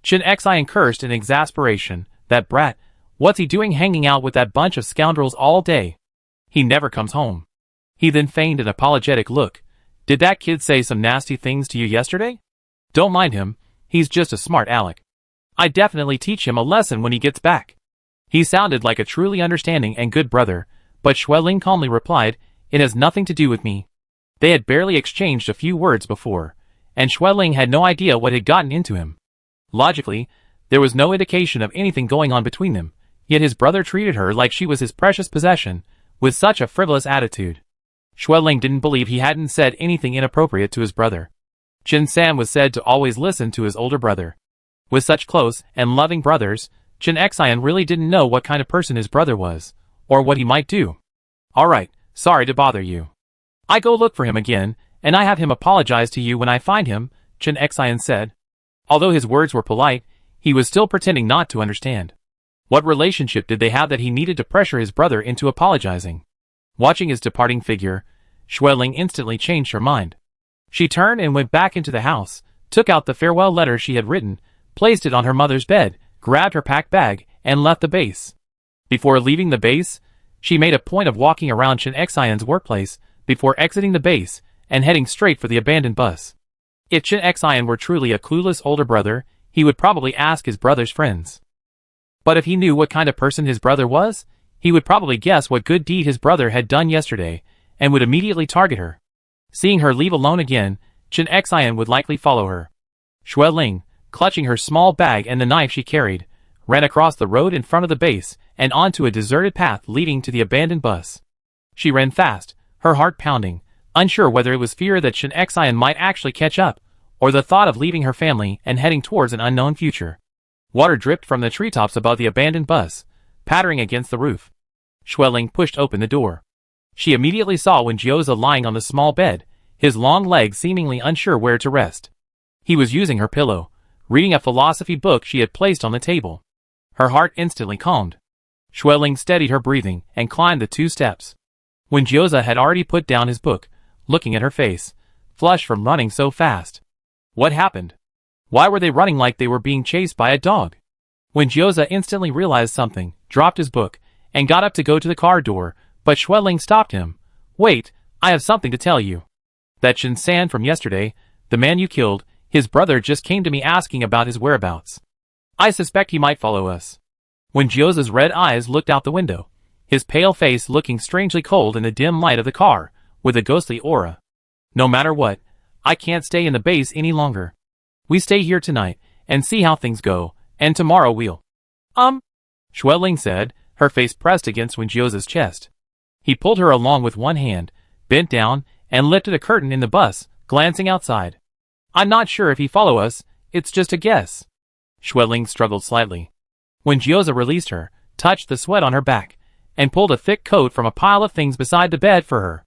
Chen Xian cursed in exasperation, that brat, what's he doing hanging out with that bunch of scoundrels all day? He never comes home. He then feigned an apologetic look. Did that kid say some nasty things to you yesterday? Don't mind him, he's just a smart aleck. I definitely teach him a lesson when he gets back. He sounded like a truly understanding and good brother, but Schweling calmly replied, it has nothing to do with me. They had barely exchanged a few words before, and Schweling had no idea what had gotten into him. Logically, there was no indication of anything going on between them, yet his brother treated her like she was his precious possession, with such a frivolous attitude. Schweling didn't believe he hadn't said anything inappropriate to his brother. Chen San was said to always listen to his older brother. With such close and loving brothers, Chen Xian really didn't know what kind of person his brother was, or what he might do. Alright, sorry to bother you. I go look for him again, and I have him apologize to you when I find him, Chen Xian said. Although his words were polite, he was still pretending not to understand. What relationship did they have that he needed to pressure his brother into apologizing? Watching his departing figure, Schweling instantly changed her mind. She turned and went back into the house, took out the farewell letter she had written, placed it on her mother's bed, grabbed her packed bag, and left the base. Before leaving the base, she made a point of walking around Chen Xian's workplace before exiting the base and heading straight for the abandoned bus. If Chen Xian were truly a clueless older brother, he would probably ask his brother's friends. But if he knew what kind of person his brother was, he would probably guess what good deed his brother had done yesterday, and would immediately target her. Seeing her leave alone again, Chen Xian would likely follow her. Schweling, clutching her small bag and the knife she carried, ran across the road in front of the base and onto a deserted path leading to the abandoned bus. She ran fast, her heart pounding, unsure whether it was fear that Chen Xian might actually catch up, or the thought of leaving her family and heading towards an unknown future. Water dripped from the treetops above the abandoned bus, pattering against the roof. Schweling pushed open the door. She immediately saw Wen Jiuza lying on the small bed, his long legs seemingly unsure where to rest. He was using her pillow, reading a philosophy book she had placed on the table. Her heart instantly calmed. Schweling steadied her breathing and climbed the 2 steps. Wen Jiuza had already put down his book, looking at her face, flushed from running so fast. What happened? Why were they running like they were being chased by a dog? Wen Jiuza instantly realized something, dropped his book, and got up to go to the car door, but Schweling stopped him. Wait, I have something to tell you. That Chen San from yesterday, the man you killed, his brother just came to me asking about his whereabouts. I suspect he might follow us. Wen Jiuza's red eyes looked out the window, his pale face looking strangely cold in the dim light of the car, with a ghostly aura. No matter what, I can't stay in the base any longer. We stay here tonight, and see how things go, and tomorrow we'll... Schweling said, her face pressed against Wen Jiuza's chest. He pulled her along with one hand, bent down, and lifted a curtain in the bus, glancing outside. I'm not sure if he follow us, it's just a guess. Schwedling struggled slightly. When Gyoza released her, touched the sweat on her back, and pulled a thick coat from a pile of things beside the bed for her.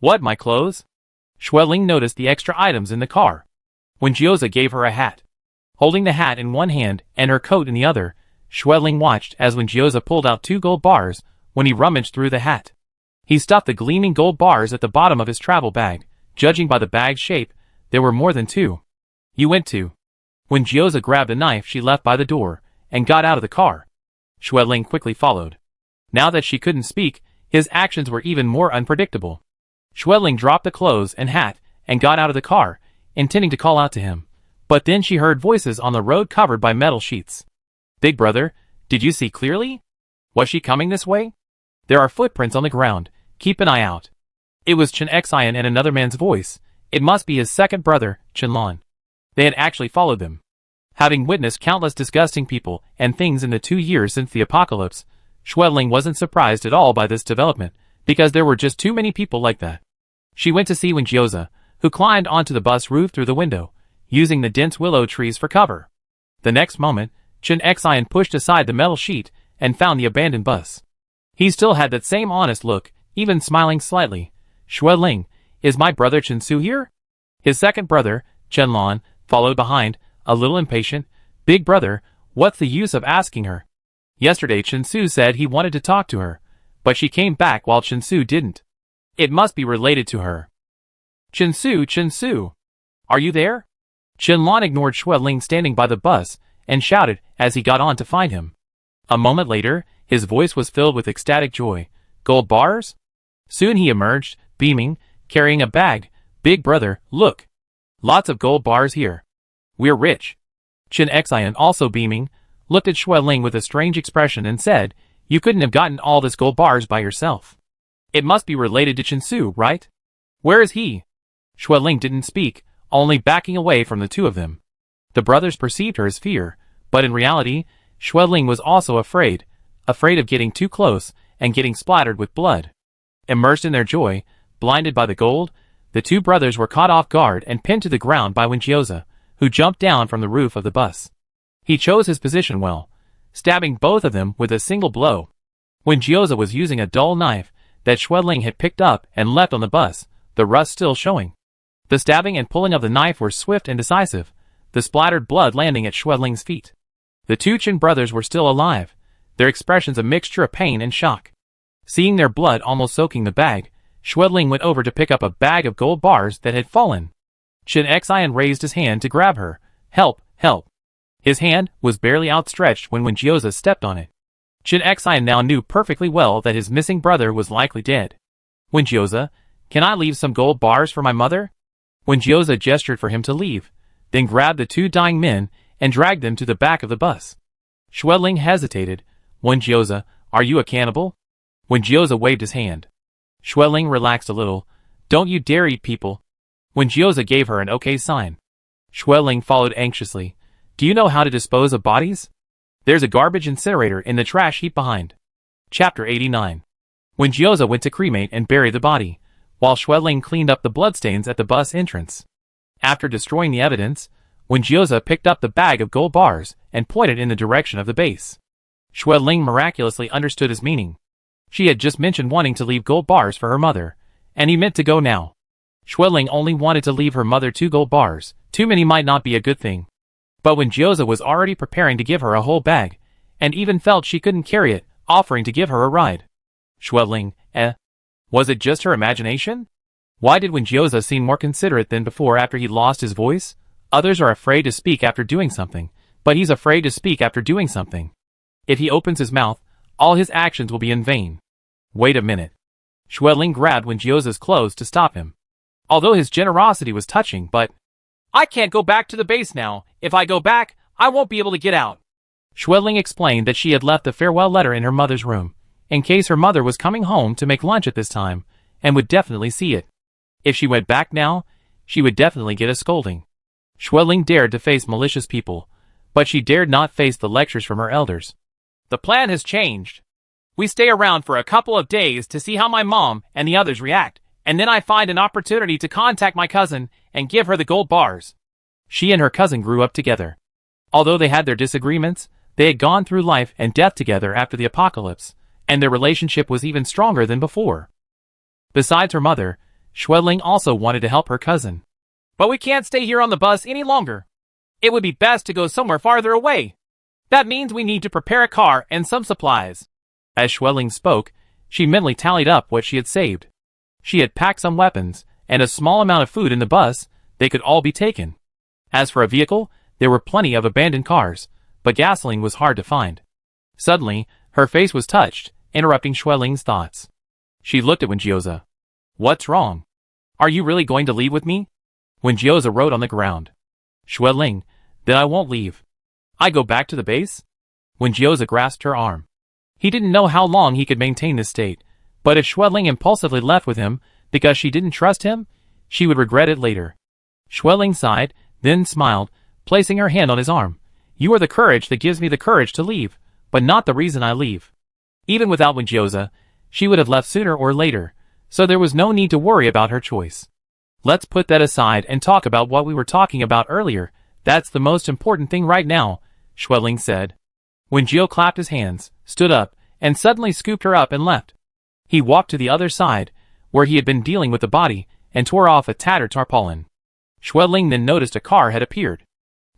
What, my clothes? Schwedling noticed the extra items in the car. When Gyoza gave her a hat. Holding the hat in one hand and her coat in the other, Schwedling watched as when Gyoza pulled out 2 gold bars when he rummaged through the hat. He stuffed the gleaming gold bars at the bottom of his travel bag. Judging by the bag's shape, there were more than 2. You went to. When Gyoza grabbed the knife she left by the door and got out of the car. Schwedling quickly followed. Now that she couldn't speak, his actions were even more unpredictable. Schwedling dropped the clothes and hat and got out of the car, intending to call out to him. But then she heard voices on the road covered by metal sheets. Big brother, did you see clearly? Was she coming this way? There are footprints on the ground. Keep an eye out. It was Chen Xian and another man's voice. It must be his second brother, Qianlan. They had actually followed them. Having witnessed countless disgusting people and things in the 2 years since the apocalypse, Schwedling wasn't surprised at all by this development, because there were just too many people like that. She went to see Wen Gyoza, who climbed onto the bus roof through the window, using the dense willow trees for cover. The next moment, Chen Xian pushed aside the metal sheet and found the abandoned bus. He still had that same honest look, even smiling slightly. Schwedling, is my brother Chen Su here? His second brother, Qianlan, followed behind, a little impatient. Big brother, what's the use of asking her? Yesterday Chen Su said he wanted to talk to her, but she came back while Chen Su didn't. It must be related to her. Chen Su, are you there? Qianlan ignored Schwedling standing by the bus and shouted as he got on to find him. A moment later, his voice was filled with ecstatic joy. Gold bars? Soon he emerged, beaming, carrying a bag. Big brother, look. Lots of gold bars here. We're rich. Chen Xian, also beaming, looked at Schwedling with a strange expression and said, you couldn't have gotten all this gold bars by yourself. It must be related to Chen Su, right? Where is he? Schwedling didn't speak, only backing away from the two of them. The brothers perceived her as fear, but in reality, Schwedling was also afraid of getting too close and getting splattered with blood. Immersed in their joy, blinded by the gold, the two brothers were caught off guard and pinned to the ground by Wen Gyoza, who jumped down from the roof of the bus. He chose his position well, stabbing both of them with a single blow. Wen Gyoza was using a dull knife that Schwedling had picked up and left on the bus, the rust still showing. The stabbing and pulling of the knife were swift and decisive, the splattered blood landing at Schwedling's feet. The two Chen brothers were still alive, their expressions a mixture of pain and shock. Seeing their blood almost soaking the bag, Schwedling went over to pick up a bag of gold bars that had fallen. Chen Xian raised his hand to grab her. Help, help. His hand was barely outstretched when Wen Gyoza stepped on it. Chen Xian now knew perfectly well that his missing brother was likely dead. Wen Gyoza, can I leave some gold bars for my mother? Wen Gyoza gestured for him to leave, then grabbed the two dying men and dragged them to the back of the bus. Schwedling hesitated. Wen Gyoza, are you a cannibal? Wen Gyoza waved his hand. Schwedling relaxed a little. Don't you dare eat people. Wen Gyoza gave her an okay sign. Schwedling followed anxiously. Do you know how to dispose of bodies? There's a garbage incinerator in the trash heap behind. Chapter 89. Wen Gyoza went to cremate and bury the body, while Schwedling cleaned up the bloodstains at the bus entrance. After destroying the evidence, Wen Gyoza picked up the bag of gold bars and pointed in the direction of the base. Schwedling miraculously understood his meaning. She had just mentioned wanting to leave gold bars for her mother, and he meant to go now. Schwedling only wanted to leave her mother 2 gold bars. Too many might not be a good thing. But when Gyoza was already preparing to give her a whole bag, and even felt she couldn't carry it, offering to give her a ride. Schwedling, was it just her imagination? Why did Wen Gyoza seem more considerate than before after he lost his voice? Others are afraid to speak after doing something, but he's afraid to speak after doing something. If he opens his mouth, all his actions will be in vain. Wait a minute. Schwedling grabbed Wen Gyoza's clothes to stop him. Although his generosity was touching, but I can't go back to the base now. If I go back, I won't be able to get out. Schwedling explained that she had left the farewell letter in her mother's room, in case her mother was coming home to make lunch at this time, and would definitely see it. If she went back now, she would definitely get a scolding. Schwedling dared to face malicious people, but she dared not face the lectures from her elders. The plan has changed. We stay around for a couple of days to see how my mom and the others react, And then I find an opportunity to contact my cousin and give her the gold bars. She and her cousin grew up together. Although they had their disagreements, they had gone through life and death together after the apocalypse, and their relationship was even stronger than before. Besides her mother, Schwedling also wanted to help her cousin. But we can't stay here on the bus any longer. It would be best to go somewhere farther away. That means we need to prepare a car and some supplies. As Schwedling spoke, she mentally tallied up what she had saved. She had packed some weapons and a small amount of food in the bus. They could all be taken. As for a vehicle, there were plenty of abandoned cars, but gasoline was hard to find. Suddenly, her face was touched, interrupting Schwedling's thoughts. She looked at Windjioza. What's wrong? Are you really going to leave with me? Windjioza wrote on the ground. Schwedling, then I won't leave. I go back to the base? Windjioza grasped her arm. He didn't know how long he could maintain this state, but if Schwedling impulsively left with him because she didn't trust him, she would regret it later. Schwedling sighed, then smiled, placing her hand on his arm. You are the courage that gives me the courage to leave, but not the reason I leave. Even without Windjioza, she would have left sooner or later, so there was no need to worry about her choice. Let's put that aside and talk about what we were talking about earlier. That's the most important thing right now, Schwedling said. Windjio clapped his hands, stood up, and suddenly scooped her up and left. He walked to the other side, where he had been dealing with the body, and tore off a tattered tarpaulin. Schwedling then noticed a car had appeared.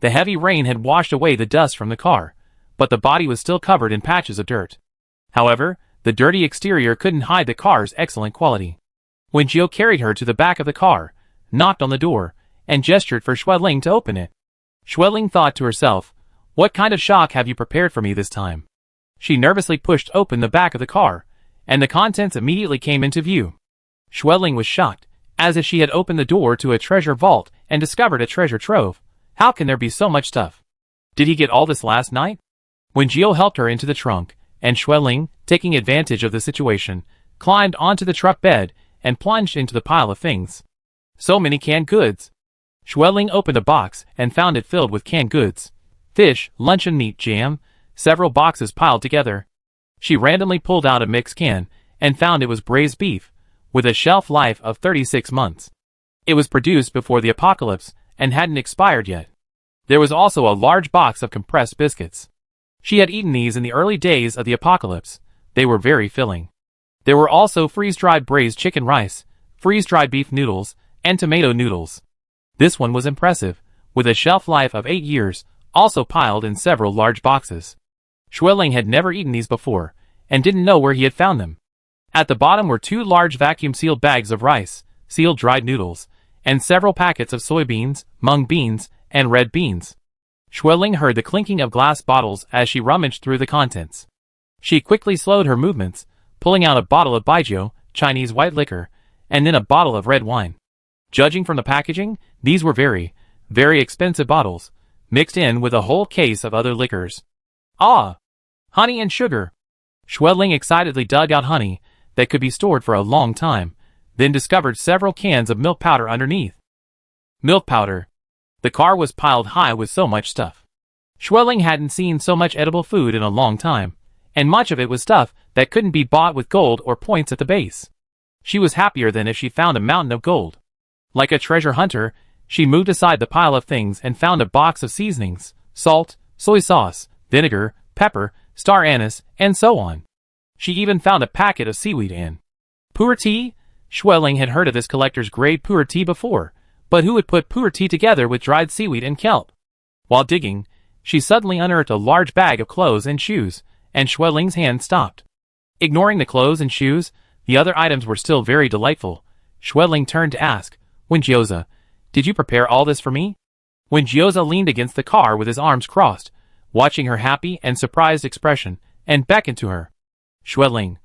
The heavy rain had washed away the dust from the car, but the body was still covered in patches of dirt. However, the dirty exterior couldn't hide the car's excellent quality. Windjio carried her to the back of the car, knocked on the door, and gestured for Schwedling to open it. Schwedling thought to herself, what kind of shock have you prepared for me this time? She nervously pushed open the back of the car, and the contents immediately came into view. Schwedling was shocked, as if she had opened the door to a treasure vault and discovered a treasure trove. How can there be so much stuff? Did he get all this last night? Windjio helped her into the trunk, and Schwedling, taking advantage of the situation, climbed onto the truck bed and plunged into the pile of things. So many canned goods. Schwedling opened a box and found it filled with canned goods. Fish, luncheon meat, jam, several boxes piled together. She randomly pulled out a mixed can and found it was braised beef, with a shelf life of 36 months. It was produced before the apocalypse and hadn't expired yet. There was also a large box of compressed biscuits. She had eaten these in the early days of the apocalypse. They were very filling. There were also freeze-dried braised chicken rice, freeze-dried beef noodles, and tomato noodles. This one was impressive, with a shelf life of 8 years, also piled in several large boxes. Schwedling had never eaten these before, and didn't know where he had found them. At the bottom were 2 large vacuum-sealed bags of rice, sealed dried noodles, and several packets of soybeans, mung beans, and red beans. Schwedling heard the clinking of glass bottles as she rummaged through the contents. She quickly slowed her movements, pulling out a bottle of baijiu, Chinese white liquor, and then a bottle of red wine. Judging from the packaging, these were very, very expensive bottles, mixed in with a whole case of other liquors. Ah! Honey and sugar! Schwedling excitedly dug out honey that could be stored for a long time, then discovered several cans of milk powder underneath. Milk powder. The car was piled high with so much stuff. Schwedling hadn't seen so much edible food in a long time, and much of it was stuff that couldn't be bought with gold or points at the base. She was happier than if she found a mountain of gold. Like a treasure hunter, she moved aside the pile of things and found a box of seasonings, salt, soy sauce, vinegar, pepper, star anise, and so on. She even found a packet of seaweed and pu'er tea. Schwedling had heard of this collector's grade pu'er tea before, but who would put pu'er tea together with dried seaweed and kelp? While digging, she suddenly unearthed a large bag of clothes and shoes, and Schwedling's hand stopped. Ignoring the clothes and shoes, the other items were still very delightful. Schwedling turned to ask, Windjioza, did you prepare all this for me? Windjioza leaned against the car with his arms crossed, watching her happy and surprised expression, and beckoned to her. Schwedling, ?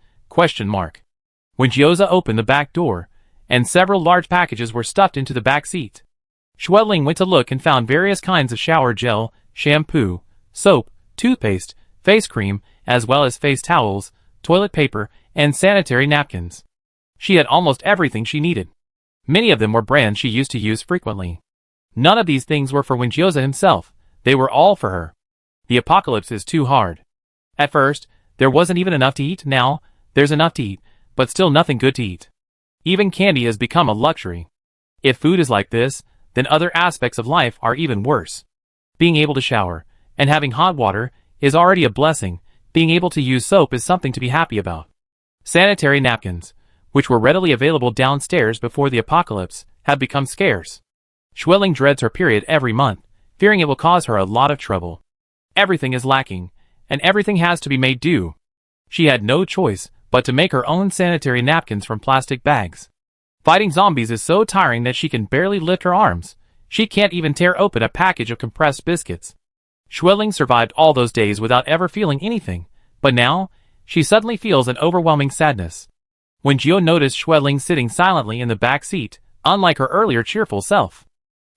Windjioza opened the back door, and several large packages were stuffed into the back seat. Schwedling went to look and found various kinds of shower gel, shampoo, soap, toothpaste, face cream, as well as face towels, toilet paper, and sanitary napkins. She had almost everything she needed. Many of them were brands she used to use frequently. None of these things were for Windjioza himself, they were all for her. The apocalypse is too hard. At first, there wasn't even enough to eat. Now, there's enough to eat, but still nothing good to eat. Even candy has become a luxury. If food is like this, then other aspects of life are even worse. Being able to shower, and having hot water, is already a blessing. Being able to use soap is something to be happy about. Sanitary napkins, which were readily available downstairs before the apocalypse, have become scarce. Schwelling dreads her period every month, fearing it will cause her a lot of trouble. Everything is lacking, and everything has to be made do. She had no choice but to make her own sanitary napkins from plastic bags. Fighting zombies is so tiring that she can barely lift her arms. She can't even tear open a package of compressed biscuits. Schwelling survived all those days without ever feeling anything, but now, she suddenly feels an overwhelming sadness. When Gio noticed Schwelling sitting silently in the back seat, unlike her earlier cheerful self,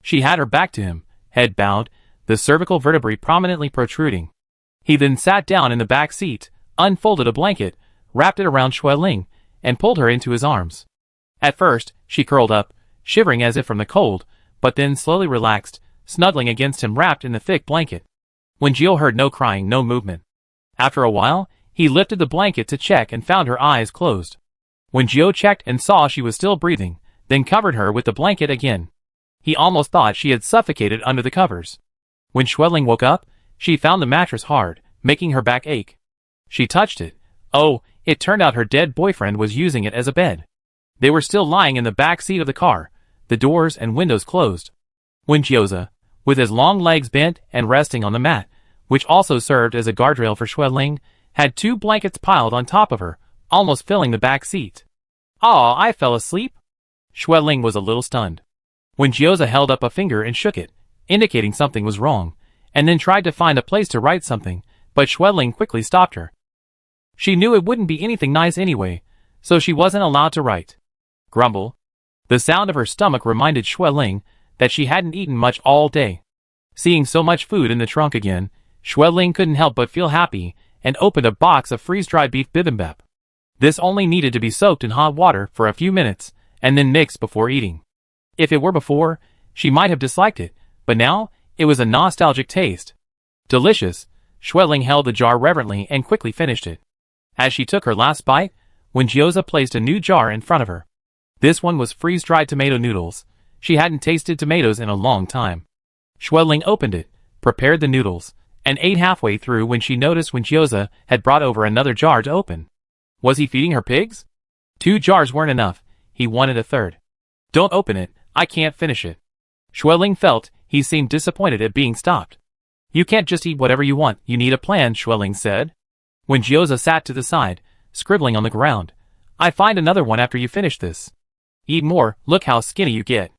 she had her back to him, head bowed, the cervical vertebrae prominently protruding. He then sat down in the back seat, unfolded a blanket, wrapped it around Schwelling, and pulled her into his arms. At first, she curled up, shivering as if from the cold, but then slowly relaxed, snuggling against him wrapped in the thick blanket. When Gio heard no crying, no movement. After a while, he lifted the blanket to check and found her eyes closed. When Gio checked and saw she was still breathing, then covered her with the blanket again. He almost thought she had suffocated under the covers. When Schwelling woke up, she found the mattress hard, making her back ache. She touched it. Oh, it turned out her dead boyfriend was using it as a bed. They were still lying in the back seat of the car, the doors and windows closed. When Gioza, with his long legs bent and resting on the mat, which also served as a guardrail for Schwelling, had 2 blankets piled on top of her, almost filling the back seat. "Aw, I fell asleep." Schwelling was a little stunned. When Gioza held up a finger and shook it, indicating something was wrong, and then tried to find a place to write something, but Schwelling quickly stopped her. She knew it wouldn't be anything nice anyway, so she wasn't allowed to write. Grumble. The sound of her stomach reminded Schwelling that she hadn't eaten much all day. Seeing so much food in the trunk again, Schwelling couldn't help but feel happy and opened a box of freeze-dried beef bibimbap. This only needed to be soaked in hot water for a few minutes and then mixed before eating. If it were before, she might have disliked it, but now, it was a nostalgic taste. Delicious. Schwelling held the jar reverently and quickly finished it. As she took her last bite, when Gioza placed a new jar in front of her. This one was freeze-dried tomato noodles. She hadn't tasted tomatoes in a long time. Schwelling opened it, prepared the noodles, and ate halfway through when she noticed when Gioza had brought over another jar to open. Was he feeding her pigs? 2 jars weren't enough. He wanted a third. "Don't open it, I can't finish it." Schwelling felt he seemed disappointed at being stopped. "You can't just eat whatever you want, you need a plan," Schwelling said. When Gioza sat to the side, scribbling on the ground, "I find another one after you finish this. Eat more, look how skinny you get."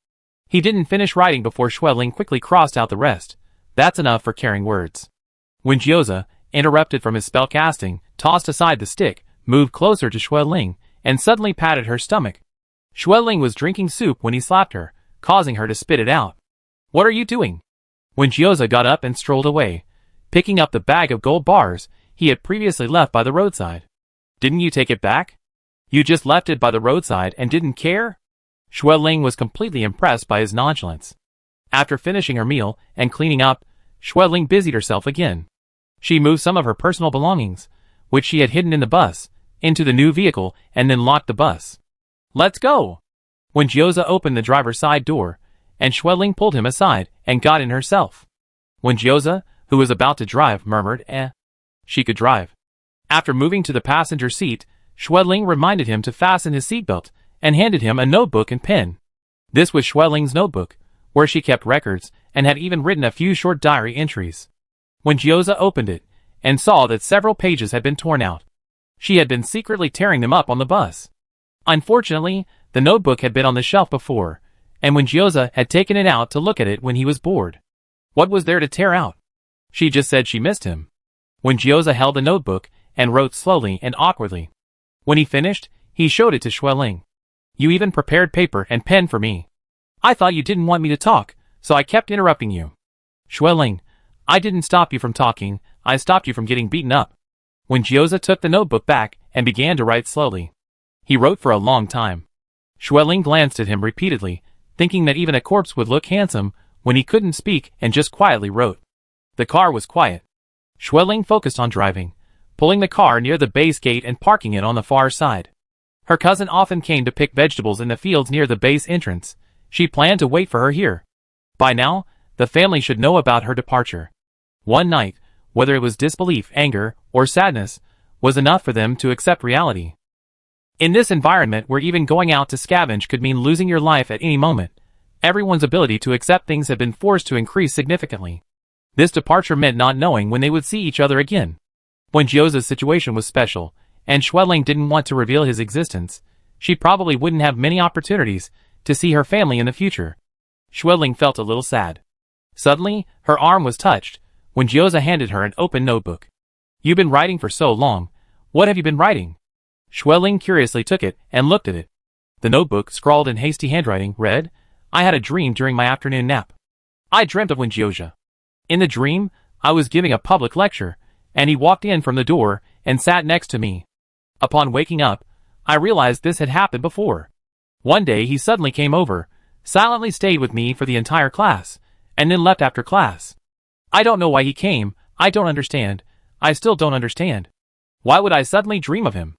He didn't finish writing before Schwelling quickly crossed out the rest. That's enough for carrying words. When Gioza, interrupted from his spellcasting, tossed aside the stick, moved closer to Schwelling, and suddenly patted her stomach. Schwelling was drinking soup when he slapped her, causing her to spit it out. "What are you doing?" When Gioza got up and strolled away, picking up the bag of gold bars he had previously left by the roadside. "Didn't you take it back? You just left it by the roadside and didn't care?" Schwelling was completely impressed by his nonchalance. After finishing her meal and cleaning up, Schwelling busied herself again. She moved some of her personal belongings, which she had hidden in the bus, into the new vehicle and then locked the bus. "Let's go!" When Gioza opened the driver's side door, and Schwelling pulled him aside and got in herself. When Gioza, who was about to drive, murmured, she could drive. After moving to the passenger seat, Schwelling reminded him to fasten his seatbelt and handed him a notebook and pen. This was Schwelling's notebook, where she kept records and had even written a few short diary entries. When Gioza opened it and saw that several pages had been torn out, she had been secretly tearing them up on the bus. Unfortunately, the notebook had been on the shelf before, and when Gioza had taken it out to look at it when he was bored. What was there to tear out? She just said she missed him. When Gioza held the notebook and wrote slowly and awkwardly. When he finished, he showed it to Schwelling. "You even prepared paper and pen for me. I thought you didn't want me to talk, so I kept interrupting you." "Schwelling, I didn't stop you from talking, I stopped you from getting beaten up." When Gioza took the notebook back and began to write slowly. He wrote for a long time. Schwelling glanced at him repeatedly, thinking that even a corpse would look handsome when he couldn't speak and just quietly wrote. The car was quiet. Schwelling focused on driving, pulling the car near the base gate and parking it on the far side. Her cousin often came to pick vegetables in the fields near the base entrance. She planned to wait for her here. By now, the family should know about her departure. One night, whether it was disbelief, anger, or sadness, was enough for them to accept reality. In this environment where even going out to scavenge could mean losing your life at any moment, everyone's ability to accept things had been forced to increase significantly. This departure meant not knowing when they would see each other again. When Gyoza's situation was special, and Xueling didn't want to reveal his existence, she probably wouldn't have many opportunities to see her family in the future. Xueling felt a little sad. Suddenly, her arm was touched, when Gyoza handed her an open notebook. "You've been writing for so long. What have you been writing?" Xueling curiously took it and looked at it. The notebook, scrawled in hasty handwriting, read, "I had a dream during my afternoon nap. I dreamt of Gyoza. In the dream, I was giving a public lecture, and he walked in from the door and sat next to me. Upon waking up, I realized this had happened before. One day he suddenly came over, silently stayed with me for the entire class, and then left after class. I don't know why he came, I don't understand, I still don't understand. Why would I suddenly dream of him?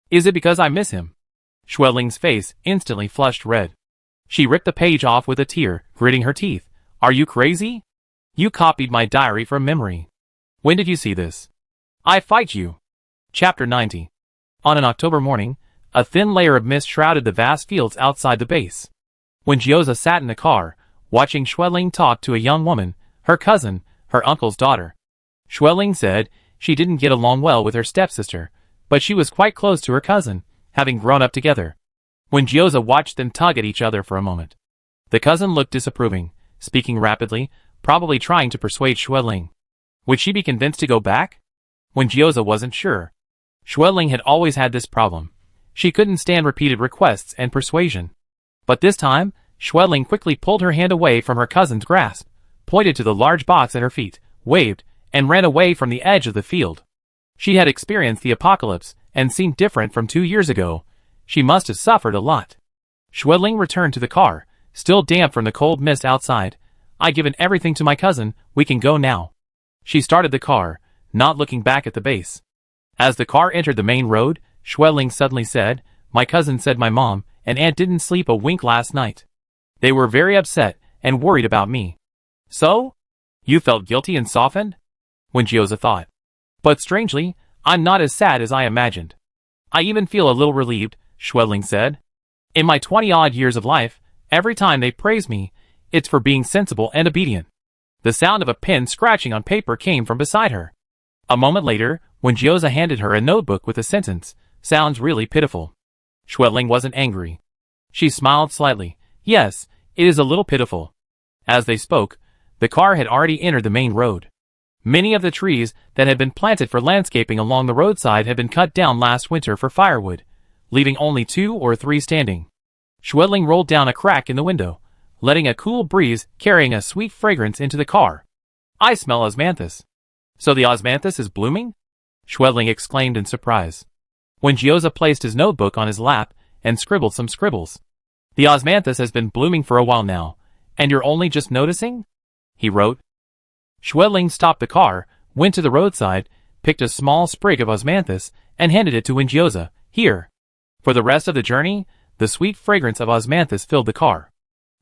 Is it because I miss him?" Xueling's face instantly flushed red. She ripped the page off with a tear, gritting her teeth. "Are you crazy? You copied my diary from memory. When did you see this? I fight you." Chapter 90. On an October morning, a thin layer of mist shrouded the vast fields outside the base. When Gyoza sat in the car, watching Xueling talk to a young woman, her cousin, her uncle's daughter. Xueling said she didn't get along well with her stepsister, but she was quite close to her cousin, having grown up together. When Gyoza watched them tug at each other for a moment, the cousin looked disapproving, speaking rapidly, probably trying to persuade Xueling. Would she be convinced to go back? When Gyoza wasn't sure. Xueling had always had this problem. She couldn't stand repeated requests and persuasion. But this time, Xueling quickly pulled her hand away from her cousin's grasp, pointed to the large box at her feet, waved, and ran away from the edge of the field. She had experienced the apocalypse and seemed different from 2 years ago. She must have suffered a lot. Xueling returned to the car, still damp from the cold mist outside. "I've given everything to my cousin, we can go now." She started the car, not looking back at the base. As the car entered the main road, Xueling suddenly said, "My cousin said my mom and aunt didn't sleep a wink last night. They were very upset and worried about me." "So? You felt guilty and softened?" When Gyoza thought. "But strangely, I'm not as sad as I imagined. I even feel a little relieved," Xueling said. "In my 20-odd years of life, every time they praise me, it's for being sensible and obedient." The sound of a pen scratching on paper came from beside her. A moment later, when Gyoza handed her a notebook with the sentence, "Sounds really pitiful." Xueling wasn't angry. She smiled slightly. "Yes, it is a little pitiful." As they spoke, the car had already entered the main road. Many of the trees that had been planted for landscaping along the roadside had been cut down last winter for firewood, leaving only 2 or 3 standing. Xueling rolled down a crack in the window, letting a cool breeze carrying a sweet fragrance into the car. "I smell osmanthus." "So the osmanthus is blooming?" Xueling exclaimed in surprise. When Gyoza placed his notebook on his lap and scribbled some scribbles. "The osmanthus has been blooming for a while now, and you're only just noticing?" he wrote. Xueling stopped the car, went to the roadside, picked a small sprig of osmanthus, and handed it to Gyoza. "Here." For the rest of the journey, the sweet fragrance of osmanthus filled the car.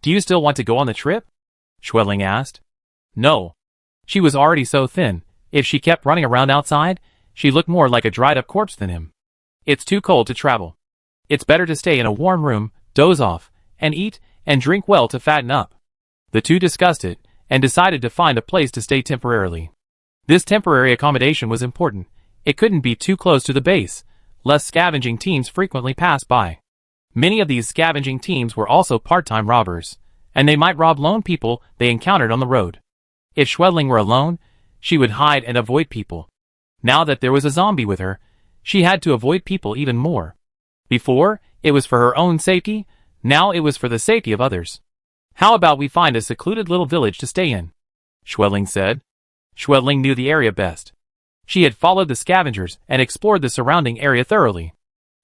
"Do you still want to go on the trip?" Xueling asked. "No." She was already so thin, if she kept running around outside, she looked more like a dried-up corpse than him. "It's too cold to travel. It's better to stay in a warm room, doze off, and eat and drink well to fatten up." The two discussed it, and decided to find a place to stay temporarily. This temporary accommodation was important. It couldn't be too close to the base, lest scavenging teams frequently pass by. Many of these scavenging teams were also part-time robbers, and they might rob lone people they encountered on the road. If Xueling were alone, she would hide and avoid people. Now that there was a zombie with her, she had to avoid people even more. Before, it was for her own safety, now it was for the safety of others. "How about we find a secluded little village to stay in?" Xueling said. Xueling knew the area best. She had followed the scavengers and explored the surrounding area thoroughly.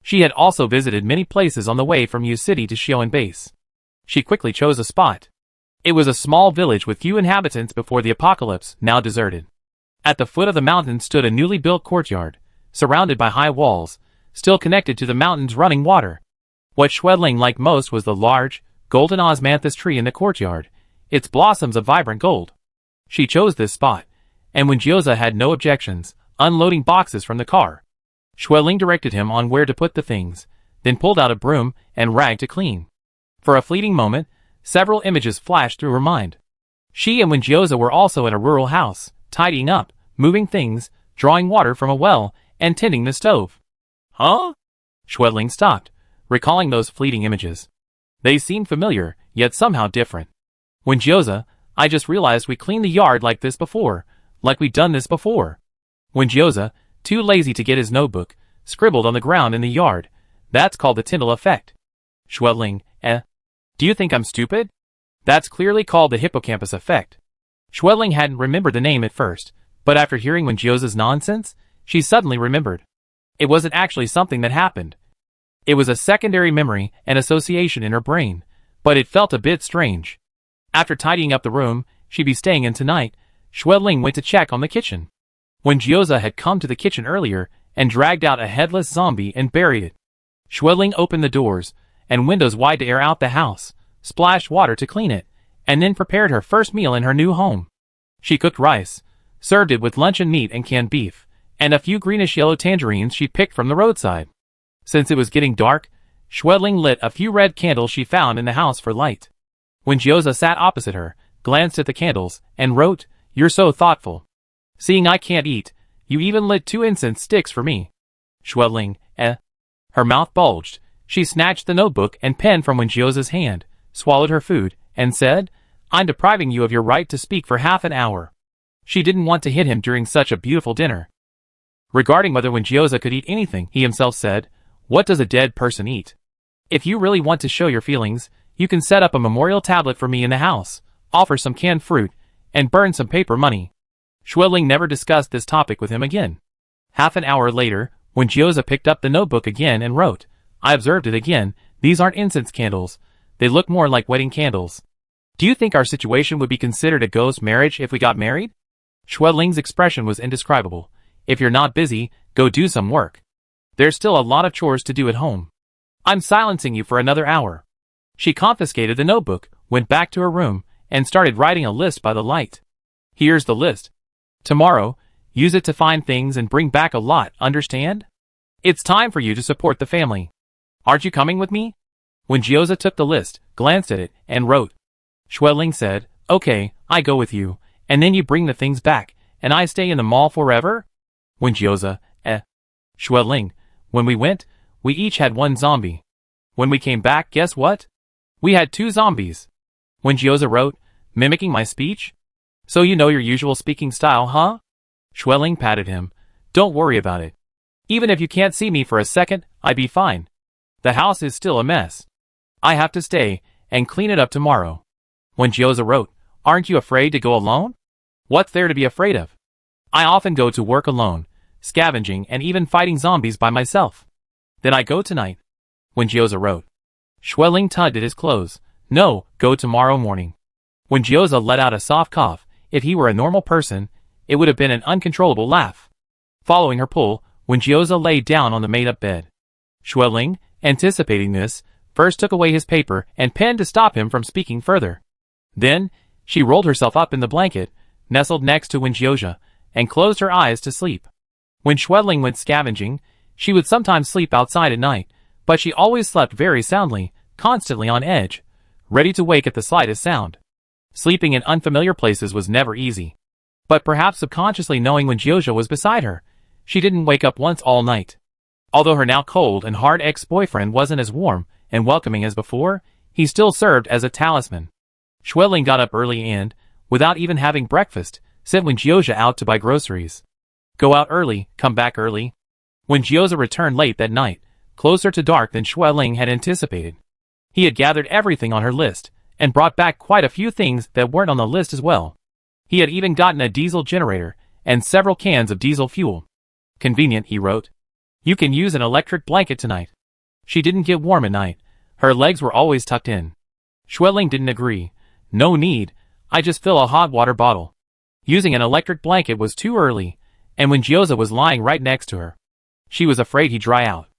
She had also visited many places on the way from Yu City to Xiaoan Base. She quickly chose a spot. It was a small village with few inhabitants before the apocalypse, now deserted. At the foot of the mountain stood a newly built courtyard, surrounded by high walls, still connected to the mountain's running water. What Schwedling liked most was the large, golden osmanthus tree in the courtyard, its blossoms of vibrant gold. She chose this spot, and when Gyoza had no objections, unloading boxes from the car, Schwedling directed him on where to put the things, then pulled out a broom and rag to clean. For a fleeting moment, several images flashed through her mind. She and Gyoza were also in a rural house, tidying up, moving things, drawing water from a well, and tending the stove. Huh? Schwedling stopped, recalling those fleeting images. They seemed familiar, yet somehow different. Gyoza, I just realized we cleaned the yard like this before, like we'd done this before. Gyoza, too lazy to get his notebook, scribbled on the ground in the yard. That's called the Tyndall effect. Schwedling, do you think I'm stupid? That's clearly called the hippocampus effect. Schwedling hadn't remembered the name at first, but after hearing Gyoza's nonsense, she suddenly remembered. It wasn't actually something that happened. It was a secondary memory and association in her brain, but it felt a bit strange. After tidying up the room she'd be staying in tonight, Schwedling went to check on the kitchen. Gyoza had come to the kitchen earlier and dragged out a headless zombie and buried it. Schwedling opened the doors and windows wide to air out the house, splashed water to clean it, and then prepared her first meal in her new home. She cooked rice, served it with luncheon meat and canned beef, and a few greenish-yellow tangerines she picked from the roadside. Since it was getting dark, Schwedling lit a few red candles she found in the house for light. Gyoza sat opposite her, glanced at the candles, and wrote, "You're so thoughtful. Seeing I can't eat, you even lit 2 incense sticks for me." Schwedling, Her mouth bulged. She snatched the notebook and pen from Gyoza's hand, swallowed her food, and said, "I'm depriving you of your right to speak for half an hour." She didn't want to hit him during such a beautiful dinner. Regarding whether Gyoza could eat anything, he himself said, "What does a dead person eat? If you really want to show your feelings, you can set up a memorial tablet for me in the house, offer some canned fruit, and burn some paper money." Schwedling never discussed this topic with him again. Half an hour later, Gyoza picked up the notebook again and wrote, "I observed it again, these aren't incense candles. They look more like wedding candles. Do you think our situation would be considered a ghost marriage if we got married?" Schwedling's expression was indescribable. "If you're not busy, go do some work. There's still a lot of chores to do at home. I'm silencing you for another hour." She confiscated the notebook, went back to her room, and started writing a list by the light. "Here's the list. Tomorrow, use it to find things and bring back a lot, understand? It's time for you to support the family. Aren't you coming with me?" Gyoza took the list, glanced at it, and wrote. Schwedling said, "Okay, I go with you, and then you bring the things back, and I stay in the mall forever?" Gyoza, Schwedling, when we went, we each had 1 zombie. When we came back, guess what? We had 2 zombies. Gyoza wrote, mimicking my speech. "So you know your usual speaking style, huh?" Schwedling patted him. "Don't worry about it. Even if you can't see me for a second, I'd be fine. The house is still a mess. I have to stay and clean it up tomorrow." Gyoza wrote, "Aren't you afraid to go alone?" "What's there to be afraid of? I often go to work alone, scavenging and even fighting zombies by myself." "Then I go tonight," Gyoza wrote. Schwedling tugged at his clothes. "No, go tomorrow morning." Gyoza let out a soft cough. If he were a normal person, it would have been an uncontrollable laugh. Following her pull, Gyoza lay down on the made-up bed. Schwedling, anticipating this, first took away his paper and pen to stop him from speaking further. Then, she rolled herself up in the blanket, nestled next to Gyoza, and closed her eyes to sleep. When Schwedling went scavenging, she would sometimes sleep outside at night, but she always slept very soundly, constantly on edge, ready to wake at the slightest sound. Sleeping in unfamiliar places was never easy. But perhaps subconsciously knowing Gyoza was beside her, she didn't wake up once all night. Although her now cold and hard ex-boyfriend wasn't as warm and welcoming as before, he still served as a talisman. Schwedling got up early and, without even having breakfast, sent Gyoza out to buy groceries. Go out early, come back early. Gyoza returned late that night, closer to dark than Schwedling had anticipated. He had gathered everything on her list, and brought back quite a few things that weren't on the list as well. He had even gotten a diesel generator, and several cans of diesel fuel. "Convenient," he wrote. "You can use an electric blanket tonight." She didn't get warm at night. Her legs were always tucked in. Schwedling didn't agree. "No need, I just fill a hot water bottle." Using an electric blanket was too early, and Gyoza was lying right next to her. She was afraid he'd dry out.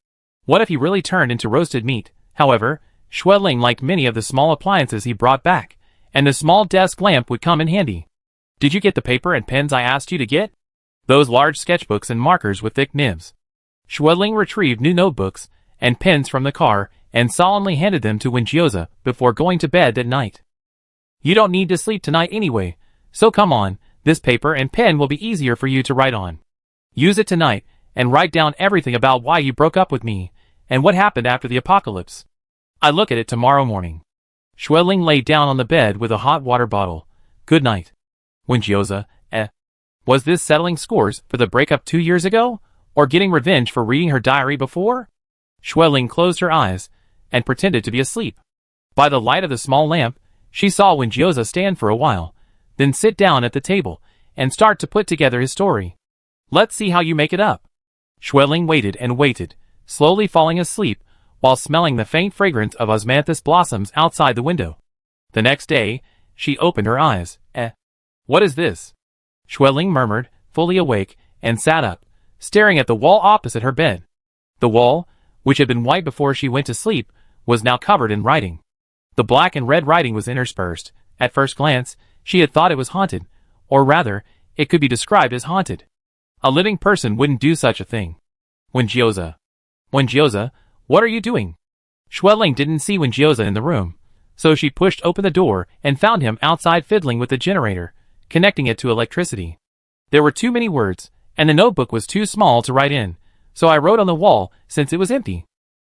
What if he really turned into roasted meat? However, Schwedling liked many of the small appliances he brought back, and the small desk lamp would come in handy. Did you get the paper and pens I asked you to get? Those large sketchbooks and markers with thick nibs. Schwedling retrieved new notebooks and pens from the car and solemnly handed them to Windjioza before going to bed that night. You don't need to sleep tonight anyway, so come on, this paper and pen will be easier for you to write on. Use it tonight and write down everything about why you broke up with me and what happened after the apocalypse. I look at it tomorrow morning. Schwedling lay down on the bed with a hot water bottle. Good night. Windjioza, was this settling scores for the breakup 2 years ago, or getting revenge for reading her diary before? Schwedling closed her eyes and pretended to be asleep. By the light of the small lamp, she saw Windjioza stand for a while, then sit down at the table and start to put together his story. Let's see how you make it up. Schwedling waited and waited, slowly falling asleep while smelling the faint fragrance of osmanthus blossoms outside the window. The next day, she opened her eyes. What is this? Schwedling murmured, fully awake, and sat up, staring at the wall opposite her bed. The wall, which had been white before she went to sleep, was now covered in writing. The black and red writing was interspersed. At first glance, she had thought it was haunted, or rather, it could be described as haunted. A living person wouldn't do such a thing. Windjioza. Windjioza, what are you doing? Schwedling didn't see Windjioza in the room, so she pushed open the door and found him outside fiddling with the generator, connecting it to electricity. There were too many words, and the notebook was too small to write in, so I wrote on the wall since it was empty.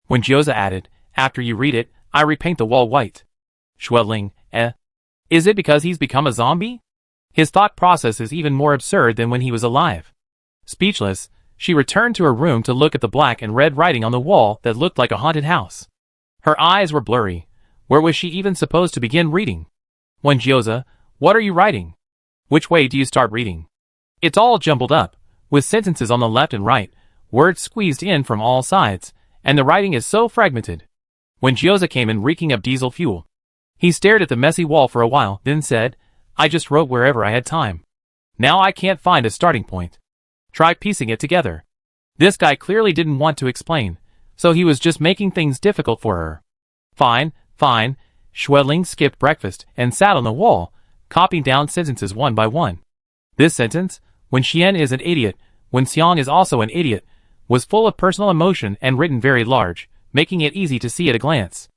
Windjioza added, after you read it, I repaint the wall white. Schwedling, Is it because he's become a zombie? His thought process is even more absurd than when he was alive. Speechless, she returned to her room to look at the black and red writing on the wall that looked like a haunted house. Her eyes were blurry. Where was she even supposed to begin reading? Windjioza, what are you writing? Which way do you start reading? It's all jumbled up, with sentences on the left and right, words squeezed in from all sides, and the writing is so fragmented. Windjioza came in reeking of diesel fuel. He stared at the messy wall for a while, then said, I just wrote wherever I had time. Now I can't find a starting point. Try piecing it together. This guy clearly didn't want to explain, so he was just making things difficult for her. Fine, fine. Schwedling skipped breakfast and sat on the wall, copying down sentences one by one. This sentence, when Xian is an idiot, when Xiang is also an idiot, was full of personal emotion and written very large, making it easy to see at a glance.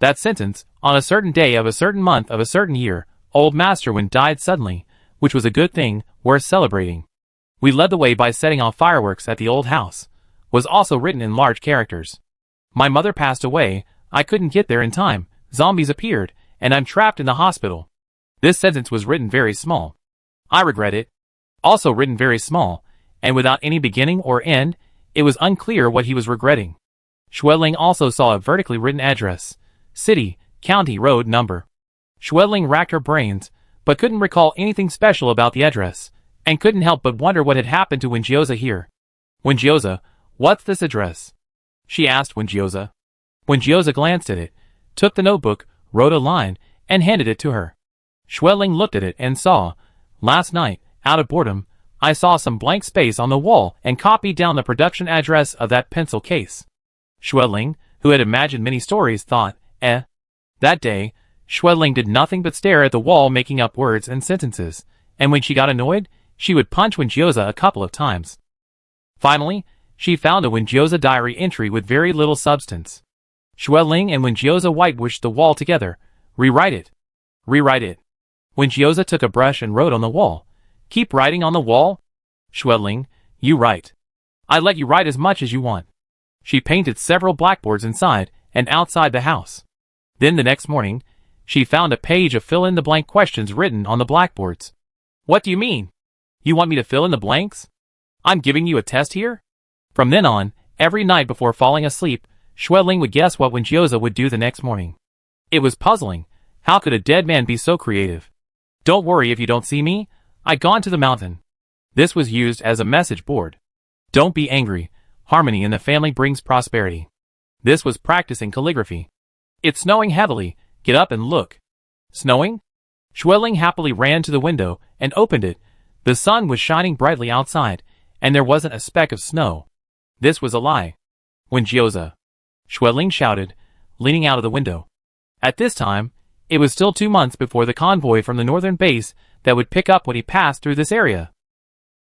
That sentence, on a certain day of a certain month of a certain year, old Master Wen died suddenly, which was a good thing, worth celebrating. We led the way by setting off fireworks at the old house, was also written in large characters. My mother passed away, I couldn't get there in time, zombies appeared, and I'm trapped in the hospital. This sentence was written very small. I regret it. Also written very small, and without any beginning or end, it was unclear what he was regretting. Schwedling also saw a vertically written address. City, county, road, number. Schwedling racked her brains, but couldn't recall anything special about the address, and couldn't help but wonder what had happened to Windjioza here. Windjioza, what's this address? She asked Windjioza. Windjioza glanced at it, took the notebook, wrote a line, and handed it to her. Schwedling looked at it and saw, last night, out of boredom, I saw some blank space on the wall and copied down the production address of that pencil case. Schwedling, who had imagined many stories, thought, That day, Schwedling did nothing but stare at the wall making up words and sentences, and when she got annoyed, she would punch Windjioza a couple of times. Finally, she found a Windjioza diary entry with very little substance. Schwedling and Windjioza whitewashed the wall together. Rewrite it. Rewrite it. Windjioza took a brush and wrote on the wall. Keep writing on the wall? Schwedling, you write. I let you write as much as you want. She painted several blackboards inside and outside the house. Then the next morning, she found a page of fill-in-the-blank questions written on the blackboards. What do you mean? You want me to fill in the blanks? I'm giving you a test here? From then on, every night before falling asleep, Schwedling would guess what Windjioza would do the next morning. It was puzzling. How could a dead man be so creative? Don't worry if you don't see me. I gone to the mountain. This was used as a message board. Don't be angry. Harmony in the family brings prosperity. This was practicing calligraphy. It's snowing heavily. Get up and look. Snowing? Schwedling happily ran to the window and opened it. The sun was shining brightly outside, and there wasn't a speck of snow. This was a lie. When Jioza. Xueling shouted, leaning out of the window. At this time, it was still 2 months before the convoy from the northern base that would pick up what he passed through this area.